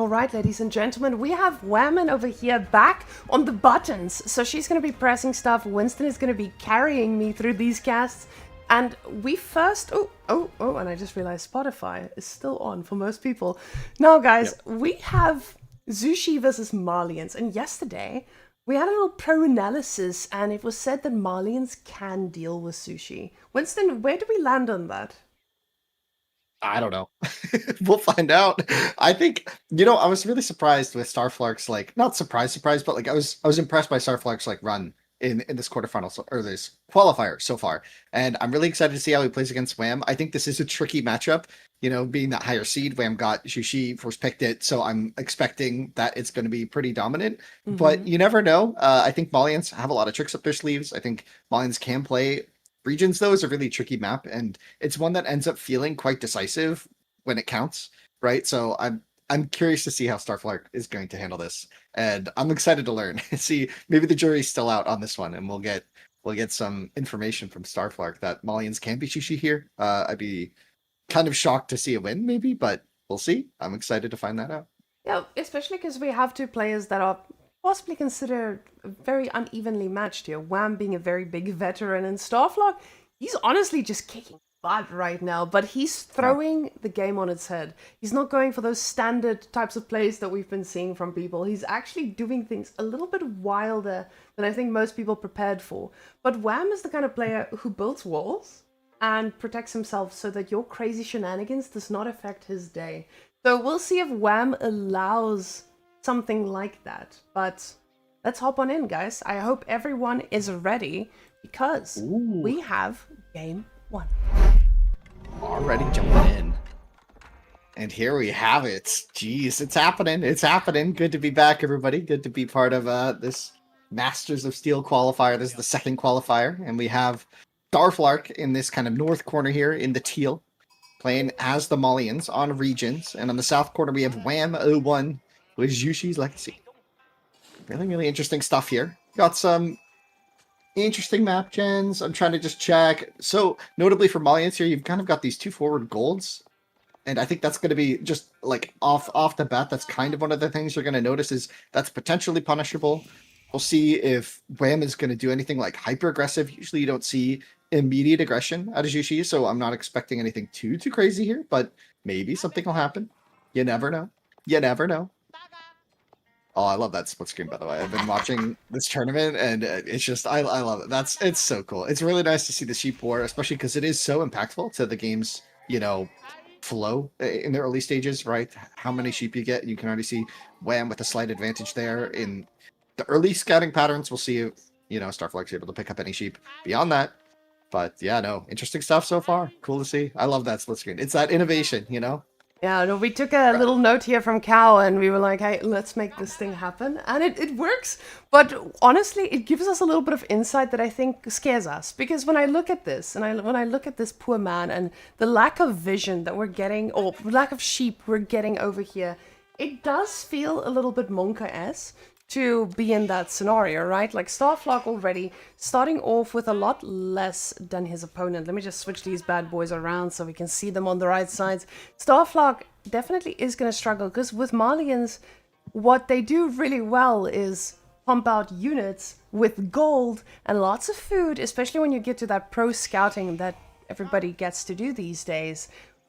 All right, ladies and gentlemen, we have Whamen over here back on the buttons. So she's going to be pressing stuff. Winston is going to be carrying me through these casts. And we first... and I just realized Spotify is still on for most people. Now, guys, we have Zushi versus Malians. And yesterday, we had a little pro-analysis, and it was said that Malians can deal with Sushi. Winston, where do we land on that? I don't know. We'll find out. I think, I was really surprised with Starflark's, not surprised, but I was impressed by Starflark's run in this quarterfinal or this qualifier so far. And I'm really excited to see how he plays against Wham. I think this is a tricky matchup, being that higher seed. Wham got Xushi, first picked it, so I'm expecting that it's going to be pretty dominant. Mm-hmm. But you never know. I think Malians have a lot of tricks up their sleeves. I think Malians can play regions, though, is a really tricky map, and it's one that ends up feeling quite decisive when it counts, right? So I'm curious to see how Starflark is going to handle this, and I'm excited to learn. See, maybe the jury's still out on this one, and we'll get some information from Starflark that Malians can be Xushi here. I'd be kind of shocked to see a win, maybe, but we'll see. I'm excited to find that out. Yeah, especially because we have two players that are possibly considered very unevenly matched here. Wham being a very big veteran, and Starflark, he's honestly just kicking butt right now, but he's throwing the game on its head. He's not going for those standard types of plays that we've been seeing from people. He's actually doing things a little bit wilder than I think most people prepared for. But Wham is the kind of player who builds walls and protects himself so that your crazy shenanigans does not affect his day. So we'll see if Wham allows something like that. But let's hop on in, guys. I hope everyone is ready because we have game one. Already jumping in. And here we have it. Jeez, it's happening. It's happening. Good to be back, everybody. Good to be part of this Masters of Steel qualifier. This is the second qualifier. And we have Starflark in this kind of north corner here in the teal, playing as the Malians on regions. And on the south corner, we have Wham 01 with Jushi's Legacy. Really, really interesting stuff here. Got some interesting map gens. I'm trying to just check. So, notably for Malians here, you've kind of got these two forward golds. And I think that's going to be just, off the bat, that's kind of one of the things you're going to notice is that's potentially punishable. We'll see if Wham is going to do anything hyper-aggressive. Usually you don't see immediate aggression out of Jushi, so I'm not expecting anything too crazy here, but maybe something will happen. You never know. You never know. Oh, I love that split screen, by the way. I've been watching this tournament, and it's just, I love it. It's so cool. It's really nice to see the sheep war, especially because it is so impactful to the game's, flow in the early stages, right? How many sheep you get. You can already see Wham with a slight advantage there. In the early scouting patterns, we'll see if, Starflark's able to pick up any sheep beyond that. But yeah, no, interesting stuff so far. Cool to see. I love that split screen. It's that innovation, Yeah, no, we took a little note here from Cal, and we were like, hey, let's make this thing happen. And it works. But honestly, it gives us a little bit of insight that I think scares us. Because when I look at this, and when I look at this poor man and the lack of vision that we're getting, or lack of sheep we're getting over here, it does feel a little bit Monka-esque to be in that scenario, right? Like Starflark already starting off with a lot less than his opponent. Let me just switch these bad boys around so we can see them on the right sides. Starflark definitely is going to struggle because with Malians, what they do really well is pump out units with gold and lots of food, especially when you get to that pro scouting that everybody gets to do these days.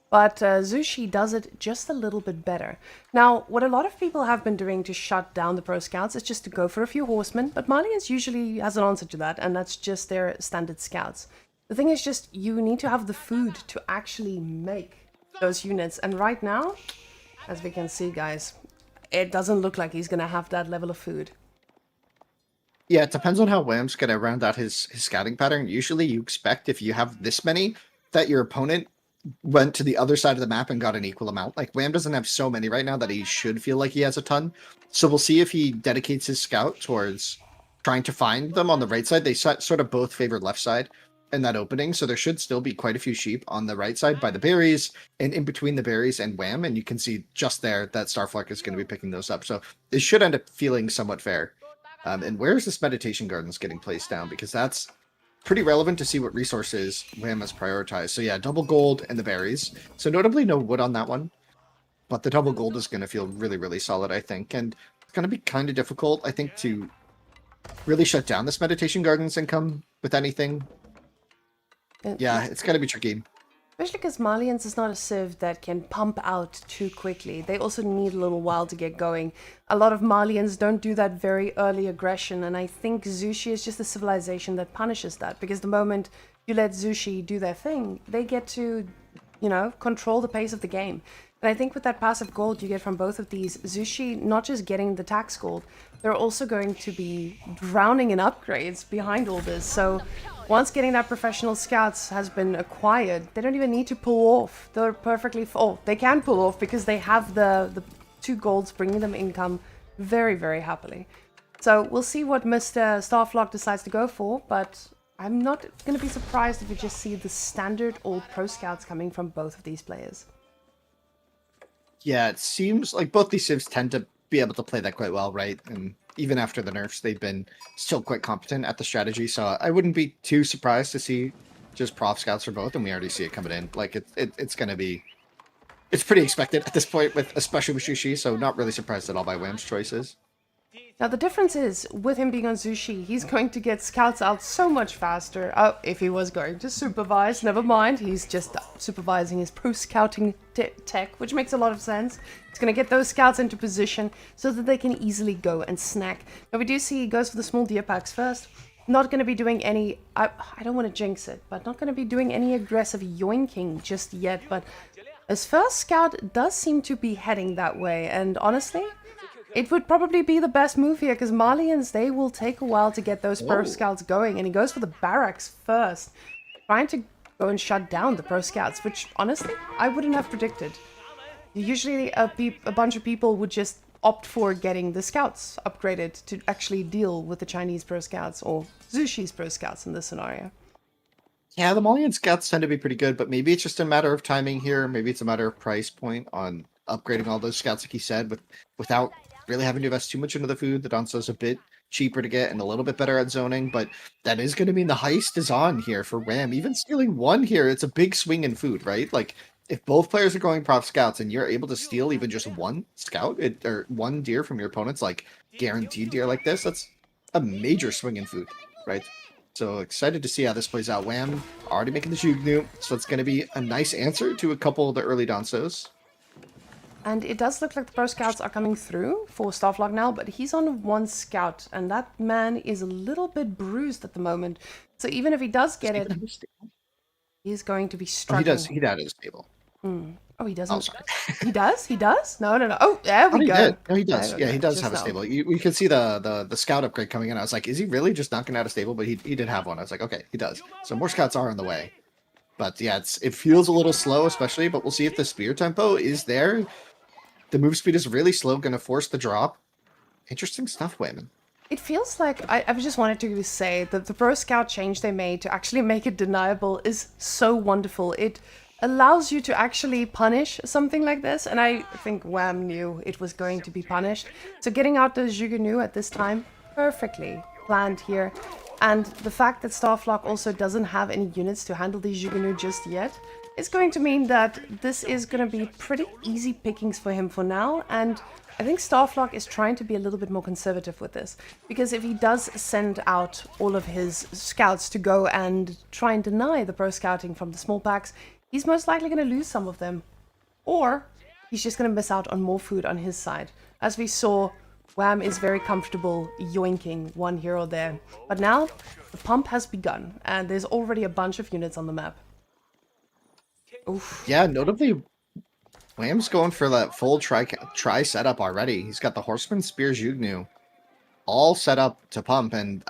But Zushi does it just a little bit better. Now, what a lot of people have been doing to shut down the pro scouts is just to go for a few horsemen, but Malians usually has an answer to that, and that's just their standard scouts. The thing is just, you need to have the food to actually make those units, and right now, as we can see, guys, it doesn't look like he's going to have that level of food. Yeah, it depends on how Wham's going to round out his scouting pattern. Usually you expect if you have this many, that your opponent went to the other side of the map and got an equal amount. Wham doesn't have so many right now that he should feel like he has a ton. So we'll see if he dedicates his scout towards trying to find them on the right side. They sort of both favored left side in that opening, so there should still be quite a few sheep on the right side by the berries and in between the berries and Wham, and you can see just there that Starflark is going to be picking those up. So it should end up feeling somewhat fair. And where's this meditation gardens getting placed down? Because that's pretty relevant to see what resources Wham has prioritized. So yeah, double gold and the berries. So notably no wood on that one. but the double gold is going to feel really, really solid, I think. And it's going to be kind of difficult, I think, to really shut down this Meditation Gardens and come with anything. Yeah, it's going to be tricky. Especially because Malians is not a civ that can pump out too quickly. They also need a little while to get going. A lot of Malians don't do that very early aggression, and I think Zushi is just a civilization that punishes that, because the moment you let Zushi do their thing, they get to, you know, control the pace of the game. And I think with that passive gold you get from both of these, Zushi not just getting the tax gold, they're also going to be drowning in upgrades behind all this. So once getting that professional scouts has been acquired, they don't even need to pull off. They're perfectly they can pull off because they have the 2 golds bringing them income very, very happily. So we'll see what Mr. Starflock decides to go for, but I'm not going to be surprised if we just see the standard old pro scouts coming from both of these players. Yeah, it seems like both these civs tend to be able to play that quite well, right? And even after the nerfs, they've been still quite competent at the strategy, so I wouldn't be too surprised to see just prof scouts for both, and we already see it coming in. Like, it's going to be... It's pretty expected at this point, especially with Zushi, so not really surprised at all by Wham's choices. Now the difference is, with him being on Zushi, he's going to get scouts out so much faster. Oh, if he was going to supervise, never mind. He's just supervising his pro-scouting tech, which makes a lot of sense. He's going to get those scouts into position so that they can easily go and snack. Now we do see he goes for the small deer packs first. Not going to be doing any... I don't want to jinx it, but not going to be doing any aggressive yoinking just yet. But his first scout does seem to be heading that way, and honestly... It would probably be the best move here, because Malians, they will take a while to get those pro scouts going, and he goes for the barracks first, trying to go and shut down the pro scouts, which honestly, I wouldn't have predicted. Usually a bunch of people would just opt for getting the scouts upgraded to actually deal with the Chinese pro scouts, or Zushi's pro scouts in this scenario. Yeah, the Malian scouts tend to be pretty good, but maybe it's just a matter of timing here. Maybe it's a matter of price point on upgrading all those scouts, like he said, without really having to invest too much into the food. The Danso's a bit cheaper to get and a little bit better at zoning, but that is going to mean the heist is on here for Wham. Even stealing 1 here, it's a big swing in food, right? Like, if both players are going prof scouts and you're able to steal even just 1 scout or 1 deer from your opponent's, like, guaranteed deer like this, that's a major swing in food, right? So excited to see how this plays out. Wham already making the Jugnu, so it's going to be a nice answer to a couple of the early Dansos. And it does look like the pro scouts are coming through for Starflock now, but he's on 1 scout, and that man is a little bit bruised at the moment. So even if he does get it, he's going to be struggling. Oh, he does stable. Oh, he doesn't. Oh, sorry. He does? He does? No. Oh, there we go. No, he does. Okay, yeah, he does just have a now. stable. We can see the scout upgrade coming in. I was like, is he really just knocking out a stable? But he did have one. I was like, okay, he does. So more scouts are on the way. But yeah, it feels a little slow, especially, but we'll see if the spear tempo is there. The move speed is really slow, going to force the drop. Interesting stuff, Whamen. It feels like, I just wanted to say that the pro scout change they made to actually make it deniable is so wonderful. It allows you to actually punish something like this, and I think Wham knew it was going to be punished. So getting out the Jugunu at this time, perfectly planned here. And the fact that Starflock also doesn't have any units to handle these Jugunu just yet, it's going to mean that this is going to be pretty easy pickings for him for now, and I think Starflock is trying to be a little bit more conservative with this, because if he does send out all of his scouts to go and try and deny the pro scouting from the small packs, he's most likely going to lose some of them, or he's just going to miss out on more food on his side. As we saw, Wham is very comfortable yoinking 1 here or there, but now the pump has begun, and there's already a bunch of units on the map. Oof. Yeah, notably, Wham's going for that full try setup already. He's got the Horseman, Spear, Jugnu all set up to pump, and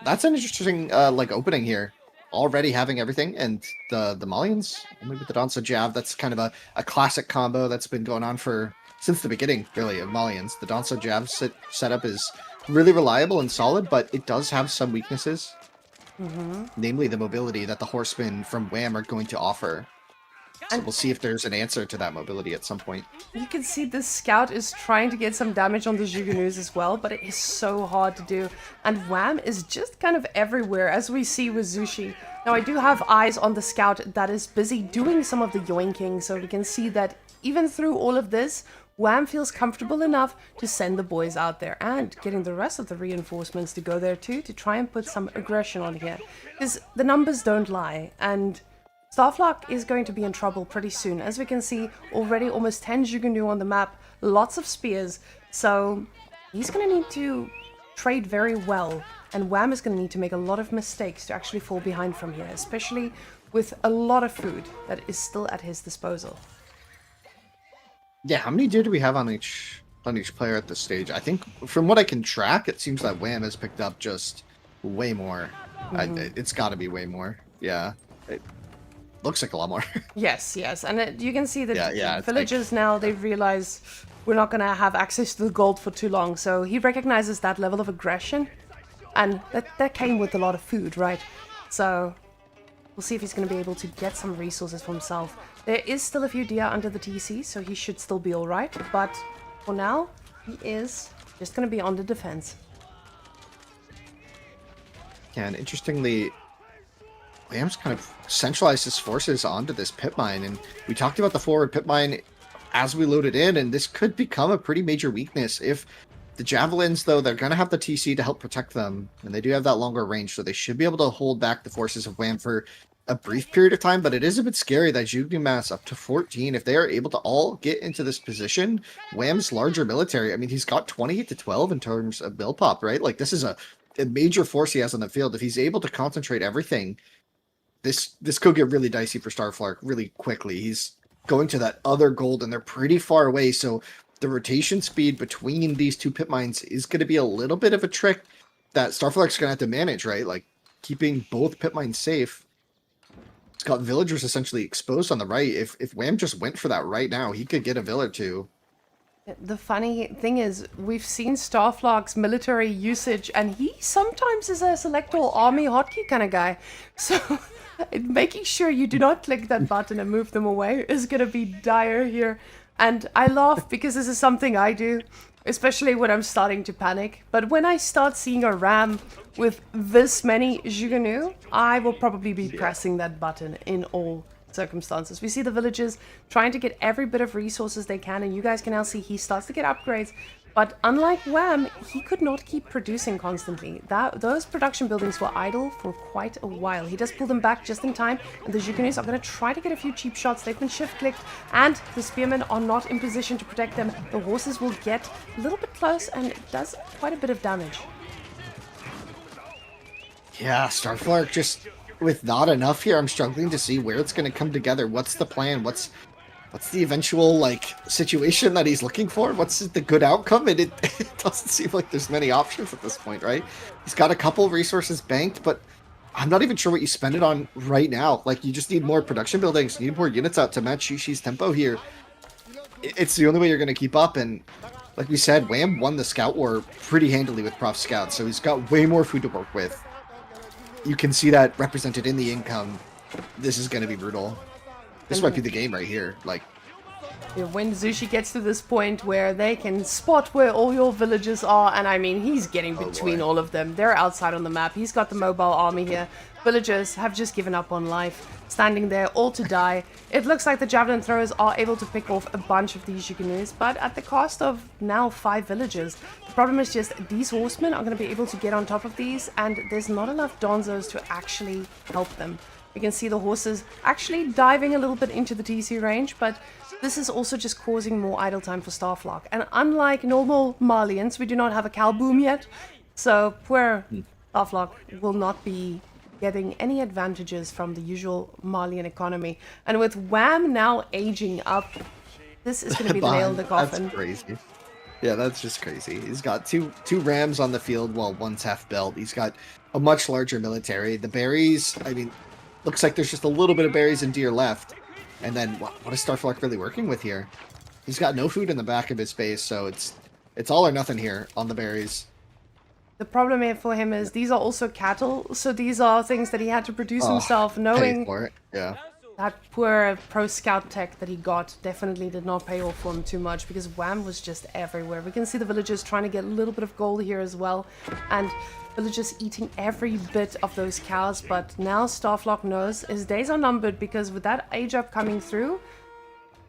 that's an interesting like opening here. Already having everything, and the Malians only with the Danso Jab. That's kind of a classic combo that's been going on since the beginning, really, of Malians. The Danso Jab setup is really reliable and solid, but it does have some weaknesses. Namely the mobility that the Horsemen from Wham are going to offer. So we'll see if there's an answer to that mobility at some point. You can see this scout is trying to get some damage on the Jugunus as well, but it is so hard to do. And Wham is just kind of everywhere, as we see with Zushi. Now, I do have eyes on the scout that is busy doing some of the yoinking, so we can see that even through all of this, Wham feels comfortable enough to send the boys out there and getting the rest of the reinforcements to go there too, to try and put some aggression on here. Because the numbers don't lie, and Starflock is going to be in trouble pretty soon. As we can see, already almost 10 Jugunu on the map, lots of spears, so he's going to need to trade very well, and Wham is going to need to make a lot of mistakes to actually fall behind from here, especially with a lot of food that is still at his disposal. Yeah, how many deer do we have on each player at this stage? I think from what I can track, it seems that Wham has picked up just way more. It's got to be way more. Yeah, it looks like a lot more. Yes, and you can see that yeah, villagers now, they realize we're not going to have access to the gold for too long, so he recognizes that level of aggression, and that came with a lot of food, right? So we'll see if he's going to be able to get some resources for himself. There is still a few deer under the TC, so he should still be alright, but for now, he is just going to be on the defense. Yeah, and interestingly, Wham's kind of centralized his forces onto this pit mine, and we talked about the forward pit mine as we loaded in, and this could become a pretty major weakness. If the javelins, though, they're going to have the TC to help protect them, and they do have that longer range, so they should be able to hold back the forces of Wham for a brief period of time, but it is a bit scary that Jugnu mass up to 14, if they are able to all get into this position, Wham's larger military, I mean, he's got 28 to 12 in terms of build pop, right? Like, this is a major force he has on the field. If he's able to concentrate everything, this could get really dicey for Starflark really quickly. He's going to that other gold, and they're pretty far away, so the rotation speed between these two pit mines is going to be a little bit of a trick that Starflark's going to have to manage, right? Like, keeping both pit mines safe. It's got villagers essentially exposed on the right. If Wham just went for that right now, he could get a village too. The funny thing is, we've seen Starflock's military usage, and he sometimes is a select all army hotkey kind of guy. So making sure you do not click that button and move them away is going to be dire here. And I laugh because this is something I do, especially when I'm starting to panic. But when I start seeing a ram with this many Jugunu, I will probably be pressing that button in all circumstances. We see the villagers trying to get every bit of resources they can, and you guys can now see he starts to get upgrades. But unlike Wham, he could not keep producing constantly. Those production buildings were idle for quite a while. He does pull them back just in time, and the Jugunus are going to try to get a few cheap shots. They've been shift-clicked, and the spearmen are not in position to protect them. The horses will get a little bit close, and it does quite a bit of damage. Yeah, Starflark just with not enough here. I'm struggling to see where it's going to come together. What's the plan? What's the eventual, like, situation that he's looking for? What's the good outcome? And it doesn't seem like there's many options at this point, right? He's got a couple resources banked, but I'm not even sure what you spend it on right now. Like, you just need more production buildings. You need more units out to match Shishi's tempo here. It's the only way you're going to keep up, and like we said, Wham won the Scout War pretty handily with Prof Scouts, so he's got way more food to work with. You can see that represented in the income. This is going to be brutal. This might be the game right here. Like, when Zushi gets to this point where they can spot where all your villagers are, and I mean, he's getting between all of them. They're outside on the map. He's got the mobile army here. Villagers have just given up on life, standing there all to die. It looks like the javelin throwers are able to pick off a bunch of these Jugunus, but at the cost of now 5 villagers. The problem is just these horsemen are going to be able to get on top of these, and there's not enough Donzos to actually help them. You can see the horses actually diving a little bit into the TC range, but this is also just causing more idle time for Starflock. And unlike normal Malians, we do not have a Cal boom yet, so poor Starflock will not be getting any advantages from the usual Malian economy. And with Wham now aging up, this is going to be the nail in the coffin. That's crazy. Yeah, that's just crazy. He's got two rams on the field while one's half built. He's got a much larger military. The berries, I mean, looks like there's just a little bit of berries and deer left. And then what is Starflock really working with here? He's got no food in the back of his base, so it's all or nothing here on the berries. The problem here for him is these are also cattle, so these are things that he had to produce himself, knowing for it. Yeah. That poor pro scout tech that he got definitely did not pay off for him too much, because Wham was just everywhere. We can see the villagers trying to get a little bit of gold here as well, and villagers eating every bit of those cows. But now Starflock knows his days are numbered, because with that age up coming through,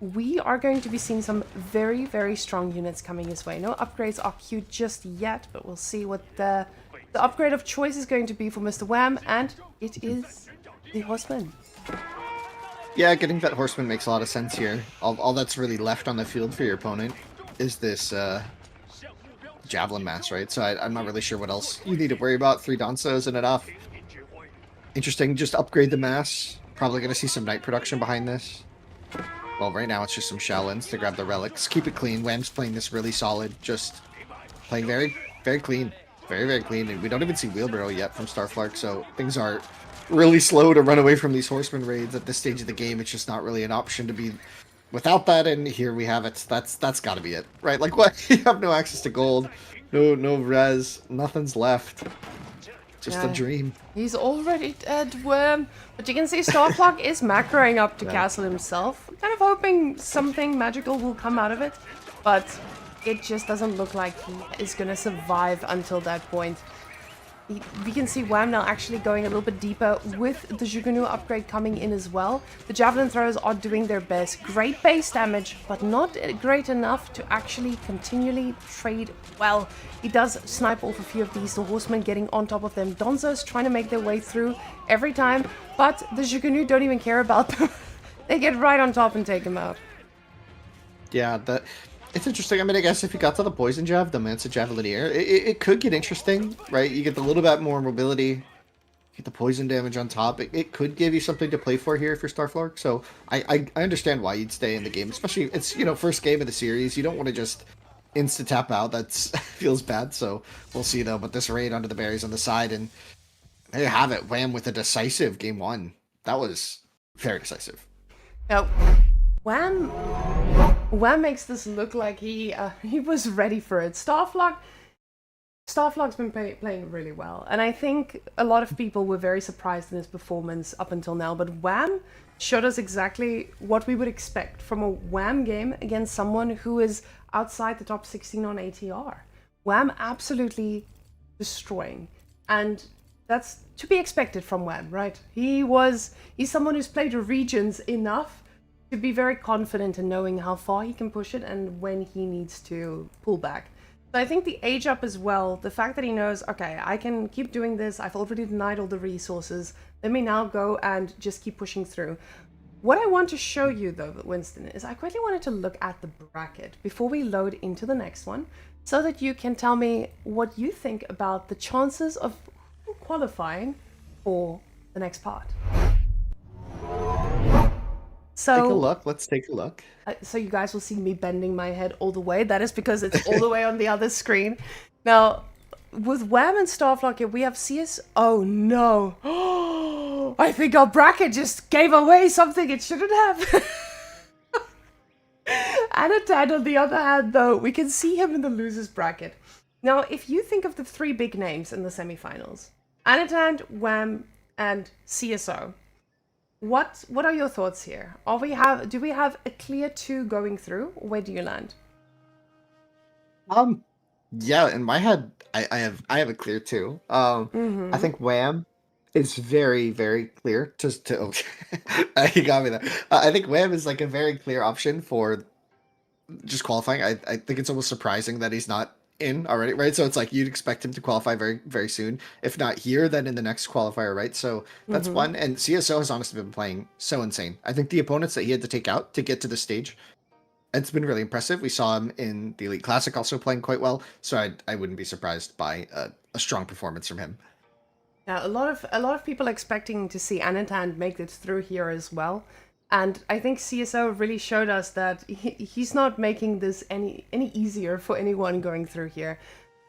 we are going to be seeing some very, very strong units coming his way. No upgrades are queued just yet, but we'll see what the upgrade of choice is going to be for Mr. Wham, and it is the Horseman. Yeah, getting that horseman makes a lot of sense here. All that's really left on the field for your opponent is this javelin mass, right? So I'm not really sure what else you need to worry about. 3 Danso isn't enough. Interesting, just upgrade the mass. Probably going to see some knight production behind this. Well, right now it's just some Shaolins to grab the relics. Keep it clean. Wham's playing this really solid. Just playing very, very clean. Very, very clean. And we don't even see wheelbarrow yet from Starflark, so things are really slow to run away from these horseman raids at this stage of the game. It's just not really an option to be without that, and here we have it. That's got to be it, right? Like, what? You have no access to gold, no res, nothing's left. Just a dream. He's already dead, Worm. But you can see Starflark is macroing up to castle himself. Kind of hoping something magical will come out of it, but it just doesn't look like he is going to survive until that point. We can see Wham now actually going a little bit deeper with the Jugunu upgrade coming in as well. The javelin throwers are doing their best. Great base damage, but not great enough to actually continually trade well. He does snipe off a few of these, the horsemen getting on top of them. Donzos trying to make their way through every time, but the Jugunu don't even care about them. They get right on top and take him out. Yeah, it's interesting. I mean, I guess if you got to the poison jav, the Mansa Javelinier, it could get interesting, right? You get a little bit more mobility, get the poison damage on top. It could give you something to play for here for Starflark. So I understand why you'd stay in the game, especially it's, you know, first game of the series. You don't want to just insta tap out. That's feels bad. So we'll see though. But this raid onto the berries on the side, and there you have it. Wham with a decisive game 1. That was very decisive. Now, Wham makes this look like he was ready for it. Starflark's been playing really well, and I think a lot of people were very surprised in his performance up until now. But Wham showed us exactly what we would expect from a Wham game against someone who is outside the top 16 on ATR. Wham absolutely destroying, and that's to be expected from Wham, right? He's someone who's played regions enough to be very confident in knowing how far he can push it and when he needs to pull back. So I think the age up as well, the fact that he knows, okay, I can keep doing this, I've already denied all the resources, let me now go and just keep pushing through. What I want to show you though, Winston, is I quickly wanted to look at the bracket before we load into the next one, so that you can tell me what you think about the chances of qualifying for the next part. So, take a look. Let's take a look. So you guys will see me bending my head all the way. That is because it's all the way on the other screen. Now, with Wham and Starflark here, we have CS... Oh, no. I think our bracket just gave away something it shouldn't have. Anatan, on the other hand, though, we can see him in the losers bracket. Now, if you think of the 3 big names in the semifinals, Anatan, Wham, and CSO, what are your thoughts here? Do we have a clear 2 going through? Or where do you land? Yeah, in my head, I have a clear 2. I think Wham is very, very clear. Oh, you got me there. I think Wham is like a very clear option for just qualifying. I think it's almost surprising that he's not in already, right? So it's like you'd expect him to qualify very, very soon. If not here, then in the next qualifier, right? So that's one. And CSO has honestly been playing so insane. I think the opponents that he had to take out to get to this stage, it's been really impressive. We saw him in the Elite Classic also playing quite well. So I wouldn't be surprised by a strong performance from him. Yeah, a lot of people expecting to see Anatan make it through here as well. And I think CSO really showed us that he's not making this any easier for anyone going through here.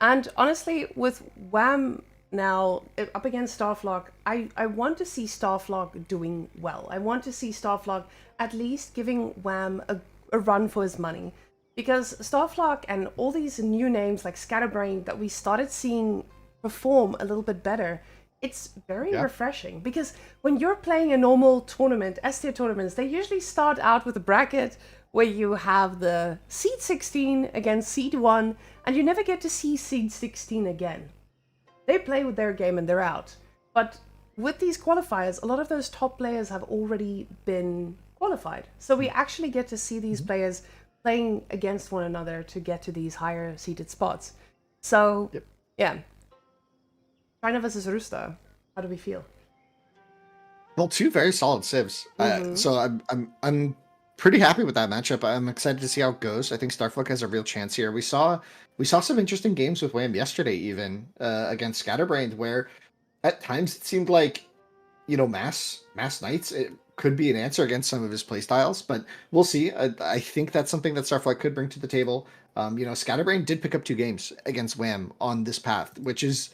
And honestly, with Wham now up against Starflark, I want to see Starflark doing well. I want to see Starflark at least giving Wham a run for his money. Because Starflark and all these new names like Scatterbrain that we started seeing perform a little bit better, it's very refreshing, because when you're playing a normal tournament, S-tier tournaments, they usually start out with a bracket where you have the seed 16 against seed 1, and you never get to see seed 16 again. They play with their game and they're out. But with these qualifiers, a lot of those top players have already been qualified. So we actually get to see these players playing against one another to get to these higher seated spots. So, yeah. China versus Rooster. How do we feel? Well, two very solid civs. So I'm pretty happy with that matchup. I'm excited to see how it goes. I think Starflock has a real chance here. We saw some interesting games with Wham yesterday, even against Scatterbrained, where at times it seemed like mass knights it could be an answer against some of his playstyles, but we'll see. I think that's something that Starflock could bring to the table. Scatterbrained did pick up 2 games against Wham on this path, which is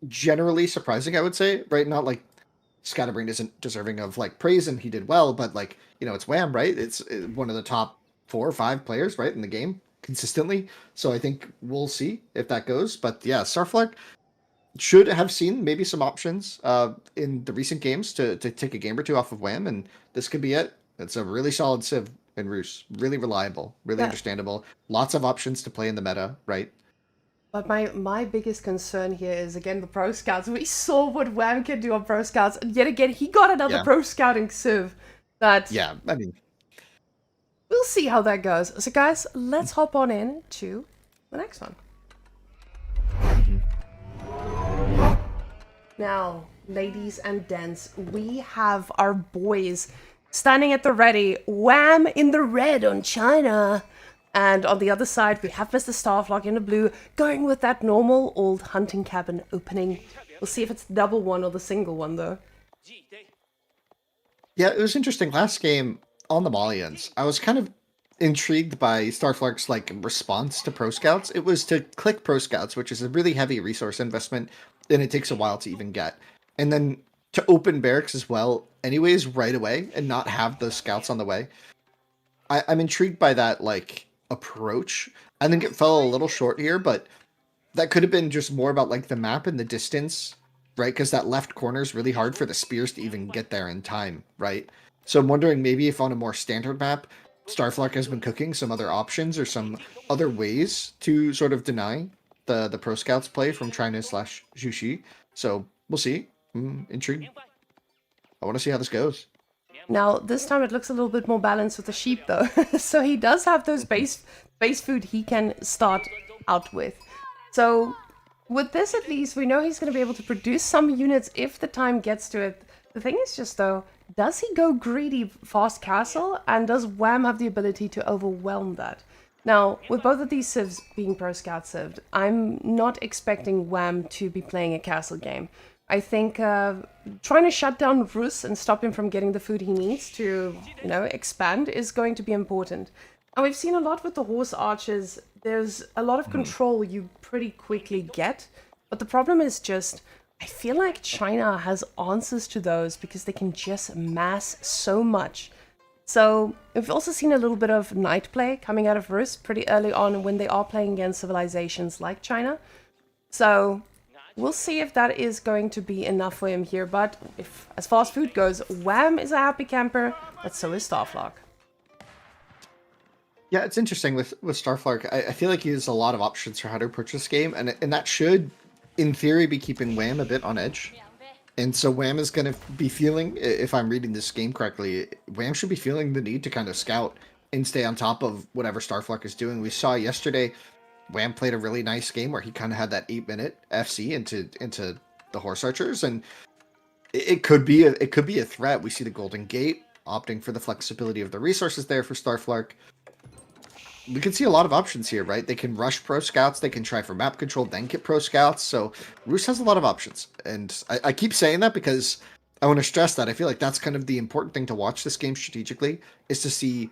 generally surprising, I would say. Right, not like Scatterbrained isn't deserving of like praise and he did well, but like it's Wham, right? It's one of the top 4 or 5 players, right, in the game consistently. So I think we'll see if that goes. But yeah, Starflock should have seen maybe some options in the recent games to take a game or 2 off of Wham, and this could be it. It's a really solid civ in Roos, really reliable, really understandable, lots of options to play in the meta, right? But my biggest concern here is, again, the Pro Scouts. We saw what Wham can do on Pro Scouts, and yet again, he got another Pro Scouting civ. Yeah, I mean... We'll see how that goes. So, guys, let's hop on in to the next one. Now, ladies and gents, we have our boys standing at the ready. Wham in the red on China. And on the other side, we have Mr. Starflock in the blue, going with that normal old hunting cabin opening. We'll see if it's the double one or the single one, though. Yeah, it was interesting. Last game on the Malians, I was kind of intrigued by Starflock's response to Pro Scouts. It was to click Pro Scouts, which is a really heavy resource investment, and it takes a while to even get. And then to open barracks as well, anyways, right away, and not have those scouts on the way. I'm intrigued by that, approach. I think it fell a little short here, but that could have been just more about the map and the distance, right? Because that left corner is really hard for the spears to even get there in time, right? So I'm wondering maybe if on a more standard map, Starflock has been cooking some other options or some other ways to sort of deny the Pro Scouts play from China/Jushi. So we'll see. I'm intrigued. I want to see how this goes. Now, this time it looks a little bit more balanced with the sheep, though. So he does have those base food he can start out with. So with this, at least, we know he's going to be able to produce some units if the time gets to it. The thing is just, though, does he go greedy fast castle? And does Wham have the ability to overwhelm that? Now, with both of these civs being Pro Scout cived, I'm not expecting Wham to be playing a castle game. I think trying to shut down Rus and stop him from getting the food he needs to, expand is going to be important. And we've seen a lot with the horse archers. There's a lot of control you pretty quickly get. But the problem is just, I feel like China has answers to those because they can just mass so much. So we've also seen a little bit of knight play coming out of Rus pretty early on when they are playing against civilizations like China. So we'll see if that is going to be enough for him here, but if as far as food goes, Wham is a happy camper, but so is Starflock. Yeah, it's interesting with Starflock. I feel like he has a lot of options for how to approach this game, and that should, in theory, be keeping Wham a bit on edge. And so Wham is going to be feeling, if I'm reading this game correctly, Wham should be feeling the need to kind of scout and stay on top of whatever Starflock is doing. We saw yesterday Wham played a really nice game where he kind of had that 8-minute FC into the horse archers, and it could be a threat. We see the Golden Gate opting for the flexibility of the resources there for Starflock. We can see a lot of options here, right? They can rush Pro Scouts, they can try for map control, then get Pro Scouts. So Roos has a lot of options, and I keep saying that because I want to stress that I feel like that's kind of the important thing to watch this game strategically, is to see,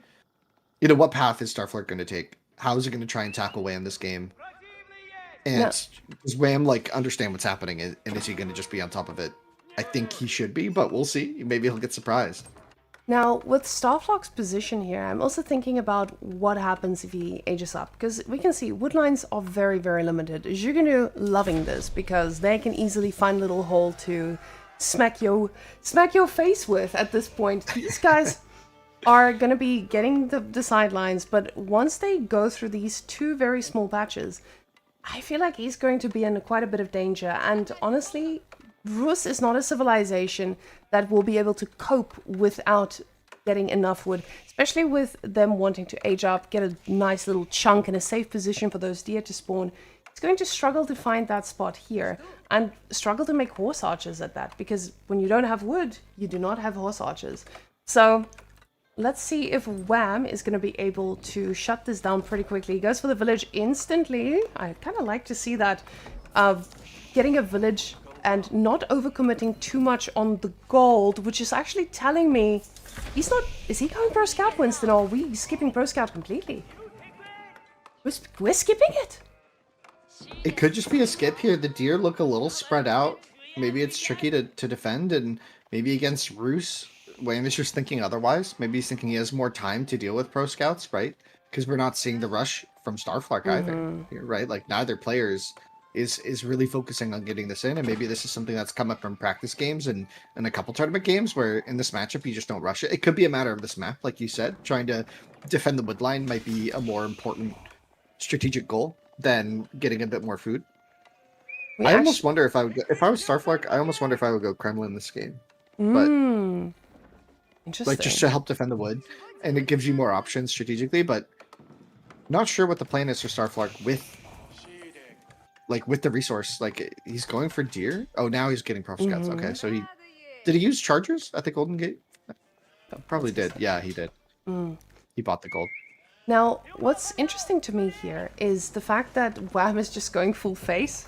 what path is Starflock going to take. How is he going to try and tackle Wham this game? And does Wham understand what's happening, and is he going to just be on top of it? I think he should be, but we'll see. Maybe he'll get surprised. Now, with Starflock's position here, I'm also thinking about what happens if he ages up. Because we can see woodlines are very, very limited. Jugenu loving this because they can easily find a little hole to smack your face with at this point. These guys are going to be getting the sidelines, but once they go through these 2 very small patches, I feel like he's going to be in quite a bit of danger. And honestly, Rus is not a civilization that will be able to cope without getting enough wood, especially with them wanting to age up, get a nice little chunk in a safe position for those deer to spawn. He's going to struggle to find that spot here and struggle to make horse archers at that, because when you don't have wood, you do not have horse archers. So let's see if Wham is going to be able to shut this down pretty quickly. He goes for the village instantly. I kind of like to see that. Getting a village and not overcommitting too much on the gold, which is actually telling me he's not... Is he going pro scout, Winston, or are we skipping pro scout completely? We're skipping it. It could just be a skip here. The deer look a little spread out. Maybe it's tricky to defend, and maybe against Roos, Wham is just thinking otherwise. Maybe he's thinking he has more time to deal with pro scouts, right? Because we're not seeing the rush from Starflark either, right? Like, neither players is really focusing on getting this in, and maybe this is something that's come up from practice games and a couple tournament games where in this matchup you just don't rush it. It could be a matter of this map, like you said. Trying to defend the wood line might be a more important strategic goal than getting a bit more food. I almost wonder if I was Starflark, I almost wonder if I would go Kremlin this game. But interesting. like, just to help defend the wood, and it gives you more options strategically, but not sure what the plan is for Starflark with the resource. Like, he's going for deer. Oh, now he's getting Prof Scouts. Okay, so did he use chargers at the Golden Gate? Probably did. Yeah, he did. He bought the gold. Now, what's interesting to me here is the fact that Wham is just going full face.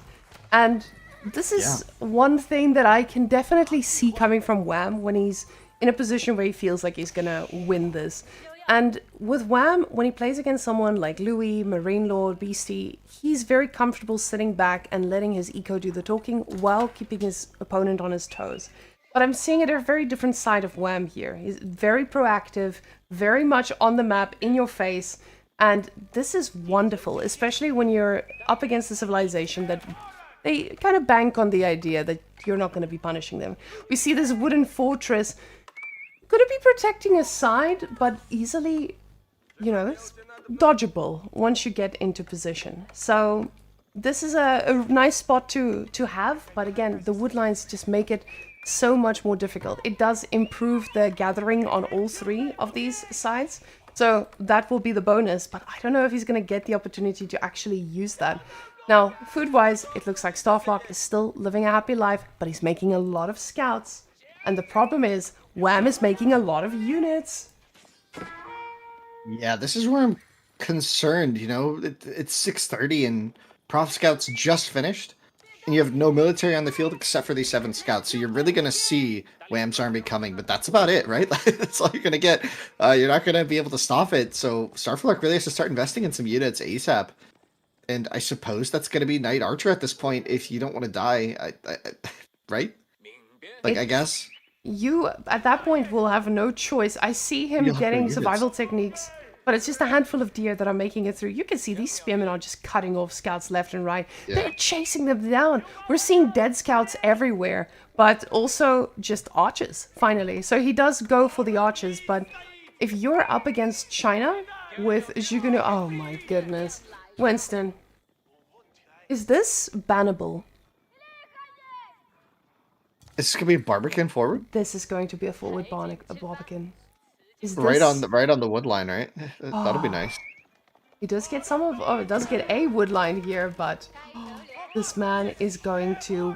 And this is one thing that I can definitely see coming from Wham when he's in a position where he feels like he's gonna win this. And with Wham, when he plays against someone like Louis, Marine Lord, Beastie, he's very comfortable sitting back and letting his eco do the talking while keeping his opponent on his toes. But I'm seeing it a very different side of Wham here. He's very proactive, very much on the map, in your face. And this is wonderful, especially when you're up against a civilization that they kind of bank on the idea that you're not going to be punishing them. We see this wooden fortress. Could it be protecting a side, but easily, you know, it's dodgeable once you get into position. So this is a nice spot to have, but again, the wood lines just make it so much more difficult. It does improve the gathering on all three of these sides, so that will be the bonus, but I don't know if he's going to get the opportunity to actually use that. Now, food-wise, it looks like Starflark is still living a happy life, but he's making a lot of scouts. And the problem is, Wham is making a lot of units. Yeah, this is where I'm concerned, you know? It's 6:30 and Prof Scouts just finished. And you have no military on the field except for these 7 scouts. So you're really going to see Wham's army coming, but that's about it, right? That's all you're going to get. You're not going to be able to stop it. So Starflark really has to start investing in some units ASAP. And I suppose that's going to be Knight Archer at this point if you don't want to die, right? Like, I guess. You, at that point, will have no choice. I see him getting survival techniques, but it's just a handful of deer that are making it through. You can see these spearmen are just cutting off scouts left and right. Yeah. They're chasing them down. We're seeing dead scouts everywhere, but also just archers, finally. So he does go for the archers, but if you're up against China with Zhugunu... Oh my goodness. Winston, is this bannable? Is this gonna be a Barbican forward? This is going to be a forward Barbican. Is this... right on the wood line, right? That'll be nice. He does get some of... Oh, it does get a wood line here, but this man is going to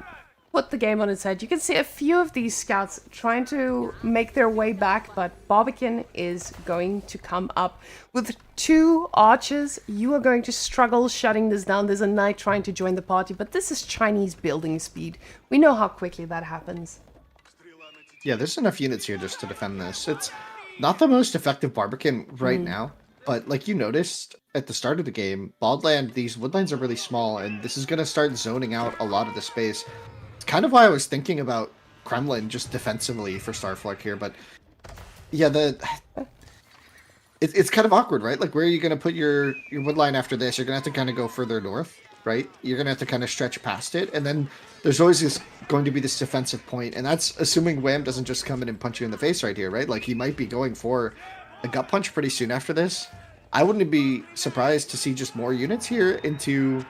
put the game on its head. You can see a few of these scouts trying to make their way back, but Barbican is going to come up. With 2 archers, you are going to struggle shutting this down. There's a knight trying to join the party, but this is Chinese building speed. We know how quickly that happens. Yeah, there's enough units here just to defend this. It's not the most effective Barbican right now, but like you noticed at the start of the game, Baldland, these woodlines are really small, and this is going to start zoning out a lot of the space. It's kind of why I was thinking about Kremlin just defensively for Starflark here, but yeah, it's kind of awkward, right? Like, where are you going to put your woodline after this? You're going to have to kind of go further north, right? You're going to have to kind of stretch past it, and then there's always going to be this defensive point, and that's assuming Wham doesn't just come in and punch you in the face right here, right? Like, he might be going for a gut punch pretty soon after this. I wouldn't be surprised to see just more units here into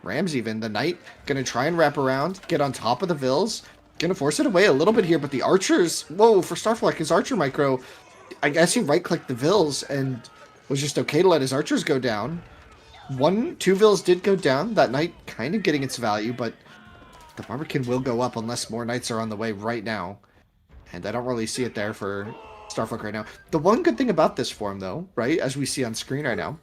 Rams even. The Knight going to try and wrap around, get on top of the Vills, going to force it away a little bit here, but the Archers, whoa, for Starflark, his Archer micro, I guess he right-clicked the vills and was just okay to let his archers go down. 2 vills did go down. That knight kind of getting its value, but the Barbican will go up unless more knights are on the way right now. And I don't really see it there for Starflake right now. The one good thing about this form, though, right, as we see on screen right now,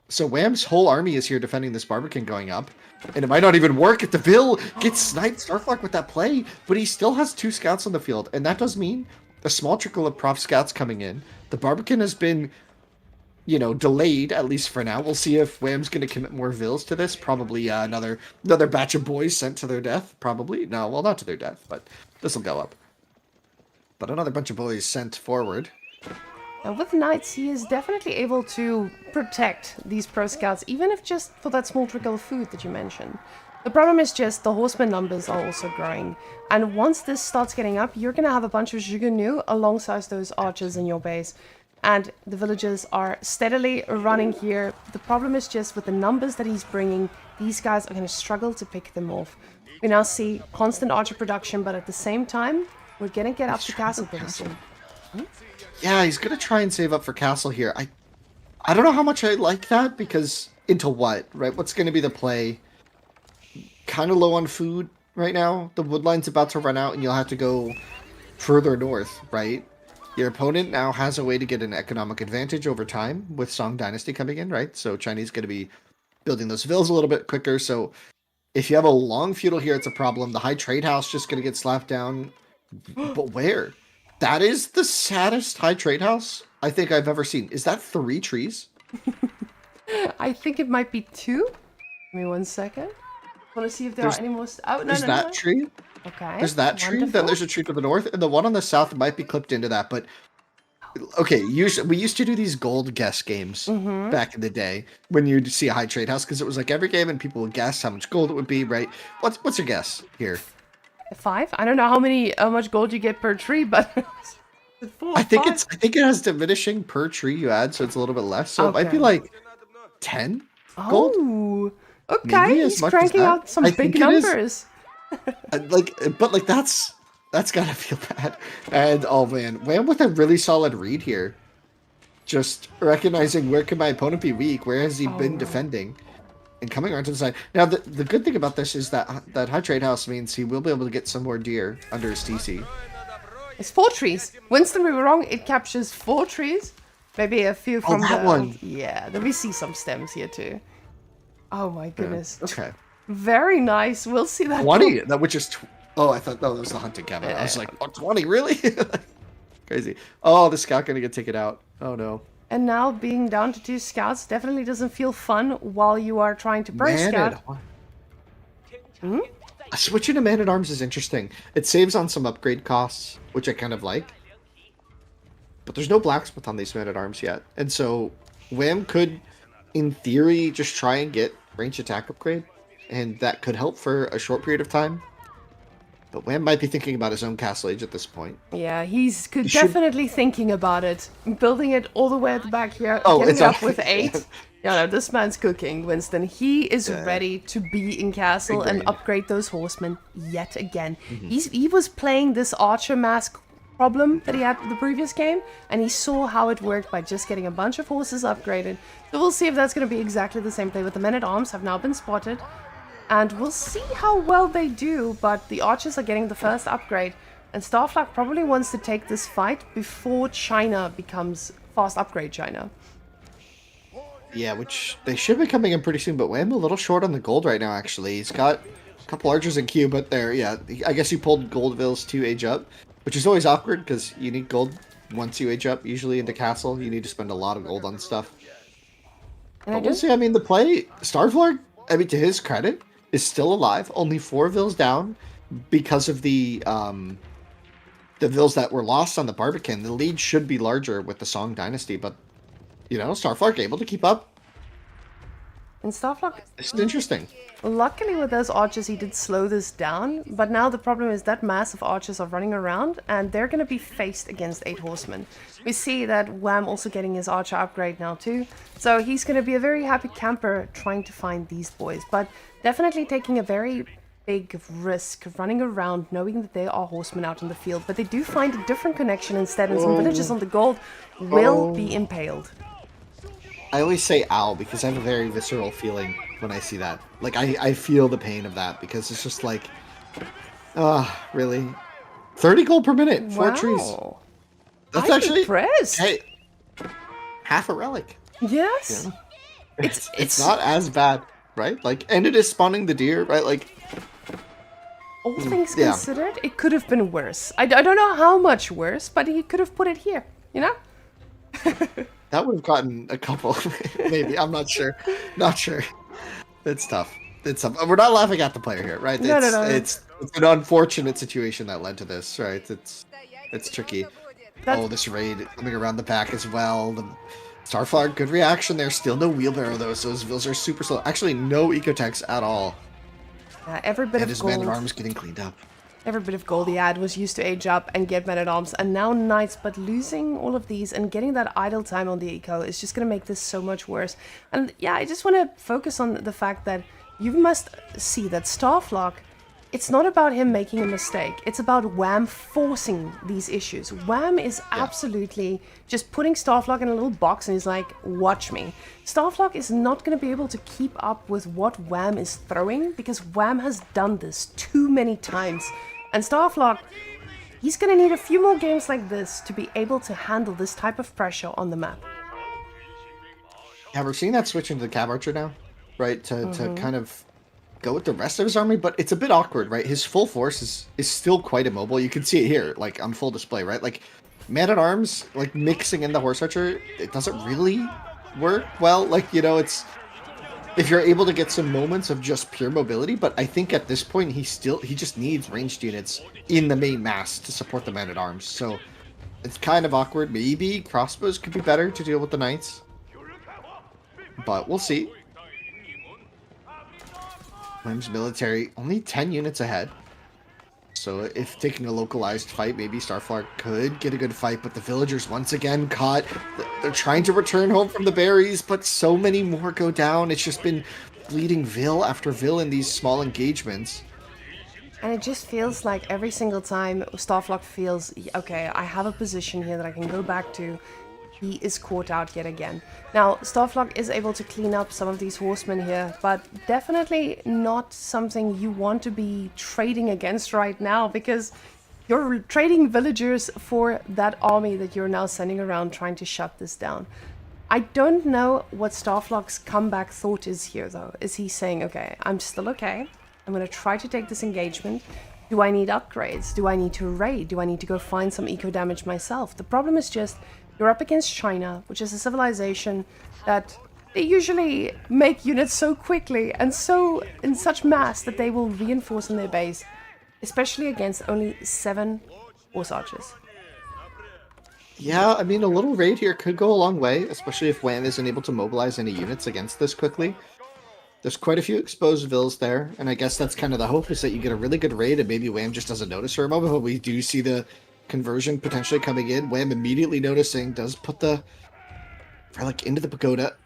so Wham's whole army is here defending this Barbican going up, and it might not even work if the Vill gets sniped Starflake with that play, but he still has 2 scouts on the field, and that does mean a small trickle of prof scouts coming in. The Barbican has been, you know, delayed, at least for now. We'll see if Wham's going to commit more Vills to this. Probably another batch of boys sent to their death, probably. No, well, not to their death, but this will go up. But another bunch of boys sent forward. And with knights, he is definitely able to protect these pro scouts, even if just for that small trickle of food that you mentioned. The problem is just the horseman numbers are also growing. And once this starts getting up, you're going to have a bunch of Jugunu alongside those archers in your base. And the villagers are steadily running here. The problem is just with the numbers that he's bringing, these guys are going to struggle to pick them off. We now see constant archer production, but at the same time, we're going to get up to castle pretty soon. Yeah, he's going to try and save up for castle here. I don't know how much I like that, because into what, right? What's going to be the play? Kind of low on food right now. The woodline's about to run out, and you'll have to go further north, right? Your opponent now has a way to get an economic advantage over time with Song Dynasty coming in, right? So Chinese going to be building those vills a little bit quicker. So if you have a long feudal here, it's a problem. The high trade house just going to get slapped down. But where? That is the saddest high trade house I think I've ever seen. Is that 3 trees? I think it might be 2. Give me 1 second. Want to see if there are any more... Oh, no, there's that tree. Okay. There's that tree. Then there's a tree to the north, and the one on the south might be clipped into that. But okay, we used to do these gold guess games back in the day when you'd see a high trade house, because it was like every game, and people would guess how much gold it would be, right? What's your guess here? 5? I don't know how much gold you get per tree, but 4, I think 5? I think it has diminishing per tree you add, so it's a little bit less. So it might be like 10 gold. Oh, okay. Maybe He's cranking out some big numbers. But that's gotta feel bad. And oh man, Wham with a really solid read here. Just recognizing where can my opponent be weak, where has he been defending, and coming around to the side. Now the good thing about this is that high trade house means he will be able to get some more deer under his TC. It's 4 trees. Winston, we were wrong. It captures 4 trees. Maybe a few from that one. Yeah, then we see some stems here too. Oh my goodness. Yeah. Okay. Very nice. We'll see that. 20. That which is. Oh, I thought that was the hunting cabin. I was like, oh, 20, really? Crazy. Oh, the scout gonna get taken out. Oh no. And now being down to 2 scouts definitely doesn't feel fun while you are trying to burn scout. Switching to man-at-arms is interesting. It saves on some upgrade costs, which I kind of like. But there's no blacksmith on these man-at-arms yet. And so Wham could, in theory, just try and get range attack upgrade. And that could help for a short period of time. But Wham might be thinking about his own castle age at this point. Yeah, he's definitely thinking about it. Building it all the way at the back here. Oh, getting it's up with 8. Yeah, no, this man's cooking, Winston. He is ready to be in castle and upgrade those horsemen yet again. He was playing this archer mask problem that he had with the previous game, and he saw how it worked by just getting a bunch of horses upgraded. So we'll see if that's going to be exactly the same play. With the men-at-arms have now been spotted. And we'll see how well they do, but the archers are getting the first upgrade. And Starflake probably wants to take this fight before China becomes fast upgrade China. Yeah, which they should be coming in pretty soon, but Wham a little short on the gold right now, actually. He's got a couple archers in queue, but there, yeah. I guess he pulled gold vills to age up, which is always awkward because you need gold once you age up. Usually into castle, you need to spend a lot of gold on stuff. But we'll see. I mean, the play, Starflake, I mean, to his credit, is still alive. Only 4 vills down because of the vills that were lost on the Barbican. The lead should be larger with the Song Dynasty, but you know, Starflake able to keep up. And Starflake... It's interesting. Luckily with those archers, he did slow this down. But now the problem is that mass of archers are running around, and they're going to be faced against 8 horsemen. We see that Wham also getting his archer upgrade now too. So he's going to be a very happy camper trying to find these boys. But definitely taking a very big risk running around knowing that there are horsemen out in the field, but they do find a different connection instead, and some villagers on the gold will be impaled. I always say ow because I have a very visceral feeling when I see that. Like, I feel the pain of that because it's just like, really? 30 gold per minute, 4 trees. That's I'm actually impressed. Hey, half a relic. Yes. Yeah. It's not as bad, right? Like, and it is spawning the deer, right? Like, all things considered, it could have been worse. I don't know how much worse, but he could have put it here, you know? That would have gotten a couple, maybe. I'm not sure. Not sure. It's tough. It's tough. We're not laughing at the player here, right? No. It's an unfortunate situation that led to this, right? It's tricky. This raid coming around the back as well. The Starflyer, good reaction there. Still no wheelbarrow though, so those are super slow. Actually, no ecotechs at all. Every bit and of his gold. man-at-arms getting cleaned up. Every bit of gold he had was used to age up and get men-at-arms, and now knights, but losing all of these and getting that idle time on the eco is just going to make this so much worse. And yeah, I just want to focus on the fact that you must see that Starflock, it's not about him making a mistake. It's about Wham forcing these issues. Wham is absolutely just putting Starflock in a little box and he's like, watch me. Starflock is not going to be able to keep up with what Wham is throwing because Wham has done this too many times. And Starflock, he's going to need a few more games like this to be able to handle this type of pressure on the map. Yeah, we're seeing that switch into the Cab Archer now, right? To kind of go with the rest of his army, but it's a bit awkward, right? His full force is still quite immobile. You can see it here, like on full display, right? Like man-at-arms, like mixing in the Horse Archer, it doesn't really work well. Like, you know, it's if you're able to get some moments of just pure mobility, but I think at this point he just needs ranged units in the main mass to support the man-at-arms. So it's kind of awkward. Maybe crossbows could be better to deal with the knights, but we'll see. Wham's military only 10 units ahead. So if taking a localized fight, maybe Starflyer could get a good fight, but the villagers once again caught. They're trying to return home from the berries, but so many more go down. It's just been bleeding Vil after Vil in these small engagements. And it just feels like every single time Starflock feels, okay, I have a position here that I can go back to. He is caught out yet again. Now, Starflock is able to clean up some of these horsemen here, but definitely not something you want to be trading against right now, because you're trading villagers for that army that you're now sending around trying to shut this down. I don't know what Starflock's comeback thought is here, though. Is he saying, okay, I'm still okay. I'm going to try to take this engagement. Do I need upgrades? Do I need to raid? Do I need to go find some eco damage myself? The problem is just, you're up against China, which is a civilization that they usually make units so quickly and so in such mass that they will reinforce in their base, especially against only 7 horse archers. Yeah, I mean, a little raid here could go a long way, especially if Wham isn't able to mobilize any units against this quickly. There's quite a few exposed Vils there, and I guess that's kind of the hope, is that you get a really good raid and maybe Wham just doesn't notice for a moment, but we do see the conversion potentially coming in. Wham immediately noticing, does put the relic into the pagoda.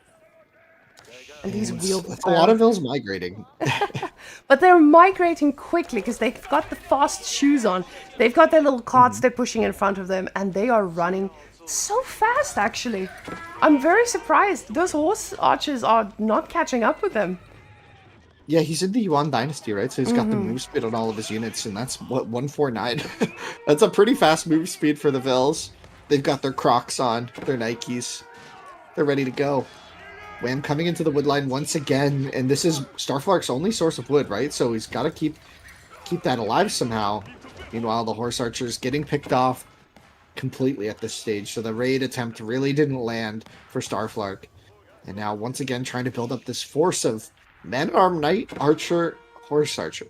And these wheel a lot of Vils migrating. But they're migrating quickly because they've got the fast shoes on. They've got their little carts they're pushing in front of them, and they are running so fast, actually. I'm very surprised. Those horse archers are not catching up with them. Yeah, he's in the Yuan dynasty, right? So he's got the move speed on all of his units, and that's, what, 149? That's a pretty fast move speed for the Vils. They've got their Crocs on, their Nikes. They're ready to go. Wham coming into the wood line once again, and this is Starflark's only source of wood, right? So he's got to keep that alive somehow. Meanwhile, the horse archers getting picked off completely at this stage, so the raid attempt really didn't land for Starflark. And now, once again, trying to build up this force of man-at-arm, knight, archer, horse archer.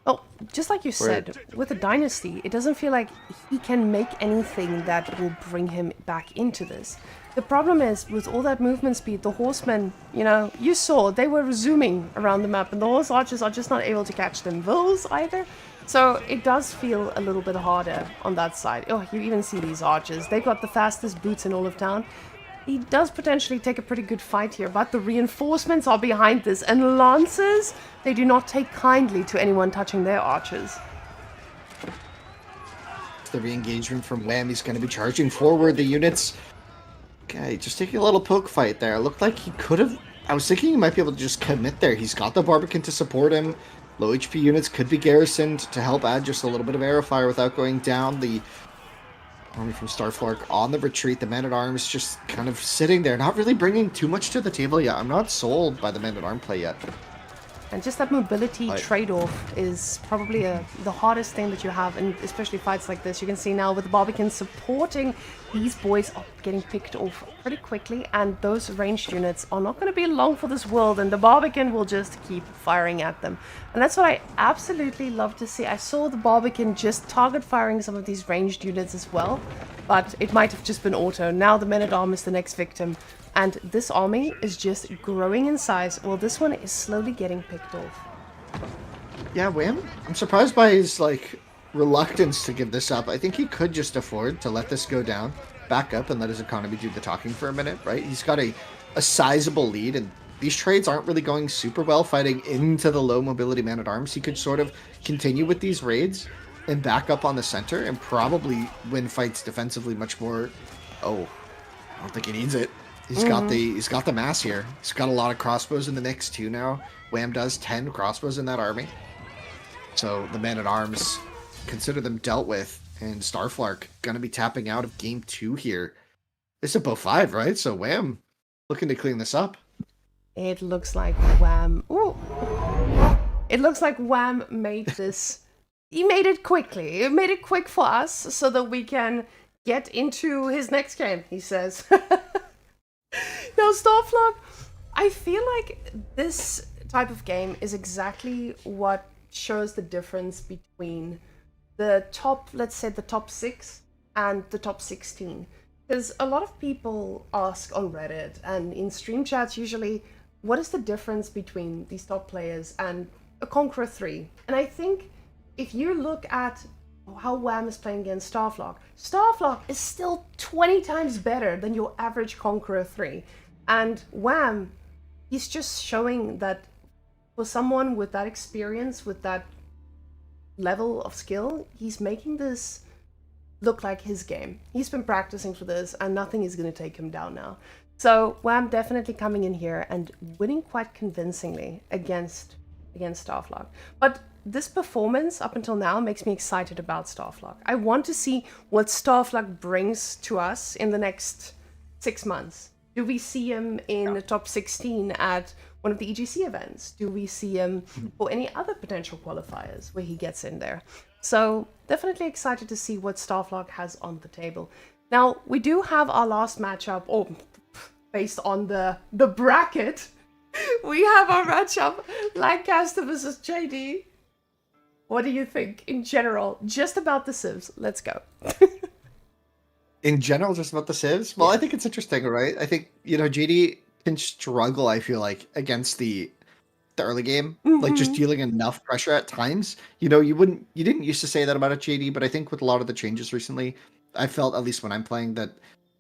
Oh, just like you said, with the dynasty, it doesn't feel like he can make anything that will bring him back into this. The problem is, with all that movement speed, the horsemen, you know, you saw, they were zooming around the map, and the horse archers are just not able to catch them Vils either. So it does feel a little bit harder on that side. Oh, you even see these archers. They've got the fastest boots in all of town. he does potentially take a pretty good fight here, but the reinforcements are behind this, and Lancers, they do not take kindly to anyone touching their archers. The re-engagement from Wham, he's going to be charging forward the units. Okay, just taking a little poke fight there. It looked like he could have... I was thinking he might be able to just commit there. He's got the Whamenqt to support him. Low HP units could be garrisoned to help add just a little bit of arrow fire without going down. The army from Starflark on the retreat. The men-at-arms just kind of sitting there, not really bringing too much to the table yet. I'm not sold by the men-at-arm play yet. And just that mobility trade-off is probably the hardest thing that you have, and especially fights like this. You can see now with the Whamenqt supporting, these boys are getting picked off pretty quickly, and those ranged units are not going to be long for this world, and the Whamenqt will just keep firing at them. And that's what I absolutely love to see. I saw the Whamenqt just target firing some of these ranged units as well, but it might have just been auto. Now the men-at-arm is the next victim. And this army is just growing in size, while this one is slowly getting picked off. Yeah, Wham, I'm surprised by his, like, reluctance to give this up. I think he could just afford to let this go down, back up, and let his economy do the talking for a minute, right? He's got a sizable lead, and these trades aren't really going super well fighting into the low mobility man-at-arms. He could sort of continue with these raids and back up on the center and probably win fights defensively much more. Oh, I don't think he needs it. He's got the mass here. He's got a lot of crossbows in the mix too now. Wham does 10 crossbows in that army. So the men-at-arms, consider them dealt with, and Starflark gonna be tapping out of game 2 here. It's about 5, right? So Wham looking to clean this up. It looks like Wham. Ooh. It looks like Wham made this. He made it quickly. He made it quick for us so that we can get into his next game, he says. Now, Starflark, I feel like this type of game is exactly what shows the difference between the top, let's say the top 6 and the top 16. Because a lot of people ask on Reddit and in stream chats usually, what is the difference between these top players and a Conqueror 3? And I think if you look at how Wham is playing against Starflark, Starflark is still 20 times better than your average Conqueror 3. And Wham, he's just showing that for someone with that experience, with that level of skill, he's making this look like his game. He's been practicing for this, and nothing is going to take him down now. So Wham definitely coming in here and winning quite convincingly against Starflark. But this performance up until now makes me excited about Starflark. I want to see what Starflark brings to us in the next 6 months. Do we see him in the top 16 at one of the EGC events? Do we see him for any other potential qualifiers where he gets in there? So definitely excited to see what Starflark has on the table. Now, we do have our last matchup, or based on the bracket, we have our matchup, Lancaster versus JD. What do you think in general, just about the civs? Let's go. In general, just about the civs? Well, I think it's interesting, right? I think, JD can struggle, I feel like, against the early game, like just dealing enough pressure at times. You didn't used to say that about a JD, but I think with a lot of the changes recently, I felt, at least when I'm playing, that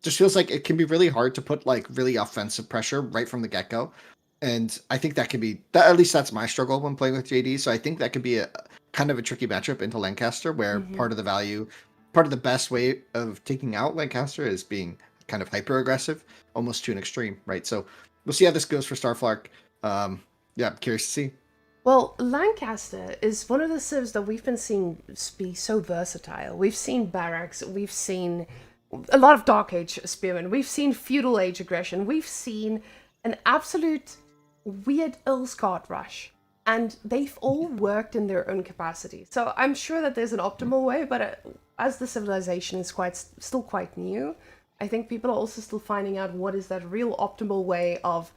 just feels like it can be really hard to put like really offensive pressure right from the get-go. And I think that could be, at least that's my struggle when playing with JD. So I think that could be a kind of a tricky matchup into Lancaster, where part of the best way of taking out Lancaster is being kind of hyper aggressive, almost to an extreme, right? So we'll see how this goes for Starflark. Yeah, I'm curious to see. Well, Lancaster is one of the civs that we've been seeing be so versatile. We've seen barracks, we've seen a lot of Dark Age spearmen, we've seen feudal age aggression, we've seen an absolute weird Ilscard rush, and they've all worked in their own capacity. So I'm sure that there's an optimal way, but as the civilization is still quite new, I think people are also still finding out what is that real optimal way of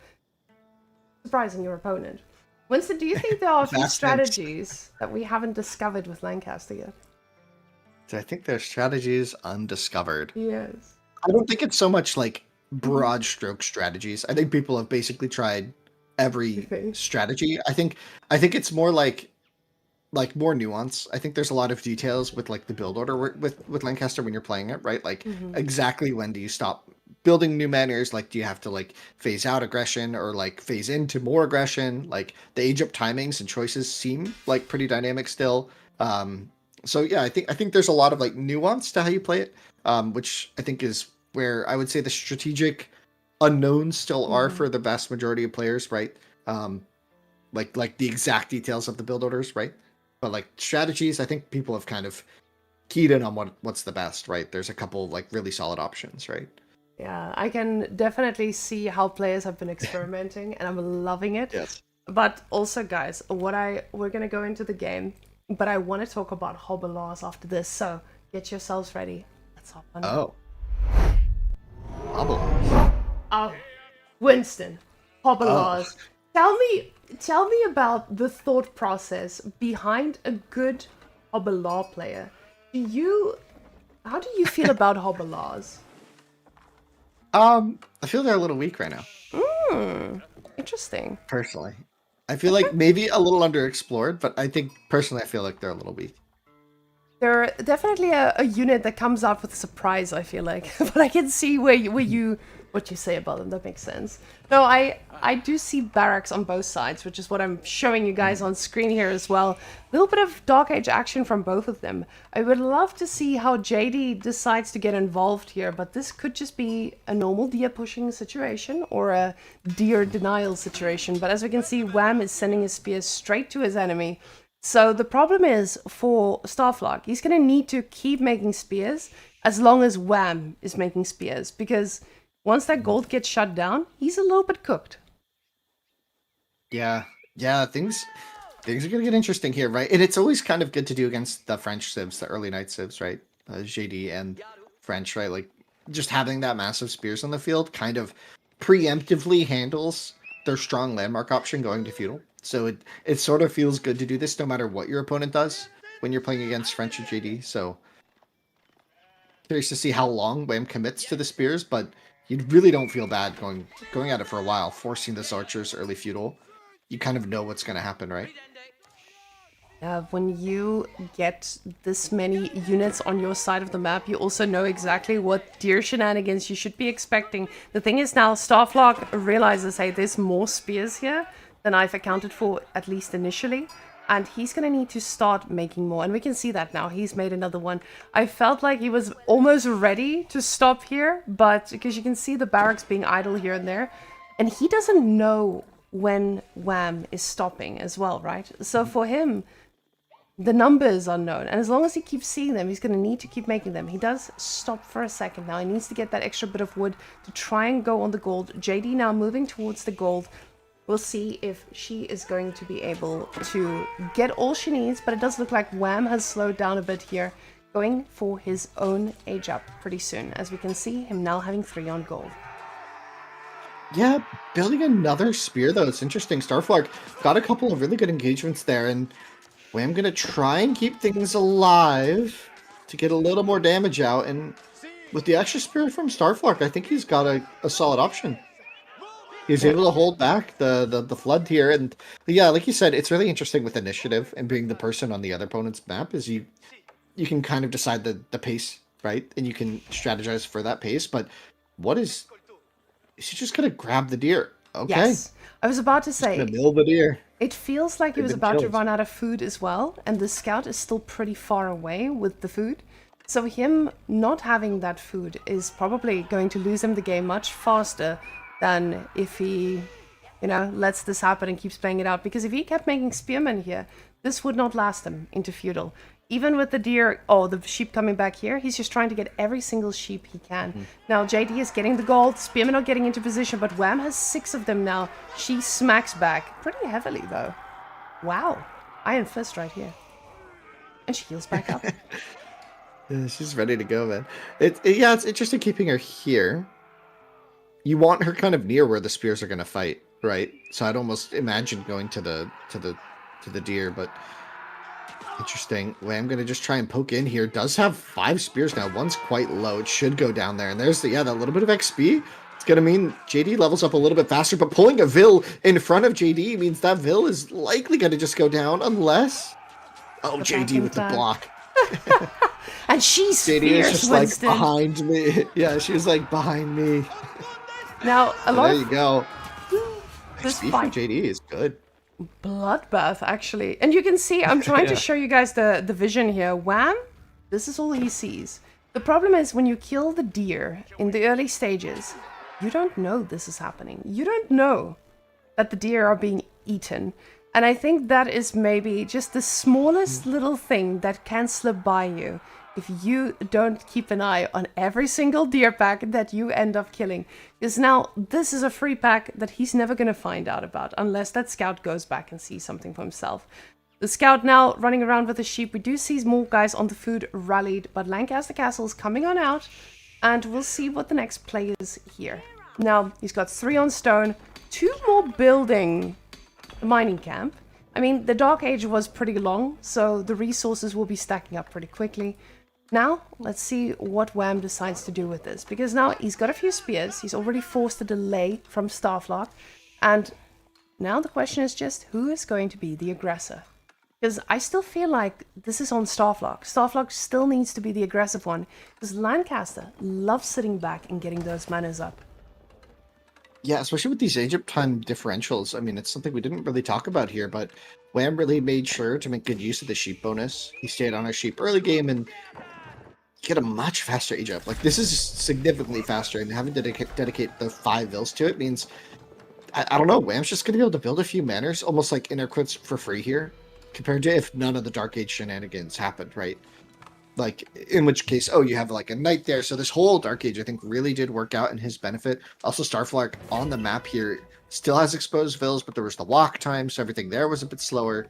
surprising your opponent. Winston, do you think there are a few strategies that we haven't discovered with Lancaster yet? I think there's strategies undiscovered. Yes. I don't think it's so much like broad stroke strategies. I think people have basically tried every strategy. I think it's more like more nuance. I think there's a lot of details with like the build order with Lancaster when you're playing it, right? Like exactly when do you stop building new manners, like do you have to like phase out aggression or like phase into more aggression? Like the age up timings and choices seem like pretty dynamic still. So yeah, I think there's a lot of like nuance to how you play it, which I think is where I would say the strategic unknowns still are for the vast majority of players, right? Like the exact details of the build orders, right? But like strategies, I think people have kind of keyed in on what's the best, right? There's a couple like really solid options, right? Yeah, I can definitely see how players have been experimenting, and I'm loving it. Yes. But also, guys, we're gonna go into the game, but I want to talk about hobble laws after this. So get yourselves ready. Let's hop on. Oh. Hobble. Oh, Winston, hobble laws. Tell me about the thought process behind a good hobble law player. How do you feel about hobble laws? I feel they're a little weak right now. Interesting. Personally, I feel like maybe a little underexplored, but I think personally, I feel like they're a little weak. They're definitely a unit that comes out with a surprise, I feel like. But I can see what you say about them. That makes sense. No, I do see barracks on both sides, which is what I'm showing you guys on screen here as well. A little bit of Dark Age action from both of them. I would love to see how JD decides to get involved here, but this could just be a normal deer pushing situation or a deer denial situation. But as we can see, Wham is sending his spears straight to his enemy. So the problem is for Starflock, he's going to need to keep making spears as long as Wham is making spears, because once that gold gets shut down, he's a little bit cooked. Yeah, things are gonna get interesting here, right? And it's always kind of good to do against the French civs, the early night civs, right? JD and French, right? Like just having that massive spears on the field kind of preemptively handles their strong landmark option going to feudal. So it sort of feels good to do this no matter what your opponent does when you're playing against French or JD. So curious to see how long Wham commits to the spears, but you really don't feel bad going at it for a while, forcing this archers early feudal. You kind of know what's going to happen, right? When you get this many units on your side of the map, you also know exactly what deer shenanigans you should be expecting. The thing is now, Starflock realizes, hey, there's more spears here than I've accounted for, at least initially. And he's going to need to start making more. And we can see that now. He's made another one. I felt like he was almost ready to stop here, but because you can see the barracks being idle here and there. And he doesn't know when Wham is stopping as well, right? So for him, the number is unknown. And as long as he keeps seeing them, he's going to need to keep making them. He does stop for a second now. He needs to get that extra bit of wood to try and go on the gold. JD now moving towards the gold. We'll see if she is going to be able to get all she needs, but it does look like Wham has slowed down a bit here, going for his own age up pretty soon, as we can see him now having 3 on gold. Yeah, building another spear, though. It's interesting. Starflock got a couple of really good engagements there, and Wham going to try and keep things alive to get a little more damage out, and with the extra spear from Starflock, I think he's got a solid option. He's able to hold back the flood here, and yeah, like you said, it's really interesting with initiative and being the person on the other opponent's map is you can kind of decide the pace, right? And you can strategize for that pace, but is he just gonna grab the deer? Okay. Yes. I was about to say, gonna mill the deer. It feels like he was about to run out of food as well, and the scout is still pretty far away with the food. So him not having that food is probably going to lose him the game much faster than if he, lets this happen and keeps playing it out. Because if he kept making spearmen here, this would not last him into feudal. Even with the deer, the sheep coming back here, he's just trying to get every single sheep he can. Now, JD is getting the gold, spearmen are getting into position, but Wham has 6 of them now. She smacks back pretty heavily, though. Wow. Iron Fist right here. And she heals back up. Yeah, she's ready to go, man. It's interesting keeping her here. You want her kind of near where the spears are going to fight, right? So I'd almost imagine going to the deer, but interesting. I'm going to just try and poke in here. Does have 5 spears now. One's quite low. It should go down there. And there's that little bit of XP. It's going to mean JD levels up a little bit faster, but pulling a Vil in front of JD means that Vil is likely going to just go down unless... Oh, JD with the block. And she's JD is fierce, just Winston. like behind me. Yeah, she was like behind me. Now, a lot There of you go. this Speed from fight JD is good. bloodbath, actually. And you can see, I'm trying to Yeah. show you guys the vision here. Wham, this is all he sees. The problem is when you kill the deer in the early stages, you don't know this is happening. You don't know that the deer are being eaten. And I think that is maybe just the smallest little thing that can slip by you if you don't keep an eye on every single deer pack that you end up killing. Because now this is a free pack that he's never going to find out about unless that scout goes back and sees something for himself. The scout now running around with the sheep. We do see more guys on the food rallied, but Lancaster Castle is coming on out, and we'll see what the next play is here. Now, he's got 3 on stone, 2 more building the mining camp. I mean, the Dark Age was pretty long, so the resources will be stacking up pretty quickly. Now, let's see what Wham decides to do with this, because now he's got a few spears, he's already forced a delay from Starflock, and now the question is just, who is going to be the aggressor? Because I still feel like this is on Starflock. Starflock still needs to be the aggressive one, because Lancaster loves sitting back and getting those manners up. Yeah, especially with these Egypt time differentials. I mean, it's something we didn't really talk about here, but Wham really made sure to make good use of the sheep bonus. He stayed on our sheep early game and get a much faster Egypt. Like, this is significantly faster, and having to dedicate the 5 vills to it means, I don't know, Wham's just going to be able to build a few manners, almost like in air quotes for free here, compared to if none of the Dark Age shenanigans happened, right? Like, in which case, oh, you have like a knight there. So this whole Dark Age, I think, really did work out in his benefit. Also, Starflock on the map here still has exposed vills, but there was the walk time, so everything there was a bit slower.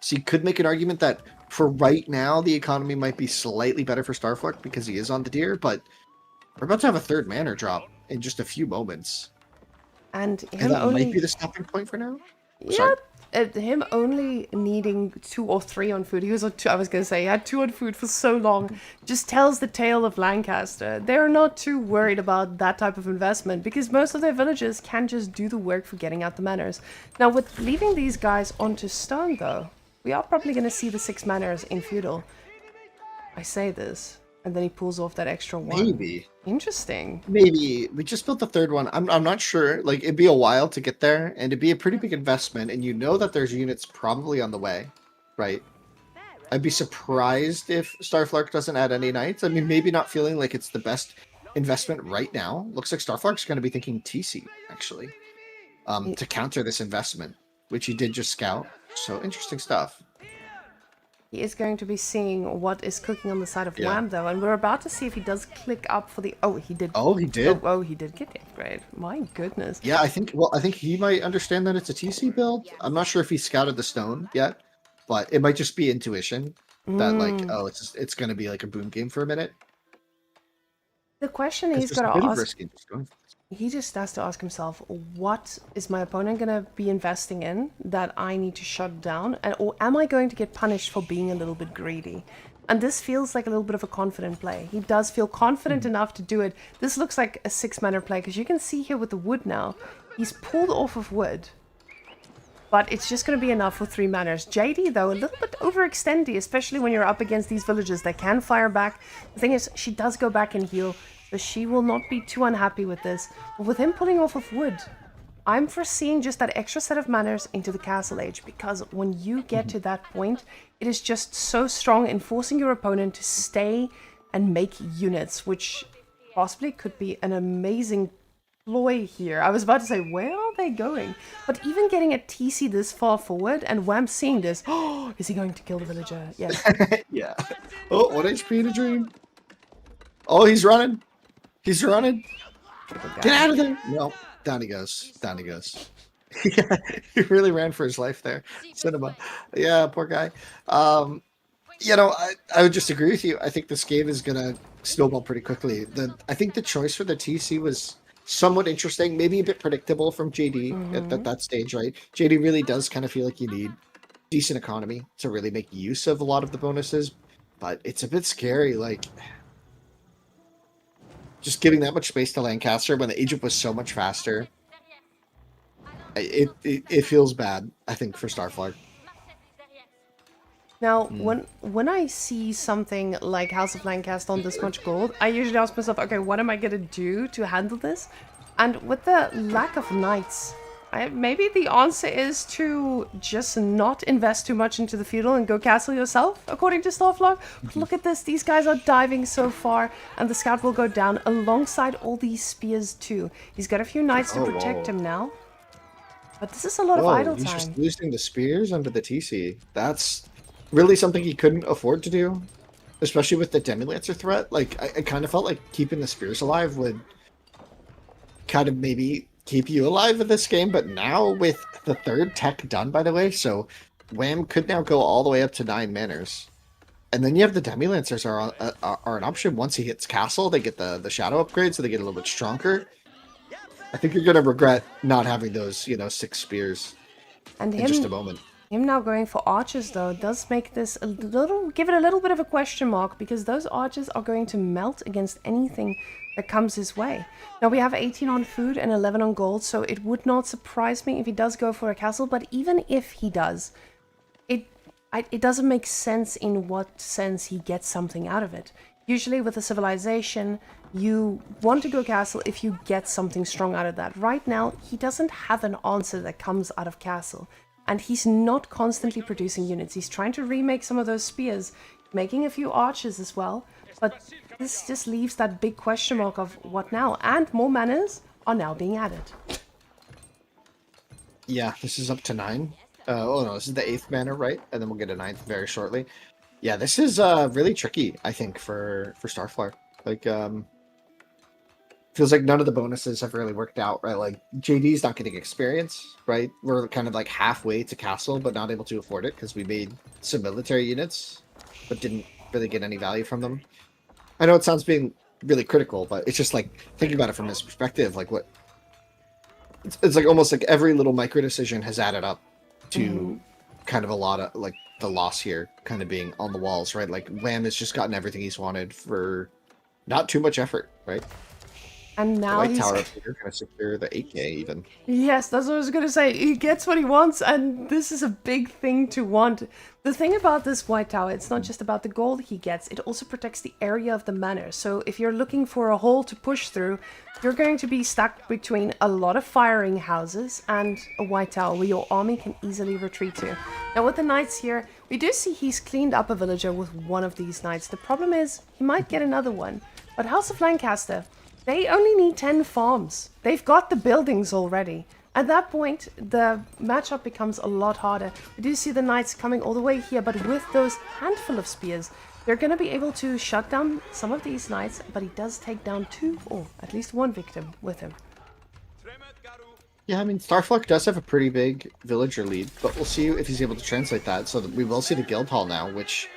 So you could make an argument that for right now, the economy might be slightly better for Starflock because he is on the deer, but we're about to have a 3rd manor drop in just a few moments. And And that might be the stopping point for now? Yeah, him only needing 2 or 3 on food. He was on 2, I was going to say, he had 2 on food for so long. Just tells the tale of Lancaster. They're not too worried about that type of investment because most of their villagers can just do the work for getting out the manors. Now, with leaving these guys onto stone, though, we are probably going to see the 6 manors in feudal. I say this, and then he pulls off that extra 1. Maybe. Interesting. Maybe. We just built the 3rd one. I'm not sure. Like, it'd be a while to get there, and it'd be a pretty big investment, and you know that there's units probably on the way, right? I'd be surprised if Starflark doesn't add any knights. I mean, maybe not feeling like it's the best investment right now. Looks like Starflark's going to be thinking TC, actually, to counter this investment, which he did just scout. So, interesting stuff. He is going to be seeing what is cooking on the side of Wham, though, and we're about to see if he does click up for the... Oh, he did. Oh, he did. Oh, he did get the upgrade. My goodness. Yeah, I think he might understand that it's a TC build. I'm not sure if he scouted the stone yet, but it might just be intuition that like, oh, it's going to be like a boom game for a minute. The question he's got to ask... He just has to ask himself, what is my opponent going to be investing in that I need to shut down? Or am I going to get punished for being a little bit greedy? And this feels like a little bit of a confident play. He does feel confident enough to do it. This looks like a 6-manner play, because you can see here with the wood now, he's pulled off of wood. But it's just going to be enough for 3 manners. JD, though, a little bit overextendy, especially when you're up against these villagers. They can fire back. The thing is, she does go back and heal. So she will not be too unhappy with this. But with him pulling off of wood, I'm foreseeing just that extra set of manners into the Castle Age. Because when you get to that point, it is just so strong in forcing your opponent to stay and make units, which possibly could be an amazing ploy here. I was about to say, where are they going? But even getting a TC this far forward and Wham seeing this, oh, is he going to kill the villager? Yes. Yeah. Oh, 1 HP in a dream. Oh, he's running. He's running. Get out of there. No, down he goes. Down he goes. Yeah, he really ran for his life there. Cinema. Yeah, poor guy. You know, I would just agree with you. I think this game is going to snowball pretty quickly. I think the choice for the TC was somewhat interesting, maybe a bit predictable from JD at that stage, right? JD really does kind of feel like you need decent economy to really make use of a lot of the bonuses, but it's a bit scary, like... Just giving that much space to Lancaster when the Egypt was so much faster, it feels bad, I think, for Starflark. Now, when I see something like House of Lancaster on this much gold, I usually ask myself, okay, what am I gonna do to handle this? And with the lack of knights, maybe the answer is to just not invest too much into the feudal and go castle yourself, according to Starflog. Look at this, these guys are diving so far, and the scout will go down alongside all these spears too. He's got a few knights to protect him now. But this is a lot of idle he's time. just losing the spears under the TC. That's really something he couldn't afford to do, especially with the Demi-Lancer threat. Like, I kind of felt like keeping the spears alive would kind of maybe keep you alive in this game, but now with the third tech done, by the way, so Wham could now go all the way up to 9 manners. And then you have the Demi-Lancers are an option. Once he hits castle, they get the shadow upgrade, so they get a little bit stronger. I think you're going to regret not having those, 6 spears and in just a moment. Him now going for archers, though, does make this give it a little bit of a question mark, because those archers are going to melt against anything that comes his way. Now, we have 18 on food and 11 on gold, so it would not surprise me if he does go for a castle, but even if he does, it doesn't make sense in what sense he gets something out of it. Usually with a civilization, you want to go castle if you get something strong out of that. Right now, he doesn't have an answer that comes out of castle. And he's not constantly producing units. He's trying to remake some of those spears, making a few archers as well. But this just leaves that big question mark of what now? And more manners are now being added. Yeah, this is up to 9. Oh no, this is the 8th manor, right? And then we'll get a 9th very shortly. Yeah, this is really tricky, I think, for Starflyer. Like, feels like none of the bonuses have really worked out, right? Like, JD's not getting experience, right? We're kind of like halfway to castle, but not able to afford it because we made some military units, but didn't really get any value from them. I know it sounds being really critical, but it's just like, thinking about it from this perspective, like what... It's like almost like every little micro decision has added up to kind of a lot of, like, the loss here kind of being on the walls, right? Like, Wham has just gotten everything he's wanted for not too much effort, right? And now the White he's Tower up here going to secure the 8K even. Yes, that's what I was going to say. He gets what he wants, and this is a big thing to want. The thing about this White Tower, it's not just about the gold he gets, it also protects the area of the manor. So if you're looking for a hole to push through, you're going to be stuck between a lot of firing houses and a White Tower where your army can easily retreat to. Now with the knights here, we do see he's cleaned up a villager with one of these knights. The problem is, he might get another one. But House of Lancaster, they only need 10 farms. They've got the buildings already. At that point, the matchup becomes a lot harder. We do see the knights coming all the way here, but with those handful of spears, they're going to be able to shut down some of these knights, but he does take down 2, or at least 1 victim with him. Yeah, I mean, Starflug does have a pretty big villager lead, but we'll see if he's able to translate that, so that we will see the guild hall now, which...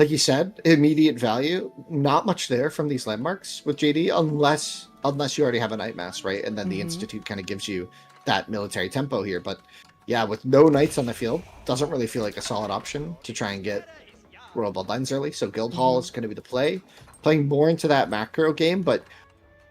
Like you said, immediate value, not much there from these landmarks with JD, unless you already have a Night Mass, right? And then the Institute kind of gives you that military tempo here. But yeah, with no knights on the field, doesn't really feel like a solid option to try and get Royal Bloodlines early. So Guild Hall is going to be the play. Playing more into that macro game, but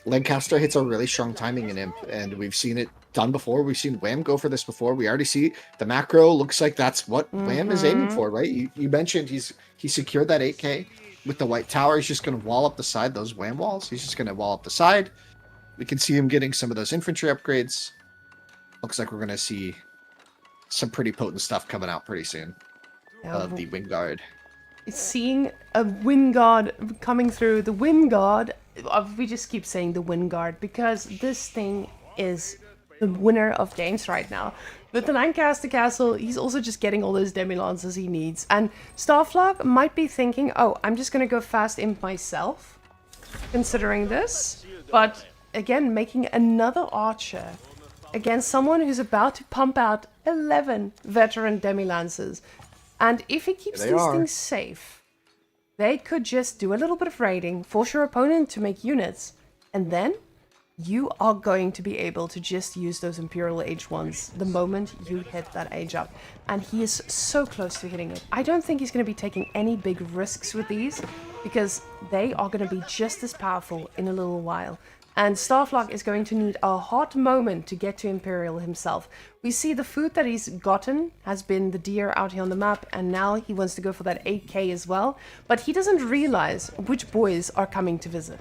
Lancaster hits a really strong timing in Imp, and we've seen it done before. We've seen Wham go for this before. We already see the macro looks like that's what Wham is aiming for, right? You mentioned he secured that 8K with the White Tower. He's just going to wall up the side, those Wham walls. He's just going to wall up the side. We can see him getting some of those infantry upgrades. Looks like we're going to see some pretty potent stuff coming out pretty soon of the Wing Guard. Seeing a Wind Guard coming through, the Wind Guard, we just keep saying the Wind Guard because this thing is the winner of games right now. With the Lancaster Castle, he's also just getting all those Demi-Lancers he needs. And Starflog might be thinking, oh, I'm just going to go fast imp myself, considering this. But again, making another archer against someone who's about to pump out 11 veteran Demi-Lancers. And if he keeps these things safe, they could just do a little bit of raiding, force your opponent to make units, and then you are going to be able to just use those Imperial Age ones the moment you hit that age up. And he is so close to hitting it. I don't think he's going to be taking any big risks with these, because they are going to be just as powerful in a little while. And Starflock is going to need a hot moment to get to Imperial himself. We see the food that he's gotten has been the deer out here on the map, and now he wants to go for that 8k as well. But he doesn't realize which boys are coming to visit.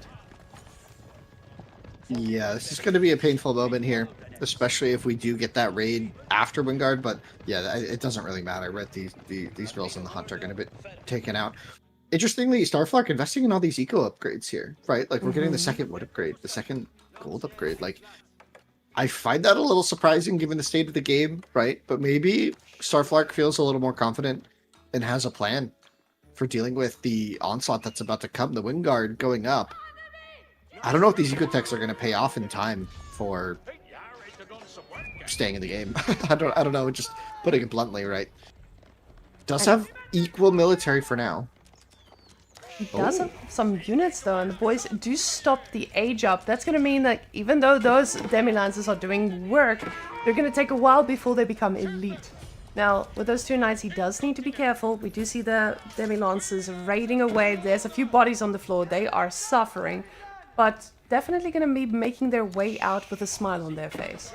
Yeah, this is going to be a painful moment here, especially if we do get that raid after Wingard. But yeah, it doesn't really matter, right? These bills in the hunt are going to be taken out. Interestingly, Starflock investing in all these eco upgrades here, right? Like, we're getting the second wood upgrade, the second gold upgrade. Like, I find that a little surprising given the state of the game, right? But maybe Starflock feels a little more confident and has a plan for dealing with the onslaught that's about to come, the Wingard going up. I don't know if these ecotechs are going to pay off in time for staying in the game. I don't know, just putting it bluntly, right? Does have equal military for now. He does have some units though, and the boys do stop the age up. That's going to mean that even though those demi-lancers are doing work, they're going to take a while before they become elite. Now, with those two knights, he does need to be careful. We do see the demi-lancers raiding away. There's a few bodies on the floor. They are suffering, but definitely going to be making their way out with a smile on their face.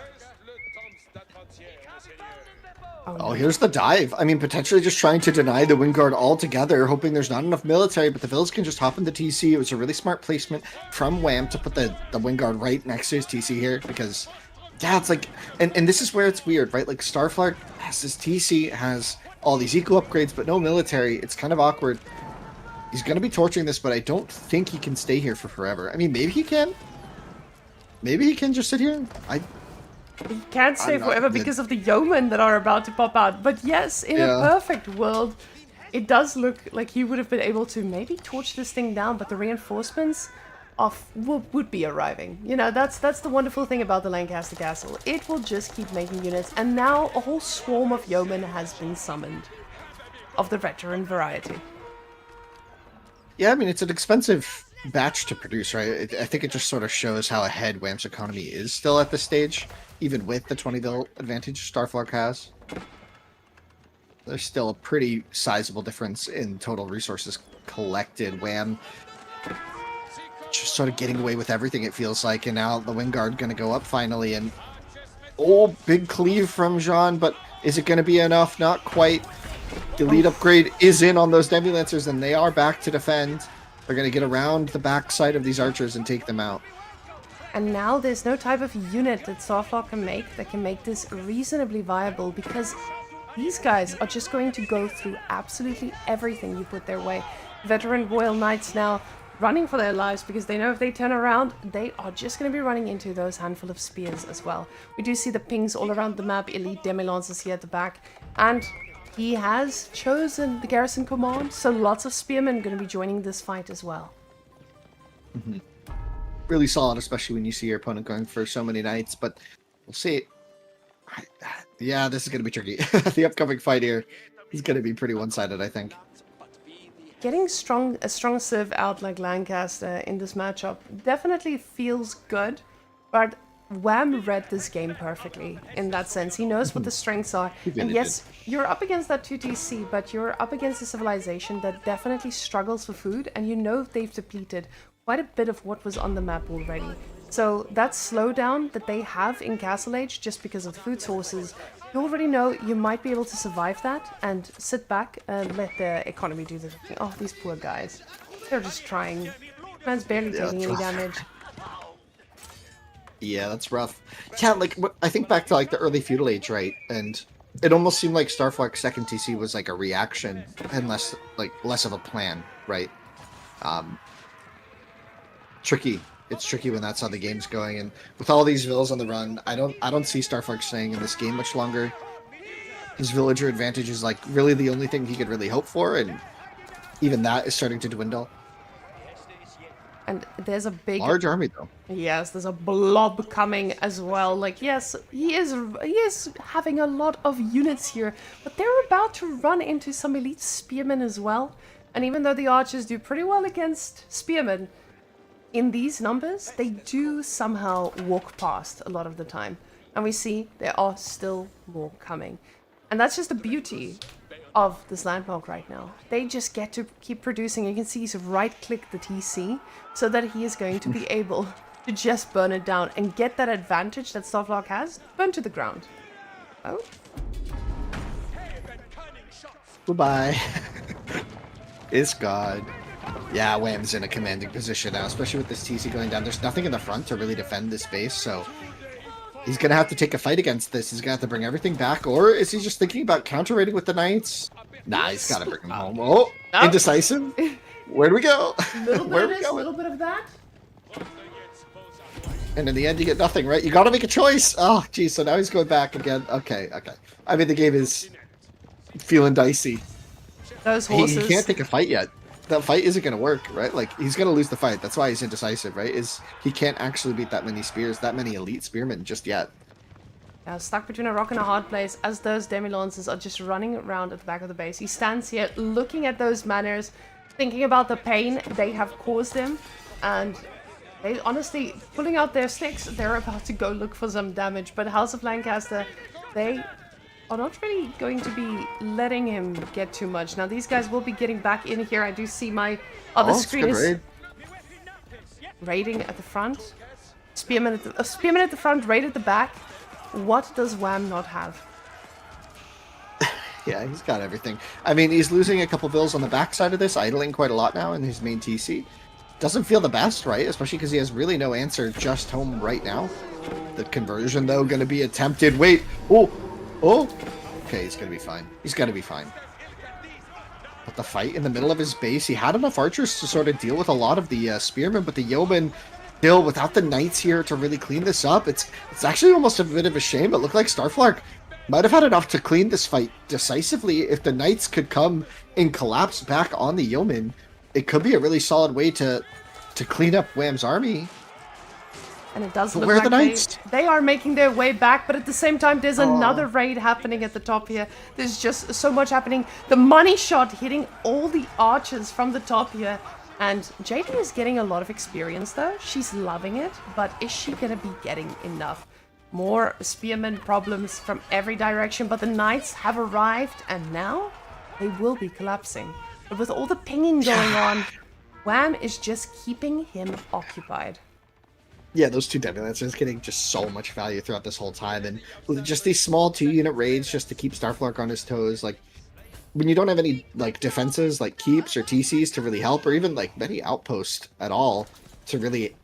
Oh, here's the dive. I mean, potentially just trying to deny the Wingard altogether, hoping there's not enough military, but the Vills can just hop into TC. It was a really smart placement from Wham to put the Wingard right next to his TC here, because, yeah, it's like, and this is where it's weird, right? Like, Starflock has his TC, has all these eco upgrades, but no military. It's kind of awkward. He's going to be torturing this, but I don't think he can stay here for forever. I mean, maybe he can. Maybe he can just sit here. He can't stay forever because of the yeomen that are about to pop out. But yes, in a perfect world, it does look like he would have been able to maybe torch this thing down, but the reinforcements would be arriving. You know, that's the wonderful thing about the Lancaster Castle. It will just keep making units, and now a whole swarm of yeomen has been summoned, of the veteran variety. Yeah, I mean, it's an expensive batch to produce, right? I think it just sort of shows how ahead Wham's economy is still at this stage, even with the 20 bill advantage Starflock has. There's still a pretty sizable difference in total resources collected. Wham just sort of getting away with everything, it feels like, and now the Wingard going to go up finally, and big cleave from Jean, but is it going to be enough? Not quite. The lead upgrade is in on those Demi-Lancers, and they are back to defend. They're going to get around the backside of these archers and take them out. And now there's no type of unit that Starflock can make that can make this reasonably viable, because these guys are just going to go through absolutely everything you put their way. Veteran Royal Knights now running for their lives because they know if they turn around, they are just going to be running into those handful of spears as well. We do see the pings all around the map, elite Demi-Lancers here at the back, and he has chosen the garrison command, so lots of spearmen going to be joining this fight as well. Mm-hmm. Really solid, especially when you see your opponent going for so many knights, but we'll see. Yeah, this is going to be tricky. The upcoming fight here is going to be pretty one-sided, I think. Getting a strong civ out like Lancaster in this matchup definitely feels good, but Wham read this game perfectly in that sense. He knows what the strengths are. And yes, you're up against that 2TC, but you're up against a civilization that definitely struggles for food, and you know they've depleted quite a bit of what was on the map already. So that slowdown that they have in Castle Age just because of the food sources, you already know you might be able to survive that and sit back and let the economy do the thing. Oh, these poor guys. They're just trying. Man's barely taking any damage. Yeah, that's rough. Yeah, like, I think back to, like, the early feudal age, right? And it almost seemed like Starflock's second TC was, like, a reaction and less of a plan, right? Tricky. It's tricky when that's how the game's going, and with all these villas on the run, I don't see Starflock staying in this game much longer. His villager advantage is, like, really the only thing he could really hope for, and even that is starting to dwindle. And there's a big large army though. Yes, there's a blob coming as well. Like, yes, he is having a lot of units here, but they're about to run into some elite spearmen as well. And even though the archers do pretty well against spearmen, in these numbers, they do somehow walk past a lot of the time. And we see there are still more coming. And that's just the beauty of this landmark right now. They just get to keep producing. You can see he's right-click the TC so that he is going to be able to just burn it down and get that advantage that Starflark has, burn to the ground. Oh. Goodbye. It's God. Yeah, Wham's in a commanding position now, especially with this TC going down. There's nothing in the front to really defend this base, so he's going to have to take a fight against this. He's going to have to bring everything back, or is he just thinking about counter-raiding with the Knights? Nah, he's got to bring him home. Oh, Indecisive. Where do we go? Where are we going? A little bit of that. And in the end, you get nothing, right? You got to make a choice. Oh, geez, so now he's going back again. Okay. I mean, the game is feeling dicey. Those horses. He can't take a fight yet. That fight isn't going to work, right? Like, he's going to lose the fight. That's why he's indecisive, right? He can't actually beat that many spears, that many elite spearmen just yet. Now stuck between a rock and a hard place as those demi-lancers are just running around at the back of the base. He stands here looking at those manners, thinking about the pain they have caused him, and they honestly, pulling out their sticks, they're about to go look for some damage. But House of Lancaster, they are not really going to be letting him get too much. Now these guys will be getting back in here. I do see my other screen is raiding at the front. Spearman at the front, raid at the back. What does Wham not have? Yeah, he's got everything. I mean, he's losing a couple bills on the backside of this, idling quite a lot now in his main TC. Doesn't feel the best, right? Especially because he has really no answer just home right now. The conversion, though, going to be attempted. Wait. Oh. Okay, he's going to be fine. He's going to be fine. But the fight in the middle of his base, he had enough archers to sort of deal with a lot of the spearmen, but the yeomen, still, without the knights here to really clean this up, it's actually almost a bit of a shame. It looked like Starflark might have had enough to clean this fight decisively. If the knights could come and collapse back on the yeomen, it could be a really solid way to clean up Wham's army. And it does but look where like are the knights? They are making their way back, but at the same time, there's another raid happening at the top here. There's just so much happening. The money shot hitting all the archers from the top here. And JD is getting a lot of experience, though. She's loving it, but is she going to be getting enough? More spearmen problems from every direction, but the knights have arrived, and now they will be collapsing. But with all the pinging going on, Wham is just keeping him occupied. Yeah, those two demi-lancers getting just so much value throughout this whole time, and just these small 2-unit raids just to keep Starflark on his toes. Like, when you don't have any like defenses like keeps or TCs to really help, or even like many outposts at all to really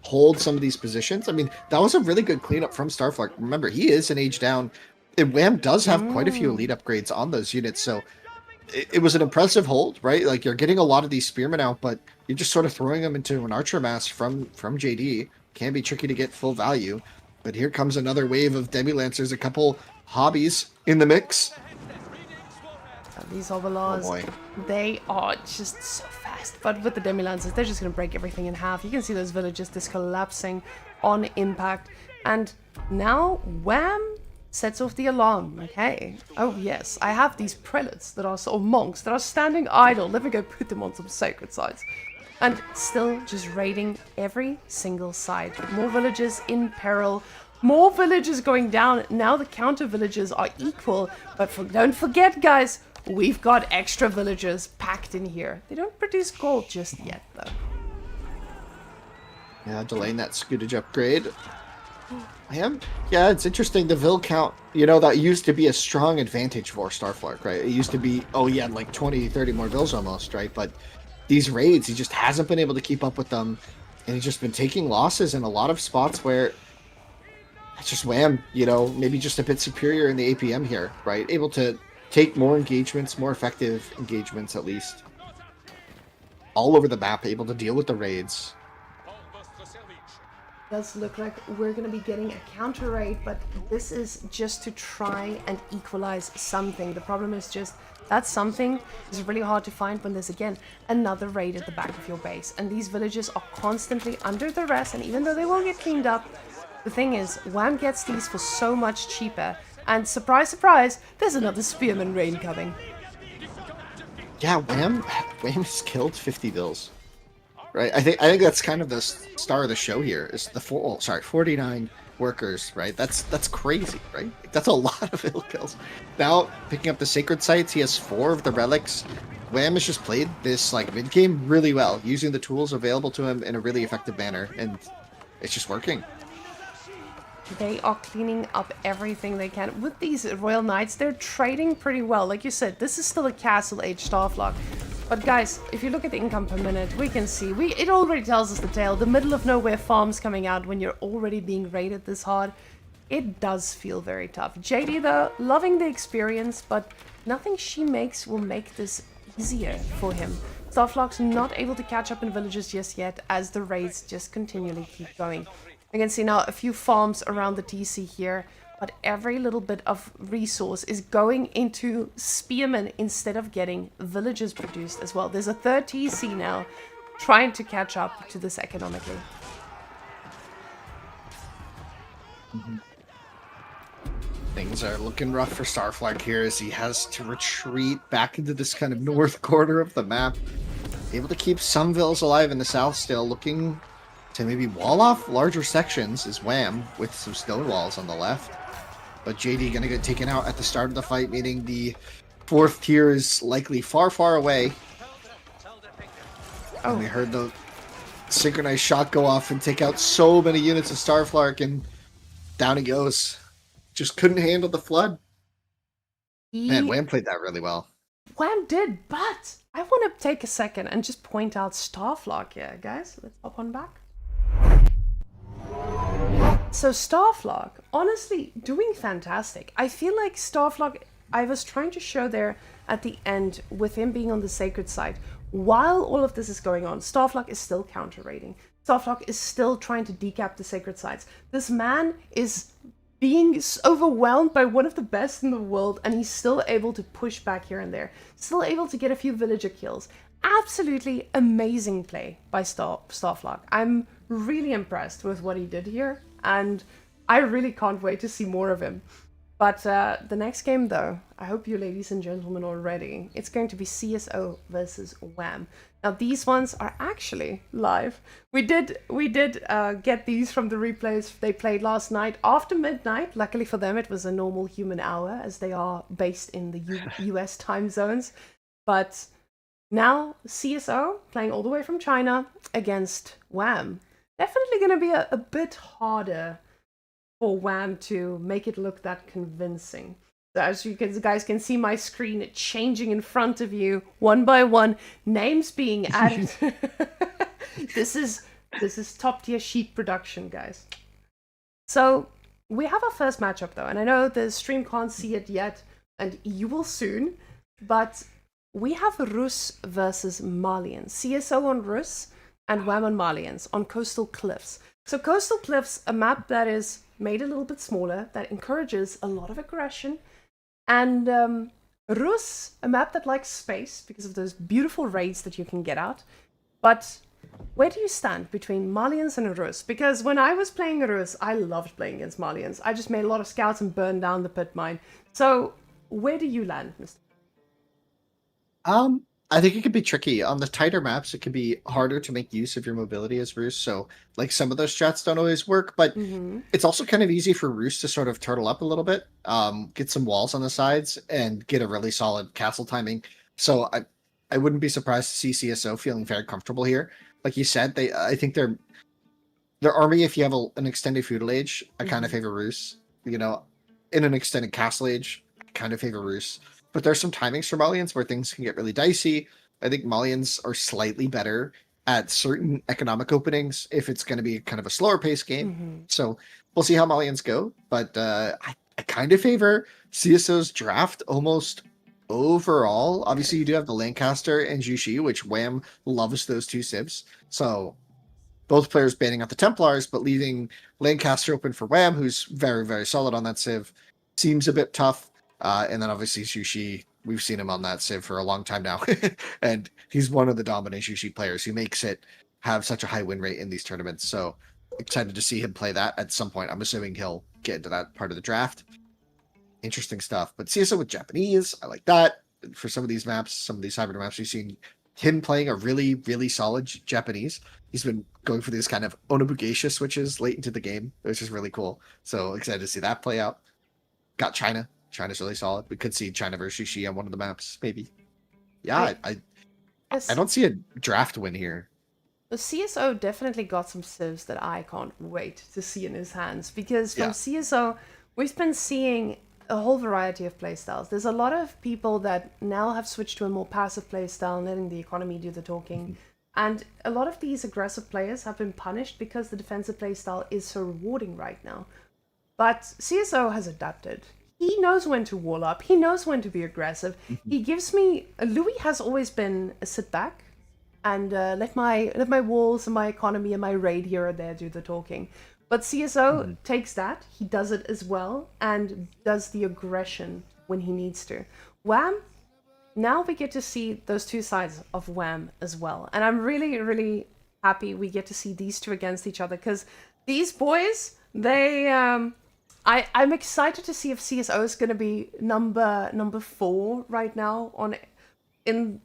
hold some of these positions. I mean, that was a really good cleanup from Starflark. Remember, he is an age down, and Wham does have quite a few elite upgrades on those units, so it was an impressive hold, right? Like, you're getting a lot of these spearmen out, but you're just sort of throwing them into an archer mass from JD. Can be tricky to get full value, but here comes another wave of demi-lancers, a couple hobbies in the mix. These Overlords, they are just so fast. But with the demi-lancers, they're just going to break everything in half. You can see those villages just collapsing on impact. And now Wham sets off the alarm. Okay. Oh, yes. I have these prelates that are, or monks that are standing idle. Let me go put them on some sacred sites. And still just raiding every single side. More villages in peril. More villages going down. Now the counter villages are equal. But don't forget, guys, we've got extra villagers packed in here. They don't produce gold just yet, though. Yeah, delaying that scootage upgrade. Yeah, it's interesting. The Vill count, you know, that used to be a strong advantage for Starflark, right? It used to be, oh, he had like 20, 30 more Vills almost, right? But these raids, he just hasn't been able to keep up with them. And he's just been taking losses in a lot of spots where it's just Wham, you know, maybe just a bit superior in the APM here, right? Able to take more engagements, more effective engagements at least. All over the map, able to deal with the raids. Does look like we're going to be getting a counter raid, but this is just to try and equalize something. The problem is just that something is really hard to find when there's, again, another raid at the back of your base. And these villages are constantly under duress, and even though they will get cleaned up, the thing is, Wham gets these for so much cheaper. And surprise, surprise, there's another spearman raid coming. Yeah, Wham has killed 50 Vills. Right, I think that's kind of the star of the show here. Is the 49 workers, right? That's crazy, right? That's a lot of Vill kills. Now picking up the sacred sites, he has 4 of the relics. Wham has just played this like mid game really well, using the tools available to him in a really effective manner, and it's just working. They are cleaning up everything they can. With these Royal Knights, they're trading pretty well. Like you said, this is still a Castle Age Starflock. But guys, if you look at the income per minute, we can see, it already tells us the tale. The middle of nowhere farms coming out when you're already being raided this hard. It does feel very tough. JD though, loving the experience, but nothing she makes will make this easier for him. Starflock's not able to catch up in villages just yet, as the raids just continually keep going. You can see now a few farms around the TC here, but every little bit of resource is going into spearmen instead of getting villages produced as well. There's a third TC now trying to catch up to this economically. Things are looking rough for Starflag here as he has to retreat back into this kind of north corner of the map. Able to keep some villas alive in the south still, looking to maybe wall off larger sections is Wham with some stone walls on the left. But JD gonna get taken out at the start of the fight, meaning the fourth tier is likely far, far away. Oh. And we heard the synchronized shot go off and take out so many units of Starflark, and down he goes. Just couldn't handle the flood. Man, Wham played that really well. Wham did, but I want to take a second and just point out Starflock here, guys. Let's hop on back. So Starflock, honestly, doing fantastic. I feel like Starflock, I was trying to show there at the end with him being on the sacred side. While all of this is going on, Starflock is still counter-raiding. Starflock is still trying to decap the sacred sides. This man is being overwhelmed by one of the best in the world, and he's still able to push back here and there. Still able to get a few villager kills. Absolutely amazing play by Starflock. I'm really impressed with what he did here, and I really can't wait to see more of him. But the next game, though, I hope you ladies and gentlemen are ready. It's going to be CSO versus Wham. Now, these ones are actually live. We did get these from the replays they played last night after midnight. Luckily for them, it was a normal human hour, as they are based in the US time zones. But now, CSO, playing all the way from China against Wham. Definitely going to be a bit harder for Wham to make it look that convincing. So as you guys can see my screen changing in front of you, one by one, names being added. This is top tier sheet production, guys. So we have our first matchup though, and I know the stream can't see it yet, and you will soon, but we have Rus versus Malians. CSO on Rus and Wham on Malians on Coastal Cliffs. So Coastal Cliffs, a map that is made a little bit smaller, that encourages a lot of aggression. And Rus, a map that likes space because of those beautiful raids that you can get out. But where do you stand between Malians and Rus? Because when I was playing Rus, I loved playing against Malians. I just made a lot of scouts and burned down the pit mine. So where do you land, Mr.? I think it could be tricky. On the tighter maps, it can be harder to make use of your mobility as Roos. So, like, some of those strats don't always work, but it's also kind of easy for Roos to sort of turtle up a little bit, get some walls on the sides, and get a really solid castle timing. So, I wouldn't be surprised to see CSO feeling very comfortable here. Like you said, I think their army, if you have an extended feudal age, I kind of favor Roos. You know, in an extended castle age, I kind of favor Roos. But there's some timings for Malians where things can get really dicey. I think Malians are slightly better at certain economic openings if it's going to be kind of a slower pace game. So we'll see how Malians go. But I kind of favor CSO's draft almost overall. Obviously, you do have the Lancaster and Jushi, which Wham loves those two civs. So both players banning out the Templars, but leaving Lancaster open for Wham, who's very, very solid on that civ, seems a bit tough. And then obviously Jushi, we've seen him on that civ for a long time now. And he's one of the dominant Jushi players who makes it have such a high win rate in these tournaments. So excited to see him play that at some point. I'm assuming he'll get into that part of the draft. Interesting stuff. But CSO with Japanese, I like that. For some of these maps, some of these hybrid maps, we've seen him playing a really, really solid Japanese. He's been going for these kind of Onobugeisha switches late into the game, which is really cool. So excited to see that play out. Got China. China's really solid. We could see China versus Xi on one of the maps, maybe. Yeah, I don't see a draft win here. CSO definitely got some civs that I can't wait to see in his hands, because from Yeah. CSO, we've been seeing a whole variety of playstyles. There's a lot of people that now have switched to a more passive playstyle and letting the economy do the talking. And a lot of these aggressive players have been punished because the defensive playstyle is so rewarding right now. But CSO has adapted. He knows when to wall up. He knows when to be aggressive. He gives me. Louis has always been a sit back and let my walls and my economy and my raid here or there do the talking. But CSO takes that. He does it as well and does the aggression when he needs to. Wham. Now we get to see those two sides of Wham as well, and I'm really, really happy we get to see these two against each other, because these boys, they I'm excited to see if CSO is going to be number 4 right now in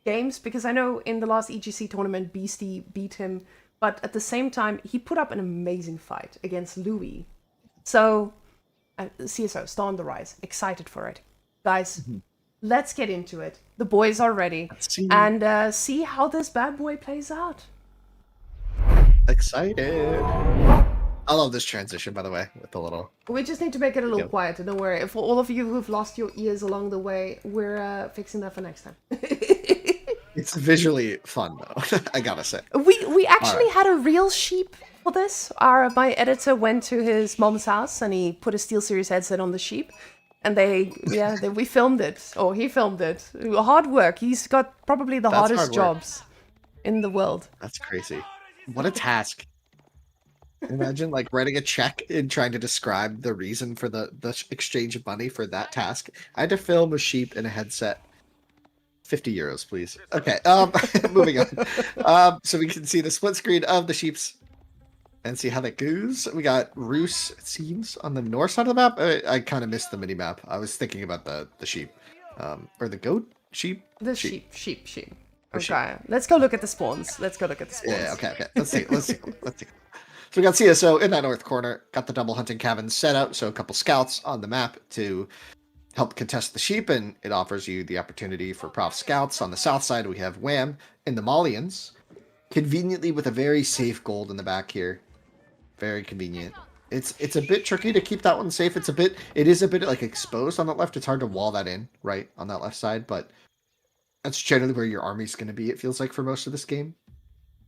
games, because I know in the last EGC tournament Beastie beat him, but at the same time he put up an amazing fight against Louis. So CSO star on the rise, excited for it, guys. Let's get into it. The boys are ready, and see how this bad boy plays out. Excited. I love this transition, by the way, with the little... We just need to make it a little quieter, don't worry. For all of you who've lost your ears along the way, we're fixing that for next time. It's visually fun, though, I gotta say. We actually had a real sheep for this. My editor went to his mom's house and he put a SteelSeries headset on the sheep. And we filmed it, or he filmed it. Hard work. He's got probably the hardest jobs in the world. That's crazy. What a task. Imagine like writing a check and trying to describe the reason for the exchange of money for that task. I had to film a sheep in a headset. 50 euros, please. Okay, moving on. So we can see the split screen of the sheeps and see how that goes. We got Roos, it seems, on the north side of the map. I kind of missed the mini map. I was thinking about the sheep, or the goat, sheep. The sheep. Okay, let's go look at the spawns. Yeah. Okay. Let's see. So we got CSO in that north corner. Got the double hunting cabin set up. So a couple scouts on the map to help contest the sheep, and it offers you the opportunity for prof scouts. On the south side, we have Wham in the Malians, conveniently with a very safe gold in the back here. Very convenient. It's a bit tricky to keep that one safe. It is a bit like exposed on that left. It's hard to wall that in, right, on that left side, but that's generally where your army's going to be, it feels like, for most of this game.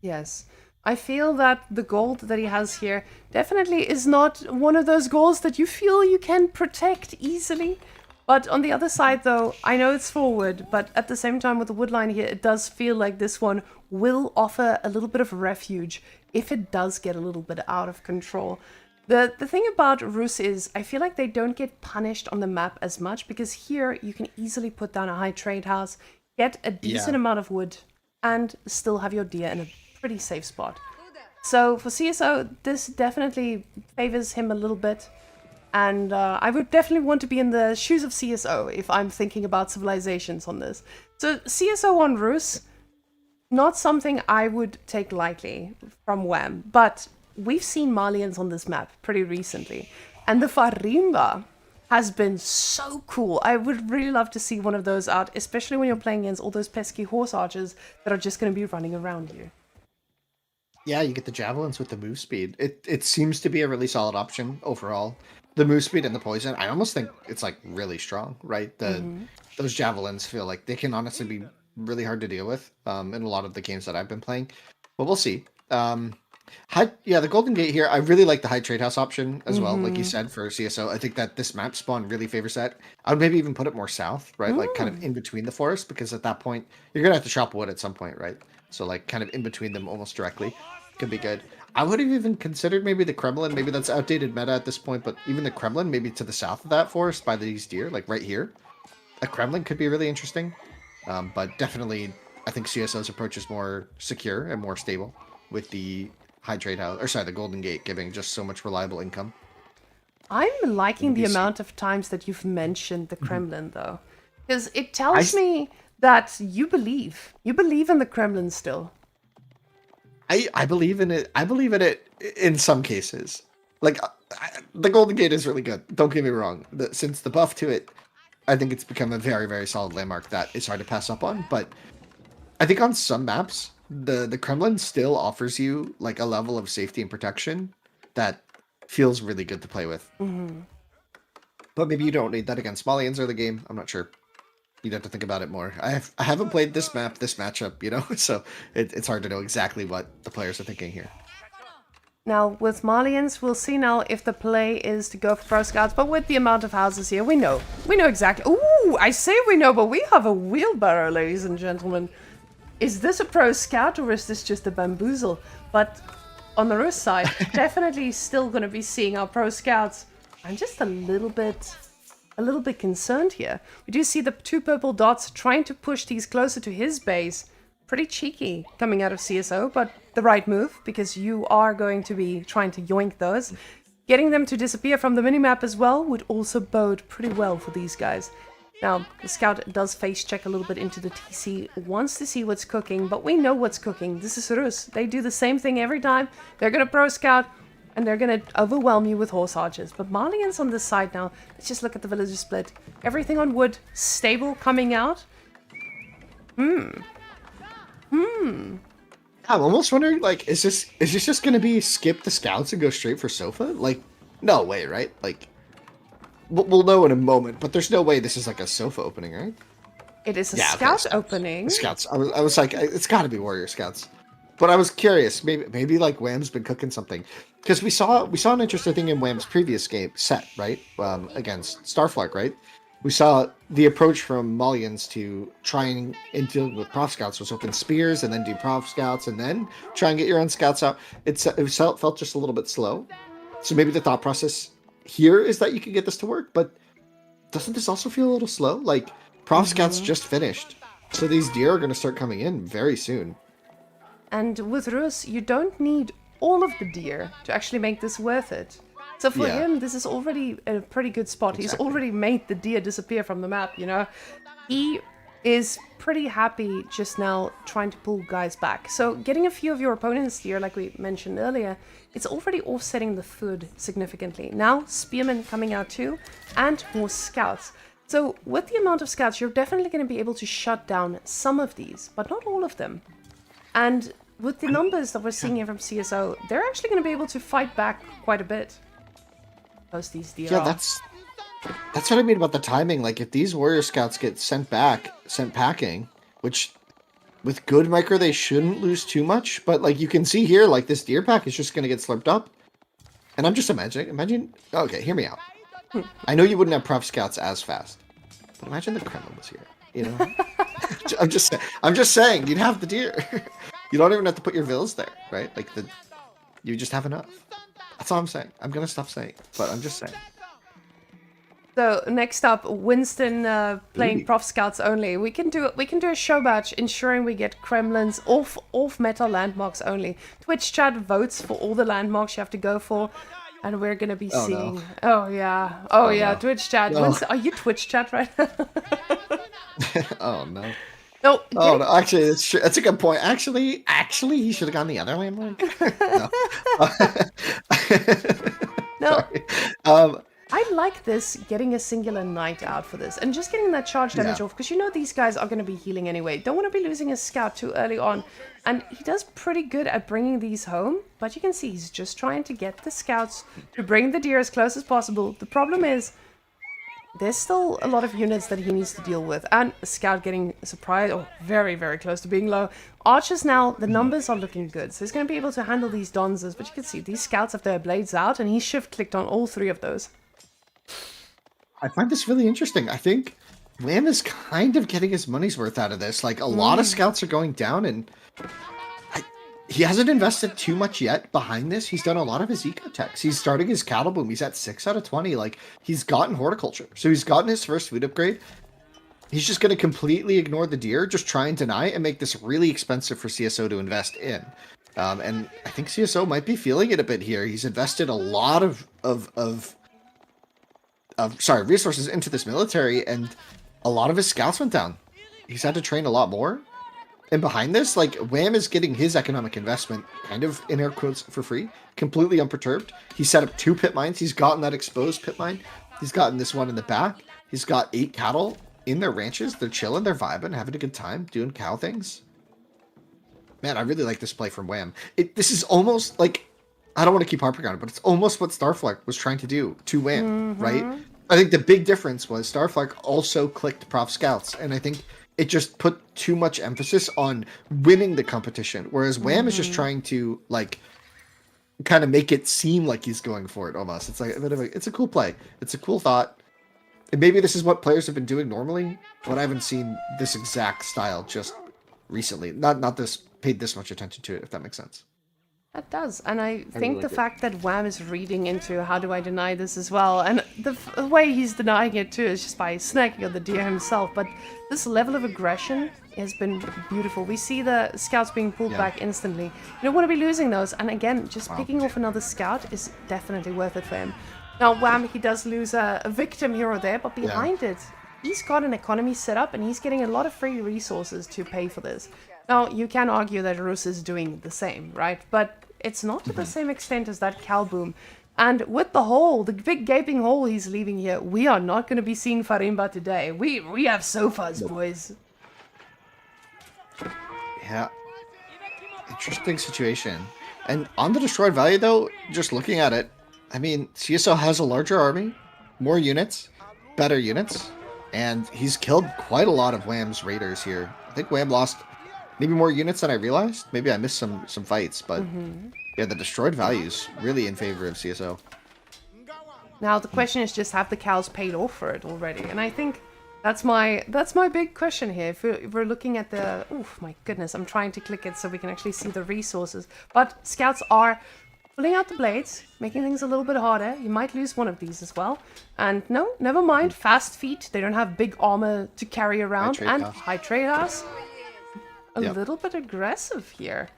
Yes. I feel that the gold that he has here definitely is not one of those golds that you feel you can protect easily. But on the other side, though, I know it's forward, but at the same time with the woodline here, it does feel like this one will offer a little bit of refuge if it does get a little bit out of control. The thing about Roos is I feel like they don't get punished on the map as much, because here you can easily put down a high trade house, get a decent amount of wood, and still have your deer in a pretty safe spot. So for CSO, this definitely favors him a little bit. And I would definitely want to be in the shoes of CSO if I'm thinking about civilizations on this. So CSO on Roos, not something I would take lightly from Wham, but we've seen Malians on this map pretty recently. And the Farimba has been so cool. I would really love to see one of those out, especially when you're playing against all those pesky horse archers that are just going to be running around you. Yeah, you get the javelins with the move speed. It seems to be a really solid option overall. The move speed and the poison, I almost think it's like really strong, right? Those javelins feel like they can honestly be really hard to deal with in a lot of the games that I've been playing. But we'll see. The Golden Gate here, I really like the high trade house option as well, like you said, for CSO. I think that this map spawn really favors that. I would maybe even put it more south, right? Like kind of in between the forest, because at that point, you're going to have to chop wood at some point, right? So like kind of in between them almost directly could be good. I would have even considered maybe the Kremlin. Maybe that's outdated meta at this point, but even the Kremlin, maybe to the south of that forest by these deer, like right here. A Kremlin could be really interesting. But definitely, I think CSO's approach is more secure and more stable with the high trade house, or sorry, the Golden Gate giving just so much reliable income. I'm liking the amount of times that you've mentioned the Kremlin, though, because it tells me that you believe in the Kremlin still. I believe in it. I believe in it in some cases. Like, the Golden Gate is really good. Don't get me wrong. Since the buff to it, I think it's become a very, very solid landmark that is hard to pass up on. But I think on some maps, the Kremlin still offers you like a level of safety and protection that feels really good to play with. But maybe you don't need that against Malians or the game. I'm not sure. You'd have to think about it more. I haven't played this map, this matchup, you know, so it's hard to know exactly what the players are thinking here. Now, with Malians, we'll see now if the play is to go for pro scouts, but with the amount of houses here, we know. We know exactly. Ooh, I say we know, but we have a wheelbarrow, ladies and gentlemen. Is this a pro scout or is this just a bamboozle? But on the Rus side, definitely still going to be seeing our pro scouts. I'm just a little bit concerned here. We do see the 2 purple dots trying to push these closer to his base. Pretty cheeky coming out of CSO, but the right move, because you are going to be trying to yoink those. Getting them to disappear from the minimap as well would also bode pretty well for these guys. Now, the scout does face check a little bit into the TC, wants to see what's cooking, but we know what's cooking. This is Rus. They do the same thing every time. They're going to pro scout, and they're going to overwhelm you with horse archers. But Malians on this side now, let's just look at the villager split. Everything on wood, stable coming out. I'm almost wondering, like, is this just going to be skip the scouts and go straight for Sofa? Like, no way, right? Like, we'll know in a moment, but there's no way this is like a Sofa opening, right? It is a scout opening. Scouts. I was like, it's got to be warrior scouts. But I was curious, maybe like Wham's been cooking something, because we saw an interesting thing in Wham's previous game set, right? Against Starflark, right? We saw the approach from Malians to trying and deal with prof scouts was open spears and then do prof scouts and then try and get your own scouts out. It felt just a little bit slow. So maybe the thought process here is that you can get this to work, but doesn't this also feel a little slow? Like prof scouts just finished, so these deer are going to start coming in very soon. And with Rus, you don't need all of the deer to actually make this worth it. So for him, this is already a pretty good spot. He's already made the deer disappear from the map, you know? He is pretty happy just now trying to pull guys back. So getting a few of your opponents deer, like we mentioned earlier, it's already offsetting the food significantly. Now, spearmen coming out too, and more scouts. So with the amount of scouts, you're definitely going to be able to shut down some of these, but not all of them. And with the numbers that we're seeing here from CSO, they're actually going to be able to fight back quite a bit. These deer that's what I mean about the timing. Like if these warrior scouts get sent packing, which with good micro they shouldn't lose too much, but like you can see here, like this deer pack is just going to get slurped up. And I'm just imagine. Okay, hear me out. I know you wouldn't have prof scouts as fast, but imagine the Kremlin was here. You know, I'm just saying you'd have the deer. You don't even have to put your villas there, right? Like you just have enough. That's all I'm saying. I'm gonna stop saying, but I'm just saying. So next up, Winston playing prof scouts only. We can do a show match ensuring we get Kremlins off meta landmarks only. Twitch chat votes for all the landmarks you have to go for, and we're gonna be seeing. No. Oh yeah, Twitch chat. No. Winston, are you Twitch chat right now? Oh no. No, oh no! Actually, that's a good point. Actually, he should have gone the other landmark. No. I like this, getting a singular knight out for this, and just getting that charge damage off, because you know these guys are going to be healing anyway. Don't want to be losing a scout too early on, and he does pretty good at bringing these home, but you can see he's just trying to get the scouts to bring the deer as close as possible. The problem is, there's still a lot of units that he needs to deal with, and a scout getting surprised, or very, very close to being low. Archers now, the numbers are looking good, so he's going to be able to handle these Donzers, but you can see these scouts have their blades out, and he shift-clicked on all 3 of those. I find this really interesting. I think Wham is kind of getting his money's worth out of this. Like, a lot of scouts are going down, and he hasn't invested too much yet behind this. He's done a lot of his eco-techs. He's starting his cattle boom. He's at 6 out of 20. Like, he's gotten horticulture. So he's gotten his first food upgrade. He's just going to completely ignore the deer, just try and deny and make this really expensive for CSO to invest in. And I think CSO might be feeling it a bit here. He's invested a lot of resources into this military, and a lot of his scouts went down. He's had to train a lot more. And behind this, like, Wham is getting his economic investment kind of, in air quotes, for free, completely unperturbed. He set up 2 pit mines. He's gotten that exposed pit mine. He's gotten this one in the back. He's got 8 cattle in their ranches. They're chilling, they're vibing, having a good time, doing cow things. Man, I really like this play from Wham. This is almost like, I don't want to keep harping on it, but it's almost what Starflark was trying to do to Wham, right? I think the big difference was Starflark also clicked Prof Scouts, and I think it just put too much emphasis on winning the competition, whereas Wham is just trying to, like, kind of make it seem like he's going for it almost. It's like a bit of it's a cool play. It's a cool thought. And maybe this is what players have been doing normally, but I haven't seen this exact style just recently. Not this paid this much attention to it, if that makes sense. That does, and I think really the like it. fact that Wham is reading into how do I deny this as well, and the way he's denying it too is just by snacking on the deer himself, but this level of aggression has been beautiful. We see the scouts being pulled back instantly. You don't want to be losing those, and again, just picking off another scout is definitely worth it for him. Now, Wham, he does lose a victim here or there, but behind it, he's got an economy set up, and he's getting a lot of free resources to pay for this. Now, you can argue that Rus is doing the same, right? But it's not to the same extent as that Calboom. And with the hole, the big gaping hole he's leaving here, we are not going to be seeing Farimba today. We have sofas, boys. Yeah. Interesting situation. And on the destroyed value, though, just looking at it, I mean, CSO has a larger army, more units, better units, and he's killed quite a lot of Wham's raiders here. I think Wham lost maybe more units than I realized. Maybe I missed some fights, but yeah, the destroyed value's really in favor of CSO. Now the question is just, have the cows paid off for it already? And I think that's my big question here. If we're looking at the, oh my goodness, I'm trying to click it so we can actually see the resources. But scouts are pulling out the blades, making things a little bit harder. You might lose one of these as well. And no, never mind. Fast feet. They don't have big armor to carry around, and high trade house. A little bit aggressive here.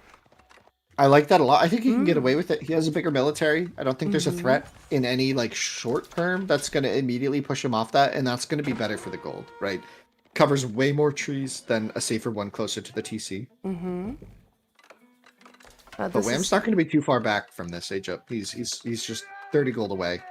I like that a lot. I think he can get away with it. He has a bigger military. I don't think there's a threat in any like short term that's going to immediately push him off that, and that's going to be better for the gold, right? Covers way more trees than a safer one closer to the TC. But Wham's not going to be too far back from this age up. He's just 30 gold away.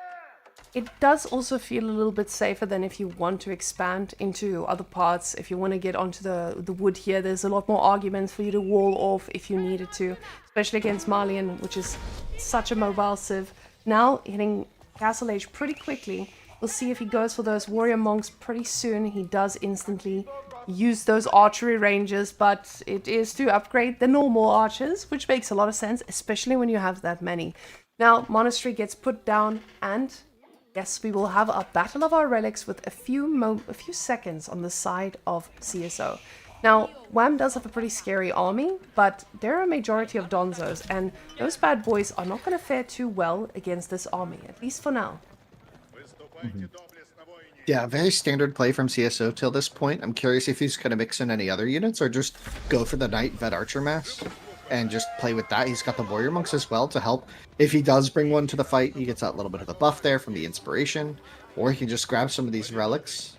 It does also feel a little bit safer than if you want to expand into other parts. If you want to get onto the wood here, there's a lot more arguments for you to wall off if you needed to, especially against Malian, which is such a mobile civ. Now hitting Castle Age pretty quickly. We'll see if he goes for those warrior monks pretty soon. He does instantly use those archery ranges, but it is to upgrade the normal archers, which makes a lot of sense, especially when you have that many. Now, Monastery gets put down, and yes, we will have a battle of our relics with a few seconds on the side of CSO. Now, Wham does have a pretty scary army, but there are a majority of Donzos, and those bad boys are not going to fare too well against this army, at least for now. Yeah, very standard play from CSO till this point. I'm curious if he's going to mix in any other units or just go for the Knight Vet Archer mass and just play with that. He's got the Warrior Monks as well to help. If he does bring one to the fight, he gets that little bit of the buff there from the inspiration, or he can just grab some of these relics,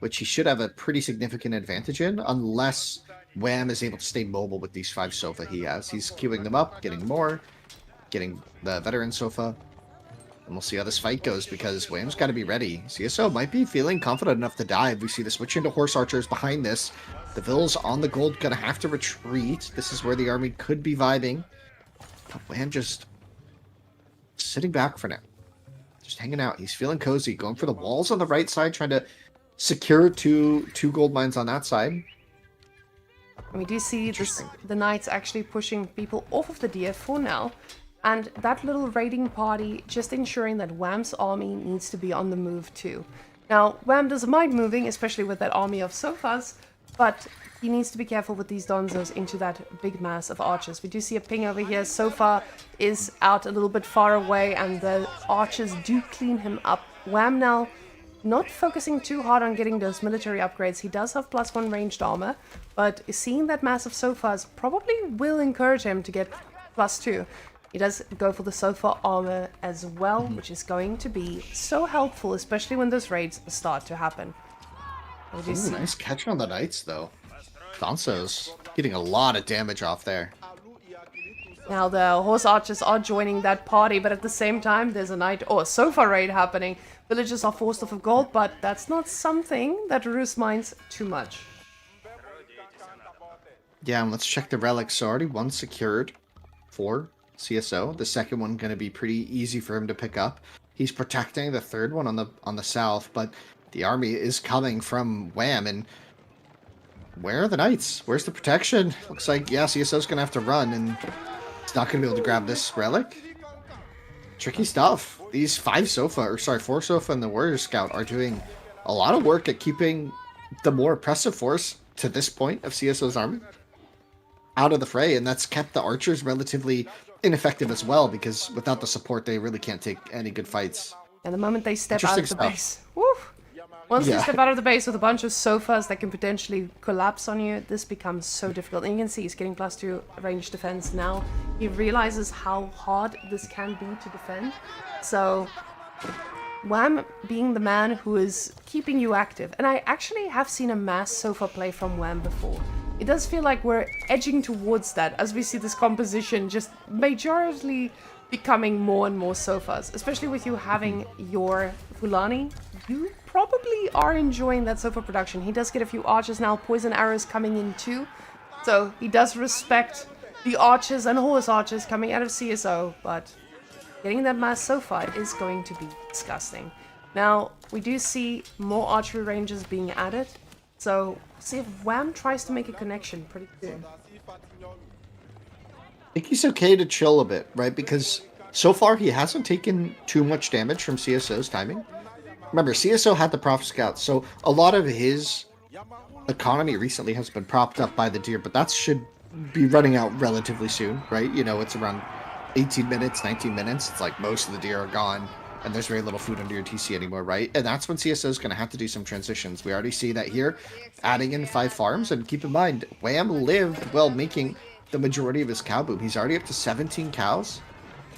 which he should have a pretty significant advantage in, unless Wham is able to stay mobile with these 5 Sofa he has. He's queuing them up, getting more, getting the Veteran Sofa. And we'll see how this fight goes, because Wham's got to be ready. CSO might be feeling confident enough to dive. We see the switch into Horse Archers behind this. The Vills on the gold going to have to retreat. This is where the army could be vibing. But Wham just sitting back for now. Just hanging out. He's feeling cozy. Going for the walls on the right side, trying to secure two gold mines on that side. We do see the knights actually pushing people off of the deer for now. And that little raiding party just ensuring that Wham's army needs to be on the move too. Now, Wham doesn't mind moving, especially with that army of Sofas, but he needs to be careful with these Donzos into that big mass of archers. We do see a ping over here. Sofa is out a little bit far away, and the archers do clean him up. Wham now not focusing too hard on getting those military upgrades. He does have +1 ranged armor, but seeing that mass of Sofas probably will encourage him to get +2. He does go for the Sofa armor as well, which is going to be so helpful, especially when those raids start to happen. Ooh, nice catch on the Knights, though. Donzo's getting a lot of damage off there. Now the Horse Archers are joining that party, but at the same time, there's a Knight or a Sofa raid happening. Villagers are forced off of gold, but that's not something that Rus minds too much. Yeah, and let's check the relics. So already one secured for CSO. The second one going to be pretty easy for him to pick up. He's protecting the third one on the south, but the army is coming from Wham, and where are the knights? Where's the protection? Looks like, yeah, CSO's going to have to run, and it's not going to be able to grab this relic. Tricky stuff. These four Sofa and the Warrior Scout are doing a lot of work at keeping the more oppressive force to this point of CSO's army out of the fray, and that's kept the archers relatively ineffective as well, because without the support, they really can't take any good fights. And the moment they step out of the base, once Yeah. you step out of the base with a bunch of sofas that can potentially collapse on you, this becomes so difficult. And you can see he's getting +2 range defense now. He realizes how hard this can be to defend. So Wham being the man who is keeping you active. And I actually have seen a mass sofa play from Wham before. It does feel like we're edging towards that as we see this composition just majorly becoming more and more sofas, especially with you having your Fulani. You probably are enjoying that sofa production. He does get a few archers now, poison arrows coming in too. So he does respect the archers and horse archers coming out of CSO, but getting that mass sofa is going to be disgusting. Now, we do see more archery ranges being added, so see if Wham tries to make a connection pretty soon. I think he's okay to chill a bit, right? Because so far he hasn't taken too much damage from CSO's timing. Remember, CSO had the Prophet Scouts, so a lot of his economy recently has been propped up by the deer, but that should be running out relatively soon, right? You know, it's around 18 minutes, 19 minutes. It's like most of the deer are gone, and there's very little food under your TC anymore, right? And that's when CSO is going to have to do some transitions. We already see that here, adding in 5 farms, and keep in mind, Wham lived while making the majority of his cow boom. He's already up to 17 cows.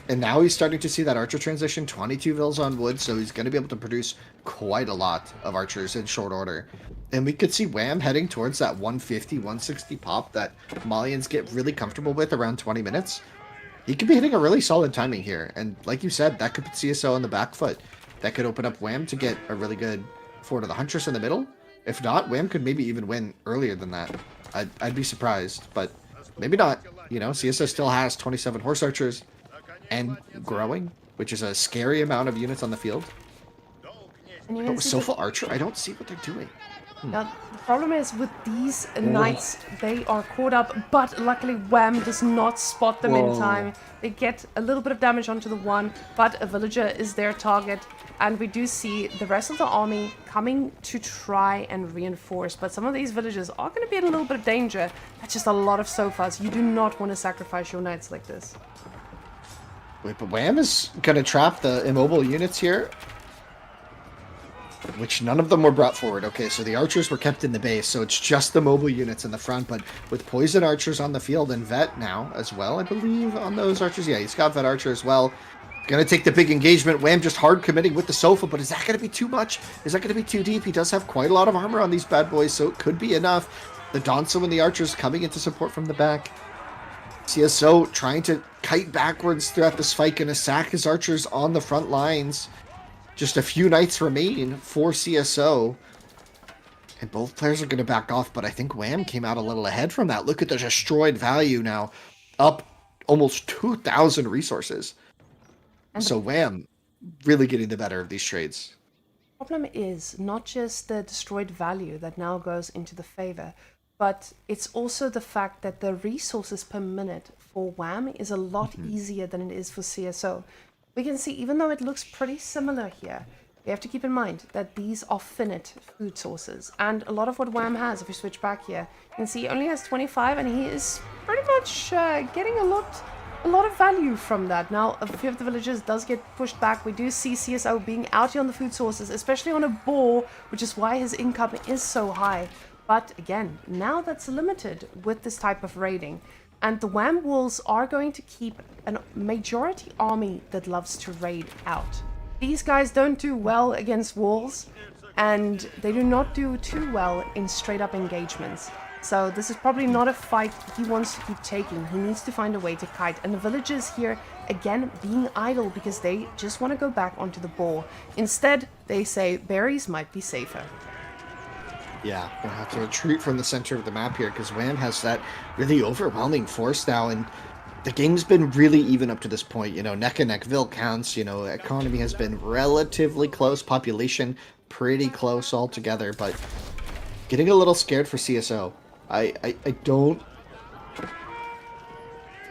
And now he's starting to see that archer transition, 22 vills on wood, so he's going to be able to produce quite a lot of archers in short order. And we could see Wham heading towards that 150, 160 pop that Malians get really comfortable with around 20 minutes. He could be hitting a really solid timing here. And like you said, that could put CSO on the back foot. That could open up Wham to get a really good Fort of the Huntress in the middle. If not, Wham could maybe even win earlier than that. I'd be surprised, but maybe not. You know, CSO still has 27 horse archers and growing, which is a scary amount of units on the field. And you But can with see Sofa Archer, I don't see what they're doing. Now, the problem is with these knights, they are caught up, but luckily Wham does not spot them in time. They get a little bit of damage onto the one, but a villager is their target, and we do see the rest of the army coming to try and reinforce, but some of these villagers are going to be in a little bit of danger. That's just a lot of sofas. You do not want to sacrifice your knights like this. Wait, but Wham is going to trap the immobile units here, which none of them were brought forward. Okay, so the archers were kept in the base, so it's just the mobile units in the front, but with poison archers on the field and vet now as well, I believe, on those archers. Yeah, he's got vet archer as well. Gonna take the big engagement. Wham just hard committing with the sofa, but is that gonna be too much? Is that gonna be too deep? He does have quite a lot of armor on these bad boys, so it could be enough. The Donso and the archers coming into support from the back. CSO trying to kite backwards throughout this fight, gonna sack his archers on the front lines. Just a few knights remain for CSO. And both players are going to back off, but I think Wham came out a little ahead from that. Look at the destroyed value now. Up almost 2,000 resources. So Wham really getting the better of these trades. Problem is not just the destroyed value that now goes into the favor, but it's also the fact that the resources per minute for Wham is a lot easier than it is for CSO. We can see, even though it looks pretty similar here, we have to keep in mind that these are finite food sources. And a lot of what Wham has, if we switch back here, you can see he only has 25, and he is pretty much getting a lot of value from that. Now, a few of the villagers does get pushed back. We do see CSO being out here on the food sources, especially on a boar, which is why his income is so high. But again, now that's limited with this type of raiding. And the Wham Wolves are going to keep a majority army that loves to raid out. These guys don't do well against walls, and they do not do too well in straight up engagements. So this is probably not a fight he wants to keep taking. He needs to find a way to kite. And the villagers here, again, being idle because they just want to go back onto the boar. Instead, they say berries might be safer. Yeah, gonna have to retreat from the center of the map here because Wham has that really overwhelming force now, and the game's been really even up to this point. You know, neck and neck Vil counts. You know, economy has been relatively close, population pretty close altogether, but getting a little scared for CSO. I don't.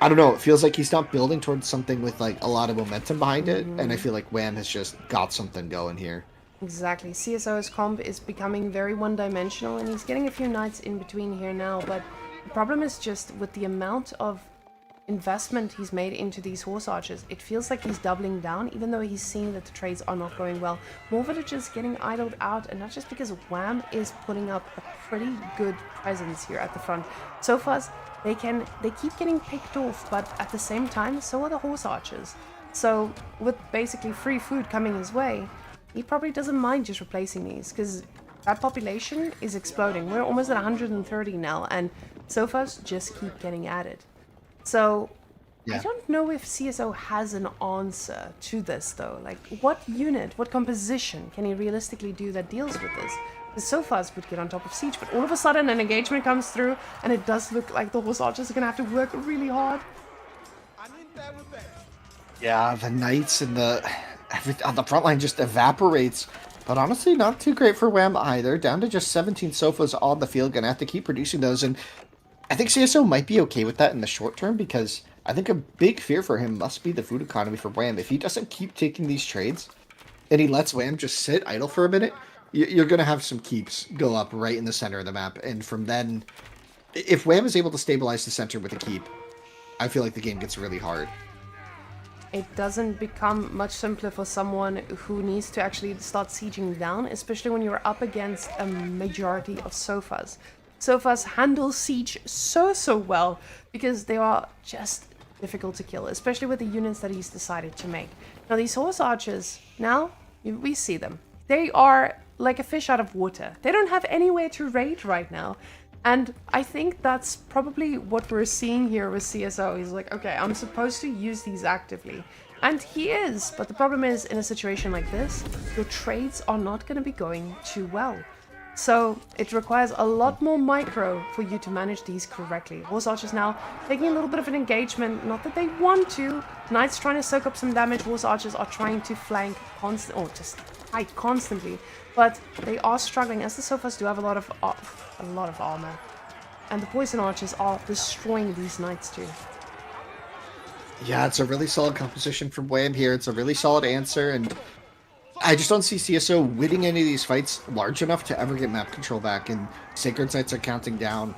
I don't know. It feels like he's not building towards something with like a lot of momentum behind it, and I feel like Wham has just got something going here. Exactly. CSO's comp is becoming very one-dimensional, and he's getting a few knights in between here now, but the problem is just with the amount of investment he's made into these horse archers, it feels like he's doubling down, even though he's seeing that the trades are not going well. More villagers getting idled out, and not just because Wham is putting up a pretty good presence here at the front. So far, they keep getting picked off, but at the same time, so are the horse archers. So with basically free food coming his way, he probably doesn't mind just replacing these, because that population is exploding. We're almost at 130 now, and sofas just keep getting added. So, Yeah. I don't know if CSO has an answer to this, though. Like, what unit, what composition can he realistically do that deals with this? Because sofas would get on top of siege, but all of a sudden an engagement comes through, and it does look like the horse archers are going to have to work really hard. Yeah, the knights and on the front line just evaporates. But honestly, not too great for Wham either. Down to just 17 sofas on the field. Gonna have to keep producing those. And I think CSO might be okay with that in the short term, because I think a big fear for him must be the food economy for Wham. If he doesn't keep taking these trades and he lets Wham just sit idle for a minute, you're going to have some keeps go up right in the center of the map. And from then, if Wham is able to stabilize the center with a keep, I feel like the game gets really hard. It doesn't become much simpler for someone who needs to actually start sieging down, especially when you're up against a majority of sofas. Sofas handle siege so well because they are just difficult to kill, especially with the units that he's decided to make. Now these horse archers, now we see them. They are like a fish out of water. They don't have anywhere to raid right now. And I think that's probably what we're seeing here with CSO. He's like, okay, I'm supposed to use these actively. And he is, but the problem is, in a situation like this, your trades are not going to be going too well. So it requires a lot more micro for you to manage these correctly. Horse archers now taking a little bit of an engagement, not that they want to. Knights trying to soak up some damage. Horse archers are trying to flank constantly, but they are struggling, as the sofas do have a lot of armor, and the poison archers are destroying these knights too. Yeah, it's a really solid composition from Wham here. It's a really solid answer, and I just don't see CSO winning any of these fights large enough to ever get map control back, and Sacred Sites are counting down.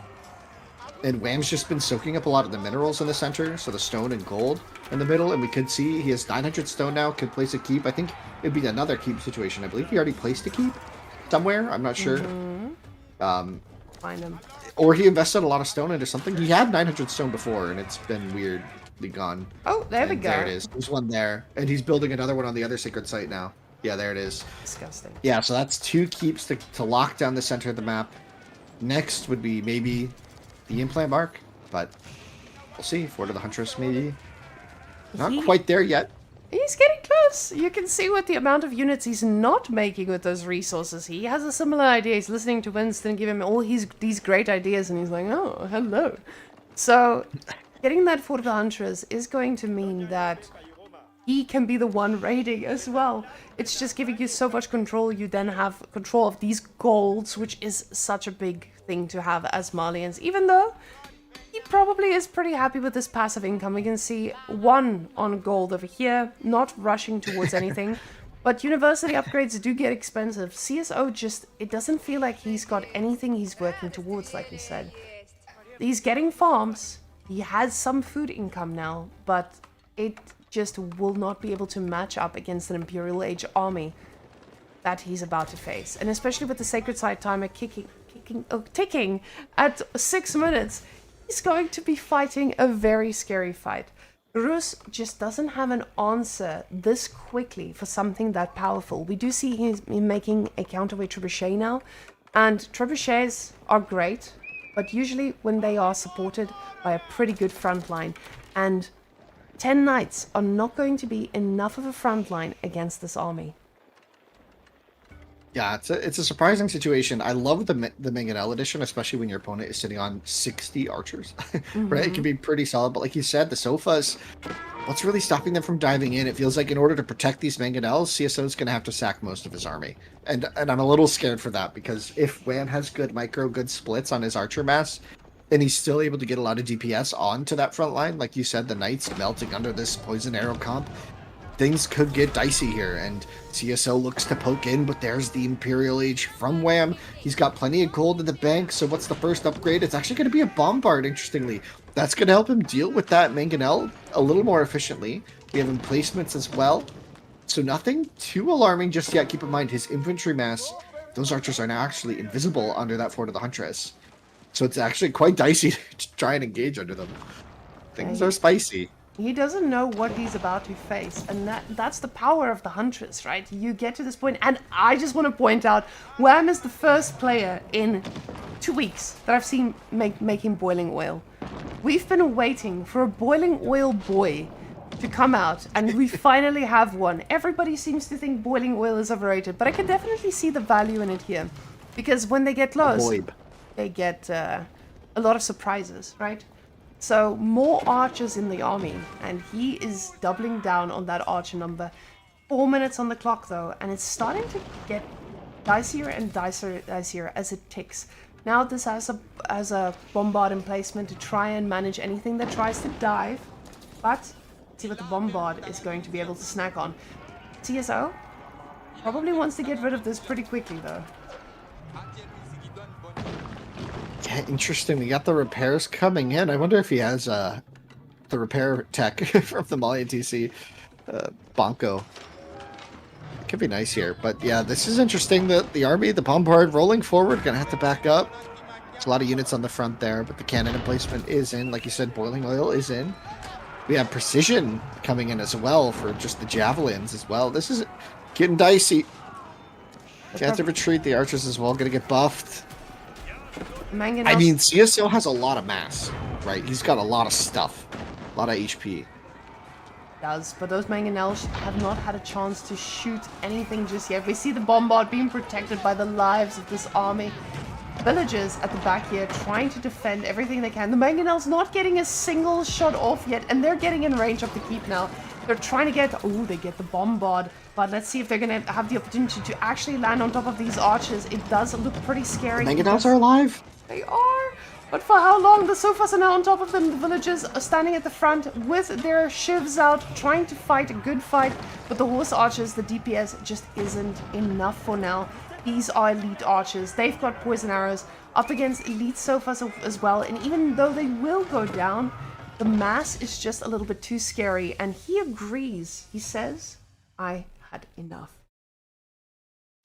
And Wham's just been soaking up a lot of the minerals in the center, so the stone and gold in the middle, and we could see he has 900 stone now, could place a keep. I think it'd be another keep situation. I believe he already placed a keep somewhere, I'm not sure. Find him. Or he invested a lot of stone into something. He had 900 stone before, and it's been weirdly gone. Oh, there we go. There it is. There's one there, and he's building another one on the other Sacred Site now. Yeah, there it is. Disgusting. Yeah, so that's 2 keeps to lock down the center of the map. Next would be maybe the implant mark, but we'll see. Fort of the Huntress, maybe. Not quite there yet. He's getting close. You can see with the amount of units he's not making with those resources. He has a similar idea. He's listening to Winston give him all these great ideas, and he's like, oh, hello. So getting that Fort of the Huntress is going to mean that he can be the one raiding as well. It's just giving you so much control. You then have control of these golds, which is such a big thing to have as Malians, even though he probably is pretty happy with this passive income. We can see 1 on gold over here, not rushing towards anything. But university upgrades do get expensive. CSO just, it doesn't feel like he's got anything he's working towards, like we said. He's getting farms. He has some food income now, but it just will not be able to match up against an Imperial Age army that he's about to face. And especially with the Sacred Site timer ticking at 6 minutes, he's going to be fighting a very scary fight. Rus just doesn't have an answer this quickly for something that powerful. We do see him making a counterweight trebuchet now, and trebuchets are great, but usually when they are supported by a pretty good front line, and 10 knights are not going to be enough of a front line against this army. Yeah, it's a surprising situation. I love the Mangonel edition, especially when your opponent is sitting on 60 archers, right? It can be pretty solid, but like you said, the sofas, what's really stopping them from diving in? It feels like in order to protect these Mangonels, CSO is going to have to sack most of his army. And I'm a little scared for that, because if Wham has good splits on his archer mass, and he's still able to get a lot of DPS onto that front line, like you said, the Knights melting under this poison arrow comp, things could get dicey here, and CSO looks to poke in, but there's the Imperial Age from Wham. He's got plenty of gold in the bank, so what's the first upgrade? It's actually going to be a Bombard, interestingly. That's going to help him deal with that Mangonel a little more efficiently. We have emplacements as well, so nothing too alarming just yet. Keep in mind, his infantry mass, those archers are now actually invisible under that Fort of the Huntress. So it's actually quite dicey to try and engage under them. Things are spicy. He doesn't know what he's about to face, and that's the power of the Huntress, right? You get to this point, and I just want to point out, Wham is the first player in 2 weeks that I've seen making boiling oil. We've been waiting for a boiling oil boy to come out, and we finally have one. Everybody seems to think boiling oil is overrated, but I can definitely see the value in it here, because when they get close, they get a lot of surprises, right? So more archers in the army, and he is doubling down on that archer number. 4 minutes on the clock though, and it's starting to get dicier and dicier as it ticks. Now this has a bombard emplacement to try and manage anything that tries to dive, but let's see what the bombard is going to be able to snack on. CSO probably wants to get rid of this pretty quickly though. Yeah, interesting. We got the repairs coming in. I wonder if he has the repair tech from the Malian TC. Bonko. It could be nice here. But yeah, this is interesting. The army, the bombard rolling forward, gonna have to back up. There's a lot of units on the front there, but the cannon emplacement is in. Like you said, boiling oil is in. We have precision coming in as well for just the javelins as well. This is getting dicey. You have to retreat. The archers as well gonna get buffed. I mean, CSO has a lot of mass, right? He's got a lot of stuff, a lot of HP. Does, but those Mangonels have not had a chance to shoot anything just yet. We see the bombard being protected by the lives of this army. Villagers at the back here trying to defend everything they can. The Mangonels not getting a single shot off yet, and they're getting in range of the keep now. They're trying to get, they get the bombard, but let's see if they're going to have the opportunity to actually land on top of these archers. It does look pretty scary. The Mangonels are alive? They are, but for how long? The sofas are now on top of them. The villagers are standing at the front with their shivs out, trying to fight a good fight, but the horse archers, the DPS, just isn't enough for now. These are elite archers. They've got poison arrows up against elite sofas as well, and even though they will go down, the mass is just a little bit too scary, and he agrees. He says, I had enough.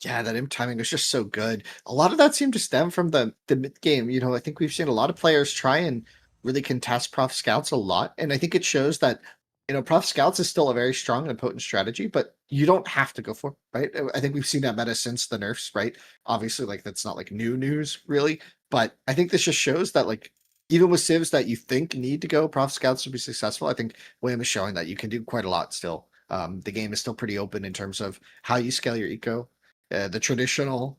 Yeah, that imp timing was just so good. A lot of that seemed to stem from the mid game. You know, I think we've seen a lot of players try and really contest Prof Scouts a lot, and I think it shows that, you know, Prof Scouts is still a very strong and potent strategy, but you don't have to go for it, right? I think we've seen that meta since the nerfs, right? Obviously, like, that's not like new news really, but I think this just shows that, like, even with civs that you think need to go Prof Scouts to be successful, I think Wham is showing that you can do quite a lot still. The game is still pretty open in terms of how you scale your eco. The traditional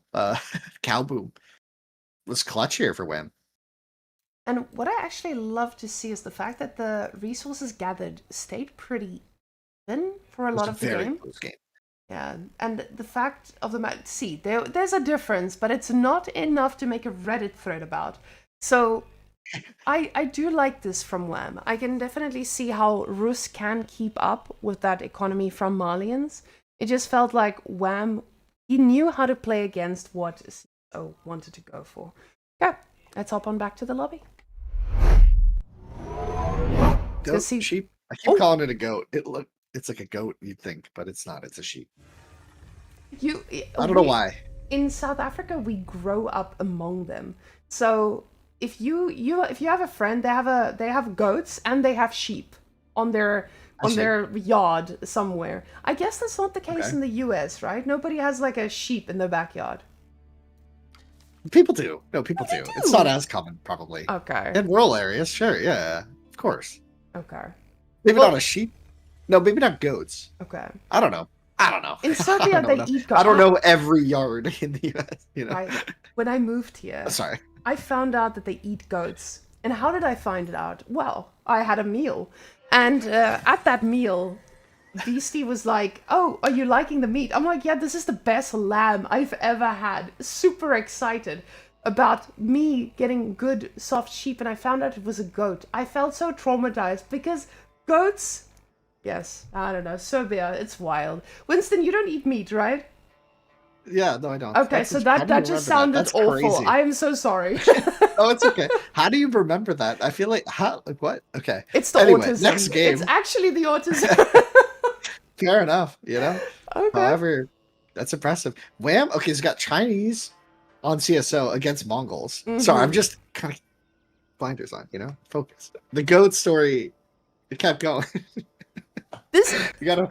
cow boom was clutch here for Wham. And what I actually love to see is the fact that the resources gathered stayed pretty even for a lot of the game. Yeah, and the fact of the matter, see, there's a difference, but it's not enough to make a Reddit thread about. So I do like this from Wham. I can definitely see how Rus can keep up with that economy from Malians. It just felt like Wham, he knew how to play against what CSO wanted to go for. Yeah, let's hop on back to the lobby. Goat, sheep. I keep calling it a goat. It's like a goat, you'd think, but it's not. It's a sheep. I don't know why. In South Africa, we grow up among them. So if you have a friend, they have goats and they have sheep on their yard somewhere. I guess that's not the case in the US, right? Nobody has like a sheep in their backyard. People do. No, people do. It's not as common, probably. Okay. In rural areas, sure, yeah, of course. Okay. Maybe not a sheep. No, maybe not goats. Okay. I don't know. I don't know. In I Serbia, don't know they enough. eat I don't know every yard in the US, you know. Right. When I moved here, Sorry. I found out that they eat goats. And how did I find it out? Well, I had a meal. And at that meal, Beastie was like, "Oh, are you liking the meat?" I'm like, "Yeah, this is the best lamb I've ever had." Super excited about me getting good soft sheep, and I found out it was a goat. I felt so traumatized because goats, yes, I don't know, Serbia, it's wild. Winston, you don't eat meat, right? Yeah, no, I don't. Okay, so How do that you just remember that? sounded That's awful. crazy. I am so sorry. Oh, it's okay. How do you remember that? I feel like what? Okay. It's the Anyway, next autism. It's game. actually the autism. Fair enough, you know. Okay. However, that's impressive. Wham. Okay, he's got Chinese on CSO against Mongols. Sorry, I'm just kind of blinders on, you know. Focus. The goat story. It kept going. This You gotta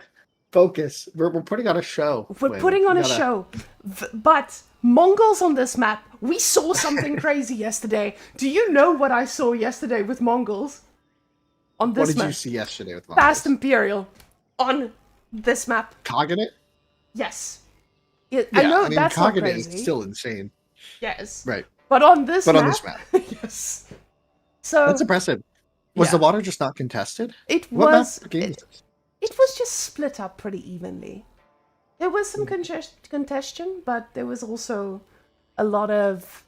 focus. We're putting on a show. we're Wham. putting on You a gotta- show, but Mongols on this map. We saw something crazy yesterday. Do you know what I saw yesterday with Mongols on What this did map? you see yesterday with Mongols? Fast Imperial on this map. Cognate? Yes. Yeah, I know that's not Cognate crazy. is still insane. Yes. Right. But on this But map. on this map. Yes. So That's impressive. Was yeah. the water just not contested? It What was. map game is this? It was just split up pretty evenly. There was some congestion, but there was also a lot of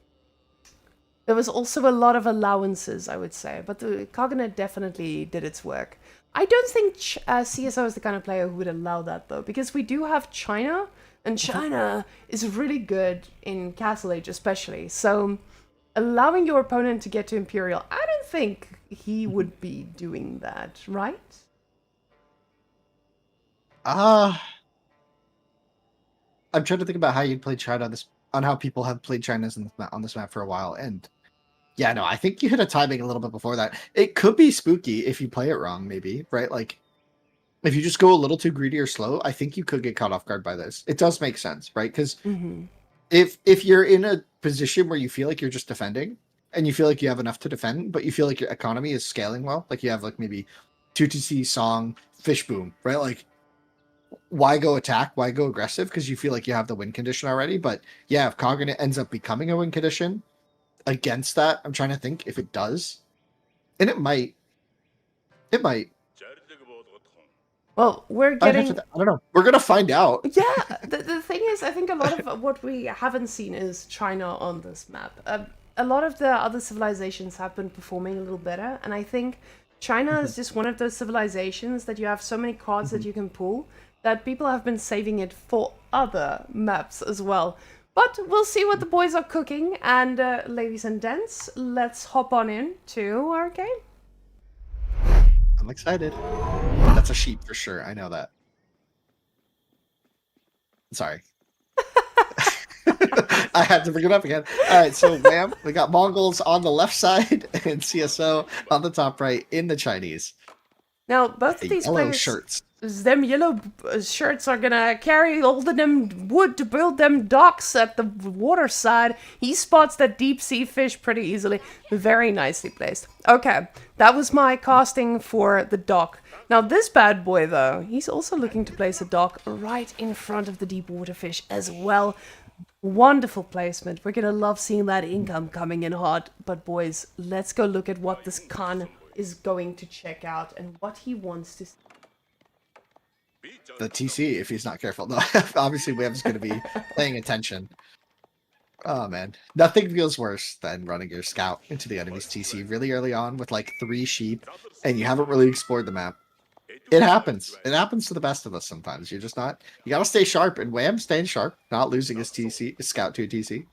allowances, I would say. But the Cognate definitely did its work. I don't think CSO is the kind of player who would allow that though, because we do have China, and China is really good in Castle Age, especially. So allowing your opponent to get to Imperial, I don't think he would be doing that, right? I'm trying to think about how you'd play China on how people have played China on this map for a while, and yeah, no, I think you hit a timing a little bit before that. It could be spooky if you play it wrong, maybe, right? Like if you just go a little too greedy or slow, I think you could get caught off guard by this. It does make sense, right? Because if you're in a position where you feel like you're just defending and you feel like you have enough to defend, but you feel like your economy is scaling well, like you have like maybe 2TC Song, Fish Boom, right? Like why go attack? Why go aggressive? Because you feel like you have the win condition already. But yeah, if Cognate ends up becoming a win condition against that, I'm trying to think if it does. And it might. It might. Well, we're getting. I don't know. We're gonna find out. Yeah, the thing is, I think a lot of what we haven't seen is China on this map. A lot of the other civilizations have been performing a little better, and I think China is just one of those civilizations that you have so many cards that you can pull that people have been saving it for other maps as well. But we'll see what the boys are cooking, and ladies and gents, let's hop on in to our game. I'm excited. That's a sheep for sure. I know that. Sorry. I had to bring it up again. All right, so Wham, we got Mongols on the left side and CSO on the top right in the Chinese. Now, both of these Yellow players, shirts. them yellow shirts are gonna carry all of them wood to build them docks at the water side. He spots that deep sea fish pretty easily. Very nicely placed. Okay, that was my casting for the dock. Now this bad boy though, he's also looking to place a dock right in front of the deep water fish as well. Wonderful placement. We're gonna love seeing that income coming in hot. But boys, let's go look at what this Khan is going to check out and what he wants to see. The TC, if he's not careful. No, obviously Wham's going to be paying attention. Oh, man. Nothing feels worse than running your scout into the enemy's TC really early on with like 3 sheep and you haven't really explored the map. It happens. It happens to the best of us sometimes. You're just not... You got to stay sharp, and Wham staying sharp, not losing his TC, his scout to a TC.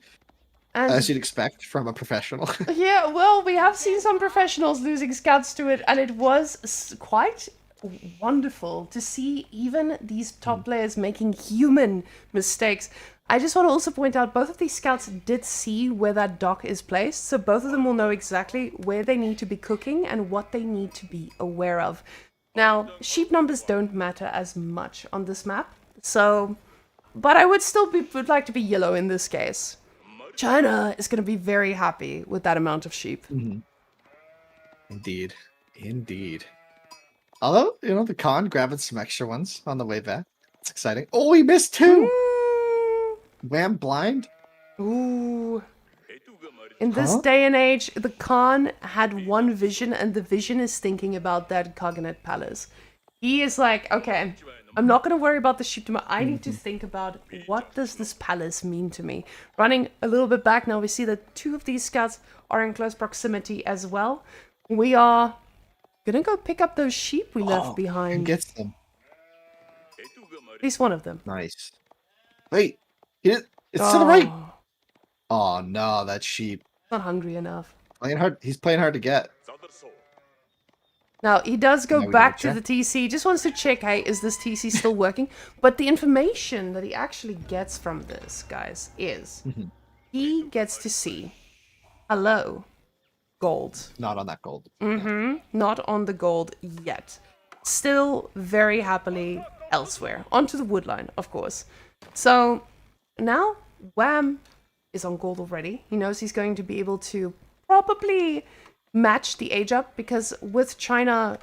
And As you'd expect from a professional. yeah, well, we have seen some professionals losing scouts to it, and it was quite wonderful to see even these top players making human mistakes. I just want to also point out both of these scouts did see where that dock is placed, so both of them will know exactly where they need to be cooking and what they need to be aware of. Now, sheep numbers don't matter as much on this map, so... But I would still would like to be yellow in this case. China is going to be very happy with that amount of sheep. Indeed. Although, you know, the Khan grabbing some extra ones on the way back. That's exciting. Oh, he missed 2! Wham blind? Ooh. In this day and age, the Khan had one vision, and the vision is thinking about that Cognate Palace. He is like, okay, I'm not going to worry about the sheep tomorrow. I need to think about what does this palace mean to me. Running a little bit back now, we see that 2 of these scouts are in close proximity as well. We are going to go pick up those sheep we left behind. Who gets them? At least one of them. Nice. Wait, it's to the right. Oh no, that sheep. Not hungry enough. Playing hard. He's playing hard to get. Now, he does go Now we back gotta to the TC, just wants to check, hey, is this TC still working? But the information that he actually gets from this, guys, is he gets to see, hello, gold. Not on that gold. Not on the gold yet. Still very happily elsewhere. Onto the woodline, of course. So, now, Wham is on gold already. He knows he's going to be able to probably match the age up, because with China,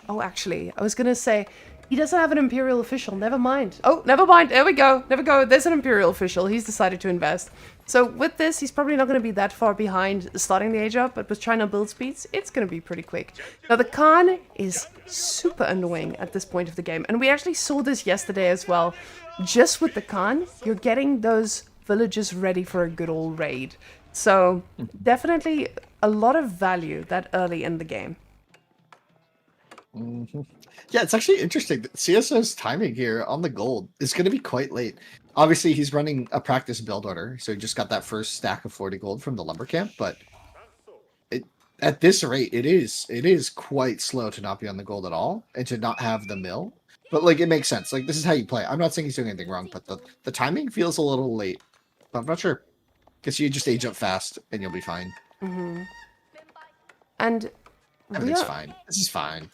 oh, actually, I was gonna say, he doesn't have an imperial official. Never mind. Oh, never mind. There we go. Never go. There's an imperial official. He's decided to invest. So with this, he's probably not going to be that far behind starting the age up, but with China build speeds, it's going to be pretty quick. Now, the Khan is super annoying at this point of the game, and we actually saw this yesterday as well. Just with the Khan, you're getting those villages ready for a good old raid. So definitely a lot of value that early in the game. Yeah, it's actually interesting. CSO's timing here on the gold is going to be quite late. Obviously, he's running a practice build order, so he just got that first stack of 40 gold from the lumber camp. But at this rate, it is quite slow to not be on the gold at all and to not have the mill. But like, it makes sense. Like, this is how you play. I'm not saying he's doing anything wrong, but the timing feels a little late. But I'm not sure. Guess you just age up fast and you'll be fine. And everything's fine. This is fine.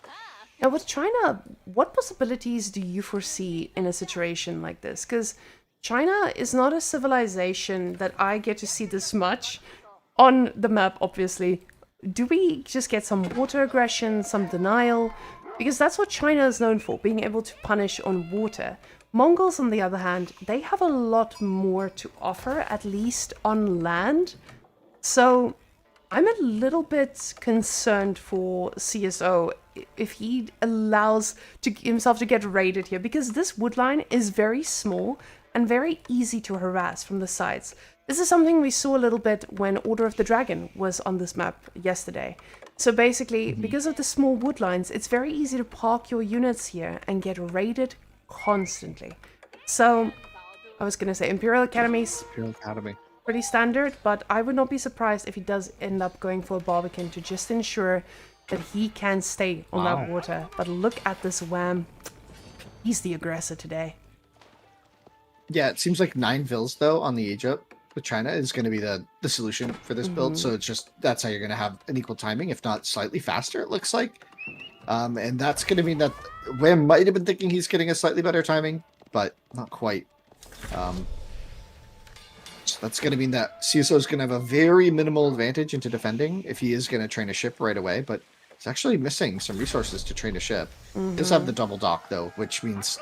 Now, with China, what possibilities do you foresee in a situation like this? Because China is not a civilization that I get to see this much on the map, obviously. Do we just get some water aggression, some denial? Because that's what China is known for, being able to punish on water. Mongols, on the other hand, they have a lot more to offer, at least on land. So I'm a little bit concerned for CSO if he allows himself to get raided here, because this woodline is very small and very easy to harass from the sides. This is something we saw a little bit when Order of the Dragon was on this map yesterday. So basically, because of the small woodlines, it's very easy to park your units here and get raided constantly. So, I was going to say, Imperial Academies, pretty standard, but I would not be surprised if he does end up going for a Barbican to just ensure that he can stay on that water. But look at this Wham. He's the aggressor today. Yeah, it seems like 9 vills, though, on the age up with China is going to be the solution for this build. So it's just, that's how you're going to have an equal timing, if not slightly faster, it looks like. And that's going to mean that Wham might have been thinking he's getting a slightly better timing, but not quite. So that's going to mean that CSO is going to have a very minimal advantage into defending if he is going to train a ship right away, but he's actually missing some resources to train a ship. He does have the double dock, though, which means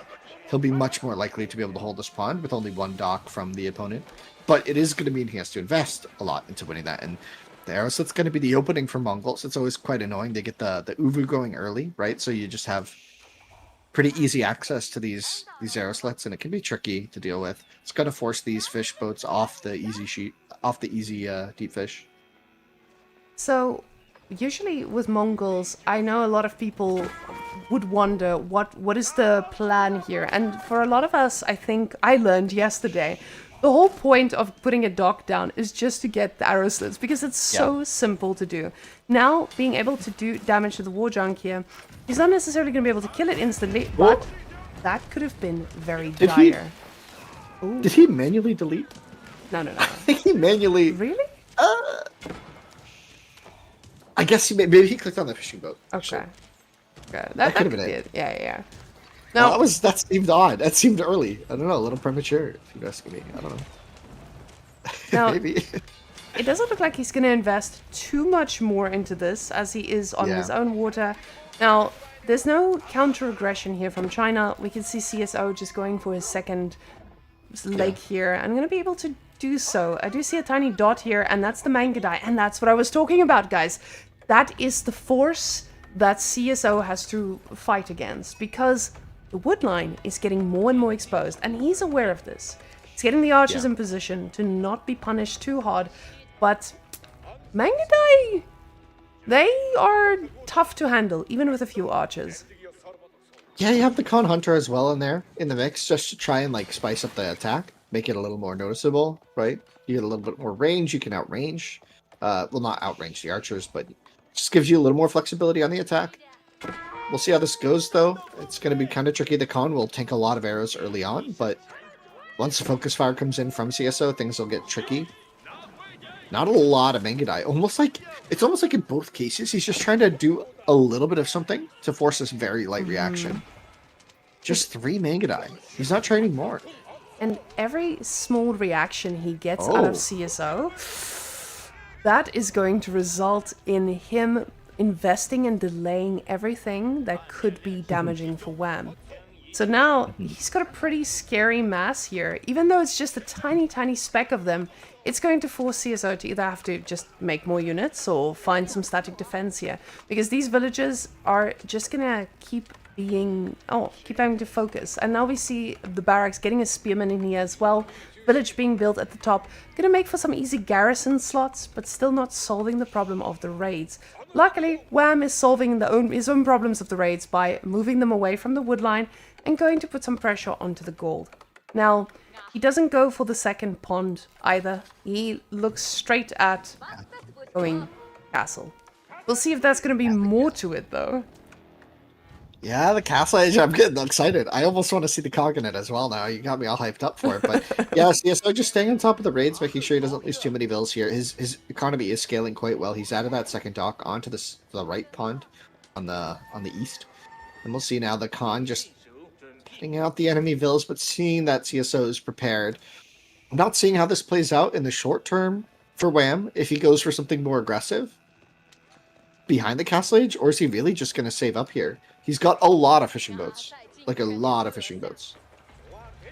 he'll be much more likely to be able to hold this pawn with only 1 dock from the opponent. But it is going to mean he has to invest a lot into winning that. And the arrow slit's going to be the opening for Mongols. It's always quite annoying. They get the Uvu going early, right? So you just have pretty easy access to these arrow slits, and it can be tricky to deal with. It's going to force these fish boats off the easy deep fish. So usually with Mongols, I know a lot of people would wonder what is the plan here. And for a lot of us, I think I learned yesterday, the whole point of putting a dock down is just to get the arrow slits, because it's so simple to do. Now, being able to do damage to the war junk here, he's not necessarily going to be able to kill it instantly, but that could have been very dire. Did he manually delete? No. I think he manually... Really? I guess maybe he clicked on the fishing boat. Okay. That could have been it. Yeah. No, that seemed odd. That seemed early. I don't know, a little premature, if you ask me. I don't know. Now, maybe. It doesn't look like he's going to invest too much more into this, as he is on his own water. Now, there's no counter-aggression here from China. We can see CSO just going for his second leg here. I'm going to be able to do so. I do see a tiny dot here, and that's the Whamenqt, and that's what I was talking about, guys. That is the force that CSO has to fight against, because the wood line is getting more and more exposed, and he's aware of this. He's getting the archers in position to not be punished too hard, but Whamenqt, they are tough to handle, even with a few archers. Yeah, you have the Con Hunter as well in there, in the mix, just to try and, like, spice up the attack, make it a little more noticeable, right? You get a little bit more range, you can outrange. Well, not outrange the archers, but just gives you a little more flexibility on the attack. We'll see how this goes, though. It's going to be kind of tricky. The Con will tank a lot of arrows early on, but once the focus fire comes in from CSO, things will get tricky. Not a lot of Whamenqt. It's almost like in both cases, he's just trying to do a little bit of something to force this very light reaction. Just 3 Whamenqt. He's not training more. And every small reaction he gets out of CSO, that is going to result in him investing and delaying everything that could be damaging for Wham. So now he's got a pretty scary mass here. Even though it's just a tiny, tiny speck of them, it's going to force CSO to either have to just make more units or find some static defense here. Because these villagers are just gonna keep having to focus. And now we see the barracks getting a spearman in here as well. Village being built at the top. Gonna make for some easy garrison slots, but still not solving the problem of the raids. Luckily, Wham is solving his own problems of the raids by moving them away from the wood line and going to put some pressure onto the gold. Now, he doesn't go for the second pond either. He looks straight at going castle. We'll see if there's going to be more to it, though. Yeah, the castle age, I'm getting excited. I almost want to see the cog in it as well now. You got me all hyped up for it. But yeah, CSO just staying on top of the raids, making sure he doesn't lose too many vills here. His economy is scaling quite well. He's added that second dock onto the right pond on the east. And we'll see now the Con just putting out the enemy vills, but seeing that CSO is prepared. I'm not seeing how this plays out in the short term for Wham if he goes for something more aggressive behind the castle age, or is he really just going to save up here? He's got a lot of fishing boats, like a lot of fishing boats.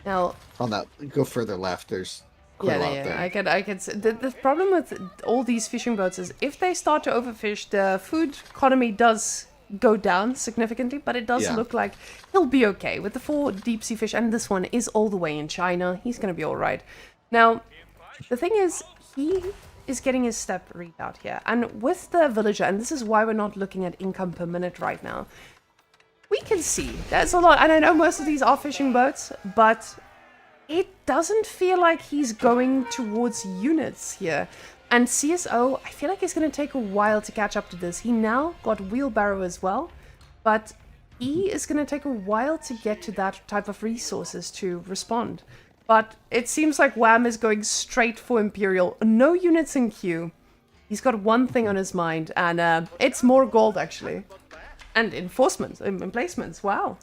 Now, on that, go further left. There's quite a lot there. I can. The problem with all these fishing boats is if they start to overfish, the food economy does go down significantly, but it does look like he'll be okay with the 4 deep sea fish, and this one is all the way in China. He's gonna be all right. Now, the thing is, he is getting his step read out here, and with the villager, and this is why we're not looking at income per minute right now. We can see there's a lot, and I know most of these are fishing boats, but it doesn't feel like he's going towards units here. And CSO, I feel like it's going to take a while to catch up to this. He now got wheelbarrow as well, but he is going to take a while to get to that type of resources to respond. But it seems like Wham is going straight for Imperial. No units in queue. He's got one thing on his mind, and it's more gold, actually. And enforcements, emplacements, wow.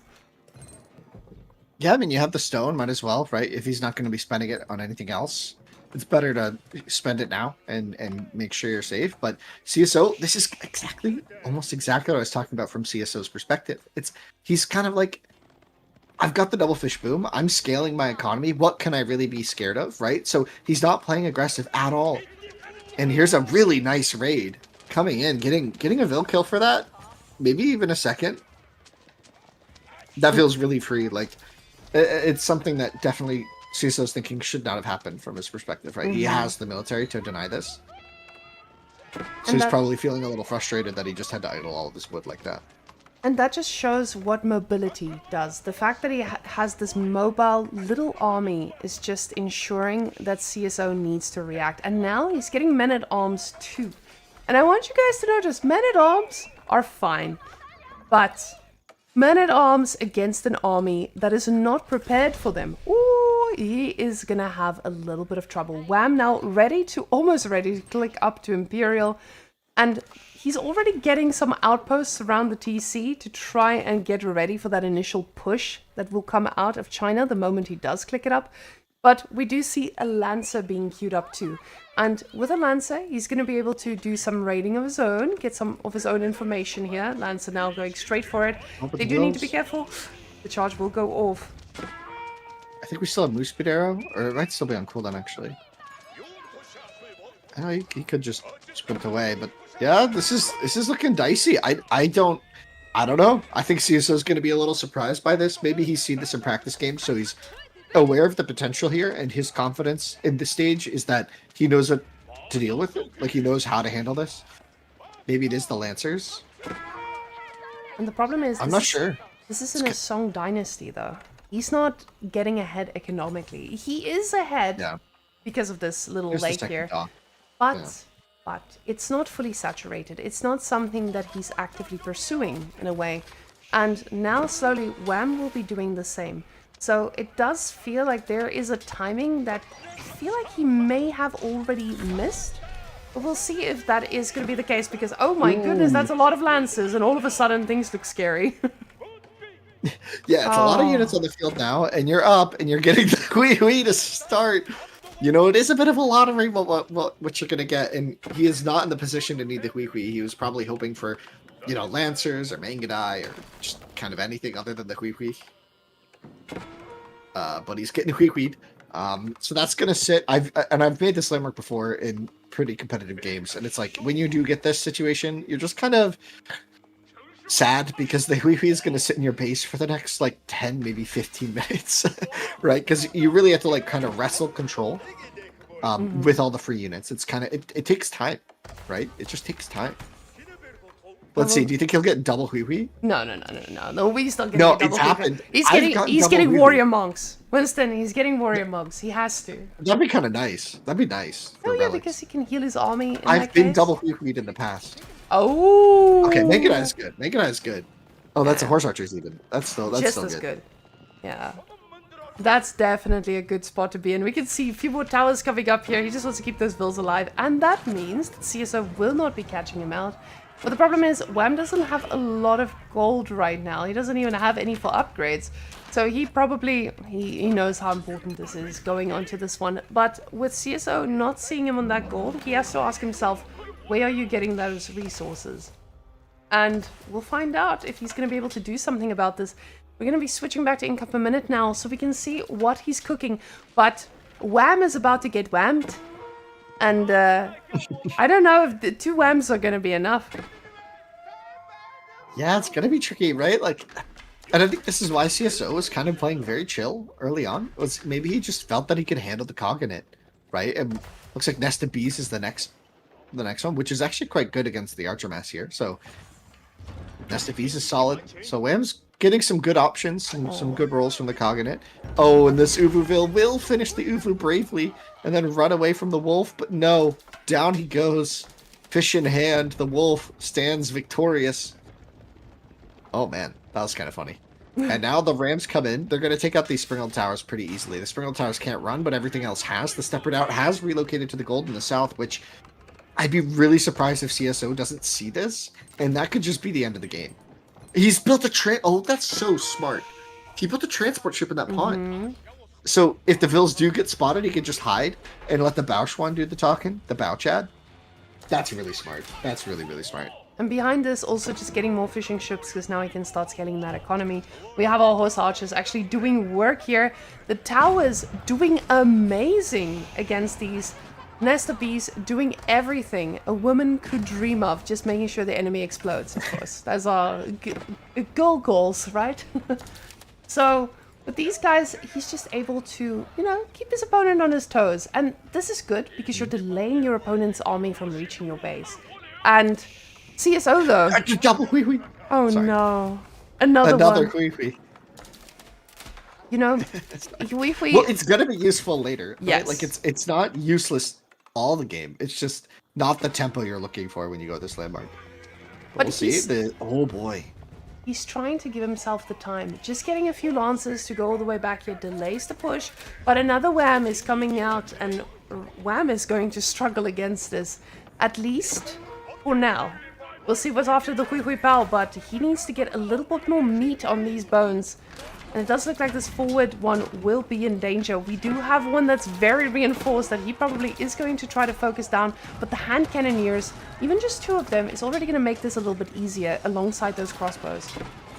Yeah, I mean, you have the stone, might as well, right? If he's not going to be spending it on anything else, it's better to spend it now and make sure you're safe. But CSO, this is almost exactly what I was talking about from CSO's perspective. He's kind of like, I've got the double fish boom. I'm scaling my economy. What can I really be scared of, right? So he's not playing aggressive at all. And here's a really nice raid coming in, getting a Vil kill for that. Maybe even a second. That feels really free. Like, it's something that definitely CSO's thinking should not have happened from his perspective, right? He has the military to deny this. So he's probably feeling a little frustrated that he just had to idle all of his wood like that. And that just shows what mobility does. The fact that he has this mobile little army is just ensuring that CSO needs to react. And now he's getting men-at-arms too. And I want you guys to notice, men-at-arms are fine. But men-at-arms against an army that is not prepared for them, ooh, he is gonna have a little bit of trouble. Wham now almost ready to click up to Imperial. And he's already getting some outposts around the TC to try and get ready for that initial push that will come out of China the moment he does click it up. But we do see a Lancer being queued up too. And with a Lancer, he's going to be able to do some raiding of his own, get some of his own information here. Lancer now going straight for it. They do need to be careful. The charge will go off. I think we still have Moose Speed Arrow, or it might still be on cooldown actually. I know he could just sprint away, but yeah, this is looking dicey. I don't know. I think CSO is going to be a little surprised by this. Maybe he's seen this in practice games, so he's aware of the potential here, and his confidence in this stage is that he knows what to deal with it. Like, he knows how to handle this. Maybe it is the Lancers. And the problem is, I'm not sure. This isn't a Song Dynasty, though. He's not getting ahead economically. He is ahead because of this little lake here. But it's not fully saturated. It's not something that he's actively pursuing, in a way. And now, slowly, Wham will be doing the same. So it does feel like there is a timing that I feel like he may have already missed. But we'll see if that is going to be the case, because, oh my goodness, that's a lot of Lances, and all of a sudden things look scary. Yeah, it's a lot of units on the field now, and you're up, and you're getting the Wee to start. You know, it is a bit of a lottery what you're going to get, and he is not in the position to need the Wee. He was probably hoping for, you know, Lancers or Mangadai or just kind of anything other than the Wee. But he's getting Wee. So that's going to sit. I've made this landmark before in pretty competitive games, and it's like, when you do get this situation, you're just kind of sad because the Wee is going to sit in your base for the next like 10, maybe 15 minutes, right? Because you really have to like kind of wrestle control with all the free units. It's kind of, it takes time, right? It just takes time. Let's see. Do you think he'll get double Wee? No. We's not getting double it's happened. He's getting warrior monks. Winston, he's getting warrior monks. He has to. That'd be kind of nice. That'd be nice. Oh yeah, because he can heal his army. I've been double Wee in the past. Oh. Okay, Mangadai is good. Mangadai is good. Oh, that's a horse archers even. That's still just as good. Yeah. That's definitely a good spot to be in. We can see a few more towers coming up here. He just wants to keep those vills alive. And that means that CSO will not be catching him out. But the problem is, Wham doesn't have a lot of gold right now. He doesn't even have any for upgrades. So he probably, he knows how important this is going on to this one. But with CSO not seeing him on that gold, he has to ask himself, where are you getting those resources? And we'll find out if he's going to be able to do something about this. We're going to be switching back to income per minute now, so we can see what he's cooking. But Wham is about to get whammed. And I don't know if the 2 whams are going to be enough. Yeah, it's going to be tricky, right? Like, and I think this is why CSO was kind of playing very chill early on. Was maybe he just felt that he could handle the cog in it, right? And looks like Nest of Bees is the next one, which is actually quite good against the Archer Mass here. So Nest of Bees is solid. So Wham's getting some good options, some good rolls from the cog in it. Oh, and this Uvuville will finish the Uvu bravely and then run away from the wolf, but no, down he goes. Fish in hand, the wolf stands victorious. Oh man, that was kind of funny. And now the Rams come in. They're going to take out these Springald Towers pretty easily. The Springald Towers can't run, but everything else has. The Steppered Out has relocated to the gold in the south, which I'd be really surprised if CSO doesn't see this, and that could just be the end of the game. He's built a oh, that's so smart. He built a transport ship in that pond. So if the Vills do get spotted, he can just hide and let the Bauschwan do the talking, the Bauchad. That's really smart. That's really, really smart. And behind this, also just getting more fishing ships, because now he can start scaling that economy. We have our horse archers actually doing work here. The towers doing amazing against these. Nest of Bees doing everything a woman could dream of, just making sure the enemy explodes, of course. Those are goals, right? So with these guys, he's just able to, you know, keep his opponent on his toes. And this is good, because you're delaying your opponent's army from reaching your base. And CSO, though. Double Wee. Oh, sorry. No. Another one. Wee. You know, Wee. Well, it's gonna be useful later. Right? Yes. Like it's not useless all the game. It's just not the tempo you're looking for when you go this landmark. But we'll see. Oh boy. He's trying to give himself the time. Just getting a few lances to go all the way back here delays the push. But another Wham is coming out, and Wham is going to struggle against this. At least for now. We'll see what's after the Hui Pao, but he needs to get a little bit more meat on these bones. And it does look like this forward one will be in danger. We do have one that's very reinforced that he probably is going to try to focus down. But the hand cannoneers, even just 2 of them, is already going to make this a little bit easier alongside those crossbows.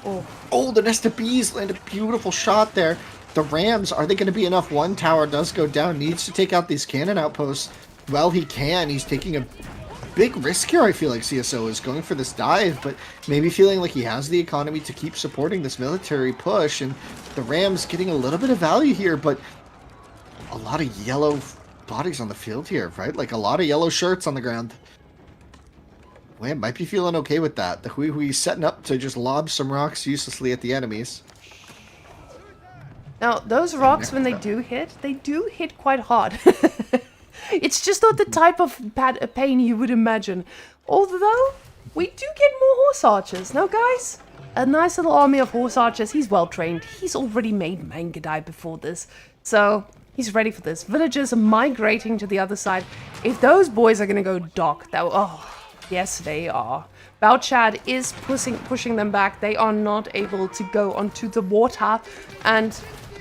Oh, the nest of bees landed a beautiful shot there. The Rams, are they going to be enough? One tower does go down. Needs to take out these cannon outposts. Well, he can. He's taking a big risk here, I feel like CSO is going for this dive, but maybe feeling like he has the economy to keep supporting this military push, and the Rams getting a little bit of value here, but a lot of yellow bodies on the field here, right? Like a lot of yellow shirts on the ground. Wham might be feeling okay with that. The Hui setting up to just lob some rocks uselessly at the enemies. Now, those rocks, when they do hit quite hard. It's just not the type of pain you would imagine. Although, we do get more horse archers. Now, guys, a nice little army of horse archers. He's well trained. He's already made Whamenqt before this. So, he's ready for this. Villagers are migrating to the other side. If those boys are going to go dock, yes, they are. Bouchad is pushing them back. They are not able to go onto the water. And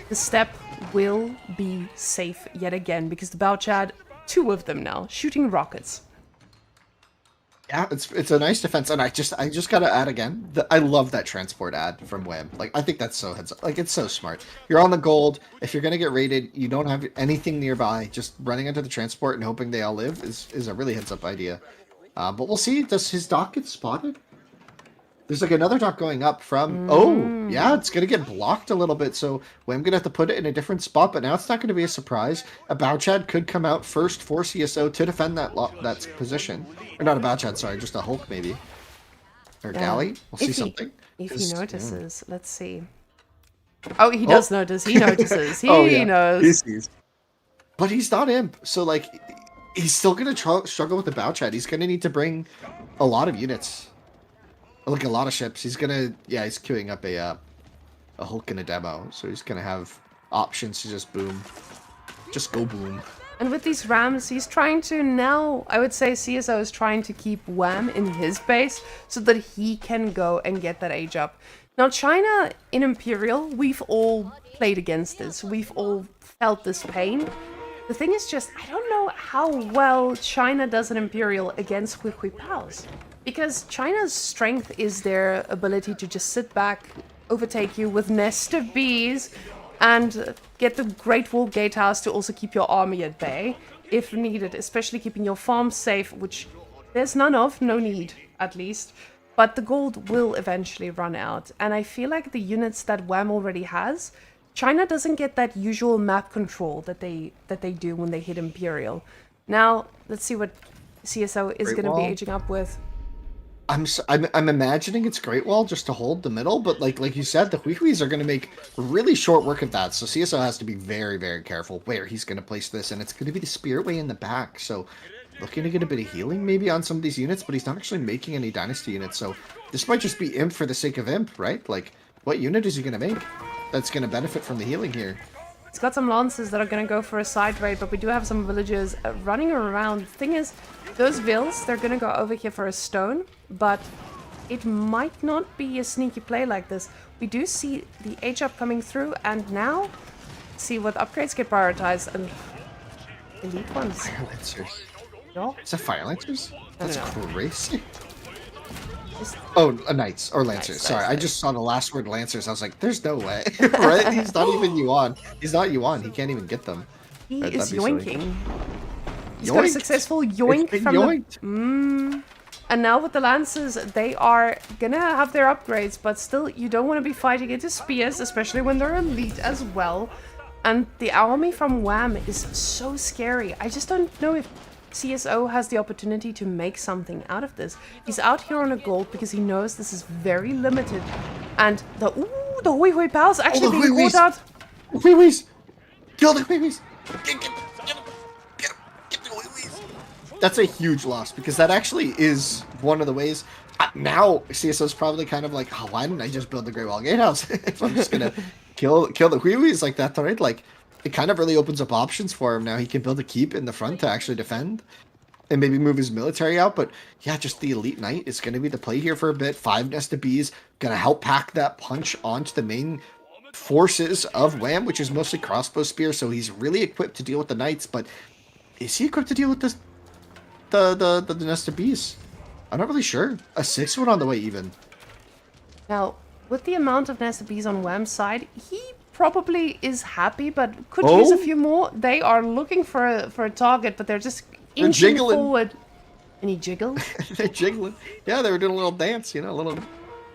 the step will be safe yet again because the Bouchad, 2 of them now, shooting rockets. Yeah, it's a nice defense, and I just gotta add again. I love that transport ad from Wham. Like, I think that's so it's so smart. You're on the gold. If you're gonna get raided, you don't have anything nearby. Just running into the transport and hoping they all live is a really heads up idea. But we'll see. Does his dock get spotted? There's like another dock going up from... Oh, yeah, it's going to get blocked a little bit, so I'm going to have to put it in a different spot, but now it's not going to be a surprise. A Bouchad could come out first for CSO to defend that position. Or not a Bouchad, sorry, just a Hulk maybe. Or Galley. We'll see something. If he notices, let's see. Oh, he does notice. He notices. He knows. He sees. But he's not Imp, so like, he's still going to struggle with the Bouchad. He's going to need to bring a lot of units. Like a lot of ships. He's gonna, he's queuing up a Hulk in a demo, so he's gonna have options to just go boom. And with these Rams, he's trying to now, I would say CSO is trying to keep Wham in his base so that he can go and get that age up. Now, China in Imperial, we've all played against this. We've all felt this pain. The thing is just, I don't know how well China does in Imperial against Hui Pals. Because China's strength is their ability to just sit back, overtake you with nest of bees, and get the Great Wall Gatehouse to also keep your army at bay, if needed, especially keeping your farms safe, which there's none of, no need, at least. But the gold will eventually run out, and I feel like the units that Wham already has, China doesn't get that usual map control that they do when they hit Imperial. Now, let's see what CSO is going to be aging up with. I'm imagining it's Great Wall just to hold the middle, but like you said, the Huihuis are going to make really short work of that. So CSO has to be very, very careful where he's going to place this, and it's going to be the Spirit Way in the back. So looking to get a bit of healing maybe on some of these units, but he's not actually making any Dynasty units. So this might just be Imp for the sake of Imp, right? Like, what unit is he going to make that's going to benefit from the healing here? He's got some Lances that are going to go for a side raid, but we do have some villagers running around. The thing is, those Vills, they're going to go over here for a stone, but it might not be a sneaky play like this. We do see the H-up coming through, and now see what upgrades get prioritized, and elite ones. Fire Lancers. No? Is that Fire Lancers? That's crazy. Just... Oh, Knights or Lancers. Nice, Sorry, nice. I just saw the last word Lancers. I was like, there's no way. Right? He's not even Yuan. He's not Yuan. He can't even get them. He Right, is that'd be yoinking. He's got a successful yoink from the... And now with the Lances, they are gonna have their upgrades, but still, you don't want to be fighting into spears, especially when they're elite as well. And the army from Wham is so scary. I just don't know if CSO has the opportunity to make something out of this. He's out here on a gold because he knows this is very limited. And the Hui Pals actually being caught out. Huihuis! Kill the Huihuis! Get the Huihuis! That's a huge loss because that actually is one of the ways. Now CSO's probably kind of like, oh, why didn't I just build the Great Wall Gatehouse if I'm just gonna kill the Huihuis like that, right? Like, it kind of really opens up options for him now. He can build a keep in the front to actually defend and maybe move his military out. But yeah, just the Elite Knight is going to be the play here for a bit. 5 Nest of Bees going to help pack that punch onto the main forces of Wham, which is mostly crossbow spear, so he's really equipped to deal with the knights, but is he equipped to deal with the nest of bees? I'm not really sure. A 6th one on the way even. Now, with the amount of nest of bees on Wham's side, he probably is happy, but could Oh. use a few more. They are looking for a target, but they're just inching jiggling. forward. And he jiggles? They're jiggling. Yeah, they were doing a little dance, a little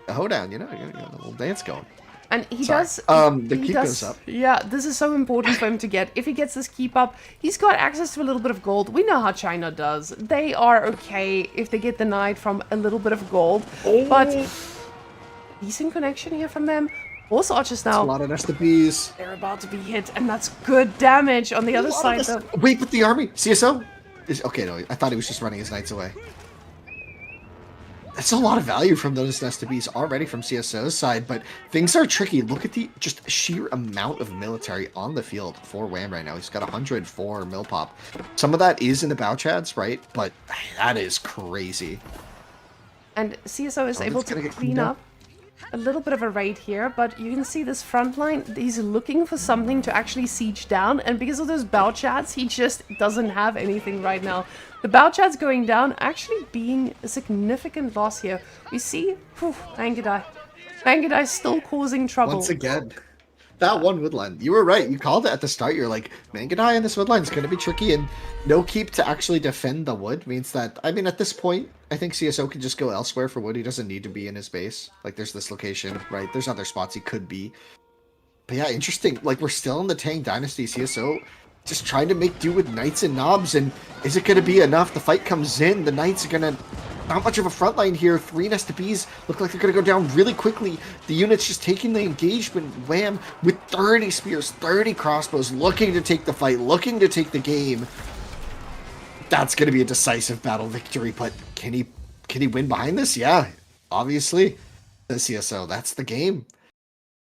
hoedown, a little dance going. And he Sorry. does. The keep goes up. Yeah, this is so important for him to get. If he gets this keep up, he's got access to a little bit of gold. We know how China does. They are okay if they get denied from a little bit of gold. Oh. But decent connection here from them. Horse archers now. A lot of nest of bees. They're about to be hit, and that's good damage on the other side. Though. Wait, but the army CSO is okay. No, I thought he was just running his knights away. That's a lot of value from those nest of bees already from CSO's side, but things are tricky. Look at the just sheer amount of military on the field for Wham right now. He's got 104 mil pop. Some of that is in the bow chads, right? But that is crazy. And CSO is able to clean up a little bit of a raid here, but you can see this front line, he's looking for something to actually siege down, and because of those bow chads, he just doesn't have anything right now. The bow chads going down actually being a significant loss here. We see, Whamenqt still causing trouble. Once again, that one woodline. You were right. You called it at the start. You're like, Whamenqt in this woodline is going to be tricky, and no keep to actually defend the wood means that, I mean, at this point, I think CSO can just go elsewhere for wood. He doesn't need to be in his base. Like, there's this location, right? There's other spots he could be. But yeah, interesting. Like, we're still in the Tang Dynasty. CSO just trying to make do with knights and knobs, and is it going to be enough? The fight comes in. The knights are going to... Not much of a front line here. 3 nest of bees look like they're going to go down really quickly. The unit's just taking the engagement. Wham with 30 spears, 30 crossbows, looking to take the fight, looking to take the game. That's going to be a decisive battle victory, but can he win behind this? Yeah, obviously. The CSO, that's the game.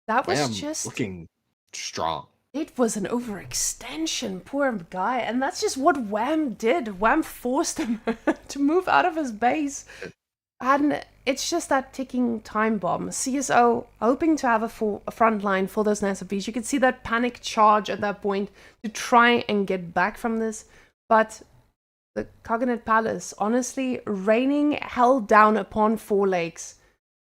That was Wham just... looking strong. It was an overextension, poor guy, and that's just what Wham did. Wham forced him to move out of his base. And it's just that ticking time bomb. CSO hoping to have a front line for those nest of bees. You could see that panic charge at that point to try and get back from this. But the Cognate Palace, honestly, raining hell down upon 4 lakes.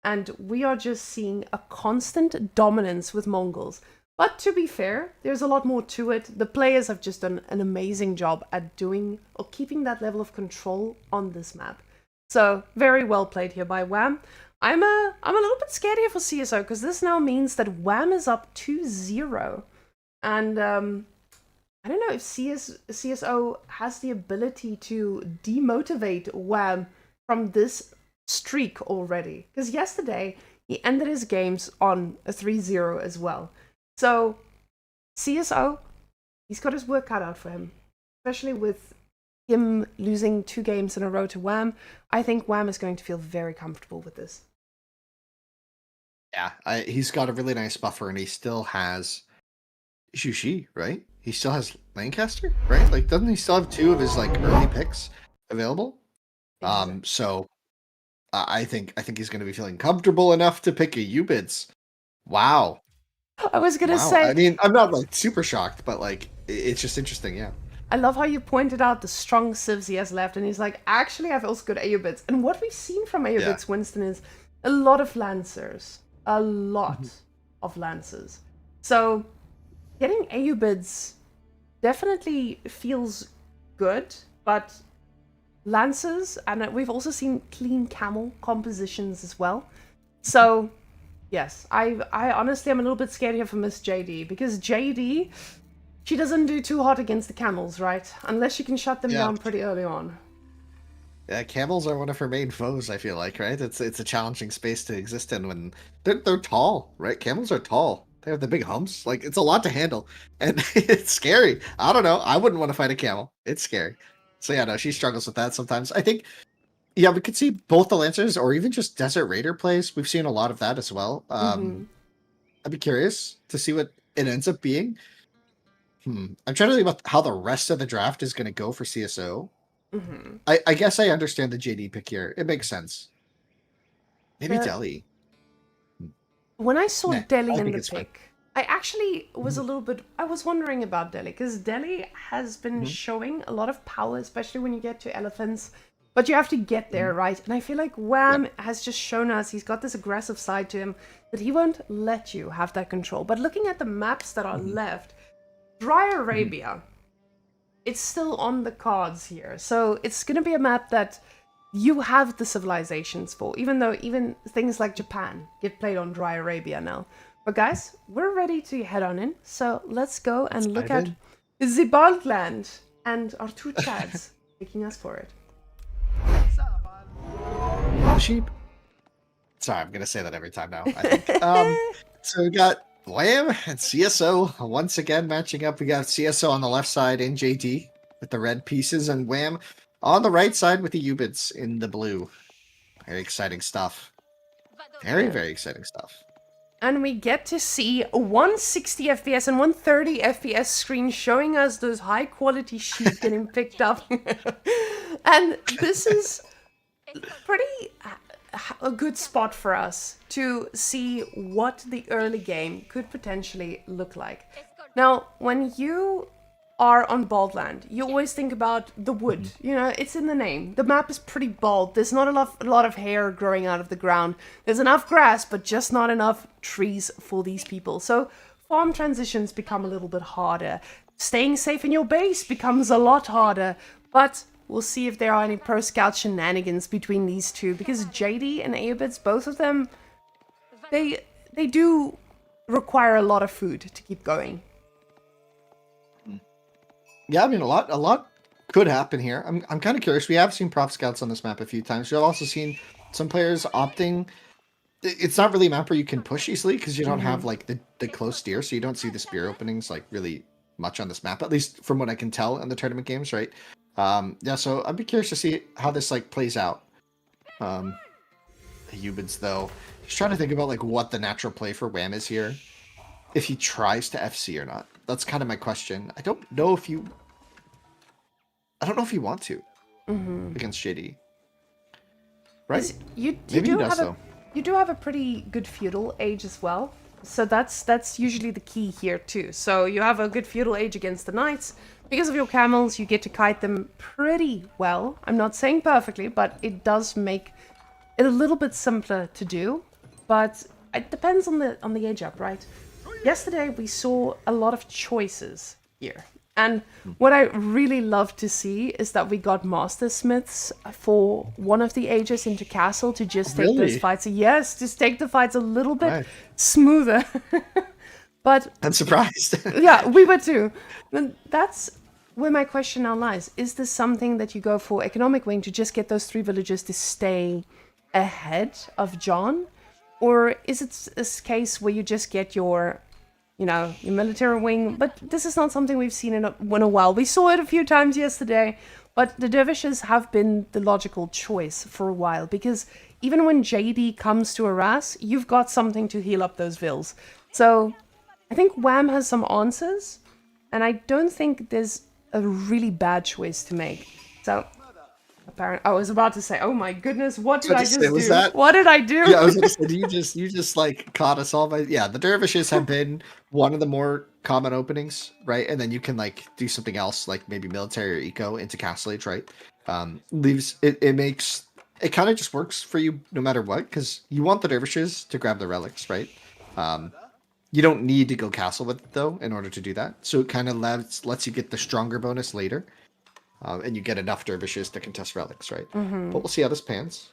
And we are just seeing a constant dominance with Mongols. But to be fair, there's a lot more to it. The players have just done an amazing job at doing or keeping that level of control on this map. So very well played here by Wham. I'm a little bit scared here for CSO because this now means that Wham is up 2-0. And I don't know if CSO has the ability to demotivate Wham from this streak already. Because yesterday he ended his games on a 3-0 as well. So, CSO, he's got his work cut out for him, especially with him losing 2 games in a row to Wham. I think Wham is going to feel very comfortable with this. Yeah, he's got a really nice buffer, and he still has Shushi, right? He still has Lancaster, right? Like, doesn't he still have 2 of his like early picks available? So I think he's going to be feeling comfortable enough to pick a U-Bids. Wow. I was going to say... I mean, I'm not, like, super shocked, but, like, it's just interesting, yeah. I love how you pointed out the strong civs he has left, and he's like, actually, I've also got AU-Bids. And what we've seen from AU-Bids, Winston, is a lot of Lancers. A lot of Lancers. So, getting AU-Bids definitely feels good, but Lancers, and we've also seen clean camel compositions as well. So... yes, I honestly am a little bit scared here for Miss JD, because JD, she doesn't do too hot against the camels, right? Unless you can shut them down pretty early on. Yeah, camels are one of her main foes, I feel like, right? It's a challenging space to exist in when they're tall, right? Camels are tall. They have the big humps. Like, it's a lot to handle. And it's scary. I don't know. I wouldn't want to fight a camel. It's scary. So yeah, no, she struggles with that sometimes. I think... yeah, we could see both the Lancers or even just Desert Raider plays. We've seen a lot of that as well. I'd be curious to see what it ends up being. I'm trying to think about how the rest of the draft is going to go for CSO. I guess I understand the JD pick here. It makes sense. Maybe Delhi. When I saw Delhi in the pick, I actually was a little bit, I was wondering about Delhi, because Delhi has been showing a lot of power, especially when you get to elephants, but you have to get there, right? And I feel like Wham has just shown us, he's got this aggressive side to him, that he won't let you have that control. But looking at the maps that are left, Dry Arabia, it's still on the cards here. So it's going to be a map that you have the civilizations for, even though even things like Japan get played on Dry Arabia now. But guys, we're ready to head on in, so let's go and look at the Baldland and our two chads taking us for it. Sheep. Sorry, I'm gonna say that every time now. I think. So we got Wham and CSO once again matching up. We got CSO on the left side in JD with the red pieces, and Wham on the right side with the Ubids in the blue. Very exciting stuff. Very, very exciting stuff. And we get to see 160 FPS and 130 FPS screen showing us those high quality sheep getting picked up. And this is pretty a good spot for us to see what the early game could potentially look like. Now, when you are on Baldland, you always think about the wood. You know, it's in the name. The map is pretty bald. There's not a lot of hair growing out of the ground. There's enough grass, but just not enough trees for these people. So farm transitions become a little bit harder. Staying safe in your base becomes a lot harder. But we'll see if there are any pro scout shenanigans between these two, because JD and Aobids, both of them, they do require a lot of food to keep going. Yeah, I mean, a lot could happen here. I'm kind of curious. We have seen prop scouts on this map a few times. We've also seen some players opting. It's not really a map where you can push easily because you don't have like the close steer, so you don't see the spear openings like really much on this map, at least from what I can tell in the tournament games, right? Yeah, so I'd be curious to see how this like plays out. The Ubids though, just trying to think about like what the natural play for Wham is here. If he tries to FC or not. That's kind of my question. I don't know if you want to against JD. Right? You do have a pretty good feudal age as well. So that's usually the key here too. So you have a good feudal age against the knights. Because of your camels, you get to kite them pretty well. I'm not saying perfectly, but it does make it a little bit simpler to do. But it depends on the age up, right? Yesterday, we saw a lot of choices here. And what I really love to see is that we got Master Smiths for one of the ages into Castle to just take those fights. Yes, just take the fights a little bit smoother. But I'm surprised. Yeah, we were too. And that's where my question now lies. Is this something that you go for economic wing to just get those 3 villages to stay ahead of John? Or is it a case where you just get your military wing? But this is not something we've seen in a while. We saw it a few times yesterday, but the dervishes have been the logical choice for a while, because even when JD comes to harass, you've got something to heal up those vills. So I think Wham has some answers, and I don't think there's a really bad choice to make. So I was about to say, oh my goodness, what did I just do? What did I do? Yeah, I was going to say, you just like caught us all by, yeah, the dervishes have been one of the more common openings, right? And then you can like do something else, like maybe military or eco into Castle Age, right? It kind of just works for you no matter what, because you want the dervishes to grab the relics, right? You don't need to go castle with it though in order to do that. So it kind of lets you get the stronger bonus later. And you get enough dervishes to contest relics, right? But we'll see how this pans.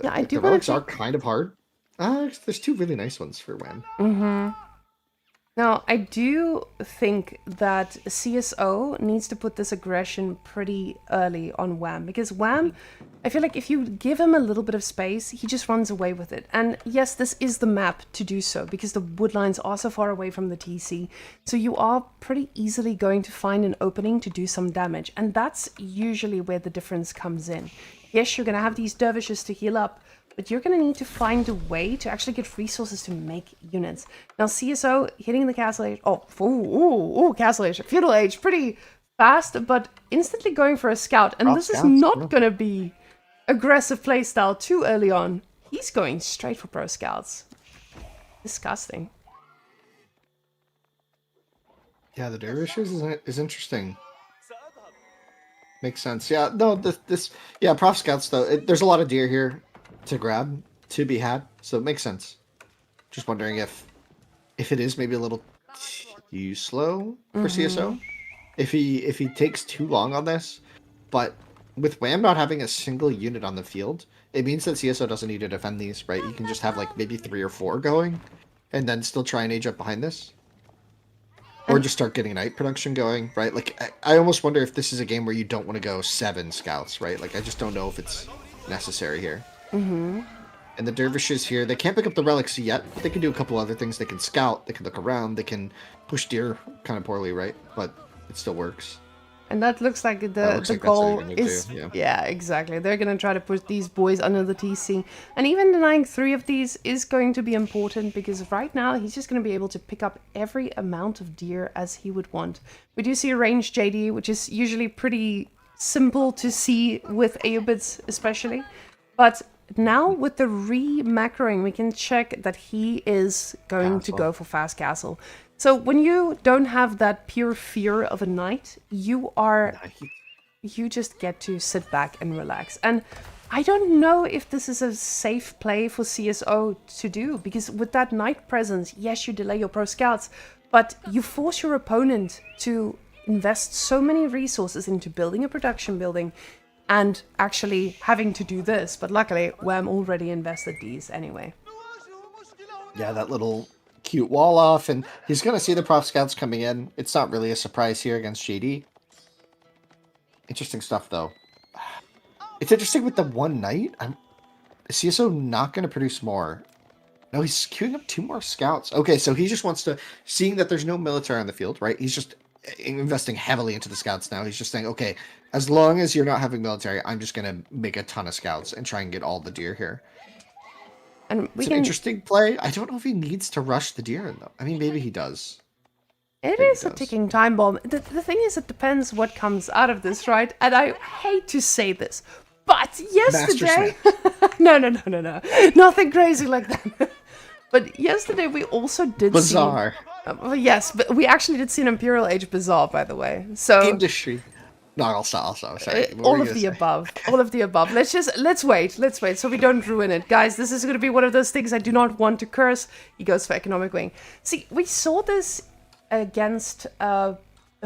Yeah, I do. The relics are kind of hard. There's 2 really nice ones for Wham. Now, I do think that CSO needs to put this aggression pretty early on Wham, because Wham, I feel like if you give him a little bit of space, he just runs away with it. And yes, this is the map to do so, because the woodlines are so far away from the TC, so you are pretty easily going to find an opening to do some damage, and that's usually where the difference comes in. Yes, you're going to have these dervishes to heal up, but you're going to need to find a way to actually get resources to make units. Now, CSO hitting the Castle Age. Castle Age. Feudal Age. Pretty fast, but instantly going for a scout. And this is not going to be aggressive playstyle too early on. He's going straight for pro scouts. Disgusting. Yeah, the dervishes is interesting. Makes sense. Yeah, no, yeah, Prof Scouts though. There's a lot of deer here to grab, to be had, so it makes sense. Just wondering if it is maybe a little too slow for CSO. If he takes too long on this, but with Wham not having a single unit on the field, it means that CSO doesn't need to defend these, right? You can just have like maybe 3 or 4 going, and then still try and age up behind this. Or just start getting night production going, right? Like, I almost wonder if this is a game where you don't want to go 7 scouts, right? Like, I just don't know if it's necessary here. And the dervishes here, they can't pick up the relics yet, but they can do a couple other things. They can scout, they can look around, they can push deer kind of poorly, right? But it still works. And that looks like the goal is... Yeah, exactly. They're going to try to push these boys under the TC. And even denying 3 of these is going to be important, because right now he's just going to be able to pick up every amount of deer as he would want. We do see a ranged JD, which is usually pretty simple to see with Aeobits especially. But now with the re-macroing, we can check that he is going to go for fast castle. So when you don't have that pure fear of a knight, you just get to sit back and relax. And I don't know if this is a safe play for CSO to do, because with that knight presence, yes, you delay your pro scouts, but you force your opponent to invest so many resources into building a production building and actually having to do this. But luckily, Wham already invested these anyway. Yeah, that little cute wall off, and he's going to see the Prof Scouts coming in. It's not really a surprise here against JD. Interesting stuff, though. It's interesting with the one knight. Is CSO not going to produce more? No, he's queuing up 2 more scouts. Okay, so he just wants to, seeing that there's no military on the field, right? He's just investing heavily into the scouts now. He's just saying, okay, as long as you're not having military, I'm just going to make a ton of scouts and try and get all the deer here. And it's an interesting play. I don't know if he needs to rush the deer in, though. I mean, maybe he does. It is a ticking time bomb. The thing is, it depends what comes out of this, right? And I hate to say this, but yesterday... No. Nothing crazy like that. But yesterday we also did Bizarre. Yes, but we actually did see an Imperial Age Bazaar, by the way. So industry. No, I'll stop. Sorry. All of the above. All of the above. Let's wait so we don't ruin it. Guys, this is going to be one of those things I do not want to curse. He goes for economic wing. See, we saw this against a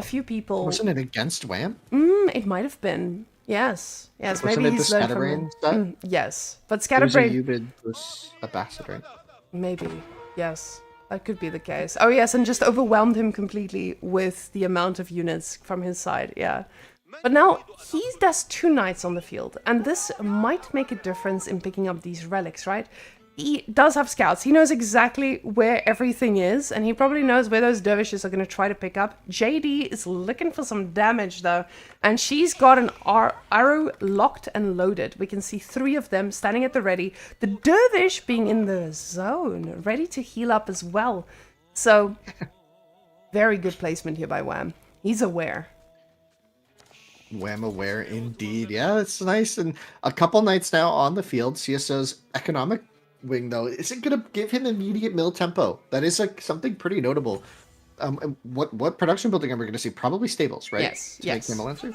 few people. Wasn't it against Wham? It might have been. Yes. Wasn't maybe it he's the learned Scatterbrain from it. Yes. But Scatterbrain... It was a Ubid plus a Bastard, right? Maybe. Yes. That could be the case. Oh, yes, and just overwhelmed him completely with the amount of units from his side. Yeah. But now he does 2 knights on the field, and this might make a difference in picking up these relics, right? He does have scouts. He knows exactly where everything is, and he probably knows where those dervishes are going to try to pick up. JD is looking for some damage, though, and she's got an arrow locked and loaded. We can see 3 of them standing at the ready. The dervish being in the zone, ready to heal up as well. So, very good placement here by Wham. He's aware. Wham aware indeed. Yeah, it's nice. And a couple nights now on the field. CSO's economic wing, though, isn't going to give him immediate mill tempo. That is something pretty notable. What production building are we going to see? Probably stables, right? Yes. Make him a lancer?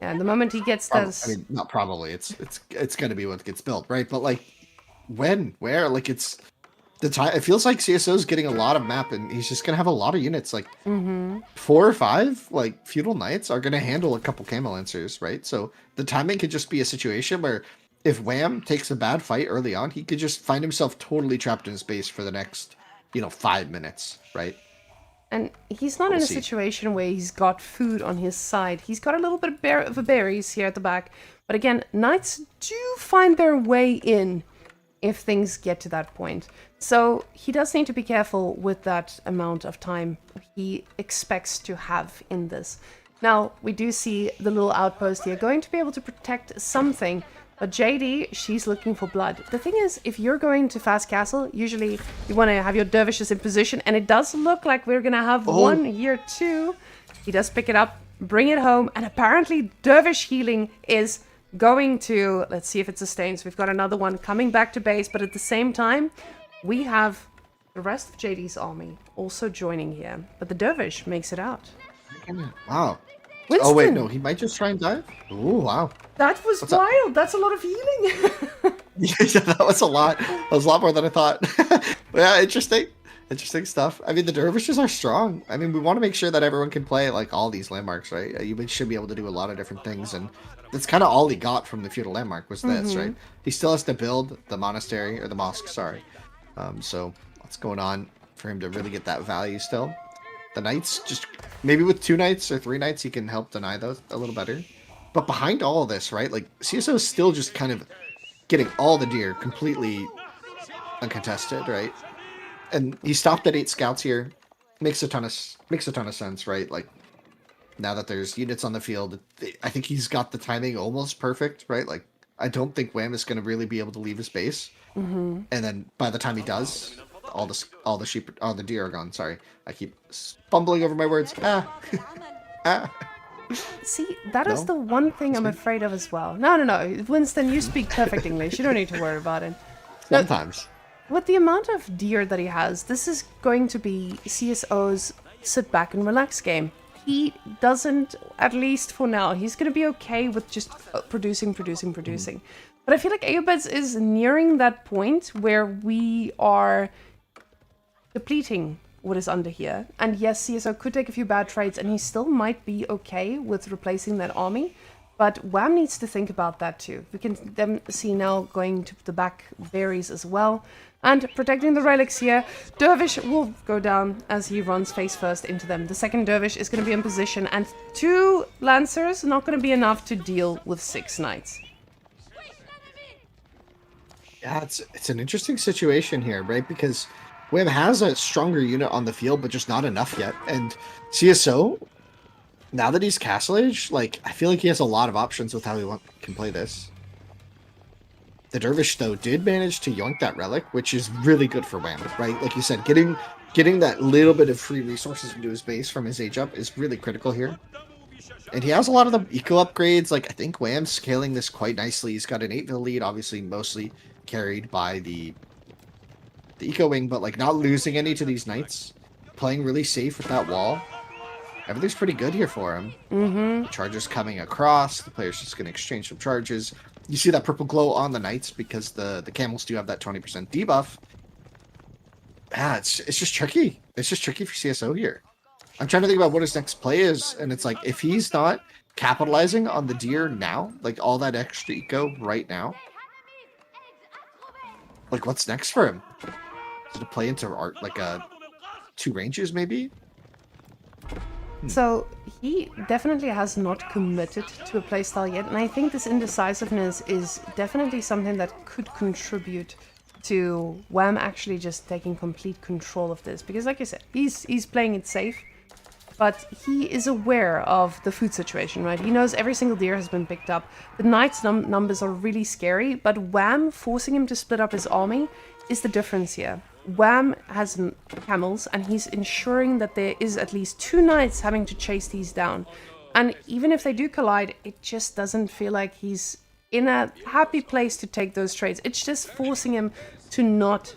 Yeah, and the moment he gets those... I mean, not probably. It's going to be what gets built, right? But, like, when? Where? Like, it's... the time. It feels like CSO's getting a lot of map, and he's just going to have a lot of units. Like, 4 or 5, like, feudal knights are going to handle a couple camo lancers, right? So the timing could just be a situation where if Wham takes a bad fight early on, he could just find himself totally trapped in his base for the next, 5 minutes, right? And he's not in a situation where he's got food on his side. He's got a little bit of berries here at the back. But again, knights do find their way in if things get to that point. So he does need to be careful with that amount of time he expects to have in this. Now, we do see the little outpost here going to be able to protect something. But JD, she's looking for blood. The thing is, if you're going to fast castle, usually you want to have your dervishes in position. And it does look like we're going to have one here too. He does pick it up, bring it home. And apparently dervish healing is going to... Let's see if it sustains. We've got another one coming back to base. But at the same time, we have The rest of JD's army also joining here, but the dervish makes it out. Wow. Winston! Oh wait, no, he might just try and dive? Ooh, wow. That was What's wild! That's a lot of healing! Yeah, that was a lot. That was a lot more than I thought. Yeah, interesting. Interesting stuff. I mean, the dervishes are strong. I mean, we want to make sure that everyone can play like all these landmarks, right? You should be able to do a lot of different things, and that's kind of all he got from the feudal landmark was this, right? He still has to build the monastery or the mosque, sorry. So what's going on for him to really get that value still? The knights, just maybe with 2 knights or 3 knights, he can help deny those a little better. But behind all of this, right? Like CSO is still just kind of getting all the deer completely uncontested, right? And he stopped at 8 scouts here. Makes a ton of sense, right? Like now that there's units on the field, I think he's got the timing almost perfect, right? Like I don't think Wham is going to really be able to leave his base. And then by the time he does, all the deer are gone. Sorry, I keep fumbling over my words. See, that is the one thing I'm afraid of as well. No. Winston, you speak perfect English. You don't need to worry about it. Sometimes. With the amount of deer that he has, this is going to be CSO's sit back and relax game. He doesn't, at least for now, he's going to be okay with just producing. But I feel like Aeobeds is nearing that point where we are depleting what is under here. And yes, CSO could take a few bad trades and he still might be okay with replacing that army. But Wham needs to think about that too. We can then see now going to the back berries as well. And protecting the relics here. Dervish will go down as he runs face first into them. The second Dervish is going to be in position. And 2 Lancers not going to be enough to deal with 6 Knights. Yeah, it's an interesting situation here, right? Because Wham has a stronger unit on the field, but just not enough yet. And CSO, now that he's Castle Age, like, I feel like he has a lot of options with how he can play this. The Dervish, though, did manage to yoink that relic, which is really good for Wham, right? Like you said, getting that little bit of free resources into his base from his age up is really critical here. And he has a lot of the eco upgrades. Like, I think Wham's scaling this quite nicely. He's got an 8 lead, obviously mostly carried by the eco wing, but like not losing any to these knights, playing really safe with that wall. Everything's pretty good here for him. Charges coming across, the player's just going to exchange some charges. You see that purple glow on the knights because the camels do have that 20% debuff. Yeah, it's just tricky. It's just tricky for CSO here. I'm trying to think about what his next play is, and it's like if he's not capitalizing on the deer now, like all that extra eco right now, like what's next for him? To play into art like 2 ranges maybe? So he definitely has not committed to a playstyle yet, and I think this indecisiveness is definitely something that could contribute to Wham actually just taking complete control of this. Because like you said, he's playing it safe, but he is aware of the food situation, right? He knows every single deer has been picked up. The Knight's numbers are really scary, but Wham forcing him to split up his army is the difference here. Wham has camels, and he's ensuring that there is at least 2 Knights having to chase these down. And even if they do collide, it just doesn't feel like he's in a happy place to take those trades. It's just forcing him to not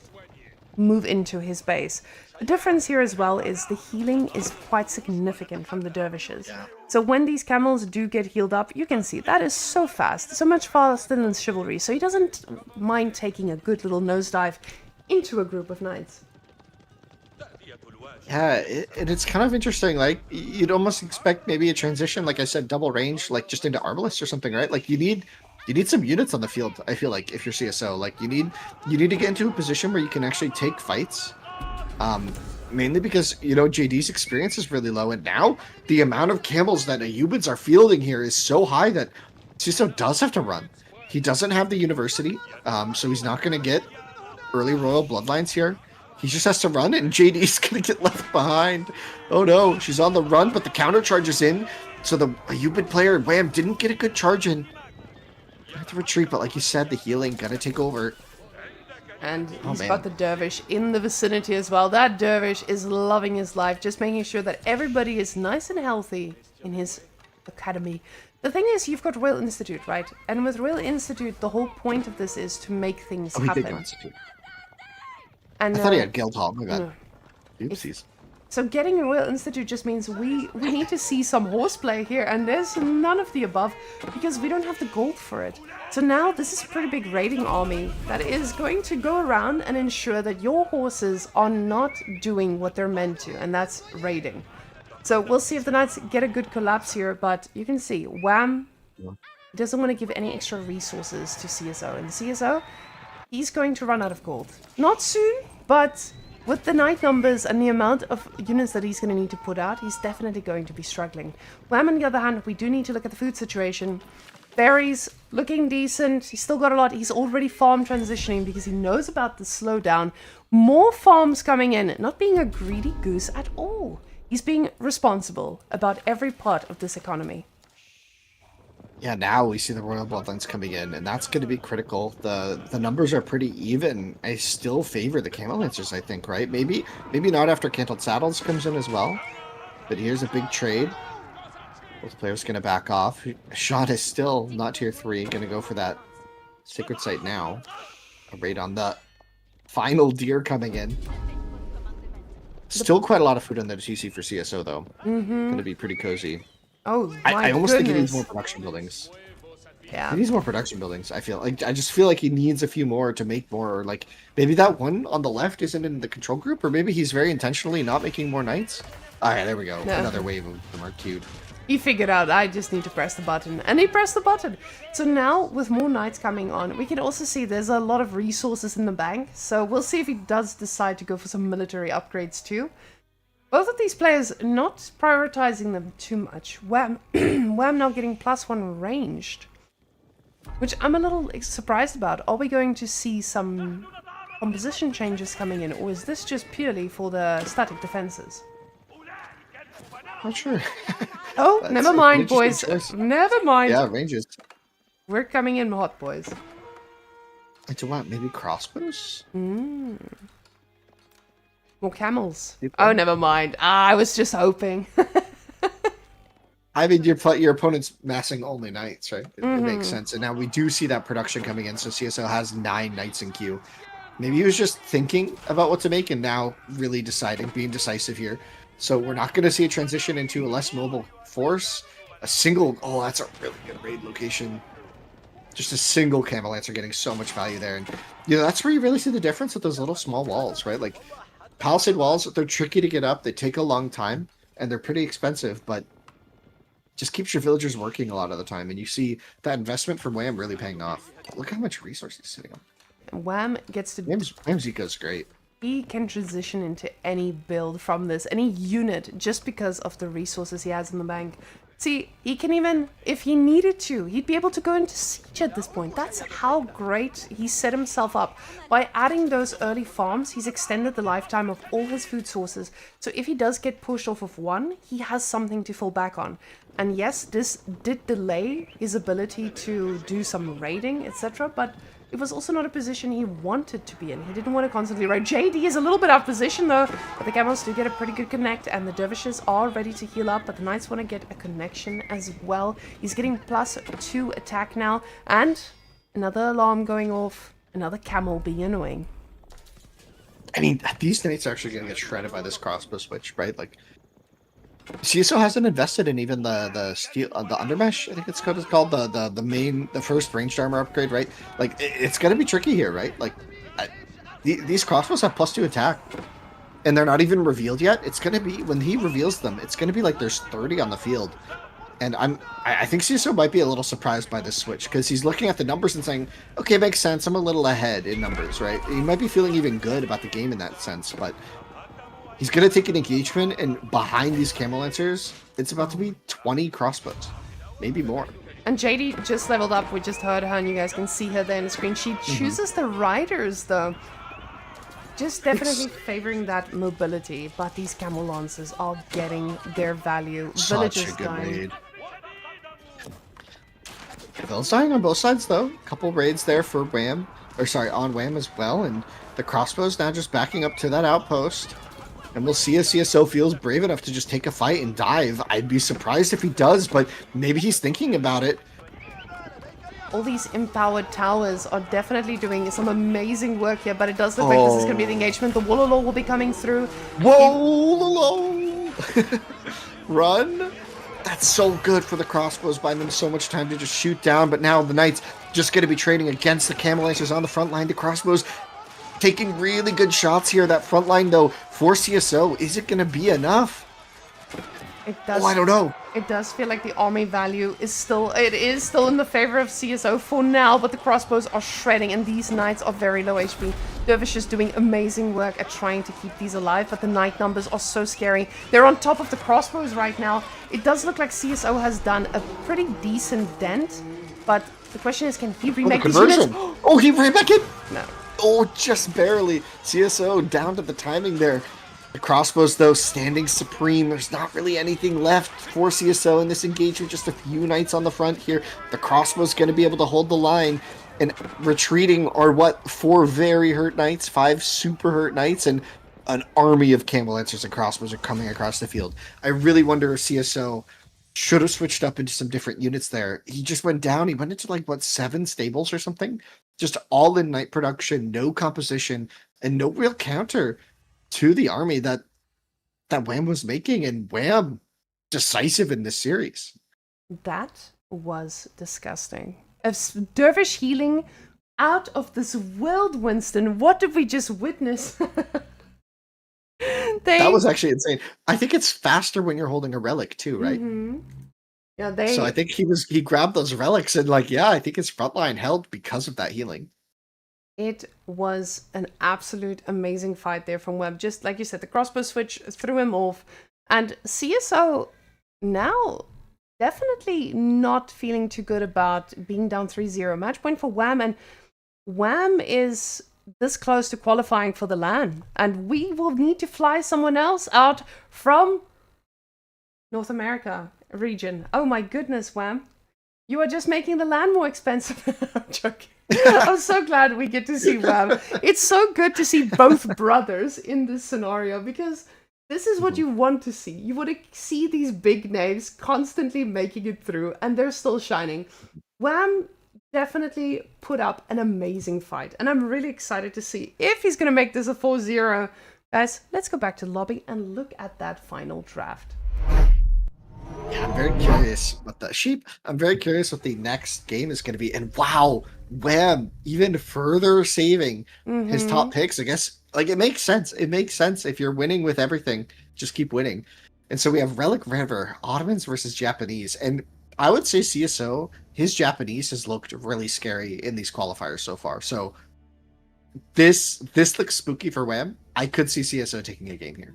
move into his base. The difference here as well is the healing is quite significant from the dervishes. Yeah. So when these camels do get healed up, you can see that is so fast, so much faster than chivalry. So he doesn't mind taking a good little nosedive into a group of knights. Yeah, it's kind of interesting. Like, you'd almost expect maybe a transition, like I said, double range, like just into Arbalest or something, right? Like you need some units on the field. I feel like if you're CSO, like you need to get into a position where you can actually take fights. Mainly because JD's experience is really low, and now the amount of camels that Aeobeds are fielding here is so high that CSO does have to run. He doesn't have the university, so he's not going to get early royal bloodlines here. He just has to run, and JD's going to get left behind. Oh no, she's on the run, but the counter charge is in. So the Aeobed player, Wham, didn't get a good charge in. I have to retreat, but like you said, the healing got to take over. And he's got the dervish in the vicinity as well. That dervish is loving his life, just making sure that everybody is nice and healthy in his academy. The thing is, you've got Royal Institute, right? And with Royal Institute, the whole point of this is to make things happen. And I thought he had Guildhall. My bad. no. Oopsies. So getting a Royal Institute just means we need to see some horseplay here, and there's none of the above because we don't have the gold for it. So now this is a pretty big raiding army that is going to go around and ensure that your horses are not doing what they're meant to, and that's raiding. So we'll see if the knights get a good collapse here, but you can see Wham doesn't want to give any extra resources to CSO, and CSO, he's going to run out of gold. Not soon, but with the knight numbers and the amount of units that he's going to need to put out, he's definitely going to be struggling. Wham, on the other hand, we do need to look at the food situation. Berries looking decent. He's still got a lot. He's already farm transitioning because he knows about the slowdown. More farms coming in. Not being a greedy goose at all. He's being responsible about every part of this economy. Yeah, now we see the Royal Bloodlines coming in, and that's going to be critical. The numbers are pretty even. I still favor the Camel Lancers, I think, right? Maybe not after Cantled Saddles comes in as well. But here's a big trade. Both players going to back off. Sean is still not tier 3. Going to go for that Sacred Site now. A raid on the final deer coming in. Still quite a lot of food on the TC for CSO, though. Going to be pretty cozy. Oh, I almost think he needs more production buildings. Yeah. He needs more production buildings, I feel. Like I just feel like he needs a few more to make more. Or like maybe that one on the left isn't in the control group, or maybe he's very intentionally not making more knights. Alright, there we go. No. Another wave of them are queued. He figured out I just need to press the button, and he pressed the button. So now with more knights coming on, we can also see there's a lot of resources in the bank. So we'll see if he does decide to go for some military upgrades too. Both of these players not prioritizing them too much. Wham now getting +1 ranged, which I'm a little surprised about. Are we going to see some composition changes coming in, or is this just purely for the static defenses? Not sure. Oh, never mind, boys. Never mind. Yeah, ranges. We're coming in hot, boys. Do what? Maybe crossbows? More camels. Oh, never mind. I was just hoping. I mean, your opponent's massing only knights, right? It makes sense. And now we do see that production coming in, so CSO has 9 knights in queue. Maybe he was just thinking about what to make and now really deciding, being decisive here. So we're not going to see a transition into a less mobile force. A single... Oh, that's a really good raid location. Just a single Camel Lancer getting so much value there. And, you know, that's where you really see the difference with those little small walls, right? Like, Palisade walls, they're tricky to get up. They take a long time, and they're pretty expensive, but just keeps your villagers working a lot of the time. And you see that investment from Wham really paying off. Look how much resources he's sitting on. Wham gets to... Wham's eco's great. He can transition into any build from this, any unit, just because of the resources he has in the bank. See, he can even, if he needed to, he'd be able to go into siege at this point. That's how great he set himself up. By adding those early farms, he's extended the lifetime of all his food sources. So if he does get pushed off of one, he has something to fall back on. And yes, this did delay his ability to do some raiding, etc., but it was also not a position he wanted to be in. He didn't want to constantly raid. JD is a little bit out of position though, but the camels do get a pretty good connect, and the dervishes are ready to heal up, but the knights want to get a connection as well. He's getting +2 attack now, and another alarm going off. Another camel being annoying. I mean, these knights are actually going to get shredded by this crossbow switch, right? Like, CSO hasn't invested in even the steel, the undermesh. I think it's called the first ranged armor upgrade, right? Like it's gonna be tricky here, right? Like these crossbows have +2 attack, and they're not even revealed yet. It's gonna be when he reveals them. It's gonna be like there's 30 on the field, and I think CSO might be a little surprised by this switch because he's looking at the numbers and saying, okay, makes sense. I'm a little ahead in numbers, right? He might be feeling even good about the game in that sense, but. He's going to take an engagement, and behind these Camel Lancers, it's about to be 20 crossbows. Maybe more. And JD just leveled up. We just heard her, and you guys can see her there on the screen. She chooses the riders, though. Just definitely favoring that mobility. But these Camel Lancers are getting their value. Such a good raid. Vill's dying on both sides, though. A couple raids there for Wham. Or, sorry, on Wham as well. And the crossbows now just backing up to that outpost. And we'll see if CSO feels brave enough to just take a fight and dive. I'd be surprised if he does, but maybe he's thinking about it. all these empowered towers are definitely doing some amazing work here, but it does look like this is going to be the engagement. The Wololo will be coming through. Whoa! Run! That's so good for the crossbows, buying them so much time to just shoot down, but now the Knights just going to be trading against the Camel Lancers on the front line. The crossbows taking really good shots here. That front line, though, for CSO, is it going to be enough? It does. Oh, I don't know. It does feel like the army value is still in the favor of CSO for now, but the crossbows are shredding, and these knights are very low HP. Dervish is doing amazing work at trying to keep these alive, but the knight numbers are so scary. They're on top of the crossbows right now. It does look like CSO has done a pretty decent dent, but the question is, can he remake these units? Oh, he ran back in? No. Oh, just barely. CSO down to the timing there. The crossbows, though, standing supreme. There's not really anything left for CSO in this engagement. Just a few knights on the front here. The crossbow's going to be able to hold the line. And retreating are, what, 4 very hurt knights, 5 super hurt knights, and an army of Camel Lancers and crossbows are coming across the field. I really wonder if CSO should have switched up into some different units there. He just went down. He went into, like, what, 7 stables or something? Just all in knight production, no composition, and no real counter to the army that Wham was making, and Wham decisive in this series. That was disgusting. Dervish healing out of this world, Winston. What did we just witness? That was actually insane. I think it's faster when you're holding a relic too, right? Mm-hmm. Yeah, So I think he grabbed those relics and I think his frontline held because of that healing. It was an absolute amazing fight there from Webb. Just like you said, the crossbow switch threw him off. And CSO now definitely not feeling too good about being down 3-0. Match point for Wham. And Wham is this close to qualifying for the LAN. And we will need to fly someone else out from North America region. Oh my goodness, Wham. You are just making the LAN more expensive. I'm joking. I'm so glad we get to see Wham. It's so good to see both brothers in this scenario, because this is what you want to see. You want to see these big names constantly making it through, and they're still shining. Wham definitely put up an amazing fight, and I'm really excited to see if he's going to make this a 4-0. Guys, let's go back to the lobby and look at that final draft. Yeah, I'm very curious what the sheep. I'm very curious what the next game is going to be. And wow, Wham, even further saving his top picks. I guess it makes sense. It makes sense if you're winning with everything, just keep winning. And so we have Relic River, Ottomans versus Japanese. And I would say CSO, his Japanese has looked really scary in these qualifiers so far. So this looks spooky for Wham. I could see CSO taking a game here.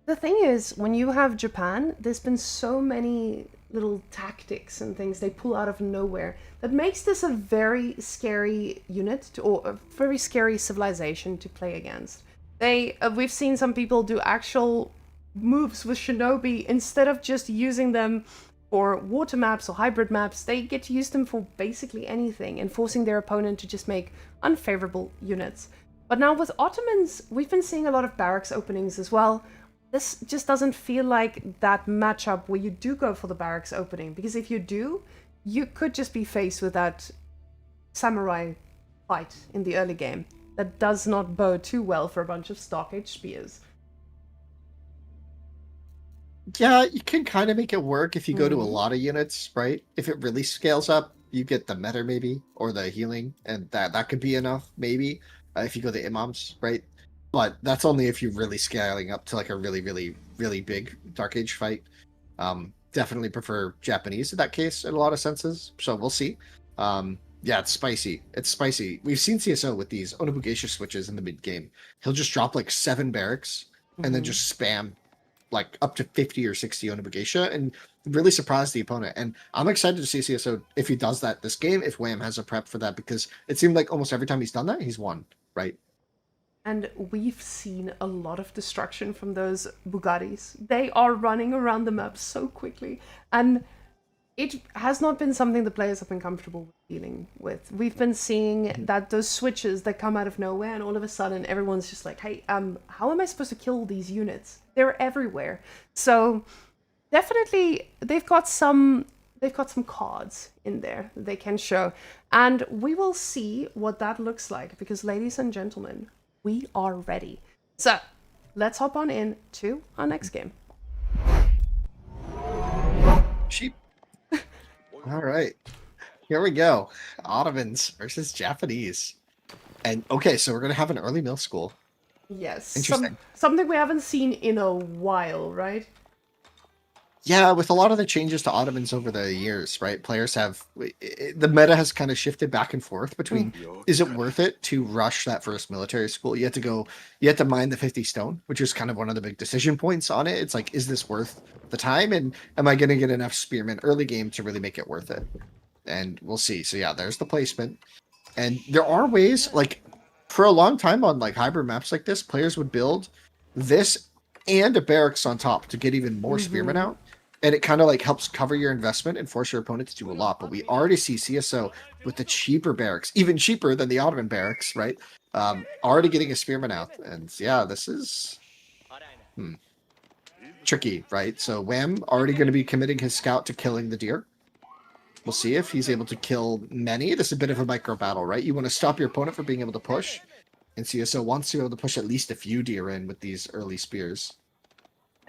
The thing is, when you have Japan, there's been so many little tactics and things they pull out of nowhere that makes this a very scary unit or a very scary civilization to play against. We've seen some people do actual moves with Shinobi instead of just using them for water maps or hybrid maps. They get to use them for basically anything and forcing their opponent to just make unfavorable units. But now with Ottomans, we've been seeing a lot of barracks openings as well. This just doesn't feel like that matchup where you do go for the barracks opening, because if you do, you could just be faced with that samurai fight in the early game. That does not bode too well for a bunch of Stock Age spears. Yeah, you can kind of make it work if you go to a lot of units, right? If it really scales up, you get the meta maybe, or the healing, and that could be enough maybe, if you go to imams, right? But that's only if you're really scaling up to like a really, really, really big Dark Age fight. Definitely prefer Japanese in that case in a lot of senses. So we'll see. Yeah, it's spicy. It's spicy. We've seen CSO with these Onobugeisha switches in the mid game. He'll just drop like 7 barracks and then just spam like up to 50 or 60 Onobugeisha and really surprise the opponent. And I'm excited to see CSO if he does that this game, if Wham has a prep for that, because it seemed like almost every time he's done that, he's won, right? And we've seen a lot of destruction from those Bugattis. They are running around the map so quickly. And it has not been something the players have been comfortable dealing with. We've been seeing that those switches that come out of nowhere, and all of a sudden everyone's just like, hey, how am I supposed to kill these units? They're everywhere. So definitely they've got some they've got some cards in there that they can show. And we will see what that looks like, because ladies and gentlemen, we are ready. So let's hop on in to our next game. Sheep. All right. Here we go. Ottomans versus Japanese. And okay, so we're going to have an early middle school. Yes. Interesting. Something we haven't seen in a while, right? Yeah, with a lot of the changes to Ottomans over the years, right? Players have the meta has kind of shifted back and forth between is it worth it to rush that first military school? You have to mine the 50 stone, which is kind of one of the big decision points on it. It's like, is this worth the time? And am I going to get enough spearmen early game to really make it worth it? And we'll see. So yeah, there's the placement. And there are ways, like for a long time on like hybrid maps like this, players would build this and a barracks on top to get even more spearmen out. And it kind of like helps cover your investment and force your opponent to do a lot. But we already see CSO with the cheaper barracks, even cheaper than the Ottoman barracks, right? Already getting a spearman out. And yeah, this is tricky, right? So Wham already going to be committing his scout to killing the deer. We'll see if he's able to kill many. This is a bit of a micro battle, right? You want to stop your opponent from being able to push. And CSO wants to be able to push at least a few deer in with these early spears.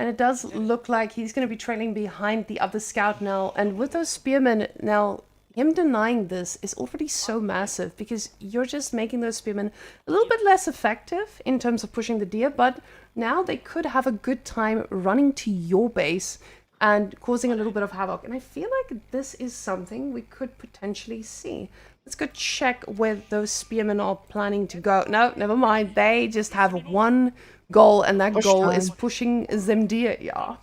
And it does look like he's going to be trailing behind the other scout now. And with those spearmen, now, him denying this is already so massive, because you're just making those spearmen a little bit less effective in terms of pushing the deer. But now they could have a good time running to your base and causing a little bit of havoc. And I feel like this is something we could potentially see. Let's go check where those spearmen are planning to go. No, never mind. They just have one goal, and that goal is pushing them deer. Yeah.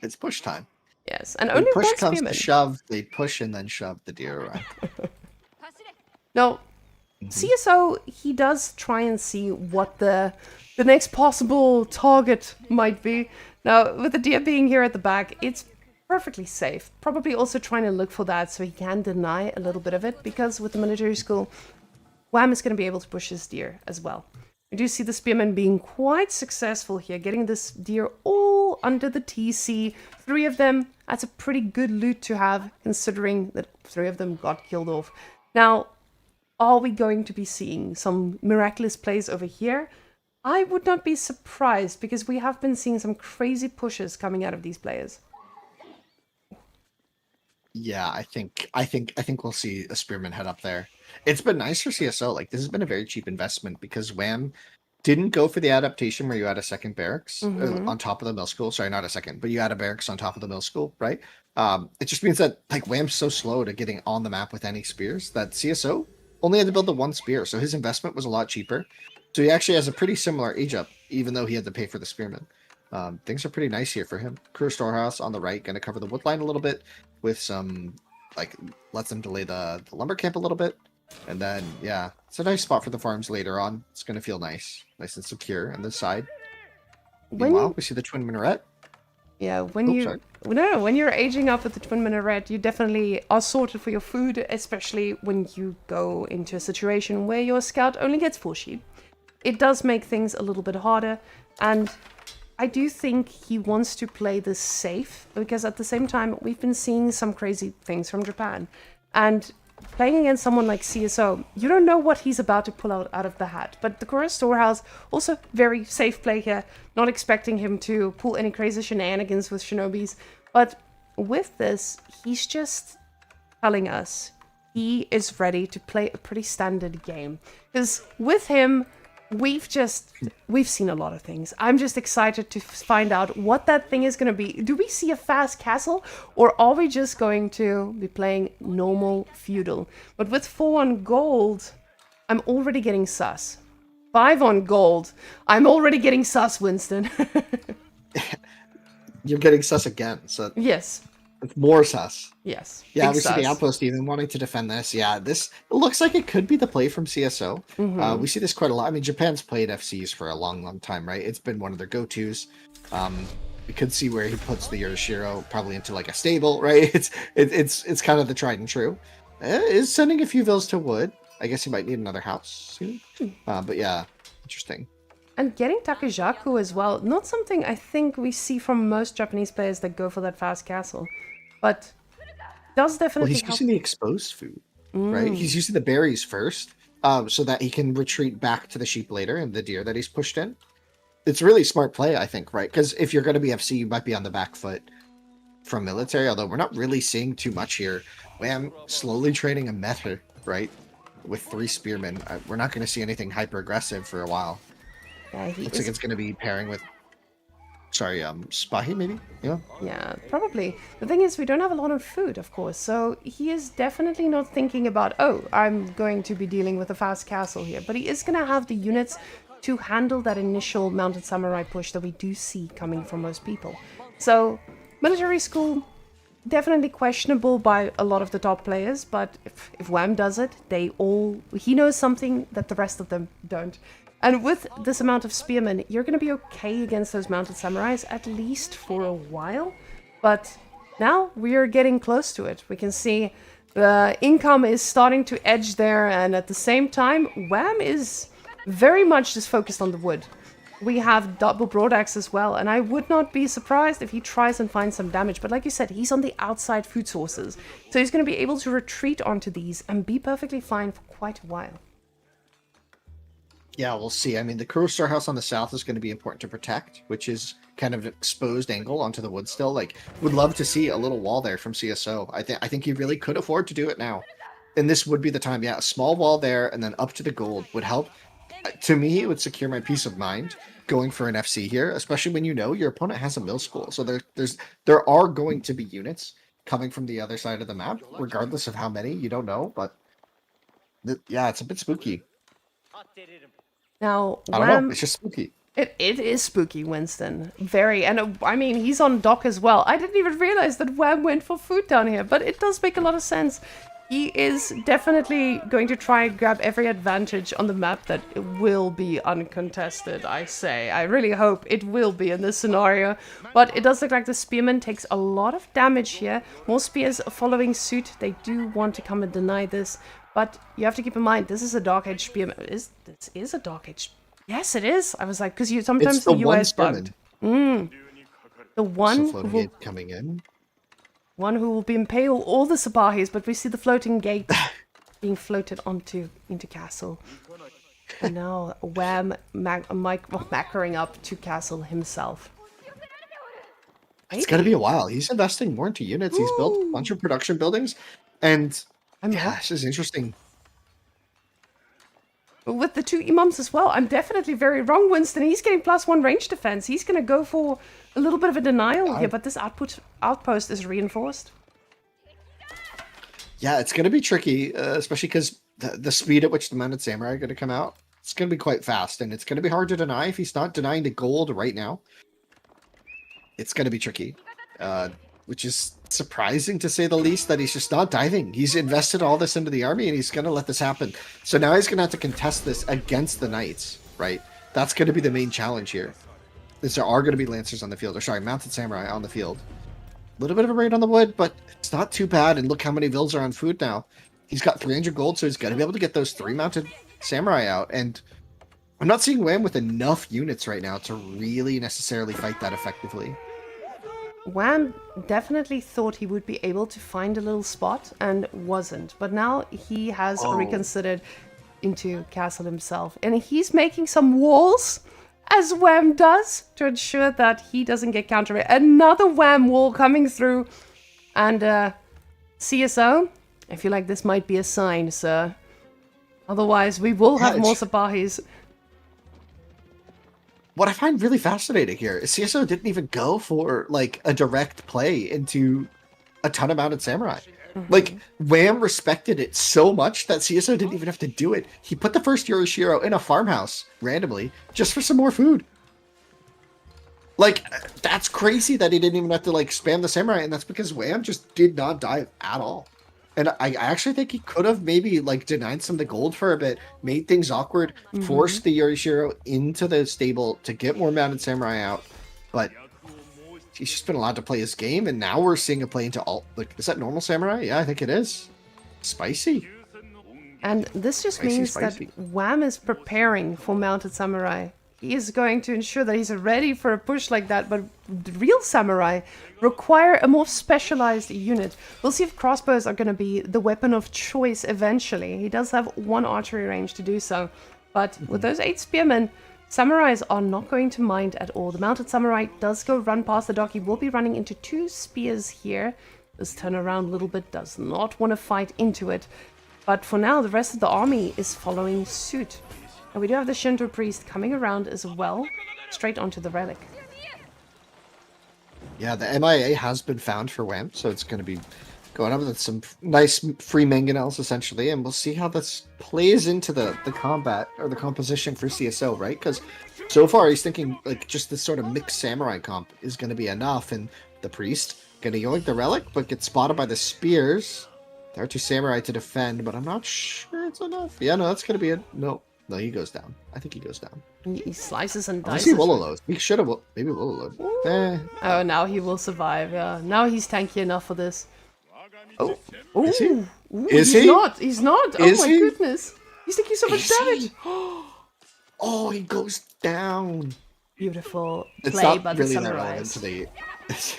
It's push time. Yes, and when only push one comes spearman. to shove, they push and then shove the deer around. No, CSO, he does try and see what the next possible target might be. Now, with the deer being here at the back, it's perfectly safe. Probably also trying to look for that so he can deny a little bit of it, because with the military school, Wham is going to be able to push his deer as well. We do see the spearmen being quite successful here, getting this deer all under the TC. 3 of them, that's a pretty good loot to have, considering that 3 of them got killed off. Now, are we going to be seeing some miraculous plays over here? I would not be surprised, because we have been seeing some crazy pushes coming out of these players. Yeah, I think we'll see a spearman head up there. It's been nice for CSO. Like, this has been a very cheap investment, because Wham didn't go for the adaptation where you had a second barracks on top of the mill school. Sorry, not a second, but you had a barracks on top of the mill school, right? It just means that like Wham's so slow to getting on the map with any spears that CSO only had to build the 1 spear, so his investment was a lot cheaper. So he actually has a pretty similar age up, even though he had to pay for the spearman. Things are pretty nice here for him. Crew storehouse on the right, going to cover the wood line a little bit with some, like, lets them delay the lumber camp a little bit. And then, yeah, it's a nice spot for the farms later on. It's going to feel nice and secure on this side. Meanwhile, we see the twin minaret. Yeah, when you're aging up with the twin minaret, you definitely are sorted for your food, especially when you go into a situation where your scout only gets 4 sheep. It does make things a little bit harder, and I do think he wants to play this safe, because at the same time, we've been seeing some crazy things from Japan. And playing against someone like CSO, you don't know what he's about to pull out of the hat. But the Chorus Storehouse, also very safe play here, not expecting him to pull any crazy shenanigans with Shinobis. But with this, he's just telling us he is ready to play a pretty standard game. Because with him, we've seen a lot of things. I'm just excited to find out what that thing is going to be. Do we see a fast castle, or are we just going to be playing normal feudal? But with 4 on gold, I'm already getting sus. 5 on gold, I'm already getting sus, Winston. You're getting sus again, so yes. It's more sus. Yes. Yeah, we see the outpost even wanting to defend this. Yeah, it looks like it could be the play from CSO. We see this quite a lot. I mean, Japan's played FCs for a long, long time, right? It's been one of their go-tos. We could see where he puts the Yoshiro probably into like a stable, right? It's kind of the tried and true. Is sending a few villas to wood. I guess he might need another house soon. But yeah, interesting. And getting Takejaku as well, not something I think we see from most Japanese players that go for that fast castle. but does Well, definitely he's help. using the exposed food, right? He's using the berries first, so that he can retreat back to the sheep later and the deer that he's pushed in. It's really smart play, I think, right? Because if you're going to be FC, you might be on the back foot from military, although we're not really seeing too much here. Wham slowly trading a meta, right? With 3 spearmen. We're not going to see anything hyper aggressive for a while. Yeah, Looks like it's going to be pairing with, sorry, Spahi maybe? Yeah. Yeah, probably. The thing is, we don't have a lot of food, of course, so he is definitely not thinking about, oh, I'm going to be dealing with a fast castle here, but he is going to have the units to handle that initial mounted samurai push that we do see coming from most people. So, military school, definitely questionable by a lot of the top players, but if Wham does it, he knows something that the rest of them don't. And with this amount of spearmen, you're going to be okay against those mounted samurais, at least for a while. But now we are getting close to it. We can see the income is starting to edge there, and at the same time, Wham is very much just focused on the wood. We have double broadaxe as well, and I would not be surprised if he tries and finds some damage. But like you said, he's on the outside food sources, so he's going to be able to retreat onto these and be perfectly fine for quite a while. Yeah, we'll see. I mean, the Kuro Storehouse on the south is going to be important to protect, which is kind of an exposed angle onto the wood still. Like, would love to see a little wall there from CSO. I think he really could afford to do it now. And this would be the time. Yeah, a small wall there and then up to the gold would help. To me, it would secure my peace of mind going for an FC here, especially when you know your opponent has a mill school. So there are going to be units coming from the other side of the map, regardless of how many. You don't know, but yeah, it's a bit spooky. Now, I don't know. It's just spooky. It is spooky, Winston. Very. And I mean, he's on dock as well. I didn't even realize that Wham went for food down here, but it does make a lot of sense. He is definitely going to try and grab every advantage on the map that will be uncontested, I say. I really hope it will be in this scenario. But it does look like the spearman takes a lot of damage here. More spears following suit. They do want to come and deny this. But you have to keep in mind, this is a Dark Age spearman. This is a Dark Age. Yes, it is. I was like, because sometimes it's the UI is one bugged. The one so who will, coming in. one who will be impale all the Sabahis, but we see the floating gate being floated into castle. And now Wham macering up to castle himself. It's going to be a while. He's investing more into units. He's built a bunch of production buildings. And yeah, this is interesting. With the 2 imams as well, I'm definitely very wrong, Winston. He's getting +1 range defense. He's going to go for a little bit of a denial here, but this outpost is reinforced. Yeah, it's going to be tricky, especially because the speed at which the mounted samurai are going to come out, it's going to be quite fast, and it's going to be hard to deny if he's not denying the gold right now. It's going to be tricky, which is surprising to say the least, that he's just not diving. He's invested all this into the army, and he's going to let this happen. So now he's going to have to contest this against the knights, right? That's going to be the main challenge here. Is there are going to be lancers on the field, or sorry, mounted samurai on the field. A little bit of a raid on the wood, but it's not too bad. And look how many vills are on food now. He's got 300 gold, so he's going to be able to get those 3 mounted samurai out. And I'm not seeing Wham with enough units right now to really necessarily fight that effectively. Wham definitely thought he would be able to find a little spot and wasn't. But now he has reconsidered into castle himself. And he's making some walls, as Wham does, to ensure that he doesn't get counter. Another Wham wall coming through. And CSO, I feel like this might be a sign, sir. Otherwise, we will have more Sabahis. What I find really fascinating here is CSO didn't even go for, like, a direct play into a ton of mounted samurai. Like, Wham respected it so much that CSO didn't even have to do it. He put the first Yorishiro in a farmhouse, randomly, just for some more food. Like, that's crazy that he didn't even have to, like, spam the samurai, and that's because Wham just did not dive at all. And I actually think he could have maybe, like, denied some of the gold for a bit, made things awkward, forced the Yorishiro into the stable to get more mounted samurai out. But he's just been allowed to play his game, and now we're seeing a play into alt. Like, is that normal samurai? Yeah, I think it is. Spicy. And this just means that Wham is preparing for mounted samurai. is going to ensure that he's ready for a push like that, but the real samurai require a more specialized unit. We'll see if crossbows are going to be the weapon of choice eventually. He does have 1 archery range to do so, but with those 8 spearmen, samurais are not going to mind at all. The mounted samurai does go run past the dock. He will be running into 2 spears here. This turn around a little bit, does not want to fight into it. But for now, the rest of the army is following suit. And we do have the Shinto priest coming around as well, straight onto the relic. Yeah, the MIA has been found for Whamenqt, so it's going to be going up with some nice free mangonels, essentially, and we'll see how this plays into the combat, or the composition for CSO, right? Because so far he's thinking, like, just this sort of mixed samurai comp is going to be enough, and the priest going to yoink the relic, but gets spotted by the spears. There are 2 samurai to defend, but I'm not sure it's enough. Yeah, no, that's going to be it. No, he goes down. I think he goes down. He slices and I dices. see Wololo. He should have. Maybe Wololo. Oh, now he will survive. Yeah, now he's tanky enough for this. Oh, Is he? Ooh, Is he's he? not. He's not. Is Oh my he? goodness. He's taking so much Is he? damage. Oh, he goes down. Beautiful It's play not by the really that relevant samurais. to the. This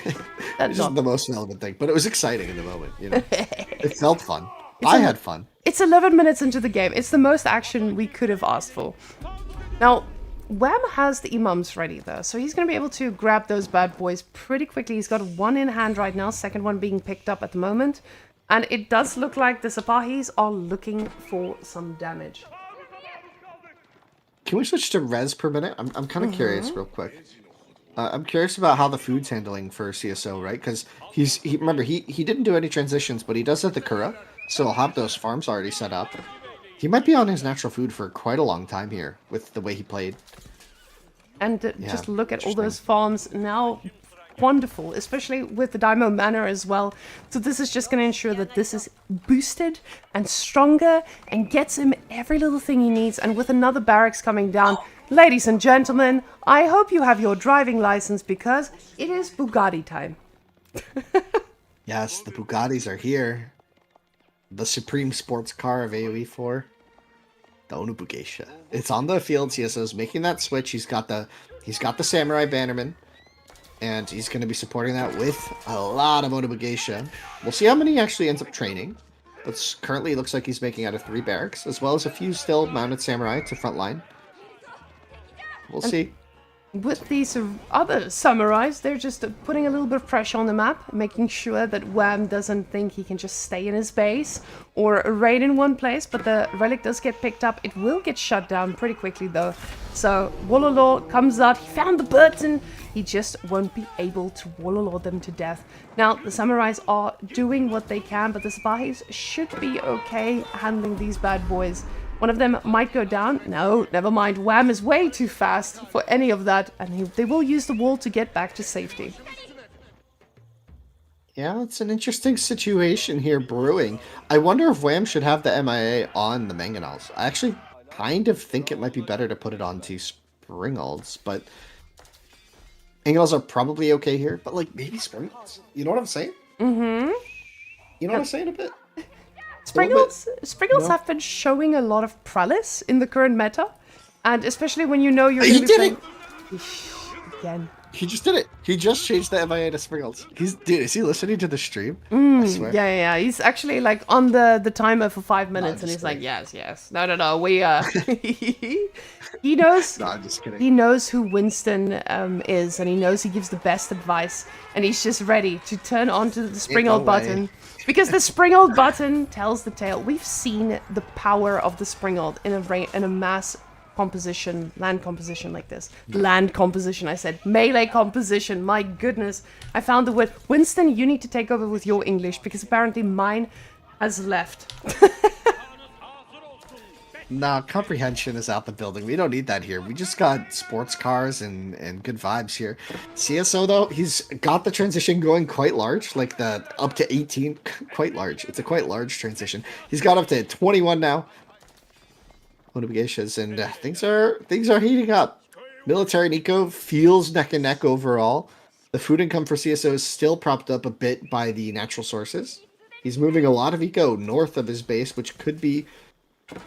That's isn't the most relevant thing, but it was exciting in the moment. You know, it felt fun. I had fun. It's 11 minutes into the game. It's the most action we could have asked for. Now, Wham has the imams ready though, so he's going to be able to grab those bad boys pretty quickly. He's got 1 in hand right now, second one being picked up at the moment. And it does look like the Sapahis are looking for some damage. Can we switch to res per minute? I'm kind of curious, real quick. I'm curious about how the food's handling for CSO, right? Because remember he didn't do any transitions, but he does have the Kura, so he'll have those farms already set up. He might be on his natural food for quite a long time here with the way he played. And just look at all those farms now. Wonderful, especially with the Daimo Manor as well. So this is just going to ensure that this is boosted and stronger and gets him every little thing he needs. And with another barracks coming down, ladies and gentlemen, I hope you have your driving license because it is Bugatti time. Yes, the Bugattis are here. The supreme sports car of AoE 4. The Onobugeisha. It's on the field. CSO's making that switch. He's got the Samurai Bannerman. And he's going to be supporting that with a lot of Onobugeisha. We'll see how many he actually ends up training. But currently it looks like he's making out of 3 barracks, as well as a few still mounted samurai to front line. We'll see. With these other samurais, they're just putting a little bit of pressure on the map, making sure that Wham doesn't think he can just stay in his base or raid in one place, but the relic does get picked up. It will get shut down pretty quickly though. So Wololo comes out, he found the button, he just won't be able to Wololo them to death. Now, the samurais are doing what they can, but the Sapahis should be okay handling these bad boys. One of them might go down. No, never mind. Wham is way too fast for any of that. And they will use the wall to get back to safety. Yeah, it's an interesting situation here brewing. I wonder if Wham should have the MIA on the Mangonels. I actually kind of think it might be better to put it onto Springalds, but Mangonels are probably okay here. But, like, maybe Springalds? You know what I'm saying? Mm-hmm. You know what I'm saying a bit? Spriggles have been showing a lot of prowess in the current meta, and especially when you know you're going to be playing... Again. He just did it. He just changed the MIA to Spriggles. Dude, is he listening to the stream? I swear. Yeah. He's actually like on the timer for 5 minutes, and he's like, yes. No. We he knows. No, I'm just kidding. He knows who Winston is, and he knows he gives the best advice, and he's just ready to turn onto the Springald button. Because the Springald button tells the tale. We've seen the power of the Springald in a mass composition, land composition like this. Land composition, I said. Melee composition, my goodness. I found the word. Winston, you need to take over with your English, because apparently mine has left. Nah, comprehension is out the building. We don't need that here. We just got sports cars and good vibes here. CSO, though, he's got the transition going quite large, like the up to 18, quite large. It's a quite large transition. He's got up to 21 now. Onobugeishas, and things are heating up. Military Nico feels neck and neck overall. The food income for CSO is still propped up a bit by the natural sources. He's moving a lot of eco north of his base, which could be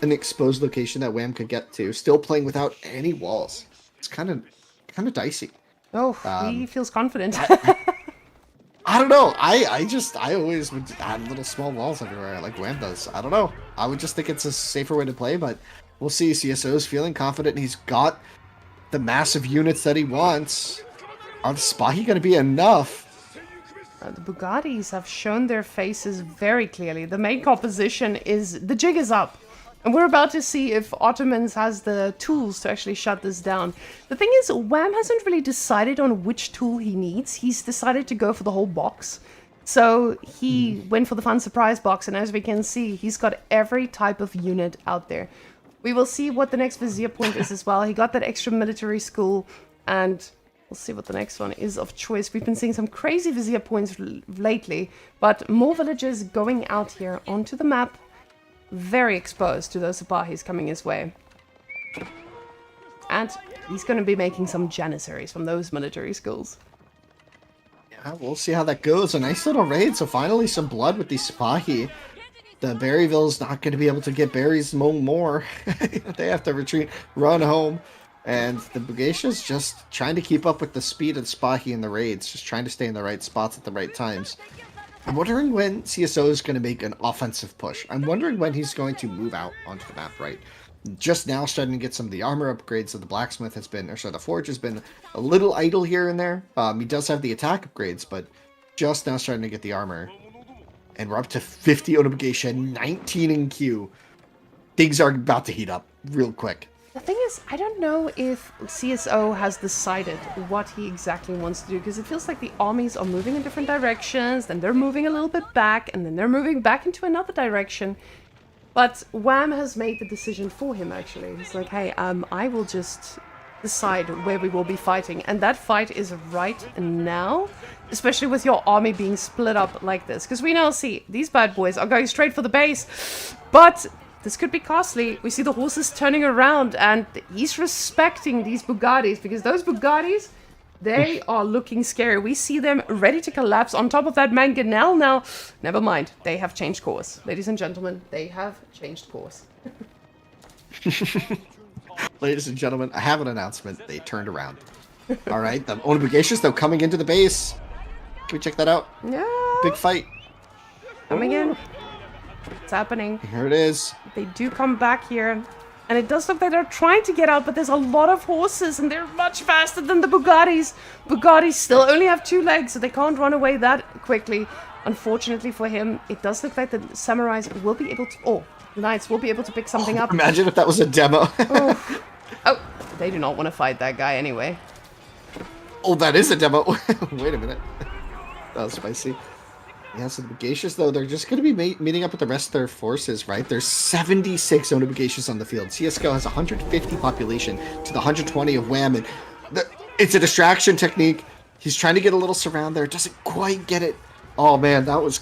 an exposed location that Wham could get to. Still playing without any walls. It's kind of dicey. Oh, he feels confident. I don't know. I always would add little small walls everywhere, like Wham does. I don't know. I would just think it's a safer way to play, but we'll see. CSO's feeling confident. He's got the massive units that he wants. Are the Spahi going to be enough? The Bugattis have shown their faces very clearly. The main composition is... The jig is up. And we're about to see if Ottomans has the tools to actually shut this down. The thing is, Wham hasn't really decided on which tool he needs. He's decided to go for the whole box. So he went for the fun surprise box, and as we can see, he's got every type of unit out there. We will see what the next Vizier point is as well. He got that extra military school, and we'll see what the next one is of choice. We've been seeing some crazy Vizier points lately, but more villagers going out here onto the map. Very exposed to those Sepahis coming his way. And he's going to be making some janissaries from those military schools. Yeah, we'll see how that goes. A nice little raid, so finally some blood with these Sepahi. The Berryville's not going to be able to get berries no more. They have to retreat, run home. And the Bugathia's just trying to keep up with the speed of Sepahi in the raids, just trying to stay in the right spots at the right times. I'm wondering when CSO is going to make an offensive push. I'm wondering when he's going to move out onto the map, right? Just now starting to get some of the armor upgrades, so the blacksmith has been, or sorry, the forge has been a little idle here and there. He does have the attack upgrades, but just now starting to get the armor. And we're up to 50 Onobugatia, 19 in queue. Things are about to heat up real quick. The thing is, I don't know if CSO has decided what he exactly wants to do, because it feels like the armies are moving in different directions, then they're moving a little bit back, and then they're moving back into another direction. But Wham has made the decision for him, actually. He's like, hey, I will just decide where we will be fighting. And that fight is right now, especially with your army being split up like this. Because we now see these bad boys are going straight for the base, but... this could be costly. We see the horses turning around, and he's respecting these Bugattis, because those Bugattis, they are looking scary. We see them ready to collapse on top of that mangonel now. Never mind. They have changed course. Ladies and gentlemen, they have changed course. Ladies and gentlemen, I have an announcement. They turned around. All right, the Onobugatias, though, coming into the base. Can we check that out? Yeah. Big fight. Coming in. It's happening. Here it is. They do come back here. And it does look like they're trying to get out, but there's a lot of horses, and they're much faster than the Bugattis. Bugattis still only have 2 legs, so they can't run away that quickly. Unfortunately for him, it does look like the samurais will be able to... oh, the knights will be able to pick something up. Imagine if that was a demo. Oh, they do not want to fight that guy anyway. Oh, that is a demo. Wait a minute. That was spicy. Yeah, so the Bugatias, though, they're just going to be meeting up with the rest of their forces, right? There's 76 Onobugatias on the field. CSGO has 150 population to the 120 of Whamen. It's a distraction technique. He's trying to get a little surround there. Doesn't quite get it. Oh, man, that was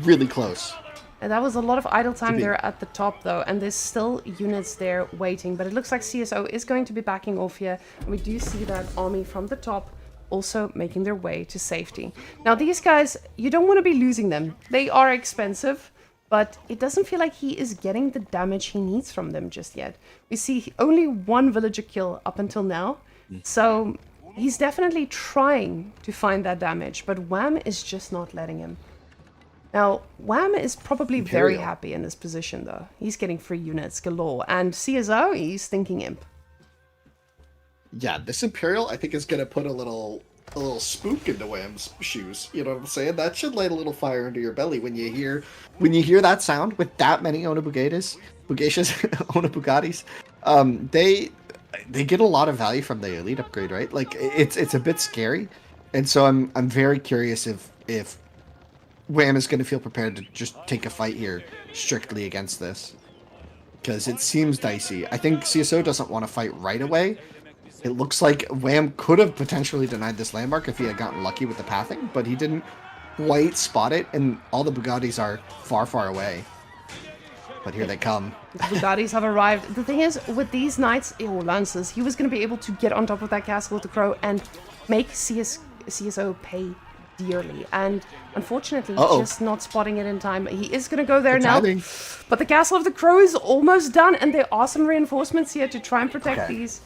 really close. And that was a lot of idle time there at the top, though. And there's still units there waiting. But it looks like CSO is going to be backing off here. And we do see that army from the top also making their way to safety. Now, these guys, you don't want to be losing them. They are expensive, but it doesn't feel like he is getting the damage he needs from them just yet. We see only 1 villager kill up until now, so he's definitely trying to find that damage, but Wham is just not letting him. Now, Wham is probably very happy in this position, though. He's getting free units galore, and CSO, he's thinking imp. Yeah, this Imperial, I think, is going to put a little spook into Wham's shoes. You know what I'm saying? That should light a little fire under your belly when you hear that sound with that many Onobugatias, Onobugatis. They get a lot of value from the elite upgrade, right? Like, it's a bit scary, and so I'm very curious if Wham is going to feel prepared to just take a fight here strictly against this, because it seems dicey. I think CSO doesn't want to fight right away. It looks like Wham could have potentially denied this landmark if he had gotten lucky with the pathing, but he didn't quite spot it, and all the Bugattis are far, far away. But here they come. The Bugattis have arrived. The thing is, with these knights, or lancers, he was going to be able to get on top of that castle with the crow and make CSO pay dearly. And unfortunately, just not spotting it in time. He is going to go there now. But the castle of the crow is almost done, and there are some reinforcements here to try and protect these.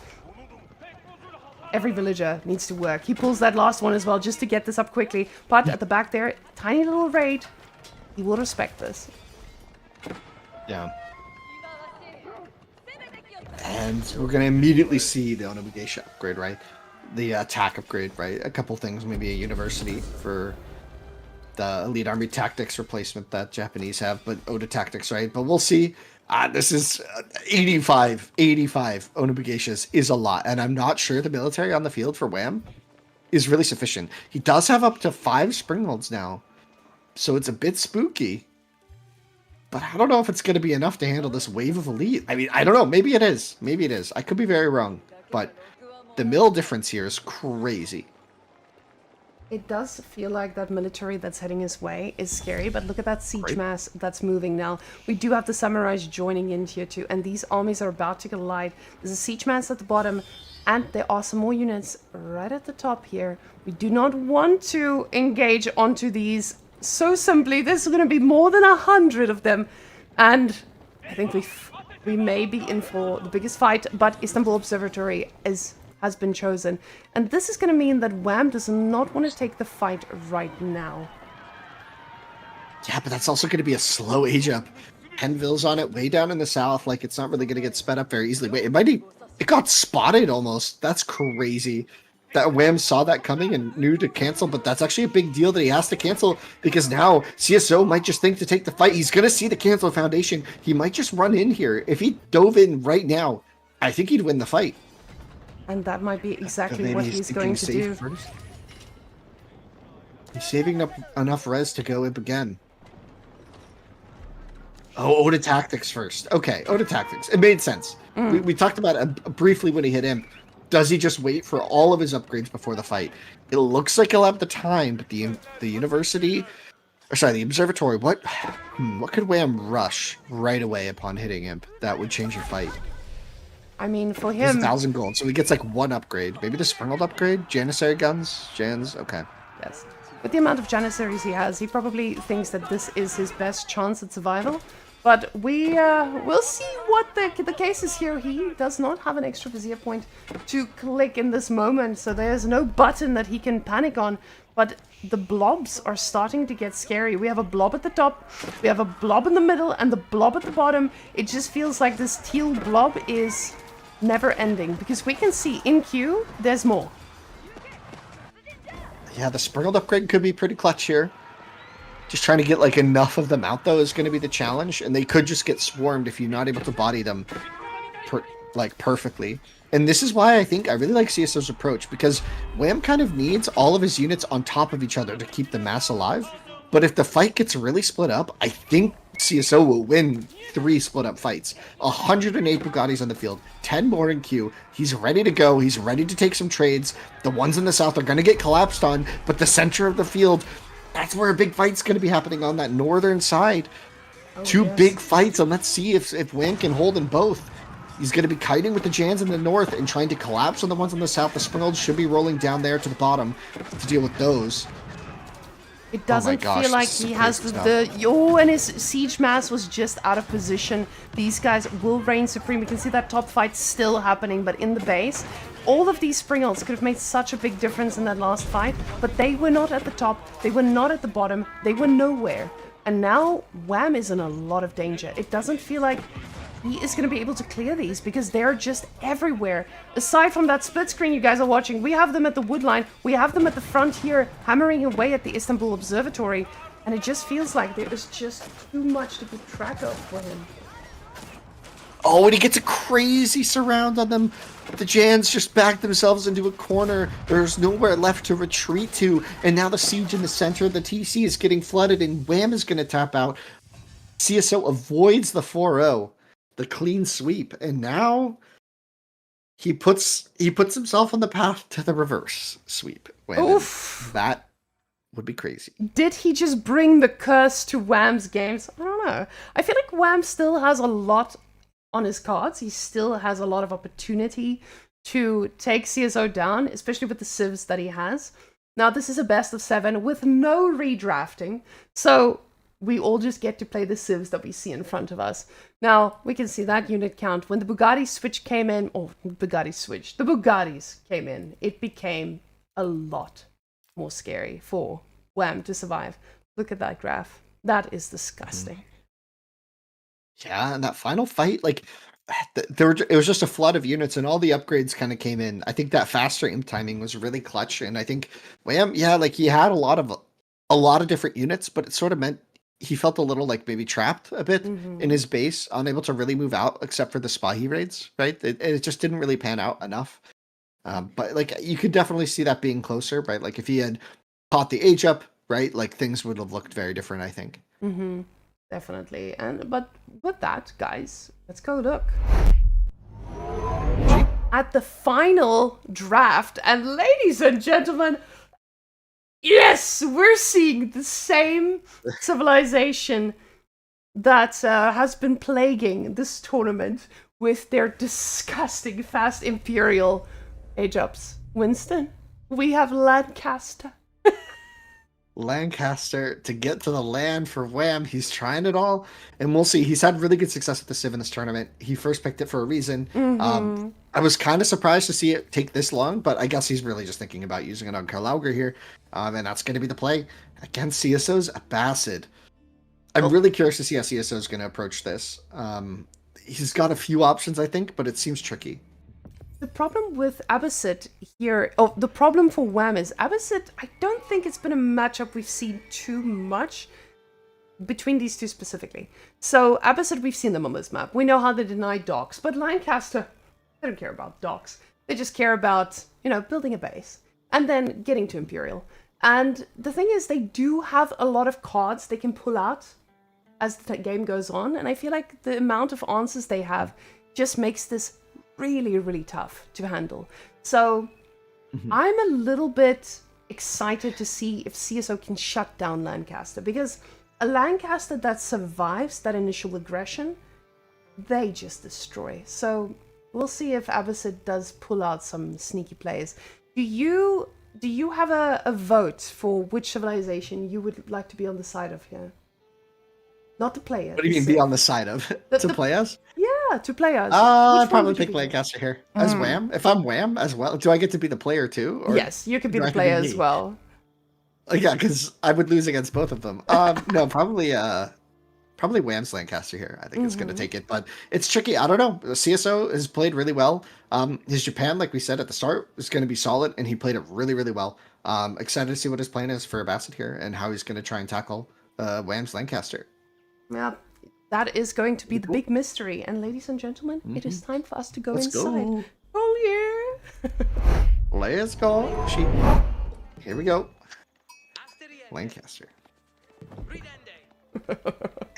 every villager needs to work. He pulls that last one as well just to get this up quickly. But at the back there, tiny little raid. He will respect this. Yeah. And we're going to immediately see the Onimugeisha upgrade, right? The attack upgrade, right? A couple things, maybe a university for the elite army tactics replacement that Japanese have, but Oda tactics, right? But we'll see. This is 85 Onimugeishas is a lot, and I'm not sure the military on the field for Wham is really sufficient. He does have up to 5 Springholds now, so it's a bit spooky. But I don't know if it's going to be enough to handle this wave of elite. I mean, I don't know. Maybe it is. Maybe it is. I could be very wrong, but the mill difference here is crazy. It does feel like that military that's heading his way is scary, but look at that siege mass that's moving now. We do have the samurais joining in here too, and these armies are about to collide. There's a siege mass at the bottom, and there are some more units right at the top here. We do not want to engage onto these so simply. There's going to be more than 100 of them, and I think we may be in for the biggest fight, but Istanbul Observatory has been chosen. And this is going to mean that Wham does not want to take the fight right now. Yeah, but that's also going to be a slow age up. Henville's on it way down in the south. Like, it's not really going to get sped up very easily. Wait, it got spotted almost. That's crazy. That Wham saw that coming and knew to cancel, but that's actually a big deal that he has to cancel because now CSO might just think to take the fight. He's going to see the cancel foundation. He might just run in here. If he dove in right now, I think he'd win the fight. And that might be exactly what he's going to do. First. He's saving up enough res to go up again. Oh, Oda tactics first. Okay, Oda tactics. It made sense. We talked about it briefly when he hit him. Does he just wait for all of his upgrades before the fight? It looks like he'll have the time, but the university, or sorry, the observatory. What could Wham rush right away upon hitting him that would change your fight? I mean, for him... 1,000 gold, so he gets like 1 upgrade. Maybe the Springald upgrade? Janissary guns? Jans? Okay. Yes. With the amount of Janissaries he has, he probably thinks that this is his best chance at survival. But we'll see what the case is here. He does not have an extra vizier point to click in this moment, so there's no button that he can panic on. But the blobs are starting to get scary. We have a blob at the top, we have a blob in the middle, and the blob at the bottom. It just feels like this teal blob is never ending, because we can see in queue, there's more. Yeah, the Springald upgrade could be pretty clutch here. Just trying to get like enough of them out though is going to be the challenge, and they could just get swarmed if you're not able to body them perfectly. And this is why I think I really like CSO's approach, because Wham kind of needs all of his units on top of each other to keep the mass alive. But if the fight gets really split up, I think CSO will win 3 split up fights. 108 Bugattis on the field, 10 more in queue. He's ready to go. He's ready to take some trades. The ones in the south are going to get collapsed on, but the center of the field, that's where a big fight's going to be happening on that northern side. Oh, 2 yes. big fights, and let's see if Wham can hold in both. He's going to be kiting with the Jans in the north and trying to collapse on the ones in the south. The Springald should be rolling down there to the bottom to deal with those. It doesn't feel like he has and his siege mass was just out of position. These guys will reign supreme. We can see that top fight still happening, but in the base, all of these Springalds could have made such a big difference in that last fight, but they were not at the top, they were not at the bottom, they were nowhere. And now Wham is in a lot of danger. It doesn't feel like he is going to be able to clear these because they're just everywhere. Aside from that split screen you guys are watching, we have them at the wood line, we have them at the front here, hammering away at the Istanbul Observatory, and it just feels like there is just too much to keep track of for him. Oh, and he gets a crazy surround on them. The Jans just back themselves into a corner. There's nowhere left to retreat to, and now the siege in the center of the TC is getting flooded, and Wham is going to tap out. CSO avoids the 4-0. The clean sweep, and now he puts himself on the path to the reverse sweep. Oof. That would be crazy. Did he just bring the curse to Wham's games? I don't know. I feel like Wham still has a lot on his cards. He still has a lot of opportunity to take CSO down, especially with the civs that he has. Now, this is a best of 7 with no redrafting, so we all just get to play the civs that we see in front of us. Now, we can see that unit count. When the Bugatti switch came in, the Bugattis came in, it became a lot more scary for Wham to survive. Look at that graph. That is disgusting. Yeah, and that final fight, like, it was just a flood of units, and all the upgrades kind of came in. I think that fast aim timing was really clutch, and I think Wham, yeah, like he had a lot of different units, but it sort of meant he felt a little like maybe trapped a bit in his base, unable to really move out except for the Spahi raids, right? It just didn't really pan out enough. But like you could definitely see that being closer, right? Like if he had caught the age up, right, like things would have looked very different, I think. Definitely. But with that, guys, let's go look at the final draft. And ladies and gentlemen, yes, we're seeing the same civilization that has been plaguing this tournament with their disgusting fast Imperial age-ups. Winston, we have Lancaster. Lancaster to get to the land for Wham. He's trying it all, and we'll see. He's had really good success with the Civ in this tournament. He first picked it for a reason. I was kind of surprised to see it take this long, but I guess he's really just thinking about using it on Karlauger here, and that's going to be the play against CSO's Abbasid. I'm really curious to see how CSO is going to approach this. He's got a few options, I think, but it seems tricky. The problem with Abbasid here, the problem for Wham is Abbasid, I don't think it's been a matchup we've seen too much between these two specifically. So Abbasid, we've seen them on this map. We know how they deny docks, but Lancaster, they don't care about docks. They just care about, building a base and then getting to Imperial. And the thing is, they do have a lot of cards they can pull out as the game goes on. And I feel like the amount of answers they have just makes this really, really tough to handle. So I'm a little bit excited to see if CSO can shut down Lancaster, because a Lancaster that survives that initial aggression, they just destroy. So we'll see if Abbasid does pull out some sneaky plays. Do you have a vote for which civilization you would like to be on the side of here? Not the player. What do you mean, be on the side of? To play us? Yeah, to play us. I'd probably pick Lancaster here. As Wham? If I'm Wham as well, do I get to be the player too? Or yes, you could be the player as well. Yeah, because I would lose against both of them. No, probably Wham's Lancaster here. I think it's going to take it, but it's tricky. I don't know. CSO has played really well. His Japan, like we said at the start, is going to be solid, and he played it really, really well. Excited to see what his plan is for Abbasid here and how he's going to try and tackle Wham's Lancaster. Yeah, that is going to be the big mystery. And ladies and gentlemen, it is time for us to go inside. Go. Oh, yeah. Let's go. Here we go. Lancaster.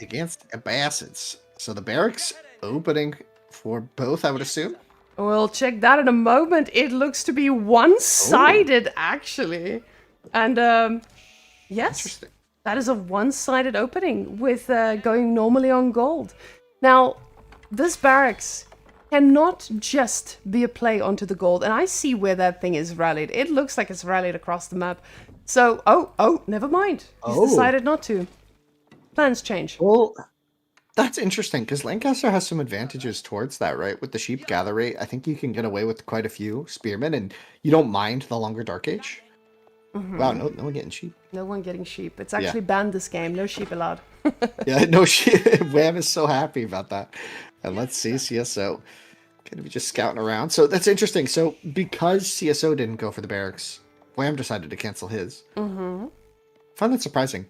Against Abbasids. So the barracks opening for both, I would assume. We'll check that in a moment. It looks to be one-sided, actually. And, yes. That is a one-sided opening with going normally on gold. Now, this barracks cannot just be a play onto the gold. And I see where that thing is rallied. It looks like it's rallied across the map. So, never mind. He's decided not to. Plans change. Well, that's interesting because Lancaster has some advantages towards that, right? With the sheep gather rate, I think you can get away with quite a few spearmen and you don't mind the longer Dark Age. Wow, no one getting sheep. No one getting sheep. It's actually banned this game. No sheep allowed. Yeah, no sheep. Wham is so happy about that. And let's see, CSO going to be just scouting around. So that's interesting. So because CSO didn't go for the barracks, Wham decided to cancel his. I find that surprising.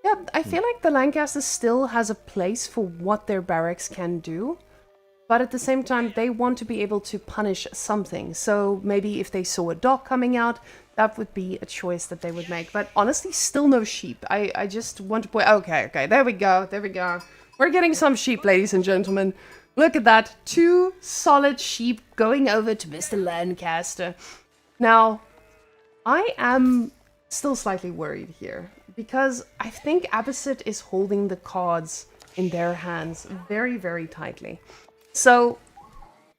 Yeah, I feel like the Lancaster still has a place for what their barracks can do. But at the same time, they want to be able to punish something. So maybe if they saw a dog coming out, that would be a choice that they would make. But honestly, still no sheep. I just want to point... Okay, there we go. We're getting some sheep, ladies and gentlemen. Look at that. 2 solid sheep going over to Mr. Lancaster. Now, I am still slightly worried here, because I think Abbasid is holding the cards in their hands very, very tightly. So,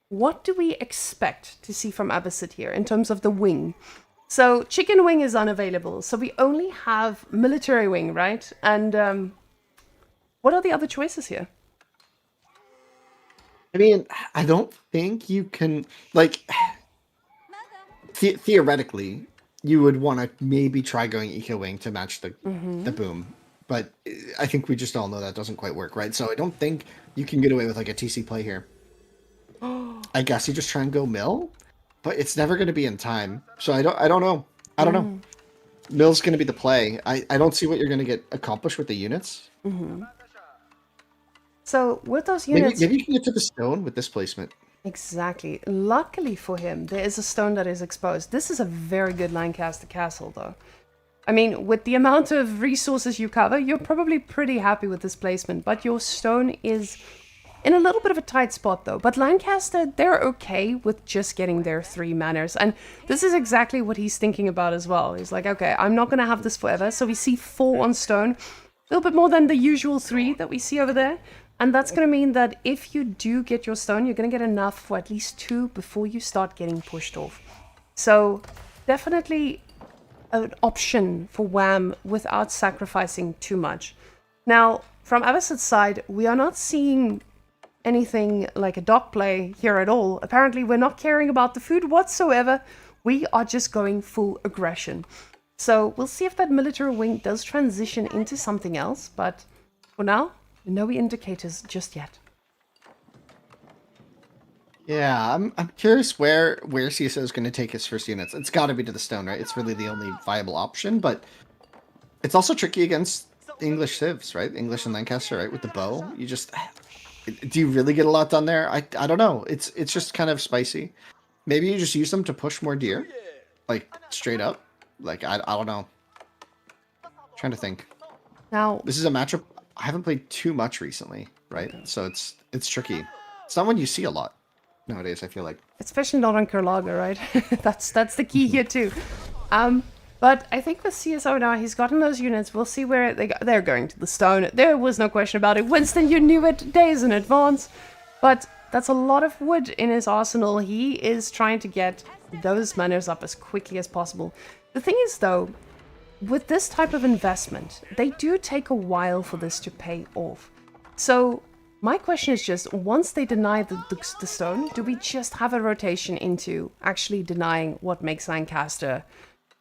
what do we expect to see from Abbasid here in terms of the wing? So chicken wing is unavailable. So we only have military wing, right? And what are the other choices here? I mean, I don't think you can, like, theoretically, you would want to maybe try going Eco Wing to match the boom. But I think we just all know that doesn't quite work, right? So I don't think you can get away with like a TC play here. I guess you just try and go mill, but it's never going to be in time. So I don't know. I don't know. Mill's going to be the play. I don't see what you're going to get accomplished with the units. So with those units... Maybe you can get to the stone with this placement. Exactly. Luckily for him, there is a stone that is exposed. This is a very good Lancaster castle, though. I mean, with the amount of resources you cover, you're probably pretty happy with this placement, but your stone is in a little bit of a tight spot, though. But Lancaster, they're okay with just getting their 3 manors, and this is exactly what he's thinking about as well. He's like, okay, I'm not going to have this forever, so we see 4 on stone, a little bit more than the usual 3 that we see over there. And that's going to mean that if you do get your stone, you're going to get enough for at least 2 before you start getting pushed off. So definitely an option for Wham without sacrificing too much. Now, from Avacet's side, we are not seeing anything like a dock play here at all. Apparently, we're not caring about the food whatsoever. We are just going full aggression. So we'll see if that military wing does transition into something else. But for now... no indicators just yet. Yeah, I'm curious where CSO is going to take his first units. It's got to be to the stone, right? It's really the only viable option, but it's also tricky against English civs, right? English and Lancaster, right? With the bow, you just do you really get a lot done there? I don't know. It's just kind of spicy. Maybe you just use them to push more deer, like straight up. Like I don't know. Trying to think. Now this is a matchup I haven't played too much recently, right? So it's tricky. It's not one you see a lot nowadays, I feel like. Especially not on Kurlaga, right? that's the key here too. But I think with CSO now, he's gotten those units. We'll see where they're going to the stone. There was no question about it. Winston, you knew it days in advance. But that's a lot of wood in his arsenal. He is trying to get those manors up as quickly as possible. The thing is, though, with this type of investment, they do take a while for this to pay off. So my question is just, once they deny the stone, do we just have a rotation into actually denying what makes Lancaster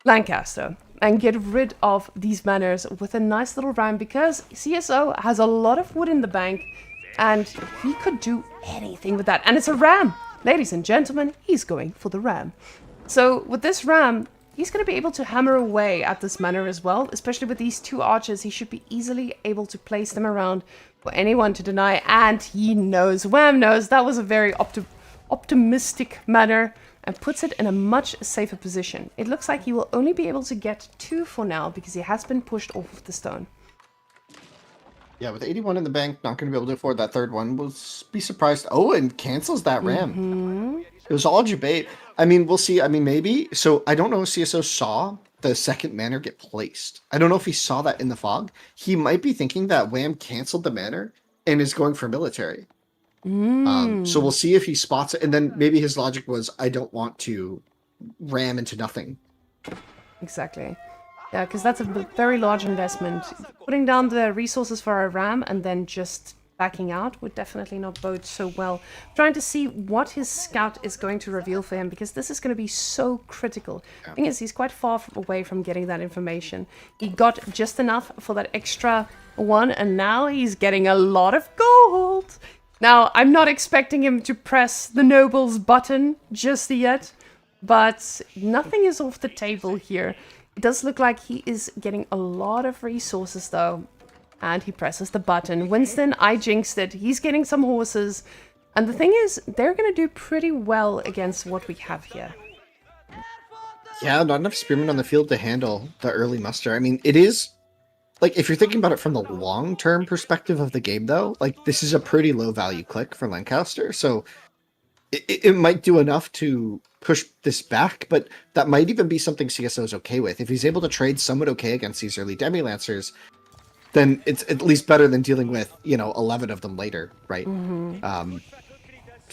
and get rid of these manors with a nice little ram? Because CSO has a lot of wood in the bank and he could do anything with that. And it's a ram. Ladies and gentlemen, he's going for the ram. So with this ram, he's going to be able to hammer away at this manor as well, especially with these 2 archers. He should be easily able to place them around for anyone to deny, and he knows, Wham knows, that was a very optimistic manor and puts it in a much safer position. It looks like he will only be able to get 2 for now because he has been pushed off of the stone. Yeah, with 81 in the bank, not going to be able to afford that 3rd one. We'll be surprised. Oh, and cancels that ram. It was all debate. I mean, we'll see. I mean, maybe. So I don't know if CSO saw the 2nd manor get placed. I don't know if he saw that in the fog. He might be thinking that Wham canceled the manor and is going for military. So we'll see if he spots it. And then maybe his logic was, I don't want to ram into nothing. Exactly. Yeah, because that's a very large investment. Putting down the resources for a ram and then just backing out would definitely not bode so well. Trying to see what his scout is going to reveal for him, because this is going to be so critical. Yeah. The thing is, he's quite far away from getting that information. He got just enough for that extra 1, and now he's getting a lot of gold. Now, I'm not expecting him to press the nobles button just yet, but nothing is off the table here. It does look like he is getting a lot of resources, though. And he presses the button. Winston, I jinxed it. He's getting some horses. And the thing is, they're going to do pretty well against what we have here. Yeah, not enough spearmen on the field to handle the early muster. I mean, it is... like, if you're thinking about it from the long-term perspective of the game, though, like, this is a pretty low-value click for Lancaster. So it might do enough to push this back, but that might even be something CSO is okay with. If he's able to trade somewhat okay against these early Demi-Lancers, then it's at least better than dealing with, 11 of them later, right?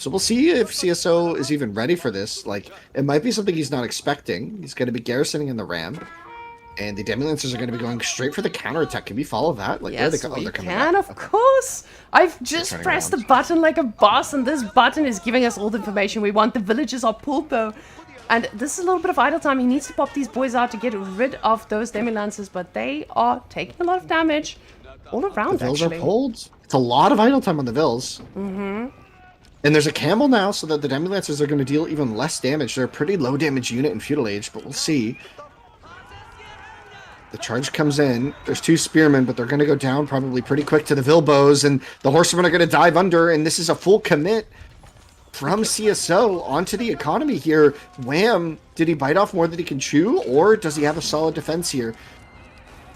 So we'll see if CSO is even ready for this. Like, it might be something he's not expecting. He's going to be garrisoning in the Ram. And the Demi-Lancers are going to be going straight for the counterattack. Can we follow that? Like, Yes, where are they? we Coming can, back. of course. I've just turning pressed the around. button like a boss, and this button is giving us all the information we want. The villagers are pulled, though. And this is a little bit of idle time. He needs to pop these boys out to get rid of those Demi-Lancers, but they are taking a lot of damage all around, The Vills actually. are pulled. It's a lot of idle time on the Vills. Mm-hmm. And there's a camel now, so that the Demi-Lancers are going to deal even less damage. They're a pretty low damage unit in Feudal Age, but we'll see. The charge comes in. There's 2 spearmen, but they're going to go down probably pretty quick to the Vilbows, and the horsemen are going to dive under, and this is a full commit from CSO onto the economy here. Wham! Did he bite off more than he can chew, or does he have a solid defense here?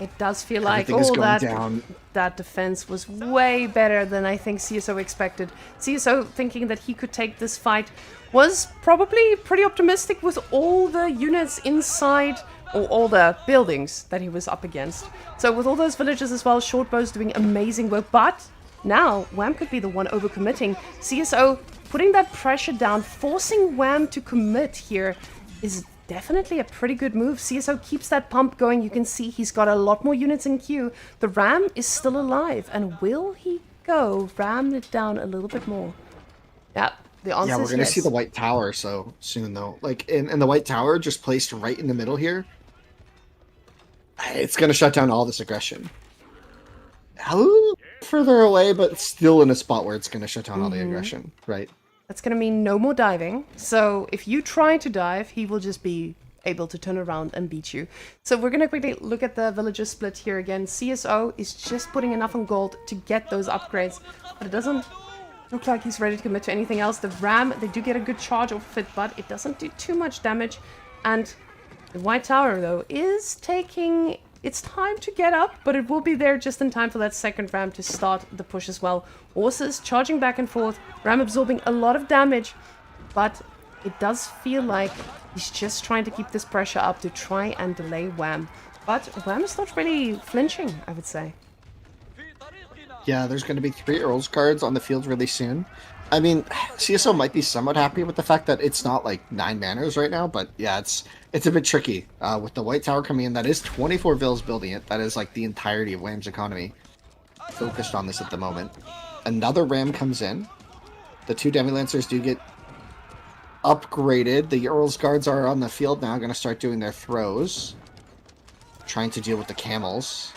It does feel like Everything is all going that down. that defense was way better than I think CSO expected. CSO thinking that he could take this fight was probably pretty optimistic with all the units inside, or all the buildings that he was up against. So with all those villagers as well, Shortbow's doing amazing work, but now Wham could be the one overcommitting. CSO putting that pressure down, forcing Wham to commit here is definitely a pretty good move. CSO keeps that pump going. You can see he's got a lot more units in queue. The Ram is still alive, and will he go ram it down a little bit more? Yeah, the answer Yeah, we're is going to yes. see the White Tower so soon, though. Like, and the White Tower just placed right in the middle here. It's going to shut down all this aggression. A little further away, but still in a spot where it's going to shut down all the aggression, right? That's going to mean no more diving. So if you try to dive, he will just be able to turn around and beat you. So we're going to quickly look at the villager split here again. CSO is just putting enough on gold to get those upgrades, but it doesn't look like he's ready to commit to anything else. The Ram, they do get a good charge off it, but it doesn't do too much damage. And the White Tower, though, is taking its time to get up, but it will be there just in time for that second Ram to start the push as well. Horses charging back and forth, Ram absorbing a lot of damage, but it does feel like he's just trying to keep this pressure up to try and delay Wham. But Wham is not really flinching, I would say. Yeah, there's going to be 3 Earl's cards on the field really soon. I mean, CSO might be somewhat happy with the fact that it's not like 9 manners right now, but yeah, it's a bit tricky. With the White Tower coming in, that is 24 Vills building it. That is like the entirety of Wham's economy focused on this at the moment. Another Ram comes in. The 2 Demi-Lancers do get upgraded. The Earl's guards are on the field now, going to start doing their throws. Trying to deal with the camels.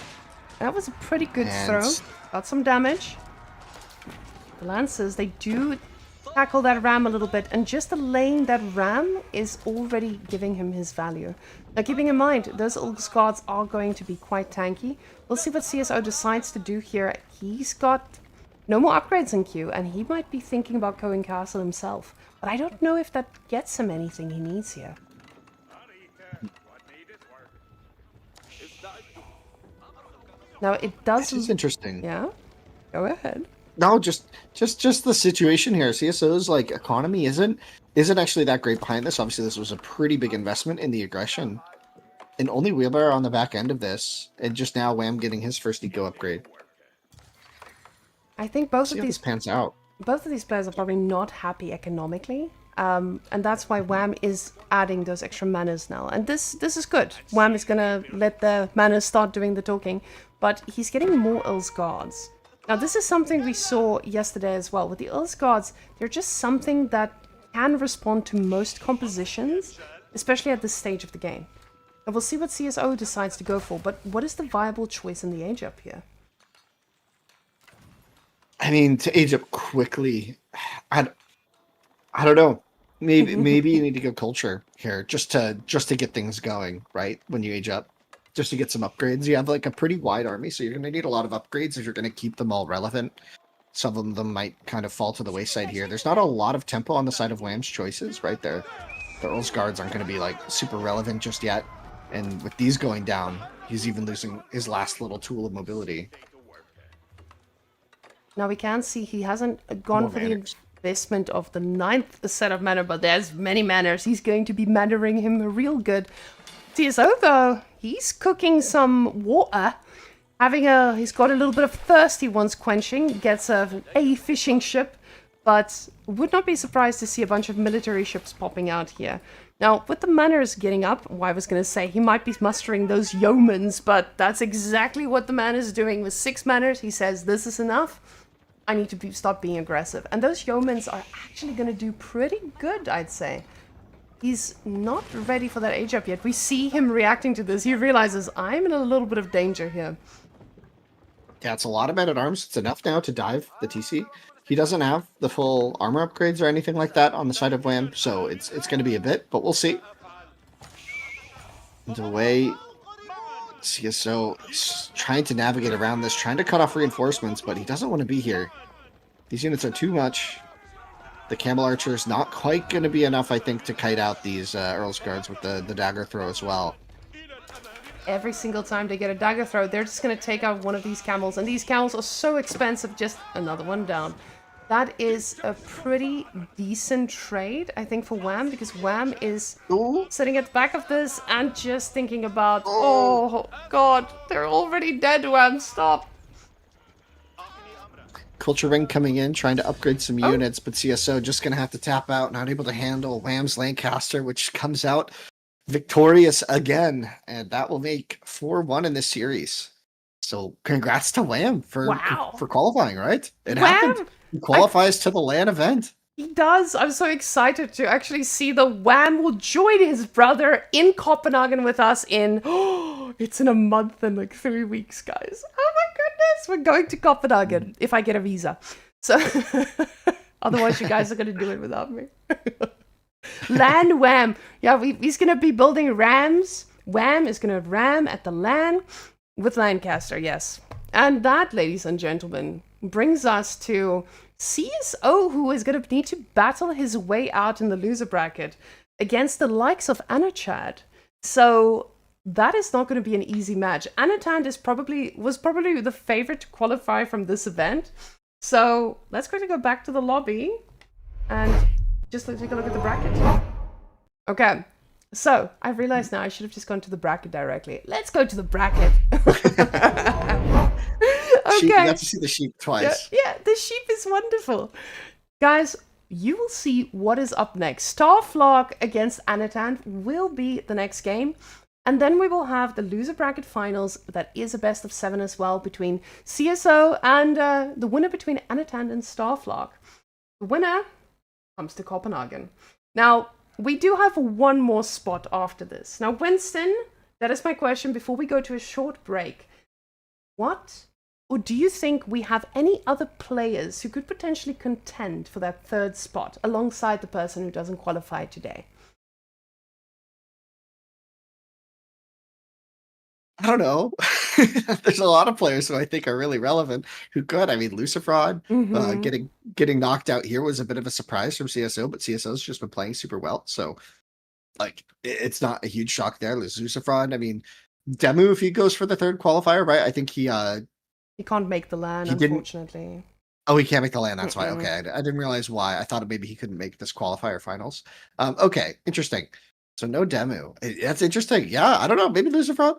That was a pretty good And throw. Got some damage. The Lancers, they do tackle that Ram a little bit, and just delaying that Ram is already giving him his value. Now, keeping in mind, those Ulg's guards are going to be quite tanky. We'll see what CSO decides to do here. He's got no more upgrades in queue, and he might be thinking about going castle himself. But I don't know if that gets him anything he needs here. Now, it does... This is interesting. Yeah? Go ahead. No, just the situation here. CSO's like economy isn't actually that great behind this. Obviously, this was a pretty big investment in the aggression, and only Wheelbarrow on the back end of this, and just now Wham getting his first eco upgrade. I think both See of how these this pans out. both of these players are probably not happy economically, and that's why Wham is adding those extra manners now. And this is good. Wham is gonna let the manners start doing the talking, but he's getting more Earl's guards. Now, this is something we saw yesterday as well. With the Earl's guards, they're just something that can respond to most compositions, especially at this stage of the game. And we'll see what CSO decides to go for, but what is the viable choice in the age up here? I mean, to age up quickly, I don't know. Maybe you need to go culture here just to get things going, right? When you age up, just to get some upgrades. You have like a pretty wide army, so you're going to need a lot of upgrades if you're going to keep them all relevant. Some of them might kind of fall to the wayside here. There's not a lot of tempo on the side of Wham's choices, right? The Earl's guards aren't going to be like super relevant just yet. And with these going down, he's even losing his last little tool of mobility. Now we can see he hasn't gone More for manners. the investment of the 9th set of manner, but there's many manners. He's going to be mannering him real good. CSO, though, he's cooking some water. He's got a little bit of thirst he wants quenching. Gets a fishing ship. but would not be surprised to see a bunch of military ships popping out here. Now, with the manners getting up, I was going to say he might be mustering those yeomans, but that's exactly what the man is doing. With 6 manners, he says, this is enough. I need to stop being aggressive. And those yeomans are actually going to do pretty good, I'd say. He's not ready for that age up yet. We see him reacting to this. He realizes, I'm in a little bit of danger here. Yeah, it's a lot of men-at-arms. It's enough now to dive the TC. He doesn't have the full armor upgrades or anything like that on the side of Wham, so it's going to be a bit, but we'll see. And the way CSO is trying to navigate around this, trying to cut off reinforcements, but he doesn't want to be here. These units are too much. The Camel Archer is not quite going to be enough, I think, to kite out these Earl's Guards with the dagger throw as well. Every single time they get a dagger throw, they're just going to take out one of these camels. And these camels are so expensive, just another one down. That is a pretty decent trade, I think, for Wham, because Wham is sitting at the back of this and just thinking about, oh, God, they're already dead, Wham, stop. Culture Ring coming in, trying to upgrade some units, but CSO just going to have to tap out, not able to handle Wham's Lancaster, which comes out victorious again, and that will make 4-1 in this series. So congrats to Wham for qualifying, right? It happened. He qualifies to the LAN event. He does. I'm so excited to actually see the Wham will join his brother in Copenhagen with us in, it's in a month and like 3 weeks, guys. Oh my goodness, we're going to Copenhagen if I get a visa. So otherwise you guys are going to do it without me. LAN Wham. Yeah, he's going to be building rams. Wham is going to ram at the LAN with Lancaster, yes. And that, ladies and gentlemen, brings us to CSO, who is going to need to battle his way out in the loser bracket against the likes of Anachad. So that is not going to be an easy match. Anatand was probably the favorite to qualify from this event. So let's quickly go back to the lobby and just take a look at the bracket. Okay, so I realized now I should have just gone to the bracket directly. Let's go to the bracket. Okay. You got to see the sheep twice. Yeah, the sheep is wonderful. Guys, you will see what is up next. Starflock against Anatan will be the next game. And then we will have the loser bracket finals. That is a best of 7 as well between CSO and the winner between Anatan and Starflock. The winner comes to Copenhagen. Now, we do have one more spot after this. Now, Winston, that is my question before we go to a short break. What? Or do you think we have any other players who could potentially contend for that 3rd spot alongside the person who doesn't qualify today? I don't know. There's a lot of players who I think are really relevant who could. I mean, Lucifraud getting knocked out here was a bit of a surprise from CSO, but CSO's just been playing super well. So, like, it's not a huge shock there. Lucifraud, I mean, Demu, if he goes for the 3rd qualifier, right? I think he can't make the LAN, unfortunately. Oh, he can't make the LAN. That's why. Okay, I didn't realize why. I thought maybe he couldn't make this qualifier finals. Okay, interesting. So no Demu. That's interesting. Yeah, I don't know. Maybe Lucifraud,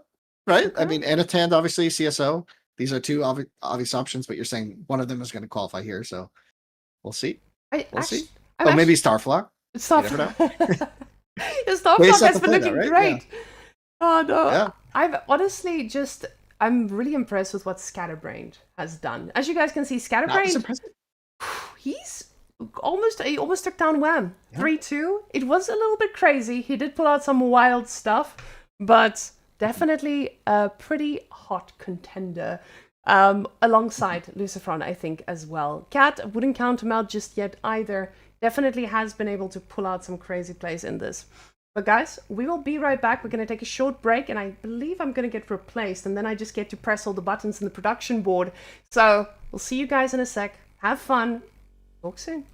right? Okay. I mean, Anatand, obviously, CSO. These are 2 obvious options, but you're saying one of them is going to qualify here. So we'll see. We'll see. Maybe Starflock. Starflock. Starflock has been looking great. Yeah. Oh no. Yeah. I'm really impressed with what Scatterbrained has done. As you guys can see, Scatterbrained, he almost took down Wham. 3-2. It was a little bit crazy. He did pull out some wild stuff, but definitely a pretty hot contender alongside Lucifron, I think, as well. Cat, wouldn't count him out just yet either. Definitely has been able to pull out some crazy plays in this. But guys, we will be right back. We're going to take a short break, and I believe I'm going to get replaced, and then I just get to press all the buttons in the production board. So we'll see you guys in a sec. Have fun. Talk soon.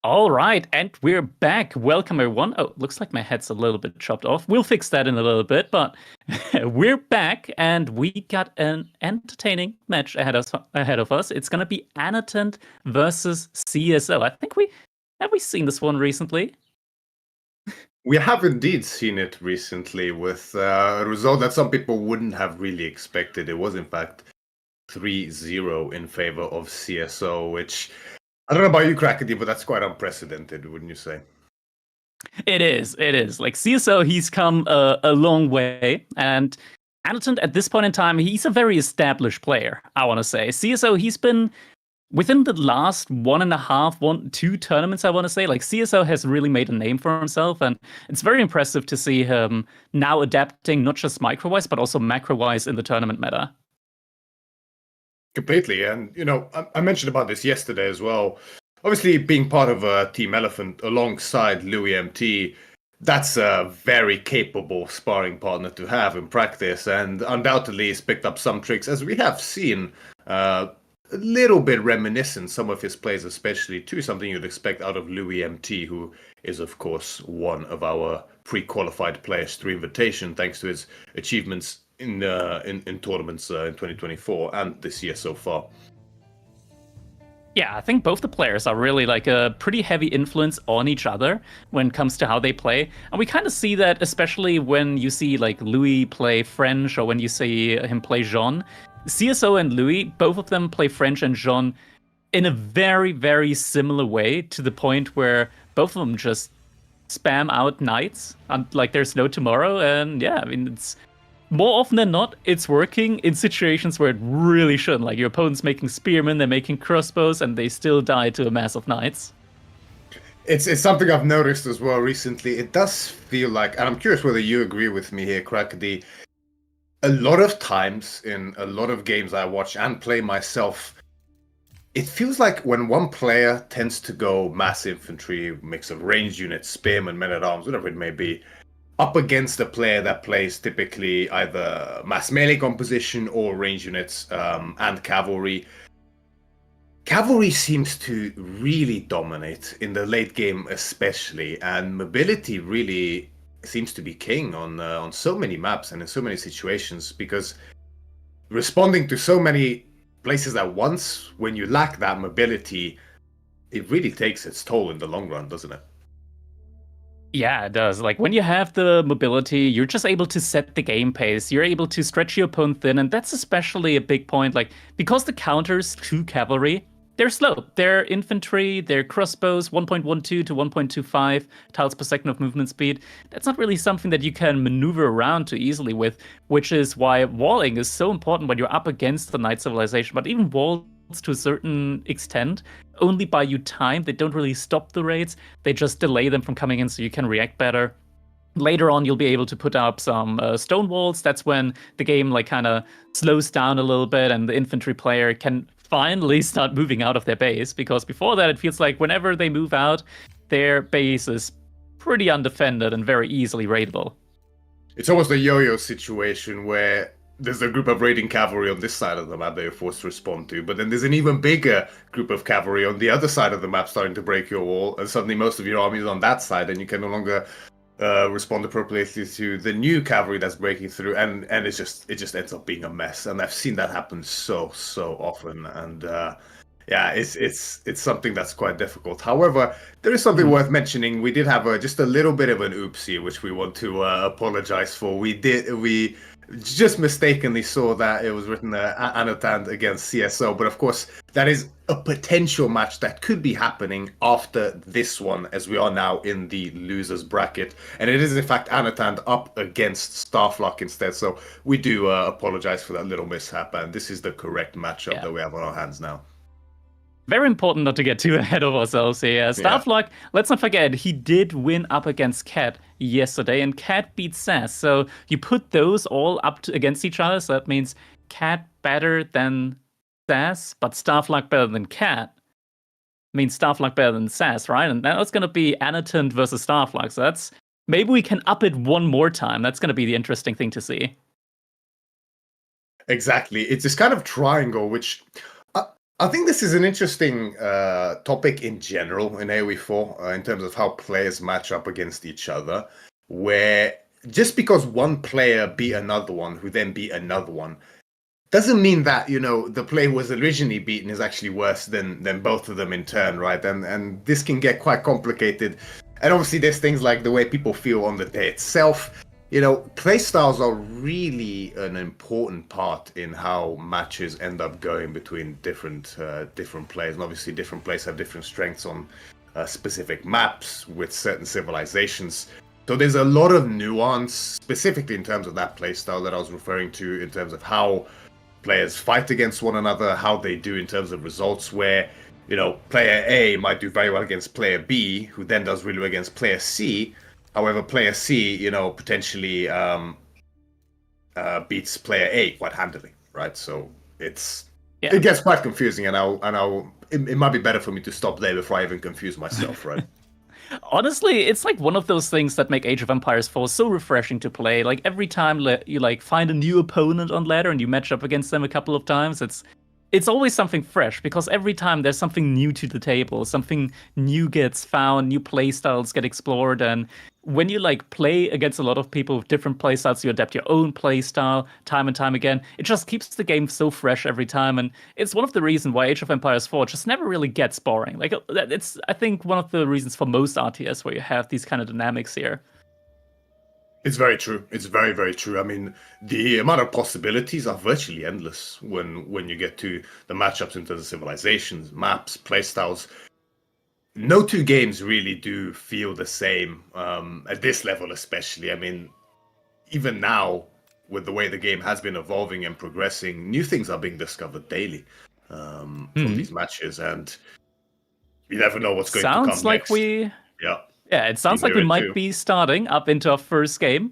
All right, and we're back. Welcome, everyone. Oh, looks like my head's a little bit chopped off. We'll fix that in a little bit, but we're back, and we got an entertaining match ahead of us. It's gonna be Annotant versus CSO. I think we seen this one recently. We have indeed seen it recently with a result that some people wouldn't have really expected. It was, in fact, 3-0 in favor of CSO, which I don't know about you, Crackedy, but that's quite unprecedented, wouldn't you say? It is. Like CSO, he's come a long way, and Annotant at this point in time, he's a very established player, I want to say. CSO, he's been within the last 2 tournaments, I want to say, like CSO has really made a name for himself, and it's very impressive to see him now adapting not just micro-wise, but also macro-wise in the tournament meta. Completely, and I mentioned about this yesterday as well. Obviously, being part of a Team Elephant alongside Whamen, that's a very capable sparring partner to have in practice, and undoubtedly he's picked up some tricks, as we have seen. A little bit reminiscent, some of his plays especially, to something you'd expect out of Whamen, who is, of course, one of our pre-qualified players through invitation, thanks to his achievements in tournaments in 2024 and this year so far. Yeah, I think both the players are really like a pretty heavy influence on each other when it comes to how they play. And we kind of see that especially when you see like Louis play French or when you see him play Jean. CSO and Louis, both of them play French and Jean in a very, very similar way, to the point where both of them just spam out knights like there's no tomorrow. And yeah, I mean, it's more often than not, it's working in situations where it really shouldn't. Like your opponent's making spearmen, they're making crossbows, and they still die to a mass of knights. It's something I've noticed as well recently. It does feel like, and I'm curious whether you agree with me here, Crackedy, a lot of times in a lot of games I watch and play myself, it feels like when one player tends to go mass infantry, mix of ranged units, spearmen, men-at-arms, whatever it may be, up against a player that plays typically either mass melee composition or range units and cavalry. Cavalry seems to really dominate in the late game especially, and mobility really seems to be king on so many maps and in so many situations, because responding to so many places at once, when you lack that mobility, it really takes its toll in the long run, doesn't it? Yeah, it does. Like when you have the mobility, you're just able to set the game pace. You're able to stretch your opponent thin, and that's especially a big point. Like because the counters to cavalry, they're slow. They're infantry, they're crossbows, 1.12 to 1.25 tiles per second of movement speed. That's not really something that you can maneuver around too easily with, which is why walling is so important when you're up against the knight civilization. But even walls, to a certain extent, only buy you time. They don't really stop the raids. They just delay them from coming in so you can react better. Later on, you'll be able to put up some stone walls. That's when the game like kind of slows down a little bit and the infantry player can finally start moving out of their base, because before that it feels like whenever they move out, their base is pretty undefended and very easily raidable. It's almost a yo-yo situation where there's a group of raiding cavalry on this side of the map that you're forced to respond to, but then there's an even bigger group of cavalry on the other side of the map starting to break your wall, and suddenly most of your army is on that side, and you can no longer respond appropriately to the new cavalry that's breaking through, and it just ends up being a mess. And I've seen that happen so often, and yeah, it's something that's quite difficult. However, there is something worth mentioning. We did have just a little bit of an oopsie, which we want to apologize for. We just mistakenly saw that it was written Annotant against CSO, but of course that is a potential match that could be happening after this one, as we are now in the losers bracket, and it is in fact Annotant up against Starflock instead. So we do apologize for that little mishap, and this is the correct matchup that we have on our hands now. Very important not to get too ahead of ourselves here. Starflock, let's not forget, he did win up against Cat yesterday, and Cat beat Sass. So you put those all up against each other, so that means Cat better than Sass, but Starflock better than Cat. Means Starflock better than Sass, right? And now it's going to be Annotant versus Starflock. So that's, maybe we can up it one more time. That's going to be the interesting thing to see. Exactly. It's this kind of triangle, which I think this is an interesting topic in general in AoE4 in terms of how players match up against each other, where just because one player beat another one who then beat another one doesn't mean that, you know, the player who was originally beaten is actually worse than both of them in turn, right? And this can get quite complicated. And obviously there's things like the way people feel on the day itself. You know, playstyles are really an important part in how matches end up going between different players. And obviously different players have different strengths on specific maps with certain civilizations. So there's a lot of nuance, specifically in terms of that playstyle that I was referring to, in terms of how players fight against one another, how they do in terms of results, where, you know, player A might do very well against player B, who then does really well against player C. However, player C, you know, potentially beats player A quite handily, right? So it gets quite confusing, and it might be better for me to stop there before I even confuse myself, right? Honestly, it's like one of those things that make Age of Empires 4 so refreshing to play. Like every time you like find a new opponent on ladder and you match up against them a couple of times, it's always something fresh, because every time there's something new to the table, something new gets found, new playstyles get explored, and when you like play against a lot of people with different playstyles, you adapt your own playstyle time and time again. It just keeps the game so fresh every time, and it's one of the reasons why Age of Empires 4 just never really gets boring. Like it's, I think, one of the reasons for most RTS where you have these kind of dynamics here. It's very true. It's very, very true. I mean, the amount of possibilities are virtually endless when you get to the matchups in terms of civilizations, maps, playstyles. No two games really do feel the same at this level, especially. I mean, even now, with the way the game has been evolving and progressing, new things are being discovered daily from these matches, and you never know what's going to come Sounds like next. Yeah, it sounds like we might be starting up into our first game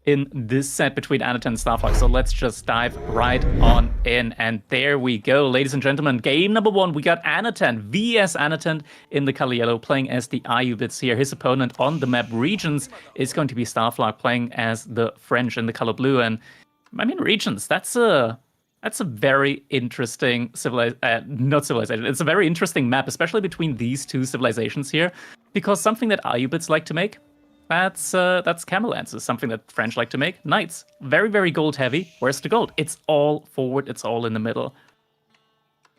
in this set between Anatan and Starflux. So let's just dive right on in. And there we go, ladies and gentlemen. Game number 1, we got Anatan vs Anatan in the color yellow, playing as the Ayubids here. His opponent on the map Regions is going to be Starflux, playing as the French in the color blue. And I mean, Regions, that's a very interesting it's a very interesting map, especially between these two civilizations here, because something that Ayubids like to make, that's camel lances, something that French like to make, knights. Very, very gold heavy. Where's the gold? It's all forward, it's all in the middle.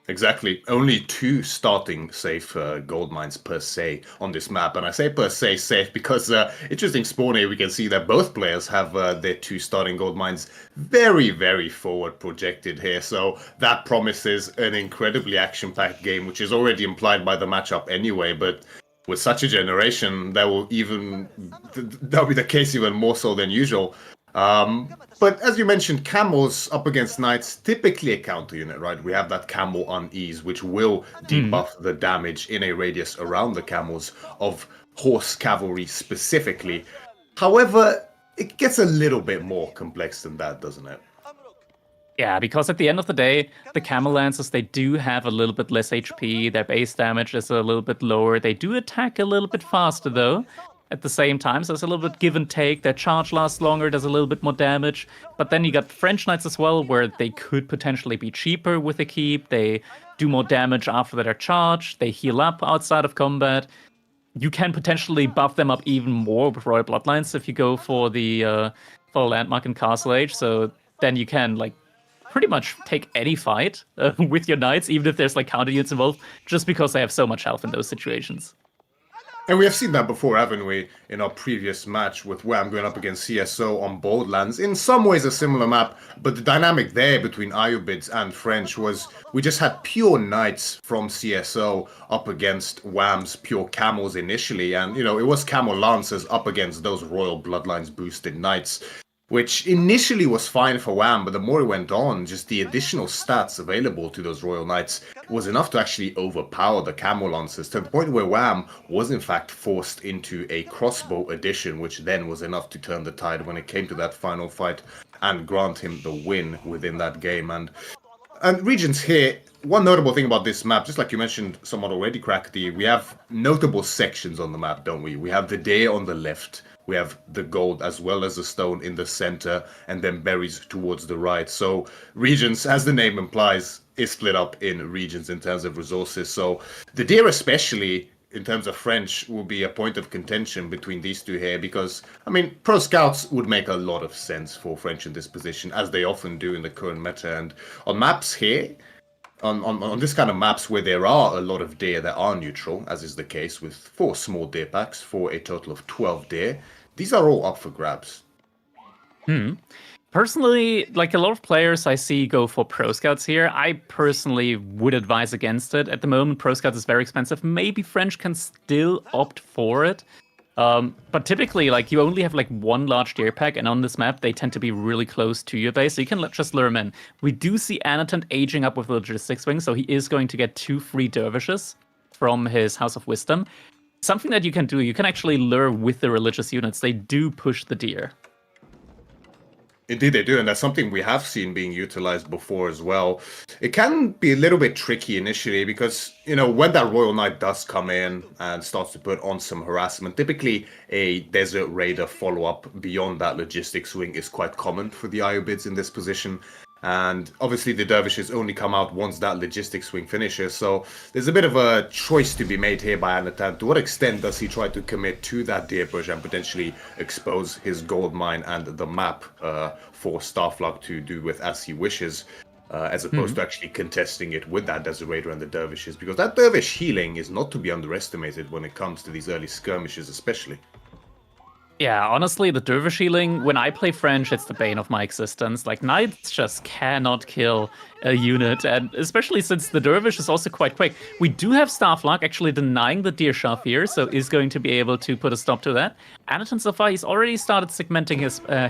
Exactly. Only 2 starting safe gold mines per se on this map. And I say per se safe because interesting spawn here, we can see that both players have their 2 starting gold mines very, very forward projected here. So that promises an incredibly action-packed game, which is already implied by the matchup anyway. But with such a generation, that'll be the case even more so than usual. But as you mentioned, camels up against knights, typically a counter unit, right? We have that camel unease, which will debuff the damage in a radius around the camels of horse cavalry specifically. However, it gets a little bit more complex than that, doesn't it? Yeah, because at the end of the day, the Camel Lancers, they do have a little bit less HP, their base damage is a little bit lower, they do attack a little bit faster though. At the same time, so there's a little bit give and take, their charge lasts longer, does a little bit more damage. But then you got French Knights as well, where they could potentially be cheaper with a keep, they do more damage after their charge, they heal up outside of combat. You can potentially buff them up even more with Royal Bloodlines if you go for the Landmark and Castle Age, so then you can, like, pretty much take any fight with your knights, even if there's like counter units involved, just because they have so much health in those situations. And we have seen that before, haven't we, in our previous match with Wham going up against CSO on Boldlands. In some ways a similar map, but the dynamic there between Ayubids and French was we just had pure knights from CSO up against Wham's pure camels initially. And, you know, it was camel lancers up against those Royal Bloodlines boosted knights, which initially was fine for Wham, but the more it went on, just the additional stats available to those Royal Knights was enough to actually overpower the Camel Lancers, to the point where Wham was in fact forced into a crossbow addition, which then was enough to turn the tide when it came to that final fight and grant him the win within that game. And Regions here, one notable thing about this map, just like you mentioned somewhat already, Crackedy, we have notable sections on the map, don't we? We have the day on the left, we have the gold as well as the stone in the center, and then berries towards the right. So Regions, as the name implies, is split up in regions in terms of resources. So the deer especially, in terms of French, will be a point of contention between these two here because, I mean, pro scouts would make a lot of sense for French in this position, as they often do in the current meta. And on maps here, on this kind of maps where there are a lot of deer that are neutral, as is the case with 4 small deer packs for a total of 12 deer, these are all up for grabs. Personally, like a lot of players I see go for Pro Scouts here. I personally would advise against it. At the moment, Pro Scouts is very expensive. Maybe French can still opt for it. But typically, like, you only have like 1 large deer pack, and on this map, they tend to be really close to your base, so you can just lure them in. We do see Annotant aging up with the Logistics Wing, so he is going to get 2 free dervishes from his House of Wisdom. Something that you can do, you can actually lure with the religious units. They do push the deer. Indeed they do, and that's something we have seen being utilized before as well. It can be a little bit tricky initially because, you know, when that Royal Knight does come in and starts to put on some harassment, typically a Desert Raider follow-up beyond that logistics wing is quite common for the Iobids in this position. And obviously the dervishes only come out once that logistics wing finishes, so there's a bit of a choice to be made here by Anatan. To what extent does he try to commit to that deer push and potentially expose his gold mine and the map for Starflug to do with as he wishes, as opposed to actually contesting it with that Desert Raider and the dervishes, because that dervish healing is not to be underestimated when it comes to these early skirmishes especially. Yeah, honestly, the dervish healing, when I play French, it's the bane of my existence. Like, knights just cannot kill a unit, and especially since the dervish is also quite quick. We do have Starflug actually denying the deer shove here, so is going to be able to put a stop to that. Anatan so far, he's already started segmenting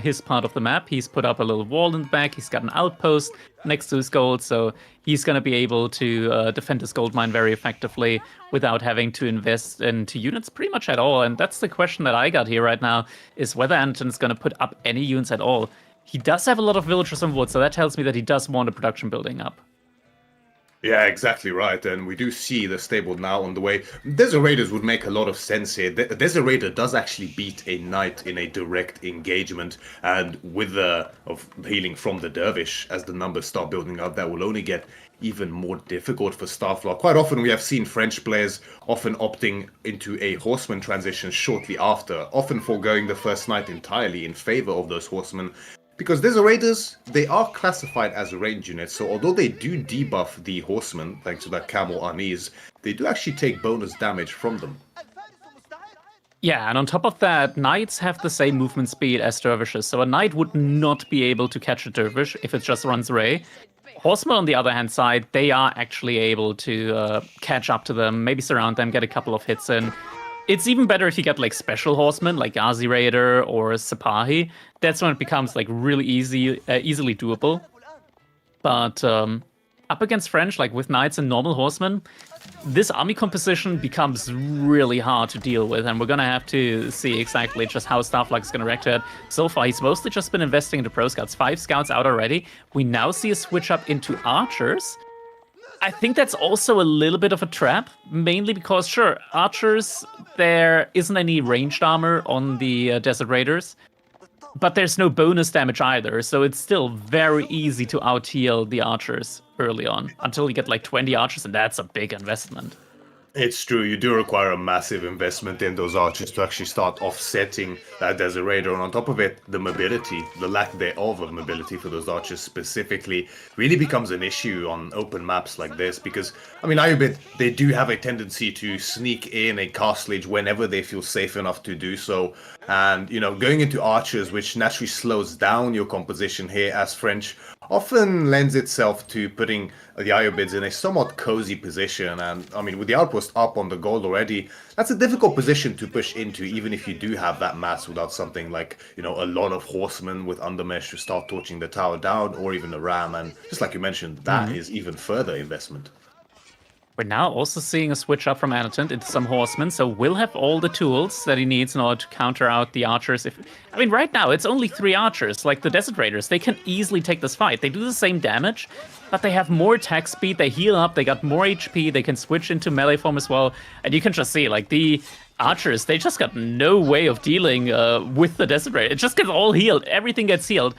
his part of the map. He's put up a little wall in the back, he's got an outpost next to his gold, so he's going to be able to defend his gold mine very effectively without having to invest into units pretty much at all. And that's the question that I got here right now, is whether Anton's going to put up any units at all. He does have a lot of villagers on wood, so that tells me that he does want a production building up. Yeah, exactly right, and we do see the stable now on the way. Desert Raiders would make a lot of sense here. Desert Raider does actually beat a knight in a direct engagement, and with the healing from the dervish, as the numbers start building up, that will only get even more difficult for Starflug. Quite often we have seen French players often opting into a horseman transition shortly after, often foregoing the first knight entirely in favor of those horsemen. Because Desert Raiders, they are classified as range units, so although they do debuff the horsemen, thanks to that camel unease, they do actually take bonus damage from them. Yeah, and on top of that, knights have the same movement speed as dervishes, so a knight would not be able to catch a dervish if it just runs away. Horsemen, on the other hand side, they are actually able to catch up to them, maybe surround them, get a couple of hits in. It's even better if you get like special horsemen like Ghazi Raider or Sipahi. That's when it becomes like really easily doable. But up against French, like with knights and normal horsemen, this army composition becomes really hard to deal with, and we're gonna have to see exactly just how Starflug is gonna react to it. So far, he's mostly just been investing into pro scouts. 5 scouts out already. We now see a switch up into archers. I think that's also a little bit of a trap, mainly because, sure, archers, there isn't any ranged armor on the Desert Raiders, but there's no bonus damage either, so it's still very easy to out-heal the archers early on, until you get like 20 archers, and that's a big investment. It's true, you do require a massive investment in those archers to actually start offsetting that Desert Raider, and on top of it, the mobility, the lack thereof of mobility for those archers specifically, really becomes an issue on open maps like this, because, I mean, Iobid, they do have a tendency to sneak in a castlage whenever they feel safe enough to do so, and, you know, going into archers, which naturally slows down your composition here as French, often lends itself to putting the Iobids in a somewhat cozy position. And I mean, with the outpost up on the gold already, that's a difficult position to push into, even if you do have that mass without something like, you know, a lot of horsemen with undermesh to start torching the tower down, or even a ram. And just like you mentioned, that is even further investment. We're now also seeing a switch up from Annotant into some horsemen, so Will have all the tools that he needs in order to counter out the archers. I mean, right now, it's only 3 archers, like the Desert Raiders. They can easily take this fight. They do the same damage, but they have more attack speed, they heal up, they got more HP, they can switch into melee form as well, and you can just see, like, the archers, they just got no way of dealing with the Desert Raider. It just gets all healed. Everything gets healed.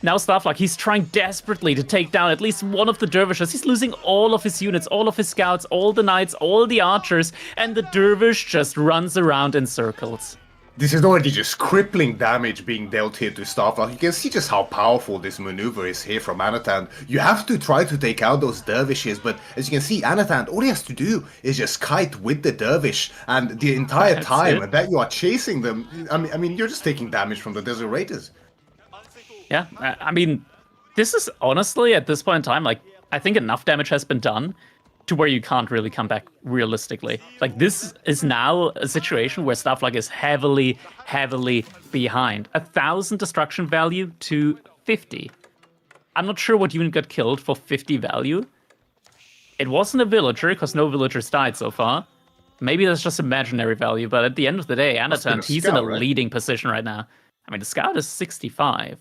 Now Starflak, he's trying desperately to take down at least one of the dervishes. He's losing all of his units, all of his scouts, all the knights, all the archers, and the dervish just runs around in circles. This is already just crippling damage being dealt here to Starflak. You can see just how powerful this maneuver is here from Anatan. You have to try to take out those dervishes, but as you can see, Anatan, all he has to do is just kite with the dervish, and the entire time that you are chasing them, I mean, you're just taking damage from the Desert Raiders. Yeah, I mean, this is honestly, at this point in time, like, I think enough damage has been done to where you can't really come back realistically. Like, this is now a situation where Starflak is heavily, heavily behind. 1,000 destruction value to 50. I'm not sure what unit got killed for 50 value. It wasn't a villager, because no villagers died so far. Maybe that's just imaginary value, but at the end of the day, Anatan, he's in a leading position right now. I mean, the scout is 65.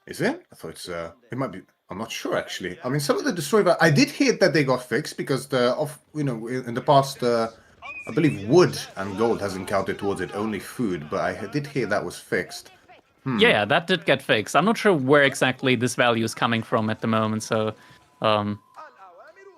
Is it? I thought it's, it might be... I'm not sure, actually. I mean, some of the destroy... I did hear that they got fixed, because in the past, I believe wood and gold hasn't counted towards it, only food, but I did hear that was fixed. Yeah, that did get fixed. I'm not sure where exactly this value is coming from at the moment, so...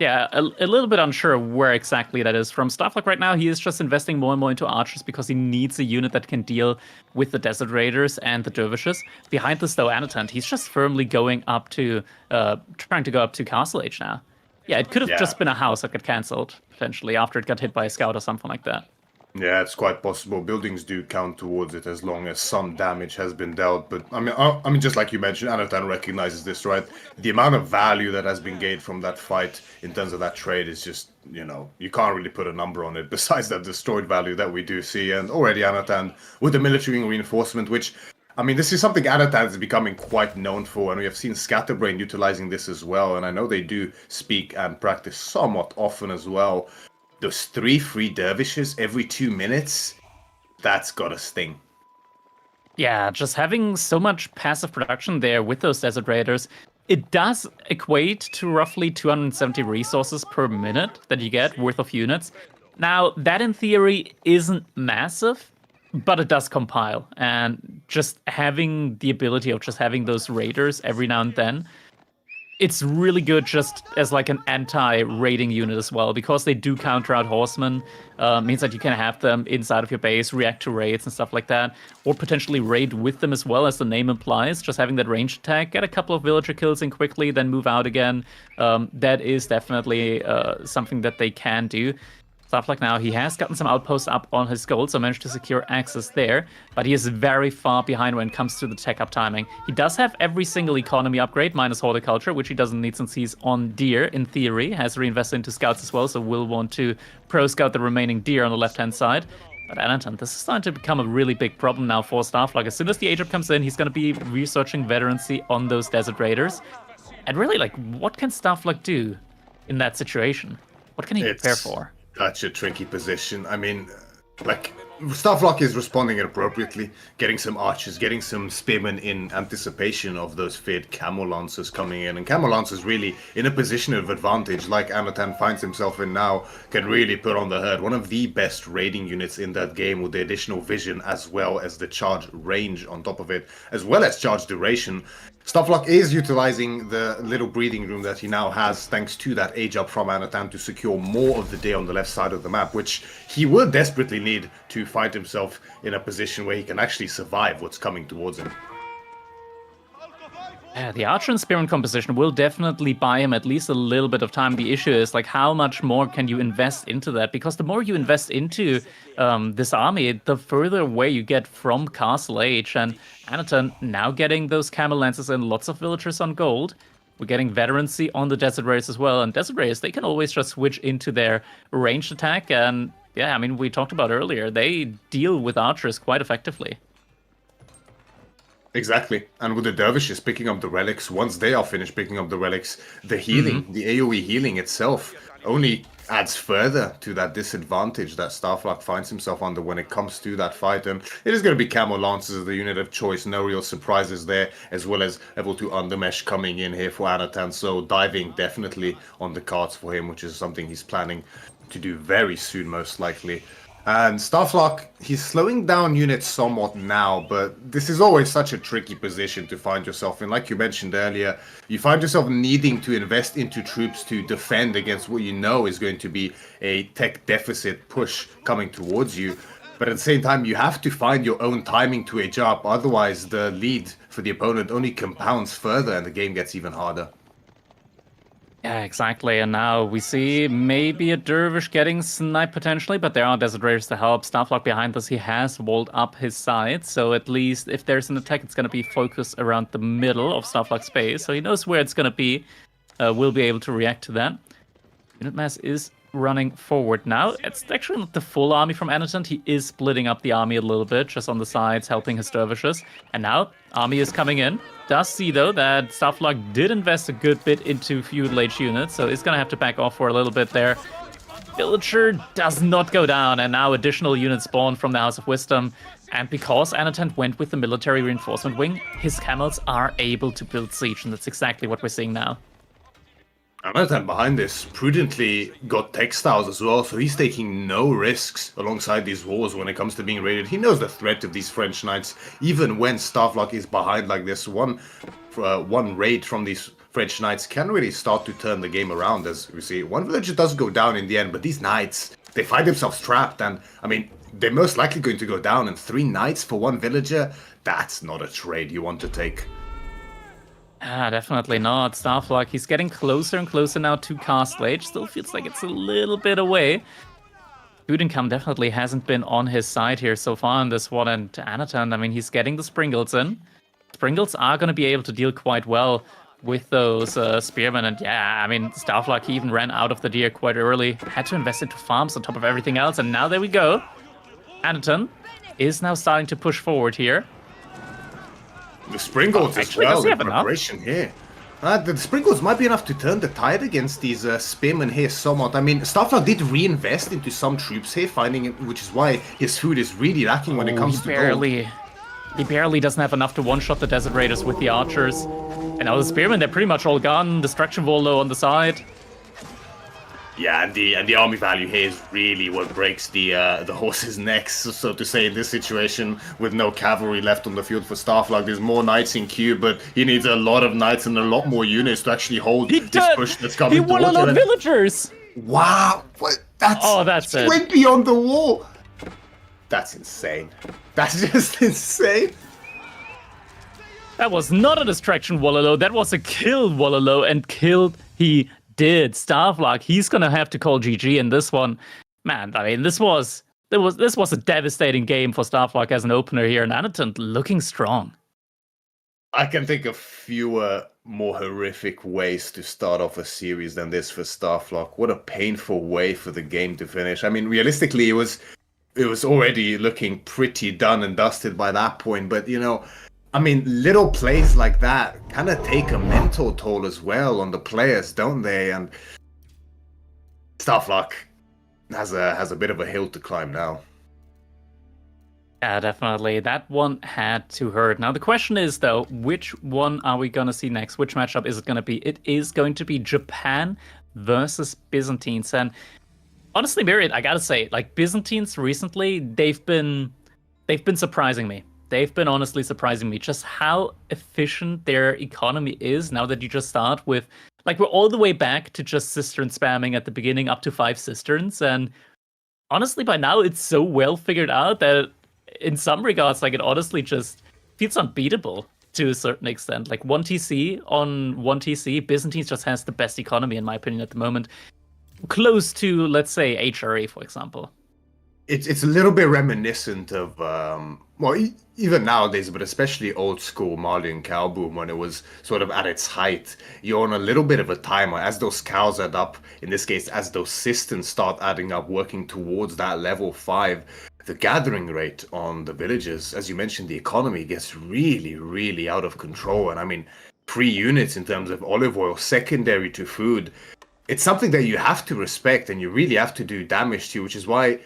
yeah, a little bit unsure where exactly that is from. Starflak right now, he is just investing more and more into archers because he needs a unit that can deal with the Desert Raiders and the Dervishes. Behind this, though, Anatan, he's just firmly going up to, trying to go up to Castle Age now. Yeah, it could have just been a house that got cancelled, potentially, after it got hit by a scout or something like that. Yeah, it's quite possible. Buildings do count towards it as long as some damage has been dealt. But I mean, just like you mentioned, Anatan recognizes this, right? The amount of value that has been gained from that fight in terms of that trade is just, you can't really put a number on it. Besides that destroyed value that we do see, and already Anatan with the military reinforcement, which, I mean, this is something Anatan is becoming quite known for, and we have seen Scatterbrain utilizing this as well. And I know they do speak and practice somewhat often as well. Those 3 free dervishes every 2 minutes, that's gotta sting. Yeah, just having so much passive production there with those Desert Raiders, it does equate to roughly 270 resources per minute that you get worth of units. Now, that in theory isn't massive, but it does compile. And just having the ability of just having those Raiders every now and then, it's really good just as like an anti-raiding unit as well, because they do counter out horsemen. Means that you can have them inside of your base, react to raids and stuff like that, or potentially raid with them as well, as the name implies. Just having that ranged attack, get a couple of villager kills in quickly, then move out again. That is definitely something that they can do. Starflak now, he has gotten some outposts up on his gold, so managed to secure access there, but he is very far behind when it comes to the tech up timing. He does have every single economy upgrade, minus horticulture, which he doesn't need since he's on deer, in theory. Has reinvested into scouts as well, so will want to pro-scout the remaining deer on the left-hand side. But Anatan, this is starting to become a really big problem now for Starflak. As soon as the age-up comes in, he's going to be researching veterancy on those Desert Raiders. And really, like, what can Starflak do in that situation? What can he prepare for? Such a tricky position. I mean, like, Starflak is responding appropriately, getting some archers, getting some spearmen in anticipation of those feared camel lancers coming in. And camel lancers really in a position of advantage, like Anatan finds himself in now, can really put on the herd. One of the best raiding units in that game, with the additional vision as well as the charge range on top of it, as well as charge duration. Starflak is utilizing the little breathing room that he now has, thanks to that age up from Anatan, to secure more of the day on the left side of the map, which he will desperately need to find himself in a position where he can actually survive what's coming towards him. Yeah, the Archer and Spearman composition will definitely buy him at least a little bit of time. The issue is, like, how much more can you invest into that? Because the more you invest into this army, the further away you get from Castle Age. And Anatan now getting those camel lances and lots of villagers on gold. We're getting veterancy on the Desert Raiders as well. And Desert Raiders, they can always just switch into their ranged attack. And yeah, I mean, we talked about earlier, they deal with archers quite effectively. Exactly. And with the dervishes picking up the relics, once they are finished picking up the relics, the healing, the AoE healing itself, only adds further to that disadvantage that Starflak finds himself under when it comes to that fight. And it is going to be Camel Lancers as the unit of choice. No real surprises there, as well as level 2 Undermesh coming in here for Anatan. So diving definitely on the cards for him, which is something he's planning to do very soon, most likely. And Starflock, he's slowing down units somewhat now, but this is always such a tricky position to find yourself in. Like you mentioned earlier, you find yourself needing to invest into troops to defend against what you know is going to be a tech deficit push coming towards you. But at the same time, you have to find your own timing to age up, otherwise the lead for the opponent only compounds further and the game gets even harder. Yeah, exactly. And now we see maybe a Dervish getting sniped potentially, but there are Desert Raiders to help. Starflock behind us, he has walled up his side. So at least if there's an attack, it's going to be focused around the middle of Starflock's space. So he knows where it's going to be. Will be able to react to that. Unit mass is running forward now. It's actually not the full army from Annotant. He is splitting up the army a little bit, just on the sides, helping his dervishes. And now, army is coming in. Does see, though, that Starflock did invest a good bit into feudal age units, so he's going to have to back off for a little bit there. Villager does not go down, and now additional units spawn from the House of Wisdom. And because Annotant went with the military reinforcement wing, his camels are able to build siege, and that's exactly what we're seeing now. Annotant behind this prudently got textiles as well, so he's taking no risks alongside these walls when it comes to being raided. He knows the threat of these French knights, even when Starflock is behind like this. One raid from these French knights can really start to turn the game around, as we see. One villager does go down in the end, but these knights, they find themselves trapped, and I mean, they're most likely going to go down, and 3 knights for 1 villager, that's not a trade you want to take. Definitely not. Starflock, he's getting closer and closer now to Castle Age. Still feels like it's a little bit away. Food income definitely hasn't been on his side here so far in this one. And Annotant, I mean, he's getting the Springles in. Springles are going to be able to deal quite well with those spearmen. And yeah, I mean, Starflock, he even ran out of the deer quite early. Had to invest into farms on top of everything else. And now there we go. Annotant is now starting to push forward here. The Springles as well, the preparation here. The Sprinkles might be enough to turn the tide against these spearmen here somewhat. I mean, Starflock did reinvest into some troops here, finding it, which is why his food is really lacking when it comes to gold. He barely doesn't have enough to one-shot the Desert Raiders with the archers. And now the spearmen, they're pretty much all gone. Destruction Wall low on the side. Yeah, and the army value here is really what breaks the horse's necks, so to say, in this situation, with no cavalry left on the field for Starflock. There's more knights in queue, but he needs a lot of knights and a lot more units to actually hold this push that's coming towards him. He won a lot of villagers! Wow! What? That's he it. went beyond the wall! That's insane. That's just insane. That was not a distraction Wallalow, that was a kill Wallalow, and killed he did. Starflock, he's gonna have to call GG in this one. Man, I mean, this was a devastating game for Starflock as an opener here, and Annotant looking strong. I can think of fewer more horrific ways to start off a series than this for Starflock. What a painful way for the game to finish. I mean, realistically, it was already looking pretty done and dusted by that point, but you know, I mean, little plays like that kind of take a mental toll as well on the players, don't they? And Starflock has a bit of a hill to climb now. Yeah, definitely. That one had to hurt. Now, the question is, though, which one are we going to see next? Which matchup is it going to be? It is going to be Japan versus Byzantines. And honestly, Myriad, I gotta say, like, Byzantines recently, they've been surprising me. They've been honestly surprising me just how efficient their economy is now that you just start with, like, we're all the way back to just cistern spamming at the beginning up to 5 cisterns. And honestly, by now it's so well figured out that in some regards, like, it honestly just feels unbeatable to a certain extent. Like 1TC on 1TC, Byzantines just has the best economy in my opinion at the moment. Close to, let's say, HRA, for example. It's a little bit reminiscent of, even nowadays, but especially old school Malian cow boom when it was sort of at its height. You're on a little bit of a timer as those cows add up, in this case, as those cisterns start adding up, working towards that level 5. The gathering rate on the villages, as you mentioned, the economy gets really, really out of control. And I mean, 3 units in terms of olive oil, secondary to food. It's something that you have to respect and you really have to do damage to, which is why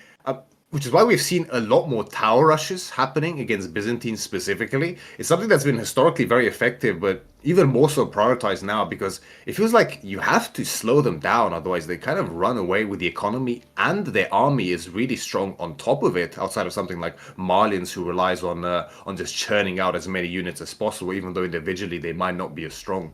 which is why we've seen a lot more tower rushes happening against Byzantines specifically. It's something that's been historically very effective, but even more so prioritized now because it feels like you have to slow them down, otherwise they kind of run away with the economy, and their army is really strong on top of it, outside of something like Marlians, who relies on just churning out as many units as possible, even though individually they might not be as strong.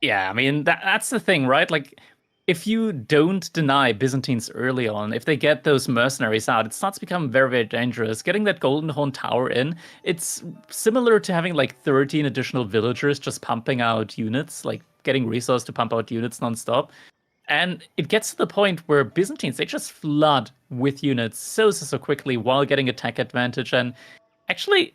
Yeah, I mean, that's the thing, right? Like, if you don't deny Byzantines early on, if they get those mercenaries out, it starts to become very, very dangerous. Getting that Golden Horn Tower in, it's similar to having like 13 additional villagers just pumping out units, like getting resource to pump out units nonstop. And it gets to the point where Byzantines, they just flood with units so quickly while getting attack advantage. And actually,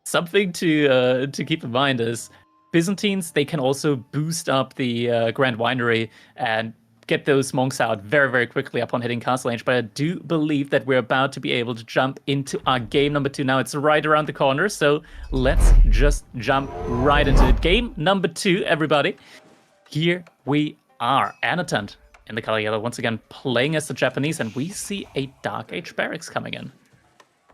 something to keep in mind is Byzantines, they can also boost up the Grand Winery and get those monks out very, very quickly upon hitting castle range. But I do believe that we're about to be able to jump into our game number 2 now. It's right around the corner, so let's just jump right into it. Game number 2, everybody. Here we are. Annotant in the color yellow, once again playing as the Japanese, and we see a Dark Age barracks coming in.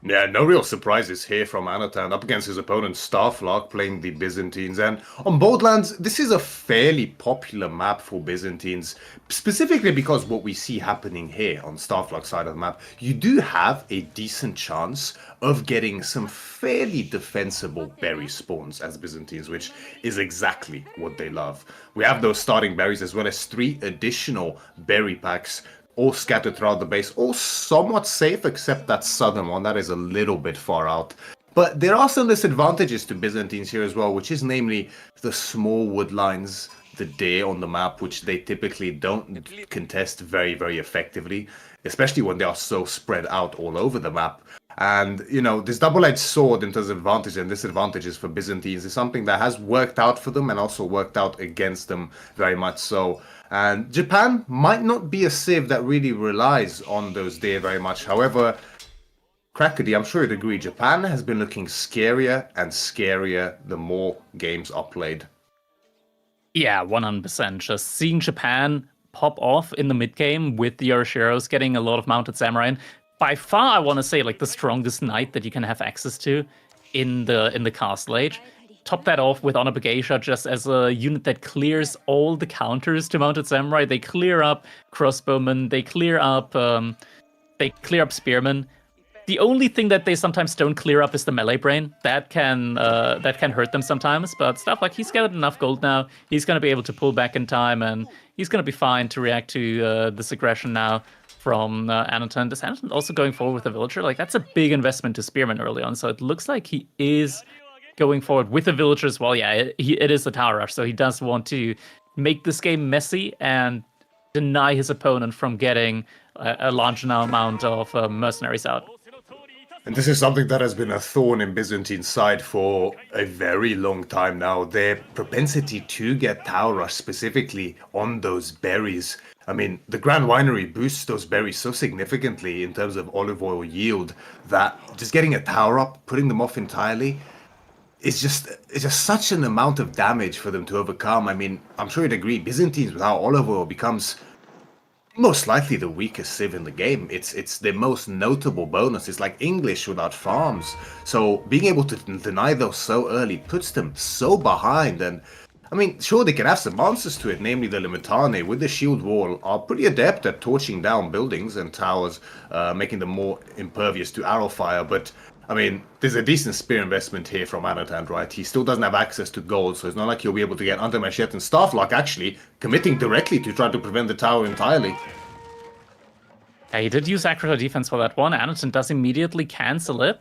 Yeah, no real surprises here from Anatan up against his opponent Starflark playing the Byzantines. And on both lands, this is a fairly popular map for Byzantines, specifically because what we see happening here on Starflark's side of the map, you do have a decent chance of getting some fairly defensible berry spawns as Byzantines, which is exactly what they love. We have those starting berries as well as 3 additional berry packs, all scattered throughout the base, all somewhat safe, except that southern one, that is a little bit far out. But there are some disadvantages to Byzantines here as well, which is namely the small wood lines, the deer on the map, which they typically don't contest very, very effectively, especially when they are so spread out all over the map. And, you know, this double-edged sword in terms of advantages and disadvantages for Byzantines is something that has worked out for them and also worked out against them very much so. And Japan might not be a civ that really relies on those deer very much. However, Crackedy, I'm sure you'd agree, Japan has been looking scarier and scarier the more games are played. Yeah, 100%. Just seeing Japan pop off in the mid game with the Yoroshiros getting a lot of mounted samurai. And by far, I want to say like the strongest knight that you can have access to in the castle age. Top that off with Honor Geisha just as a unit that clears all the counters to mounted samurai. They clear up crossbowmen. They clear up spearmen. The only thing that they sometimes don't clear up is the melee brain. That can hurt them sometimes. But stuff like he's gathered enough gold now. He's going to be able to pull back in time, and he's going to be fine to react to this aggression now from Annotant. Is Annotant also going forward with a villager? Like, that's a big investment to spearmen early on. So it looks like he is going forward with a villager as well. Yeah, it is the tower rush. So he does want to make this game messy and deny his opponent from getting a large amount of mercenaries out. And this is something that has been a thorn in Byzantine side for a very long time now. Their propensity to get tower rush specifically on those berries. I mean, the Grand Winery boosts those berries so significantly in terms of olive oil yield that just getting a tower up, putting them off entirely, it's just such an amount of damage for them to overcome. I mean, I'm sure you'd agree, Byzantines without olive oil becomes most likely the weakest civ in the game. It's the most notable bonus. It's like English without farms. So being able to deny those so early puts them so behind. And I mean, sure, they can have some answers to it, namely the Limitane with the shield wall are pretty adept at torching down buildings and towers, making them more impervious to arrow fire. But I mean, there's a decent spear investment here from Annotant, right? He still doesn't have access to gold, so it's not like he'll be able to get under Machete and Starflark actually committing directly to try to prevent the tower entirely. Yeah, he did use accurate defense for that one. Annotant does immediately cancel it.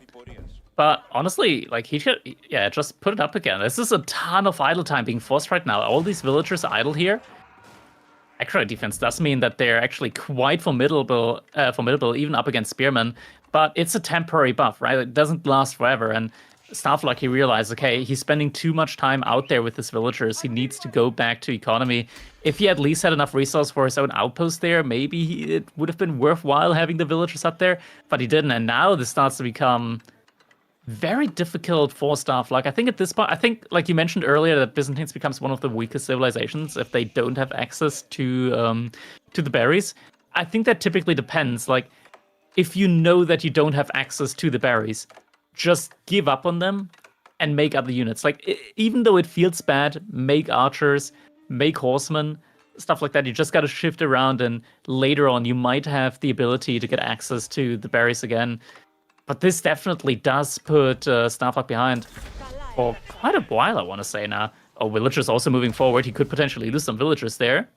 But honestly, like, he should, yeah, just put it up again. This is a ton of idle time being forced right now. All these villagers are idle here. Accurate defense does mean that they're actually quite formidable even up against spearmen. But it's a temporary buff, right? It doesn't last forever. And Starflark, he realized, okay, he's spending too much time out there with his villagers. He needs to go back to economy. If he at least had enough resource for his own outpost there, maybe it would have been worthwhile having the villagers up there. But he didn't. And now this starts to become very difficult for Starflark. I think at this point, like you mentioned earlier, that Byzantines becomes one of the weakest civilizations if they don't have access to the berries. I think that typically depends. Like, if you know that you don't have access to the berries, just give up on them and make other units. Like, even though it feels bad, make archers, make horsemen, stuff like that. You just got to shift around, and later on, you might have the ability to get access to the berries again. But this definitely does put Starfuck behind for quite a while, I want to say now. Oh, villagers also moving forward. He could potentially lose some villagers there.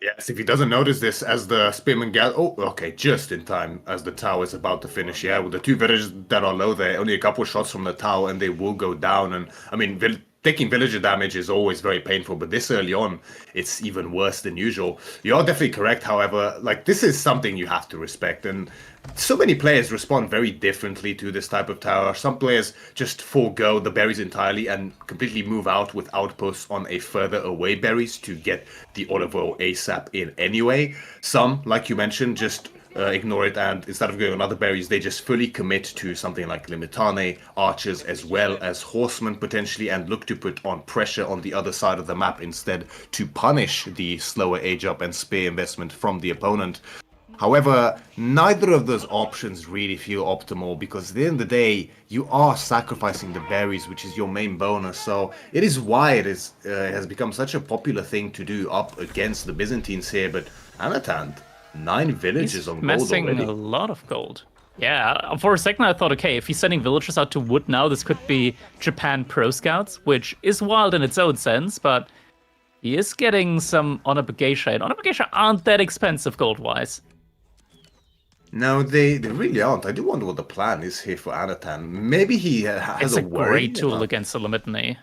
Yes, if he doesn't notice this as the spearman gather. Oh, okay, just in time as the tower is about to finish. Yeah, with the two villagers that are low there, only a couple of shots from the tower and they will go down. And I mean, taking villager damage is always very painful, but this early on, it's even worse than usual. You are definitely correct, however. Like, this is something you have to respect. And so many players respond very differently to this type of tower. Some players just forego the berries entirely and completely move out with outposts on a further away berries to get the Olivo ASAP in anyway. Some, like you mentioned, just ignore it, and instead of going on other berries, they just fully commit to something like Limitane, archers, as well as horsemen potentially, and look to put on pressure on the other side of the map instead to punish the slower age up and spear investment from the opponent. However, neither of those options really feel optimal, because at the end of the day, you are sacrificing the berries, which is your main bonus. So it is why it has become such a popular thing to do up against the Byzantines here. But Anatan, 9 villages on gold messing already. a lot of gold. Yeah, for a second I thought, okay, if he's sending villagers out to wood now, this could be Japan Pro Scouts, which is wild in its own sense, but he is getting some Honorable Geisha, and Honorable Geisha aren't that expensive gold-wise. No, they really aren't. I do wonder what the plan is here for Anatan. Maybe he has It's a worry great tool about- against the Limitany.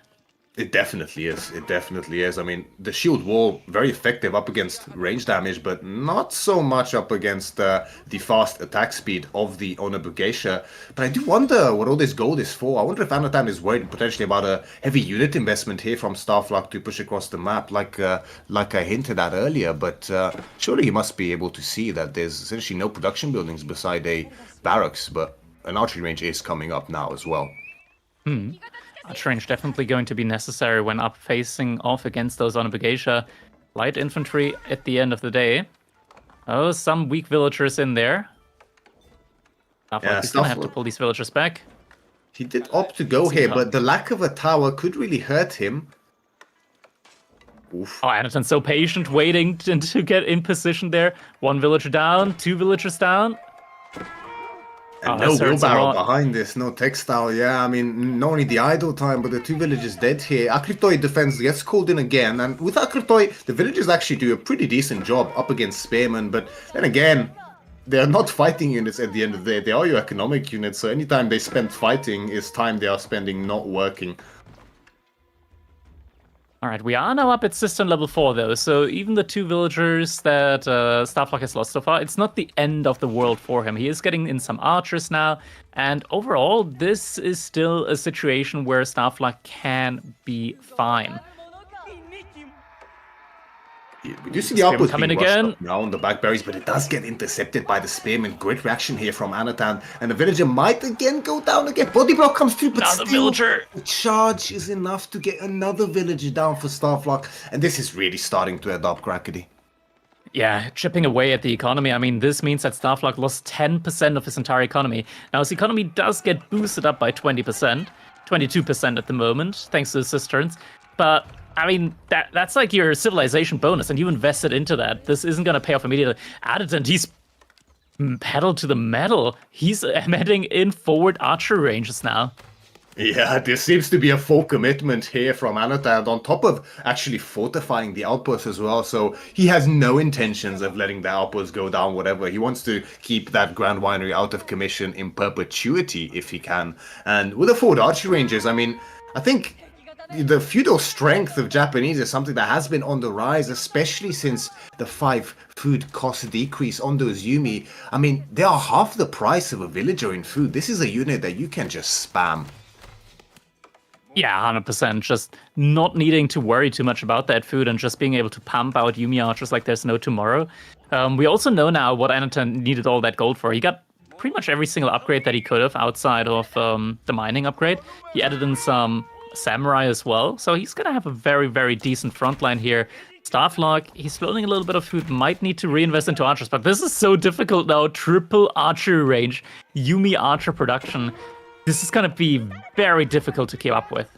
It definitely is. It definitely is. I mean, the shield wall, very effective up against range damage, but not so much up against the fast attack speed of the Honorable Geisha. But I do wonder what all this gold is for. I wonder if Anatan is worried potentially about a heavy unit investment here from Starflock to push across the map, like I hinted at earlier. But surely he must be able to see that there's essentially no production buildings beside a barracks, but an archery range is coming up now as well. Archer range definitely going to be necessary when up facing off against those Honorable Geisha. Light infantry at the end of the day. Oh, some weak villagers in there. He's gonna have to pull these villagers back. He did opt to go here, but the lack of a tower could really hurt him. Oof. Oh, Anaton's so patient, waiting to get in position there. 1 villager down, 2 villagers down. And no wheelbarrow behind this, no textile. Yeah, I mean, not only the idle time, but the 2 villagers dead here. Akritoy defense gets called in again, and with Akritoy, the villagers actually do a pretty decent job up against Spearmen, but then again, they're not fighting units at the end of the day. They are your economic units, so anytime they spend fighting is time they are spending not working. Alright, we are now up at system level 4 though, so even the 2 villagers that Starflock has lost so far, it's not the end of the world for him. He is getting in some archers now, and overall, this is still a situation where Starflock can be fine. We do see the outpost coming being rushed again. up now on the backberries, but it does get intercepted by the Spearman. Great reaction here from Anatan, and the villager might again go down again. Body block comes through, but Another still, villager. the charge is enough to get another villager down for Starflock, and this is really starting to add up, Crackedy. Yeah, chipping away at the economy. I mean, this means that Starflock lost 10% of his entire economy. Now, his economy does get boosted up by 20%, 22% at the moment, thanks to the cisterns, but I mean, that's like your civilization bonus, and you invested into that. This isn't going to pay off immediately. Added, he's pedal to the metal. He's heading in forward archer ranges now. Yeah, there seems to be a full commitment here from Anatan, on top of actually fortifying the outpost as well. So he has no intentions of letting the outpost go down, whatever. He wants to keep that Grand Winery out of commission in perpetuity if he can. And with the forward archer ranges, I mean, I think the feudal strength of Japanese is something that has been on the rise, especially since the 5 food cost decrease on those Yumi. I mean, they are half the price of a villager in food. This is a unit that you can just spam. Yeah, 100%. Just not needing to worry too much about that food and just being able to pump out Yumi archers like there's no tomorrow. We also know now what Anatan needed all that gold for. He got pretty much every single upgrade that he could have outside of the mining upgrade. He added in some samurai as well, so he's gonna have a very, very decent front line here Starflog, he's floating a little bit of food, might need to reinvest into archers, but this is so difficult now. Triple archery range, Yuumi archer production. This is going to be very difficult to keep up with.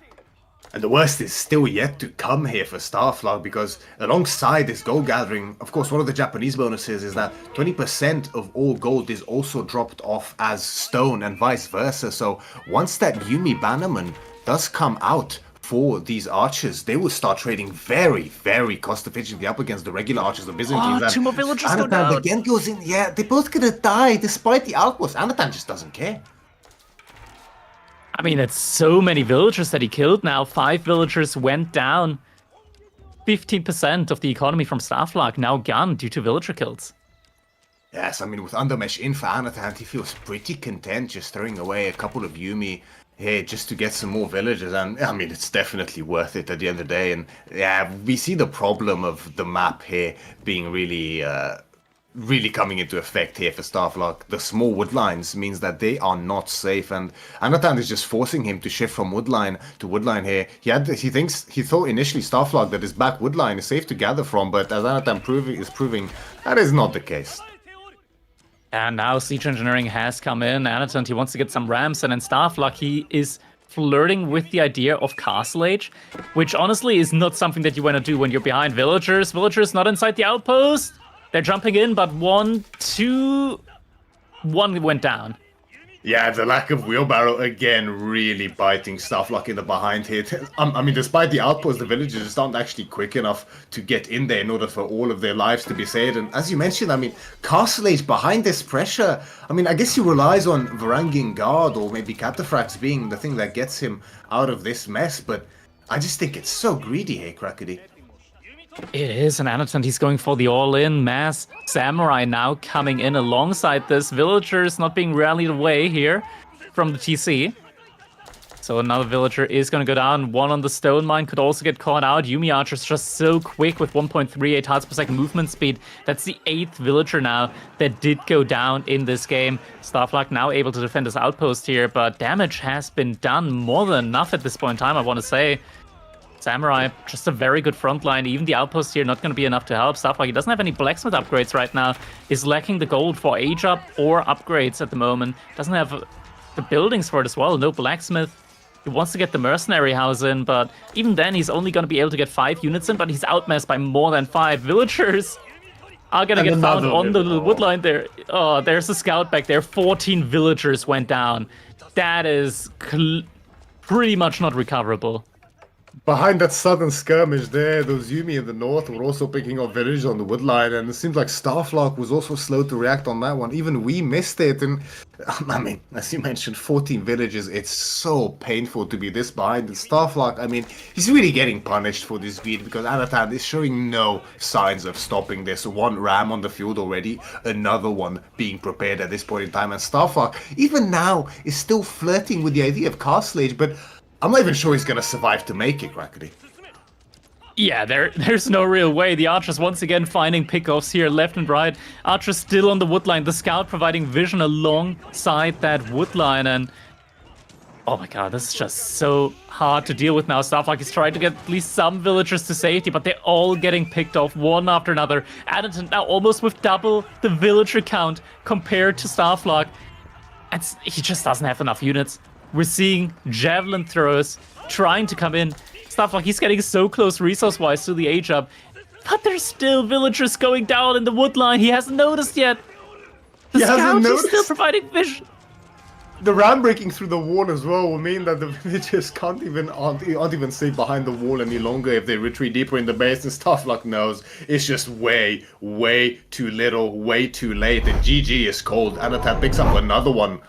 And the worst is still yet to come here for Starflog, because alongside this gold gathering, of course, one of the Japanese bonuses is that 20% of all gold is also dropped off as stone and vice versa. So once that Yuumi bannerman does come out for these archers, they will start trading very, very cost efficiently up against the regular archers of Byzantines. Oh, 2 more villagers go down. Again goes in, yeah, they're both gonna die despite the outpost. Anatan just doesn't care. I mean, it's so many villagers that he killed now. 5 villagers went down. 15% of the economy from Starflog now gone due to villager kills. Yes, I mean, with Undermesh in for Anatan, he feels pretty content just throwing away a couple of Yuumi here just to get some more villagers. And I mean, it's definitely worth it at the end of the day. And yeah, we see the problem of the map here being really coming into effect here for Starflog. The small wood lines means that they are not safe, and Anatan is just forcing him to shift from woodline to woodline here. He thought initially Starflog that his back woodline is safe to gather from, but as Anatan is proving, that is not the case. And now Siege Engineering has come in. Anatan, he wants to get some ramps, and in Starflog, he is flirting with the idea of Castle Age, which honestly is not something that you want to do when you're behind villagers. Villagers not inside the outpost. They're jumping in, but 1 went down. Yeah, the lack of wheelbarrow again really biting Starflog in the behind here. I mean, despite the outpost, the villagers just aren't actually quick enough to get in there in order for all of their lives to be saved. And as you mentioned, I mean, Castle Age behind this pressure, I mean, I guess he relies on Varanging Guard or maybe Cataphracts being the thing that gets him out of this mess, but I just think it's so greedy here, Crackedy. It is, and Anatan, he's going for the all-in mass samurai now coming in alongside this. Villagers not being rallied away here from the TC. So another villager is going to go down. 1 on the stone mine could also get caught out. Yuumi Archer's just so quick with 1.38 hearts per second movement speed. That's the 8th villager now that did go down in this game. Starflog now able to defend his outpost here, but damage has been done more than enough at this point in time, I want to say. Samurai, just a very good front line. Even the outpost here not going to be enough to help. Starflog, he doesn't have any blacksmith upgrades right now. Is lacking the gold for age up or upgrades at the moment. Doesn't have the buildings for it as well. No blacksmith. He wants to get the mercenary house in, but even then he's only going to be able to get 5 units in, but he's outmassed by more than 5 villagers. Are going to get found on the woodline there. Oh, there's a scout back there. 14 villagers went down. That is pretty much not recoverable. Behind that southern skirmish there, those Yuumi in the north were also picking up villages on the woodline, and it seems like Starflog was also slow to react on that one. Even we missed it, and I mean, as you mentioned, 14 villages, it's so painful to be this behind. And Starflog, I mean, he's really getting punished for this greed because Anatan is showing no signs of stopping this. 1 ram on the field already, another one being prepared at this point in time, and Starflog, even now, is still flirting with the idea of Castle Age, but I'm not even sure he's going to survive to make it, Crackedy. Yeah, there's no real way. The Archers once again finding pickoffs here left and right. Archers still on the woodline. The Scout providing vision alongside that woodline. And oh my god, this is just so hard to deal with now. Starflog is trying to get at least some villagers to safety, but they're all getting picked off one after another. Addington now almost with double the villager count compared to Starflog. He just doesn't have enough units. We're seeing javelin throwers trying to come in. Starflog, he's getting so close resource-wise to the age up. But there's still villagers going down in the woodline. He hasn't noticed yet. The Scout is still providing vision. The ram breaking through the wall as well will mean that the villagers aren't even safe behind the wall any longer if they retreat deeper in the base, and Starflog knows it's just way, way too little, way too late, and GG is cold. Anatan picks up another one.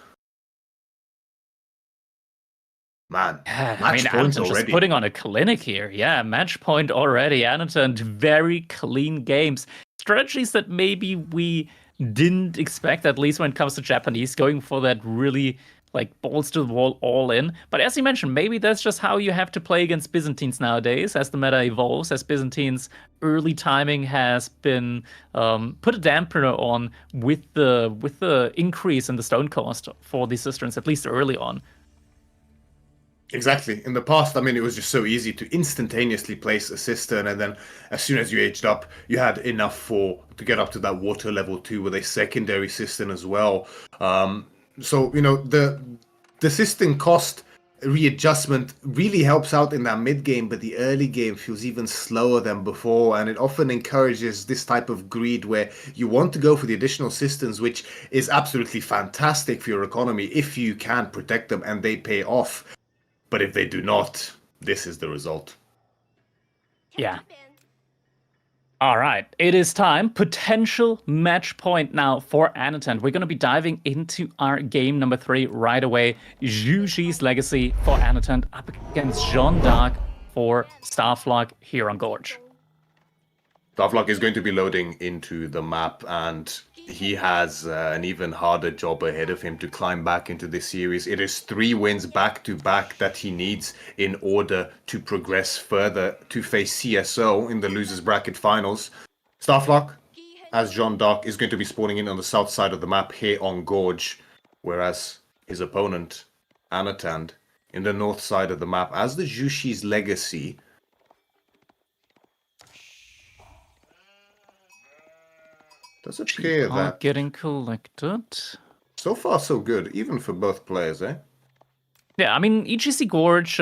Man, match point already. Just putting on a clinic here. Yeah, match point already. Anatan, very clean games. Strategies that maybe we didn't expect, at least when it comes to Japanese, going for that really like balls to the wall all in. But as you mentioned, maybe that's just how you have to play against Byzantines nowadays as the meta evolves, as Byzantines early timing has been put a dampener on with the increase in the stone cost for these cisterns, at least early on. Exactly. In the past, I mean, it was just so easy to instantaneously place a cistern, and then as soon as you aged up, you had enough to get up to that water level 2 with a secondary cistern as well. So the cistern cost readjustment really helps out in that mid game, but the early game feels even slower than before, and it often encourages this type of greed where you want to go for the additional cisterns, which is absolutely fantastic for your economy if you can protect them and they pay off. But if they do not, this is the result. Yeah. All right, it is time. Potential match point now for Anatan. We're going to be diving into our game number 3 right away. Zhu Legacy for Anatan up against Jean d'Arc for Starflog here on Gorge. Starflog is going to be loading into the map, and he has an even harder job ahead of him to climb back into this series. It is 3 wins back-to-back that he needs in order to progress further to face CSO in the losers bracket finals. Starflog, as Jean d'Arc, is going to be spawning in on the south side of the map here on Gorge, whereas his opponent, Anatan, in the north side of the map as the Zhu Legacy. Does appear that getting collected. So far, so good, even for both players, eh? Yeah, I mean, EGC Gorge,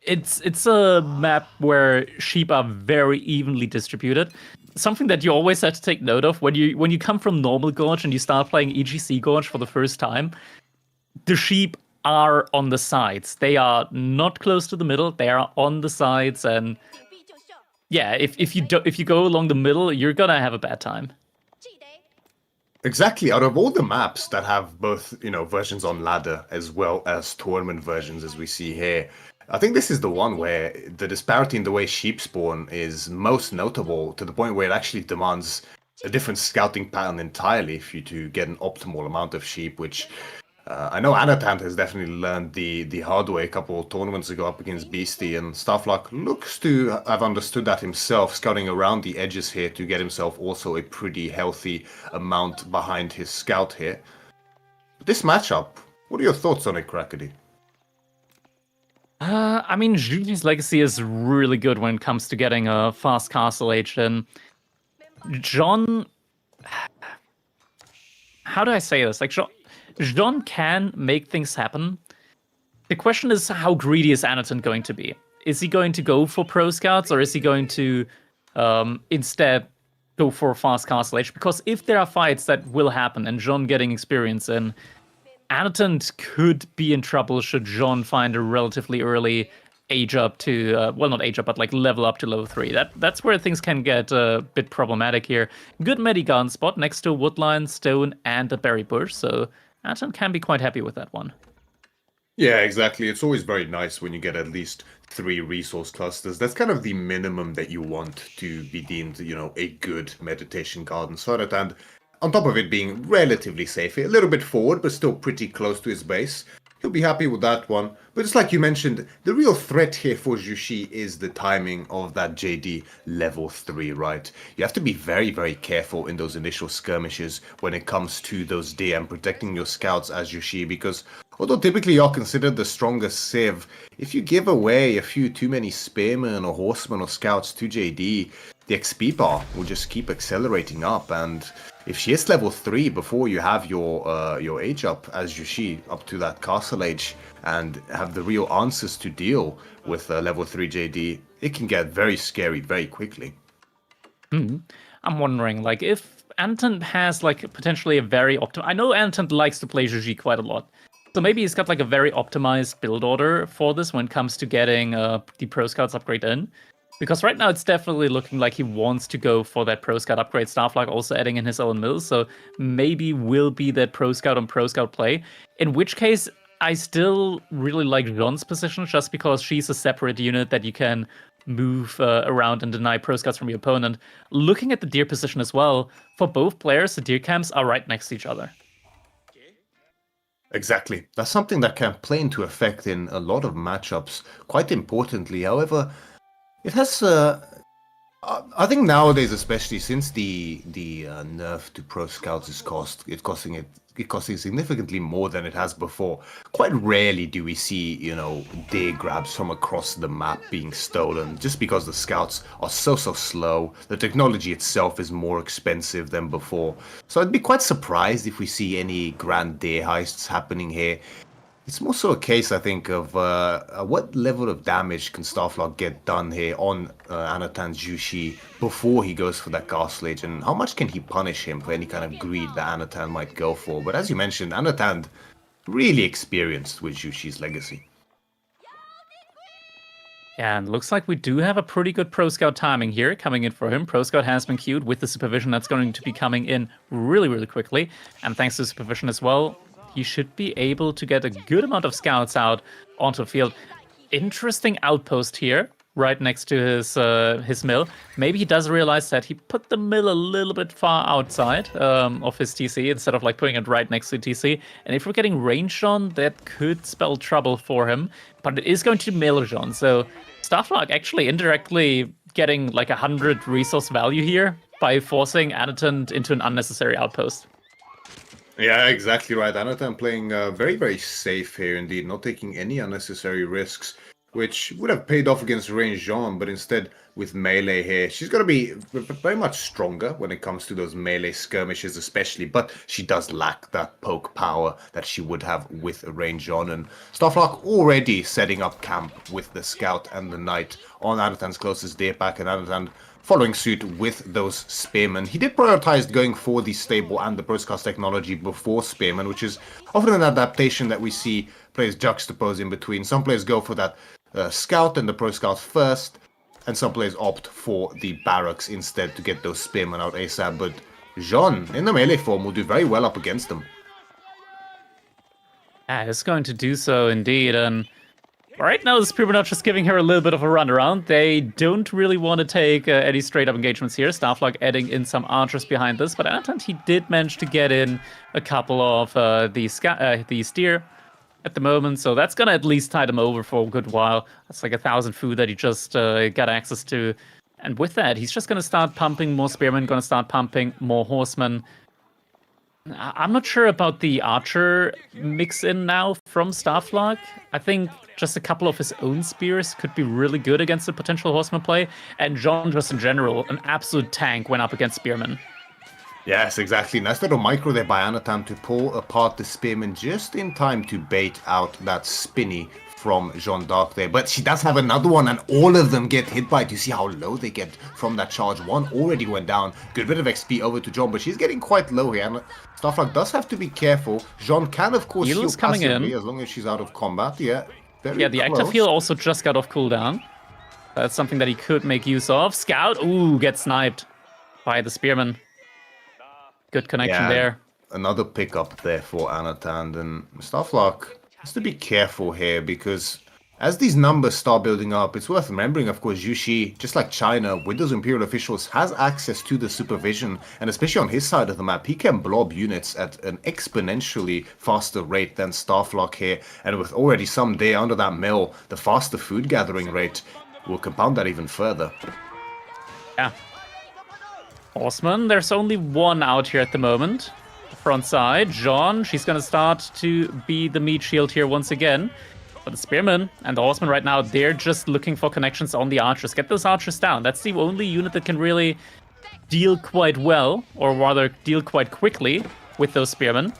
it's a map where sheep are very evenly distributed. Something that you always have to take note of when you come from normal Gorge and you start playing EGC Gorge for the first time. The sheep are on the sides. They are not close to the middle. They are on the sides, and yeah, if you go along the middle, you're gonna have a bad time. Exactly. Out of all the maps that have both, versions on ladder as well as tournament versions, as we see here, I think this is the one where the disparity in the way sheep spawn is most notable, to the point where it actually demands a different scouting pattern entirely for you to get an optimal amount of sheep, which I know Anatan has definitely learned the hard way a couple of tournaments ago up against Beastie, and Starflog looks to have understood that himself, scouting around the edges here to get himself also a pretty healthy amount behind his scout here. But this matchup, what are your thoughts on it, Crackedy? I mean, Zhu's Legacy is really good when it comes to getting a fast castle age, and John... How do I say this? Like, Jean can make things happen. The question is, how greedy is Anatan going to be? Is he going to go for pro scouts, or is he going to instead go for fast castle age? Because if there are fights that will happen and Jean getting experience in, Anatan could be in trouble should Jean find a relatively early age up to, well, not age up, but like level up to level 3. That's where things can get a bit problematic here. Good Medigun spot next to woodline, stone, and a berry bush, so Anatan can be quite happy with that one. Yeah, exactly. It's always very nice when you get at least 3 resource clusters. That's kind of the minimum that you want to be deemed, a good meditation garden site. And on top of it being relatively safe, a little bit forward, but still pretty close to his base, he'll be happy with that one. But just like you mentioned, the real threat here for Zhu is the timing of that JD level 3, right? You have to be very, very careful in those initial skirmishes when it comes to those DM, protecting your scouts as Zhu, because although typically you're considered the strongest civ, if you give away a few too many spearmen or horsemen or scouts to JD, the XP bar will just keep accelerating up, and if she is level 3 before you have your age up as Zhu up to that castle age and have the real answers to deal with level 3 JD, it can get very scary very quickly. I'm wondering, like, if Anatan has like potentially a very I know Anatan likes to play Zhu quite a lot. So maybe he's got like a very optimized build order for this when it comes to getting the Pro Scouts upgrade in. Because right now it's definitely looking like he wants to go for that Pro Scout upgrade. Starflog also adding in his own mills, so maybe will be that Pro Scout on Pro Scout play. In which case, I still really like Jean's position, just because she's a separate unit that you can move around and deny Pro Scouts from your opponent. Looking at the Deer position as well, for both players, the Deer camps are right next to each other. Exactly. That's something that can play into effect in a lot of matchups, quite importantly. However, it has, I think nowadays, especially since the nerf to Pro Scouts is costing it costing significantly more than it has before. Quite rarely do we see, day grabs from across the map being stolen, just because the scouts are so slow. The technology itself is more expensive than before. So I'd be quite surprised if we see any grand day heists happening here. It's more so a case, I think, of what level of damage can Starflock get done here on Anatan's Jushi before he goes for that Gastlage, and how much can he punish him for any kind of greed that Anatan might go for. But as you mentioned, Anatan really experienced with Jushi's legacy. Yeah, and looks like we do have a pretty good Pro Scout timing here coming in for him. Pro Scout has been queued with the supervision that's going to be coming in really quickly, and thanks to supervision as well, he should be able to get a good amount of scouts out onto the field. Interesting outpost here, right next to his mill. Maybe he does realize that he put the mill a little bit far outside of his TC instead of like putting it right next to TC. And if we're getting ranged on, that could spell trouble for him. But it is going to mill John, so Starflock actually indirectly getting like 100 resource value here by forcing Anatan into an unnecessary outpost. Yeah, exactly right. Anatan playing very safe here indeed, not taking any unnecessary risks, which would have paid off against Range Jean, but instead with melee here, she's going to be very much stronger when it comes to those melee skirmishes especially, but she does lack that poke power that she would have with Range Jean, and Starflock already setting up camp with the Scout and the Knight on Anatan's closest deer pack, and Anatan following suit with those Spearmen. He did prioritize going for the stable and the Postcast technology before Spearmen, which is often an adaptation that we see players juxtapose in between. Some players go for that Scout and the Pro Scout first, and some players opt for the Barracks instead to get those Spearmen out ASAP. But Jean, in the melee form, will do very well up against them. Yeah, it's going to do so indeed, and right now, the Spearmen are just giving her a little bit of a runaround. They don't really want to take any straight-up engagements here. Starflock adding in some archers behind this, but Anatan, he did manage to get in a couple of the steer at the moment, so that's going to at least tide him over for a good while. That's like 1,000 food that he just got access to. And with that, he's just going to start pumping more Spearmen, going to start pumping more Horsemen. I'm not sure about the Archer mix-in now from Starflock. I think just a couple of his own spears could be really good against the potential Horseman play, and Jean just in general, an absolute tank when up against Spearmen. Yes, exactly. Nice little micro there by Anatan to pull apart the Spearmen just in time to bait out that spinny from Jeanne d'Arc there. But she does have another one, and all of them get hit by it. You see how low they get from that charge. One already went down. Good bit of XP over to Jeanne, but she's getting quite low here. And Starflock does have to be careful. Jeanne can, of course, heal coming passively in as long as she's out of combat. Yeah, the active heal also just got off cooldown. That's something that he could make use of. Scout, ooh, gets sniped by the Spearman. Good connection there. Another pickup there for Anatan, and Starflock has to be careful here because as these numbers start building up, it's worth remembering, of course, Yushi, just like China, with those Imperial officials, has access to the supervision, and especially on his side of the map, he can blob units at an exponentially faster rate than Starflock here, and with already some day under that mill, the faster food gathering rate will compound that even further. Yeah. Horseman, there's only one out here at the moment. Front side, Jean, she's going to start to be the meat shield here once again. But the Spearmen and the Horsemen right now, they're just looking for connections on the archers. Get those archers down. That's the only unit that can really deal quite well, or rather deal quite quickly with those Spearmen.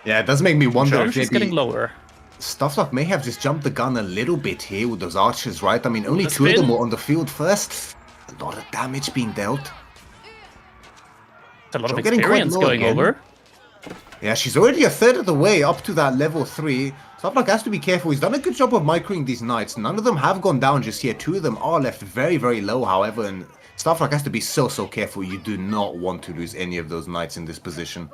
Yeah, it does make me wonder if she's getting lower. Starflock may have just jumped the gun a little bit here with those archers, right? I mean, only two of them were on the field first. A lot of damage being dealt. A lot of experience going over. Yeah, she's already a third of the way up to that level 3. Starflock has to be careful. He's done a good job of microing these knights. None of them have gone down just yet. Two of them are left very, very low, however, and Starflock has to be so careful. You do not want to lose any of those knights in this position.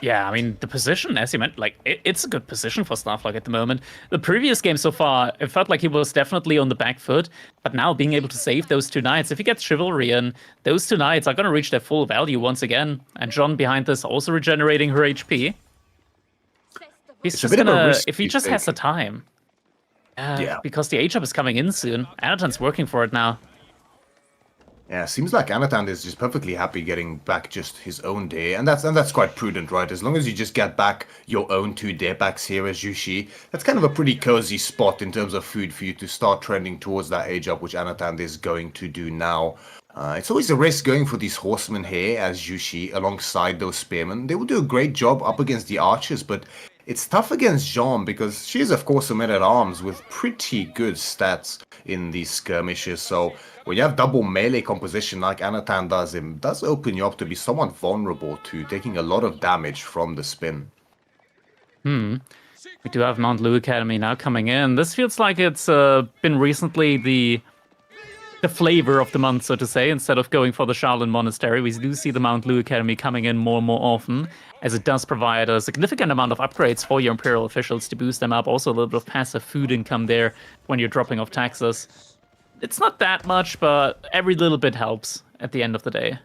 Yeah, I mean, the position, as you meant, like, it's a good position for Starflock at the moment. The previous game so far, it felt like he was definitely on the back foot, but now being able to save those two knights, if he gets Chivalry in, those two knights are going to reach their full value once again. And Jean behind this also regenerating her HP. He's just gonna, if he just has the time. Yeah. Because the H-up is coming in soon. Anatan's working for it now. Yeah, seems like Anatan is just perfectly happy getting back just his own day, and that's quite prudent, right? As long as you just get back your own 2 day backs here as Yushi, that's kind of a pretty cozy spot in terms of food for you to start trending towards that age up, which Anatan is going to do now. It's always a risk going for these horsemen here as Yushi alongside those spearmen. They will do a great job up against the archers, but it's tough against Jean because she is of course a man-at-arms with pretty good stats in these skirmishes, so when you have double melee composition like Anatan does, it does open you up to be somewhat vulnerable to taking a lot of damage from the spin. We do have Mount Lu Academy now coming in. This feels like it's been recently the flavor of the month, so to say. Instead of going for the Shaolin Monastery, we do see the Mount Lu Academy coming in more and more often, as it does provide a significant amount of upgrades for your Imperial officials to boost them up. Also a little bit of passive food income there when you're dropping off taxes. It's not that much, but every little bit helps at the end of the day.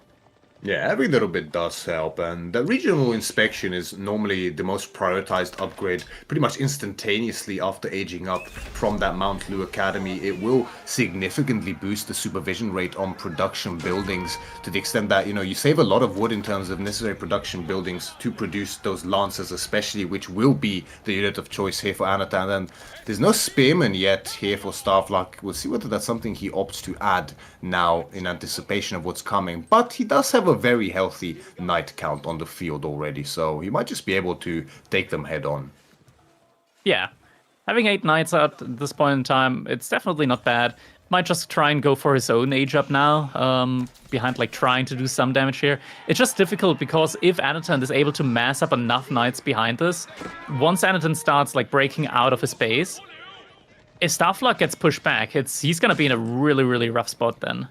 Yeah, every little bit does help, and the regional inspection is normally the most prioritized upgrade pretty much instantaneously after aging up from that Mount Lu Academy. It will significantly boost the supervision rate on production buildings to the extent that, you save a lot of wood in terms of necessary production buildings to produce those lancers especially, which will be the unit of choice here for Anatan. And there's no spearman yet here for Starflock. We'll see whether that's something he opts to add now in anticipation of what's coming, but he does have a very healthy knight count on the field already, so he might just be able to take them head on. Yeah, having 8 knights out at this point in time, it's definitely not bad. Might just try and go for his own age up now, behind like trying to do some damage here. It's just difficult because if Anatan is able to mass up enough knights behind this, once Anatan starts like breaking out of his base, if Starflock gets pushed back, he's gonna be in a really, really rough spot then.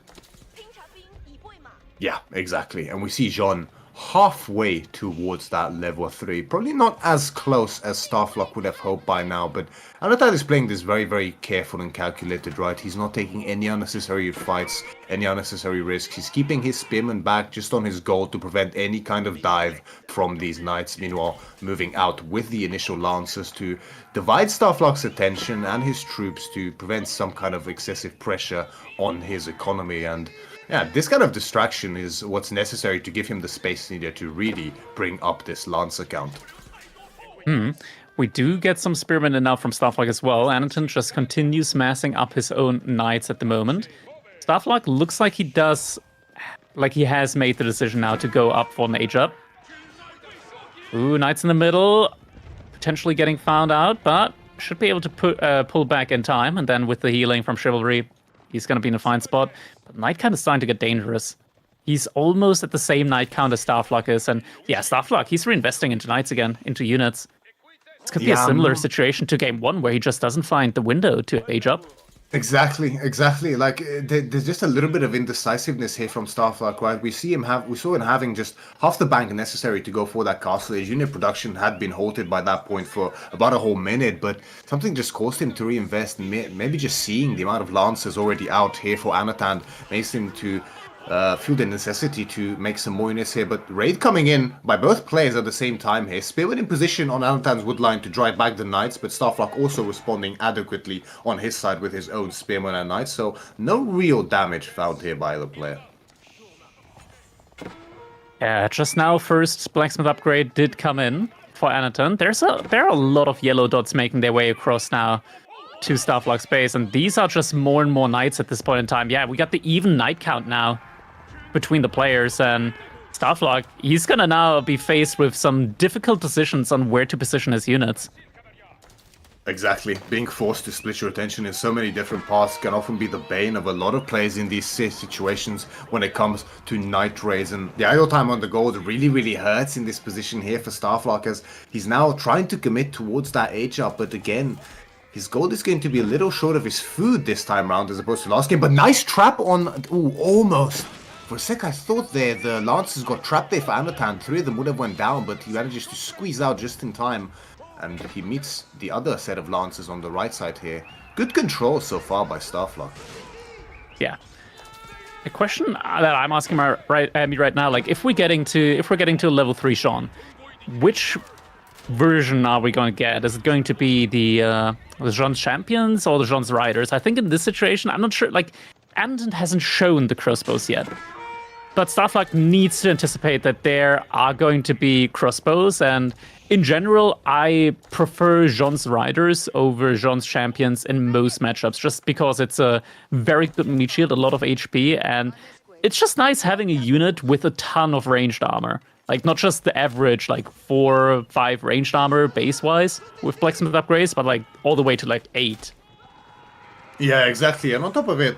Yeah, exactly. And we see Jean halfway towards that level 3. Probably not as close as Starflock would have hoped by now, but Anatan is playing this very, very careful and calculated, right? He's not taking any unnecessary fights, any unnecessary risks. He's keeping his spearmen back just on his goal to prevent any kind of dive from these knights. Meanwhile, moving out with the initial lancers to divide Starflock's attention and his troops to prevent some kind of excessive pressure on his economy. And yeah, this kind of distraction is what's necessary to give him the space needed to really bring up this Lancer count. We do get some spearmen in now from Starflock as well. Anatan just continues massing up his own knights at the moment. Starflock looks like he has made the decision now to go up for an age up. Ooh, knights in the middle, potentially getting found out, but should be able to pull back in time, and then with the healing from Chivalry, he's going to be in a fine spot. But Knight count is starting to get dangerous. He's almost at the same Knight count as Starflock is. And yeah, Starflock, he's reinvesting into Knights again, into units. This could be a similar situation to Game 1 where he just doesn't find the window to age up. Exactly. Like there's just a little bit of indecisiveness here from Starflock, right? We saw him having just half the bank necessary to go for that castle age. Unit production had been halted by that point for about a whole minute, but something just caused him to reinvest. Maybe just seeing the amount of lancers already out here for Anatan makes him to feel the necessity to make some more units here, but raid coming in by both players at the same time here. Spearman in position on Anatan's woodline to drive back the knights, but Starflock also responding adequately on his side with his own spearman and knights, so no real damage found here by either player. Yeah, just now first blacksmith upgrade did come in for Anatan. There are a lot of yellow dots making their way across now to Starflock's base, and these are just more and more knights at this point in time. Yeah, we got the even knight count now between the players, and Starflock, he's gonna now be faced with some difficult decisions on where to position his units. Exactly. Being forced to split your attention in so many different paths can often be the bane of a lot of players in these situations when it comes to night raids. And the idle time on the gold really, really hurts in this position here for Starflock, as he's now trying to commit towards that age up, but again, his gold is going to be a little short of his food this time round as opposed to last game. But nice trap on... Ooh, almost. For a sec, I thought there the Lancers got trapped there for Anatan. 3 of them would have went down, but he manages to squeeze out just in time. And he meets the other set of Lancers on the right side here. Good control so far by Starflock. Yeah. The question that I'm asking right now, like if we're getting to a level 3 Sean, which version are we going to get? Is it going to be the Jean's champions or the Jean's riders? I think in this situation, I'm not sure. Like, Anton hasn't shown the crossbows yet. But Starflag needs to anticipate that there are going to be crossbows, and in general, I prefer Jean's riders over Jean's champions in most matchups, just because it's a very good meat shield, a lot of HP, and it's just nice having a unit with a ton of ranged armor. Like, not just the average, like, 4 or 5 ranged armor base-wise with Blacksmith upgrades, but, like, all the way to, like, 8. Yeah, exactly. And on top of it,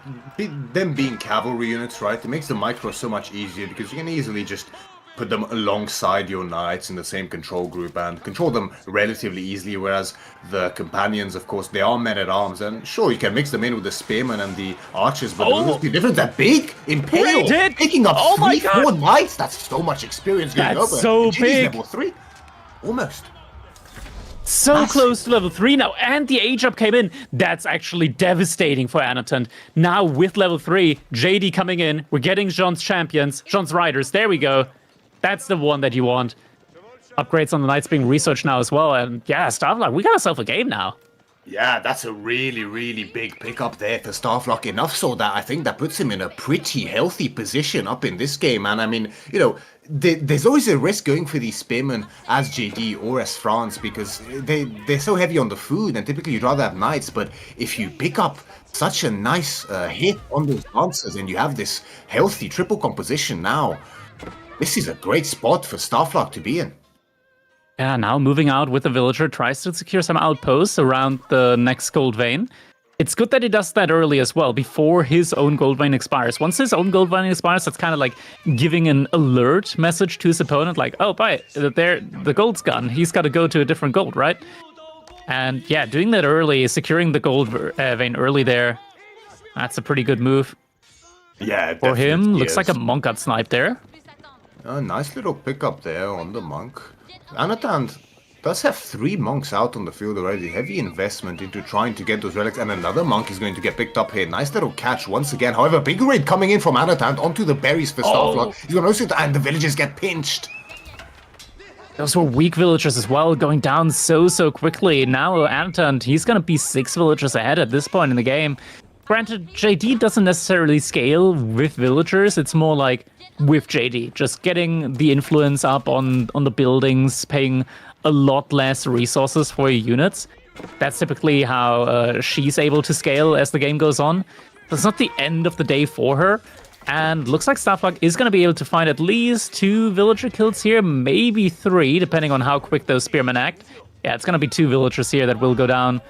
them being cavalry units, right, it makes the micro so much easier because you can easily just put them alongside your knights in the same control group and control them relatively easily, whereas the companions, of course, they are men-at-arms, and sure, you can mix them in with the spearmen and the archers, but the rules be different. That big Impale picking up 4 knights, that's so much experience going over. So big. Level 3. Almost. So close to level 3 now, and the age up came in. That's actually devastating for Annotant. Now with level 3, JD coming in, we're getting Jean's champions, Jean's riders, there we go. That's the one that you want. Upgrades on the knights being researched now as well, and yeah, Starflag, we got ourselves a game now. Yeah, that's a really, really big pickup there for Starflag, enough so that I think that puts him in a pretty healthy position up in this game. And I mean, you know, there's always a risk going for these spearmen as JD or as France because they're so heavy on the food, and typically you'd rather have knights, but if you pick up such a nice hit on those lancers and you have this healthy triple composition now, this is a great spot for Starflag to be in. Yeah, now moving out with the villager, tries to secure some outposts around the next gold vein. It's good that he does that early as well, before his own gold vein expires. Once his own gold vein expires, that's kind of like giving an alert message to his opponent, like, oh, the gold's gone. He's got to go to a different gold, right? And yeah, doing that early, securing the gold vein early there, that's a pretty good move. Yeah, for him, looks like a monk got sniped there. A nice little pickup there on the monk. Anatan does have 3 monks out on the field already. Heavy investment into trying to get those relics, and another monk is going to get picked up here. Nice little catch once again. However, big raid coming in from Anatan onto the berries for Starflag. He's going to also, and the villagers get pinched. Those were weak villagers as well, going down so quickly. Now Anatan, he's going to be 6 villagers ahead at this point in the game. Granted, JD doesn't necessarily scale with villagers. It's more like with JD, just getting the influence up on the buildings, paying a lot less resources for your units. That's typically how she's able to scale as the game goes on. That's not the end of the day for her. And looks like Starflag is going to be able to find at least 2 villager kills here, maybe 3, depending on how quick those spearmen act. Yeah, it's going to be 2 villagers here that will go down.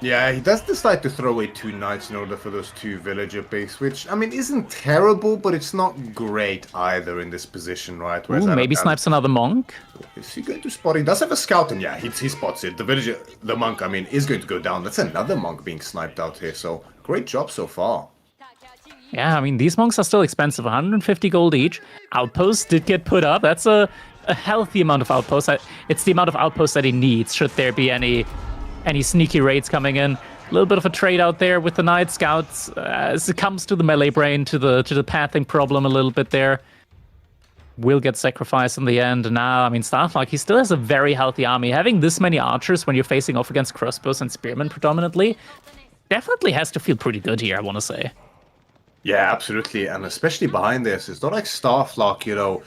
Yeah, he does decide to throw away 2 knights in order for those 2 villager picks, which, I mean, isn't terrible, but it's not great either in this position, right? Ooh, maybe snipes another monk. Is he going to spot? He does have a scout, and yeah, he spots it. The monk, I mean, is going to go down. That's another monk being sniped out here, so great job so far. Yeah, I mean, these monks are still expensive, 150 gold each. Outposts did get put up. That's a healthy amount of outposts. It's the amount of outposts that he needs, should there be any sneaky raids coming in. A little bit of a trade out there with the Night Scouts. As it comes to the melee brain, to the pathing problem a little bit there. Will get sacrificed in the end. Now, I mean, Starflag, he still has a very healthy army. Having this many archers when you're facing off against crossbows and spearmen predominantly, definitely has to feel pretty good here, I want to say. Yeah, absolutely. And especially behind this, it's not like Starflag, you know,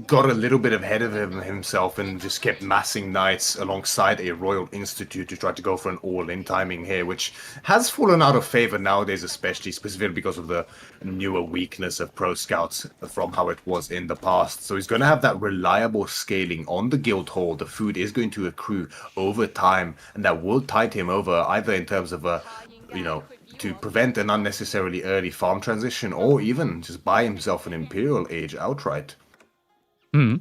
got a little bit ahead of himself and just kept massing knights alongside a Royal Institute to try to go for an all-in timing here, which has fallen out of favor nowadays, especially specifically because of the newer weakness of Pro Scouts from how it was in the past. So he's going to have that reliable scaling on the guild hall. The food is going to accrue over time, and that will tide him over either in terms of to prevent an unnecessarily early farm transition, or even just buy himself an Imperial Age outright. We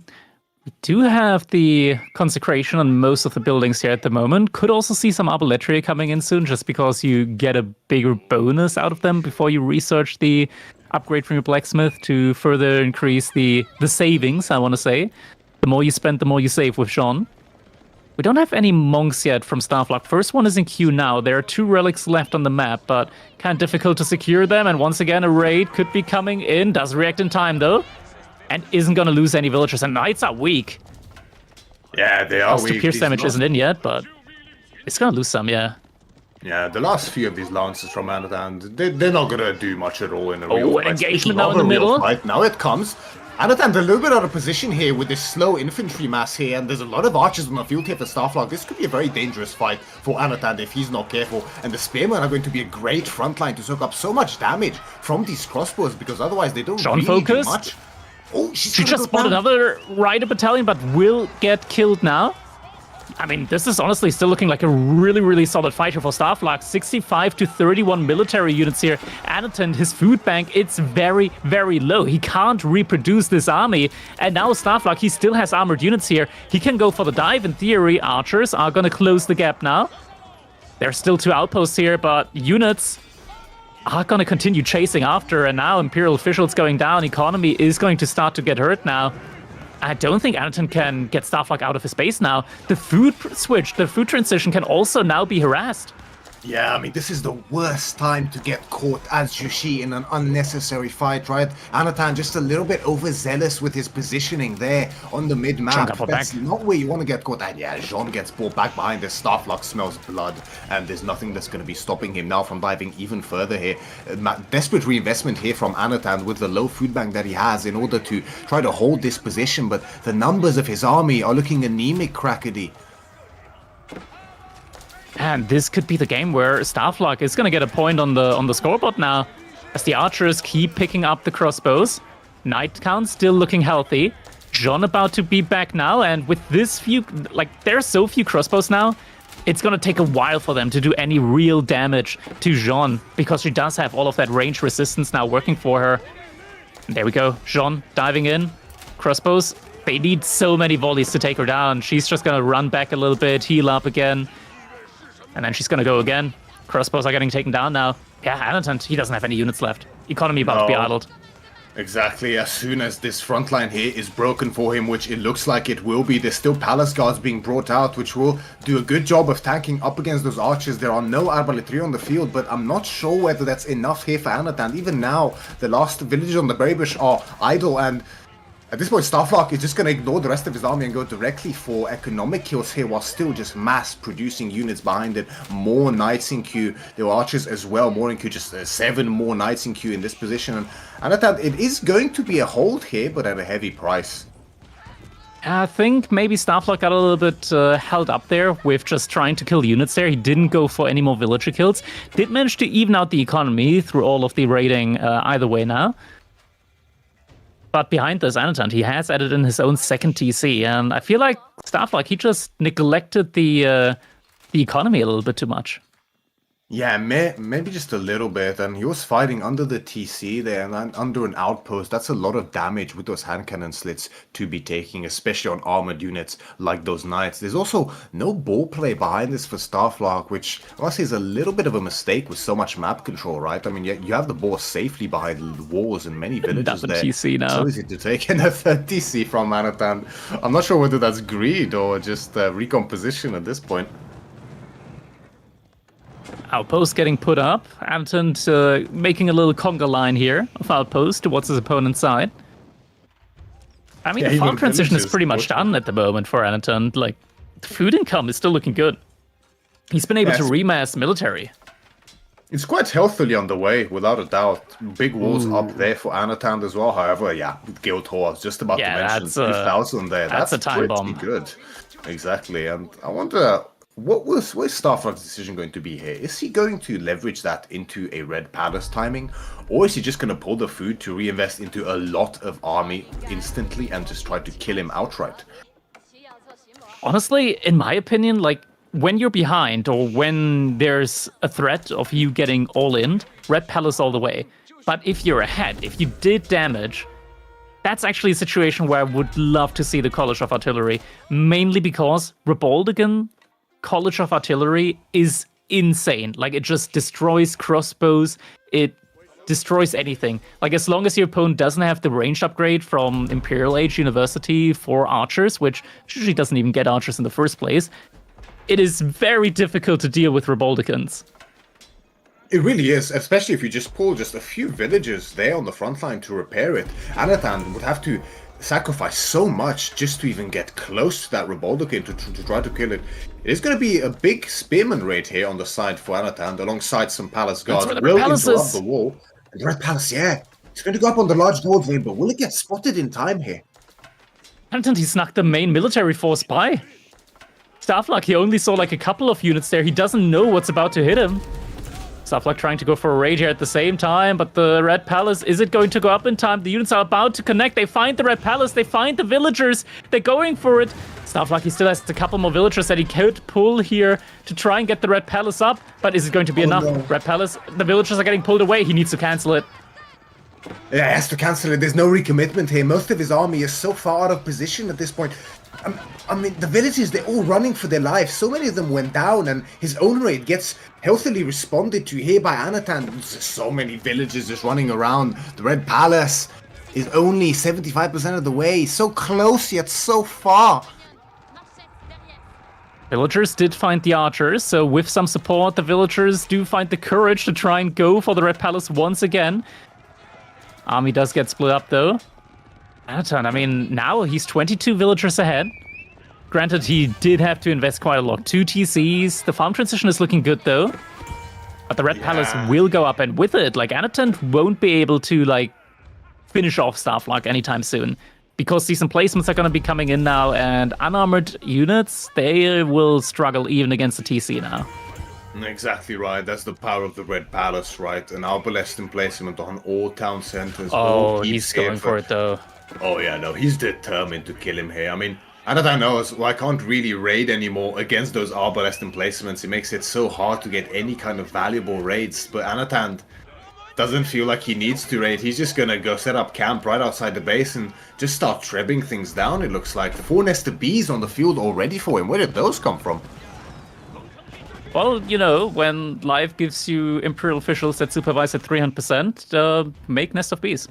do have the consecration on most of the buildings here at the moment. Could also see some arballetry coming in soon, just because you get a bigger bonus out of them before you research the upgrade from your blacksmith to further increase the savings, I want to say. The more you spend, the more you save with Jean. We don't have any monks yet from Starflag. First one is in queue now. There are 2 relics left on the map, but kind of difficult to secure them. And once again, a raid could be coming in. Does react in time, though. And isn't going to lose any villagers. And knights are weak. Yeah, they are weak. The pierce damage isn't in yet, but it's going to lose some, yeah. Yeah, the last few of these lances from Anatan, they're not gonna do much at all in a Oh, real an fight. engagement Speaking now of in the a real middle. fight, now it comes. Anatan's a little bit out of position here with this slow infantry mass here, and there's a lot of archers on the field here for Starflog. This could be a very dangerous fight for Anatan if he's not careful, and the Spearmen are going to be a great front line to soak up so much damage from these crossbows, because otherwise they don't John really do focused. much. Oh, She just spotted another rider battalion, but will get killed now. I mean, this is honestly still looking like a really, really solid fighter for Starflog. 65 to 31 military units here. Anatan, his food bank, it's very, very low. He can't reproduce this army. And now Starflog, he still has armored units here. He can go for the dive. In theory, archers are going to close the gap now. There's still 2 outposts here, but units are going to continue chasing after. And now Imperial officials going down. Economy is going to start to get hurt now. I don't think Anatan can get Starflog out of his base now. The food switch, the food transition can also now be harassed. Yeah, I mean, this is the worst time to get caught as Jushi in an unnecessary fight, right? Anatan just a little bit overzealous with his positioning there on the mid-map. That's not where you want to get caught. And yeah, Jean gets pulled back behind this. Starflog smells blood, and there's nothing that's going to be stopping him now from diving even further here. Desperate reinvestment here from Anatan with the low food bank that he has in order to try to hold this position, but the numbers of his army are looking anemic, Crackedy. And this could be the game where Starflog is going to get a point on the scoreboard now, as the archers keep picking up the crossbows. Knight count still looking healthy. John about to be back now, and with this few, like, there's so few crossbows now, it's going to take a while for them to do any real damage to Jean, because she does have all of that range resistance now working for her. And there we go, Jean diving in. Crossbows, they need so many volleys to take her down. She's just going to run back a little bit, heal up again. And then she's going to go again. Crossbows are getting taken down now. Yeah, Anatan, he doesn't have any units left. Economy about to be idled. Exactly, as soon as this front line here is broken for him, which it looks like it will be, there's still Palace Guards being brought out, which will do a good job of tanking up against those archers. There are no Arbaletri on the field, but I'm not sure whether that's enough here for Anatan. Even now, the last villages on the Berry are idle, and at this point, Starflog is just going to ignore the rest of his army and go directly for economic kills here, while still just mass-producing units behind it. More knights in queue. There were archers as well, more in queue, just 7 more knights in queue in this position. And at that, it is going to be a hold here, but at a heavy price. I think maybe Starflog got a little bit held up there with just trying to kill units there. He didn't go for any more villager kills. Did manage to even out the economy through all of the raiding either way now. But behind this, Anatan, he has added in his own second TC, and I feel like Starflog, he just neglected the economy a little bit too much. Yeah, maybe just a little bit, and he was fighting under the TC there and under an outpost. That's a lot of damage with those hand cannon slits to be taking, especially on armored units like those knights. There's also no ball play behind this for Starflog, which honestly is a little bit of a mistake with so much map control, right? I mean, you have the ball safely behind the walls in many villages there. TC now. So easy to take in a third TC from Anatan. I'm not sure whether that's greed or just recomposition at this point. Outpost getting put up. Anatan making a little conga line here of outpost towards his opponent's side. I mean, the farm transition is pretty much done at the moment for Anatan. Like, the food income is still looking good. He's been able to remass military. It's quite healthily on the way, without a doubt. Big walls up there for Anatan as well. However, yeah, with Guild Hall, I was just about to mention 2,000 there. That's a time bomb. Good. Exactly. And I wonder, what is Starflog's decision going to be here? Is he going to leverage that into a Red Palace timing? Or is he just going to pull the food to reinvest into a lot of army instantly and just try to kill him outright? Honestly, in my opinion, like, when you're behind or when there's a threat of you getting all in, Red Palace all the way. But if you're ahead, if you did damage, that's actually a situation where I would love to see the College of Artillery, mainly because Reboldigan College of Artillery is insane. Like, it just destroys crossbows, it destroys anything. Like, as long as your opponent doesn't have the range upgrade from Imperial Age University for archers, which usually doesn't even get archers in the first place, it is very difficult to deal with Reboldigans. It really is, especially if you just pull just a few villages there on the front line to repair it. Anatan would have to sacrifice so much just to even get close to that Reboldokin to try to kill it. It is going to be a big Spearman raid here on the side for Anatan, alongside some Palace guards. where the Will Red Palace interrupt is. the wall. And the Red Palace, yeah. It's going to go up on the large doorway, but will it get spotted in time here? And he snuck the main military force by. Staffluck, he only saw like a couple of units there. He doesn't know what's about to hit him. Staffluck trying to go for a raid here at the same time, but the Red Palace, is it going to go up in time? The units are about to connect. They find the Red Palace. They find the villagers. They're going for it. Staffluck, he still has a couple more villagers that he could pull here to try and get the Red Palace up. But is it going to be enough? No. Red Palace, the villagers are getting pulled away. He needs to cancel it. Yeah, he has to cancel it. There's no recommitment here. Most of his army is so far out of position at this point. I mean, the villages, they're all running for their lives. So many of them went down, and his own raid gets healthily responded to here by Anatan. There's so many villages just running around. The Red Palace is only 75% of the way. So close, yet so far. Villagers did find the archers, so with some support, the villagers do find the courage to try and go for the Red Palace once again. Army does get split up, though. Anatan, I mean, now he's 22 villagers ahead. Granted, he did have to invest quite a lot. 2 TCs. The farm transition is looking good, though. But the Red Palace will go up, and with it, like, Anatan won't be able to, like, finish off Staffluck anytime soon. Because decent placements are going to be coming in now, and unarmored units, they will struggle even against the TC now. Exactly right. That's the power of the Red Palace, right? An arbalest emplacement on all town centers. Oh, he's going for it, though. Oh yeah, no, he's determined to kill him here. I mean, Anatan knows, well, I can't really raid anymore against those arbalest emplacements. It makes it so hard to get any kind of valuable raids. But Anatan doesn't feel like he needs to raid. He's just gonna go set up camp right outside the base and just start trebbing things down, it looks like. The 4 nested bees on the field already for him. Where did those come from? Well, you know, when life gives you Imperial officials that supervise at 300%, make Nest of Bees.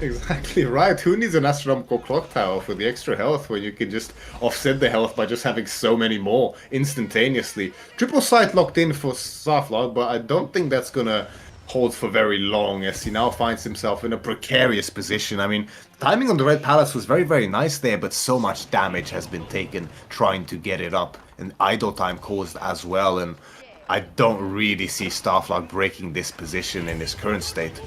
Exactly right. Who needs an astronomical clock tower for the extra health when you can just offset the health by just having so many more instantaneously? Triple sight locked in for Staffluck, but I don't think that's gonna hold for very long as he now finds himself in a precarious position. I mean, timing on the Red Palace was very, very nice there, but so much damage has been taken trying to get it up, and idle time caused as well, and I don't really see Staffluck breaking this position in his current state.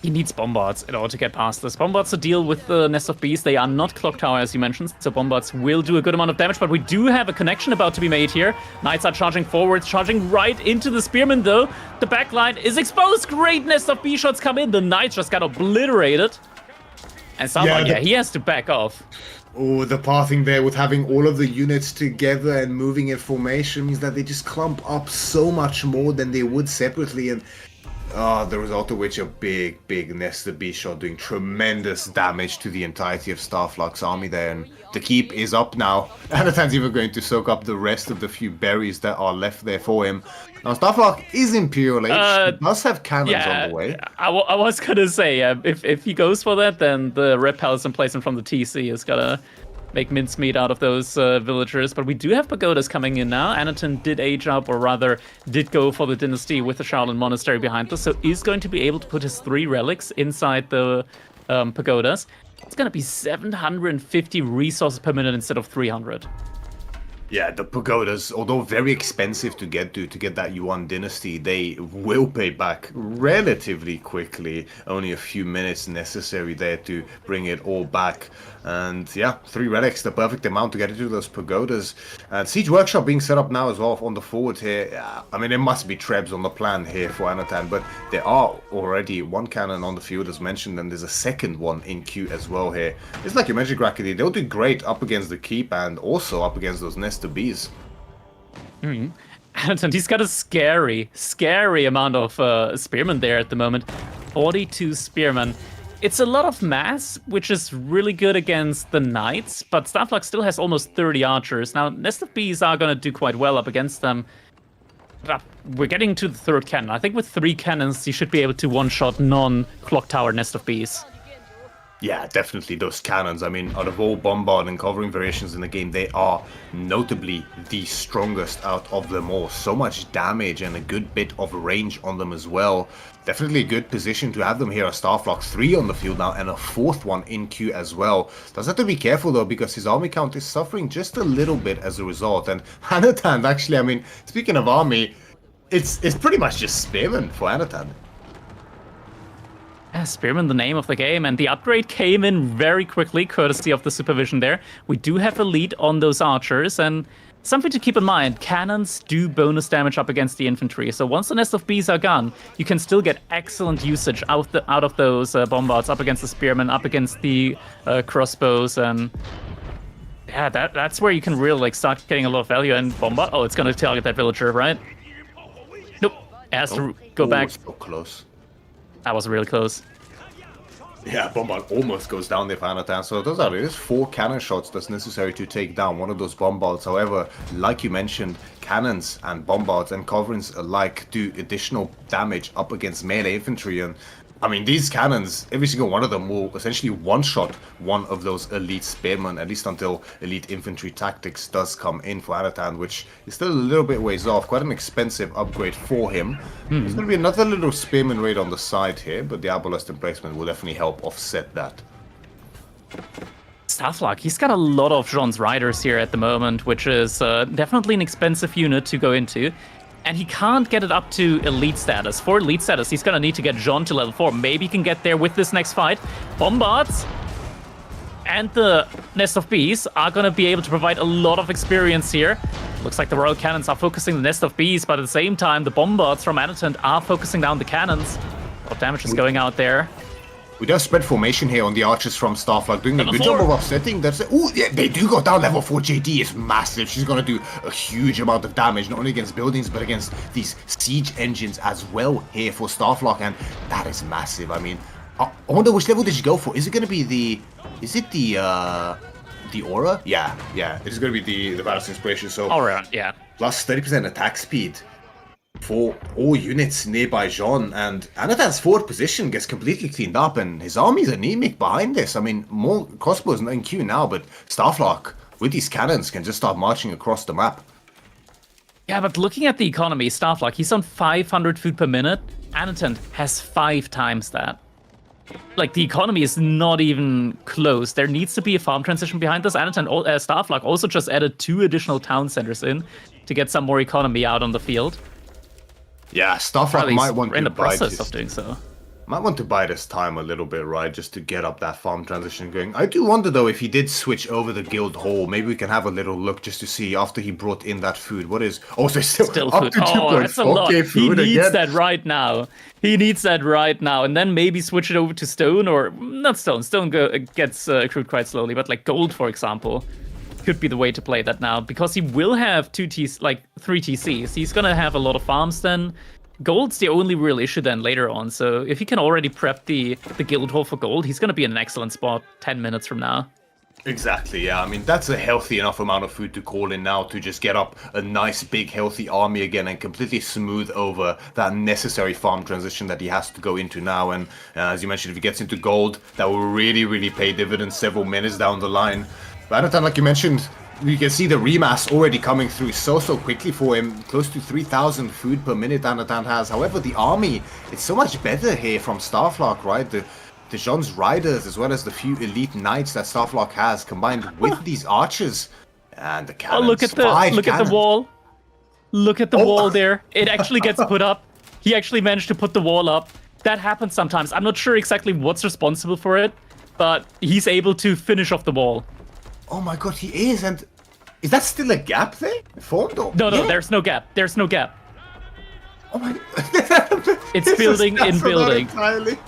He needs bombards in order to get past this. Bombards to deal with the Nest of Bees. They are not clock tower, as you mentioned, so bombards will do a good amount of damage, but we do have a connection about to be made here. Knights are charging forwards, charging right into the Spearmen, though. The backline is exposed. Great Nest of Bee shots come in. The Knights just got obliterated. And someone, he has to back off. Oh, the pathing there with having all of the units together and moving in formation means that they just clump up so much more than they would separately, and the result of which a big nested bee shot doing tremendous damage to the entirety of Staffluck's army there, and the keep is up now. Anatan's even going to soak up the rest of the few berries that are left there for him. Now Staffluck is Imperial Age, he does have cannons on the way. I was gonna say, if he goes for that, then the Red Palace emplacement from the TC is gonna make mincemeat out of those villagers. But we do have pagodas coming in now. Anatan did age up, or rather did go for the dynasty with the Shaolin Monastery behind us, so is going to be able to put his 3 relics inside the pagodas. It's going to be 750 resources per minute instead of 300. Yeah, the pagodas, although very expensive to get that Yuan dynasty, they will pay back relatively quickly. Only a few minutes necessary there to bring it all back. And yeah, 3 relics, the perfect amount to get into those pagodas. And Siege Workshop being set up now as well on the forward here. I mean, there must be trebs on the plan here for Anatan, but there are already 1 cannon on the field as mentioned, and there's a second one in queue as well here. It's like you mentioned, Crackedy, they'll do great up against the keep and also up against those nested bees. Anatan, he's got a scary amount of spearmen there at the moment. 42 spearmen. It's a lot of mass, which is really good against the knights, but Staffluck still has almost 30 archers. Now, Nest of Bees are going to do quite well up against them. But we're getting to the 3rd cannon. I think with 3 cannons, you should be able to one-shot non-clock tower Nest of Bees. Yeah, definitely those cannons. I mean, out of all bombard and covering variations in the game, they are notably the strongest out of them all. So much damage and a good bit of range on them as well. Definitely a good position to have them here. A Starflock 3 on the field now and a 4th one in queue as well. Does have to be careful though, because his army count is suffering just a little bit as a result. And Anatan, actually, I mean, speaking of army, it's pretty much just spearmen for Anatan. Yeah, Spearman, the name of the game, and the upgrade came in very quickly, courtesy of the supervision there. We do have a lead on those archers, and something to keep in mind, cannons do bonus damage up against the infantry, so once the nest of bees are gone, you can still get excellent usage out of those bombards up against the spearmen, up against the crossbows, and yeah, that's where you can really like start getting a lot of value. And bombard, oh, it's gonna target that villager, right? Nope, it has to go back. So close. That was really close. Yeah, Bombard almost goes down there for Anatan. So those are just 4 cannon shots that's necessary to take down one of those bombards. However, like you mentioned, cannons and bombards and culverins alike do additional damage up against melee infantry. And I mean, these cannons, every single one of them will essentially one-shot one of those elite spearmen, at least until elite infantry tactics does come in for Anatan, which is still a little bit ways off. Quite an expensive upgrade for him. There's going to be another little spearman raid on the side here, but the Arbalest emplacement will definitely help offset that. Starflock, he's got a lot of Jean's riders here at the moment, which is definitely an expensive unit to go into. And he can't get it up to elite status. For elite status, he's gonna need to get Jean to level 4. Maybe he can get there with this next fight. Bombards and the Nest of Bees are gonna be able to provide a lot of experience here. Looks like the Royal Cannons are focusing the Nest of Bees, but at the same time, the Bombards from Anatan are focusing down the cannons. A lot of damage is going out there. We do spread formation here on the archers from Starflock, doing a good job of offsetting. That's oh yeah, they do go down. Level 4 JD is massive. She's gonna do a huge amount of damage, not only against buildings but against these siege engines as well here for Starflock, and that is massive. I mean, I wonder which level did you go for? Is it gonna be the? Is it the aura? Yeah, it is gonna be the Battle Inspiration. So Aura, yeah. Plus 30% attack speed for all units nearby Jean, and Anatan's forward position gets completely cleaned up, and his army's anemic behind this. I mean, more crossbows not in queue now, but Starflock with these cannons can just start marching across the map. Yeah, but looking at the economy, Starflock, he's on 500 food per minute. Anatan has 5 times that. Like, the economy is not even close. There needs to be a farm transition behind this. Anatan, Starflock also just added 2 additional town centers in to get some more economy out on the field. Yeah, Starflock might want to in the bide process of doing so. Might want to bide his time a little bit, right, just to get up that farm transition going. I do wonder, though, if he did switch over the guild hall, maybe we can have a little look just to see after he brought in that food. What is... Oh, so still up food. to 2.4K that's a lot. food He needs again. that right now. He needs that right now. And then maybe switch it over to stone, or... Not stone. Stone gets accrued quite slowly, but like gold, for example, could be the way to play that now, because he will have 3 TCs. He's gonna have a lot of farms then. Gold's the only real issue then later on, so if he can already prep the guild hall for gold, he's going to be in an excellent spot 10 minutes from now. Exactly, yeah. I mean, that's a healthy enough amount of food to call in now to just get up a nice, big, healthy army again and completely smooth over that necessary farm transition that he has to go into now. And as you mentioned, if he gets into gold, that will really, really pay dividends several minutes down the line. But Anatan, like you mentioned, you can see the remass already coming through so quickly for him. Close to 3,000 food per minute Anatan has. However, the army, it's so much better here from Starflock, right? The Jean's riders, as well as the few elite knights that Starflock has, combined with these archers. And the cannons. Oh, look at the wall. Look at the wall there. It actually gets put up. He actually managed to put the wall up. That happens sometimes. I'm not sure exactly what's responsible for it, but he's able to finish off the wall. Oh my god, he is, and is that still a gap there? Formed or? No, there's no gap. There's no gap. Oh my... It's building in building. Entirely.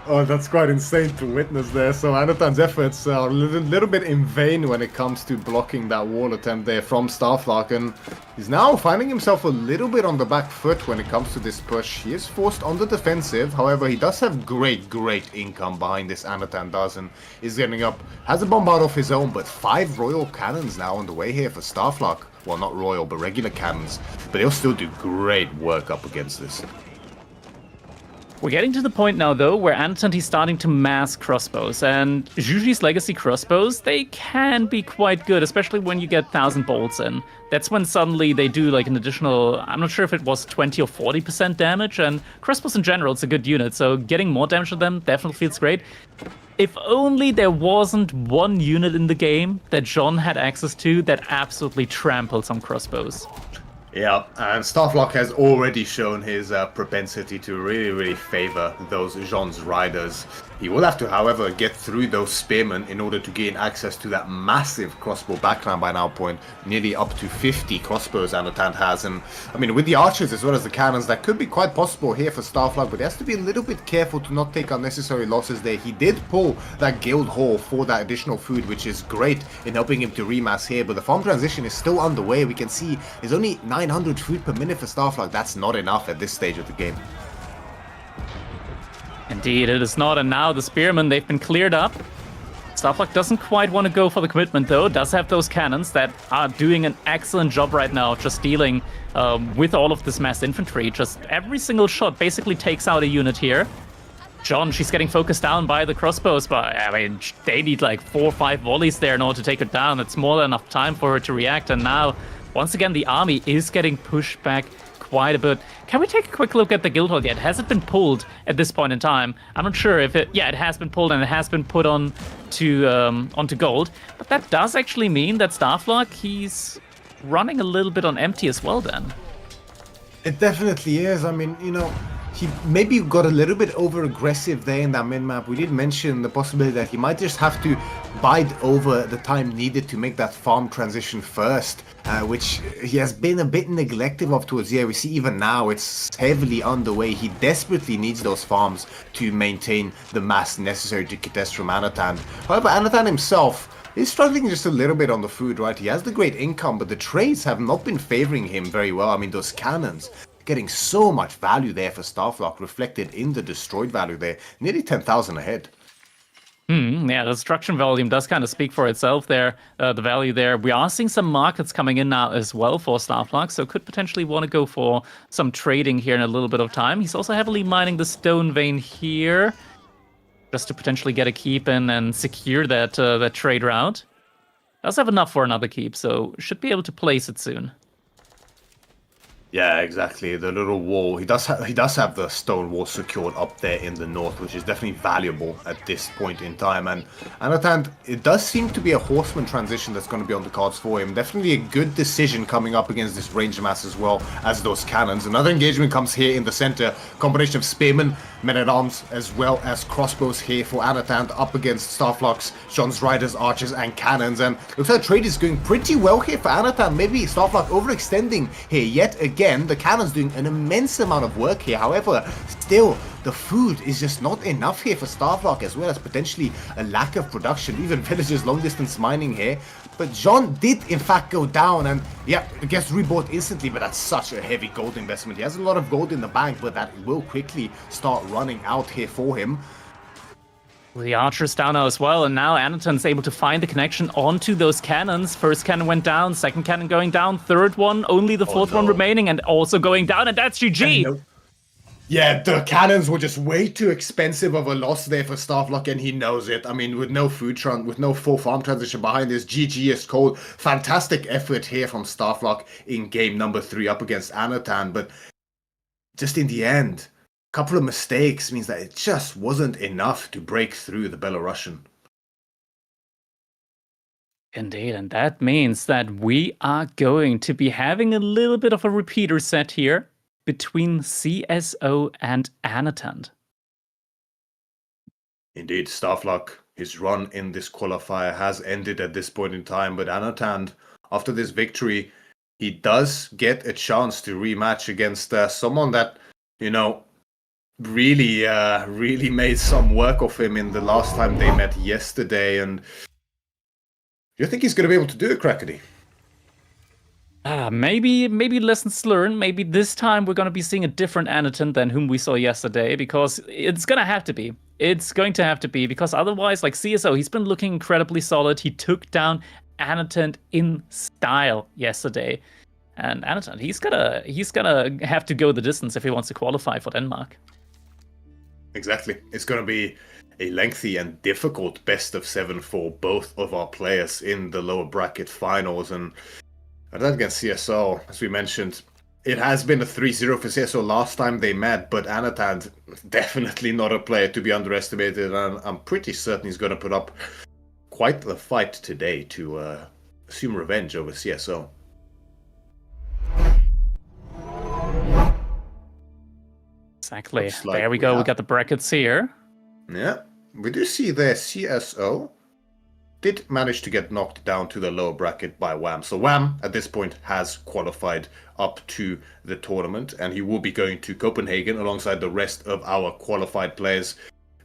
Oh, that's quite insane to witness there. So Anatan's efforts are a little bit in vain when it comes to blocking that wall attempt there from Starflock, and he's now finding himself a little bit on the back foot when it comes to this push. He is forced on the defensive, however, he does have great income behind this. Anatan does, and is getting up, has a bombard of his own, but 5 royal cannons now on the way here for Starflock. Well, not royal, but regular cannons, but they'll still do great work up against this. We're getting to the point now, though, where Antant is starting to mass crossbows, and Juji's legacy crossbows, they can be quite good, especially when you get 1,000 bolts in. That's when suddenly they do like an additional, I'm not sure if it was 20 or 40% damage, and crossbows in general, it's a good unit, so getting more damage to them definitely feels great. If only there wasn't one unit in the game that John had access to that absolutely trampled some crossbows. Yeah, and Starflock has already shown his propensity to really favor those Jean's riders. He will have to, however, get through those spearmen in order to gain access to that massive crossbow backline by now point. Nearly up to 50 crossbows Anatan has. And, I mean, with the archers as well as the cannons, that could be quite possible here for Starflock, but he has to be a little bit careful to not take unnecessary losses there. He did pull that guild hall for that additional food, which is great in helping him to remass here, but the farm transition is still underway. We can see there's only 900 food per minute for Starflock. That's not enough at this stage of the game. Indeed, it is not, and now the spearmen, they've been cleared up. Starflock doesn't quite want to go for the commitment, though. Does have those cannons that are doing an excellent job right now, just dealing with all of this mass infantry. Just every single shot basically takes out a unit here. John, she's getting focused down by the crossbows, but I mean, they need like 4 or 5 volleys there in order to take her down. It's more than enough time for her to react, and now, once again, the army is getting pushed back quite a bit. Can we take a quick look at the guild hall yet? Has it been pulled at this point in time? I'm not sure if it... Yeah, it has been pulled and it has been put on to onto gold. But that does actually mean that Starflock, he's running a little bit on empty as well then. It definitely is. I mean, you know, he maybe got a little bit over-aggressive there in that min-map. We did mention the possibility that he might just have to bide over the time needed to make that farm transition first, which he has been a bit neglective of towards the end. We see even now it's heavily underway. He desperately needs those farms to maintain the mass necessary to contest from Anatan. However, Anatan himself is struggling just a little bit on the food, right? He has the great income, but the trades have not been favoring him very well. I mean, those cannons, getting so much value there for Starflock, reflected in the destroyed value there. Nearly 10,000 ahead. Yeah, the destruction volume does kind of speak for itself there, the value there. We are seeing some markets coming in now as well for Starflock, so could potentially want to go for some trading here in a little bit of time. He's also heavily mining the stone vein here, just to potentially get a keep in and secure that that trade route. Does have enough for another keep, so should be able to place it soon. Yeah, exactly. The little wall. He does have the stone wall secured up there in the north, which is definitely valuable at this point in time. And Anatan, it does seem to be a horseman transition that's going to be on the cards for him. Definitely a good decision coming up against this range mass as well as those cannons. Another engagement comes here in the center. Combination of spearmen, men-at-arms, as well as crossbows here for Anatan up against Starflock's, John's riders, archers, and cannons. And looks like the trade is going pretty well here for Anatan. Maybe Starflock overextending here yet again. The cannon's doing an immense amount of work here. However, still, the food is just not enough here for Starflock, as well as potentially a lack of production. Even villagers long distance mining here. But John did in fact go down, and yeah, it gets rebought instantly, but that's such a heavy gold investment. He has a lot of gold in the bank, but that will quickly start running out here for him. The archer's down now as well, and now Anaton's able to find the connection onto those cannons. First cannon went down, second cannon going down, third one, only the fourth one remaining, and also going down, and that's GG! Yeah, the cannons were just way too expensive of a loss there for Starflock, and he knows it. I mean, with no with no full farm transition behind this, GG is cold. Fantastic effort here from Starflock in game number 3 up against Anatan, but just in the end, couple of mistakes means that it just wasn't enough to break through the Belarusian. Indeed, and that means that we are going to be having a little bit of a repeater set here between CSO and Anatan. Indeed, Starflock, his run in this qualifier has ended at this point in time, but Anatan, after this victory, he does get a chance to rematch against someone that, you know, really made some work of him in the last time they met yesterday. And do you think he's going to be able to do it, Crackedy? Maybe lessons learned. Maybe this time we're going to be seeing a different Anatan than whom we saw yesterday, because it's going to have to be. It's going to have to be, because otherwise, like CSO, he's been looking incredibly solid. He took down Anatan in style yesterday. And Anatan, he's gonna have to go the distance if he wants to qualify for Denmark. Exactly. It's going to be a lengthy and difficult best of 7 for both of our players in the lower bracket finals. And that against CSO, as we mentioned, it has been a 3-0 for CSO last time they met, but Anatan, definitely not a player to be underestimated. And I'm pretty certain he's going to put up quite the fight today to assume revenge over CSO. Exactly. Looks like There we go. We have- got the brackets here. Yeah, we do see there CSO did manage to get knocked down to the lower bracket by Wham. So Wham, at this point, has qualified up to the tournament, and he will be going to Copenhagen alongside the rest of our qualified players.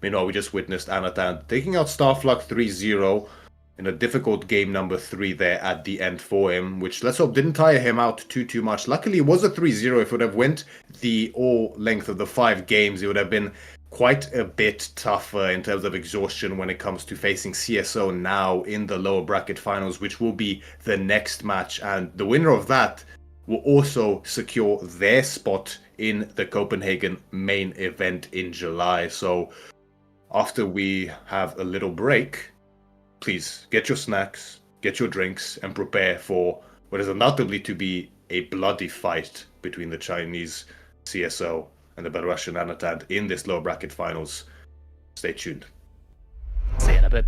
Meanwhile, we just witnessed Anatan taking out Starflux 3-0 in a difficult game number 3 there at the end for him, which let's hope didn't tire him out too much. Luckily, it was a 3-0. If it would have went the all length of the 5 games, it would have been quite a bit tougher in terms of exhaustion when it comes to facing CSO now in the lower bracket finals, which will be the next match. And the winner of that will also secure their spot in the Copenhagen main event in July. So after we have a little break, please get your snacks, get your drinks, and prepare for what is undoubtedly to be a bloody fight between the Chinese CSO and the Belarusian Anatan in this lower bracket finals. Stay tuned. See you in a bit.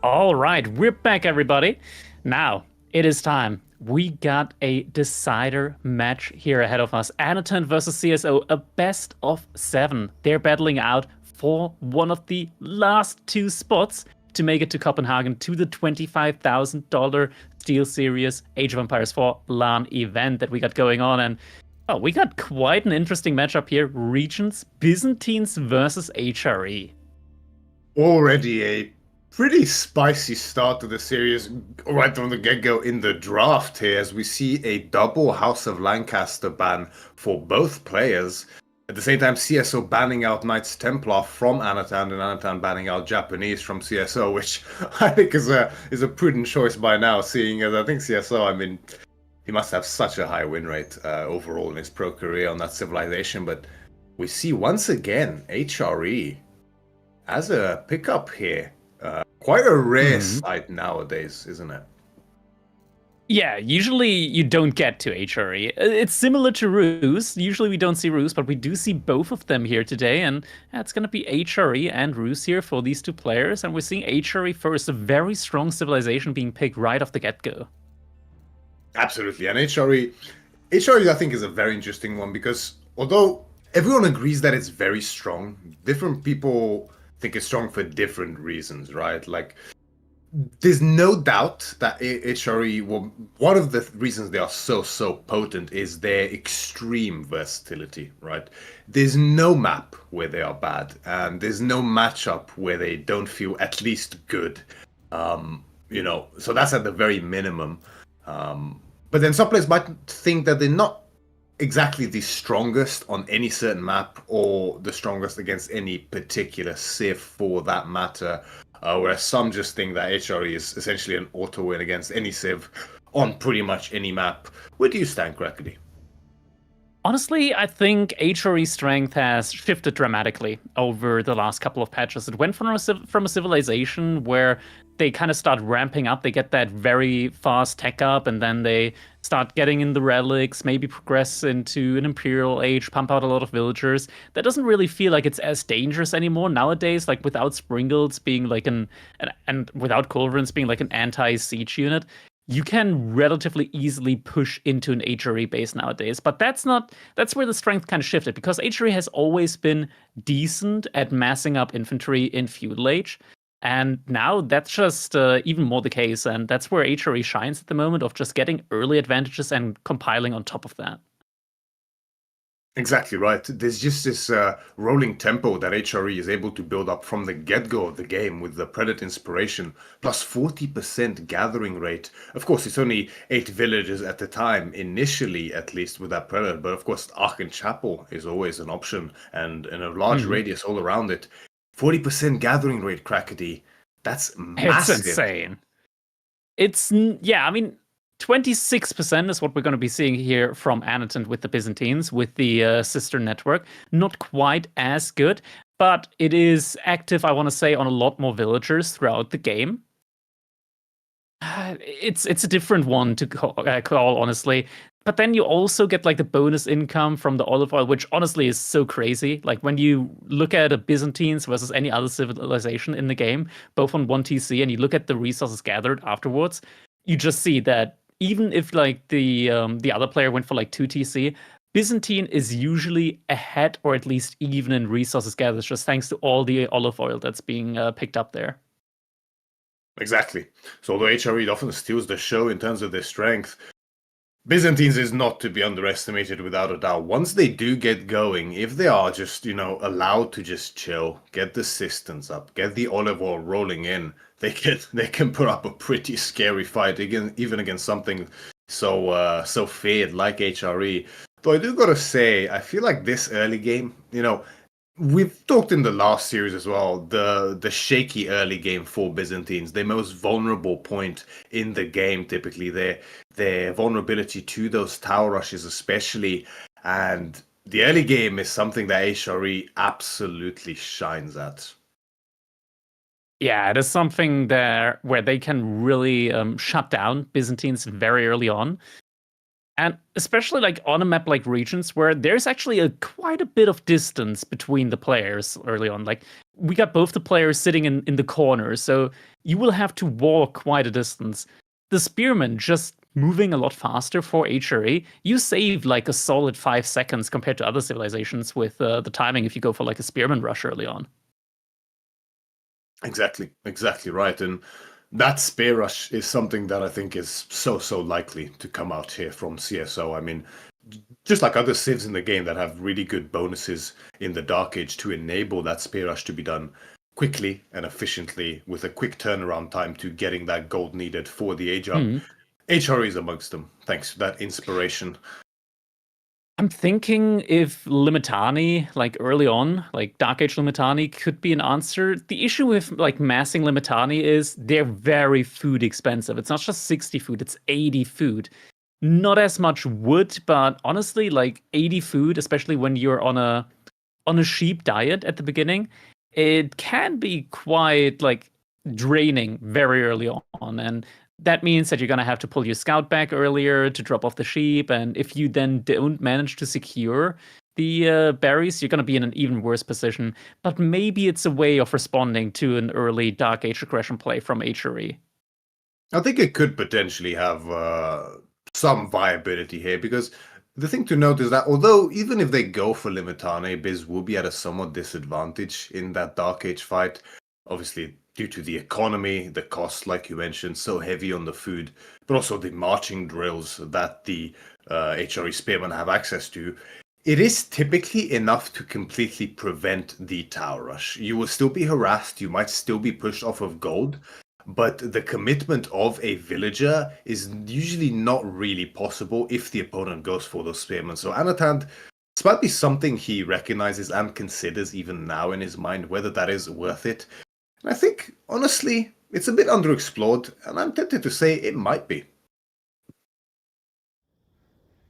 All right, we're back, everybody. Now, it is time. We got a decider match here ahead of us. Anatan versus CSO, a best of 7. They're battling out for one of the last 2 spots to make it to Copenhagen to the $25,000 SteelSeries Age of Empires 4 LAN event that we got going on. And oh, we got quite an interesting matchup here. Regions, Byzantines versus HRE. Already a pretty spicy start to the series right from the get-go in the draft here, as we see a double House of Lancaster ban for both players. At the same time, CSO banning out Knights Templar from Anatan, and Anatan banning out Japanese from CSO, which I think is a prudent choice by now, seeing as I think CSO, I mean, he must have such a high win rate overall in his pro career on that civilization. But we see once again HRE as a pickup here. Quite a rare sight nowadays, isn't it? Yeah, usually you don't get to HRE. It's similar to Ruse. Usually we don't see Ruse, but we do see both of them here today. And it's going to be HRE and Ruse here for these 2 players. And we're seeing HRE first, a very strong civilization being picked right off the get-go. Absolutely. And HRE, I think, is a very interesting one because although everyone agrees that it's very strong, different people think it's strong for different reasons, right? Like, there's no doubt that HRE, well, one of the reasons they are so potent is their extreme versatility, right? There's no map where they are bad, and there's no matchup where they don't feel at least good. So that's at the very minimum. But then some players might think that they're not exactly the strongest on any certain map or the strongest against any particular civ for that matter, whereas some just think that HRE is essentially an auto win against any civ on pretty much any map. Where do you stand, Crackedy? Honestly, I think HRE strength has shifted dramatically over the last couple of patches. It went from a civilization where they kind of start ramping up. They get that very fast tech up, and then they start getting in the relics, maybe progress into an imperial age, pump out a lot of villagers. That doesn't really feel like it's as dangerous anymore nowadays, like without Springles being like and without Culverins being like an anti-siege unit. You can relatively easily push into an HRE base nowadays, but that's where the strength kind of shifted, because HRE has always been decent at massing up infantry in feudal age, and now that's just even more the case, and that's where HRE shines at the moment, of just getting early advantages and compiling on top of that. Exactly right. There's just this rolling tempo that HRE is able to build up from the get-go of the game with the Predator Inspiration, plus 40% gathering rate. Of course, it's only 8 villages at a time, initially at least, with that Predator, but of course, Ark and Chapel is always an option, and in a large radius all around it. 40% gathering rate, Crackedy. That's massive. It's insane. I mean, 26% is what we're going to be seeing here from Anatan with the Byzantines, with the sister network. Not quite as good, but it is active, I want to say, on a lot more villagers throughout the game. It's a different one to call, honestly. But then you also get like the bonus income from the olive oil, which honestly is so crazy. Like when you look at a Byzantines versus any other civilization in the game, both on 1 TC, and you look at the resources gathered afterwards, you just see that even if like the other player went for like 2 TC, Byzantine is usually ahead or at least even in resources gathered, just thanks to all the olive oil that's being picked up there. Exactly. So although HRE often steals the show in terms of their strength, Byzantines is not to be underestimated without a doubt. Once they do get going, if they are just, allowed to just chill, get the systems up, get the olive oil rolling in, they can put up a pretty scary fight, even against something so feared like HRE. Though I do gotta say, I feel like this early game, we've talked in the last series as well, the shaky early game for Byzantines, their most vulnerable point in the game, typically their vulnerability to those tower rushes especially, and the early game is something that HRE absolutely shines at. Yeah, it is something there where they can really shut down Byzantines very early on. And especially like on a map like Regions, where there's actually quite a bit of distance between the players early on. Like we got both the players sitting in the corner, so you will have to walk quite a distance. The Spearman just moving a lot faster for HRE. You save like a solid 5 seconds compared to other civilizations with the timing if you go for like a Spearman rush early on. Exactly right. And that spear rush is something that I think is so likely to come out here from CSO. I mean, just like other civs in the game that have really good bonuses in the Dark Age to enable that spear rush to be done quickly and efficiently with a quick turnaround time to getting that gold needed for the age up. HRE is amongst them, thanks to that inspiration. I'm thinking if Limitani, like early on, like Dark Age Limitani could be an answer. The issue with like massing Limitani is they're very food expensive. It's not just 60 food, it's 80 food. Not as much wood, but honestly, like 80 food, especially when you're on a sheep diet at the beginning, it can be quite like draining very early on. And that means that you're going to have to pull your scout back earlier to drop off the sheep. And if you then don't manage to secure the berries, you're going to be in an even worse position. But maybe it's a way of responding to an early Dark Age aggression play from HRE. I think it could potentially have some viability here, because the thing to note is that although even if they go for Limitane, Biz will be at a somewhat disadvantage in that Dark Age fight. Obviously, due to the economy, the cost, like you mentioned, so heavy on the food, but also the marching drills that the HRE Spearmen have access to, it is typically enough to completely prevent the tower rush. You will still be harassed, you might still be pushed off of gold, but the commitment of a villager is usually not really possible if the opponent goes for those Spearmen. So Anatan, this might be something he recognizes and considers even now in his mind, whether that is worth it. And I think, honestly, it's a bit underexplored, and I'm tempted to say it might be.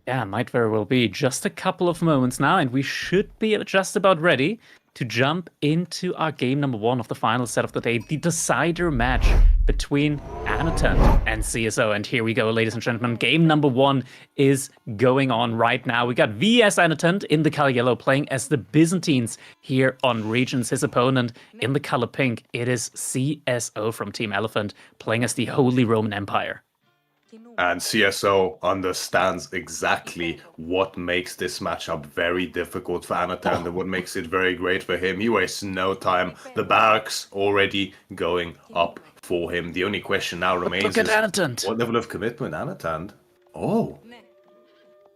Yeah, might very well be. Just a couple of moments now, and we should be just about ready to jump into our game number 1 of the final set of the day, the decider match between Anatan and CSO. And here we go, ladies and gentlemen. Game number 1 is going on right now. We got VS Anatan in the color yellow playing as the Byzantines here on Regions. His opponent in the color pink, it is CSO from Team Elephant playing as the Holy Roman Empire. And CSO understands exactly what makes this matchup very difficult for Anatan and what makes it very great for him. He wastes no time. The barracks already going up for him. The only question now remains is what level of commitment Anatan? Oh.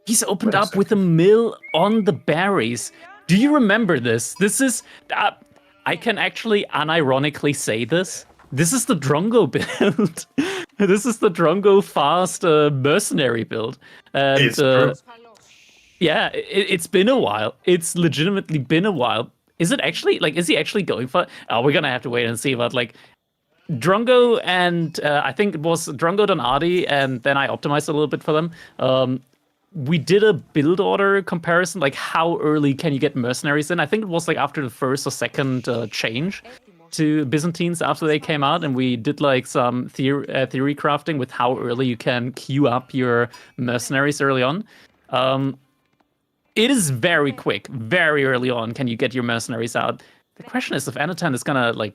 He's opened up with a mill on the berries. Do you remember this? This is... I can actually unironically say this. This is the Drongo build. This is the Drongo fast mercenary build. And it's true. Yeah, it's been a while. It's legitimately been a while. Is it actually, like, is he actually going for... Oh, we're going to have to wait and see. But, like, Drongo and I think it was Drongo Donati, and then I optimized a little bit for them. We did a build order comparison, like how early can you get mercenaries in? I think it was like after the first or second change to Byzantines after they came out, and we did like some theory crafting with how early you can queue up your mercenaries early on. It is very quick, very early on can you get your mercenaries out. The question is if Anatan is gonna, like,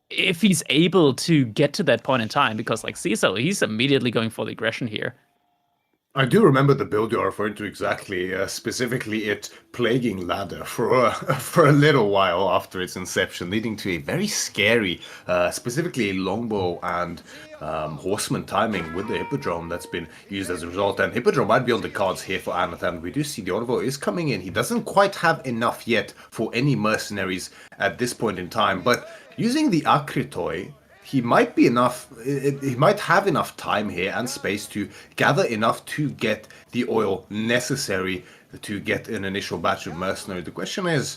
if he's able to get to that point in time, because like CSO, he's immediately going for the aggression here. I do remember the build you're referring to exactly, specifically it plaguing ladder for a little while after its inception, leading to a very scary, specifically longbow and horseman timing with the hippodrome that's been used as a result. And hippodrome might be on the cards here for Anatan. We do see the Orvo is coming in. He doesn't quite have enough yet for any mercenaries at this point in time, but using the Akritoi, he might be enough. He might have enough time here and space to gather enough to get the oil necessary to get an initial batch of mercenaries. The question is,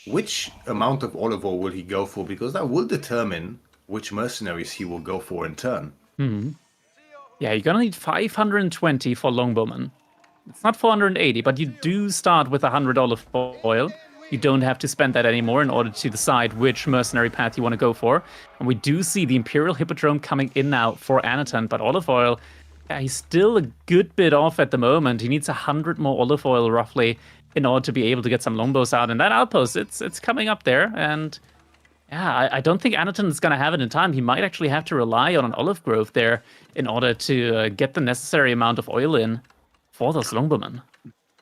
which amount of olive oil will he go for? Because that will determine which mercenaries he will go for in turn. Mm-hmm. Yeah, you're gonna need 520 for longbowman. It's not 480, but you do start with 100 olive oil. You don't have to spend that anymore in order to decide which mercenary path you want to go for. And we do see the Imperial Hippodrome coming in now for Anatan, but olive oil, Yeah, he's still a good bit off at the moment. He needs 100 more olive oil, roughly, in order to be able to get some longbows out. And that outpost, it's coming up there. And yeah, I don't think Anatun is going to have it in time. He might actually have to rely on an olive grove there in order to get the necessary amount of oil in for those longbowmen.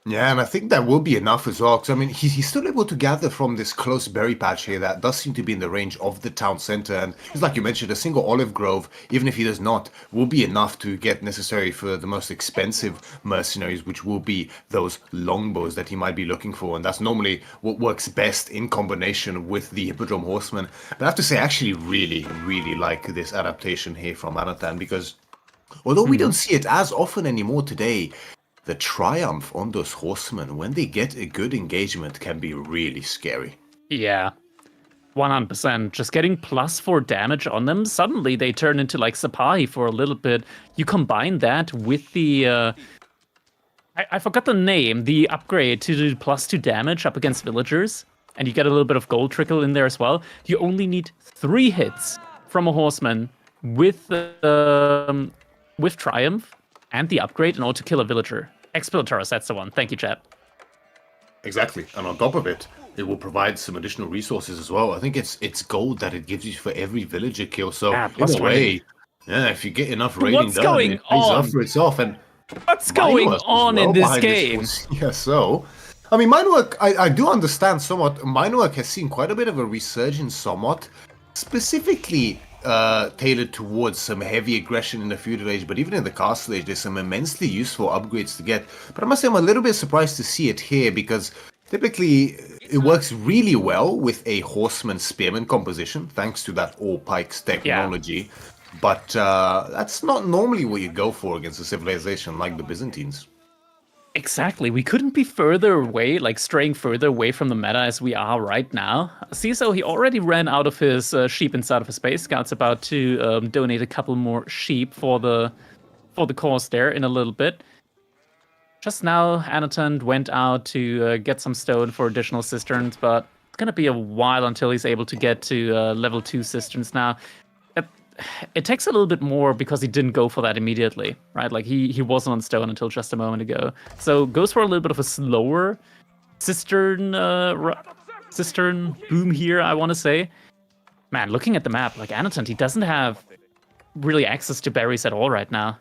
Yeah, and I think that will be enough as well. Because I mean, he's still able to gather from this close berry patch here that does seem to be in the range of the town center. And just like you mentioned, a single olive grove, even if he does not, will be enough to get necessary for the most expensive mercenaries, which will be those longbows that he might be looking for. And that's normally what works best in combination with the Hippodrome Horseman. But I have to say, I actually really, really like this adaptation here from Anathan, because although we don't see it as often anymore today, the triumph on those horsemen, when they get a good engagement, can be really scary. Yeah, 100%. Just getting +4 damage on them, suddenly they turn into like Sapahi for a little bit. You combine that with the... I forgot the name, the upgrade to do +2 damage up against villagers, and you get a little bit of gold trickle in there as well. You only need 3 hits from a horseman with Triumph and the upgrade in order to kill a villager. Explotaurus, that's the one. Thank you, chat. Exactly, and on top of it, it will provide some additional resources as well. I think it's gold that it gives you for every villager kill. So Yeah, in a +20. way, yeah, if you get enough raiding What's done, going it pays on? off for itself. And What's going Minework as on well in this behind game? Yeah, so I mean, Minework, I do understand somewhat. Minework has seen quite a bit of a resurgence, somewhat, specifically tailored towards some heavy aggression in the feudal age, but even in the castle age, there's some immensely useful upgrades to get. But I must say, I'm a little bit surprised to see it here, because typically it works really well with a horseman spearman composition, thanks to that all pikes technology. But that's not normally what you go for against a civilization like the Byzantines. Exactly. We couldn't be further away, like straying further away from the meta as we are right now. CSO, he already ran out of his sheep inside of his Space Scouts, about to donate a couple more sheep for the cause there in a little bit. Just now, Anatund went out to get some stone for additional cisterns, but it's gonna be a while until he's able to get to level 2 cisterns now. It takes a little bit more because he didn't go for that immediately, right? Like he wasn't on stone until just a moment ago. So goes for a little bit of a slower cistern boom here, I want to say. Man, looking at the map, like Anatund, he doesn't have really access to berries at all right now.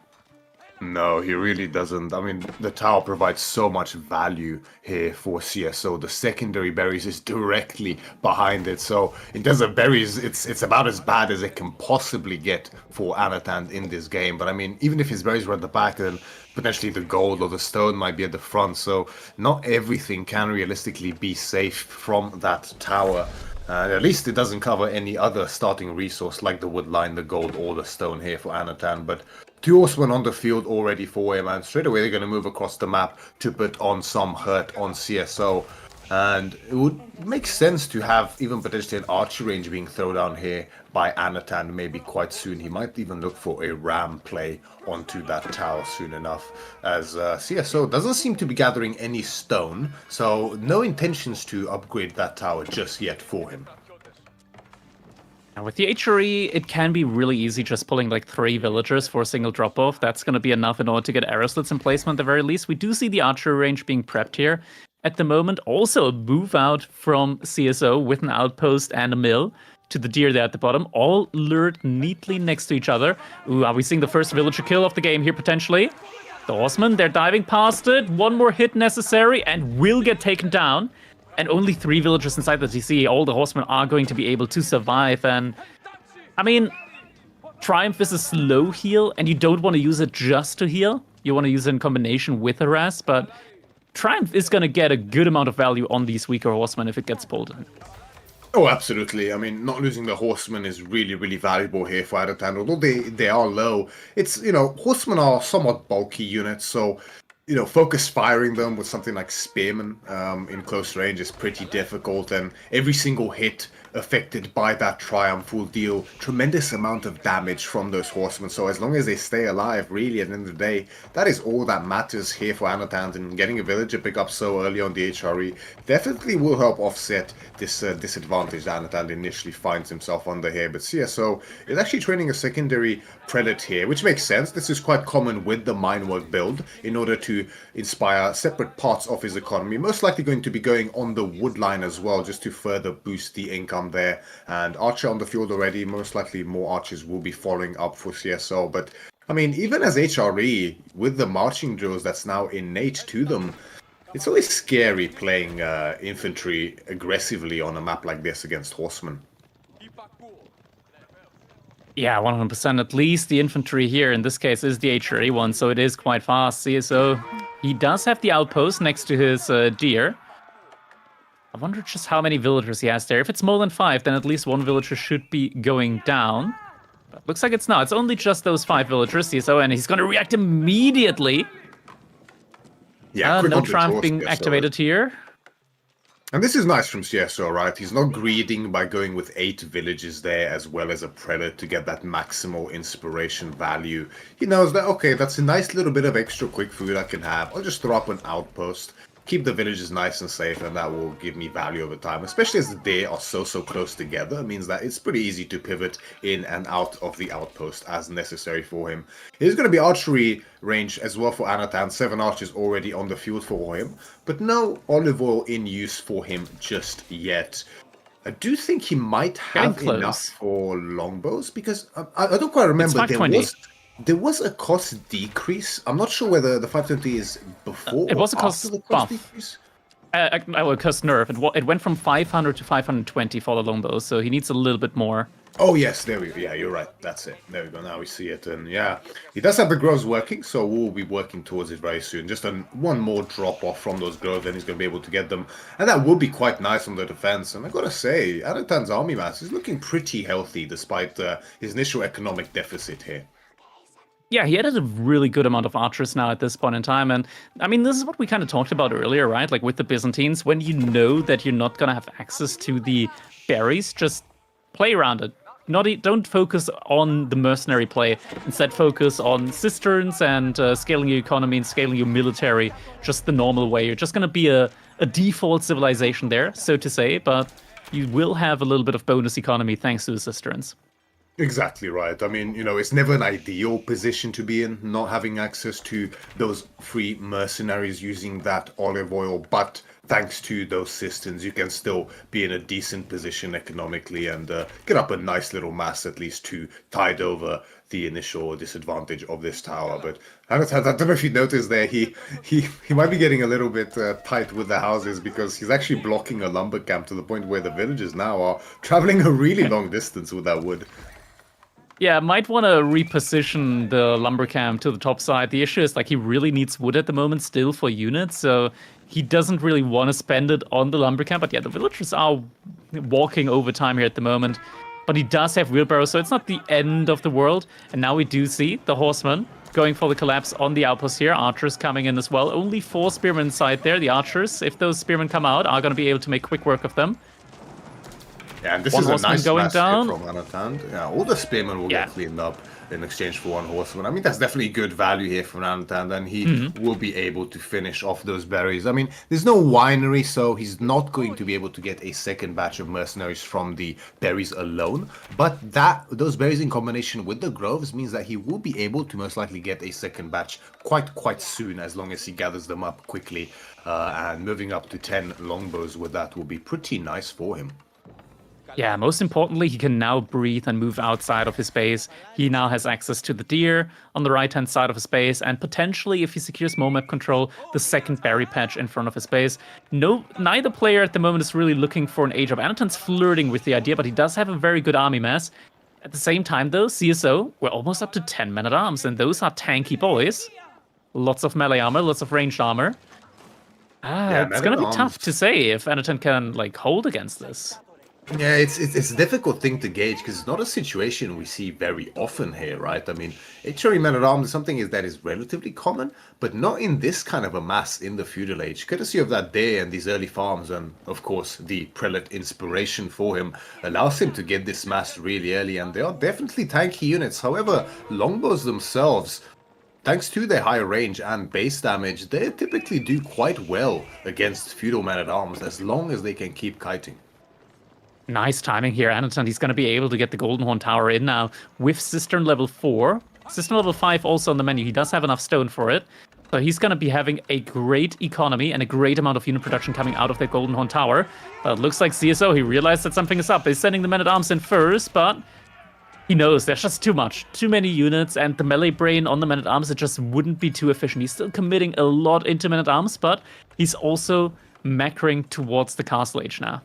No, he really doesn't. I mean, the tower provides so much value here for CSO. The secondary berries is directly behind it. So in terms of berries, it's about as bad as it can possibly get for Anatan in this game. But I mean, even if his berries were at the back, then potentially the gold or the stone might be at the front. So not everything can realistically be safe from that tower. At least it doesn't cover any other starting resource like the wood line, the gold, or the stone here for Anatan. But 2 horsemen on the field already for him, and straight away they're going to move across the map to put on some hurt on CSO. And it would make sense to have even potentially an archer range being thrown down here by Anatan maybe quite soon. He might even look for a ram play onto that tower soon enough, as CSO doesn't seem to be gathering any stone, so no intentions to upgrade that tower just yet for him. Now with the HRE, it can be really easy just pulling like 3 villagers for a single drop-off. That's going to be enough in order to get arrow slits in placement at the very least. We do see the archer range being prepped here at the moment. Also a move out from CSO with an outpost and a mill to the deer there at the bottom, all lured neatly next to each other. Ooh, are we seeing the first villager kill of the game here potentially? The horsemen, they're diving past it. 1 more hit necessary and will get taken down. And only 3 villagers inside the TC. All the horsemen are going to be able to survive. And I mean, Triumph is a slow heal, and you don't want to use it just to heal. You want to use it in combination with Harass, but Triumph is going to get a good amount of value on these weaker horsemen if it gets pulled in. Oh, absolutely. I mean, not losing the horsemen is really, really valuable here for Adatan. Although they are low, it's, horsemen are somewhat bulky units, so focus firing them with something like spearmen in close range is pretty difficult, and every single hit affected by that triumph will deal tremendous amount of damage from those horsemen. So as long as they stay alive, really, at the end of the day, that is all that matters here for Anatan. And getting a villager pick up so early on the HRE definitely will help offset this disadvantage that Anatan initially finds himself under here. But CSO is actually training a secondary prelate here, which makes sense. This is quite common with the minework build in order to inspire separate parts of his economy. Most likely going to be going on the wood line as well, just to further boost the income there. And Archer on the field already. Most likely more archers will be following up for CSO. But I mean, even as HRE, with the marching drills that's now innate to them, it's always scary playing infantry aggressively on a map like this against horsemen. Yeah, 100%. At least the infantry here, in this case, is the HRE one, so it is quite fast. CSO, he does have the outpost next to his deer. I wonder just how many villagers he has there. If it's more than 5, then at least 1 villager should be going down. But looks like it's not. It's only just those 5 villagers, CSO, and he's going to react immediately. Yeah, no triumph being activated here. And this is nice from CSO, right? He's not greeding by going with 8 villages there as well as a prelate to get that maximal inspiration value. He knows that, okay, that's a nice little bit of extra quick food I can have. I'll just throw up an outpost, keep the villages nice and safe, and that will give me value over time. Especially as they are so close together, it means that it's pretty easy to pivot in and out of the outpost as necessary for him. There's going to be archery range as well for Anatan. 7 archers already on the field for him, but no olive oil in use for him just yet. I do think he might have enough for longbows, because I don't quite remember. There was a cost decrease. I'm not sure whether the 520 is before it was or a cost after the buff. decrease. A cost nerf. It went from 500 to 520 for the longbows, so he needs a little bit more. Oh yes, there we go. Yeah, you're right. That's it. There we go. Now we see it, and yeah, he does have the groves working, so we'll be working towards it very soon. Just one more drop off from those groves, then he's going to be able to get them, and that would be quite nice on the defense. And I gotta say, Anatan's army mass is looking pretty healthy despite his initial economic deficit here. Yeah, he added a really good amount of archers now at this point in time. And I mean, this is what we kind of talked about earlier, right? Like with the Byzantines, when you know that you're not going to have access to the berries, just play around it. Don't focus on the mercenary play. Instead, focus on cisterns and scaling your economy and scaling your military just the normal way. You're just going to be a default civilization there, so to say, but you will have a little bit of bonus economy thanks to the cisterns. Exactly right. I mean, it's never an ideal position to be in, not having access to those free mercenaries using that olive oil, but thanks to those cisterns, you can still be in a decent position economically and get up a nice little mass at least to tide over the initial disadvantage of this tower. But I don't know if you noticed there, he might be getting a little bit tight with the houses, because he's actually blocking a lumber camp to the point where the villagers now are traveling a really long distance with that wood. Yeah, might want to reposition the lumber camp to the top side. The issue is, like, he really needs wood at the moment still for units, so he doesn't really want to spend it on the lumber camp. But yeah, the villagers are walking over time here at the moment. But he does have wheelbarrows, so it's not the end of the world. And now we do see the horsemen going for the collapse on the outpost here. Archers coming in as well. Only 4 spearmen inside there. The archers, if those spearmen come out, are going to be able to make quick work of them. Yeah, and this One is a nice going down. from Anatan. Yeah, all the spearmen will get cleaned up in exchange for 1 horseman. I mean, that's definitely good value here from Anatan, and he will be able to finish off those berries. I mean, there's no winery, so he's not going to be able to get a second batch of mercenaries from the berries alone. But those berries in combination with the groves means that he will be able to most likely get a second batch quite soon, as long as he gathers them up quickly. And moving up to 10 longbows with that will be pretty nice for him. Yeah, most importantly, he can now breathe and move outside of his base. He now has access to the deer on the right-hand side of his base, and potentially, if he secures more map control, the second berry patch in front of his base. Neither player at the moment is really looking for an age up. Anatan's flirting with the idea, but he does have a very good army mass. At the same time, though, CSO, we're almost up to 10 men-at-arms, and those are tanky boys. Lots of melee armor, lots of ranged armor. It's going to be tough to say if Anatan can, hold against this. Yeah, it's a difficult thing to gauge because it's not a situation we see very often here, right? I mean, HRE men-at-arms is something that is relatively common, but not in this kind of a mass in the feudal age. Courtesy of that day and these early farms, and of course the prelate inspiration for him allows him to get this mass really early, and they are definitely tanky units. However, longbows themselves, thanks to their higher range and base damage, they typically do quite well against feudal men-at-arms as long as they can keep kiting. Nice timing here, Anatan. He's going to be able to get the Golden Horn Tower in now with Cistern level 4. Cistern level 5 also on the menu. He does have enough stone for it. So he's going to be having a great economy and a great amount of unit production coming out of that Golden Horn Tower. But it looks like CSO, he realized that something is up. He's sending the men-at-arms in first, but he knows there's just too much. Too many units, and the melee brain on the men-at-arms, it just wouldn't be too efficient. He's still committing a lot into men-at-arms, but he's also macroing towards the castle age now.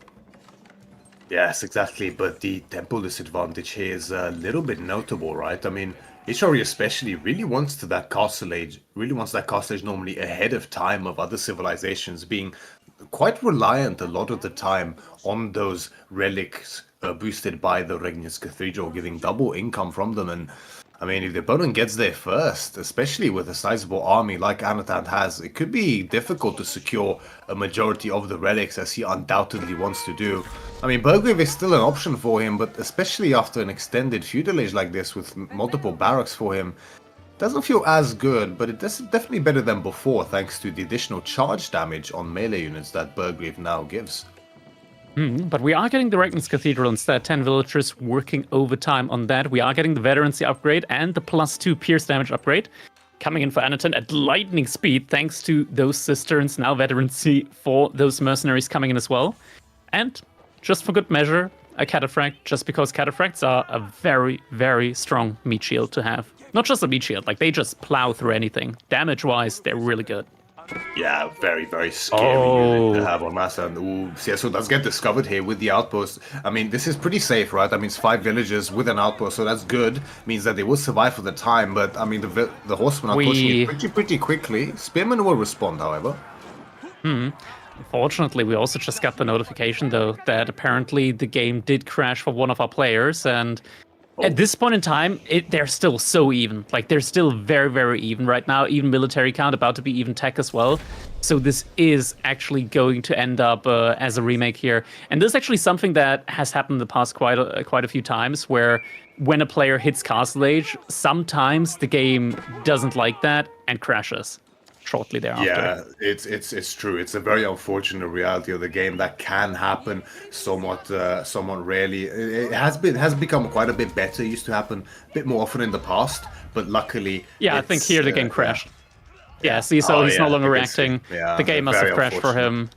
Yes, exactly. But the temple disadvantage here is a little bit notable, right? I mean, HRE especially really wants that castle age normally ahead of time of other civilizations, being quite reliant a lot of the time on those relics boosted by the Regnus Cathedral, giving double income from them. And I mean, if the opponent gets there first, especially with a sizable army like Anatan has, it could be difficult to secure a majority of the relics, as he undoubtedly wants to do. I mean, Burgrave is still an option for him, but especially after an extended feudal age like this with multiple barracks for him, doesn't feel as good, but it's definitely better than before, thanks to the additional charge damage on melee units that Burgrave now gives. But we are getting the Regnus Cathedral instead. 10 villagers working overtime on that. We are getting the veterancy upgrade and the +2 pierce damage upgrade. Coming in for Anatan at lightning speed, thanks to those cisterns. Now veterancy for those mercenaries coming in as well. And just for good measure, a cataphract, just because cataphracts are a very, very strong meat shield to have. Not just a meat shield, like they just plow through anything. Damage-wise, they're really good. Yeah, very, very scary unit to have on Massa. And CSO does get discovered here with the outpost. I mean, this is pretty safe, right? I mean, it's 5 villagers with an outpost, so that's good. Means that they will survive for the time, but I mean, the horsemen are pushing it pretty quickly. Spearmen will respond, however. Unfortunately, we also just got the notification, though, that apparently the game did crash for one of our players, and at this point in time, they're still so even. Like, they're still very, very even right now. Even military count, about to be even tech as well. So this is actually going to end up as a remake here. And this is actually something that has happened in the past quite a few times, where when a player hits Castle Age, sometimes the game doesn't like that and crashes shortly thereafter. Yeah, it's true. It's a very unfortunate reality of the game that can happen somewhat rarely. It has become quite a bit better. It used to happen a bit more often in the past, but luckily, I think here the game crashed. Yeah, see, so he's no longer reacting. The game must have crashed for him.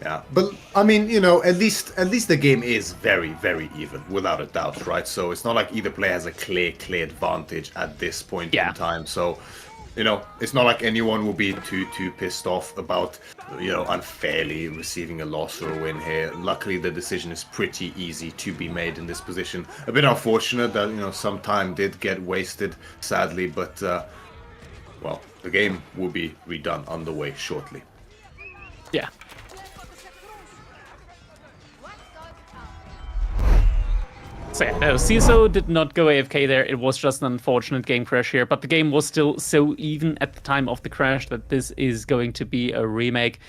Yeah, but I mean, you know, at least the game is very, very even, without a doubt, right? So it's not like either player has a clear advantage at this point in time. So, you know, it's not like anyone will be too pissed off about, you know, unfairly receiving a loss or a win here. Luckily, the decision is pretty easy to be made in this position. A bit unfortunate that, you know, some time did get wasted, sadly, but, well, the game will be redone underway shortly. Yeah. So yeah, no, CSO did not go AFK there. It was just an unfortunate game crash here, but the game was still so even at the time of the crash that this is going to be a remake.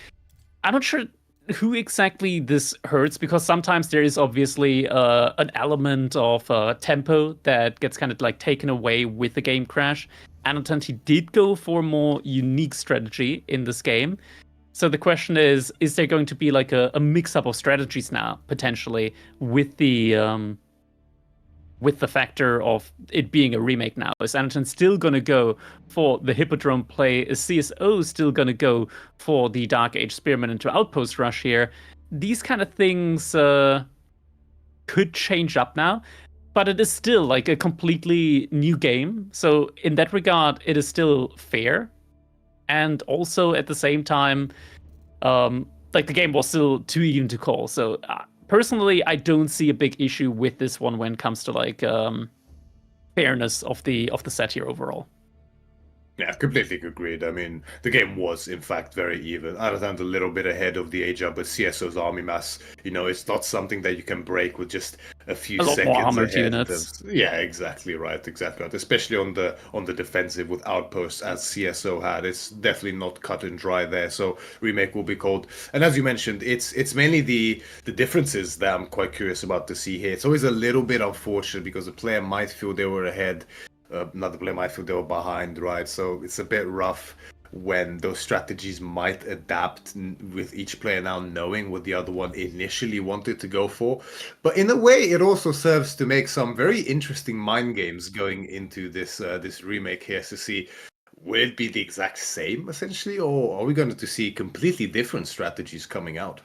I'm not sure who exactly this hurts, because sometimes there is obviously an element of tempo that gets kind of like taken away with the game crash. Anatan, he did go for a more unique strategy in this game. So the question is there going to be like a mix-up of strategies now, potentially, with the factor of it being a remake now? Is Anatan still going to go for the Hippodrome play? Is CSO still going to go for the Dark Age Spearman into Outpost Rush here? These kind of things could change up now, but it is still like a completely new game. So in that regard, it is still fair. And also at the same time, like the game was still too even to call. So personally, I don't see a big issue with this one when it comes to like fairness of the set here overall. Yeah, completely agreed. I mean, the game was, in fact, very even. Anatan a little bit ahead of the age up, but CSO's army mass, it's not something that you can break with just a few A lot more seconds armored ahead. units. Yeah, exactly right, exactly right. Especially on the defensive with outposts as CSO had, it's definitely not cut and dry there. So remake will be called. And as you mentioned, it's mainly the differences that I'm quite curious about to see here. It's always a little bit unfortunate because the player might feel they were ahead. Another player might feel they were behind, right? So it's a bit rough when those strategies might adapt with each player now knowing what the other one initially wanted to go for. But in a way, it also serves to make some very interesting mind games going into this remake here to see will it be the exact same essentially, or are we going to see completely different strategies coming out?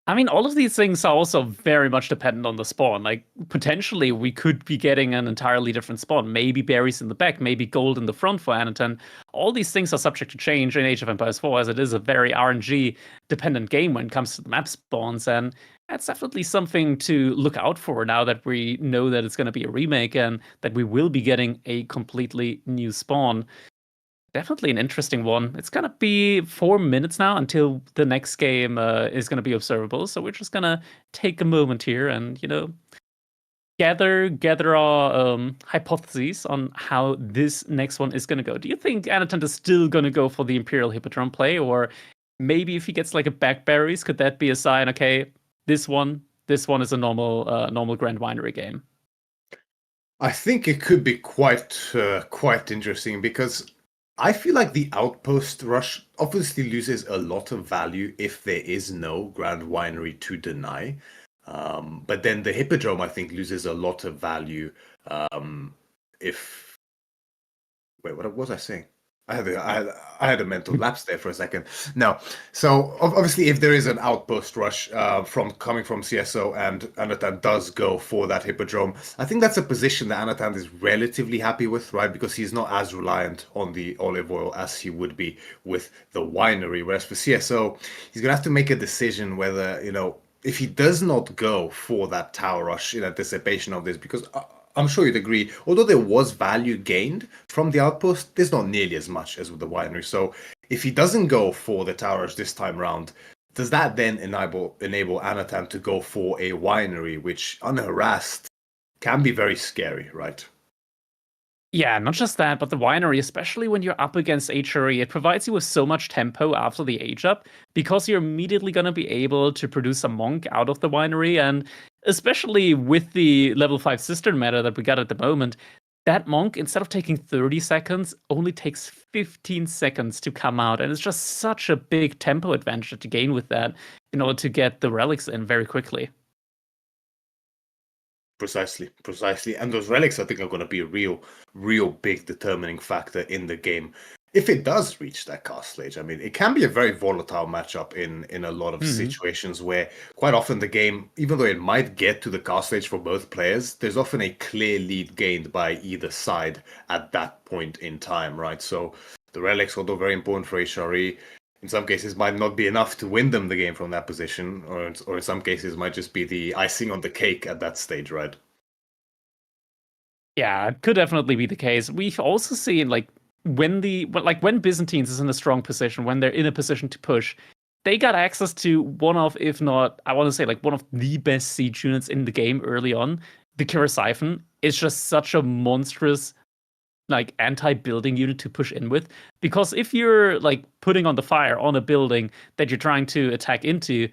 I mean, all of these things are also very much dependent on the spawn. Like, potentially, we could be getting an entirely different spawn. Maybe berries in the back, maybe gold in the front for Anatan. All these things are subject to change in Age of Empires 4, as it is a very RNG-dependent game when it comes to the map spawns. And that's definitely something to look out for now that we know that it's going to be a remake and that we will be getting a completely new spawn. Definitely an interesting one. It's gonna be 4 minutes now until the next game is gonna be observable. So we're just gonna take a moment here and gather our hypotheses on how this next one is gonna go. Do you think Anatan is still gonna go for the Imperial Hippodrome play, or maybe if he gets like a backberries, could that be a sign? Okay, this one is a normal Grand Winery game. I think it could be quite interesting because I feel like the outpost rush obviously loses a lot of value if there is no Grand Winery to deny. But then the Hippodrome, I think, loses a lot of value if. Wait, what was I saying? I had a mental lapse there for a second. No, so obviously, if there is an outpost rush from coming from CSO and Anatan does go for that Hippodrome, I think that's a position that Anatan is relatively happy with, right? Because he's not as reliant on the olive oil as he would be with the winery. Whereas for CSO, he's gonna have to make a decision whether if he does not go for that tower rush in anticipation of this, because I'm sure you'd agree, although there was value gained from the outpost, there's not nearly as much as with the winery. So if he doesn't go for the towers this time round, does that then enable Anatan to go for a winery, which unharassed can be very scary, right? Yeah, not just that, but the winery, especially when you're up against HRE, it provides you with so much tempo after the age up because you're immediately going to be able to produce a monk out of the winery. And especially with the level 5 cistern meta that we got at the moment, that monk, instead of taking 30 seconds, only takes 15 seconds to come out. And it's just such a big tempo advantage to gain with that in order to get the relics in very quickly. Precisely. And those relics, I think, are going to be a real big determining factor in the game. If it does reach that castle age, I mean, it can be a very volatile matchup in a lot of situations where quite often the game, even though it might get to the castle age for both players, there's often a clear lead gained by either side at that point in time, right? So the relics, although very important for HRE, in some cases might not be enough to win them the game from that position, or in some cases might just be the icing on the cake at that stage, right? Yeah, it could definitely be the case. We've also seen when Byzantines is in a strong position, when they're in a position to push, they got access to one of, if not, I want to say one of the best siege units in the game early on. The Decisive is just such a monstrous anti-building unit to push in with, because if you're putting on the fire on a building that you're trying to attack into,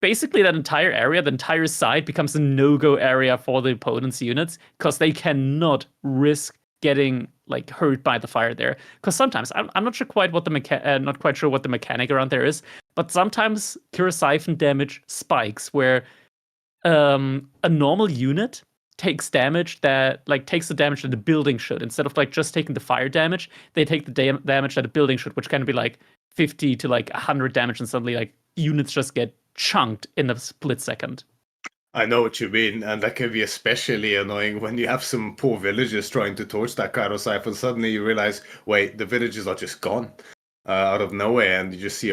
basically that entire area, the entire side becomes a no-go area for the opponent's units because they cannot risk getting hurt by the fire there. Because sometimes I'm not sure quite what not quite sure what the mechanic around there is, but sometimes Decisive damage spikes where a normal unit takes damage that takes the damage that the building should. Instead of just taking the fire damage, they take the damage that a building should, which can be 50 to 100 damage, and suddenly units just get chunked in a split second. I know what you mean, and that can be especially annoying when you have some poor villagers trying to torch that Kairos and suddenly you realize, wait, the villagers are just gone out of nowhere, and you just see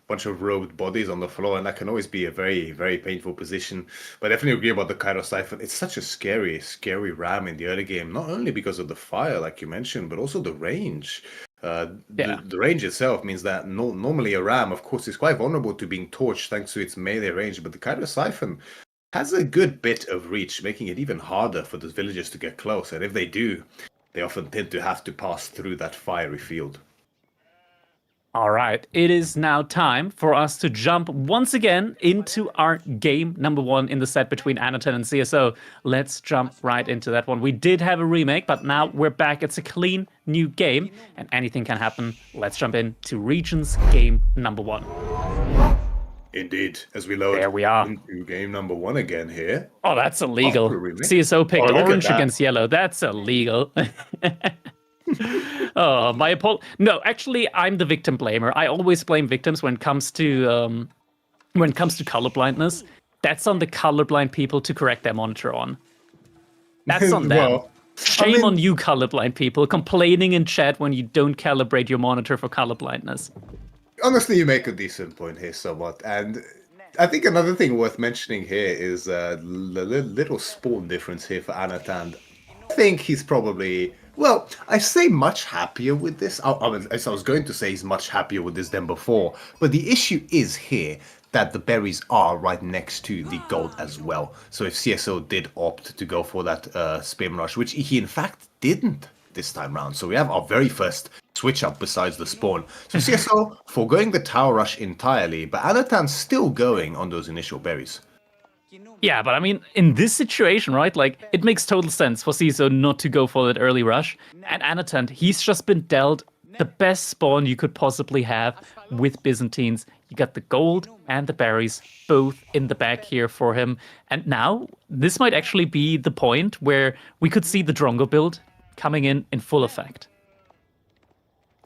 bunch of robed bodies on the floor, and that can always be a very, very painful position. But I definitely agree about the Cairo Siphon. It's such a scary, scary ram in the early game, not only because of the fire, like you mentioned, but also the range. The range itself means that normally a ram, of course, is quite vulnerable to being torched thanks to its melee range, but the Cairo Siphon has a good bit of reach, making it even harder for the villagers to get close. And if they do, they often tend to have to pass through that fiery field. All right, it is now time for us to jump once again into our game number 1 in the set between Anatan and CSO. Let's jump right into that one. We did have a remake, but now we're back. It's a clean new game, and anything can happen. Let's jump into Regions game number 1. Indeed, as we load There we are. into game number 1 again here. Oh, that's illegal. remake. CSO picked look at orange that. against yellow. That's illegal. Oh, my no, actually, I'm the victim blamer. I always blame victims when it comes to color blindness. That's on the colorblind people to correct their monitor on. That's on them. Well, Shame on you, colorblind people, complaining in chat when you don't calibrate your monitor for color blindness. honestly, you make a decent point here, somewhat. And I think another thing worth mentioning here is the little spawn difference here for Anatan. I think he's probably, well, I say much happier with this. I was going to say he's much happier with this than before. But the issue is here that the berries are right next to the gold as well. So if CSO did opt to go for that spin rush, which he in fact didn't this time round. So we have our very first switch up besides the spawn. So CSO foregoing the tower rush entirely, but Anatan's still going on those initial berries. Yeah, but I mean, in this situation, right, like, it makes total sense for CSO not to go for that early rush. And Anatan, he's just been dealt the best spawn you could possibly have with Byzantines. You got the gold and the berries both in the back here for him. And now, this might actually be the point where we could see the Drongo build coming in full effect.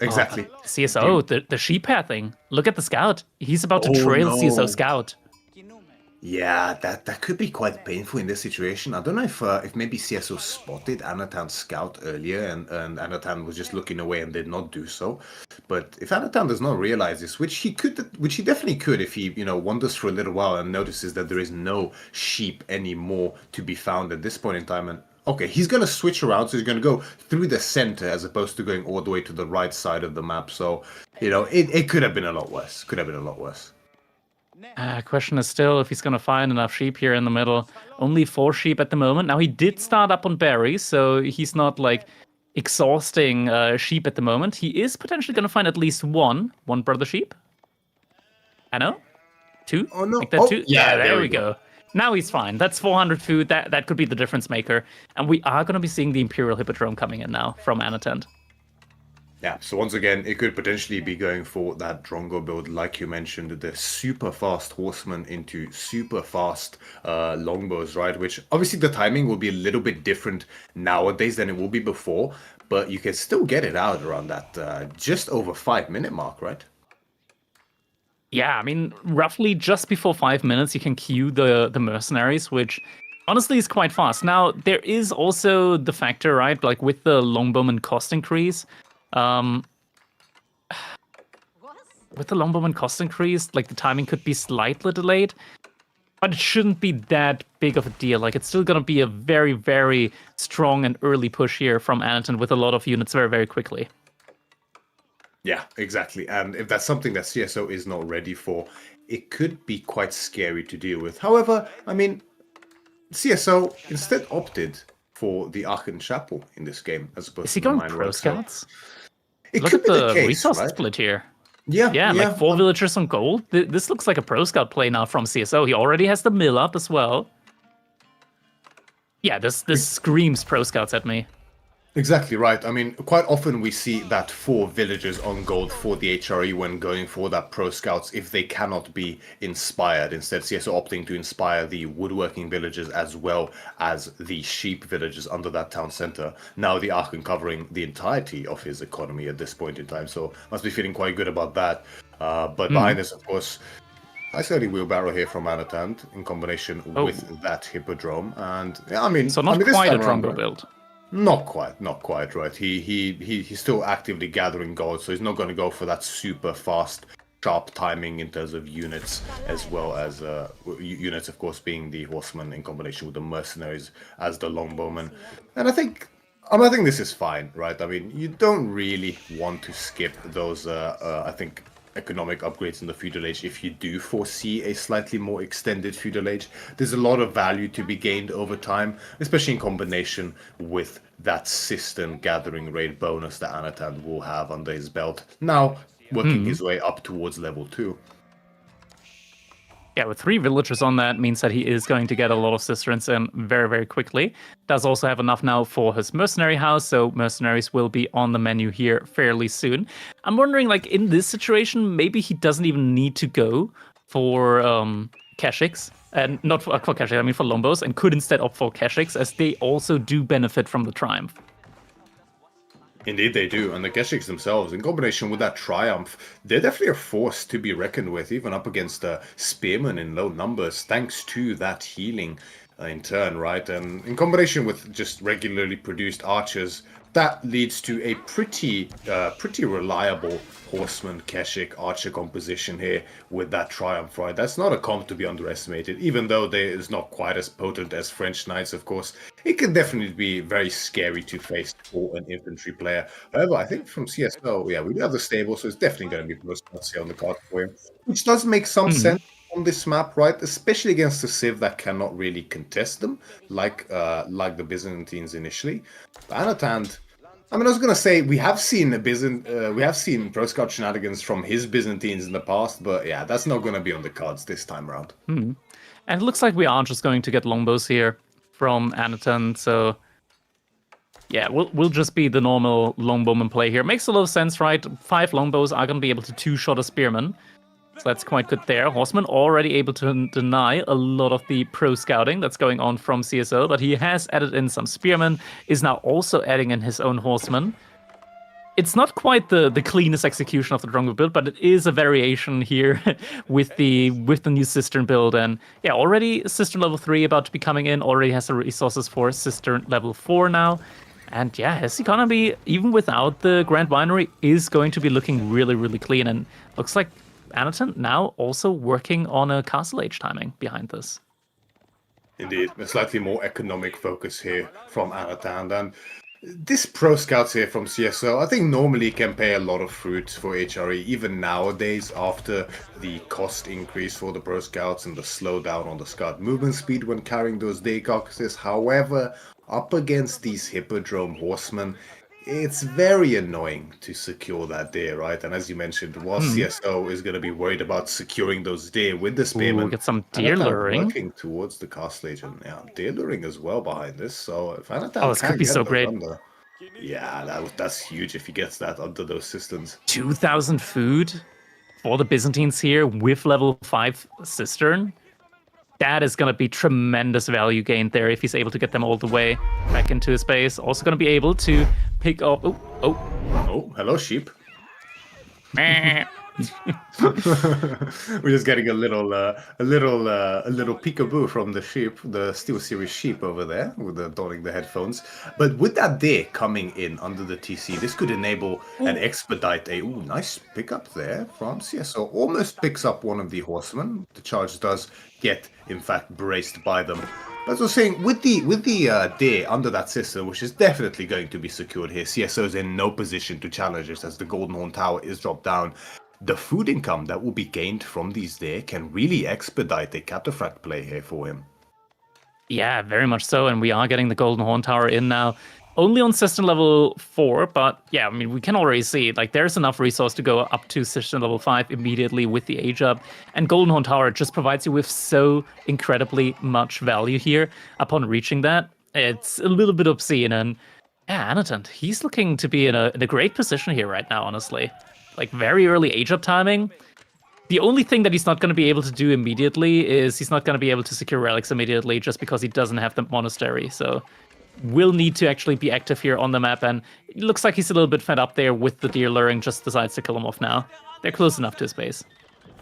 Exactly. CSO, the sheep pathing. Look at the scout. He's about to trail no. CSO scout. Yeah, that could be quite painful in this situation. I don't know if maybe CSO spotted Anatan's scout earlier and Anatan was just looking away and did not do so. But if Anatan does not realize this, which he definitely could if he, wanders for a little while and notices that there is no sheep anymore to be found at this point in time, and okay, he's going to switch around, so he's going to go through the center as opposed to going all the way to the right side of the map. So, it could have been a lot worse. Question is still if he's going to find enough sheep here in the middle. Only 4 sheep at the moment. Now, he did start up on berries, so he's not, exhausting sheep at the moment. He is potentially going to find at least one brother sheep. I know? 2? Oh, no. Like that 2? Yeah, there we go. Now he's fine. That's 400 food. That could be the difference maker. And we are going to be seeing the Imperial Hippodrome coming in now from Anatan. Yeah, so once again, it could potentially be going for that Drongo build, like you mentioned, the super fast horsemen into super fast longbows, right? Which obviously the timing will be a little bit different nowadays than it will be before, but you can still get it out around that just over 5-minute mark, right? Yeah, I mean, roughly just before 5 minutes, you can queue the mercenaries, which honestly is quite fast. Now, there is also the factor, right? Like with the longbowman cost increase, with the longbowman cost increase, the timing could be slightly delayed, but it shouldn't be that big of a deal. It's still going to be a very, very strong and early push here from Anatan with a lot of units very, very quickly. Yeah, exactly. And if that's something that CSO is not ready for, it could be quite scary to deal with. However, I mean, CSO instead opted for the Aachen Chapel in this game as opposed Is he to the going Mine pro Road. So scouts? it Look could at be the the case, resource right? split here. Yeah, 4 villagers on gold. This looks like a pro scout play now from CSO. He already has the mill up as well. Yeah, this screams pro scouts at me. Exactly right. I mean, quite often we see that 4 villagers on gold for the HRE when going for that pro scouts if they cannot be inspired. Instead, CSO opting to inspire the woodworking villagers as well as the sheep villagers under that town center. Now the Aachen covering the entirety of his economy at this point in time, so must be feeling quite good about that. But behind us, of course, nice early wheelbarrow here from Anatan in combination with that hippodrome, and yeah, I mean, So not this quite a time around, Drongo build. Not quite, right? He's still actively gathering gold, so he's not going to go for that super fast sharp timing in terms of units, as well as units, of course, being the horsemen in combination with the mercenaries as the longbowmen. And I think this is fine, right? I mean, you don't really want to skip those, I think, economic upgrades in the feudal age if you do foresee a slightly more extended feudal age. There's a lot of value to be gained over time, especially in combination with that cistern gathering raid bonus that Anatan will have under his belt, now working his way up towards level 2. Yeah, with 3 villagers on that means that he is going to get a lot of cisterns in very, very quickly. Does also have enough now for his mercenary house, so mercenaries will be on the menu here fairly soon. I'm wondering, like, in this situation, maybe he doesn't even need to go for Keshiks, and not for Keshiks, I mean for Longbos, and could instead opt for Keshiks, as they also do benefit from the Triumph. Indeed they do, and the Keshiks themselves, in combination with that Triumph, they're definitely a force to be reckoned with, even up against Spearmen in low numbers, thanks to that healing in turn, right? And in combination with just regularly produced archers, that leads to a pretty reliable horseman Keshik archer composition here with that Triumph, right? That's not a comp to be underestimated, even though they is not quite as potent as French Knights, of course. It can definitely be very scary to face for an infantry player. However, I think from CSO, yeah, we do have the stable, so it's definitely going to be plus here on the card for him, which does make some sense on this map, right? Especially against a civ that cannot really contest them, like the Byzantines initially. Anatan, I mean, I was gonna say we have seen Pro Scout shenanigans from his Byzantines in the past, but yeah, that's not gonna be on the cards this time around. And it looks like we are just going to get longbows here from Anatan, so yeah, we'll just be the normal longbowman play here. Makes a lot of sense, right? 5 longbows are gonna be able to 2-shot a spearman. So that's quite good there. Horseman already able to deny a lot of the pro scouting that's going on from CSO, but he has added in some spearmen, is now also adding in his own horseman. It's not quite the cleanest execution of the Drongo build, but it is a variation here with the new Cistern build. And yeah, already Cistern level 3 about to be coming in, already has the resources for Cistern level 4 now. And yeah, his economy, even without the Grand Winery, is going to be looking really, really clean. And looks like Anatan now also working on a Castle Age timing behind this. Indeed, a slightly more economic focus here from Anatan. And this Pro Scouts here from CSO, I think normally can pay a lot of fruit for HRE, even nowadays after the cost increase for the Pro Scouts and the slowdown on the Scout movement speed when carrying those day carcasses. However, up against these Hippodrome Horsemen, it's very annoying to secure that deer, right? And as you mentioned, while CSO is going to be worried about securing those deer with the spearmen, get some deer luring. Working towards the Castle Age, and yeah, deer luring as well behind this. So if Anatan this could be so great. Under, yeah, that's huge if he gets that under those systems. 2,000 food for the Byzantines here with level 5 Cistern. That is going to be tremendous value gained there if he's able to get them all the way back into his base. Also going to be able to pick up... Oh, hello, sheep. We're just getting a little peekaboo from the sheep, the Steel Series sheep over there, with donning the headphones. But with that deer coming in under the TC, this could enable and expedite a nice pickup there from CSO. Almost picks up one of the horsemen. The charge does get, in fact, braced by them. But as I was saying, with the deer under that system, which is definitely going to be secured here, CSO is in no position to challenge this as the Golden Horn Tower is dropped down. The food income that will be gained from these deer can really expedite a cataphract play here for him. Yeah, very much so, and we are getting the Golden Horn Tower in now. Only on Cistern level 4, but yeah, I mean, we can already see, like, there's enough resource to go up to Cistern level 5 immediately with the age up, and Golden Horn Tower just provides you with so incredibly much value here upon reaching that. It's a little bit obscene, and yeah, Anatan, he's looking to be in a great position here right now, honestly. Like, very early age up timing. The only thing that he's not going to be able to do immediately is he's not going to be able to secure relics immediately just because he doesn't have the monastery, so will need to actually be active here on the map, and it looks like he's a little bit fed up there with the deer luring, just decides to kill him off now. They're close enough to his base.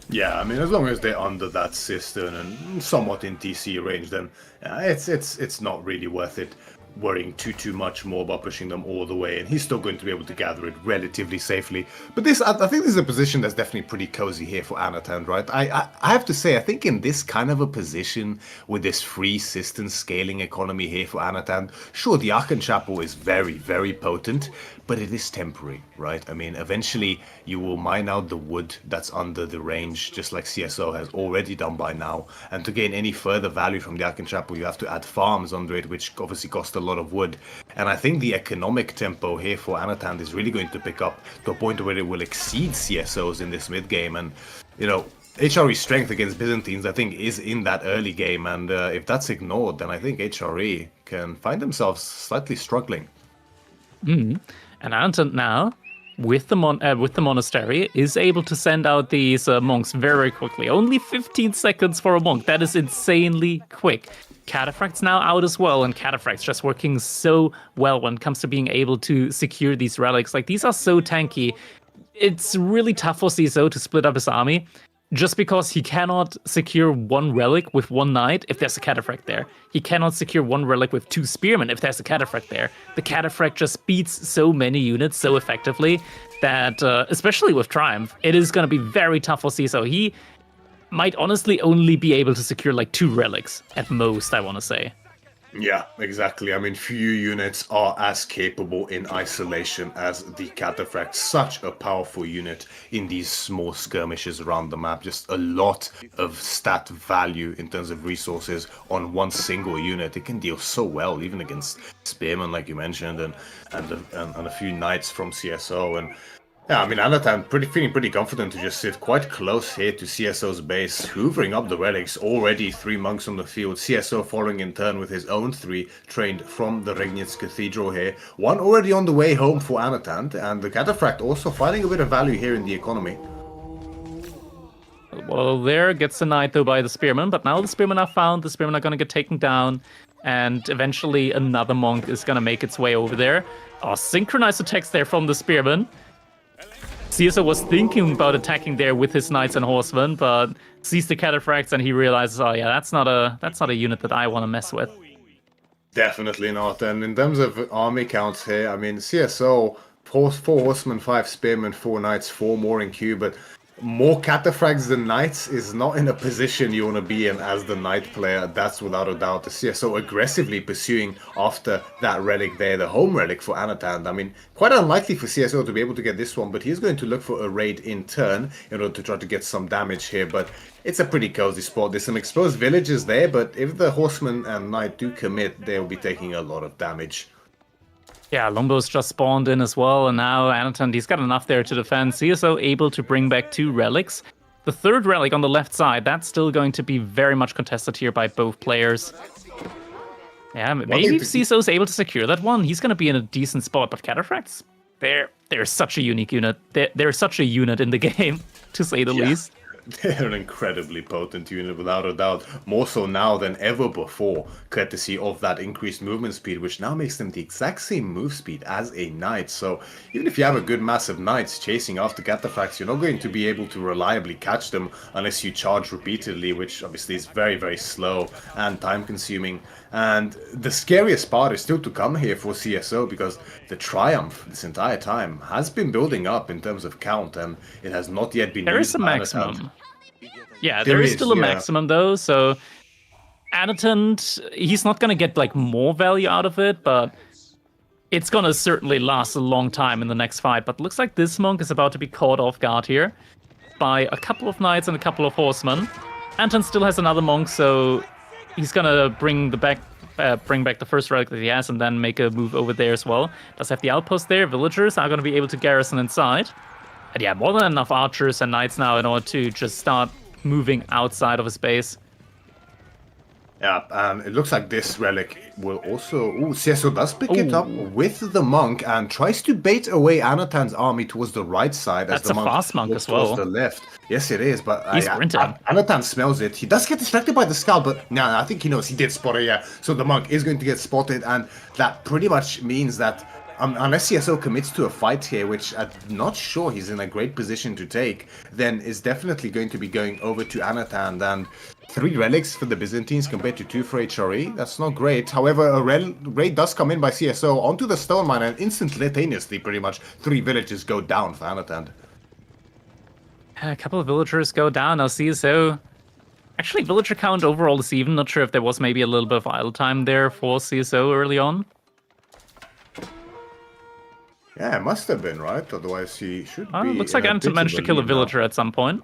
Yeah, I mean, as long as they're under that cistern and somewhat in TC range, then it's not really worth it. worrying too much more about pushing them all the way, and he's still going to be able to gather it relatively safely. But this, I think this is a position that's definitely pretty cozy here for Anatan, right? I have to say, I think in this kind of a position with this free system scaling economy here for Anatan, sure, the Archenchapel is very potent, but it is temporary, right? I mean, eventually you will mine out the wood that's under the range, just like CSO has already done by now. And to gain any further value from the Archenchapel, you have to add farms under it, which obviously cost a lot of wood. And I think the economic tempo here for Anatan is really going to pick up to a point where it will exceed CSOs in this mid game. And, you know, HRE strength against Byzantines, I think, is in that early game. And if that's ignored, then I think HRE can find themselves slightly struggling. And Anton now, with the monastery, is able to send out these monks very quickly. Only 15 seconds for a monk. That is insanely quick. Cataphract's now out as well, and Cataphract's just working so well when it comes to being able to secure these relics. Like, these are so tanky. It's really tough for CSO to split up his army, just because he cannot secure one relic with one knight if there's a cataphract there. He cannot secure one relic with 2 spearmen if there's a cataphract there. The cataphract just beats so many units so effectively that, especially with Triumph, it is going to be very tough for CSO. He might honestly only be able to secure like 2 relics at most, I want to say. Yeah, exactly. I mean, few units are as capable in isolation as the Cataphract. Such a powerful unit in these small skirmishes around the map. Just a lot of stat value in terms of resources on one single unit. It can deal so well, even against Spearmen, like you mentioned, and a few knights from CSO. And yeah, I mean, Anatan feeling pretty confident to just sit quite close here to CSO's base, hoovering up the relics. Already 3 monks on the field. CSO following in turn with his own 3 trained from the Regnitz Cathedral here. 1 already on the way home for Anatan, and the Cataphract also finding a bit of value here in the economy. Well, there gets a knight though by the spearmen, but now the spearmen are found. The spearmen are going to get taken down, and eventually another monk is going to make its way over there. Synchronized attacks there from the spearmen. CSO was thinking about attacking there with his knights and horsemen, but sees the cataphracts and he realizes, oh yeah, that's not a unit that I want to mess with. Definitely not. And in terms of army counts here, I mean, CSO, 4 horsemen, 5 spearmen, 4 knights, 4 more in queue, but more cataphracts than knights is not in a position you want to be in as the knight player. That's without a doubt. The CSO aggressively pursuing after that relic there, the home relic for Anatan. I mean, quite unlikely for CSO to be able to get this one, but he's going to look for a raid in turn in order to try to get some damage here. But it's a pretty cozy spot. There's some exposed villages there, but if the horseman and knight do commit, they'll be taking a lot of damage. Yeah, Longbow's just spawned in as well, and now Anatan, he's got enough there to defend. CSO able to bring back 2 relics. The 3rd relic on the left side, that's still going to be very much contested here by both players. Yeah, maybe if CSO's able to secure that one, he's going to be in a decent spot. But Cataphracts, they're such a unique unit. They're such a unit in the game, to say the least. They're an incredibly potent unit, without a doubt. More so now than ever before, courtesy of that increased movement speed, which now makes them the exact same move speed as a knight. So even if you have a good mass of knights chasing after cataphracts, you're not going to be able to reliably catch them unless you charge repeatedly, which obviously is very slow and time consuming. And the scariest part is still to come here for CSO, because the Triumph this entire time has been building up in terms of count, and it has not yet been There used is a maximum. Yeah, There there is is, still a yeah. maximum though, so Anatan, he's not gonna get like more value out of it, but it's gonna certainly last a long time in the next fight. But looks like this monk is about to be caught off guard here by a couple of knights and a couple of horsemen. Anton still has another monk, so he's gonna bring back the first relic that he has and then make a move over there as well. Does have the outpost there. Villagers are gonna be able to garrison inside. And yeah, more than enough archers and knights now in order to just start moving outside of his base. Yeah, and it looks like this relic will also... Ooh, CSO does pick it up with the monk and tries to bait away Anatan's army towards the right side. That's as the a fast monk looks as well. towards the left. Yes, it is, but He's sprinting. Anatan smells it. He does get distracted by the scout, but nah, I think he knows he did spot it, yeah. So the monk is going to get spotted, and that pretty much means that unless CSO commits to a fight here, which I'm not sure he's in a great position to take, then is definitely going to be going over to Anatan. And 3 relics for the Byzantines compared to 2 for HRE. That's not great. However, a raid does come in by CSO onto the stone mine, and instantaneously, pretty much, 3 villages go down for Anatan. A couple of villagers go down. Now CSO. Actually, villager count overall is even. Not sure if there was maybe a little bit of idle time there for CSO early on. Yeah, it must have been, right? Otherwise, he should be. Looks like Anton managed to kill a villager at some point.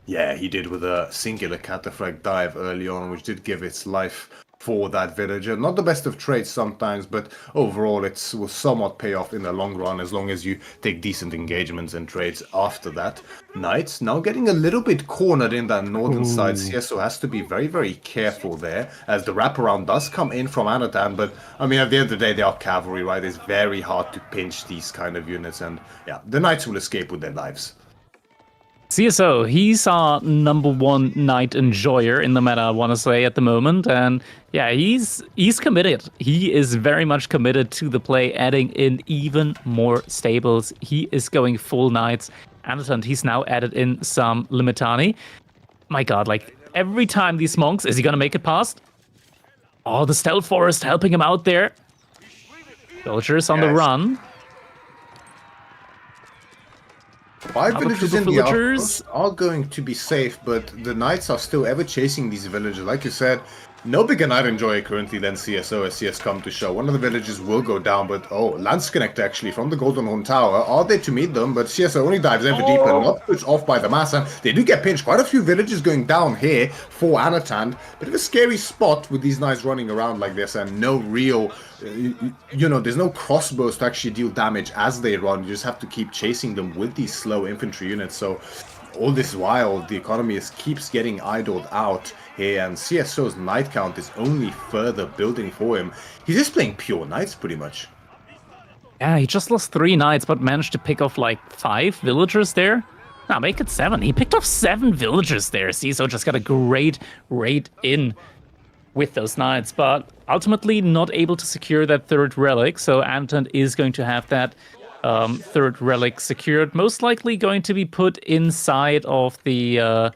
Yeah, he did with a singular cataphract dive early on, which did give its life for that villager. Not the best of trades sometimes, but overall it will somewhat pay off in the long run as long as you take decent engagements and trades after that. Knights now getting a little bit cornered in that northern side. CSO has to be very, very careful there as the wraparound does come in from Anatan, but I mean, at the end of the day, they are cavalry, right? It's very hard to pinch these kind of units, and yeah, the Knights will escape with their lives. CSO, he's our #1 knight enjoyer in the meta, I want to say, at the moment. And yeah, he's committed. He is very much committed to the play, adding in even more stables. He is going full knights. And he's now added in some Limitani. My god, like, every time these monks, is he going to make it past? Oh, the stealth forest helping him out there. Villagers on the run. 5 villages in the villagers outpost are going to be safe, but the knights are still ever chasing these villagers. Like you said, no bigger knight enjoyer currently than CSO as CS come to show. One of the villages will go down, but Lance Connect actually from the Golden Horn Tower are there to meet them, but CSO only dives ever deeper, not pushed off by the mass, and they do get pinched. Quite a few villages going down here for Anatan. Bit of a scary spot with these knights running around like this and no real, there's no crossbows to actually deal damage as they run. You just have to keep chasing them with these slow infantry units. So all this while, the economy keeps getting idled out here, and CSO's knight count is only further building for him. He's just playing pure knights, pretty much. Yeah, he just lost 3 knights, but managed to pick off like 5 villagers there. Now make it 7. He picked off 7 villagers there. CSO just got a great raid in with those knights, but ultimately not able to secure that 3rd relic. So Anton is going to have that 3rd relic secured, most likely going to be put inside of the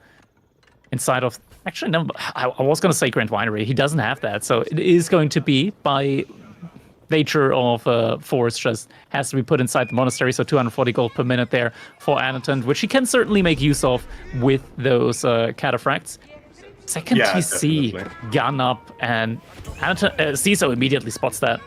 actually no, I was going to say Grand Winery. He doesn't have that, so it is going to be by nature of force, just has to be put inside the monastery. So 240 gold per minute there for Anton, which he can certainly make use of with those cataphracts. Second TC definitely. gun up, and Anton, CSO immediately spots that.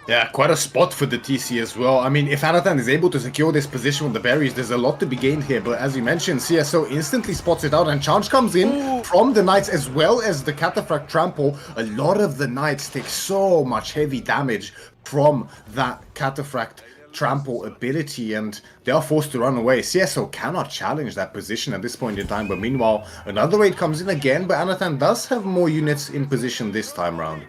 Yeah, quite a spot for the TC as well. I mean, if Anatan is able to secure this position with the berries, there's a lot to be gained here. But as you mentioned, CSO instantly spots it out, and charge comes in from the knights as well as the cataphract trample. A lot of the knights take so much heavy damage from that cataphract trample ability, and they are forced to run away. CSO cannot challenge that position at this point in time. But meanwhile, another raid comes in again, but Anatan does have more units in position this time round.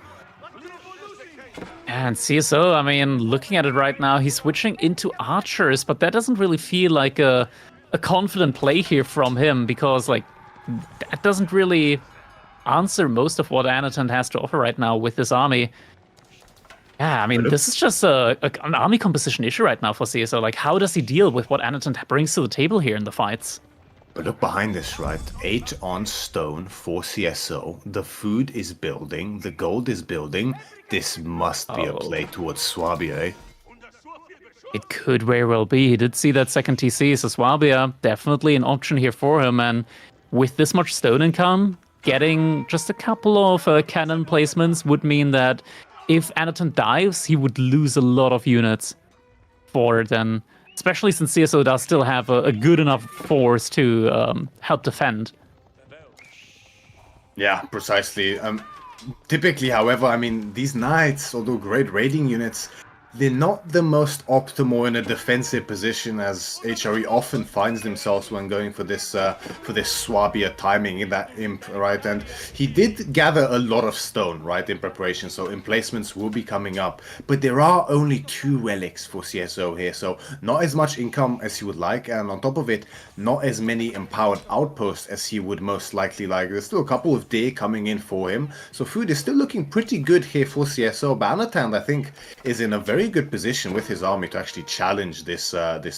And CSO, I mean, looking at it right now, he's switching into archers, but that doesn't really feel like a confident play here from him, because like that doesn't really answer most of what Anatan has to offer right now with this army. Yeah, I mean, this is just an army composition issue right now for CSO. Like, how does he deal with what Anatan brings to the table here in the fights? But look behind this, right? 8 on stone for CSO. The food is building. The gold is building. This must be a play towards Swabia, eh? It could very well be. He did see that second TC, so Swabia definitely an option here for him. And with this much stone income, getting just a couple of cannon placements would mean that if Anatan dives, he would lose a lot of units for it. And especially since CSO does still have a good enough force to help defend. Yeah, precisely. Typically, however, I mean, these knights, although great raiding units, they're not the most optimal in a defensive position, as HRE often finds themselves when going for this Swabia timing in that imp, right? And he did gather a lot of stone, right, in preparation, so emplacements will be coming up. But there are only 2 relics for CSO here, so not as much income as he would like, and on top of it, not as many empowered outposts as he would most likely like. There's still a couple of day coming in for him, so food is still looking pretty good here for CSO. But Anatan, I think, is in a very good position with his army to actually challenge this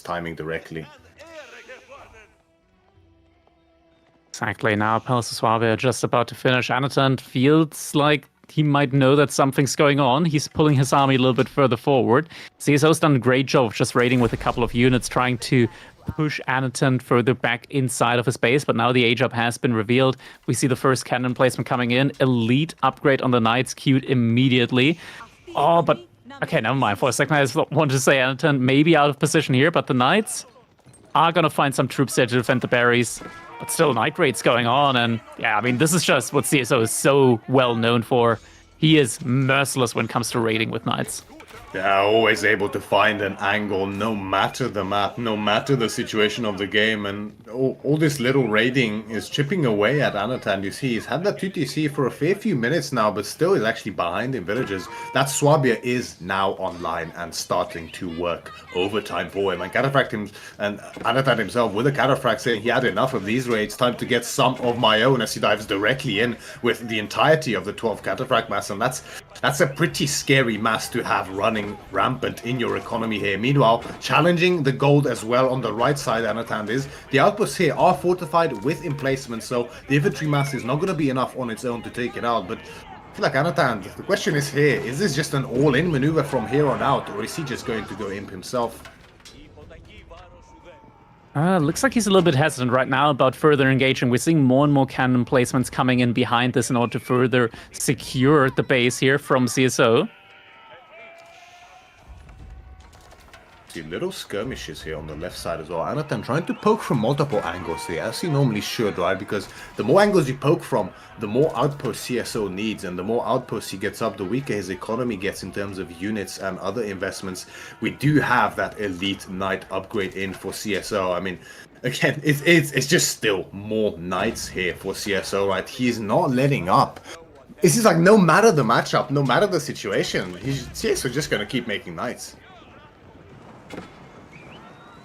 timing directly. Exactly. Now Swabia are just about to finish. Anatan feels like he might know that something's going on. He's pulling his army a little bit further forward. CSO's done a great job of just raiding with a couple of units, trying to push Anatan further back inside of his base, but now the age up has been revealed. We see the first cannon placement coming in. Elite upgrade on the Knights queued immediately. Oh, but okay, never mind. For a second, I just wanted to say Anatan may be out of position here, but the Knights are going to find some troops there to defend the berries. But still, night raids going on, and yeah, I mean, this is just what CSO is so well known for. He is merciless when it comes to raiding with knights. Yeah, always able to find an angle, no matter the map, no matter the situation of the game, and all this little raiding is chipping away at Anatan. You see, he's had that 2TC for a fair few minutes now, but still is actually behind in villages. That Swabia is now online and starting to work overtime for him. And Anatan himself, with a Cataphract, saying he had enough of these raids, time to get some of my own, as he dives directly in with the entirety of the 12 Cataphract mass, and that's a pretty scary mass to have running rampant in your economy here. Meanwhile, challenging the gold as well on the right side, Anatan is. The outposts here are fortified with emplacements, so the infantry mass is not going to be enough on its own to take it out. But I feel like Anatan, the question is here, is this just an all-in maneuver from here on out, or is he just going to go imp himself? Looks like he's a little bit hesitant right now about further engaging. We're seeing more and more cannon placements coming in behind this in order to further secure the base here from CSO. See little skirmishes here on the left side as well. Anatan trying to poke from multiple angles here, as he normally should, right? Because the more angles you poke from, the more outposts CSO needs, and the more outposts he gets up, the weaker his economy gets in terms of units and other investments. We do have that elite knight upgrade in for CSO. I mean, again, it's just still more knights here for CSO, right? He's not letting up. It's just like, no matter the matchup, no matter the situation, CSO just going to keep making knights.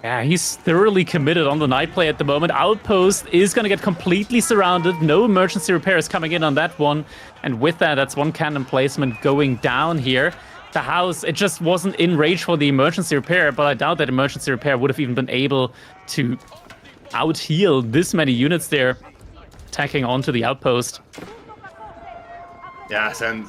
Yeah, he's thoroughly committed on the night play at the moment. Outpost is going to get completely surrounded. No emergency repairs coming in on that one. And with that, that's one cannon placement going down here. The house, it just wasn't in range for the emergency repair, but I doubt that emergency repair would have even been able to out-heal this many units there, attacking onto the outpost. Yes, and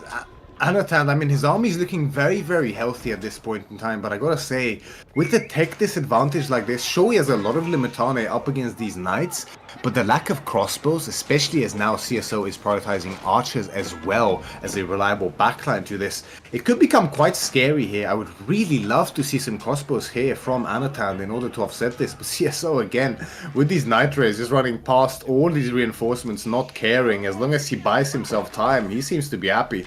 Anatan, I mean, his army is looking very, very healthy at this point in time, but I gotta say, with the tech disadvantage like this, sure, he has a lot of Limitane up against these knights, but the lack of crossbows, especially as now CSO is prioritizing archers as well as a reliable backline to this, it could become quite scary here. I would really love to see some crossbows here from Anatan in order to offset this, but CSO again, with these knight raids just running past all these reinforcements, not caring, as long as he buys himself time, he seems to be happy.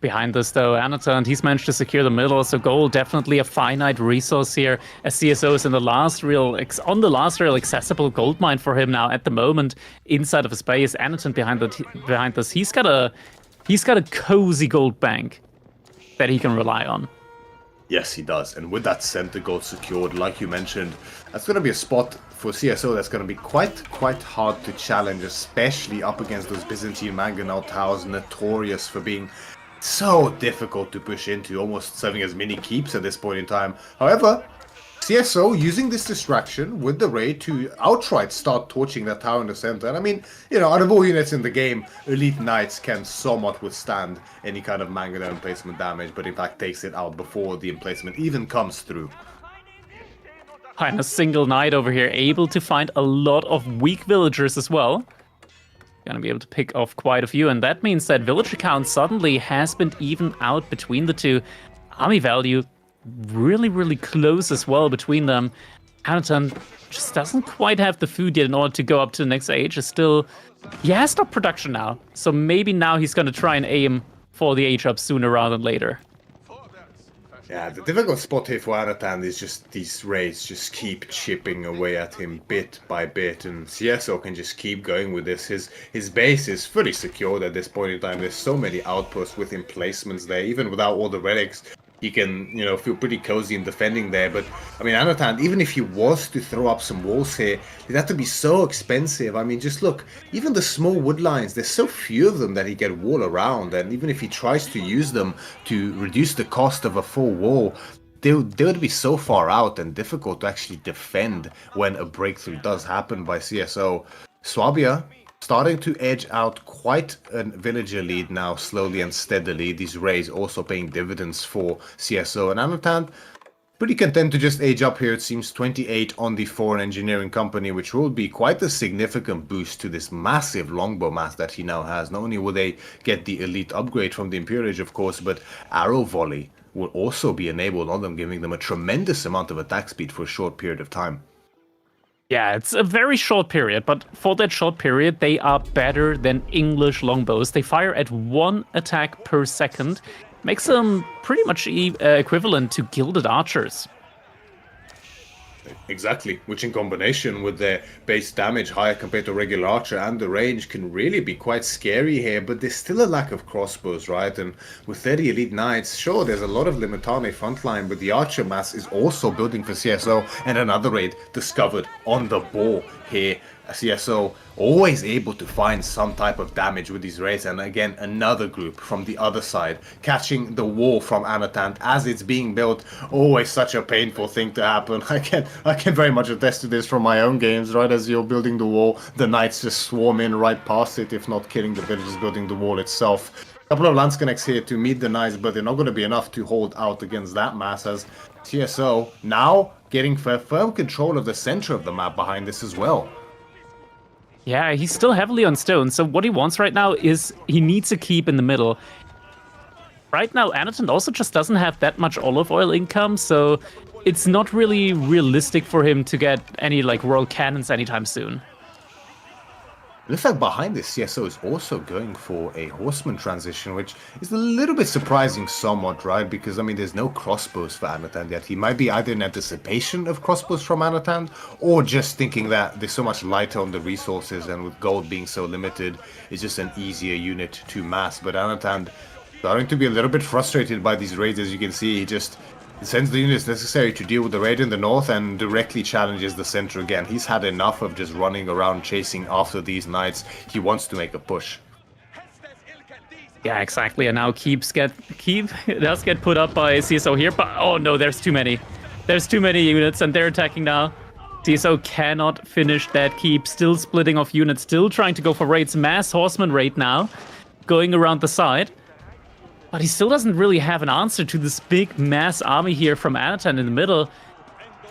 Behind this, though, Anatan, he's managed to secure the middle, so gold definitely a finite resource here, as CSO is in the last real accessible gold mine for him now at the moment inside of his base. Anatan behind this, he's got a cozy gold bank that he can rely on. Yes, he does, and with that center gold secured, like you mentioned, that's going to be a spot for CSO that's going to be quite hard to challenge, especially up against those Byzantine Mangonel towers, notorious for being so difficult to push into, almost serving as mini keeps at this point in time. However, CSO using this distraction with the raid to outright start torching that tower in the center. And I mean, you know, out of all units in the game, Elite Knights can somewhat withstand any kind of Mangonel emplacement damage, but in fact takes it out before the emplacement even comes through. And a single knight over here, able to find a lot of weak villagers as well. Gonna be able to pick off quite a few, and that means that villager count suddenly has been evened out between the two. Army value really close as well between them. Anatan just doesn't quite have the food yet in order to go up to the next age. He has stopped production now, so maybe now he's gonna try and aim for the age up sooner rather than later. Yeah, the difficult spot here for Anatan is just these raids just keep chipping away at him bit by bit, and CSO can just keep going with this. His base is fully secured at this point in time. There's so many outposts with emplacements there, even without all the relics. He can, you know, feel pretty cozy in defending there. But, I mean, Anatan, even if he was to throw up some walls here, it'd have to be so expensive. I mean, just look, even the small wood lines, there's so few of them that he can wall around. And even if he tries to use them to reduce the cost of a full wall, they would be so far out and difficult to actually defend when a breakthrough does happen by CSO. Swabia starting to edge out quite a villager lead now, slowly and steadily. These raids also paying dividends for CSO. And Anatan, pretty content to just age up here. It seems 28 on the foreign engineering company, which will be quite a significant boost to this massive longbow mass that he now has. Not only will they get the elite upgrade from the Imperial Age, of course, but arrow volley will also be enabled on them, giving them a tremendous amount of attack speed for a short period of time. Yeah, it's a very short period, but for that short period, they are better than English longbows. They fire at 1 attack per second. Makes them pretty much equivalent to gilded archers. Exactly, which in combination with their base damage higher compared to regular archer and the range can really be quite scary here, but there's still a lack of crossbows, right? And with 30 elite knights, sure, there's a lot of Limitane frontline, but the archer mass is also building for CSO, and another raid discovered on the ball here. CSO always able to find some type of damage with these raids, and again another group from the other side catching the wall from Anatant as it's being built. Always such a painful thing to happen. I can very much attest to this from my own games, right? As you're building the wall, the knights just swarm in right past it, if not killing the villagers building the wall itself. A couple of lance connects here to meet the knights, but they're not going to be enough to hold out against that mass, as CSO now getting firm control of the center of the map behind this as well. Yeah, he's still heavily on stone, so what he wants right now is he needs a keep in the middle. Right now, Anaton also just doesn't have that much olive oil income, so it's not really realistic for him to get any, like, royal cannons anytime soon. It looks like behind this, CSO is also going for a horseman transition, which is a little bit surprising somewhat, right? Because, I mean, there's no crossbows for Anatan yet. He might be either in anticipation of crossbows from Anatan, or just thinking that there's so much lighter on the resources, and with gold being so limited, it's just an easier unit to mass. But Anatan starting to be a little bit frustrated by these raids, as you can see. He just sends the units necessary to deal with the raid in the north and directly challenges the center again. He's had enough of just running around chasing after these knights. He wants to make a push. Yeah, exactly. And now keep does get put up by CSO here, but oh no, there's too many. There's too many units, and they're attacking now. CSO cannot finish that keep. Still splitting off units, still trying to go for raids. Mass horseman raid now, going around the side. But he still doesn't really have an answer to this big mass army here from Anatan in the middle.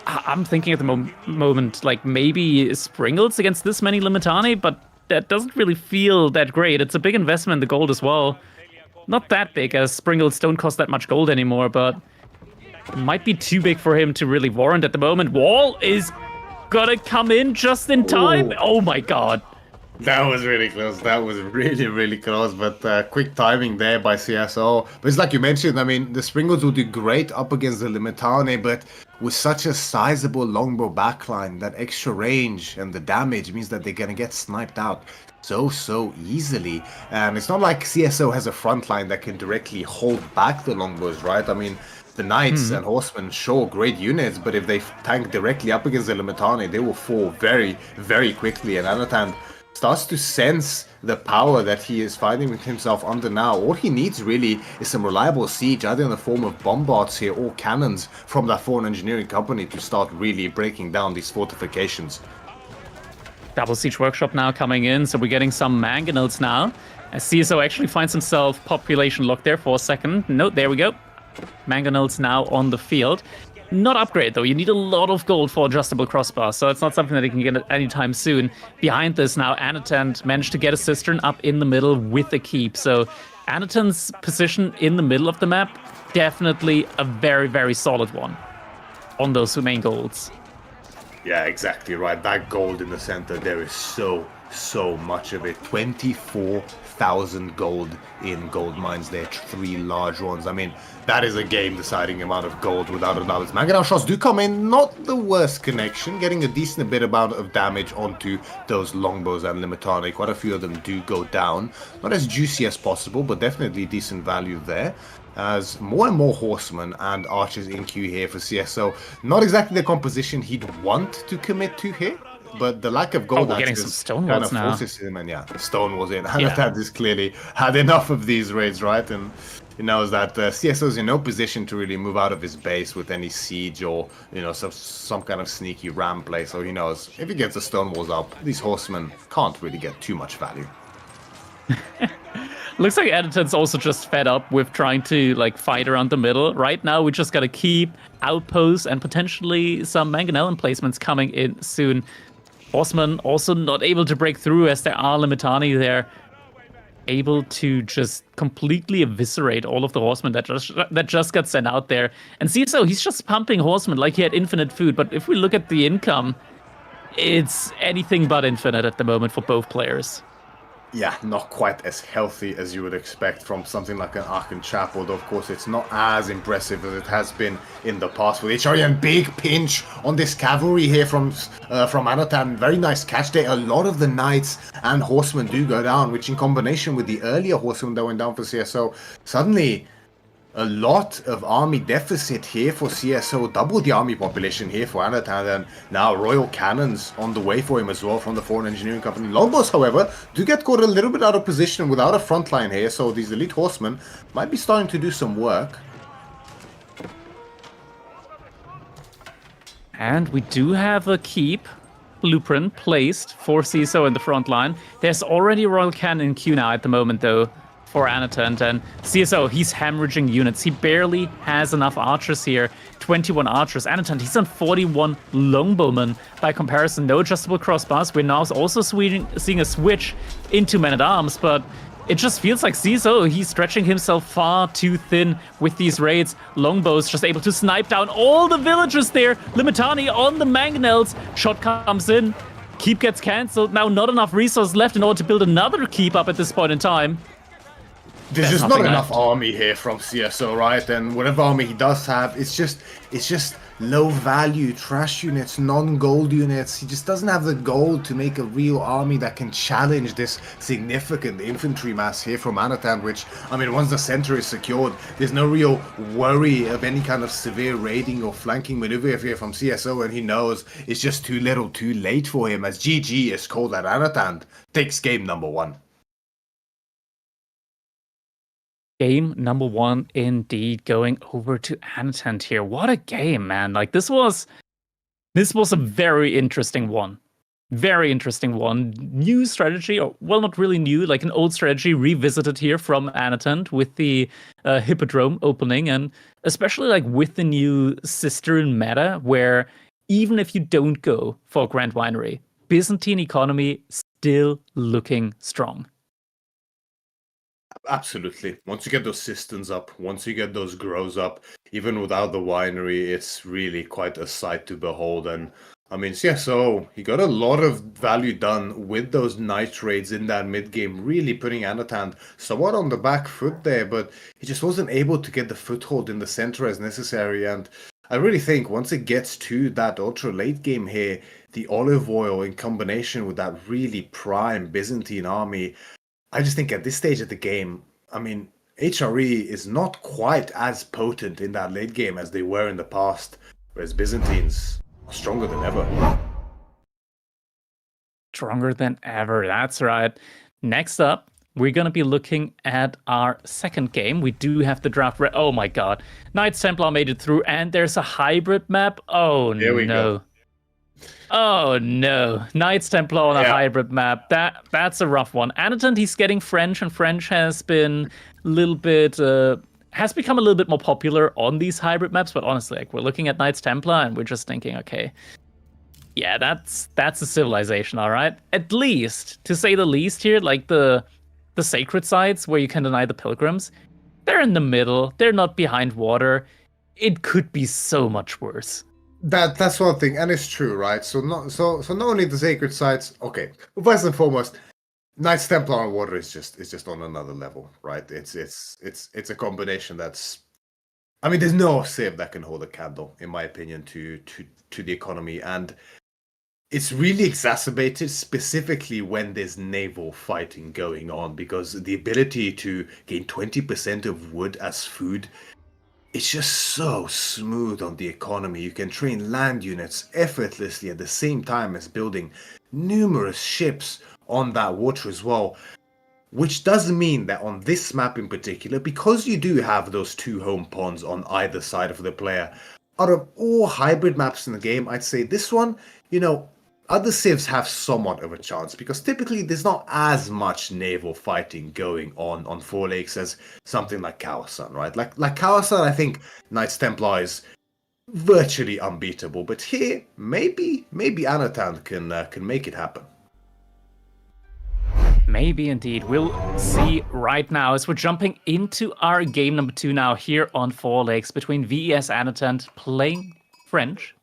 I'm thinking at the moment, like, maybe Springles against this many Limitani, but that doesn't really feel that great. It's a big investment in the gold as well. Not that big, as Springles don't cost that much gold anymore, but it might be too big for him to really warrant at the moment. Wall is gonna come in just in time. Oh my god. That was really close. That was really, really close. But quick timing there by CSO. But it's like you mentioned, I mean, the Springles will do great up against the Limitane, but with such a sizable longbow backline, that extra range and the damage means that they're going to get sniped out so easily. And it's not like CSO has a front line that can directly hold back the longbows, right? I mean, the knights and horsemen, sure, great units, but if they tank directly up against the Limitane, they will fall very, very quickly. And Anatan starts to sense the power that he is finding with himself under now. All he needs really is some reliable siege, either in the form of bombards here or cannons from that foreign engineering company to start really breaking down these fortifications. Double siege workshop now coming in, so we're getting some mangonels now. As CSO actually finds himself population locked there for a second. No, there we go. Mangonels now on the field. Not upgrade, though. You need a lot of gold for adjustable crossbar, so it's not something that he can get anytime soon. Behind this now, Anatan managed to get a cistern up in the middle with a keep. So Anatan's position in the middle of the map, definitely a very, very solid one on those two main golds. Yeah, exactly right. That gold in the center, there is so much of it. 24,000 gold in gold mines there, 3 large ones. I mean, that is a game-deciding amount of gold without a doubt. Mangonel shots do come in, not the worst connection, getting a decent bit amount of damage onto those longbows and Limitane. Quite a few of them do go down. Not as juicy as possible, but definitely decent value there. As more and more horsemen and archers in queue here for CSO. Not exactly the composition he'd want to commit to here, but the lack of gold we're getting some stone kind walls of forces him, and yeah, the stone was in. And that is clearly had enough of these raids, right? And he knows that CSO is in no position to really move out of his base with any siege or some kind of sneaky ram play. So he knows if he gets the stone walls up, these horsemen can't really get too much value. Looks like Editon's also just fed up with trying to fight around the middle. Right now, we just gotta keep outposts and potentially some Mangonellan placements coming in soon. Horsemen also not able to break through as there are Limitani there, able to just completely eviscerate all of the horsemen that just got sent out there. And CSO, he's just pumping horsemen like he had infinite food. But if we look at the income, it's anything but infinite at the moment for both players. Yeah, not quite as healthy as you would expect from something like an Aachen Chap, although of course it's not as impressive as it has been in the past with HRE. And big pinch on this cavalry here from Anatan. Very nice catch there. A lot of the knights and horsemen do go down, which in combination with the earlier horsemen that went down for CSO, suddenly a lot of army deficit here for CSO, double the army population here for Anatan, and now royal cannons on the way for him as well from the foreign engineering company. Longbows, however, do get caught a little bit out of position without a front line here, so these elite horsemen might be starting to do some work. And we do have a keep blueprint placed for CSO in the front line. There's already a royal cannon in queue now at the moment, though, for Anatan, and CSO, he's hemorrhaging units. He barely has enough archers here. 21 archers. Anatan, he's on 41 longbowmen. By comparison, no adjustable crossbars. We're now also seeing a switch into men-at-arms, but it just feels like CSO, he's stretching himself far too thin with these raids. Longbows just able to snipe down all the villagers there. Limitani on the mangonels. Shot comes in. Keep gets cancelled. Now not enough resources left in order to build another keep up at this point in time. There's just not enough army here from CSO, right? And whatever army he does have, it's just low value trash units, non-gold units. He just doesn't have the gold to make a real army that can challenge this significant infantry mass here from Anatan, which, I mean, once the center is secured, there's no real worry of any kind of severe raiding or flanking maneuver here from CSO, and he knows it's just too little too late for him, as GG is called at Anatan takes game number 1. Game number 1 indeed, going over to Anatan here. What a game, man. This was a very interesting one. Very interesting one. New strategy, or well, not really new, an old strategy revisited here from Anatan with the Hippodrome opening, and especially with the new Cistern meta, where even if you don't go for a Grand Winery, Byzantine economy still looking strong. Absolutely. Once you get those cisterns up, once you get those grows up, even without the winery, it's really quite a sight to behold. And I mean, CSO, he got a lot of value done with those night raids in that mid game, really putting Anatan somewhat on the back foot there, but he just wasn't able to get the foothold in the center as necessary. And I really think once it gets to that ultra late game here, the olive oil in combination with that really prime Byzantine army, I just think at this stage of the game, I mean, HRE is not quite as potent in that late game as they were in the past, whereas Byzantines are stronger than ever. Stronger than ever, that's right. Next up, we're going to be looking at our second game. We do have the draft. Oh my god. Knights Templar made it through, and there's a hybrid map. Oh no. Oh no, Knights Templar on a hybrid map. That's a rough one. Anatan, he's getting French, and French has been has become a little bit more popular on these hybrid maps. But honestly, we're looking at Knights Templar, and we're just thinking, okay, yeah, that's a civilization, all right. At least, to say the least, here, the sacred sites where you can deny the pilgrims, they're in the middle. They're not behind water. It could be so much worse. That's one thing, and it's true, right? So not only the sacred sites. Okay, well, first and foremost, Knights Templar on water is just on another level, right? It's a combination that's, I mean, there's no civ that can hold a candle, in my opinion, to the economy, and it's really exacerbated specifically when there's naval fighting going on, because the ability to gain 20% of wood as food, it's just so smooth on the economy. You can train land units effortlessly at the same time as building numerous ships on that water as well. which does mean that on this map in particular, because you do have those 2 home pawns on either side of the player, out of all hybrid maps in the game, I'd say this one, other civs have somewhat of a chance, because typically there's not as much naval fighting going on 4 lakes as something like Kawasan, right? Like Kawasan, I think Knights Templar is virtually unbeatable, but here maybe Anatan can make it happen. Maybe indeed. We'll see right now as we're jumping into our game number 2 now here on 4 Lakes between VES Annotant playing French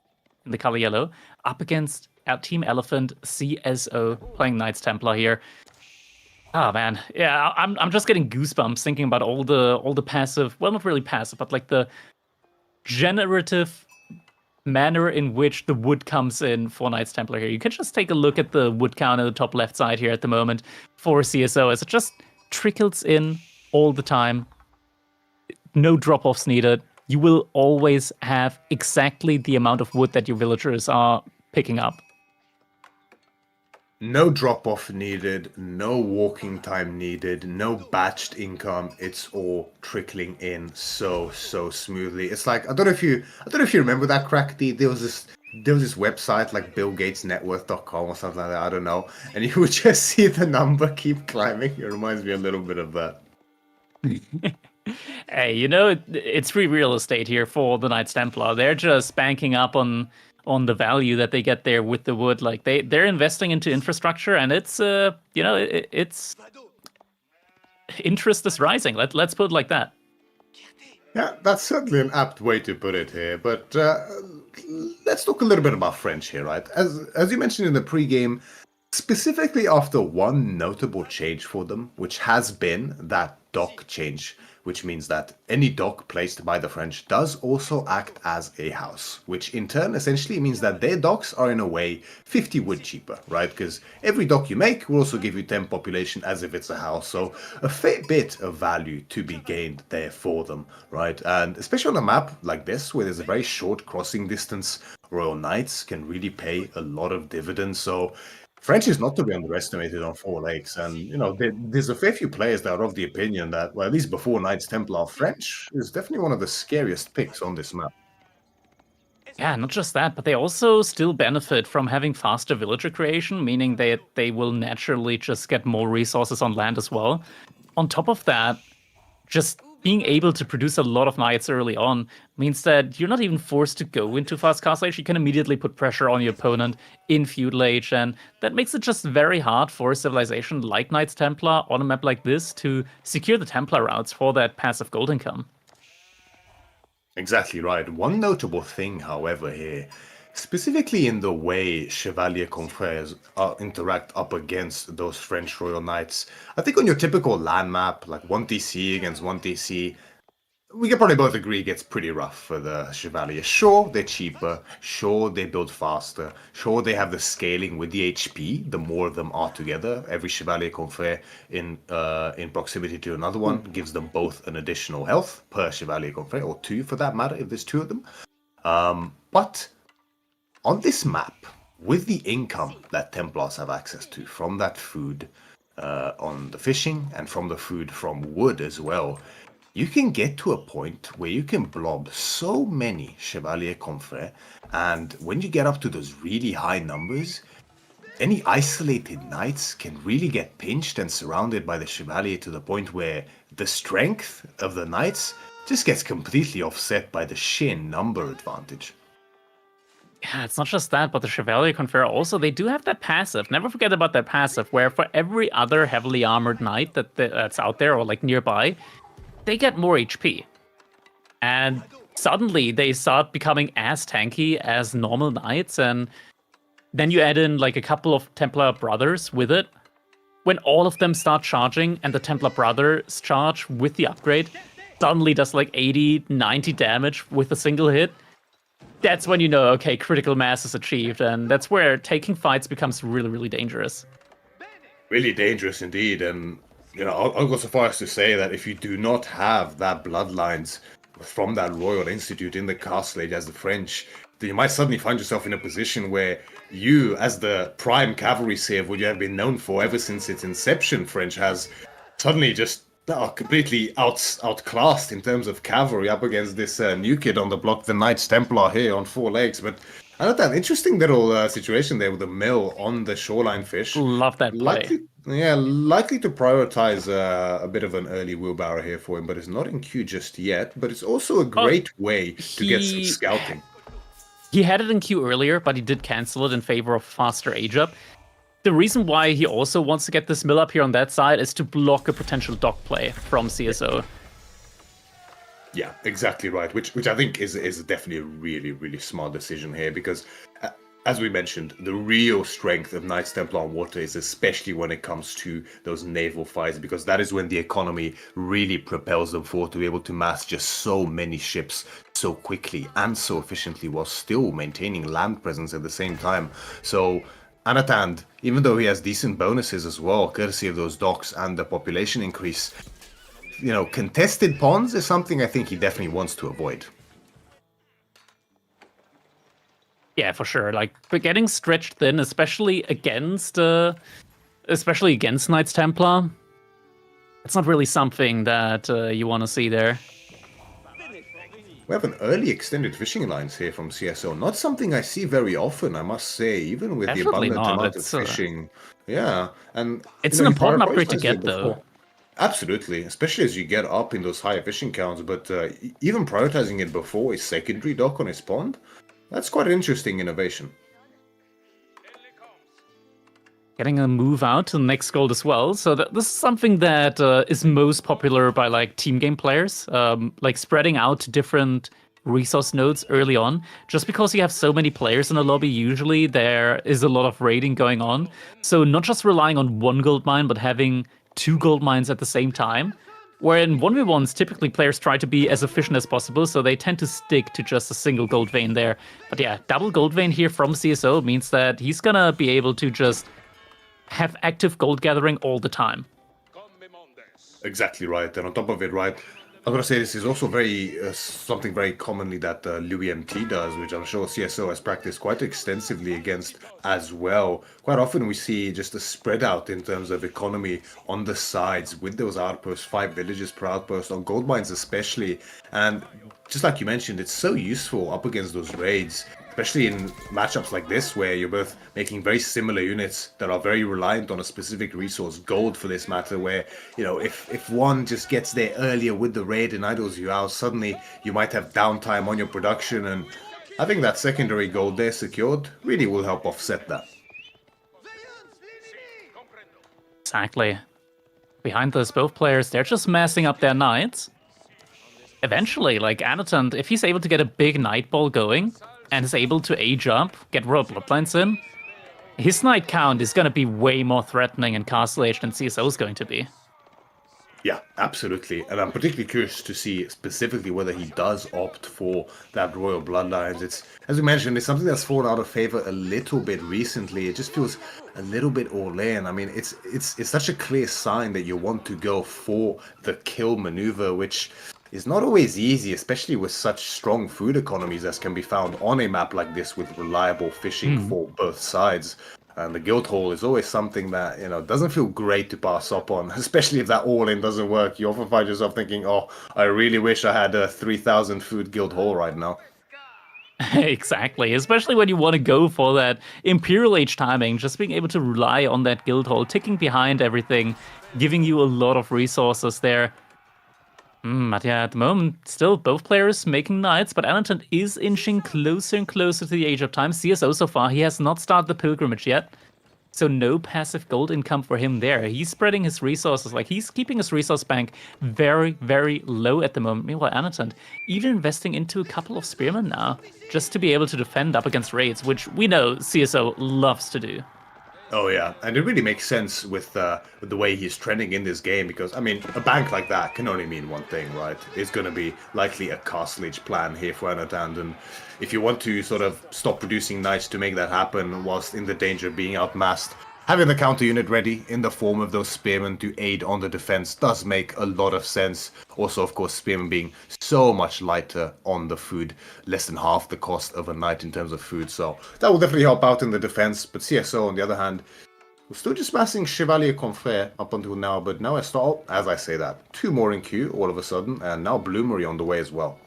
in the color yellow up against our Team Elephant CSO playing Knights Templar here. Oh man, yeah, I'm just getting goosebumps thinking about all the passive, well, not really passive, but like the generative manner in which the wood comes in for Knights Templar here. You can just take a look at the wood count in the top left side here at the moment for CSO as it just trickles in all the time. No drop-offs needed. You will always have exactly the amount of wood that your villagers are picking up. No drop-off needed, no walking time needed, no batched income. It's all trickling in so smoothly. It's like I don't know if you remember that, Crackedy. There was this website like BillGatesNetworth.com or something like that. I don't know, and you would just see the number keep climbing. It reminds me a little bit of that. Hey, it's free real estate here for the Knights Templar. They're just banking up on the value that they get there with the wood. Like they're investing into infrastructure, and it's it's interest is rising. Let's put it like that. Yeah, that's certainly an apt way to put it here. But let's talk a little bit about French here, right? As you mentioned in the pregame, specifically after one notable change for them, which has been that dock change, which means that any dock placed by the French does also act as a house, which in turn essentially means that their docks are in a way 50 wood cheaper, right? Because every dock you make will also give you 10 population as if it's a house, so a fair bit of value to be gained there for them, right? And especially on a map like this, where there's a very short crossing distance, Royal Knights can really pay a lot of dividends, so French is not to be underestimated on 4 Lakes, and there's a fair few players that are of the opinion that, well, at least before Knights Templar, French is definitely one of the scariest picks on this map. Yeah, not just that, but they also still benefit from having faster villager creation, meaning that they will naturally just get more resources on land as well. On top of that, just being able to produce a lot of knights early on means that you're not even forced to go into fast castle age. You can immediately put pressure on your opponent in feudal age, and that makes it just very hard for a civilization like Knights Templar on a map like this to secure the Templar routes for that passive gold income. Exactly right. One notable thing, however, here, specifically in the way Chevalier Confrères interact up against those French Royal Knights, I think on your typical land map, like 1TC against 1TC, we can probably both agree it gets pretty rough for the Chevalier. Sure, they're cheaper. Sure, they build faster. Sure, they have the scaling with the HP. The more of them are together, every Chevalier Confrère in proximity to another one gives them both an additional health per Chevalier Confrère, or 2 for that matter, if there's 2 of them. But on this map, with the income that Templars have access to from that food on the fishing and from the food from wood as well, you can get to a point where you can blob so many Chevalier Confrères, and when you get up to those really high numbers, any isolated knights can really get pinched and surrounded by the Chevalier to the point where the strength of the knights just gets completely offset by the sheer number advantage. Yeah, it's not just that, but the Chevalier Confrère also, they do have that passive. Never forget about that passive, where for every other heavily armored knight that's out there or like nearby, they get more HP. And suddenly they start becoming as tanky as normal knights, and then you add in like a couple of Templar brothers with it. When all of them start charging and the Templar brothers charge with the upgrade, suddenly does like 80, 90 damage with a single hit. That's when you know, okay, critical mass is achieved, and that's where taking fights becomes really, really dangerous. Really dangerous indeed, and I'll go so far as to say that if you do not have that bloodlines from that Royal Institute in the castle age as the French, then you might suddenly find yourself in a position where you, as the prime cavalry civ, what you have been known for ever since its inception, French has suddenly just completely outclassed in terms of cavalry up against this new kid on the block, the Knights Templar here on 4 legs. But I don't know, interesting little situation there with the mill on the shoreline fish. Love that play. Likely to prioritize a bit of an early wheelbarrow here for him, but it's not in queue just yet. But it's also a great way to get some scouting. He had it in queue earlier, but he did cancel it in favor of faster age up. The reason why he also wants to get this mill up here on that side is to block a potential dock play from CSO. Yeah, exactly right. Which I think is definitely a really, really smart decision here, because as we mentioned, the real strength of Knights Templar on water is especially when it comes to those naval fights, because that is when the economy really propels them forward to be able to mass just so many ships so quickly and so efficiently while still maintaining land presence at the same time. So Anatand, even though he has decent bonuses as well, courtesy of those docks and the population increase, contested ponds is something I think he definitely wants to avoid. Yeah, for sure. But getting stretched thin, especially against Knights Templar, it's not really something that you want to see there. We have an early extended fishing alliance here from CSO. Not something I see very often, I must say, even with Definitely the abundant not. amount It's, of fishing. Yeah, and it's an important he upgrade to prioritized get, it though. before. Absolutely, especially as you get up in those higher fishing counts. But even prioritizing it before his secondary dock on his pond, that's quite an interesting innovation. Getting a move out to the next gold as well. So this is something that is most popular by team game players, spreading out different resource nodes early on. Just because you have so many players in a lobby, usually there is a lot of raiding going on. So not just relying on one gold mine, but having 2 gold mines at the same time. Where in 1v1s, typically players try to be as efficient as possible, so they tend to stick to just a single gold vein there. But yeah, double gold vein here from CSO means that he's gonna be able to just have active gold gathering all the time. Exactly right, and on top of it, right, I'm gonna say this is also very something very commonly that Whameqt does, which I'm sure CSO has practiced quite extensively against as well. Quite often we see just a spread out in terms of economy on the sides with those outposts, 5 villages per outpost, on gold mines especially, and just like you mentioned, it's so useful up against those raids, especially in matchups like this where you're both making very similar units that are very reliant on a specific resource, gold for this matter, where, if one just gets there earlier with the raid and idles you out, suddenly you might have downtime on your production, and having that secondary gold there secured really will help offset that. Exactly. Behind those both players, they're just massing up their knights. Eventually, Anatant, if he's able to get a big night ball going, and is able to age up, get royal bloodlines in, his knight count is going to be way more threatening in Castle Age than CSO is going to be. Yeah, absolutely. And I'm particularly curious to see specifically whether he does opt for that royal bloodlines. It's, as we mentioned, it's something that's fallen out of favor a little bit recently. It just feels a little bit all in. I mean, it's such a clear sign that you want to go for the kill maneuver, which is not always easy, especially with such strong food economies as can be found on a map like this with reliable fishing for both sides. And the guild hall is always something that, doesn't feel great to pass up on, especially if that all-in doesn't work. You often find yourself thinking, oh, I really wish I had a 3,000 food guild hall right now. Exactly, especially when you want to go for that Imperial Age timing, just being able to rely on that guild hall, ticking behind everything, giving you a lot of resources there. But yeah, at the moment, still both players making knights, but Anatant is inching closer and closer to the Age of Time. CSO so far, he has not started the pilgrimage yet, so no passive gold income for him there. He's spreading his resources, he's keeping his resource bank very, very low at the moment. Meanwhile, Anatant even investing into a couple of spearmen now, just to be able to defend up against raids, which we know CSO loves to do. Oh yeah, and it really makes sense with the way he's trending in this game, because, I mean, a bank like that can only mean one thing, right? It's going to be likely a Castle Age plan here for Anatant, and if you want to sort of stop producing knights to make that happen whilst in the danger of being outmassed, having the counter unit ready in the form of those spearmen to aid on the defense does make a lot of sense. Also, of course, spearmen being so much lighter on the food, less than half the cost of a knight in terms of food, so that will definitely help out in the defense. But CSO, on the other hand, We're still just massing Chevalier Confrère up until now, but now I start, as I say that, 2 more in queue all of a sudden, and now Bloomery on the way as well.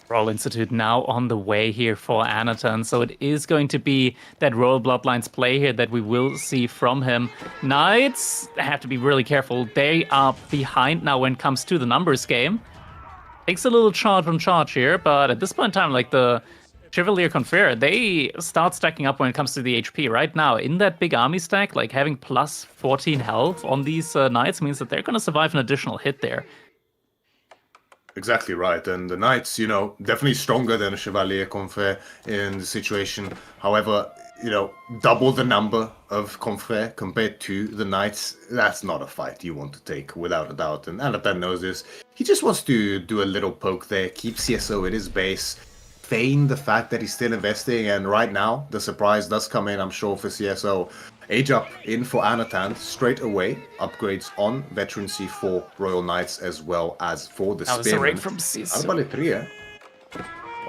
Royal Institute now on the way here for Anatan, so it is going to be that Royal Bloodlines play here that we will see from him. Knights have to be really careful. They are behind now when it comes to the numbers game. Takes a little charge from charge here, but at this point in time, like the Chevalier Confrère, they start stacking up when it comes to the HP. Right now, in that big army stack, like having plus 14 health on these Knights means that they're going to survive an additional hit there. Exactly right, and the Knights, you know, definitely stronger than a Chevalier Confrère in the situation. However, you know, double the number of Confrère compared to the Knights, that's not a fight you want to take, without a doubt. And Anatan knows this. He just wants to do a little poke there, keep CSO at his base, feign the fact that he's still investing, and right now, the surprise does come in, I'm sure, for CSO. Age up in for Anatan straight away. Upgrades on veterancy for Royal Knights as well as for the That was a Spearmen. raid from CSO. Arbaletria.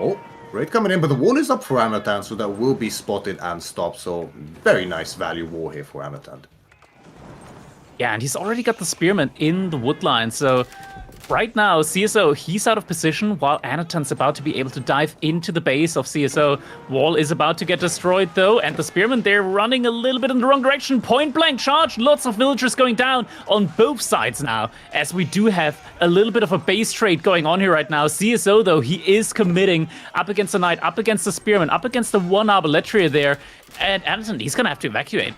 Oh, raid coming in, but the wall is up for Anatan, so that will be spotted and stopped. So very nice value war here for Anatan. Yeah, and he's already got the Spearman in the woodline, so right now, CSO, he's out of position while Anatan's about to be able to dive into the base of CSO. Wall is about to get destroyed though, and the Spearmen, they're running a little bit in the wrong direction. Point blank charge, lots of villagers going down on both sides now, as we do have a little bit of a base trade going on here right now. CSO though, he is committing up against the Knight, up against the Spearman, up against the one Arbaletria there, and Anatan, he's gonna have to evacuate.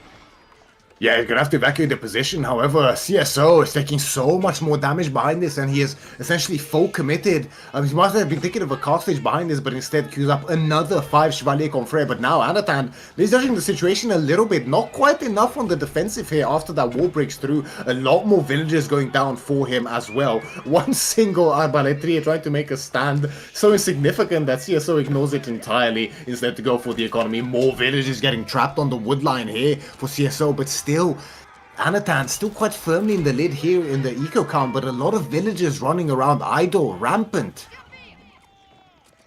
Yeah, you're gonna have to evacuate the position. However, CSO is taking so much more damage behind this, and he is essentially full committed. He must have been thinking of a castage behind this, but instead queues up another 5 Chevalier Confrère. But now Anatan is judging the situation a little bit. Not quite enough on the defensive here after that wall breaks through. A lot more villagers going down for him as well. One single Arbaletria trying to make a stand. So insignificant that CSO ignores it entirely instead to go for the economy. More villagers getting trapped on the woodline here for CSO, but still, Anatan still quite firmly in the lid here in the eco count, but a lot of villagers running around idle, rampant.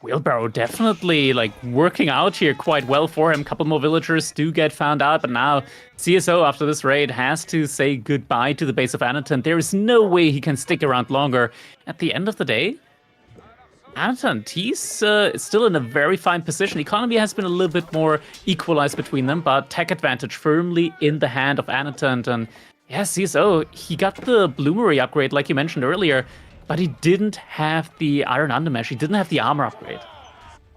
Wheelbarrow definitely like working out here quite well for him. Couple more villagers do get found out, but now CSO after this raid has to say goodbye to the base of Anatan. There is no way he can stick around longer. At the end of the day, Anatan, he's still in a very fine position. Economy has been a little bit more equalized between them, but tech advantage firmly in the hand of Anatan. And yeah, CSO, he got the Bloomery upgrade like you mentioned earlier, but he didn't have the Iron Undermesh, he didn't have the armor upgrade.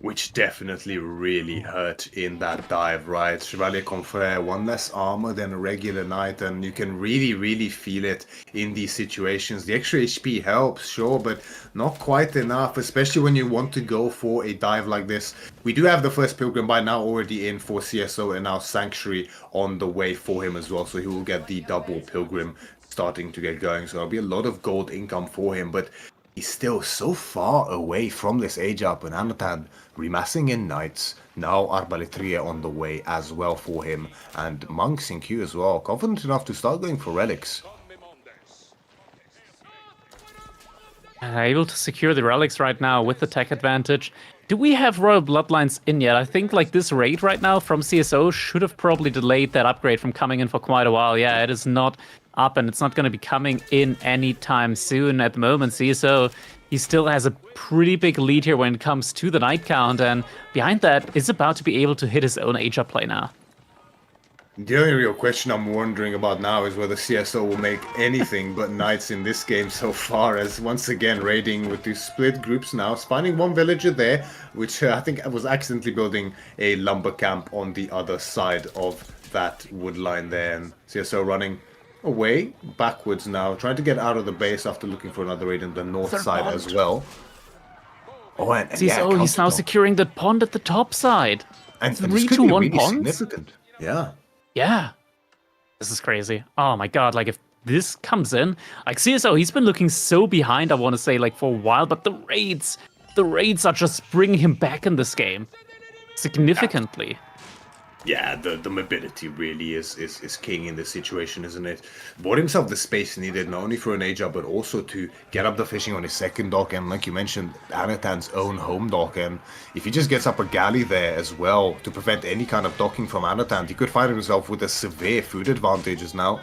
Which definitely really hurt in that dive, right? Chevalier Confrère, 1 less armor than a regular knight, and you can really feel it in these situations. The extra HP helps, sure, but not quite enough, especially when you want to go for a dive like this. We do have the first Pilgrim by now already in for CSO, and now Sanctuary on the way for him as well, so he will get the double Pilgrim starting to get going. So there'll be a lot of gold income for him, but he's still so far away from this age up, and Anatan remassing in Knights. Now Arbaletria on the way as well for him, and Monks in queue as well. Confident enough to start going for relics. Able to secure the relics right now with the tech advantage. Do we have Royal Bloodlines in yet? I think like this raid right now from CSO should have probably delayed that upgrade from coming in for quite a while. Yeah, it is not up, and it's not going to be coming in anytime soon. At the moment, CSO, he still has a pretty big lead here when it comes to the Knight count, and behind that is about to be able to hit his own age-up play now. The only real question I'm wondering about now is whether CSO will make anything but Knights in this game so far, as once again raiding with 2 split groups now, finding 1 villager there, which I think was accidentally building a lumber camp on the other side of that wood line there, and CSO running away backwards now, trying to get out of the base after looking for another raid on the north side as well. Oh, and CSO, yeah, he's now securing the pond at the top side. and 3 to 1 ponds? Significant. Yeah. Yeah. This is crazy. Oh my god, like if this comes in, like CSO, he's been looking so behind, I want to say, like for a while, but the raids are just bringing him back in this game significantly. Yeah, the mobility really is king in this situation, isn't it? Bought himself the space needed not only for an age up, but also to get up the fishing on his second dock, and like you mentioned, Anatan's own home dock. And if he just gets up a galley there as well to prevent any kind of docking from Anatan, he could find himself with a severe food advantages now.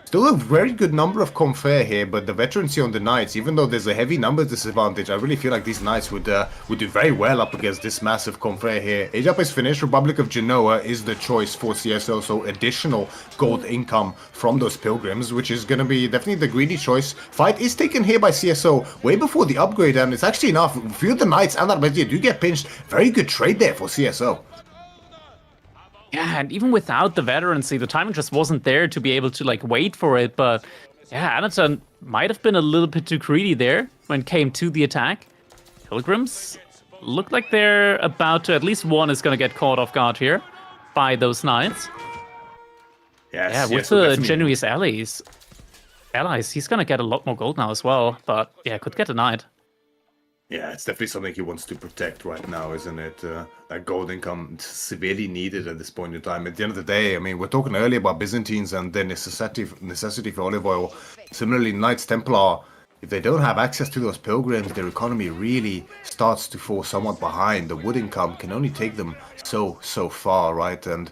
Still a very good number of Confair here, but the veterancy on the Knights, even though there's a heavy numbers disadvantage, I really feel like these Knights would do very well up against this massive Confair here. Age up is finished, Republic of Genoa is the choice for CSO, so additional gold income from those Pilgrims, which is going to be definitely the greedy choice. Fight is taken here by CSO way before the upgrade, and it's actually enough. A few of the Knights and Arbetia do get pinched. Very good trade there for CSO. Yeah, and even without the veterancy, the timing just wasn't there to be able to like wait for it. But yeah, Anatan might have been a little bit too greedy there when it came to the attack. Pilgrims look like they're about to, at least one is going to get caught off guard here by those Knights. Yes, Yeah, with the Genoese allies, he's going to get a lot more gold now as well. But yeah, could get a Knight. Yeah, it's definitely something he wants to protect right now, isn't it? That gold income severely needed at this point in time. At the end of the day, I mean, we're talking earlier about Byzantines and their necessity for olive oil. Similarly, Knights Templar, if they don't have access to those pilgrims, their economy really starts to fall somewhat behind. The wood income can only take them so far, right? And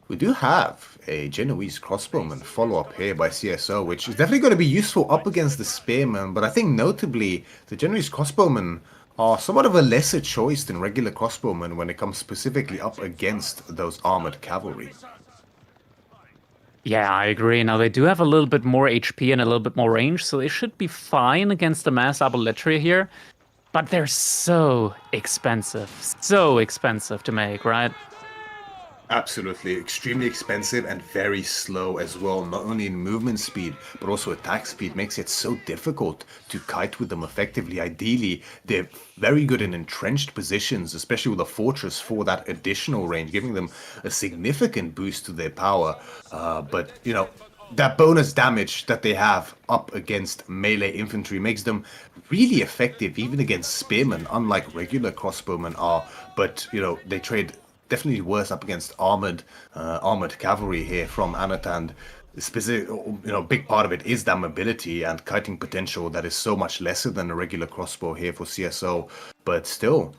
we do have a Genoese crossbowman follow-up here by CSO, which is definitely going to be useful up against the spearmen, but I think notably the Genoese crossbowmen are somewhat of a lesser choice than regular crossbowmen when it comes specifically up against those armored cavalry. Yeah, I agree. Now, they do have a little bit more HP and a little bit more range, so they should be fine against the mass arballetry here. But they're so expensive to make, right? Absolutely, extremely expensive and very slow as well, not only in movement speed, but also attack speed makes it so difficult to kite with them effectively. Ideally, they're very good in entrenched positions, especially with a fortress for that additional range, giving them a significant boost to their power. But, you know, that bonus damage that they have up against melee infantry makes them really effective, even against spearmen, unlike regular crossbowmen are. But, you know, they trade definitely worse up against armored cavalry here from Anatan. Specific, you know, big part of it is that mobility and kiting potential that is so much lesser than a regular crossbow here for CSO. But still,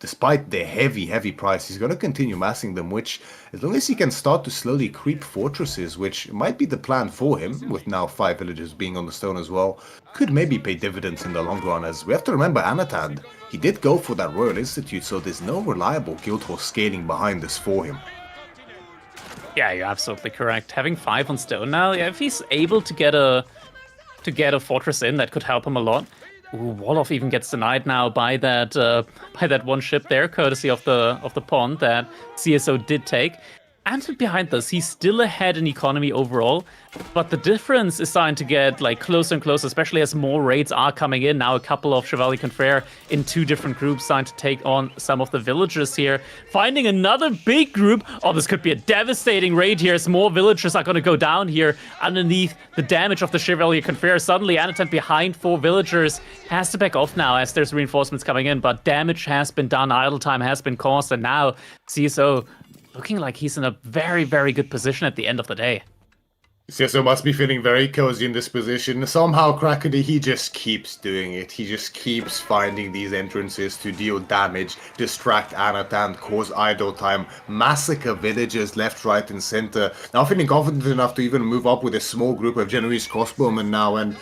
despite their heavy price, he's going to continue massing them, which, as long as he can start to slowly creep fortresses, which might be the plan for him, with now 5 villages being on the stone as well, could maybe pay dividends in the long run, as we have to remember Anatan, he did go for that Royal Institute, so there's no reliable Guildhall scaling behind this for him. Yeah, you're absolutely correct. Having 5 on stone now, yeah, if he's able to get a fortress in, that could help him a lot. Ooh, Wolof even gets denied now by that one ship there, courtesy of the pond that CSO did take. And behind this, he's still ahead in economy overall, but the difference is starting to get like closer and closer, especially as more raids are coming in. Now a couple of Chevalier Confrere in 2 different groups starting to take on some of the villagers here. Finding another big group. Oh, this could be a devastating raid here as more villagers are going to go down here underneath the damage of the Chevalier Confrere. Suddenly, Anatan behind 4 villagers has to back off now as there's reinforcements coming in, but damage has been done, idle time has been caused, and now CSO looking like he's in a very good position at the end of the day. CSO must be feeling very cozy in this position. Somehow, Crackedy, he just keeps doing it. He just keeps finding these entrances to deal damage, distract Anatan, cause idle time, massacre villagers left, right, and center. Now feeling confident enough to even move up with a small group of Genoese crossbowmen now, and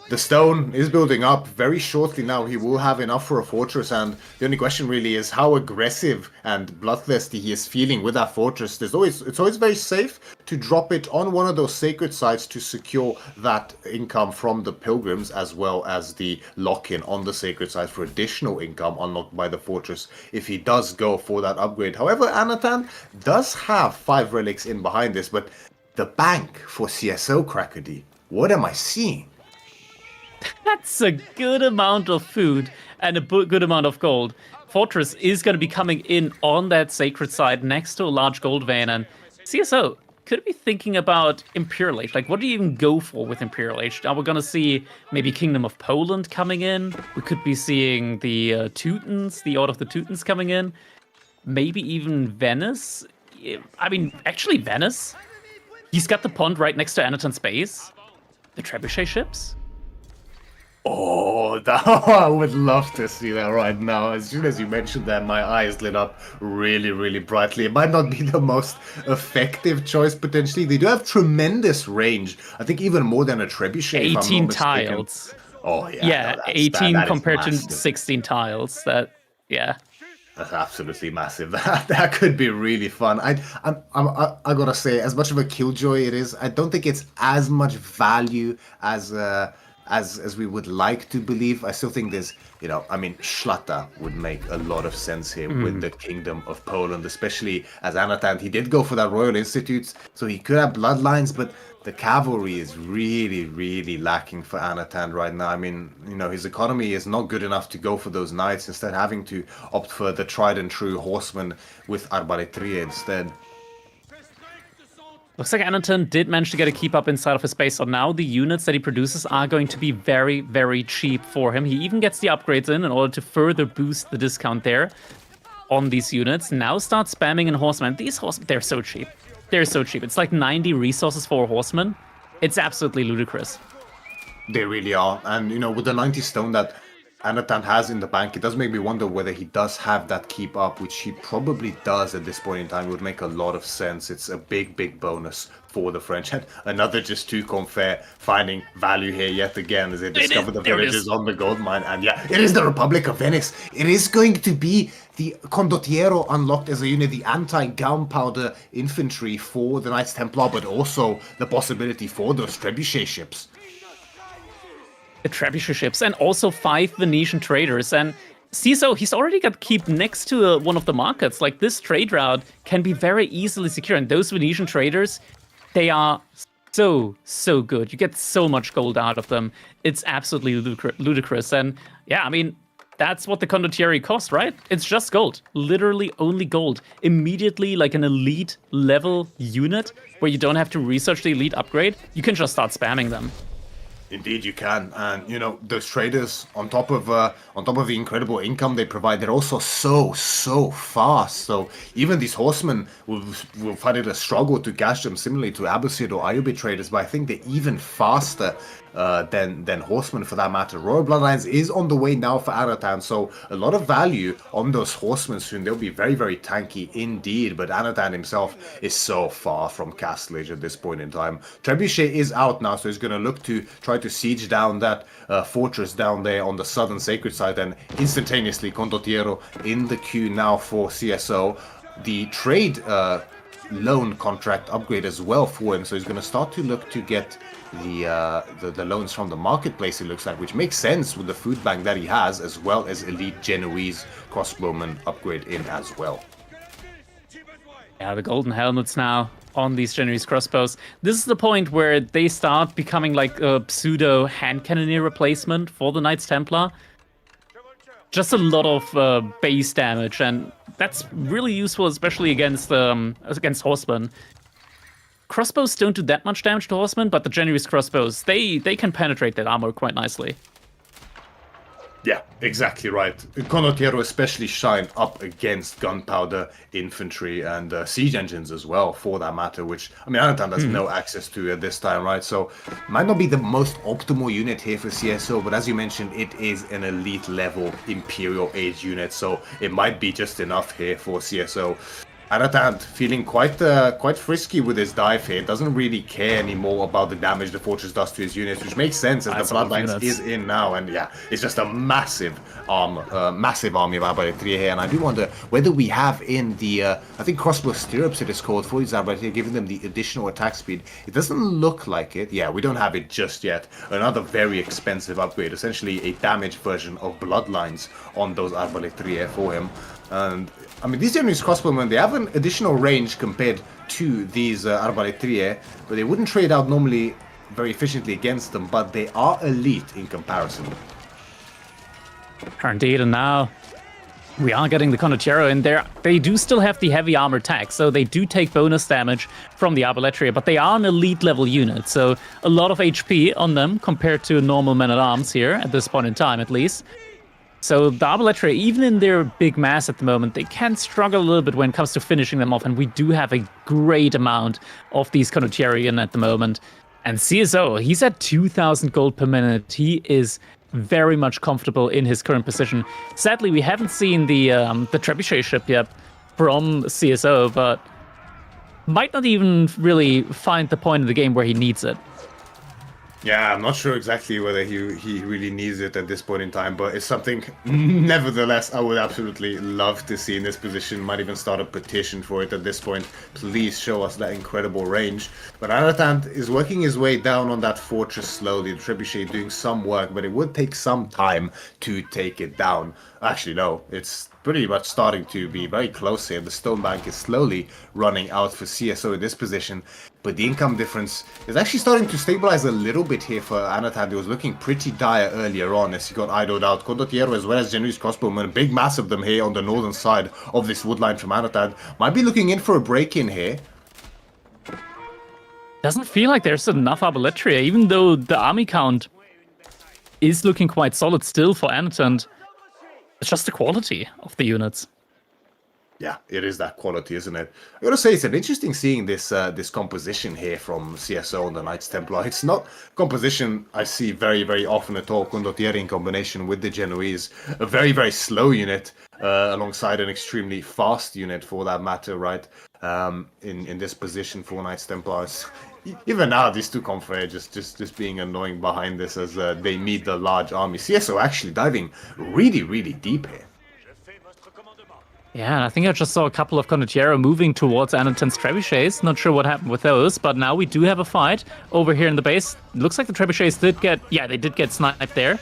the stone is building up. Very shortly now, he will have enough for a fortress, and the only question really is how aggressive and bloodthirsty he is feeling with that fortress. It's always very safe to drop it on one of those sacred sites to secure that income from the pilgrims, as well as the lock-in on the sacred site for additional income unlocked by the fortress if he does go for that upgrade. However, Anatan does have 5 relics in behind this, but the bank for CSO, Crackedy, what am I seeing? That's a good amount of food and a good amount of gold. Fortress is going to be coming in on that sacred site next to a large gold vein, and CSO could be thinking about Imperial Age. Like, what do you even go for with Imperial Age? Are we going to see maybe Kingdom of Poland coming in? We could be seeing the Teutons, the Order of the Teutons coming in. Maybe even Venice. I mean, actually, Venice. He's got the pond right next to Anaton's base. The trebuchet ships. Oh, I would love to see that right now. As soon as you mentioned that, my eyes lit up really, really brightly. It might not be the most effective choice, potentially. They do have tremendous range. I think even more than a trebuchet, if I'm not 18 mistaken. tiles. Oh, yeah. Yeah, no, 18 that is compared to massive. 16 tiles. Yeah. That's absolutely massive. That could be really fun. I gotta say, as much of a killjoy it is, I don't think it's as much value as we would like to believe. I still think there's, I mean, Schlata would make a lot of sense here with the Kingdom of Poland, especially as Anatan. He did go for that Royal Institutes, so he could have bloodlines, but the cavalry is really, really lacking for Anatan right now. I mean, his economy is not good enough to go for those knights, instead having to opt for the tried and true horsemen with Arbaletria instead. Looks like Anaton did manage to get a keep up inside of his base, so now the units that he produces are going to be very, very cheap for him. He even gets the upgrades in order to further boost the discount there on these units. Now start spamming in horsemen. These horsemen, they're so cheap. They're so cheap. It's like 90 resources for a horseman. It's absolutely ludicrous. They really are. And, with the 90 stone that Anatan has in the bank, it does make me wonder whether he does have that keep up, which he probably does at this point in time. It would make a lot of sense. It's a big, big bonus for the French. And another just too fair finding value here yet again as they discover the villages on the gold mine. And yeah, it is the Republic of Venice. It is going to be the Condottiero unlocked as a unit, the anti-gunpowder infantry for the Knights Templar, but also the possibility for those trebuchet ships. The trebuchet ships, and also 5 Venetian traders. And CSO, he's already got keep next to one of the markets. Like, this trade route can be very easily secure. And those Venetian traders, they are so good. You get so much gold out of them. It's absolutely ludicrous. And yeah, I mean, that's what the Condottieri cost, right? It's just gold. Literally only gold. Immediately, like an elite level unit where you don't have to research the elite upgrade, you can just start spamming them. Indeed, you can, and those traders, on top of the incredible income they provide, they're also so fast. So even these horsemen will find it a struggle to catch them, similarly to Abbasid or Ayubi traders. But I think they're even faster than horsemen for that matter. Royal Bloodlines is on the way now for Anatan, so a lot of value on those horsemen soon. They'll be very, very tanky indeed, but Anatan himself is so far from Castle Age at this point in time. Trebuchet is out now, so he's going to look to try to siege down that fortress down there on the southern sacred side, and instantaneously Condottiero in the queue now for CSO. The trade loan contract upgrade as well for him, so he's going to start to look to get the loans from the marketplace, it looks like, which makes sense with the food bank that he has, as well as elite Genoese crossbowman upgrade in as well. Yeah, the golden helmets now on these Genoese crossbows. This is the point where they start becoming like a pseudo hand cannoneer replacement for the Knights Templar. Just a lot of base damage, and that's really useful, especially against horsemen. Crossbows don't do that much damage to horsemen, but the Genoese crossbows, they can penetrate that armor quite nicely. Yeah, exactly right. Condottiero especially shine up against gunpowder infantry and siege engines as well, for that matter, which, I mean, Anatan has no access to at this time, right? So, might not be the most optimal unit here for CSO, but as you mentioned, it is an elite level Imperial Age unit, so it might be just enough here for CSO. Anatan feeling quite frisky with his dive here. Doesn't really care anymore about the damage the fortress does to his units, which makes sense as the Bloodlines is in now. And yeah, it's just a massive army of Arbaletria here. And I do wonder whether we have in the, I think crossbow stirrups it is called, for these Arbaletria, giving them the additional attack speed. It doesn't look like it. Yeah, we don't have it just yet. Another very expensive upgrade, essentially a damaged version of Bloodlines on those Arbaletria for him. And I mean, these Genoese crossbowmen, they have an additional range compared to these Arbaletria, but they wouldn't trade out normally very efficiently against them, but they are elite in comparison. Indeed, and now we are getting the Condottiero in there. They do still have the heavy armor tag, so they do take bonus damage from the Arbaletria, but they are an elite level unit, so a lot of HP on them compared to normal men-at-arms here, at this point in time at least. So the Arbaletier, even in their big mass at the moment, they can struggle a little bit when it comes to finishing them off, and we do have a great amount of these Condottieri at the moment. And CSO, he's at 2,000 gold per minute. He is very much comfortable in his current position. Sadly, we haven't seen the Trebuchet ship yet from CSO, but might not even really find the point in the game where he needs it. Yeah, I'm not sure exactly whether he really needs it at this point in time, but it's something, nevertheless, I would absolutely love to see in this position. Might even start a petition for it at this point. Please show us that incredible range. But Anatan is working his way down on that fortress slowly. The Trebuchet doing some work, but it would take some time to take it down. Actually, no, it's pretty much starting to be very close here. The stone bank is slowly running out for CSO in this position, but the income difference is actually starting to stabilize a little bit here for Anatan. It was looking pretty dire earlier on as he got idled out. Condottiero as well as Genoese crossbowmen, a big mass of them here on the northern side of this woodline from Anatan. Might be looking in for a break-in here. Doesn't feel like there's enough Arbaletier, even though the army count is looking quite solid still for Anatan. It's just the quality of the units. Yeah, it is that quality, isn't it? I gotta say, it's an interesting seeing this this composition here from CSO on the Knights Templar. It's not composition I see very, very often at all. Condottieri in combination with the Genoese, a very, very slow unit alongside an extremely fast unit for that matter, right? In this position for Knights Templars. Even now, these two confrere just being annoying behind this as they meet the large army. CSO actually diving really, really deep here. Yeah, and I think I just saw a couple of Condottiero moving towards Anatan's trebuchets. Not sure what happened with those, but now we do have a fight over here in the base. Looks like the trebuchets did get sniped there.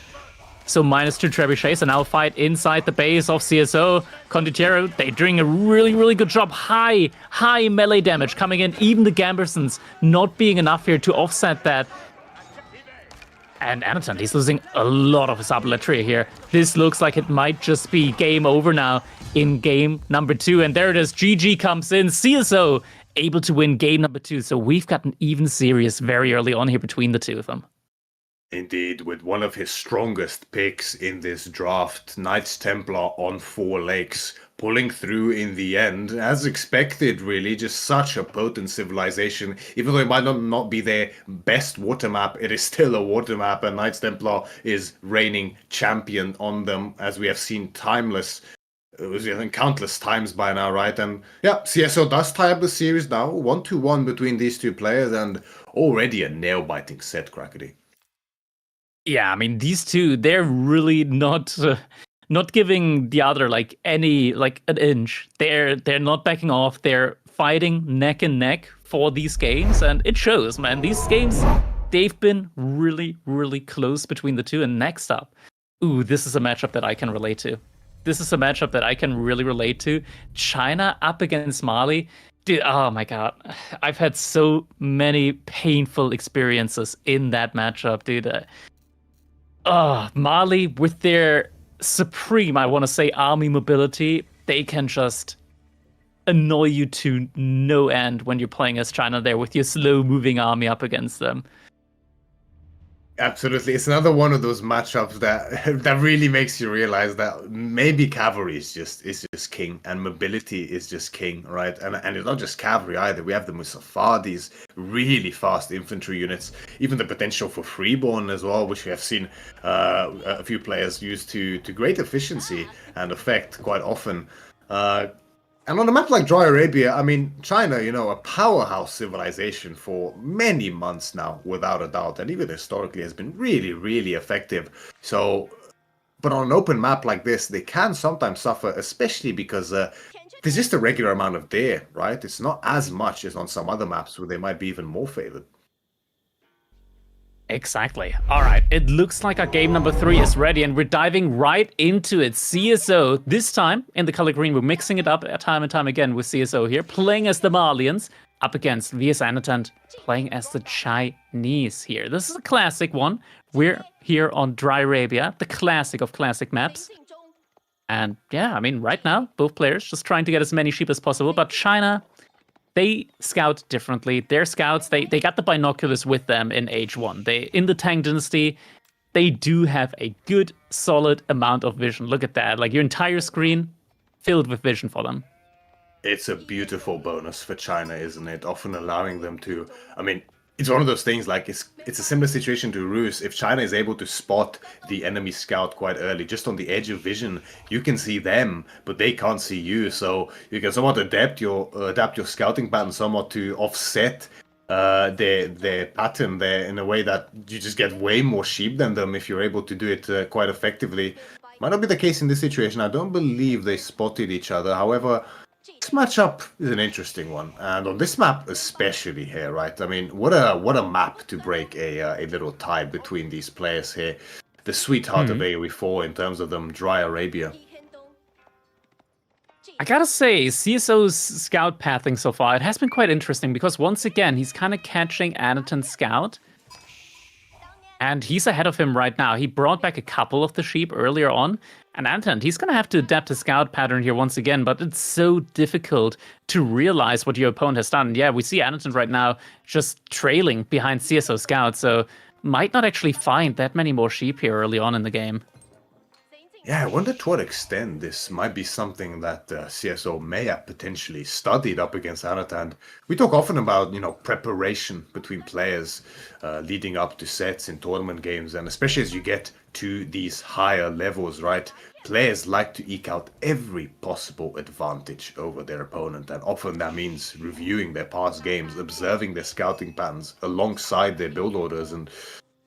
So -2 trebuchets, and now a fight inside the base of CSO. Condottiero, they're doing a really, really good job. High melee damage coming in. Even the Gambersons not being enough here to offset that. And Anatan, he's losing a lot of his Arbaletier here. This looks like it might just be game over now in game number 2. And there it is, GG comes in. CSO able to win game number 2. So we've got an even series very early on here between the two of them. Indeed, with one of his strongest picks in this draft, Knights Templar on 4 lakes, pulling through in the end, as expected really, just such a potent civilization. Even though it might not be their best water map, it is still a water map, and Knights Templar is reigning champion on them, as we have seen countless times by now, right? And yeah, CSO does tie up the series now, 1-1 between these two players, and already a nail-biting set, Crackedy. Yeah, I mean, these two, they're really not giving the other an inch. They're not backing off. They're fighting neck and neck for these games, and it shows, man. These games, they've been really, really close between the two. And next up, this is a matchup that I can relate to. This is a matchup that I can really relate to. China up against Mali. Dude, oh my god. I've had so many painful experiences in that matchup, dude. Mali, with their supreme, I want to say, army mobility, they can just annoy you to no end when you're playing as China there with your slow-moving army up against them. Absolutely, it's another one of those matchups that really makes you realize that maybe cavalry is just king, and mobility is just king, right? And it's not just cavalry either. We have the Musafar, these really fast infantry units, even the potential for freeborn as well, which we have seen a few players use to great efficiency and effect quite often. And on a map like Dry Arabia, I mean, China, a powerhouse civilization for many months now, without a doubt, and even historically has been really, really effective. So, but on an open map like this, they can sometimes suffer, especially because there's just a regular amount of deer, right? It's not as much as on some other maps where they might be even more favored. Exactly. All right, it looks like our game number 3 is ready, and we're diving right into it. CSO, this time in the color green, we're mixing it up time and time again with CSO here, playing as the Malians, up against VS Anatan, playing as the Chinese here. This is a classic one. We're here on Dry Arabia, the classic of classic maps. And yeah, I mean, right now, both players just trying to get as many sheep as possible, but China, they scout differently. Their scouts, they got the binoculars with them in Age 1. In the Tang Dynasty, they do have a good, solid amount of vision. Look at that. Like your entire screen filled with vision for them. It's a beautiful bonus for China, isn't it? Often allowing them to, I mean, it's one of those things like it's a similar situation to Rus. If China is able to spot the enemy scout quite early, just on the edge of vision, you can see them, but they can't see you. So you can somewhat adapt your scouting pattern somewhat to offset their pattern there in a way that you just get way more sheep than them if you're able to do it quite effectively. Might not be the case in this situation. I don't believe they spotted each other. However, this matchup is an interesting one, and on this map especially here, right? I mean, what a map to break a little tie between these players here. The sweetheart of AoE4 in terms of them, Dry Arabia. I gotta say, CSO's scout pathing so far, it has been quite interesting because once again, he's kind of catching Anaton's scout. And he's ahead of him right now. He brought back a couple of the sheep earlier on. And Anaton, he's going to have to adapt his scout pattern here once again, but it's so difficult to realize what your opponent has done. Yeah, we see Anaton right now just trailing behind CSO scouts, so might not actually find that many more sheep here early on in the game. Yeah, I wonder to what extent this might be something that CSO may have potentially studied up against Anatan. We talk often about, preparation between players leading up to sets in tournament games, and especially as you get to these higher levels, right? Players like to eke out every possible advantage over their opponent, and often that means reviewing their past games, observing their scouting patterns alongside their build orders, and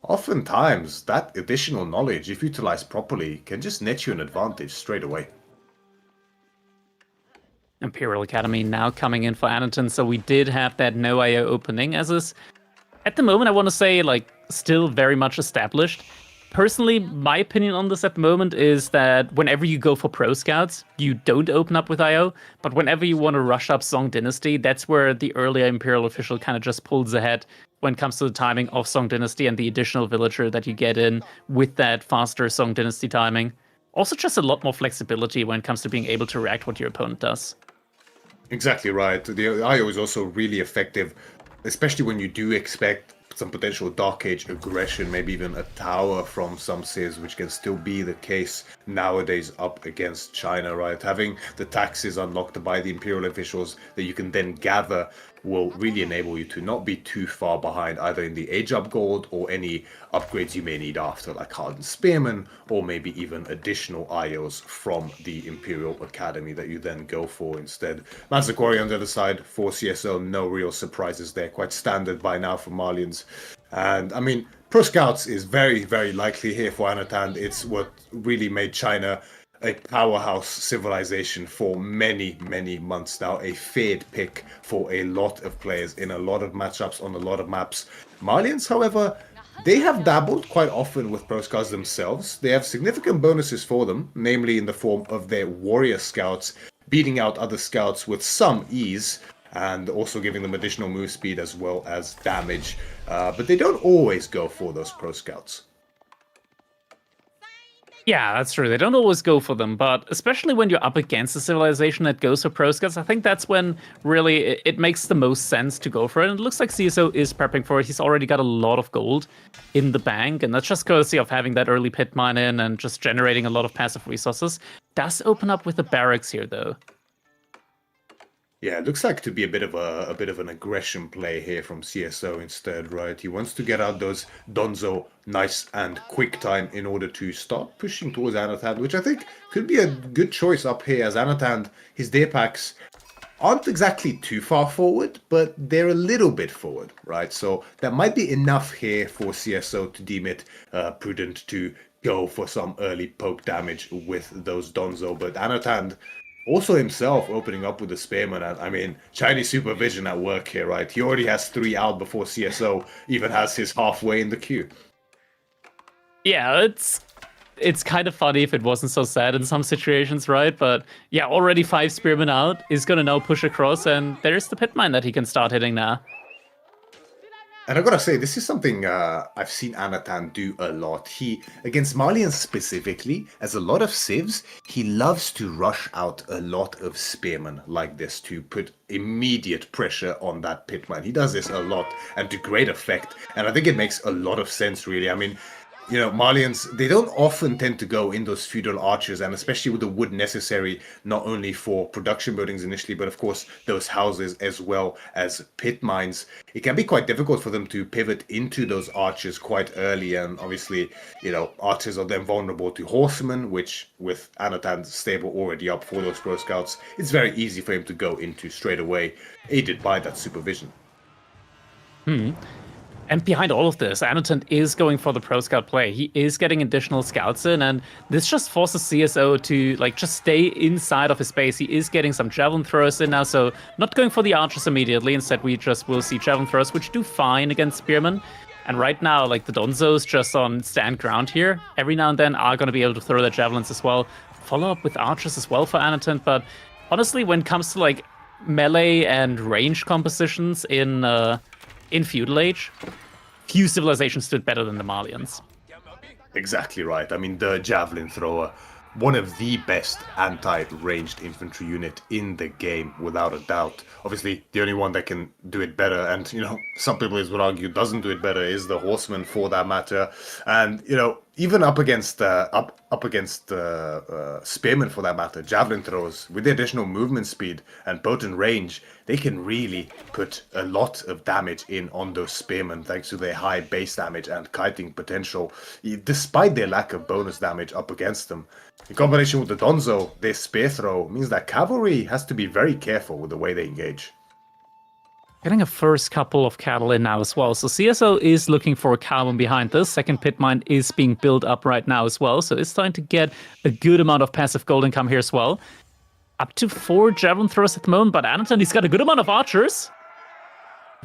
oftentimes, that additional knowledge, if utilized properly, can just net you an advantage straight away. Imperial Academy now coming in for Anaton, so we did have that no IO opening, as is, at the moment, I want to say, still very much established. Personally, my opinion on this at the moment is that whenever you go for pro scouts, you don't open up with IO, but whenever you want to rush up Song Dynasty, that's where the earlier Imperial official kind of just pulls ahead when it comes to the timing of Song Dynasty and the additional villager that you get in with that faster Song Dynasty timing. Also just a lot more flexibility when it comes to being able to react what your opponent does. Exactly right. The IO is also really effective, especially when you do expect some potential Dark Age aggression, maybe even a tower from some civs, which can still be the case nowadays up against China, right? Having the taxes unlocked by the Imperial officials that you can then gather will really enable you to not be too far behind either in the age up gold or any upgrades you may need after, like Hardened Spearman, or maybe even additional IOs from the Imperial Academy that you then go for instead. Mazakori on the other side for CSL, no real surprises there, quite standard by now for Malians. And I mean, Pro Scouts is very, very likely here for Anatan. It's what really made China a powerhouse civilization for many, many months now. A feared pick for a lot of players in a lot of matchups on a lot of maps. Malians, however, they have dabbled quite often with Pro Scouts themselves. They have significant bonuses for them, namely in the form of their warrior scouts, beating out other scouts with some ease, and also giving them additional move speed as well as damage. But they don't always go for those Pro Scouts. Yeah, that's true. They don't always go for them, but especially when you're up against a civilization that goes for pro scouts, I think that's when really it makes the most sense to go for it. And it looks like CSO is prepping for it. He's already got a lot of gold in the bank, and that's just courtesy of having that early pit mine in and just generating a lot of passive resources. Does open up with the barracks here, though. Yeah, it looks like to be a bit of an aggression play here from CSO instead, right? He wants to get out those Donzo nice and quick time in order to start pushing towards Anatan, which I think could be a good choice up here, as Anatan, his day packs aren't exactly too far forward, but they're a little bit forward, right? So that might be enough here for CSO to deem it prudent to go for some early poke damage with those Donzo, but Anatan also himself opening up with the Spearman. I mean, Chinese supervision at work here, right? He already has 3 out before CSO even has his halfway in the queue. Yeah, it's kind of funny if it wasn't so sad in some situations, right? But yeah, already 5 Spearmen out. He's gonna now push across, and there's the pit mine that he can start hitting now. And I gotta say, this is something I've seen Anatan do a lot. He, against Malians specifically, as a lot of civs, he loves to rush out a lot of spearmen like this to put immediate pressure on that pitman. He does this a lot and to great effect. And I think it makes a lot of sense, really. I mean, Malians, they don't often tend to go in those feudal archers, and especially with the wood necessary, not only for production buildings initially, but of course those houses as well as pit mines. It can be quite difficult for them to pivot into those archers quite early, and obviously, archers are then vulnerable to horsemen, which with Anatan stable already up for those pro scouts, it's very easy for him to go into straight away, aided by that supervision. And behind all of this, Anatan is going for the pro scout play. He is getting additional scouts in, and this just forces CSO to just stay inside of his base. He is getting some javelin throwers in now, so not going for the archers immediately. Instead, we just will see javelin throwers, which do fine against spearmen. And right now, the Donzos just on stand ground here, every now and then are going to be able to throw their javelins as well. Follow up with archers as well for Anatan, but honestly, when it comes to melee and range compositions in Feudal Age, few civilizations stood better than the Malians. Exactly right. I mean, the javelin thrower, one of the best anti-ranged infantry unit in the game, without a doubt. Obviously, the only one that can do it better, and some people would argue doesn't do it better, is the horseman, for that matter. And even up against spearmen, for that matter, javelin throwers with the additional movement speed and potent range, they can really put a lot of damage in on those spearmen thanks to their high base damage and kiting potential, despite their lack of bonus damage up against them. In combination with the Donzo, their spear throw means that cavalry has to be very careful with the way they engage. Getting a first couple of cattle in now as well. So CSO is looking for a carbon behind this. Second pit mine is being built up right now as well. So it's starting to get a good amount of passive gold income here as well. Up to 4 javelin throwers at the moment, but Anatan, he's got a good amount of archers.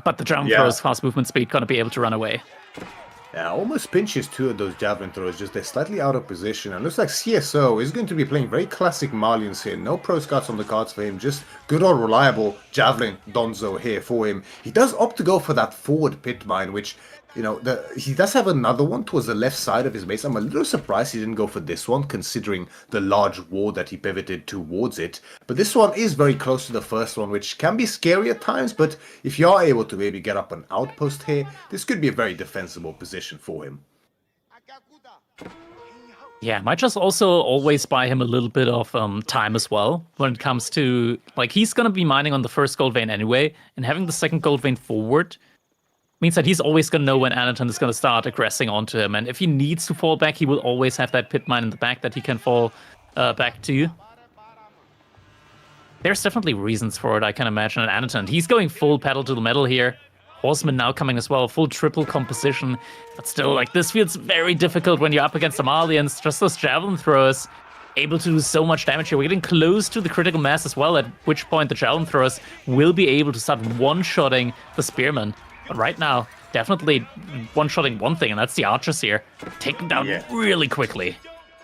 But the javelin throwers, fast movement speed, gonna be able to run away. Yeah, almost pinches 2 of those javelin throwers, just they're slightly out of position. And looks like CSO is going to be playing very classic Malians here. No pro scouts on the cards for him, just good old reliable javelin Donzo here for him. He does opt to go for that forward pit mine, which, he does have another one towards the left side of his base. I'm a little surprised he didn't go for this one, considering the large wall that he pivoted towards it. But this one is very close to the first one, which can be scary at times, but if you are able to maybe get up an outpost here, this could be a very defensible position for him. Yeah, might just also always buy him a little bit of time as well when it comes to, he's going to be mining on the first gold vein anyway, and having the second gold vein forward means that he's always going to know when Anatan is going to start aggressing onto him. And if he needs to fall back, he will always have that pit mine in the back that he can fall back to. There's definitely reasons for it, I can imagine. And Anatan, he's going full pedal to the metal here. Horseman now coming as well, full triple composition. But still, this feels very difficult when you're up against the Malians. Just those javelin throwers able to do so much damage here. We're getting close to the critical mass as well, at which point the javelin throwers will be able to start one-shotting the spearmen. But right now, definitely one-shotting one thing, and that's the archers here. Taken down really quickly.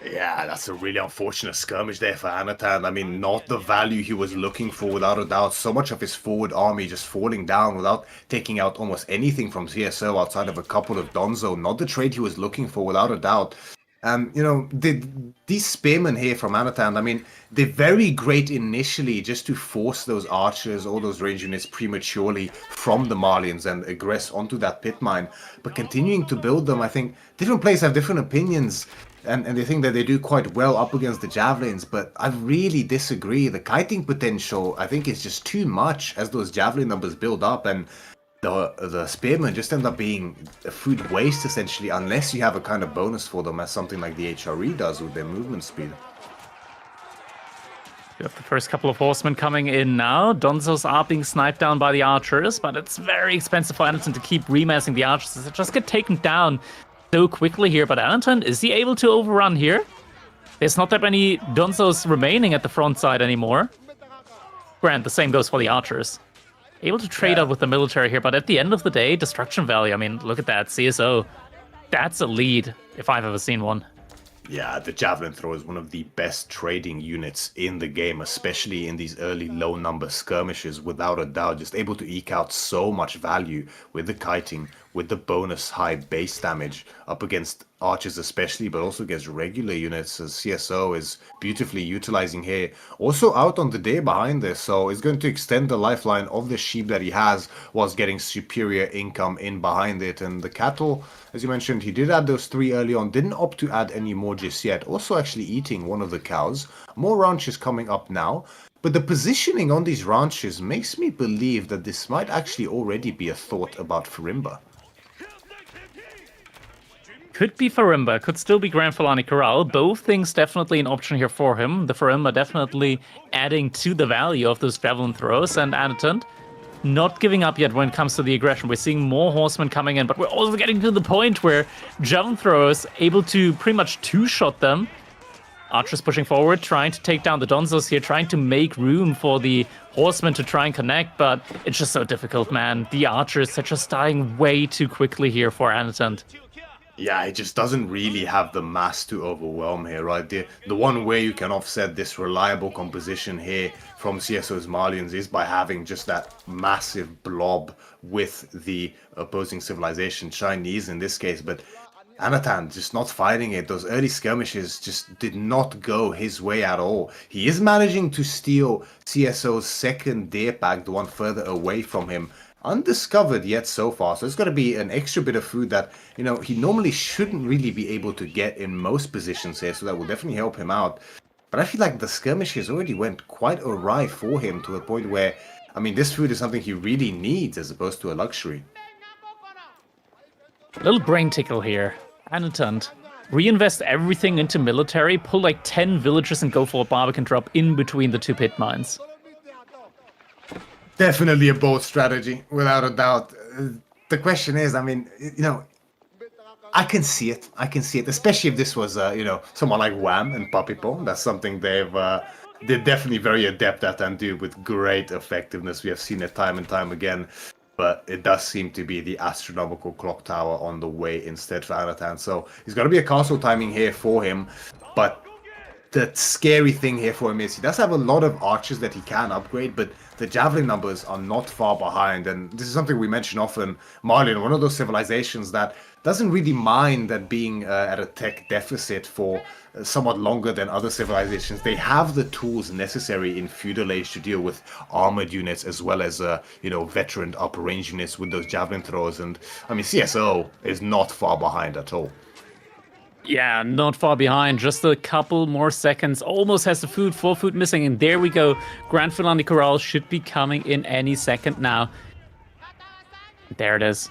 Yeah, that's a really unfortunate skirmish there for Anatan. I mean, not the value he was looking for, without a doubt. So much of his forward army just falling down without taking out almost anything from CSO outside of a couple of Donzo. Not the trade he was looking for, without a doubt. These spearmen here from Anatan, I mean, they're very great initially just to force those archers, all those range units prematurely from the Malians and aggress onto that pit mine. But continuing to build them, I think different players have different opinions. And they think that they do quite well up against the javelins, but I really disagree. The kiting potential, I think, is just too much as those javelin numbers build up, and the spearmen just end up being a food waste, essentially, unless you have a kind of bonus for them, as something like the HRE does with their movement speed. You have the first couple of horsemen coming in now. Donzos are being sniped down by the archers, but it's very expensive for Anatan to keep remassing the archers. They just get taken down so quickly here. But Anatan, is he able to overrun here? There's not that many Donzos remaining at the front side anymore. Grant, the same goes for the archers. Able to trade out with the military here, but at the end of the day, destruction value, I mean, look at that, CSO. That's a lead, if I've ever seen one. Yeah, the javelin thrower is one of the best trading units in the game, especially in these early low number skirmishes, without a doubt. Just able to eke out so much value with the kiting, with the bonus high base damage up against archers especially, but also against regular units, as CSO is beautifully utilizing here. Also out on the day behind this, so it's going to extend the lifeline of the sheep that he has whilst getting superior income in behind it. And the cattle, as you mentioned, he did add those 3 early on, didn't opt to add any more just yet. Also actually eating one of the cows. More ranches coming up now. But the positioning on these ranches makes me believe that this might actually already be a thought about Farimba. Could be Farimba, could still be Grand Filani Corral. Both things definitely an option here for him. The Farimba definitely adding to the value of those javelin throws, and Annotant not giving up yet when it comes to the aggression. We're seeing more horsemen coming in, but we're also getting to the point where javelin throwers able to pretty much two-shot them. Archers pushing forward, trying to take down the Donzos here, trying to make room for the horsemen to try and connect, but it's just so difficult, man. The archers are just dying way too quickly here for Annotant. Yeah, it just doesn't really have the mass to overwhelm here, right? The one way you can offset this reliable composition here from CSO's Malians is by having just that massive blob with the opposing civilization, Chinese in this case, but Anatan just not fighting it. Those early skirmishes just did not go his way at all. He is managing to steal CSO's second deer pack, the one further away from him, undiscovered yet so far. So it's got to be an extra bit of food that, you know, he normally shouldn't really be able to get in most positions here. So that will definitely help him out. But I feel like the skirmishes already went quite awry for him to a point where, I mean, this food is something he really needs as opposed to a luxury. Little brain tickle here. Annotant. Reinvest everything into military, pull like 10 villages and go for a Barbican drop in between the 2 pit mines. Definitely a bold strategy, without a doubt. The question is, I mean, you know, I can see it. I can see it, especially if this was, you know, someone like Wham and Papipo. That's something they're definitely very adept at and do with great effectiveness. We have seen it time and time again. But it does seem to be the astronomical clock tower on the way instead for Anatan. So he's got to be a castle timing here for him. But the scary thing here for him is he does have a lot of archers that he can upgrade, but the javelin numbers are not far behind. And this is something we mention often. Marlin, one of those civilizations that doesn't really mind that being at a tech deficit for somewhat longer than other civilizations. They have the tools necessary in feudal age to deal with armored units as well as, you know, veteran upper range units with those javelin throwers. And I mean, CSO is not far behind at all. Yeah, not far behind. Just a couple more seconds. Almost has the food, 4 food missing. And there we go. Grand Finale Corral should be coming in any second now. There it is.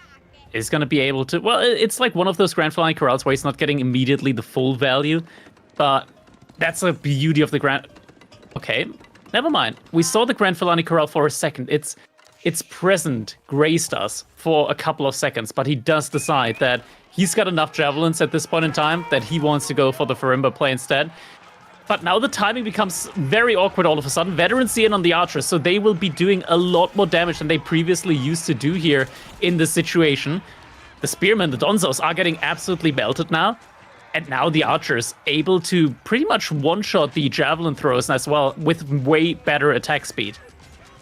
Is going to be able to... Well, it's like one of those Grand Finale Corrals where he's not getting immediately the full value. But that's the beauty of the Grand... Okay, never mind. We saw the Grand Filani Corral for a second. Its present graced us for a couple of seconds, but he does decide that he's got enough javelins at this point in time that he wants to go for the Farimba play instead. But now the timing becomes very awkward all of a sudden. Veterans see in on the archers, so they will be doing a lot more damage than they previously used to do here in this situation. The spearmen, the Donzos, are getting absolutely belted now. And now the archers able to pretty much one-shot the javelin throws as well with way better attack speed.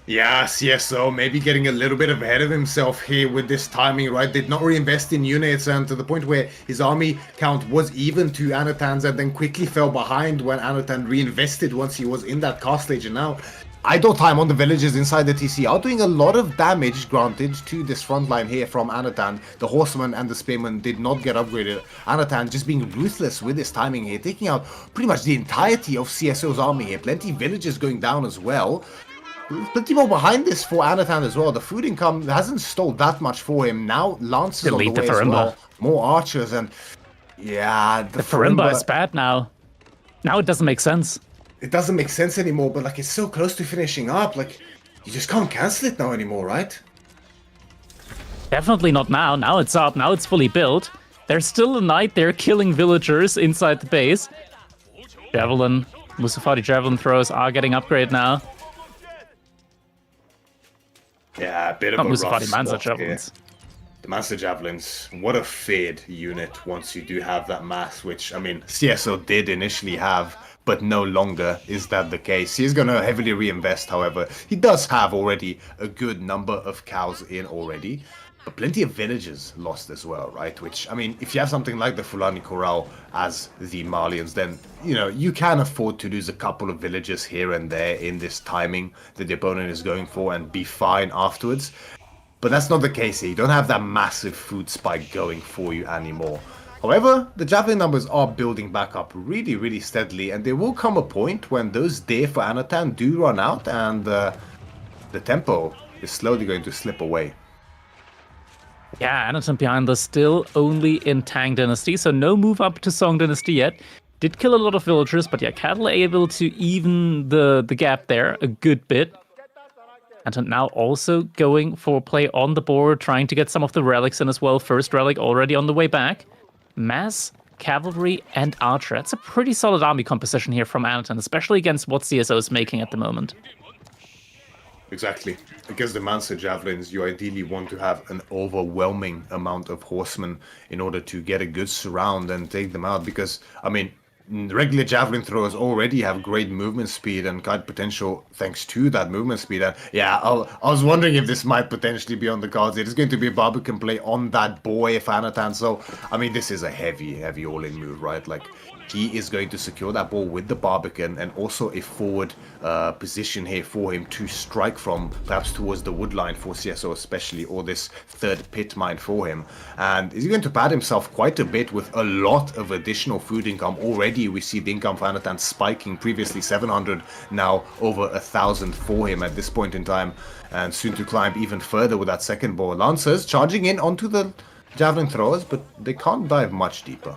Yes, so maybe getting a little bit ahead of himself here with this timing, right? Did not reinvest in units, and to the point where his army count was even to Anatan's and then quickly fell behind when Anatan reinvested once he was in that cast stage. And now idle time on the villages inside the TC are doing a lot of damage, granted, to this front line here from Anatan. The horsemen and the spearmen did not get upgraded. Anatan just being ruthless with his timing here, taking out pretty much the entirety of CSO's army here. Plenty of villages going down as well. Plenty more behind this for Anatan as well. The food income hasn't stole that much for him. Now Lances on the way as well. More archers and... Yeah, the Farimba is bad now. Now it doesn't make sense. It doesn't make sense anymore, but like it's so close to finishing up. Like, you just can't cancel it now anymore, right? Definitely not now. Now it's up. Now it's fully built. There's still a knight there killing villagers inside the base. Javelin, Musafati javelin throws are getting upgraded now. Yeah, a bit of a rough Mansa spot javelins. Here. The Mansa javelins, what a fade unit once you do have that mass, which, I mean, CSO did initially have, but no longer is that the case. He's going to heavily reinvest, however. He does have already a good number of cows in already, but plenty of villagers lost as well, right? Which, I mean, if you have something like the Fulani Corral as the Malians, then, you know, you can afford to lose a couple of villagers here and there in this timing that the opponent is going for and be fine afterwards. But that's not the case here. You don't have that massive food spike going for you anymore. However, the javelin numbers are building back up really, really steadily, and there will come a point when those deer for Anatan do run out, and the tempo is slowly going to slip away. Yeah, Anatan behind us still only in Tang Dynasty, so no move up to Song Dynasty yet. Did kill a lot of villagers, but yeah, Cattle able to even the gap there a good bit. And now also going for play on the board, trying to get some of the relics in as well. First relic already on the way back. Mass, Cavalry, and Archer. That's a pretty solid army composition here from Anatan, especially against what CSO is making at the moment. Exactly. Against the Mansa Javelins, you ideally want to have an overwhelming amount of horsemen in order to get a good surround and take them out, because, I mean, regular javelin throwers already have great movement speed and kite potential thanks to that movement speed. And yeah, I was wondering if this might potentially be on the cards. It is going to be a Barbican play on that boy, Anatan. So, I mean, this is a heavy all-in move, right? Like, he is going to secure that ball with the Barbican and also a forward position here for him to strike from, perhaps towards the wood line for CSO especially, or this third pit mine for him. And he's going to pad himself quite a bit with a lot of additional food income. Already we see the income for Anatan spiking, previously 700, now over 1,000 for him at this point in time, and soon to climb even further with that second ball. Lancers charging in onto the javelin throwers, but they can't dive much deeper.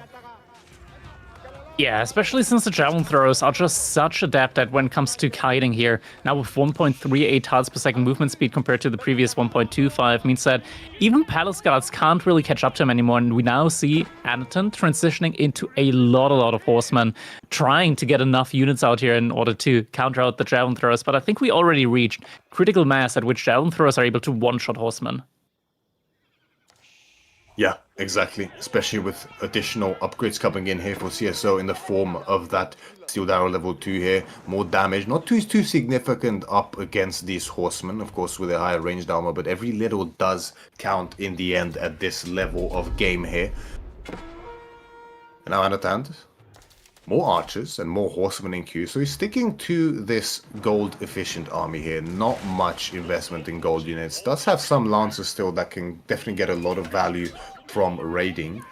Yeah, especially since the javelin throwers are just such adept at when it comes to kiting here. Now with 1.38 tiles per second movement speed compared to the previous 1.25 means that even Palace Guards can't really catch up to him anymore. And we now see Anatan transitioning into a lot of horsemen, trying to get enough units out here in order to counter out the javelin throwers. But I think we already reached critical mass at which javelin throwers are able to one-shot horsemen. Yeah, exactly. Especially with additional upgrades coming in here for CSO in the form of that Steel Arrow level 2 here. More damage, not too significant up against these horsemen, of course, with a higher ranged armor, but every little does count in the end at this level of game here. And now Anatan, more archers and more horsemen in queue, so he's sticking to this gold efficient army here. Not much investment in gold units. Does have some lancers still that can definitely get a lot of value from raiding,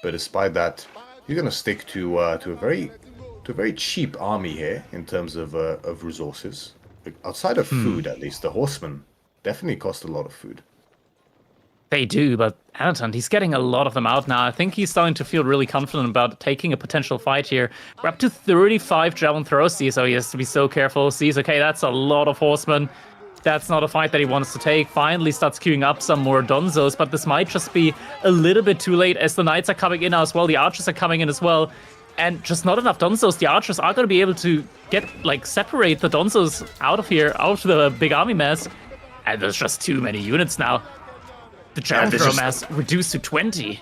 but despite that, you're gonna stick to a very cheap army here in terms of resources. Outside of food, at least, the horsemen definitely cost a lot of food. They do, but Anatan, he's getting a lot of them out now. I think he's starting to feel really confident about taking a potential fight here. We're up to 35 javelin throws, so he has to be so careful. Sees, okay, that's a lot of horsemen. That's not a fight that he wants to take. Finally starts queuing up some more Donzos, but this might just be a little bit too late as the Knights are coming in as well. The Archers are coming in as well. And just not enough Donzos. The Archers are going to be able to separate the Donzos out of here, out of the big army mass. And there's just too many units now. The javelin throw mass reduced to 20.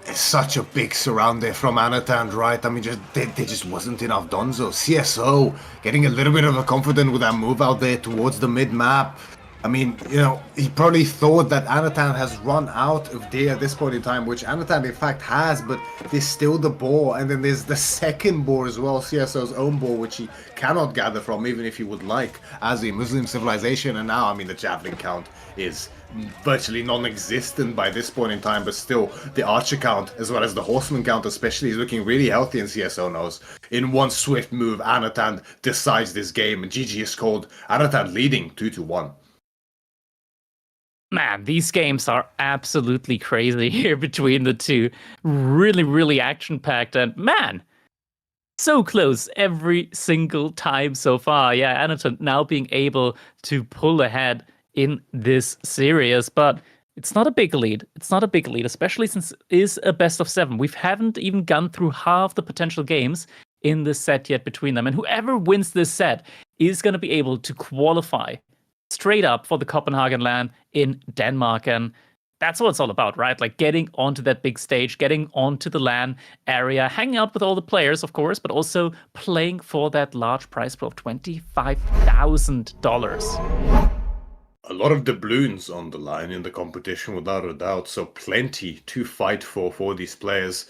It's such a big surround there from Anatan, right? I mean, there just wasn't enough Donzo. CSO getting a little bit of a confidence with that move out there towards the mid-map. I mean, you know, he probably thought that Anatan has run out of deer at this point in time, which Anatan in fact has, but there's still the boar, and then there's the second boar as well, CSO's own boar, which he cannot gather from, even if he would like, as a Muslim civilization. And now, I mean, the javelin count is virtually non-existent by this point in time, but still the archer count as well as the horseman count especially is looking really healthy, and CSO knows in one swift move Anatan decides this game, and GG is called. Anatan leading 2-1. Man, these games are absolutely crazy here between the two. Really action-packed, and man, so close every single time so far. Yeah, Anatan now being able to pull ahead in this series, but it's not a big lead. It's not a big lead, especially since it is a best of 7. We haven't even gone through half the potential games in this set yet between them, and whoever wins this set is going to be able to qualify straight up for the Copenhagen LAN in Denmark. And that's what it's all about, right? Like getting onto that big stage, getting onto the LAN area, hanging out with all the players, of course, but also playing for that large prize pool of $25,000. A lot of doubloons on the line in the competition, without a doubt, so plenty to fight for these players.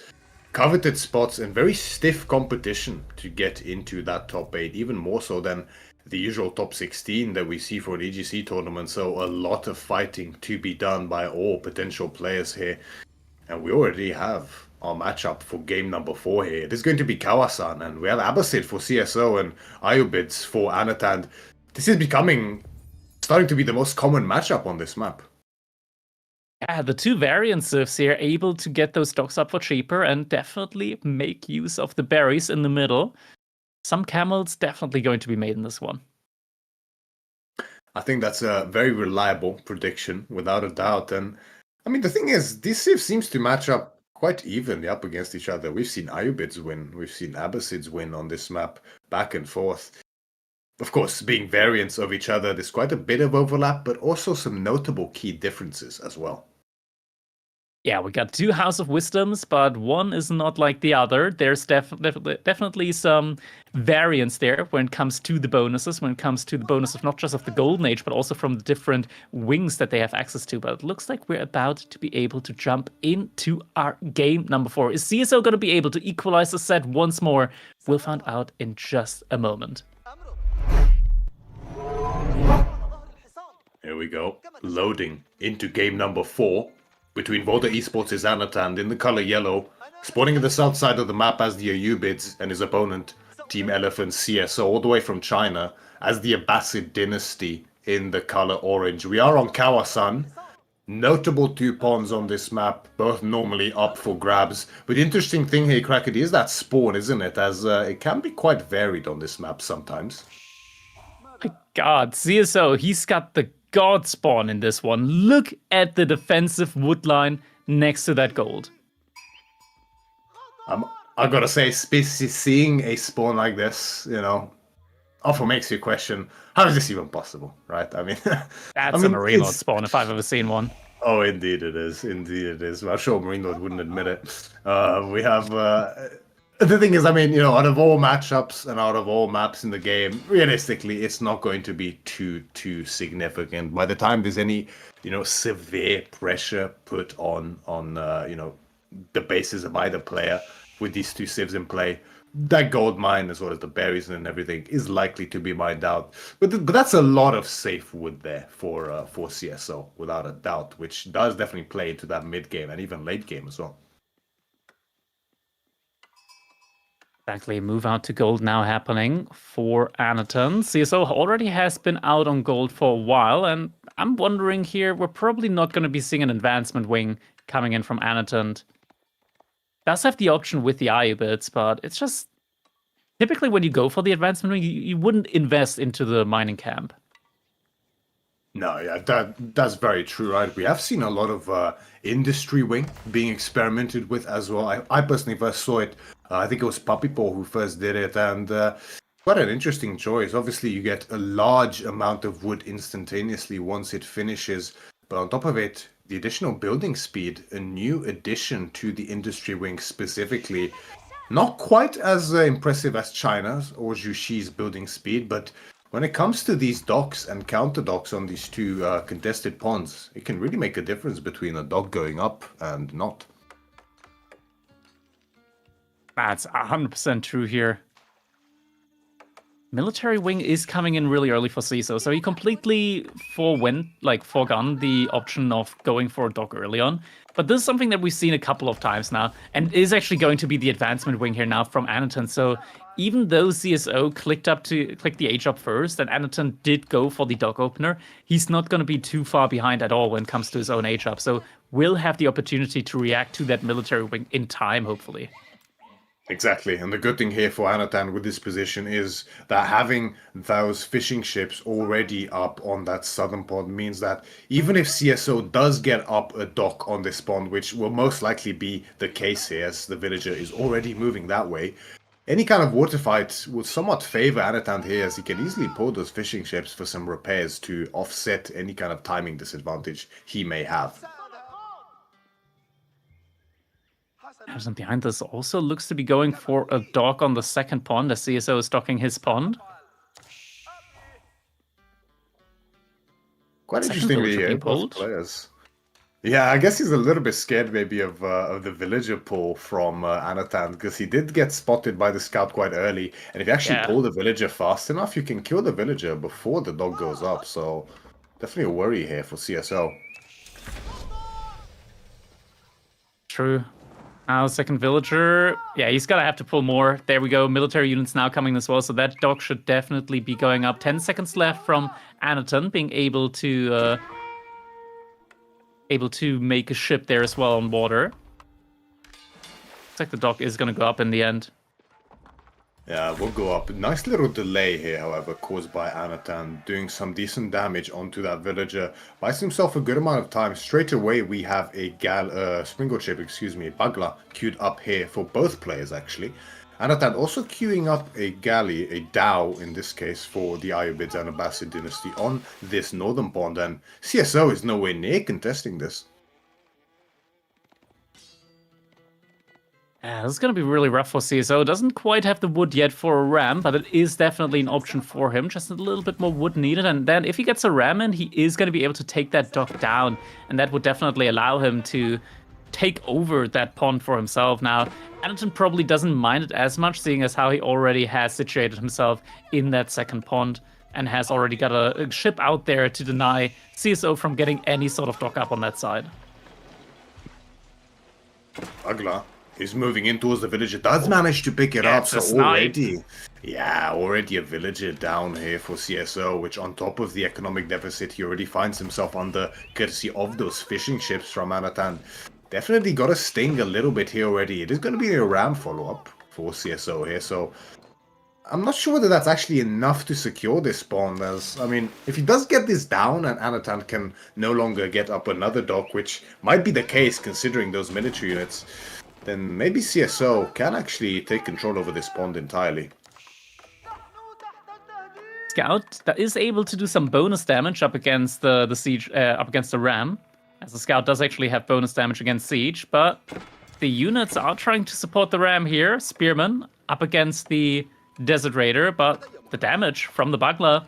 Coveted spots and very stiff competition to get into that top 8, even more so than the usual top 16 that we see for an EGC tournament. So a lot of fighting to be done by all potential players here. And we already have our matchup for game number 4 here. It is going to be Kawasan, and we have Abbasid for CSO and Ayubids for Anatan. This is starting to be the most common matchup on this map. Yeah, the two variants of here able to get those stocks up for cheaper and definitely make use of the berries in the middle. Some camels definitely going to be made in this one. I think that's a very reliable prediction, without a doubt. And I mean, the thing is, this Civ seems to match up quite evenly up against each other. We've seen Ayubids win, we've seen Abbasids win on this map, back and forth. Of course, being variants of each other, there's quite a bit of overlap, but also some notable key differences as well. Yeah, we got two House of Wisdoms, but one is not like the other. There's definitely some variance there when it comes to the bonuses, when it comes to the bonus of not just of the Golden Age, but also from the different wings that they have access to. But it looks like we're about to be able to jump into our game number 4. Is CSO going to be able to equalize the set once more? We'll find out in just a moment. Here we go, loading into game number 4. Between Volta Esports' Anatan in the color yellow, spawning at the south side of the map as the Ayubids, and his opponent, Team Elephant CSO, all the way from China, as the Abbasid Dynasty in the color orange. We are on Kawasan. Notable 2 pawns on this map, both normally up for grabs. But the interesting thing here, Crackedy, is that spawn, isn't it? As it can be quite varied on this map sometimes. My God, CSO, he's got the God spawn in this one. Look at the defensive wood line next to that gold. I gotta say, seeing a spawn like this, often makes you question, how is this even possible, right? I mean, that's a Marine Lord spawn if I've ever seen one. Oh, indeed it is. Indeed it is. Well, I'm sure Marine Lord wouldn't admit it. We have... the thing is, I mean, out of all matchups and out of all maps in the game, realistically, it's not going to be too significant. By the time there's any, severe pressure put on the bases of either player with these 2 civs in play, that gold mine as well as the berries and everything is likely to be mined out. But that's a lot of safe wood there for CSO, without a doubt, which does definitely play into that mid game and even late game as well. Exactly, move out to gold now happening for Anatan. CSO already has been out on gold for a while, and I'm wondering here, we're probably not going to be seeing an advancement wing coming in from Anatan. Does have the option with the Ayubids, but it's just typically when you go for the advancement wing, you wouldn't invest into the mining camp. No, yeah, that's very true, right? We have seen a lot of industry wing being experimented with as well. I personally first saw it, I think it was Puppypaw who first did it, and quite an interesting choice. Obviously, you get a large amount of wood instantaneously once it finishes, but on top of it, the additional building speed, a new addition to the industry wing specifically. Not quite as impressive as China's or Jushi's building speed, but when it comes to these docks and counter docks on these 2 contested ponds, it can really make a difference between a dock going up and not. That's 100% true here. Military wing is coming in really early for CISO, so he completely foregone the option of going for a dock early on. But this is something that we've seen a couple of times now, and is actually going to be the advancement wing here now from Anatan. So even though CSO clicked the H up first, and Anatan did go for the dock opener, he's not going to be too far behind at all when it comes to his own H up. So we'll have the opportunity to react to that military wing in time, hopefully. Exactly, and the good thing here for Anatan with this position is that having those fishing ships already up on that southern pond means that even if CSO does get up a dock on this pond, which will most likely be the case here as the villager is already moving that way, any kind of water fight would somewhat favor Anatan here, as he can easily pull those fishing ships for some repairs to offset any kind of timing disadvantage he may have. Anderton behind this also looks to be going for a dock on the second pond as CSO is docking his pond. Quite Second interestingly villager here, being both pulled. players. Yeah, I guess he's a little bit scared maybe of the villager pull from Anatan, because he did get spotted by the scout quite early, and if you actually Yeah. pull the villager fast enough, you can kill the villager before the dog goes up, so definitely a worry here for CSO. True. Now, second villager. Yeah, he's gonna have to pull more. There we go. Military units now coming as well, so that dock should definitely be going up. 10 seconds left from Anaton being able to make a ship there as well on water. Looks like the dock is gonna go up in the end. Yeah, we'll go up. Nice little delay here, however, caused by Anatan doing some decent damage onto that villager. Buys himself a good amount of time. Straight away, we have a springboard ship, a Bagla, queued up here for both players, actually. Anatan also queuing up a galley, a dhow in this case, for the Ayyubids and Abbasid dynasty on this northern pond, and CSO is nowhere near contesting this. Yeah, this is going to be really rough for CSO. Doesn't quite have the wood yet for a ram, but it is definitely an option for him. Just a little bit more wood needed. And then if he gets a ram in, he is going to be able to take that dock down. And that would definitely allow him to take over that pond for himself. Now, Anaton probably doesn't mind it as much, seeing as how he already has situated himself in that second pond and has already got a ship out there to deny CSO from getting any sort of dock up on that side. Agla is moving in towards the villager, does manage to pick it up, so already a villager down here for CSO, which on top of the economic deficit, he already finds himself under courtesy of those fishing ships from Anatan. Definitely got to sting a little bit here already. It is going to be a ram follow-up for CSO here, so I'm not sure whether that's actually enough to secure this spawn, as, I mean, if he does get this down and Anatan can no longer get up another dock, which might be the case considering those military units, then maybe CSO can actually take control over this pond entirely. Scout that is able to do some bonus damage up against the siege, up against the ram, as the scout does actually have bonus damage against siege, but the units are trying to support the ram here. Spearman up against the Desert Raider, but the damage from the Bagla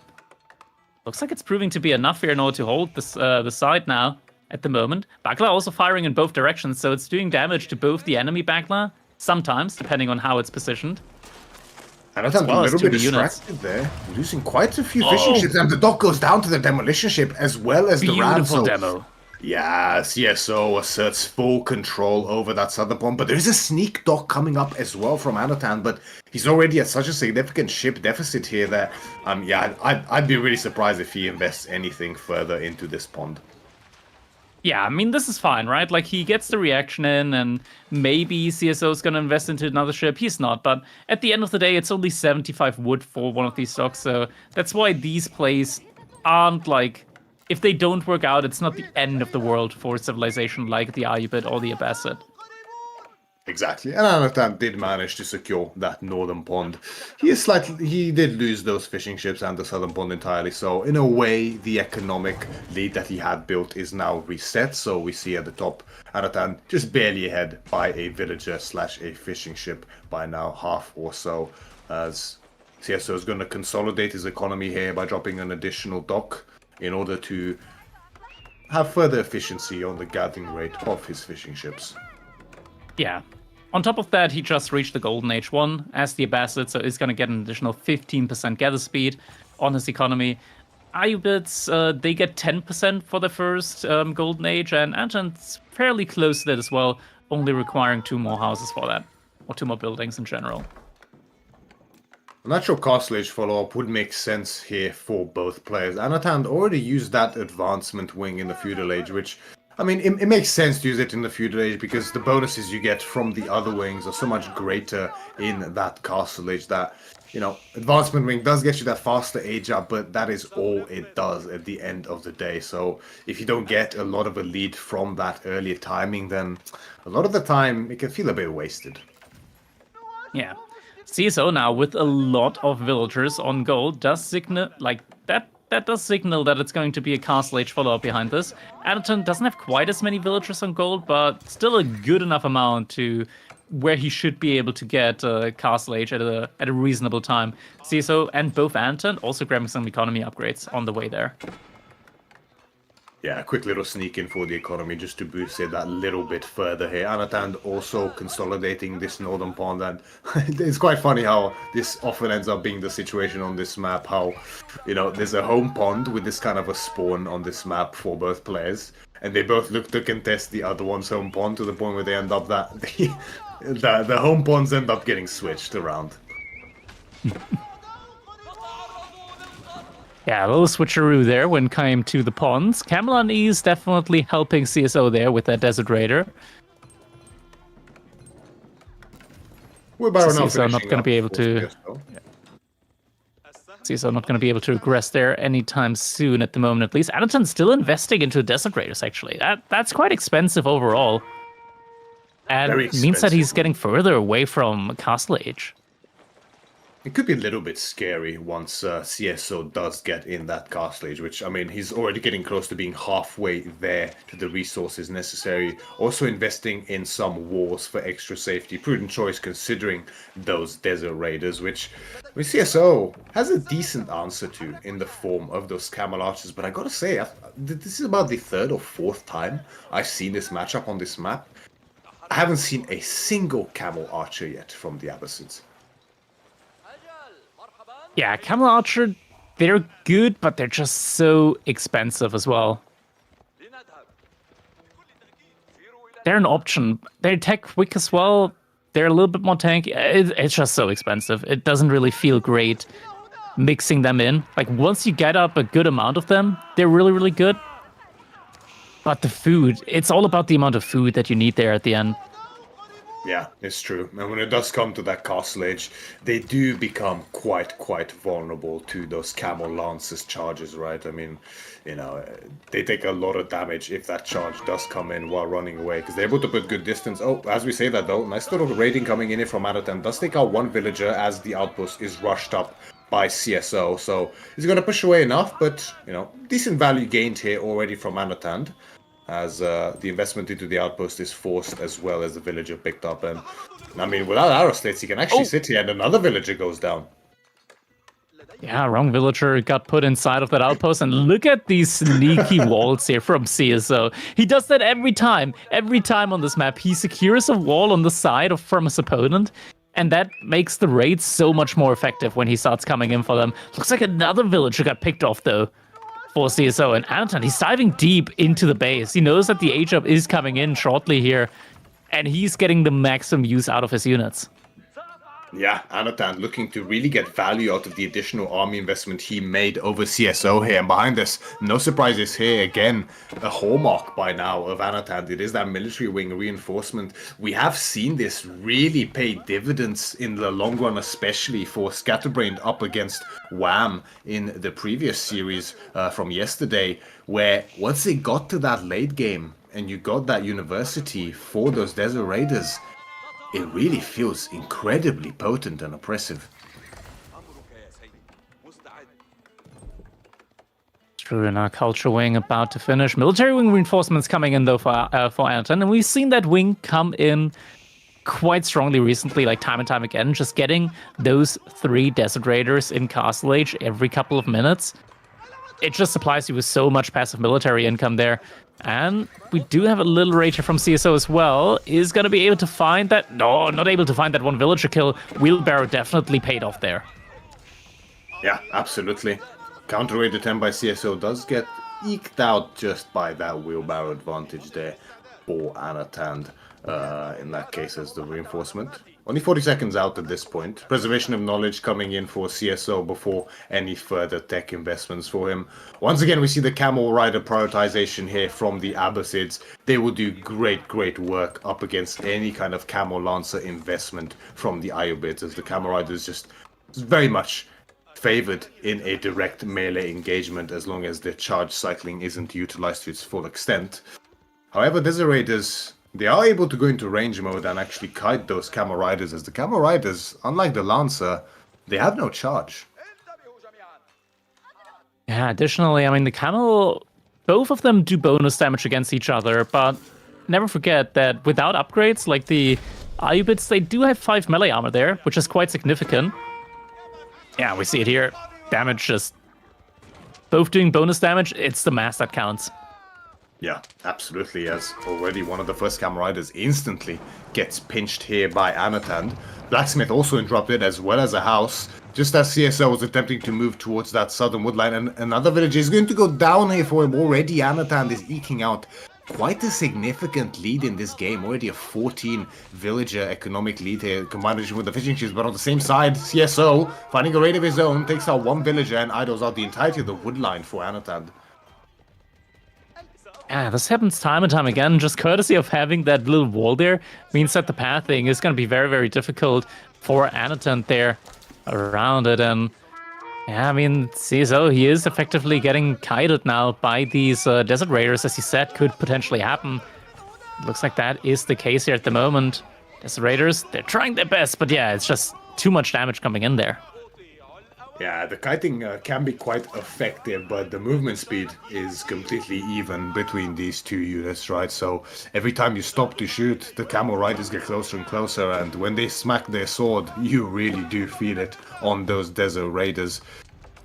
looks like it's proving to be enough here in order to hold this the side now. At the moment, Bagla also firing in both directions, so it's doing damage to both the enemy Bagla, sometimes, depending on how it's positioned. And I thought a little bit distracted there, losing quite a few fishing ships, and the dock goes down to the demolition ship as well as the ram. Beautiful demo. Yeah, CSO asserts full control over that southern pond, but there is a sneak dock coming up as well from Anatan, but he's already at such a significant ship deficit here that, I'd be really surprised if he invests anything further into this pond. Yeah, I mean, this is fine, right? Like, he gets the reaction in, and maybe CSO is going to invest into another ship. He's not, but at the end of the day, it's only 75 wood for one of these stocks, so that's why these plays aren't, like, if they don't work out, it's not the end of the world for civilization like the Ayyubid or the Abbasid. Exactly, and Anatan did manage to secure that northern pond. He did lose those fishing ships and the southern pond entirely, so in a way, the economic lead that he had built is now reset, so we see at the top, Anatan just barely ahead by a villager / a fishing ship by now half or so, as CSO is going to consolidate his economy here by dropping an additional dock in order to have further efficiency on the gathering rate of his fishing ships. Yeah. On top of that, he just reached the Golden Age 1 as the Abbasid, so he's going to get an additional 15% gather speed on his economy. Ayyubids, they get 10% for the first Golden Age, and Anton's fairly close to that as well, only requiring 2 more houses for that, or 2 more buildings in general. A natural Castle Age follow-up would make sense here for both players. Anatan already used that advancement wing in the Feudal Age, which, I mean, it makes sense to use it in the Feudal Age because the bonuses you get from the other wings are so much greater in that Castle Age that, you know, Advancement Wing does get you that faster age up, but that is all it does at the end of the day. So if you don't get a lot of a lead from that earlier timing, then a lot of the time it can feel a bit wasted. Yeah. CSO now with a lot of villagers on gold does signal, like, that that does signal that it's going to be a Castle Age follow-up behind this. Addington doesn't have quite as many villagers on gold, but still a good enough amount to where he should be able to get Castle Age at a reasonable time. CSO and both Addington also grabbing some economy upgrades on the way there. Yeah, a quick little sneak in for the economy just to boost it that little bit further here. Anatand also consolidating this northern pond, and it's quite funny how this often ends up being the situation on this map, how, you know, there's a home pond with this kind of a spawn on this map for both players, and they both look to contest the other one's home pond to the point where they end up that the home ponds end up getting switched around. Yeah, a little switcheroo there when it came to the ponds. Camelon is definitely helping CSO there with that Desert Raider. CSO not going to be able to... CSO not going to be able to regress there anytime soon at the moment, at least. Addington's still investing into Desert Raiders, actually. That's quite expensive overall. And means that he's getting further away from Castle Age. It could be a little bit scary once CSO does get in that Castle Age, which, I mean, he's already getting close to being halfway there to the resources necessary. Also investing in some walls for extra safety. Prudent choice considering those Desert Raiders, which CSO has a decent answer to in the form of those Camel Archers. But I gotta say, this is about the third or fourth time I've seen this matchup on this map. I haven't seen a single Camel Archer yet from the Abbasids. Yeah, Camel Archer, they're good, but they're just so expensive as well. They're an option. They attack quick as well. They're a little bit more tanky. It's just so expensive. It doesn't really feel great mixing them in. Like, once you get up a good amount of them, they're really, really good. But the food, it's all about the amount of food that you need there at the end. Yeah, it's true. And when it does come to that Castle Age, they do become quite vulnerable to those Camel Lance's charges, right? I mean, you know, they take a lot of damage if that charge does come in while running away, because they're able to put good distance. Oh, as we say that though, nice little raiding coming in here from Anatan. Does take out one villager as the outpost is rushed up by CSO. So he's going to push away enough, but, you know, decent value gained here already from Anatan, as the investment into the outpost is forced as well as the villager picked up. And I mean, without arrow slits, he can actually sit here and another villager goes down. Yeah, wrong villager got put inside of that outpost, and look at these sneaky walls here from CSO. He does that every time on this map. He secures a wall on the side from his opponent, and that makes the raid so much more effective when he starts coming in for them. Looks like another villager got picked off though for CSO, and Anton, he's diving deep into the base. He knows that the age-up is coming in shortly here, and he's getting the maximum use out of his units. Yeah, Anatan looking to really get value out of the additional army investment he made over CSO here. And behind this, no surprises here. Again, a hallmark by now of Anatan. It is that military wing reinforcement. We have seen this really pay dividends in the long run, especially for Scatterbrained up against Wham in the previous series from yesterday, where once they got to that late game and you got that university for those Desert Raiders, it really feels incredibly potent and oppressive. True, and our culture wing about to finish. Military wing reinforcements coming in though for Anton, and we've seen that wing come in quite strongly recently, like time and time again, just getting those 3 Desert Raiders in Castle Age every couple of minutes. It just supplies you with so much passive military income there. And we do have a little rager from CSO as well. Is going to be able to find that... No, not able to find that one villager kill. Wheelbarrow definitely paid off there. Yeah, absolutely. Counter raid attempt by CSO does get eked out just by that wheelbarrow advantage there for Anatand. In that case as the reinforcement. Only 40 seconds out at this point. Preservation of knowledge coming in for CSO before any further tech investments for him. Once again, we see the Camel Rider prioritization here from the Abbasids. They will do great work up against any kind of Camel Lancer investment from the Iobids, as the Camel Rider is just very much favored in a direct melee engagement as long as the charge cycling isn't utilized to its full extent. However, Desert Raiders, they are able to go into range mode and actually kite those Camel Riders, as the Camel Riders, unlike the Lancer, they have no charge. Yeah, additionally, I mean, the camel, both of them do bonus damage against each other, but never forget that without upgrades, like the Ayubits, they do have 5 melee armor there, which is quite significant. Yeah, we see it here. Damage just both doing bonus damage. It's the mass that counts. Yeah, absolutely, as already one of the first Camel Riders instantly gets pinched here by Anatan. Blacksmith also interrupted, as well as a house, just as CSO was attempting to move towards that southern woodline, and another village is going to go down here for him. Already Anatan is eking out quite a significant lead in this game, already a 14 villager economic lead here, combined with the fishing ships, but on the same side, CSO, finding a raid of his own, takes out one villager and idles out the entirety of the woodline for Anatan. Yeah, this happens time and time again. Just courtesy of having that little wall there means that the pathing is going to be very, very difficult for Anatan there around it. And yeah, I mean, CSO, he is effectively getting kited now by these Desert Raiders, as he said, could potentially happen. Looks like that is the case here at the moment. Desert Raiders, they're trying their best, but yeah, it's just too much damage coming in there. Yeah, the kiting can be quite effective, but the movement speed is completely even between these two units, right? So every time you stop to shoot, the Camel Riders get closer and closer, and when they smack their sword, you really do feel it on those Desert Raiders.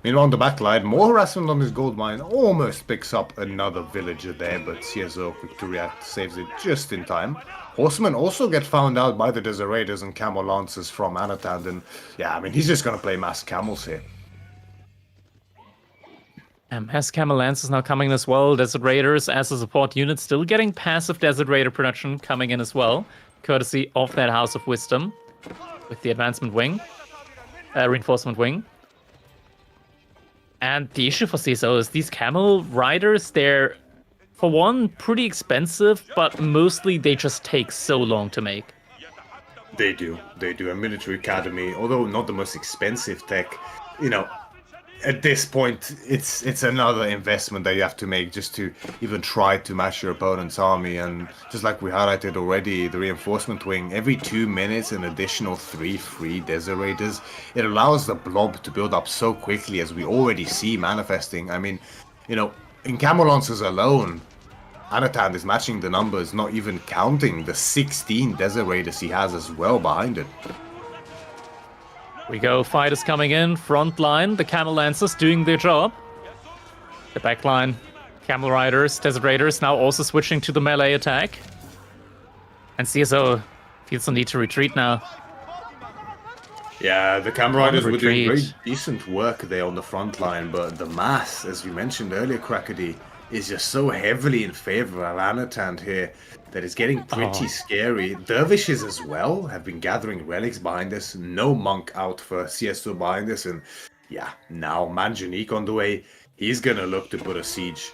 Meanwhile, on the backline, more harassment on this gold mine, almost picks up another villager there, but CSO, quick to react, saves it just in time. Horsemen also get found out by the Desert Raiders and Camel Lancers from Anatan, and yeah, I mean, he's just gonna play mass camels here. Has Camel Lancers now coming as well. Desert Raiders as a support unit, still getting passive Desert Raider production coming in as well, courtesy of that House of Wisdom with the advancement wing, reinforcement wing. And the issue for CSO is these Camel Riders, they're, for one, pretty expensive, but mostly they just take so long to make. They do. A military academy, although not the most expensive tech, you know, at this point, it's another investment that you have to make just to even try to match your opponent's army. And just like we highlighted already, the reinforcement wing, every 2 minutes an additional 3 free Desert Raiders. It allows the blob to build up so quickly, as we already see manifesting. I mean, you know, in Camel Lancers alone, Anatan is matching the numbers, not even counting the 16 Desert Raiders he has as well behind it. We go, fighters coming in, front line, the Camel Lancers doing their job. The back line, Camel Riders, Desert Raiders now also switching to the melee attack. And CSO feels the need to retreat now. Yeah, the Camel Riders were doing very decent work there on the front line, but the mass, as we mentioned earlier, Crackedy, is just so heavily in favor of Anatan here that it's getting pretty scary. Dervishes as well have been gathering relics behind us. No monk out for CSO behind us. And yeah, now Manjanique on the way. He's gonna look to put a siege.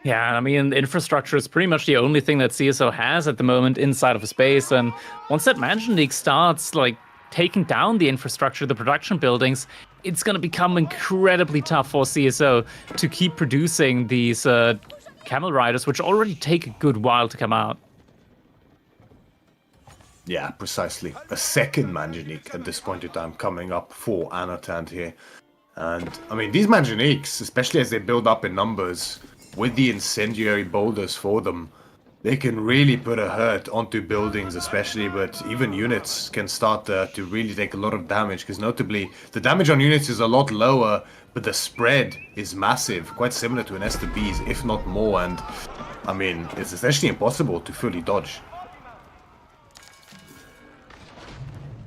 Yeah, I mean, infrastructure is pretty much the only thing that CSO has at the moment inside of a space. And once that Manjanique starts, like, taking down the infrastructure, the production buildings, it's going to become incredibly tough for CSO to keep producing these Camel Riders, which already take a good while to come out. Yeah, precisely. A second Manjanique at this point in time coming up for Anatan here. And, I mean, these Manjaniques, especially as they build up in numbers, with the incendiary boulders for them, they can really put a hurt onto buildings especially, but even units can start to really take a lot of damage, because notably, the damage on units is a lot lower, but the spread is massive, quite similar to an S2B's, if not more, and, I mean, it's essentially impossible to fully dodge.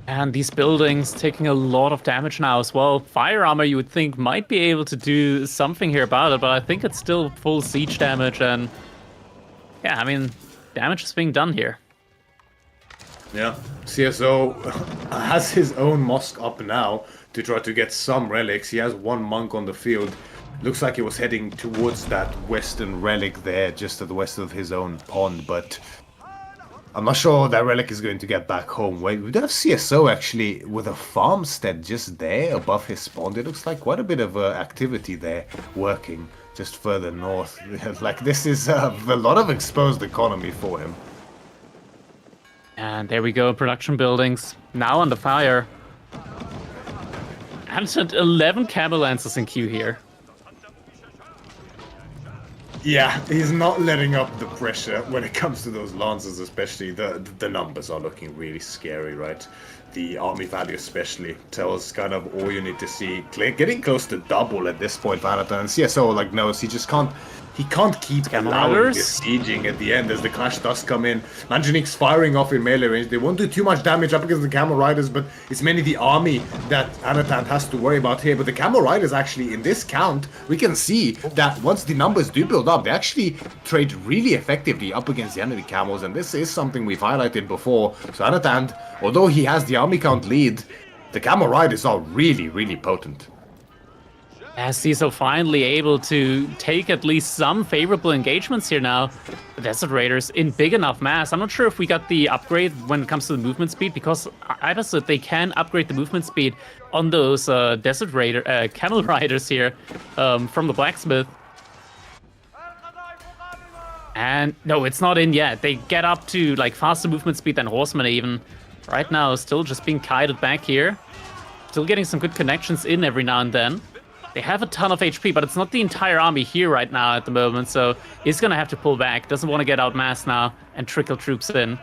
And these buildings taking a lot of damage now as well. Fire armor, you would think, might be able to do something here about it, but I think it's still full siege damage, and yeah, I mean, damage is being done here. Yeah, CSO has his own mosque up now to try to get some relics. He has one monk on the field. Looks like he was heading towards that western relic there, just to the west of his own pond, but I'm not sure that relic is going to get back home. Wait, we do have CSO actually with a farmstead just there above his spawn. It looks like quite a bit of activity there working just further north. Like, this is a lot of exposed economy for him. And there we go, production buildings now under fire. Anton, 11 Camel Lancers in queue here. Yeah, he's not letting up the pressure when it comes to those Lancers, especially. The numbers are looking really scary, right? The army value especially tells kind of all you need to see. Getting close to double at this point, Vanatan. CSO like knows he just can't keep allowing this sieging at the end as the clash does come in. Manjanik's firing off in melee range. They won't do too much damage up against the Camel Riders, but it's mainly the army that Anatan has to worry about here. But the Camel Riders actually, in this count, we can see that once the numbers do build up, they actually trade really effectively up against the enemy Camels, and this is something we've highlighted before. So Anatan, although he has the army count lead, the Camel Riders are really, really potent. As CSO finally able to take at least some favorable engagements here now. The Desert Raiders in big enough mass. I'm not sure if we got the upgrade when it comes to the movement speed, because I understood they can upgrade the movement speed on those Desert Raider Camel Riders here from the Blacksmith. And no, it's not in yet. They get up to like faster movement speed than Horsemen even. Right now, still just being kited back here. Still getting some good connections in every now and then. They have a ton of HP, but it's not the entire army here right now at the moment, so he's gonna have to pull back. Doesn't want to get outmassed now and trickle troops in.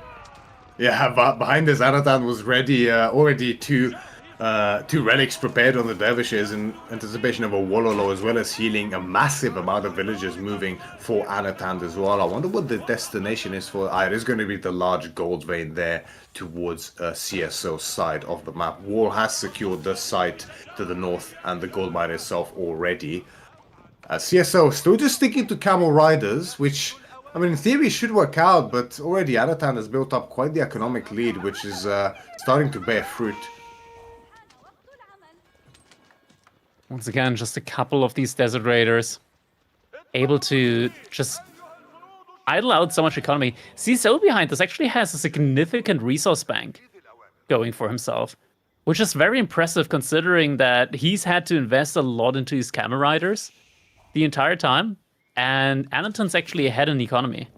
Yeah, but behind this, Anatan was ready, already two relics prepared on the dervishes in anticipation of a Wololo, as well as healing a massive amount of villagers moving for Anatan as well. I wonder what the destination is for. It is going to be the large gold vein there towards CSO side of the map. War has secured the site to the north and the gold mine itself already. CSO still just sticking to Camel Riders, which, I mean, in theory should work out, but already Anatan has built up quite the economic lead, which is starting to bear fruit. Once again, just a couple of these Desert Raiders able to just idle out so much economy. CSO behind this actually has a significant resource bank going for himself, which is very impressive considering that he's had to invest a lot into his Camel Riders the entire time, and Anaton's actually ahead in the economy.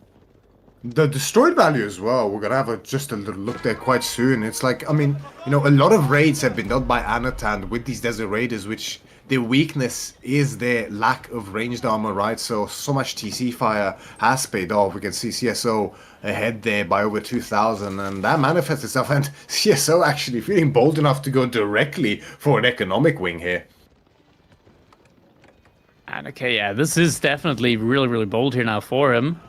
The destroyed value as well, we're gonna have just a little look there quite soon. It's like, I mean, you know, a lot of raids have been done by Anatan with these Desert Raiders, which their weakness is their lack of ranged armor, right? So much TC fire has paid off. We can see CSO ahead there by over 2,000, and that manifests itself. And CSO actually feeling bold enough to go directly for an economic wing here. And okay, yeah, this is definitely really, really bold here now for him.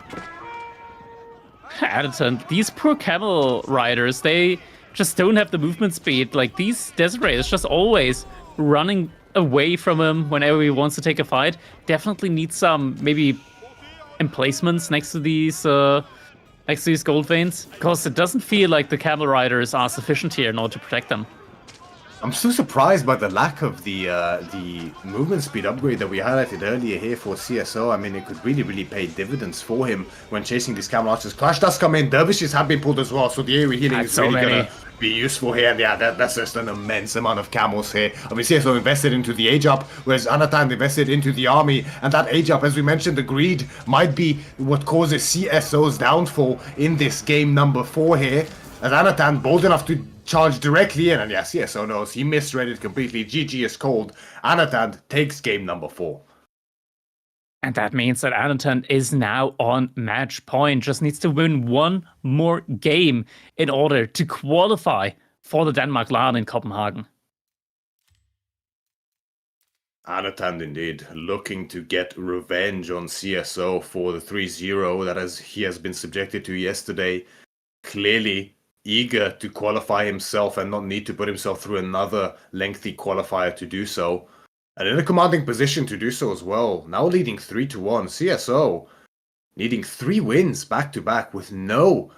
Addison, these poor Camel Riders, they just don't have the movement speed. Like, these Desert Raiders just always running away from him whenever he wants to take a fight. Definitely need some maybe emplacements next to these gold veins, because it doesn't feel like the Camel Riders are sufficient here in order to protect them. I'm so surprised by the lack of the movement speed upgrade that we highlighted earlier here for CSO. I mean, it could really, really pay dividends for him when chasing these Camel Archers. Clash does come in. Dervishes have been pulled as well, so the AoE healing is really going to be useful here. And yeah, that's just an immense amount of camels here. I mean, CSO invested into the age up, whereas Anatan invested into the army. And that age up, as we mentioned, the greed might be what causes CSO's downfall in this game number 4 here. As Anatan bold enough to charge directly in, and yeah, CSO knows he misread it completely. GG is cold. Anatan takes game number 4. And that means that Anatan is now on match point. Just needs to win one more game in order to qualify for the Denmark LAN in Copenhagen. Anatan indeed looking to get revenge on CSO for the 3-0 that he has been subjected to yesterday. Clearly eager to qualify himself and not need to put himself through another lengthy qualifier to do so. And in a commanding position to do so as well. Now leading 3-1. CSO needing 3 wins back-to-back with no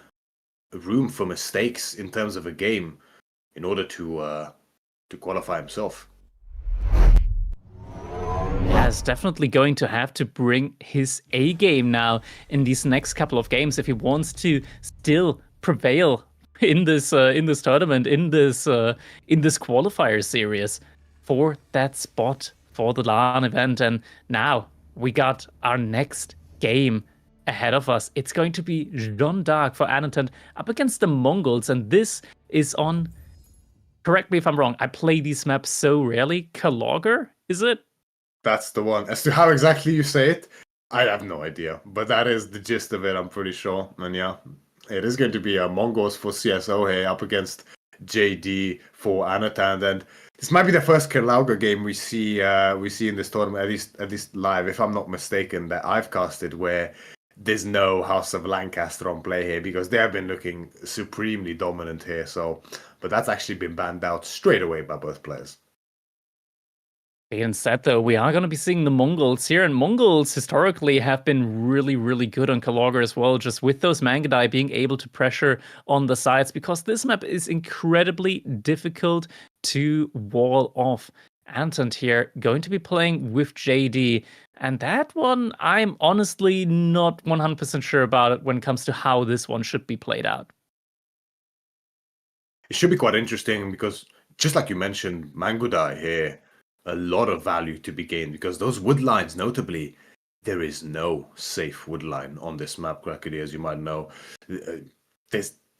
room for mistakes in terms of a game in order to qualify himself. Yeah, is definitely going to have to bring his A game now in these next couple of games if he wants to still prevail in this tournament, in this qualifier series for that spot for the LAN event. And now we got our next game ahead of us. It's going to be Jeanne d'Arc for Anatan up against the Mongols, and this is on correct me if I'm wrong, I play these maps so rarely. Kalogger, is it? That's the one. As to how exactly you say it, I have no idea. But that is the gist of it, I'm pretty sure. And yeah, it is going to be Mongols for CSO here up against JD for Anatan. And this might be the first Kalauga game we see in this tournament, at least live, if I'm not mistaken, that I've casted where there's no House of Lancaster on play here, because they have been looking supremely dominant here. So, but that's actually been banned out straight away by both players. Being said, though, we are going to be seeing the Mongols here, and Mongols historically have been really, really good on Kalogger as well, just with those Mangadai being able to pressure on the sides, because this map is incredibly difficult to wall off. Antant here going to be playing with JD, and that one I'm honestly not 100% sure about it when it comes to how this one should be played out. It should be quite interesting because, just like you mentioned, Mangudai here, a lot of value to be gained, because those wood lines, notably, there is no safe wood line on this map, Crackedy, as you might know.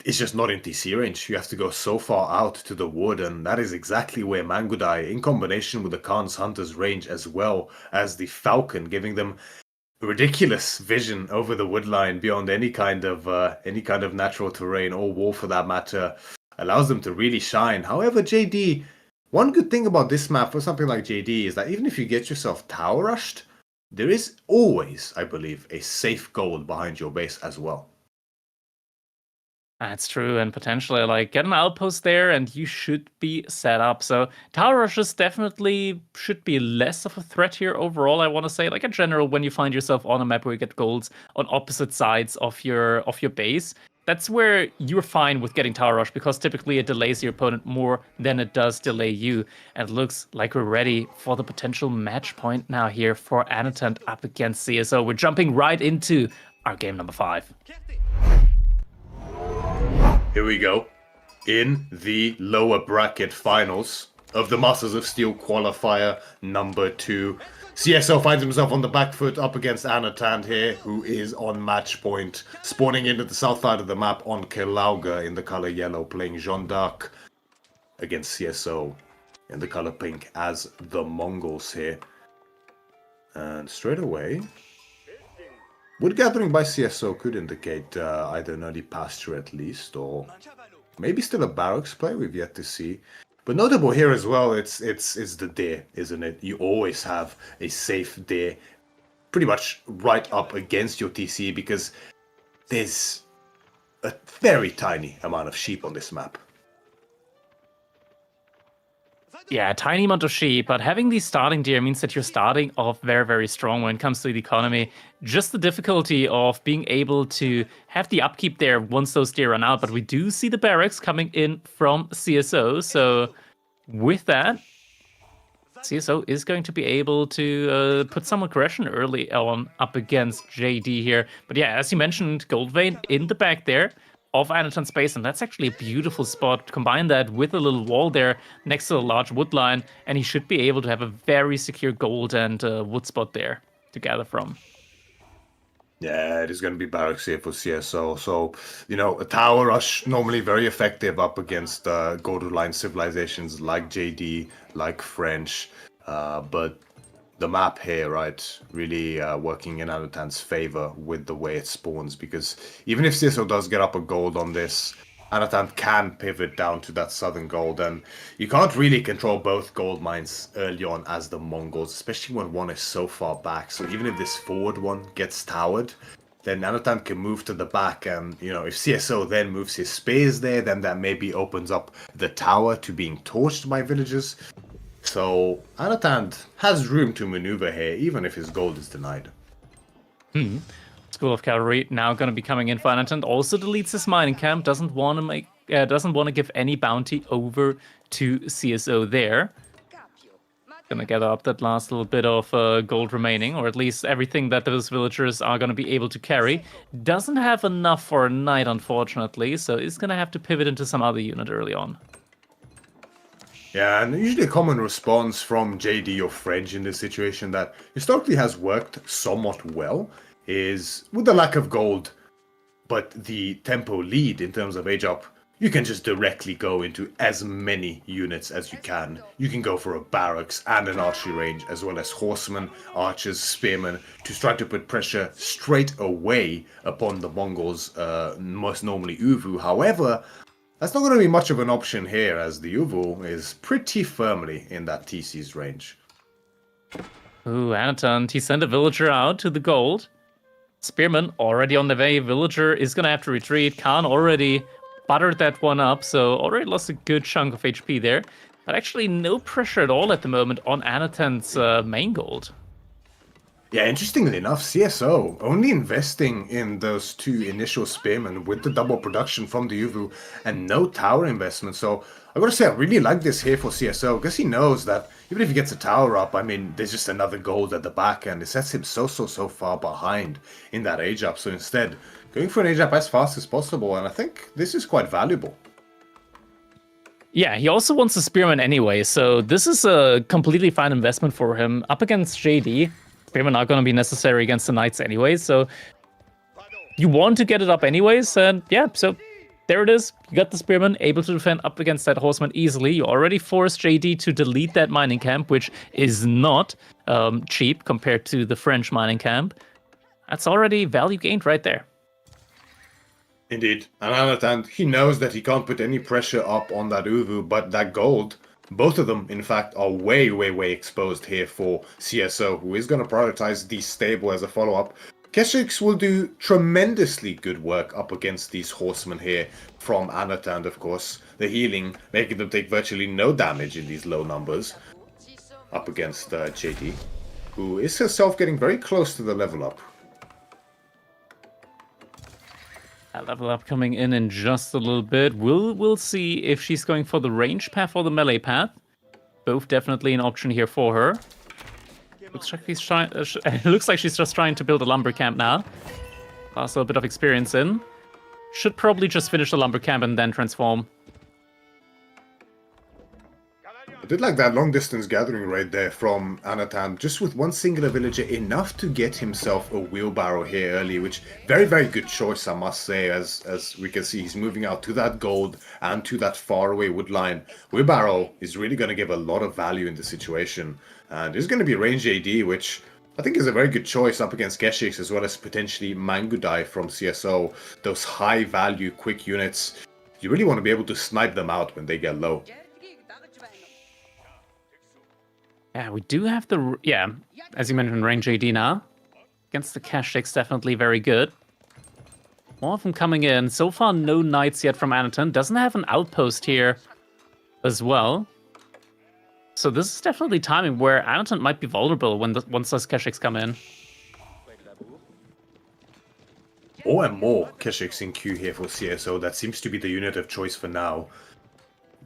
It's just not in TC range. You have to go so far out to the wood, and that is exactly where Mangudai, in combination with the Khan's Hunter's range as well as the Falcon, giving them ridiculous vision over the wood line beyond any kind of natural terrain or wall for that matter, allows them to really shine. However, JD, one good thing about this map for something like JD is that even if you get yourself tower rushed, there is always, I believe, a safe gold behind your base as well. That's true, and potentially, like, get an outpost there and you should be set up. So tower rushes definitely should be less of a threat here overall, I want to say. Like, in general, when you find yourself on a map where you get golds on opposite sides of your base, that's where you're fine with getting tower rush, because typically it delays your opponent more than it does delay you. And it looks like we're ready for the potential match point now here for Anatan up against CSO. We're jumping right into our game number 5. Here we go. In the lower bracket finals of the Masters of Steel Qualifier number 2. CSO finds himself on the back foot up against Anatan here, who is on match point, spawning into the south side of the map on Kalauga in the color yellow, playing Jeanne d'Arc against CSO in the color pink as the Mongols here. And straight away, wood gathering by CSO could indicate either an early pasture at least, or maybe still a barracks play, we've yet to see. But notable here as well, it's the deer, isn't it? You always have a safe deer pretty much right up against your TC, because there's a very tiny amount of sheep on this map. Yeah, a tiny amount of sheep, but having these starting deer means that you're starting off very, very strong when it comes to the economy. Just the difficulty of being able to have the upkeep there once those deer run out, but we do see the barracks coming in from CSO, so with that, CSO is going to be able to put some aggression early on up against JD here. But yeah, as you mentioned, Gold Vein in the back there of Anatan's base, and that's actually a beautiful spot. Combine that with a little wall there next to a large wood line, and he should be able to have a very secure gold and wood spot there to gather from. Yeah, it is going to be barracks here for CSO. So, you know, a tower rush normally very effective up against gold line civilizations like JD, like French, but the map here, right, really working in Anatan's favor with the way it spawns, because even if CSO does get up a gold on this, Anatan can pivot down to that southern gold, and you can't really control both gold mines early on as the Mongols, especially when one is so far back. So even if this forward one gets towered, then Anatan can move to the back, and, you know, if CSO then moves his spears there, then that maybe opens up the tower to being torched by villagers. So Anatan has room to maneuver here, even if his gold is denied. School of Cavalry now going to be coming in for Anatan. Also deletes his mining camp. Doesn't want to give any bounty over to CSO there. Gonna gather up that last little bit of gold remaining, or at least everything that those villagers are going to be able to carry. Doesn't have enough for a knight, unfortunately, so is going to have to pivot into some other unit early on. Yeah, and usually a common response from JD or French in this situation that historically has worked somewhat well is, with the lack of gold, but the tempo lead in terms of age up you can just directly go into as many units as you can. You can go for a barracks and an archery range, as well as horsemen, archers, spearmen, to try to put pressure straight away upon the Mongols, most normally Uvu. However, that's not going to be much of an option here, as the Uvu is pretty firmly in that TC's range. Ooh, Anatan, he sent a villager out to the gold. Spearman already on the way. Villager is going to have to retreat. Khan already buttered that one up, so already lost a good chunk of HP there. But actually no pressure at all at the moment on Anatan's main gold. Yeah, interestingly enough, CSO only investing in those two initial spearmen with the double production from the Uvu and no tower investment. So I gotta say, I really like this here for CSO because he knows that even if he gets a tower up, I mean, there's just another gold at the back and it sets him so far behind in that age up. So instead, going for an age up as fast as possible, and I think this is quite valuable. Yeah, he also wants a spearman anyway, so this is a completely fine investment for him. Up against JD, spearmen are going to be necessary against the knights anyway, so you want to get it up anyways, and yeah, so there it is. You got the spearman able to defend up against that horseman easily. You already forced JD to delete that mining camp, which is not cheap compared to the French mining camp. That's already value gained right there. Indeed. And Anatan, he knows that he can't put any pressure up on that Uvu, but that gold, both of them, in fact, are way exposed here for CSO, who is going to prioritize the stable as a follow-up. Keshiks will do tremendously good work up against these horsemen here from Anatan, of course. The healing, making them take virtually no damage in these low numbers. Up against JD, who is herself getting very close to the level up. That level up coming in just a little bit. We'll see if she's going for the range path or the melee path. Both definitely an option here for her. Looks like she's just trying to build a lumber camp now. Lost a little bit of experience in. Should probably just finish the lumber camp and then transform. I did like that long distance gathering right there from Anatan, just with one singular villager, enough to get himself a wheelbarrow here early, which very good choice, I must say, as we can see he's moving out to that gold and to that faraway wood line. Wheelbarrow is really going to give a lot of value in the situation, and there's going to be range AD, which I think is a very good choice up against Geshiks, as well as potentially Mangudai from CSO. Those high value quick units, you really want to be able to snipe them out when they get low. Yeah, we do have the, as you mentioned, range AD now. Against the Keshiks, definitely very good. More of them coming in. So far, no knights yet from Anatan. Doesn't have an outpost here as well. So this is definitely timing where Anatan might be vulnerable once those Keshiks come in. More and more Keshiks in queue here for CSO. That seems to be the unit of choice for now.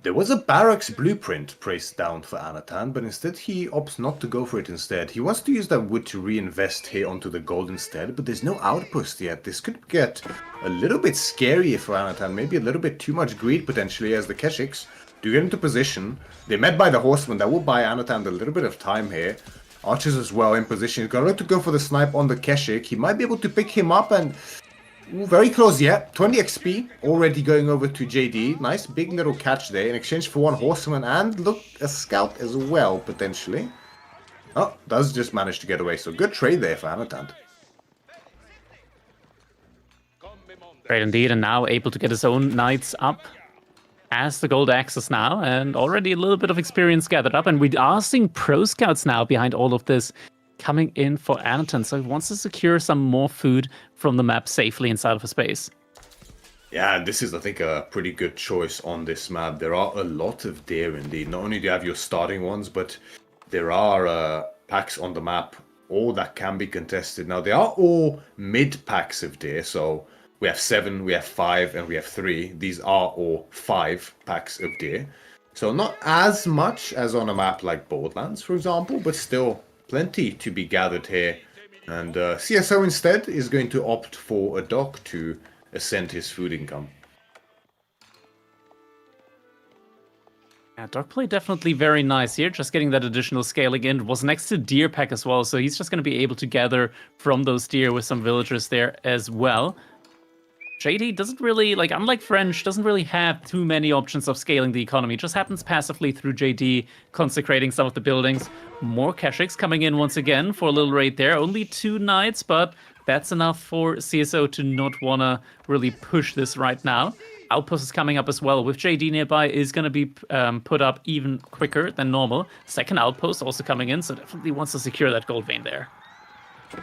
There was a barracks blueprint priced down for Anatan, but instead he opts not to go for it instead. He wants to use that wood to reinvest here onto the gold instead, but there's no outpost yet. This could get a little bit scary for Anatan, maybe a little bit too much greed potentially, as the Keshiks do get into position. They're met by the horsemen. That will buy Anatan a little bit of time here. Archers as well in position. He's got to go for the snipe on the Keshik. He might be able to pick him up and... Ooh, very close, yeah. 20 XP already going over to JD. Nice big little catch there in exchange for one horseman and look, a scout as well, potentially. Oh, does just manage to get away. So good trade there for Anatan. Great indeed, and now able to get his own knights up as the gold axis now, and already a little bit of experience gathered up. And we are seeing pro scouts now behind all of this, coming in for Anatan, so he wants to secure some more food from the map safely inside of a space. Yeah, and this is, I think, a pretty good choice on this map. There are a lot of deer indeed. Not only do you have your starting ones, but there are packs on the map, all that can be contested. Now, they are all mid packs of deer, so we have 7, we have 5, and we have 3. These are all 5 packs of deer. So not as much as on a map like Borderlands, for example, but still plenty to be gathered here. And CSO instead is going to opt for a dock to ascend his food income. Yeah, dog play definitely very nice here. Just getting that additional scaling in. Was next to deer pack as well, so he's just going to be able to gather from those deer with some villagers there as well. JD doesn't really, like, unlike French, doesn't really have too many options of scaling the economy. It just happens passively through JD consecrating some of the buildings. More Keshiks coming in once again for a little raid there. Only 2 knights, but that's enough for CSO to not want to really push this right now. Outpost is coming up as well. With JD nearby is going to be put up even quicker than normal. Second outpost also coming in, so definitely wants to secure that gold vein there.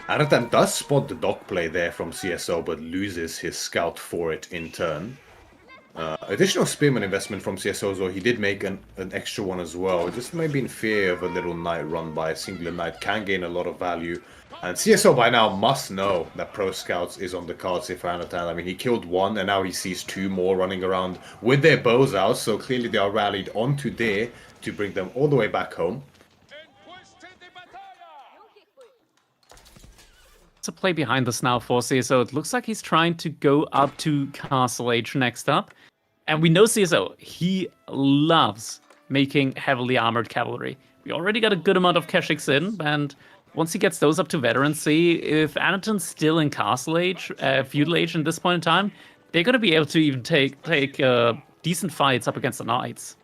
Anatan does spot the dock play there from CSO, but loses his scout for it in turn. Additional spearman investment from CSO, so he did make an extra one as well. Just maybe in fear of a little knight run by a singular knight can gain a lot of value. And CSO by now must know that Pro Scouts is on the cards here for Anatan. I mean, he killed 1 and now he sees 2 more running around with their bows out. So clearly they are rallied onto there to bring them all the way back home. To play behind this now for CSO. It looks like he's trying to go up to Castle Age next up. And we know CSO, he loves making heavily armored cavalry. We already got a good amount of Keshiks in, and once he gets those up to veterancy, if Anaton's still in Castle Age, Feudal Age at this point in time, they're going to be able to even take decent fights up against the Knights.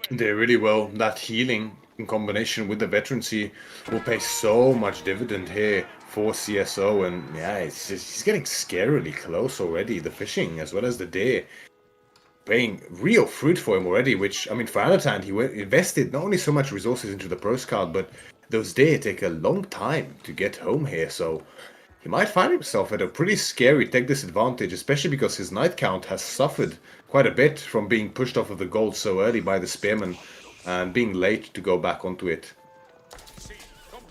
They really will. That healing in combination with the veterancy will pay so much dividend here for CSO, and yeah, he's getting scarily close already. The fishing as well as the deer paying real fruit for him already, which, I mean, for Anatan, he invested not only so much resources into the pros card, but those deer take a long time to get home here, so he might find himself at a pretty scary tech disadvantage, especially because his knight count has suffered quite a bit from being pushed off of the gold so early by the spearmen and being late to go back onto it.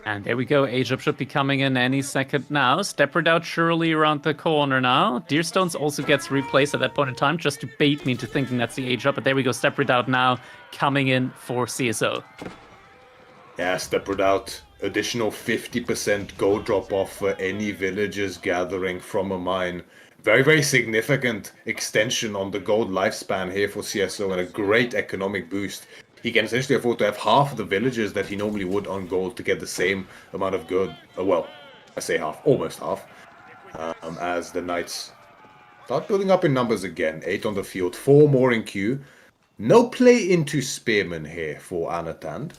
And there we go. Age Up should be coming in any second now. Step Redoubt surely around the corner now. Deerstones also gets replaced at that point in time just to bait me into thinking that's the Age Up. But there we go. Step Redoubt now coming in for CSO. Yeah, Step Redoubt. Additional 50% gold drop off for any villagers gathering from a mine. Very, very significant extension on the gold lifespan here for CSO and a great economic boost. He can essentially afford to have half of the villagers that he normally would on gold to get the same amount of good. Well, I say half, almost half. As the knights start building up in numbers again. 8 on the field, 4 more in queue. No play into spearmen here for Anatan.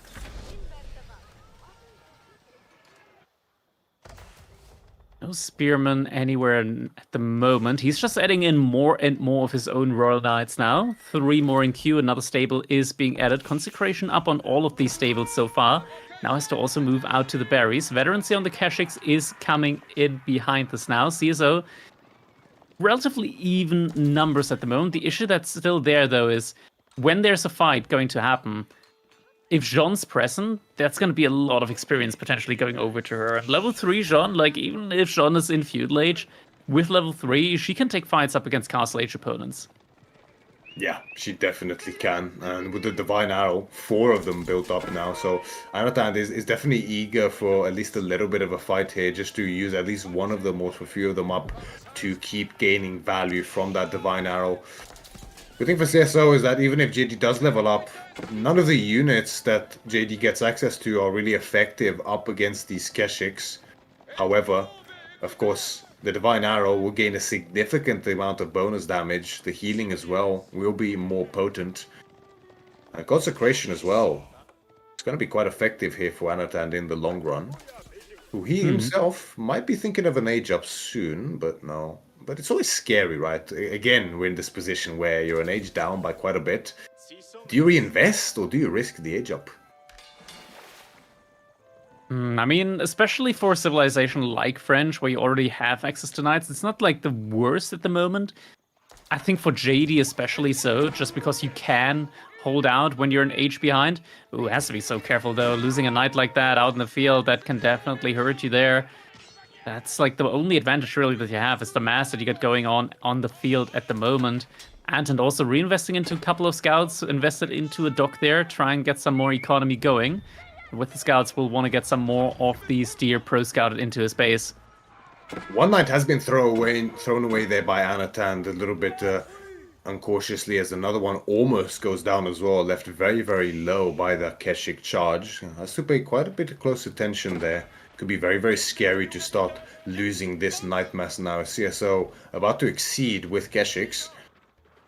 No spearman anywhere at the moment. He's just adding in more and more of his own Royal Knights now. 3 more in queue. Another stable is being added. Consecration up on all of these stables so far. Now has to also move out to the berries. Veterancy on the Keshiks is coming in behind this now. CSO, relatively even numbers at the moment. The issue that's still there, though, is when there's a fight going to happen, if Jean's present, that's going to be a lot of experience potentially going over to her. And level 3 Jean, like, even if Jean is in Feudal Age, with level 3, she can take fights up against Castle Age opponents. Yeah, she definitely can. And with the Divine Arrow, 4 of them built up now. So Anatan is definitely eager for at least a little bit of a fight here, just to use at least one of them or a few of them up to keep gaining value from that Divine Arrow. The thing for CSO is that even if JD does level up, none of the units that JD gets access to are really effective up against these Keshiks. However, of course, the Divine Arrow will gain a significant amount of bonus damage. The healing as well will be more potent. And Consecration as well. It's going to be quite effective here for Anatan in the long run. Who he himself might be thinking of an age up soon, but no. But it's always scary, right? Again, we're in this position where you're an age down by quite a bit. Do you reinvest or do you risk the age up? I mean, especially for a civilization like French, where you already have access to knights, it's not like the worst at the moment. I think for JD especially so, just because you can hold out when you're an age behind. Ooh, has to be so careful though. Losing a knight like that out in the field, that can definitely hurt you there. That's like the only advantage really that you have is the mass that you get going on the field at the moment. And also reinvesting into a couple of scouts, invested into a dock there, try and get some more economy going. With the scouts, we'll want to get some more of these deer pro scouted into his base. One knight has been thrown away there by Anatan a little bit uncautiously, as another one almost goes down as well, left very, very low by the Keshik charge. Has to pay quite a bit of close attention there. Could be very, very scary to start losing this Knight mass now. CSO about to exceed with Keshix.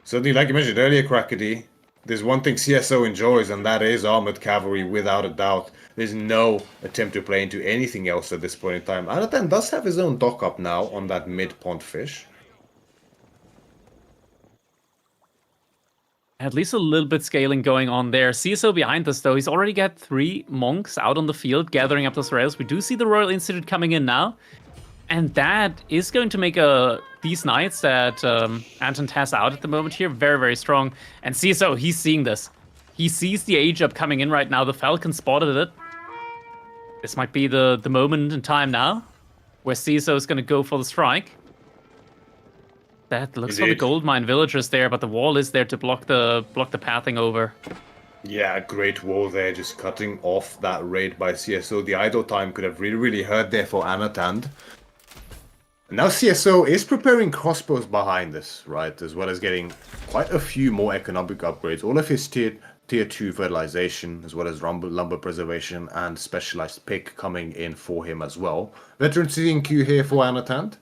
Certainly, like you mentioned earlier, Crackedy, there's one thing CSO enjoys, and that is armored cavalry, without a doubt. There's no attempt to play into anything else at this point in time. Anatan does have his own dock up now on that mid-pond fish. At least a little bit scaling going on there. CSO behind us, though. He's already got 3 monks out on the field gathering up those rails. We do see the Royal Institute coming in now. And that is going to make these knights that Anton has out at the moment here very, very strong. And CSO, he's seeing this. He sees the age up coming in right now. The Falcon spotted it. This might be the moment in time now where CSO is going to go for the strike. That looks for the gold mine villagers there, but the wall is there to block the pathing over. Yeah, great wall there, just cutting off that raid by CSO. The idle time could have really, really hurt there for Anatand. Now CSO is preparing crossbows behind this, right? As well as getting quite a few more economic upgrades. All of his tier 2 fertilization, as well as lumber preservation and specialized pick coming in for him as well. Veteran seeing Q here for Anatand.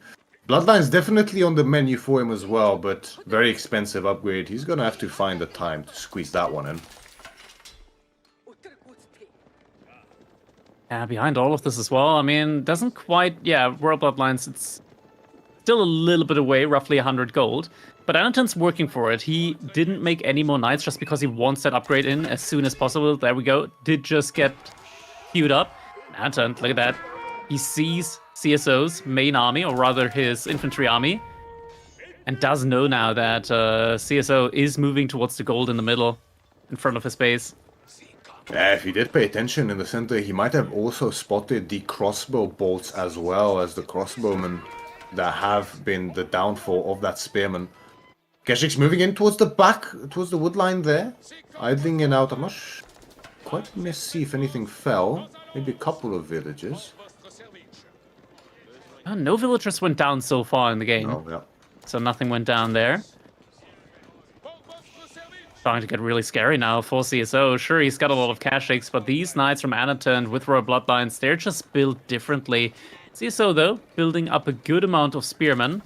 Bloodline's definitely on the menu for him as well, but very expensive upgrade. He's gonna have to find the time to squeeze that one in. Yeah, behind all of this as well, I mean, doesn't quite, Royal Bloodlines, it's still a little bit away, roughly 100 gold. But Anaton's working for it. He didn't make any more knights just because he wants that upgrade in as soon as possible. There we go. Did just get queued up. Anaton, look at that. He sees CSO's main army, or rather his infantry army, and does know now that CSO is moving towards the gold in the middle, in front of his base. Yeah, if he did pay attention in the center, he might have also spotted the crossbow bolts as well as the crossbowmen that have been the downfall of that spearman. Keshik's moving in towards the back, towards the wood line there. Idling it out. I'm not quite see if anything fell. Maybe a couple of villages. No villagers went down so far in the game. Oh, yeah. So nothing went down there. Starting to get really scary now for CSO. Sure, he's got a lot of Keshik's, but these knights from Anatund with Royal Bloodlines, they're just built differently. CSO, though, building up a good amount of spearmen.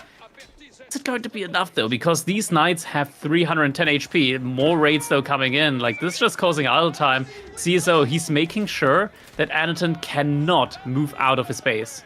Is it going to be enough, though? Because these knights have 310 HP. More raids, though, coming in. Like, this is just causing idle time. CSO, he's making sure that Anatund cannot move out of his base.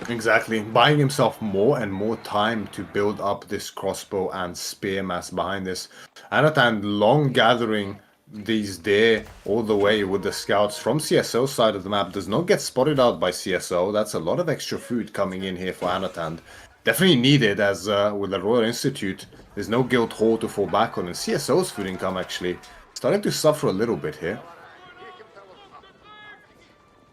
Exactly. Buying himself more and more time to build up this crossbow and spear mass behind this. Anatund long gathering these there all the way with the scouts from CSO's side of the map. Does not get spotted out by CSO. That's a lot of extra food coming in here for Anatund. Definitely needed, as with the Royal Institute, there's no guild hall to fall back on. And CSO's food income actually starting to suffer a little bit here.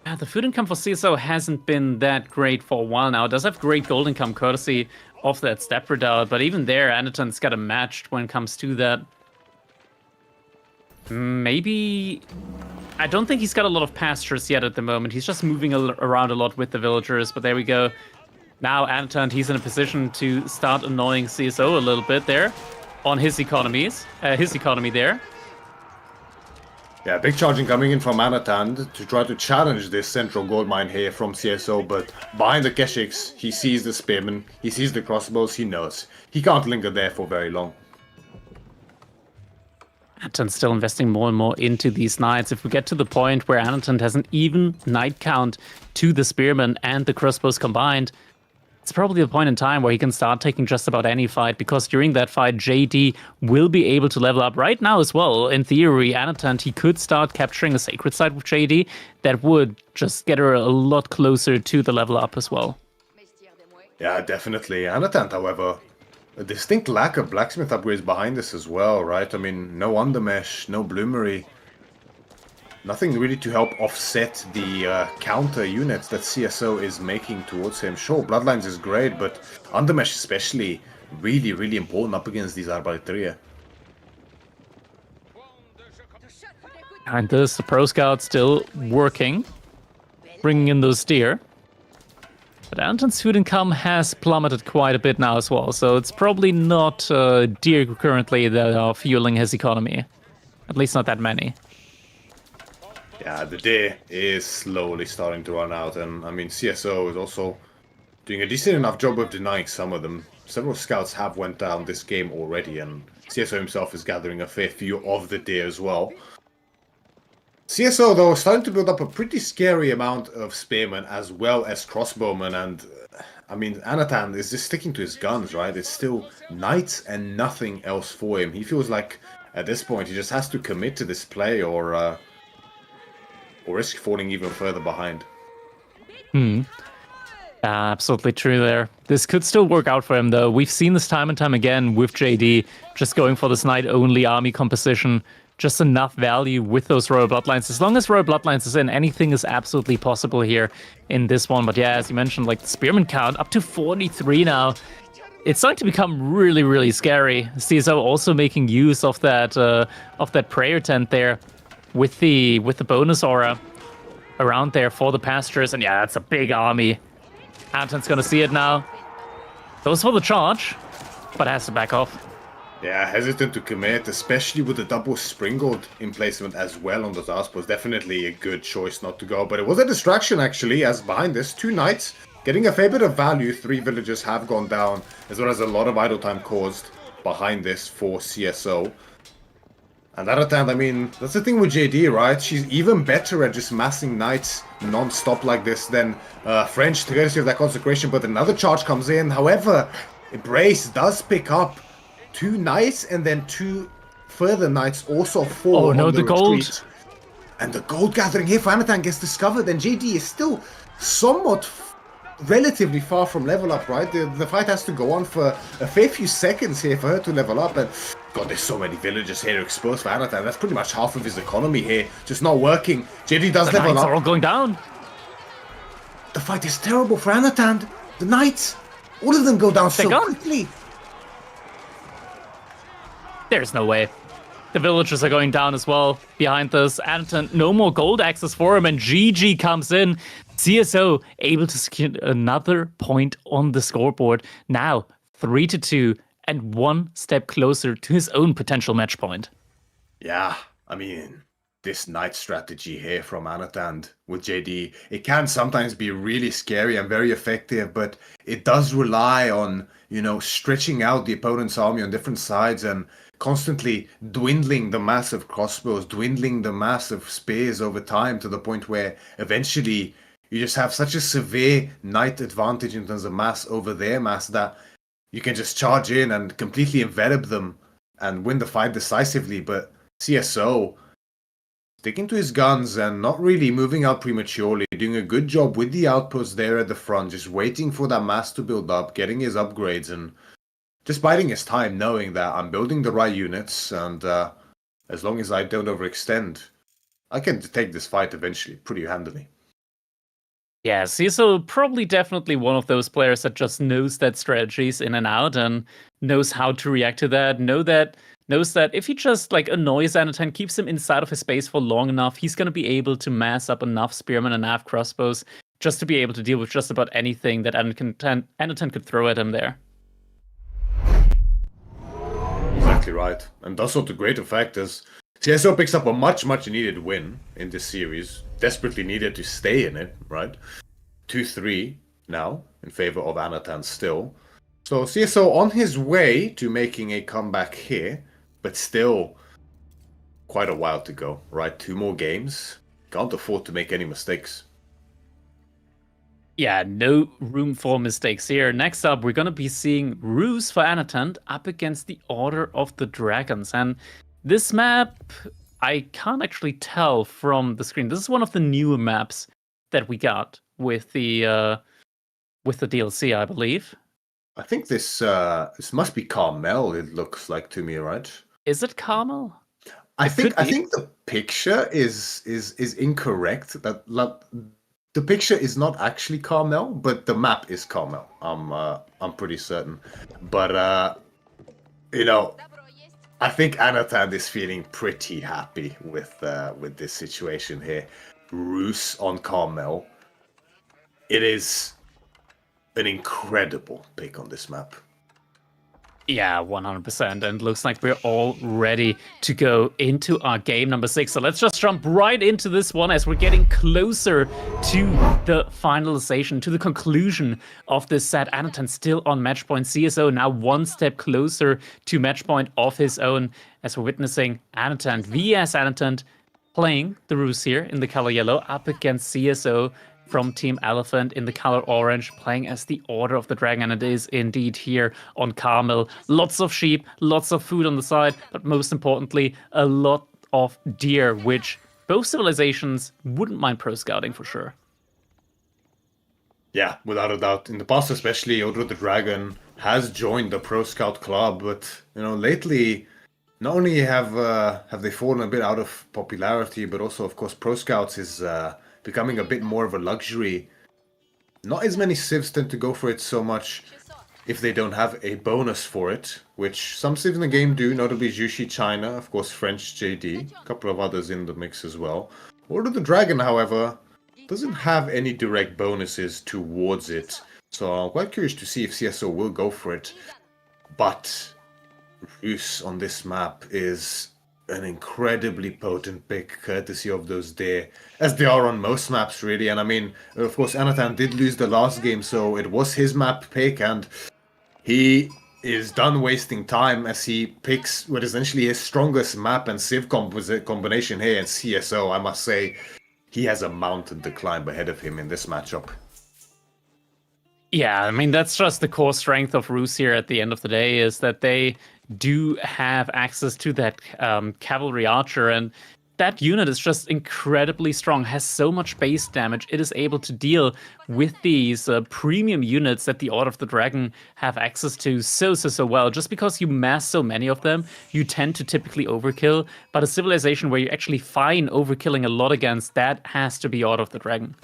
Yeah, the food income for CSO hasn't been that great for a while now. It does have great gold income courtesy of that step redoubt, but even there, Anatund's got a matched when it comes to that. Maybe... I don't think he's got a lot of pastures yet at the moment. He's just moving around a lot with the villagers, but there we go. Now Anatund, he's in a position to start annoying CSO a little bit there on his economy there. Yeah, big charging coming in from Anatund to try to challenge this central gold mine here from CSO, but behind the Keshiks, he sees the spearmen, he sees the crossbows, he knows. He can't linger there for very long. Anatund's still investing more and more into these knights. If we get to the point where Anatund has an even knight count to the spearmen and the crossbows combined, it's probably the point in time where he can start taking just about any fight, because during that fight, JD will be able to level up right now as well. In theory, Anatund, he could start capturing a sacred site with JD. That would just get her a lot closer to the level up as well. Yeah, definitely. Anatund, however, a distinct lack of blacksmith upgrades behind this as well, right? I mean, no undermesh, no bloomery. Nothing really to help offset the counter units that CSO is making towards him. Sure, Bloodlines is great, but undermesh especially really, really important up against these Arbaliteria. And this, the Pro Scout still working, bringing in those deer. But Anton's food income has plummeted quite a bit now as well, so it's probably not deer currently that are fueling his economy. At least not that many. Yeah, the day is slowly starting to run out, and I mean CSO is also doing a decent enough job of denying some of them. Several scouts have went down this game already, and CSO himself is gathering a fair few of the day as well. CSO, though, is starting to build up a pretty scary amount of spearmen as well as crossbowmen, and I mean, Anatan is just sticking to his guns, right? It's still knights and nothing else for him. He feels like, at this point, he just has to commit to this play or risk falling even further behind. Absolutely true there. This could still work out for him, though. We've seen this time and time again with JD, just going for this knight-only army composition. Just enough value with those Royal Bloodlines. As long as Royal Bloodlines is in, anything is absolutely possible here in this one. But yeah, as you mentioned, like the Spearman count up to 43 now. It's starting to become really, really scary. CSO also making use of that prayer tent there with the bonus aura around there for the pastures. And yeah, that's a big army. Anton's gonna see it now. Goes for the charge, but has to back off. Yeah, hesitant to commit, especially with the double Springald emplacement as well on the Zarspos. Definitely a good choice not to go, but it was a distraction actually, as behind this, 2 knights getting a fair bit of value. 3 villagers have gone down, as well as a lot of idle time caused behind this for CSO. And that attempt, I mean, that's the thing with JD, right? She's even better at just massing knights non-stop like this than French, courtesy of that consecration, but another charge comes in. However, Brace does pick up 2 knights and then 2 further knights also fall. Oh no, the gold. Retreat. And the gold gathering here for Anatan gets discovered, and JD is still somewhat relatively far from level up, right? The fight has to go on for a fair few seconds here for her to level up, and God, there's so many villagers here exposed for Anatan. That's pretty much half of his economy here, just not working. JD does level Knights up. are all going down. The fight is terrible for Anatan. The knights, all of them go down so quickly. There's no way. The villagers are going down as well behind this. Anton, no more gold access for him, and GG comes in. CSO able to secure another point on the scoreboard. Now 3-2 and 1 step closer to his own potential match point. Yeah, I mean, this knight strategy here from Anatan with JD, it can sometimes be really scary and very effective, but it does rely on, you know, stretching out the opponent's army on different sides and constantly dwindling the mass of crossbows, dwindling the mass of spears over time to the point where eventually you just have such a severe knight advantage in terms of mass over their mass that you can just charge in and completely envelop them and win the fight decisively. But CSO sticking to his guns and not really moving out prematurely, doing a good job with the outposts there at the front, just waiting for that mass to build up, getting his upgrades and just biding his time, knowing that I'm building the right units, and as long as I don't overextend, I can take this fight eventually pretty handily. Yeah, CSO probably definitely one of those players that just knows that strategies in and out and knows how to react to that. Knows that if he just like annoys Anatan, keeps him inside of his space for long enough, he's gonna be able to mass up enough spearmen and enough crossbows just to be able to deal with just about anything that Anatan could throw at him there. Exactly right. And does so to great effect as CSO picks up a much needed win in this series. Desperately needed to stay in it, right? 2-3 now in favor of Anatan still. So CSO on his way to making a comeback here, but still quite a while to go, right? 2 more games. Can't afford to make any mistakes. Yeah, no room for mistakes here. Next up, we're going to be seeing Ruse for Anatan up against the Order of the Dragons. And this map, I can't actually tell from the screen. This is one of the newer maps that we got with the DLC, I believe. I think this must be Carmel, it looks like to me, right? Is it Carmel? I think the picture is incorrect. The picture is not actually Carmel, but the map is Carmel. I'm pretty certain. But you know, I think Anatan is feeling pretty happy with this situation here. Ruse on Carmel. It is an incredible pick on this map. Yeah, 100%. And looks like we're all ready to go into our game number 6. So let's just jump right into this one as we're getting closer to the finalization, to the conclusion of this set. Anatan still on match point. CSO now one step closer to match point of his own as we're witnessing Anatan, VS Anatan, playing the Ruse here in the color yellow up against CSO from Team Elephant in the color orange, playing as the Order of the Dragon, and it is indeed here on Carmel. Lots of sheep, lots of food on the side, but most importantly, a lot of deer, which both civilizations wouldn't mind pro scouting for sure. Yeah, without a doubt. In the past, especially, Order of the Dragon has joined the Pro Scout Club, but lately, not only have they fallen a bit out of popularity, but also, of course, Pro Scouts is becoming a bit more of a luxury. Not as many civs tend to go for it so much if they don't have a bonus for it, which some civs in the game do, notably Jushi China, of course French JD, a couple of others in the mix as well. Order of the Dragon, however, doesn't have any direct bonuses towards it, so I'm quite curious to see if CSO will go for it. But Ruse on this map is an incredibly potent pick, courtesy of those deer, as they are on most maps, really. And I mean, of course, Anatan did lose the last game, so it was his map pick, and he is done wasting time as he picks what is essentially his strongest map and civ combination here in CSO. I must say, he has a mountain to climb ahead of him in this matchup. Yeah, I mean, that's just the core strength of Ruse here at the end of the day, is that they do have access to that cavalry archer, and that unit is just incredibly strong, has so much base damage. It is able to deal with these premium units that the Order of the Dragon have access to so well. Just because you mass so many of them, you tend to typically overkill, but a civilization where you're actually fine overkilling a lot against, that has to be Order of the Dragon.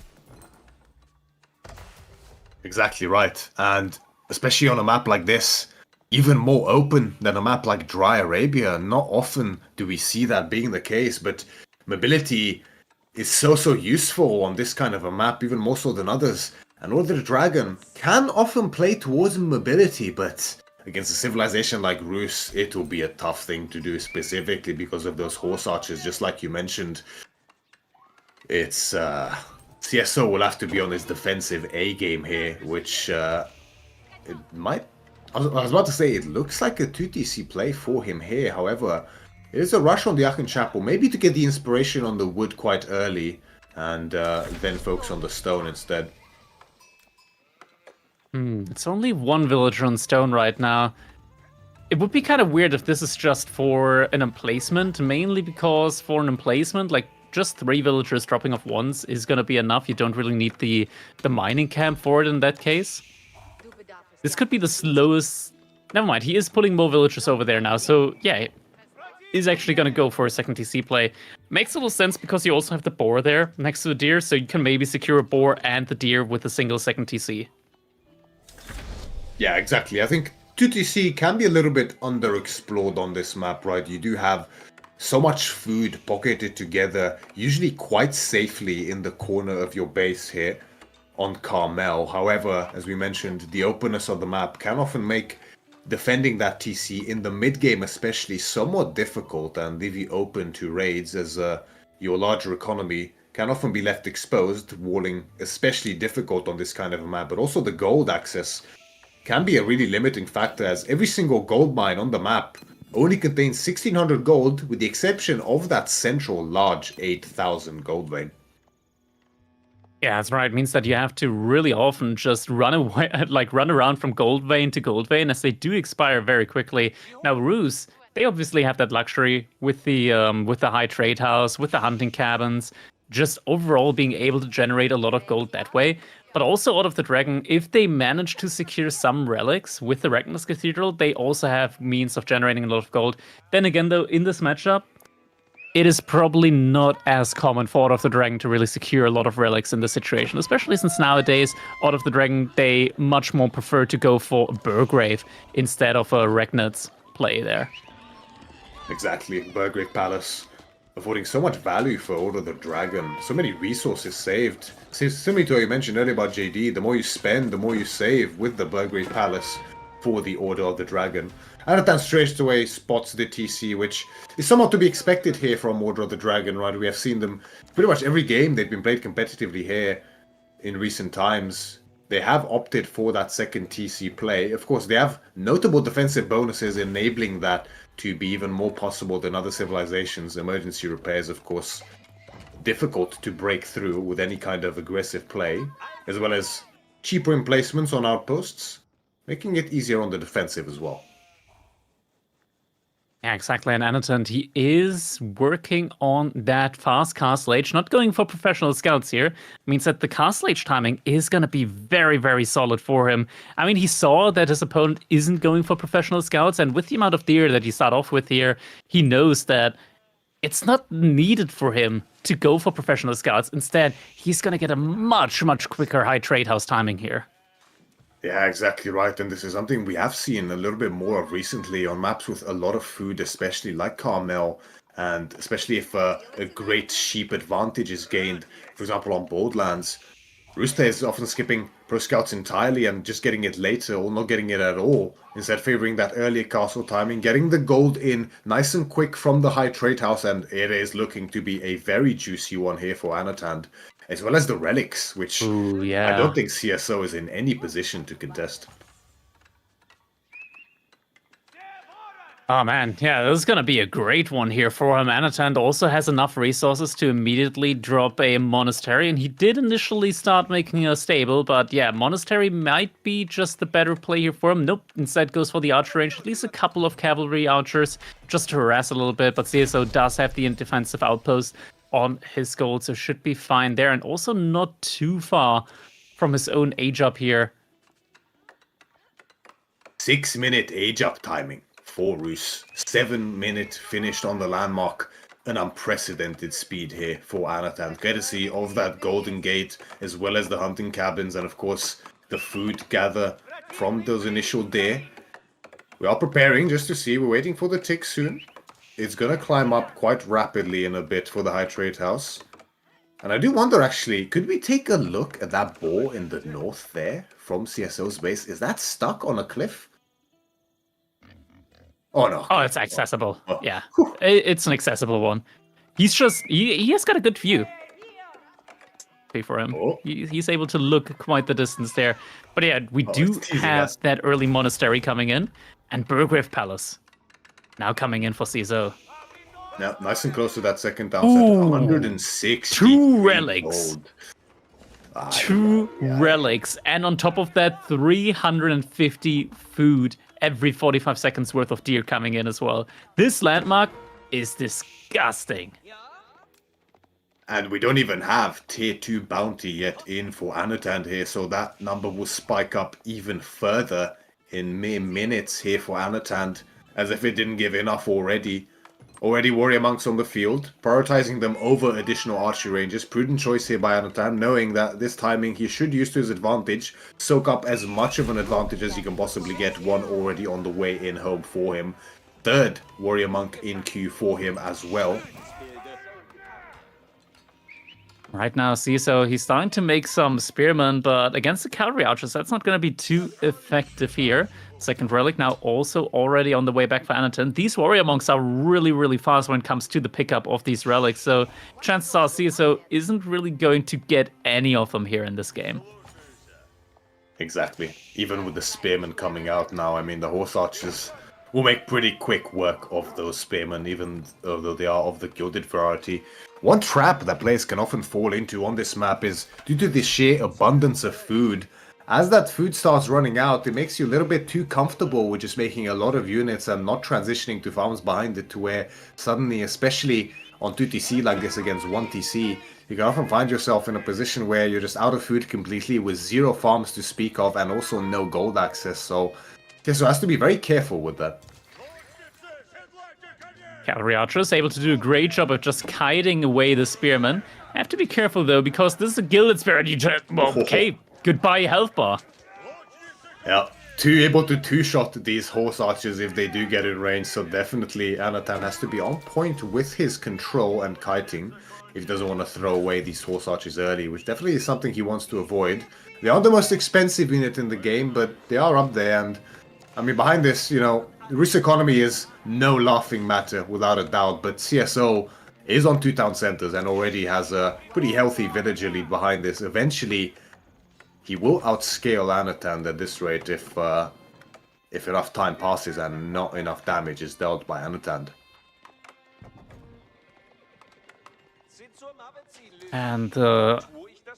Exactly right, and especially on a map like this, even more open than a map like Dry Arabia. Not often do we see that being the case, but mobility is so useful on this kind of a map, even more so than others. And Order of the Dragon can often play towards mobility, but against a civilization like Rus, it will be a tough thing to do, specifically because of those horse archers, just like you mentioned. It's CSO will have to be on his defensive A game here, which it might... I was about to say, it looks like a 2TC play for him here. However, it is a rush on the Aachen Chapel, maybe to get the inspiration on the wood quite early, and then focus on the stone instead. It's only one villager on stone right now. It would be kind of weird if this is just for an emplacement, mainly because for an emplacement, like, just 3 villagers dropping off once is going to be enough. You don't really need the mining camp for it in that case. This could be the slowest... Never mind, he is pulling more villagers over there now, so yeah, he's actually going to go for a second TC play. Makes a little sense because you also have the boar there next to the deer, so you can maybe secure a boar and the deer with a single second TC. Yeah, exactly. I think 2TC can be a little bit underexplored on this map, right? You do have so much food pocketed together, usually quite safely in the corner of your base here on Carmel. However, as we mentioned, the openness of the map can often make defending that TC in the mid-game especially somewhat difficult and leave you open to raids, as your larger economy can often be left exposed, walling especially difficult on this kind of a map. But also the gold access can be a really limiting factor, as every single gold mine on the map only contains 1600 gold, with the exception of that central large 8000 gold vein. Yeah, that's right. It means that you have to really often just run away, like run around from gold vein to gold vein, as they do expire very quickly. Now, Ruse, they obviously have that luxury with the high trade house, with the hunting cabins, just overall being able to generate a lot of gold that way. But also Order of the Dragon, if they manage to secure some relics with the Ragnar's Cathedral, they also have means of generating a lot of gold. Then again, though, in this matchup, it is probably not as common for Order of the Dragon to really secure a lot of relics in this situation, especially since nowadays, Order of the Dragon, they much more prefer to go for a Burgrave instead of a Ragnar's play there. Exactly, Burgrave Palace, affording so much value for Order of the Dragon, so many resources saved. Similar to what you mentioned earlier about JD, the more you spend, the more you save with the Burgrave Palace. for the Order of the Dragon. Anatan straight away spots the TC, which is somewhat to be expected here from Order of the Dragon, right? We have seen them pretty much every game they've been played competitively here in recent times. They have opted for that second TC play. Of course, they have notable defensive bonuses enabling that to be even more possible than other civilizations. Emergency repairs, of course, difficult to break through with any kind of aggressive play, as well as cheaper emplacements on outposts, making it easier on the defensive as well. Yeah, exactly. And Annotant, he is working on that fast castle age, not going for professional scouts here. Means that the castle age timing is going to be very, very solid for him. I mean, he saw that his opponent isn't going for professional scouts, and with the amount of deer that he start off with here, he knows that it's not needed for him to go for professional scouts. Instead, he's going to get a much, much quicker high trade house timing here. Yeah, exactly right. And this is something we have seen a little bit more of recently on maps with a lot of food, especially like Carmel, and especially if a great sheep advantage is gained, for example, on Boldlands. Rooster is often skipping pro scouts entirely and just getting it later or not getting it at all, instead favoring that earlier castle timing, getting the gold in nice and quick from the high trade house, and it is looking to be a very juicy one here for Anotand, as well as the relics, which Ooh, yeah. I don't think CSO is in any position to contest. Oh man, yeah, this is gonna be a great one here for him. Anotand also has enough resources to immediately drop a monastery, and he did initially start making a stable, but yeah, monastery might be just the better play here for him. Nope, instead goes for the archer range, at least a couple of cavalry archers just to harass a little bit, but CSO does have the defensive outpost on his gold, so should be fine there, and also not too far from his own age up here. 6-minute age up timing for Roos. 7-minute finished on the landmark. An unprecedented speed here for Anatan, courtesy of that golden gate, as well as the hunting cabins, and of course the food gather from those initial deer. We are preparing just to see. We're waiting for the tick soon. It's gonna climb up quite rapidly in a bit for the high trade house. And I do wonder, actually, could we take a look at that boar in the north there from CSO's base? Is that stuck on a cliff? Oh no. Oh, it's accessible. Oh. Yeah, it's an accessible one. He's just, he has got a good view. For him. Oh. He's able to look quite the distance there. But yeah, we do it's teasing have us. that early monastery coming in, and Burgrave Palace now coming in for CSO. Yeah, nice and close to that second downside. Ooh. 160. Two relics. gold. Two relics, and on top of that, 350 food every 45 seconds worth of deer coming in as well. This landmark is disgusting. And we don't even have tier 2 bounty yet in for Anotand here, so that number will spike up even further in mere minutes here for Anotand, as if it didn't give enough already. Already warrior monks on the field, prioritizing them over additional archery ranges. Prudent choice here by Anotand, knowing that this timing he should use to his advantage, soak up as much of an advantage as he can possibly get, one already on the way in home for him. Third warrior monk in queue for him as well. Right now, CSO, he's starting to make some spearmen, but against the cavalry archers, that's not going to be too effective here. Second relic now also already on the way back for Anatan. These warrior monks are really, really fast when it comes to the pickup of these relics, so chances are CSO isn't really going to get any of them here in this game. Exactly. Even with the spearmen coming out now, I mean, the horse archers will make pretty quick work of those spearmen, even though they are of the gilded variety. One trap that players can often fall into on this map is due to the sheer abundance of food. As that food starts running out, it makes you a little bit too comfortable with just making a lot of units and not transitioning to farms behind it, to where suddenly, especially on 2TC like this against 1TC, you can often find yourself in a position where you're just out of food completely with 0 farms to speak of and also no gold access. So CSO has to be very careful with that. Cavalry archers able to do a great job of just kiting away the spearmen. Have to be careful though, because this is a gilded spirit. Okay, goodbye health bar. Yeah, able to two-shot these horse archers if they do get in range, so definitely Anatan has to be on point with his control and kiting if he doesn't want to throw away these horse archers early, which definitely is something he wants to avoid. They aren't the most expensive unit in the game, but they are up there, and I mean, behind this, you know, the Rus economy is no laughing matter without a doubt, but CSO is on 2 town centers and already has a pretty healthy villager lead behind this. Eventually, he will outscale Anatan at this rate if enough time passes and not enough damage is dealt by Anatan. And the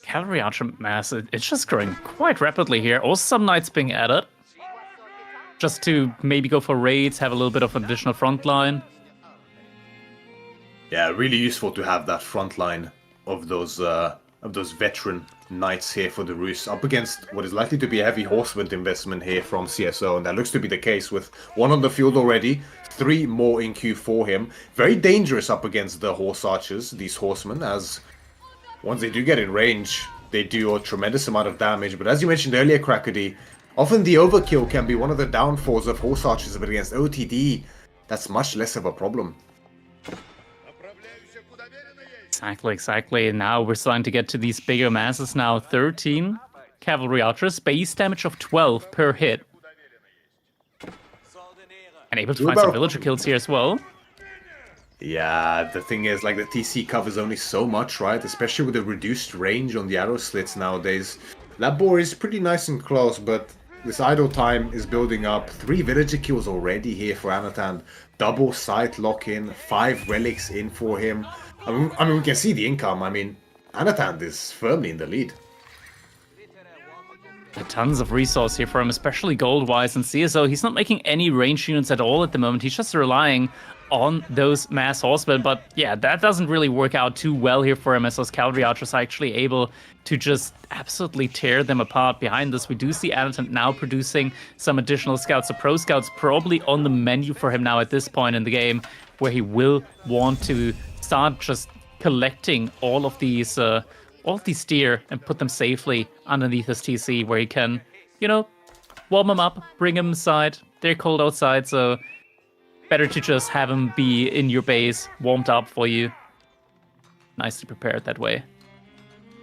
cavalry archer mass, it's just growing quite rapidly here. Also some knights being added. Just to maybe go for raids, have a little bit of additional front line. Yeah, really useful to have that front line of those veteran knights here for the Rus up against what is likely to be a heavy horseman investment here from CSO, and that looks to be the case with 1 on the field already, 3 more in queue for him. Very dangerous up against the horse archers, these horsemen, as once they do get in range, they do a tremendous amount of damage. But as you mentioned earlier, Crackedy, often the overkill can be one of the downfalls of horse archers, but against OTD, that's much less of a problem. Exactly. Now we're starting to get to these bigger masses now. 13 cavalry archers, base damage of 12 per hit. And able to find some villager kills here as well. Yeah, the thing is, like, the TC covers only so much, right? Especially with the reduced range on the arrow slits nowadays. That boar is pretty nice and close, but this idle time is building up. 3 villager kills already here for Anatan. Double sight lock in, 5 relics in for him. I mean, we can see the income. I mean, Anatan is firmly in the lead. Tons of resource here for him, especially gold-wise. And CSO, he's not making any range units at all at the moment. He's just relying on those mass horsemen. But yeah, that doesn't really work out too well here for him, as those cavalry archers are actually able to just absolutely tear them apart behind this. We do see Anatan now producing some additional scouts. The pro scouts probably on the menu for him now at this point in the game, where he will want to start just collecting all of these deer and put them safely underneath his TC, where he can, you know, warm them up, bring them inside. They're cold outside, so better to just have them be in your base, warmed up for you. Nicely prepared that way.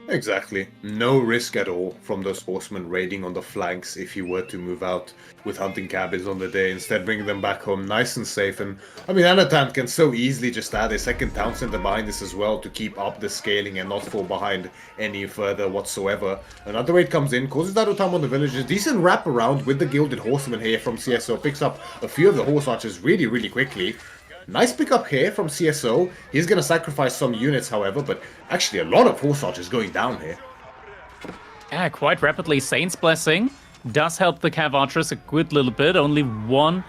Exactly. No risk at all from those horsemen raiding on the flanks if you were to move out with hunting cabins on the day. Instead, bring them back home nice and safe. And I mean, Anatan can so easily just add a second town center behind this as well to keep up the scaling and not fall behind any further whatsoever. Another raid comes in, causes idle time on the villagers. Decent wrap around with the gilded horsemen here from CSO. Picks up a few of the horse archers really quickly. Nice pickup here from CSO. He's going to sacrifice some units, however, but actually a lot of horse archers going down here. Yeah, quite rapidly. Saint's Blessing does help the Cav archers a good little bit. Only 1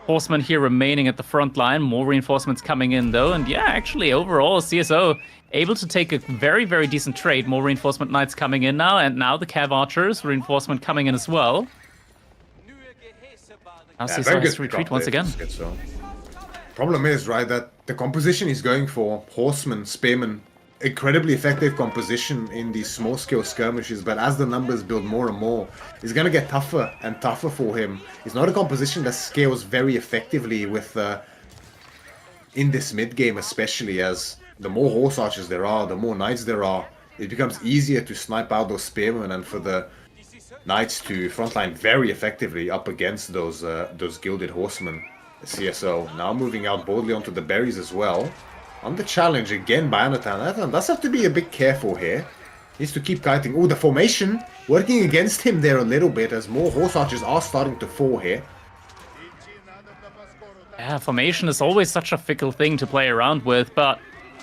horseman here remaining at the front line. More reinforcements coming in, though. And yeah, actually, overall, CSO able to take a very decent trade. More reinforcement knights coming in now, and now the Cav archers, reinforcement coming in as well. Now CSO has to retreat once again. Problem is, right, that the composition he's going for, horsemen, spearmen, incredibly effective composition in these small-scale skirmishes, but as the numbers build more and more, it's going to get tougher and tougher for him. It's not a composition that scales very effectively with in this mid-game, especially, as the more horse archers there are, the more knights there are, it becomes easier to snipe out those spearmen and for the knights to frontline very effectively up against those gilded horsemen. CSO now moving out boldly onto the berries as well. On the challenge again by Anatan. Anatan does have to be a bit careful here. Needs to keep kiting. Oh, the formation working against him there a little bit, as more horse archers are starting to fall here. Yeah, formation is always such a fickle thing to play around with, but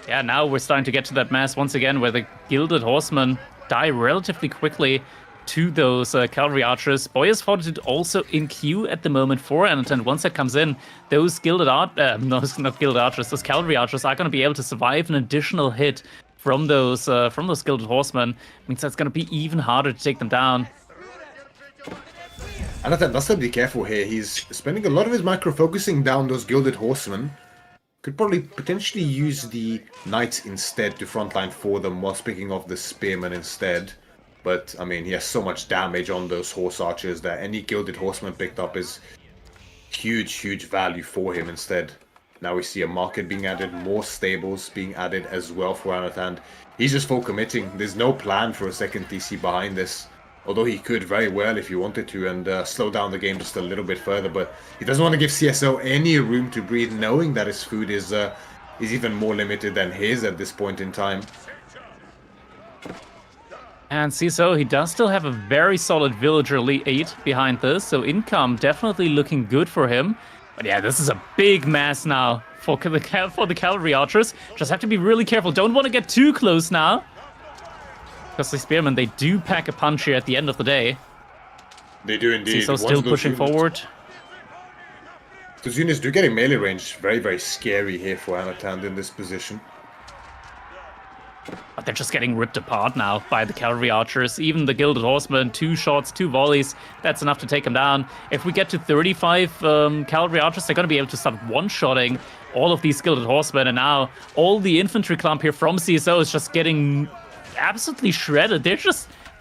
yeah, now we're starting to get to that mass once again where the gilded horsemen die relatively quickly to those cavalry archers. Boyer's Fortitude also in queue at the moment for Anatan. Once that comes in, those gilded not gilded archers, those cavalry archers are going to be able to survive an additional hit from those gilded horsemen. Means that's going to be even harder to take them down. Anatan does have to be careful here. He's spending a lot of his micro focusing down those gilded horsemen. Could probably potentially use the knights instead to frontline for them whilst picking off the spearmen instead. But, I mean, he has so much damage on those horse archers that any gilded horseman picked up is huge value for him instead. Now we see a market being added, more stables being added as well for Anatan. He's just full committing. There's no plan for a second TC behind this. Although he could very well if he wanted to and slow down the game just a little bit further. But he doesn't want to give CSO any room to breathe, knowing that his food is even more limited than his at this point in time. And CSO, he does still have a very solid villager lead behind this, so income definitely looking good for him. But yeah, this is a big mess now for the cavalry archers. Just have to be really careful. Don't want to get too close now. Because the spearmen, they do pack a punch here at the end of the day. They do indeed. CSO still pushing forward. Those units do get in melee range. Very, very scary here for Anatan in this position. But they're just getting ripped apart now by the cavalry archers. Even the Gilded Horsemen, 2 shots, 2 volleys. That's enough to take them down. If we get to 35 cavalry archers, they're going to be able to start one-shotting all of these Gilded Horsemen. And now all the infantry clump here from CSO is just getting absolutely shredded. They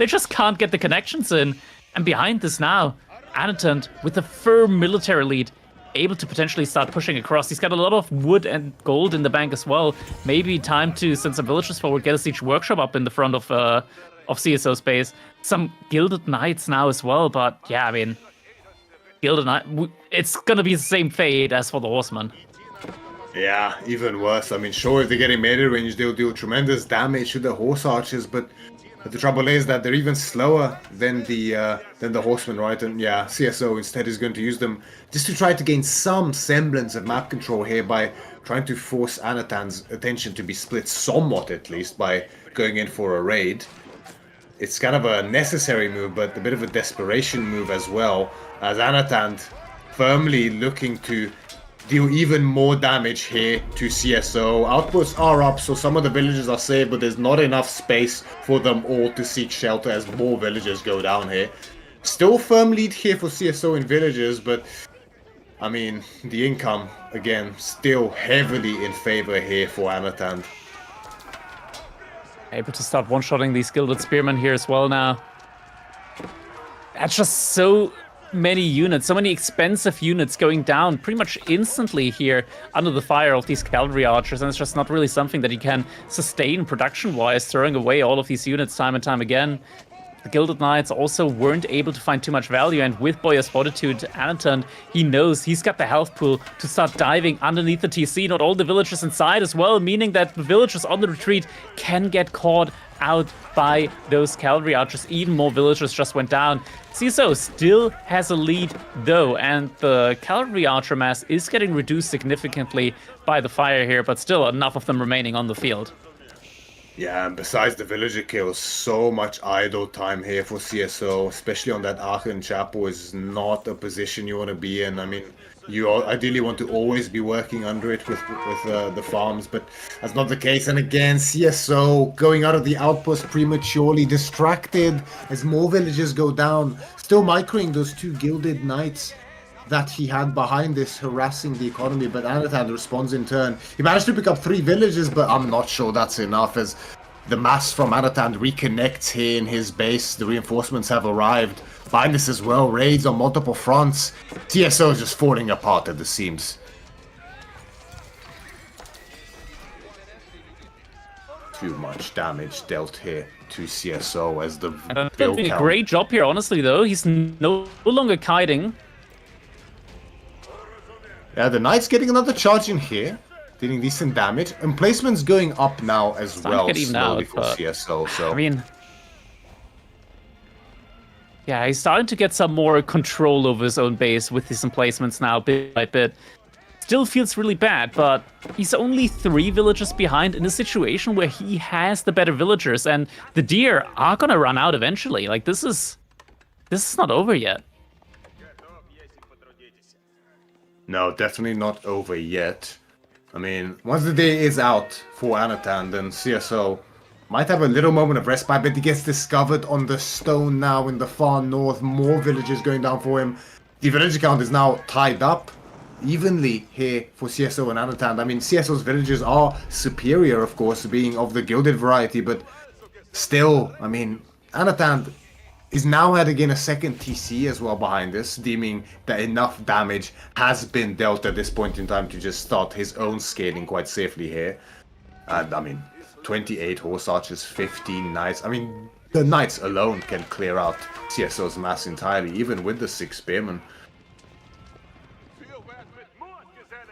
just can't get the connections in. And behind this now, Anatan with a firm military lead, able to potentially start pushing across. He's got a lot of wood and gold in the bank as well. Maybe time to send some villagers forward, get a siege workshop up in the front of CSO space. Some Gilded Knights now as well, but yeah, I mean, Gilded Knight, it's gonna be the same fate as for the Horsemen. Yeah, even worse. I mean, sure, if they get in melee range, they'll deal tremendous damage to the horse archers, but the trouble is that they're even slower than the horsemen, right? And yeah, CSO instead is going to use them just to try to gain some semblance of map control here by trying to force Anatan's attention to be split somewhat, at least, by going in for a raid. It's kind of a necessary move, but a bit of a desperation move as well, as Anatan firmly looking to deal even more damage here to CSO. Outposts are up, so some of the villages are saved, but there's not enough space for them all to seek shelter as more villagers go down here. Still firm lead here for CSO in villages, but I mean, the income, again, still heavily in favor here for Anatan. Able to start one-shotting these Gilded Spearmen here as well now. That's just so many units, so many expensive units going down pretty much instantly here under the fire of these cavalry archers, and it's just not really something that you can sustain production-wise, throwing away all of these units time and time again. The Gilded Knights also weren't able to find too much value, and with Boyar's Fortitude, Anatan, he knows he's got the health pool to start diving underneath the TC, not all the villagers inside as well, meaning that the villagers on the retreat can get caught out by those cavalry archers. Even more villagers just went down. CSO still has a lead though, and the cavalry archer mass is getting reduced significantly by the fire here, but still enough of them remaining on the field. Yeah, and besides the villager kills, so much idle time here for CSO, especially on that Aachen Chapel is not a position you want to be in. I mean, you ideally want to always be working under it with the farms, but that's not the case. And again, CSO going out of the outpost prematurely, distracted as more villagers go down, still microing those 2 Gilded Knights that he had behind this, harassing the economy, but Anatan responds in turn. He managed to pick up 3 villages, but I'm not sure that's enough, as the mass from Anatan reconnects here in his base. The reinforcements have arrived. Behind this as well, raids on multiple fronts. CSO is just falling apart at the seams. Too much damage dealt here to CSO as the build doing a great job here, honestly, though. He's no longer kiting. Yeah, the Knight's getting another charge in here, dealing decent damage. Emplacement's going up now as well, slowly for CSO. So I mean, yeah, he's starting to get some more control over his own base with his emplacements now, bit by bit. Still feels really bad, but he's only 3 villagers behind in a situation where he has the better villagers, and the deer are gonna run out eventually. Like, this is not over yet. No, definitely not over yet. I mean, once the day is out for Anatan, then CSO might have a little moment of respite, but he gets discovered on the stone now in the far north. More villagers going down for him. The villager count is now tied up evenly here for CSO and Anatan. I mean, CSO's villagers are superior, of course, being of the gilded variety, but still, I mean, Anatan is now adding in a second TC as well behind this, deeming that enough damage has been dealt at this point in time to just start his own scaling quite safely here. And I mean, 28 horse archers, 15 knights. I mean, the Knights alone can clear out CSO's mass entirely, even with the 6 Spearmen.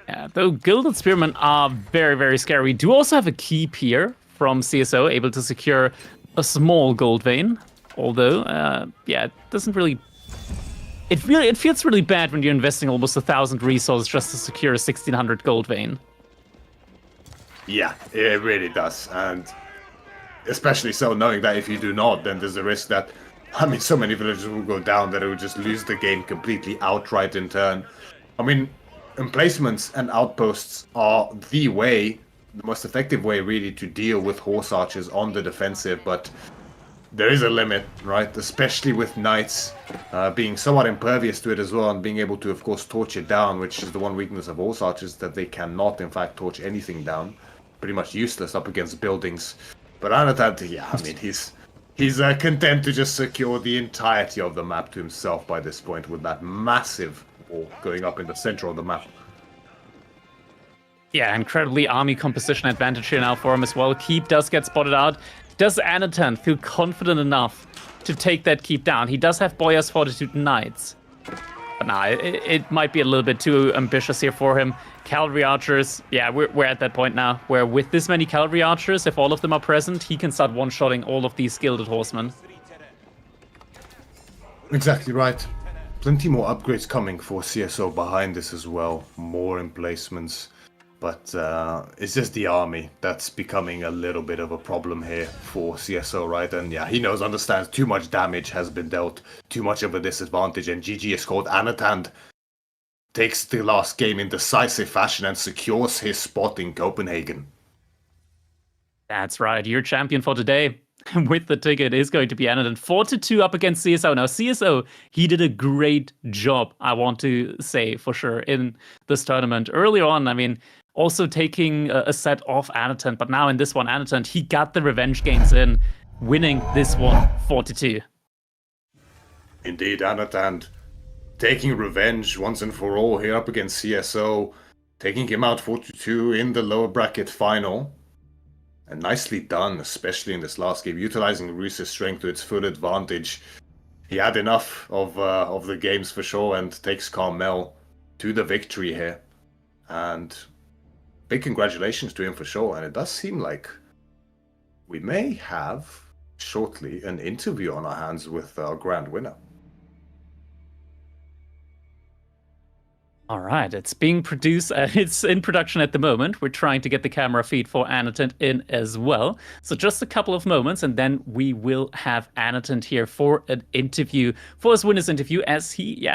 Yeah, though Gilded Spearmen are very, very scary. We do also have a keep here from CSO, able to secure a small gold vein. Although, yeah, it doesn't really... It feels really bad when you're investing almost 1,000 resources just to secure a 1,600 gold vein. Yeah, it really does. And especially so knowing that if you do not, then there's a risk that, I mean, so many villages will go down that it will just lose the game completely outright in turn. I mean, emplacements and outposts are the most effective way really to deal with horse archers on the defensive, but there is a limit, right? Especially with knights being somewhat impervious to it as well, and being able to, of course, torch it down, which is the one weakness of horse archers, that they cannot, in fact, torch anything down. Pretty much useless up against buildings. But Anatad, yeah, I mean, he's content to just secure the entirety of the map to himself by this point, with that massive wall going up in the center of the map. Yeah, incredibly army composition advantage here now for him as well. Keep does get spotted out. Does Anatan feel confident enough to take that keep down? He does have Boyar's Fortitude Knights. But nah, it might be a little bit too ambitious here for him. Cavalry archers, yeah, we're at that point now where with this many cavalry archers, if all of them are present, he can start one-shotting all of these gilded horsemen. Exactly right. Plenty more upgrades coming for CSO behind this as well. More emplacements. But it's just the army that's becoming a little bit of a problem here for CSO, right? And yeah, he understands too much damage has been dealt, too much of a disadvantage, and GG is called. Anatand takes the last game in decisive fashion and secures his spot in Copenhagen. That's right, your champion for today with the ticket is going to be Anatand. 4-2 up against CSO. Now, CSO, he did a great job, I want to say, for sure, in this tournament. Early on, I mean, also taking a set off Anatand, but now in this one, Anatand, he got the revenge games in, winning this one 4-2. Indeed, Anatand taking revenge once and for all here up against CSO, taking him out 4-2 in the lower bracket final. And nicely done, especially in this last game, utilizing Reese's strength to its full advantage. He had enough of the games for sure, and takes Carmel to the victory here. And big congratulations to him for sure. And it does seem like we may have shortly an interview on our hands with our grand winner. All right, it's being produced. It's in production at the moment. We're trying to get the camera feed for Anatand in as well. So just a couple of moments, and then we will have Anatand here for an interview, for his winner's interview, as he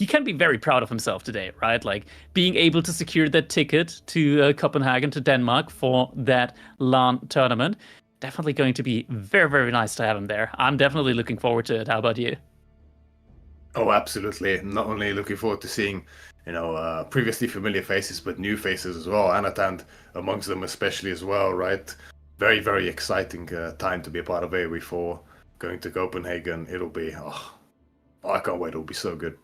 can be very proud of himself today, right? Like being able to secure that ticket to Copenhagen, to Denmark for that LAN tournament. Definitely going to be very, very nice to have him there. I'm definitely looking forward to it. How about you? Oh, absolutely. Not only looking forward to seeing, previously familiar faces, but new faces as well. Anatand amongst them especially as well, right? Very, very exciting time to be a part of AOE4. Going to Copenhagen, it'll be, I can't wait, it'll be so good.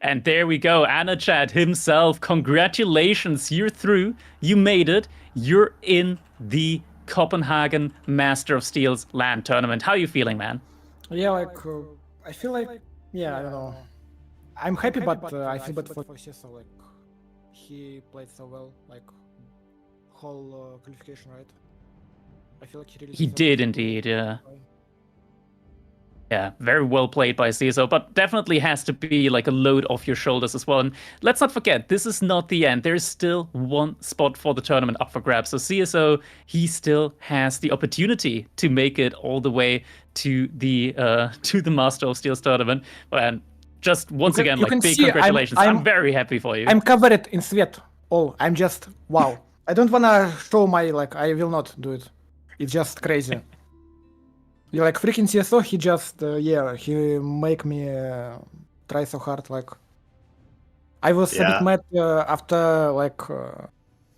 And there we go, Anachad himself. Congratulations, you're through. You made it. You're in the Copenhagen Master of Steel's LAN tournament. How are you feeling, man? Yeah, I feel like, I don't know. I'm happy, but I feel bad for CSO. Like, he played so well, like, whole qualification, right? I feel like he did indeed, yeah. Yeah, very well played by CSO, but definitely has to be like a load off your shoulders as well. And let's not forget, this is not the end. There's still one spot for the tournament up for grabs. So CSO, he still has the opportunity to make it all the way to the Master of Steel's tournament. And just once again, like, big congratulations. I'm very happy for you. I'm covered in sweat. Oh, I'm just, wow. I don't wanna show my, like, I will not do it. It's just crazy. Yeah, like freaking CSO, he just, he make me try so hard. Like, I was a bit mad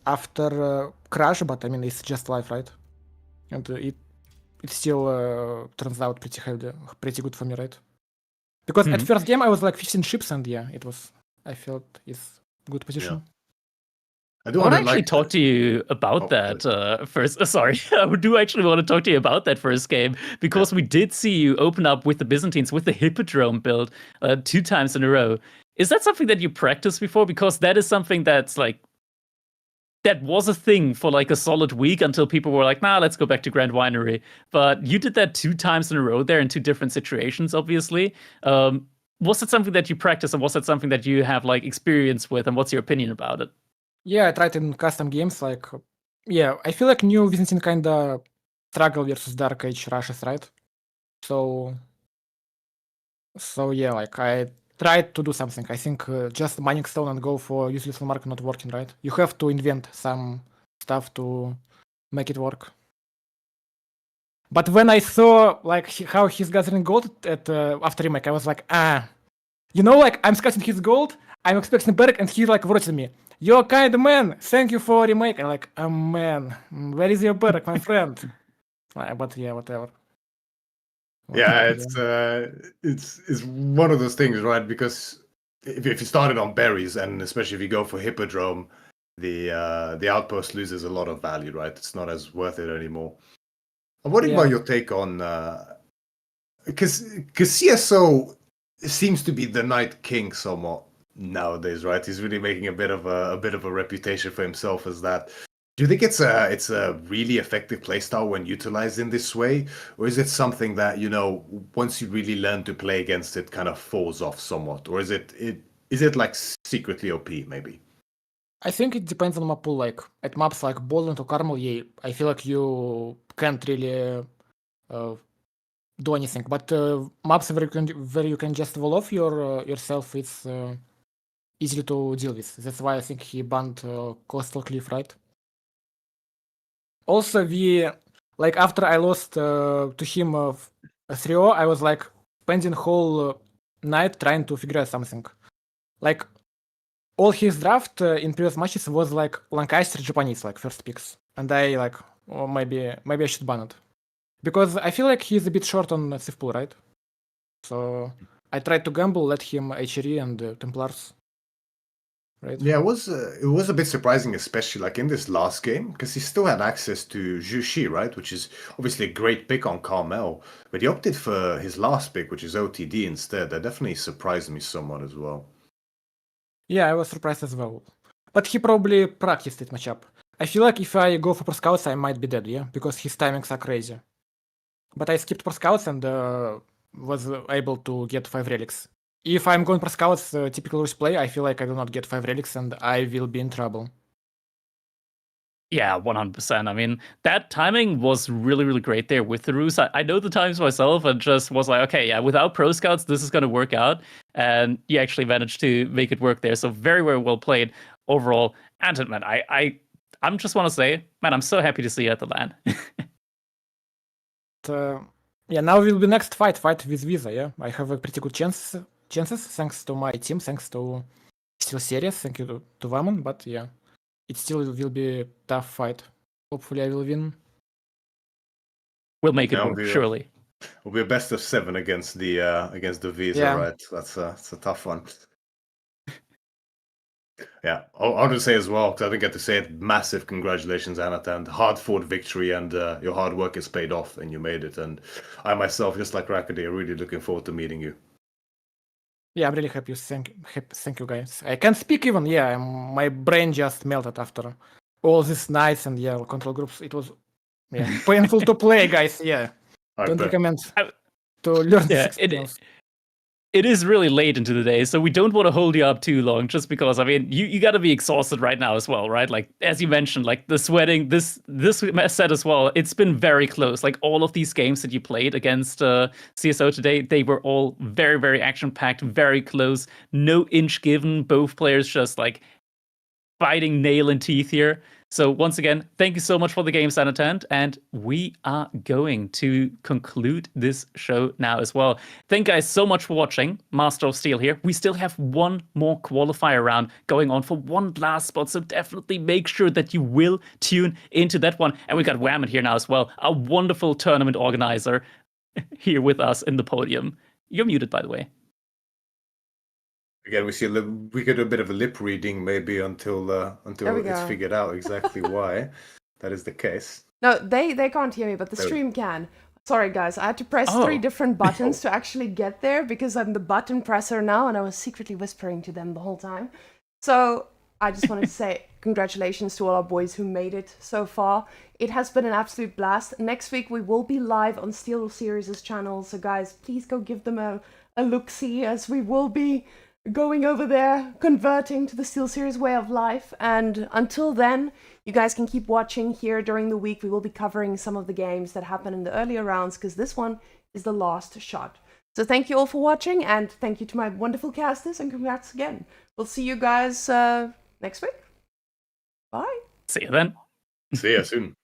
after crash, but I mean, it's just life, right? And it still turns out pretty good for me, right? Because at first game I was like 15 ships, and I felt it's good position. I want to actually talk to you about that first. Sorry, I do actually want to talk to you about that first game because we did see you open up with the Byzantines with the Hippodrome build 2 times in a row. Is that something that you practiced before? Because that is something that's like that was a thing for like a solid week until people were like, nah, let's go back to Grand Winery. But you did that 2 times in a row there in 2 different situations, obviously. Was it something that you practiced, and was that something that you have like experience with, and what's your opinion about it? Yeah, I tried in custom games, like, yeah, I feel like New Byzantine kinda struggle versus Dark Age rushes, right? So yeah, like, I tried to do something. I think just mining stone and go for useless mark not working, right? You have to invent some stuff to make it work. But when I saw like how he's gathering gold at after remake, I was like, like I'm scouting his gold, I'm expecting Berg, and he like wrote to me, "You're a kind man. Thank you for remake." I'm like, "Oh man, where is your Berg, my friend?" But yeah, whatever. Yeah, it's one of those things, right? Because if you started on berries, and especially if you go for Hippodrome, the outpost loses a lot of value, right? It's not as worth it anymore. I'm wondering about your take on because CSO seems to be the Night King somewhat nowadays, right? He's really making a bit of a reputation for himself as that. Do you think it's a really effective playstyle when utilized in this way, or is it something that once you really learn to play against it, kind of falls off somewhat, or is it like secretly OP maybe? I think it depends on map pool. Like at maps like Boland or Carmel, yeah, I feel like you can't really do anything. But maps where you can just wall off yourself, it's easy to deal with. That's why I think he banned Coastal Cliff, right? Also, like after I lost to him 3-0, I was like spending whole night trying to figure out something. Like all his draft in previous matches was like Lancaster Japanese, like first picks, and I like, oh, maybe I should ban it because I feel like he's a bit short on Civ pool, right? So I tried to gamble, let him HRE and Templars. Right. Yeah, it was a bit surprising, especially like in this last game, because he still had access to Zhu Shi, right? Which is obviously a great pick on Carmel, but he opted for his last pick, which is OTD instead. That definitely surprised me somewhat as well. Yeah, I was surprised as well. But he probably practiced it matchup. I feel like if I go for Pro Scouts, I might be dead, yeah? Because his timings are crazy. But I skipped Pro Scouts and was able to get 5 relics. If I'm going Pro Scouts, typical Rus play, I feel like I will not get 5 relics and I will be in trouble. Yeah, 100%. I mean, that timing was really, really great there with the Rus. I know the times myself and just was like, okay, yeah, without Pro Scouts, this is going to work out. And you actually managed to make it work there. So very, very well played overall. And man, I'm just want to say, man, I'm so happy to see you at the LAN. Yeah, now will be next fight with Visa, yeah? I have a pretty good chances thanks to my team, thanks to Steel Series, thank you to Whamen, but yeah. It still will be a tough fight. Hopefully I will win. We'll make it work, surely. It'll be a best of 7 against the Visa, right? That's a tough one. Yeah, I'll just say as well, because I didn't get to say it, massive congratulations, Anatan. Hard-fought victory, and your hard work has paid off, and you made it. And I myself, just like Crackedy, are really looking forward to meeting you. Yeah, I'm really happy. Thank you, guys. I can't speak even. Yeah, my brain just melted after all these nights and control groups. It was painful to play, guys. Yeah, don't recommend to learn this experience. It is really late into the day, so we don't want to hold you up too long, just because, I mean, you got to be exhausted right now as well, right? Like, as you mentioned, like, the sweating, this set as well, it's been very close. Like, all of these games that you played against CSO today, they were all very, very action-packed, very close, no inch given, both players just, like, fighting nail and teeth here. So once again, thank you so much for the game, Sanatant, and we are going to conclude this show now as well. Thank you guys so much for watching. Master of Steel here. We still have one more qualifier round going on for one last spot, so definitely make sure that you will tune into that one. And we got Whamen here now as well, a wonderful tournament organizer here with us in the podium. You're muted, by the way. Again, we get a bit of a lip reading maybe until There we it's go. figured out exactly why that is the case. No, they can't hear me, but the There we stream can. Sorry, guys. I had to press 3 Oh. different buttons to actually get there because I'm the button presser now, and I was secretly whispering to them the whole time. So I just wanted to say congratulations to all our boys who made it so far. It has been an absolute blast. Next week we will be live on Steel Series' channel, so guys, please go give them a look-see, as we will be going over there, converting to the SteelSeries way of life. And until then, you guys can keep watching here during the week. We will be covering some of the games that happen in the earlier rounds, because this one is the last shot. So thank you all for watching, and thank you to my wonderful casters, and congrats again. We'll see you guys next week. Bye. See you then. See ya soon.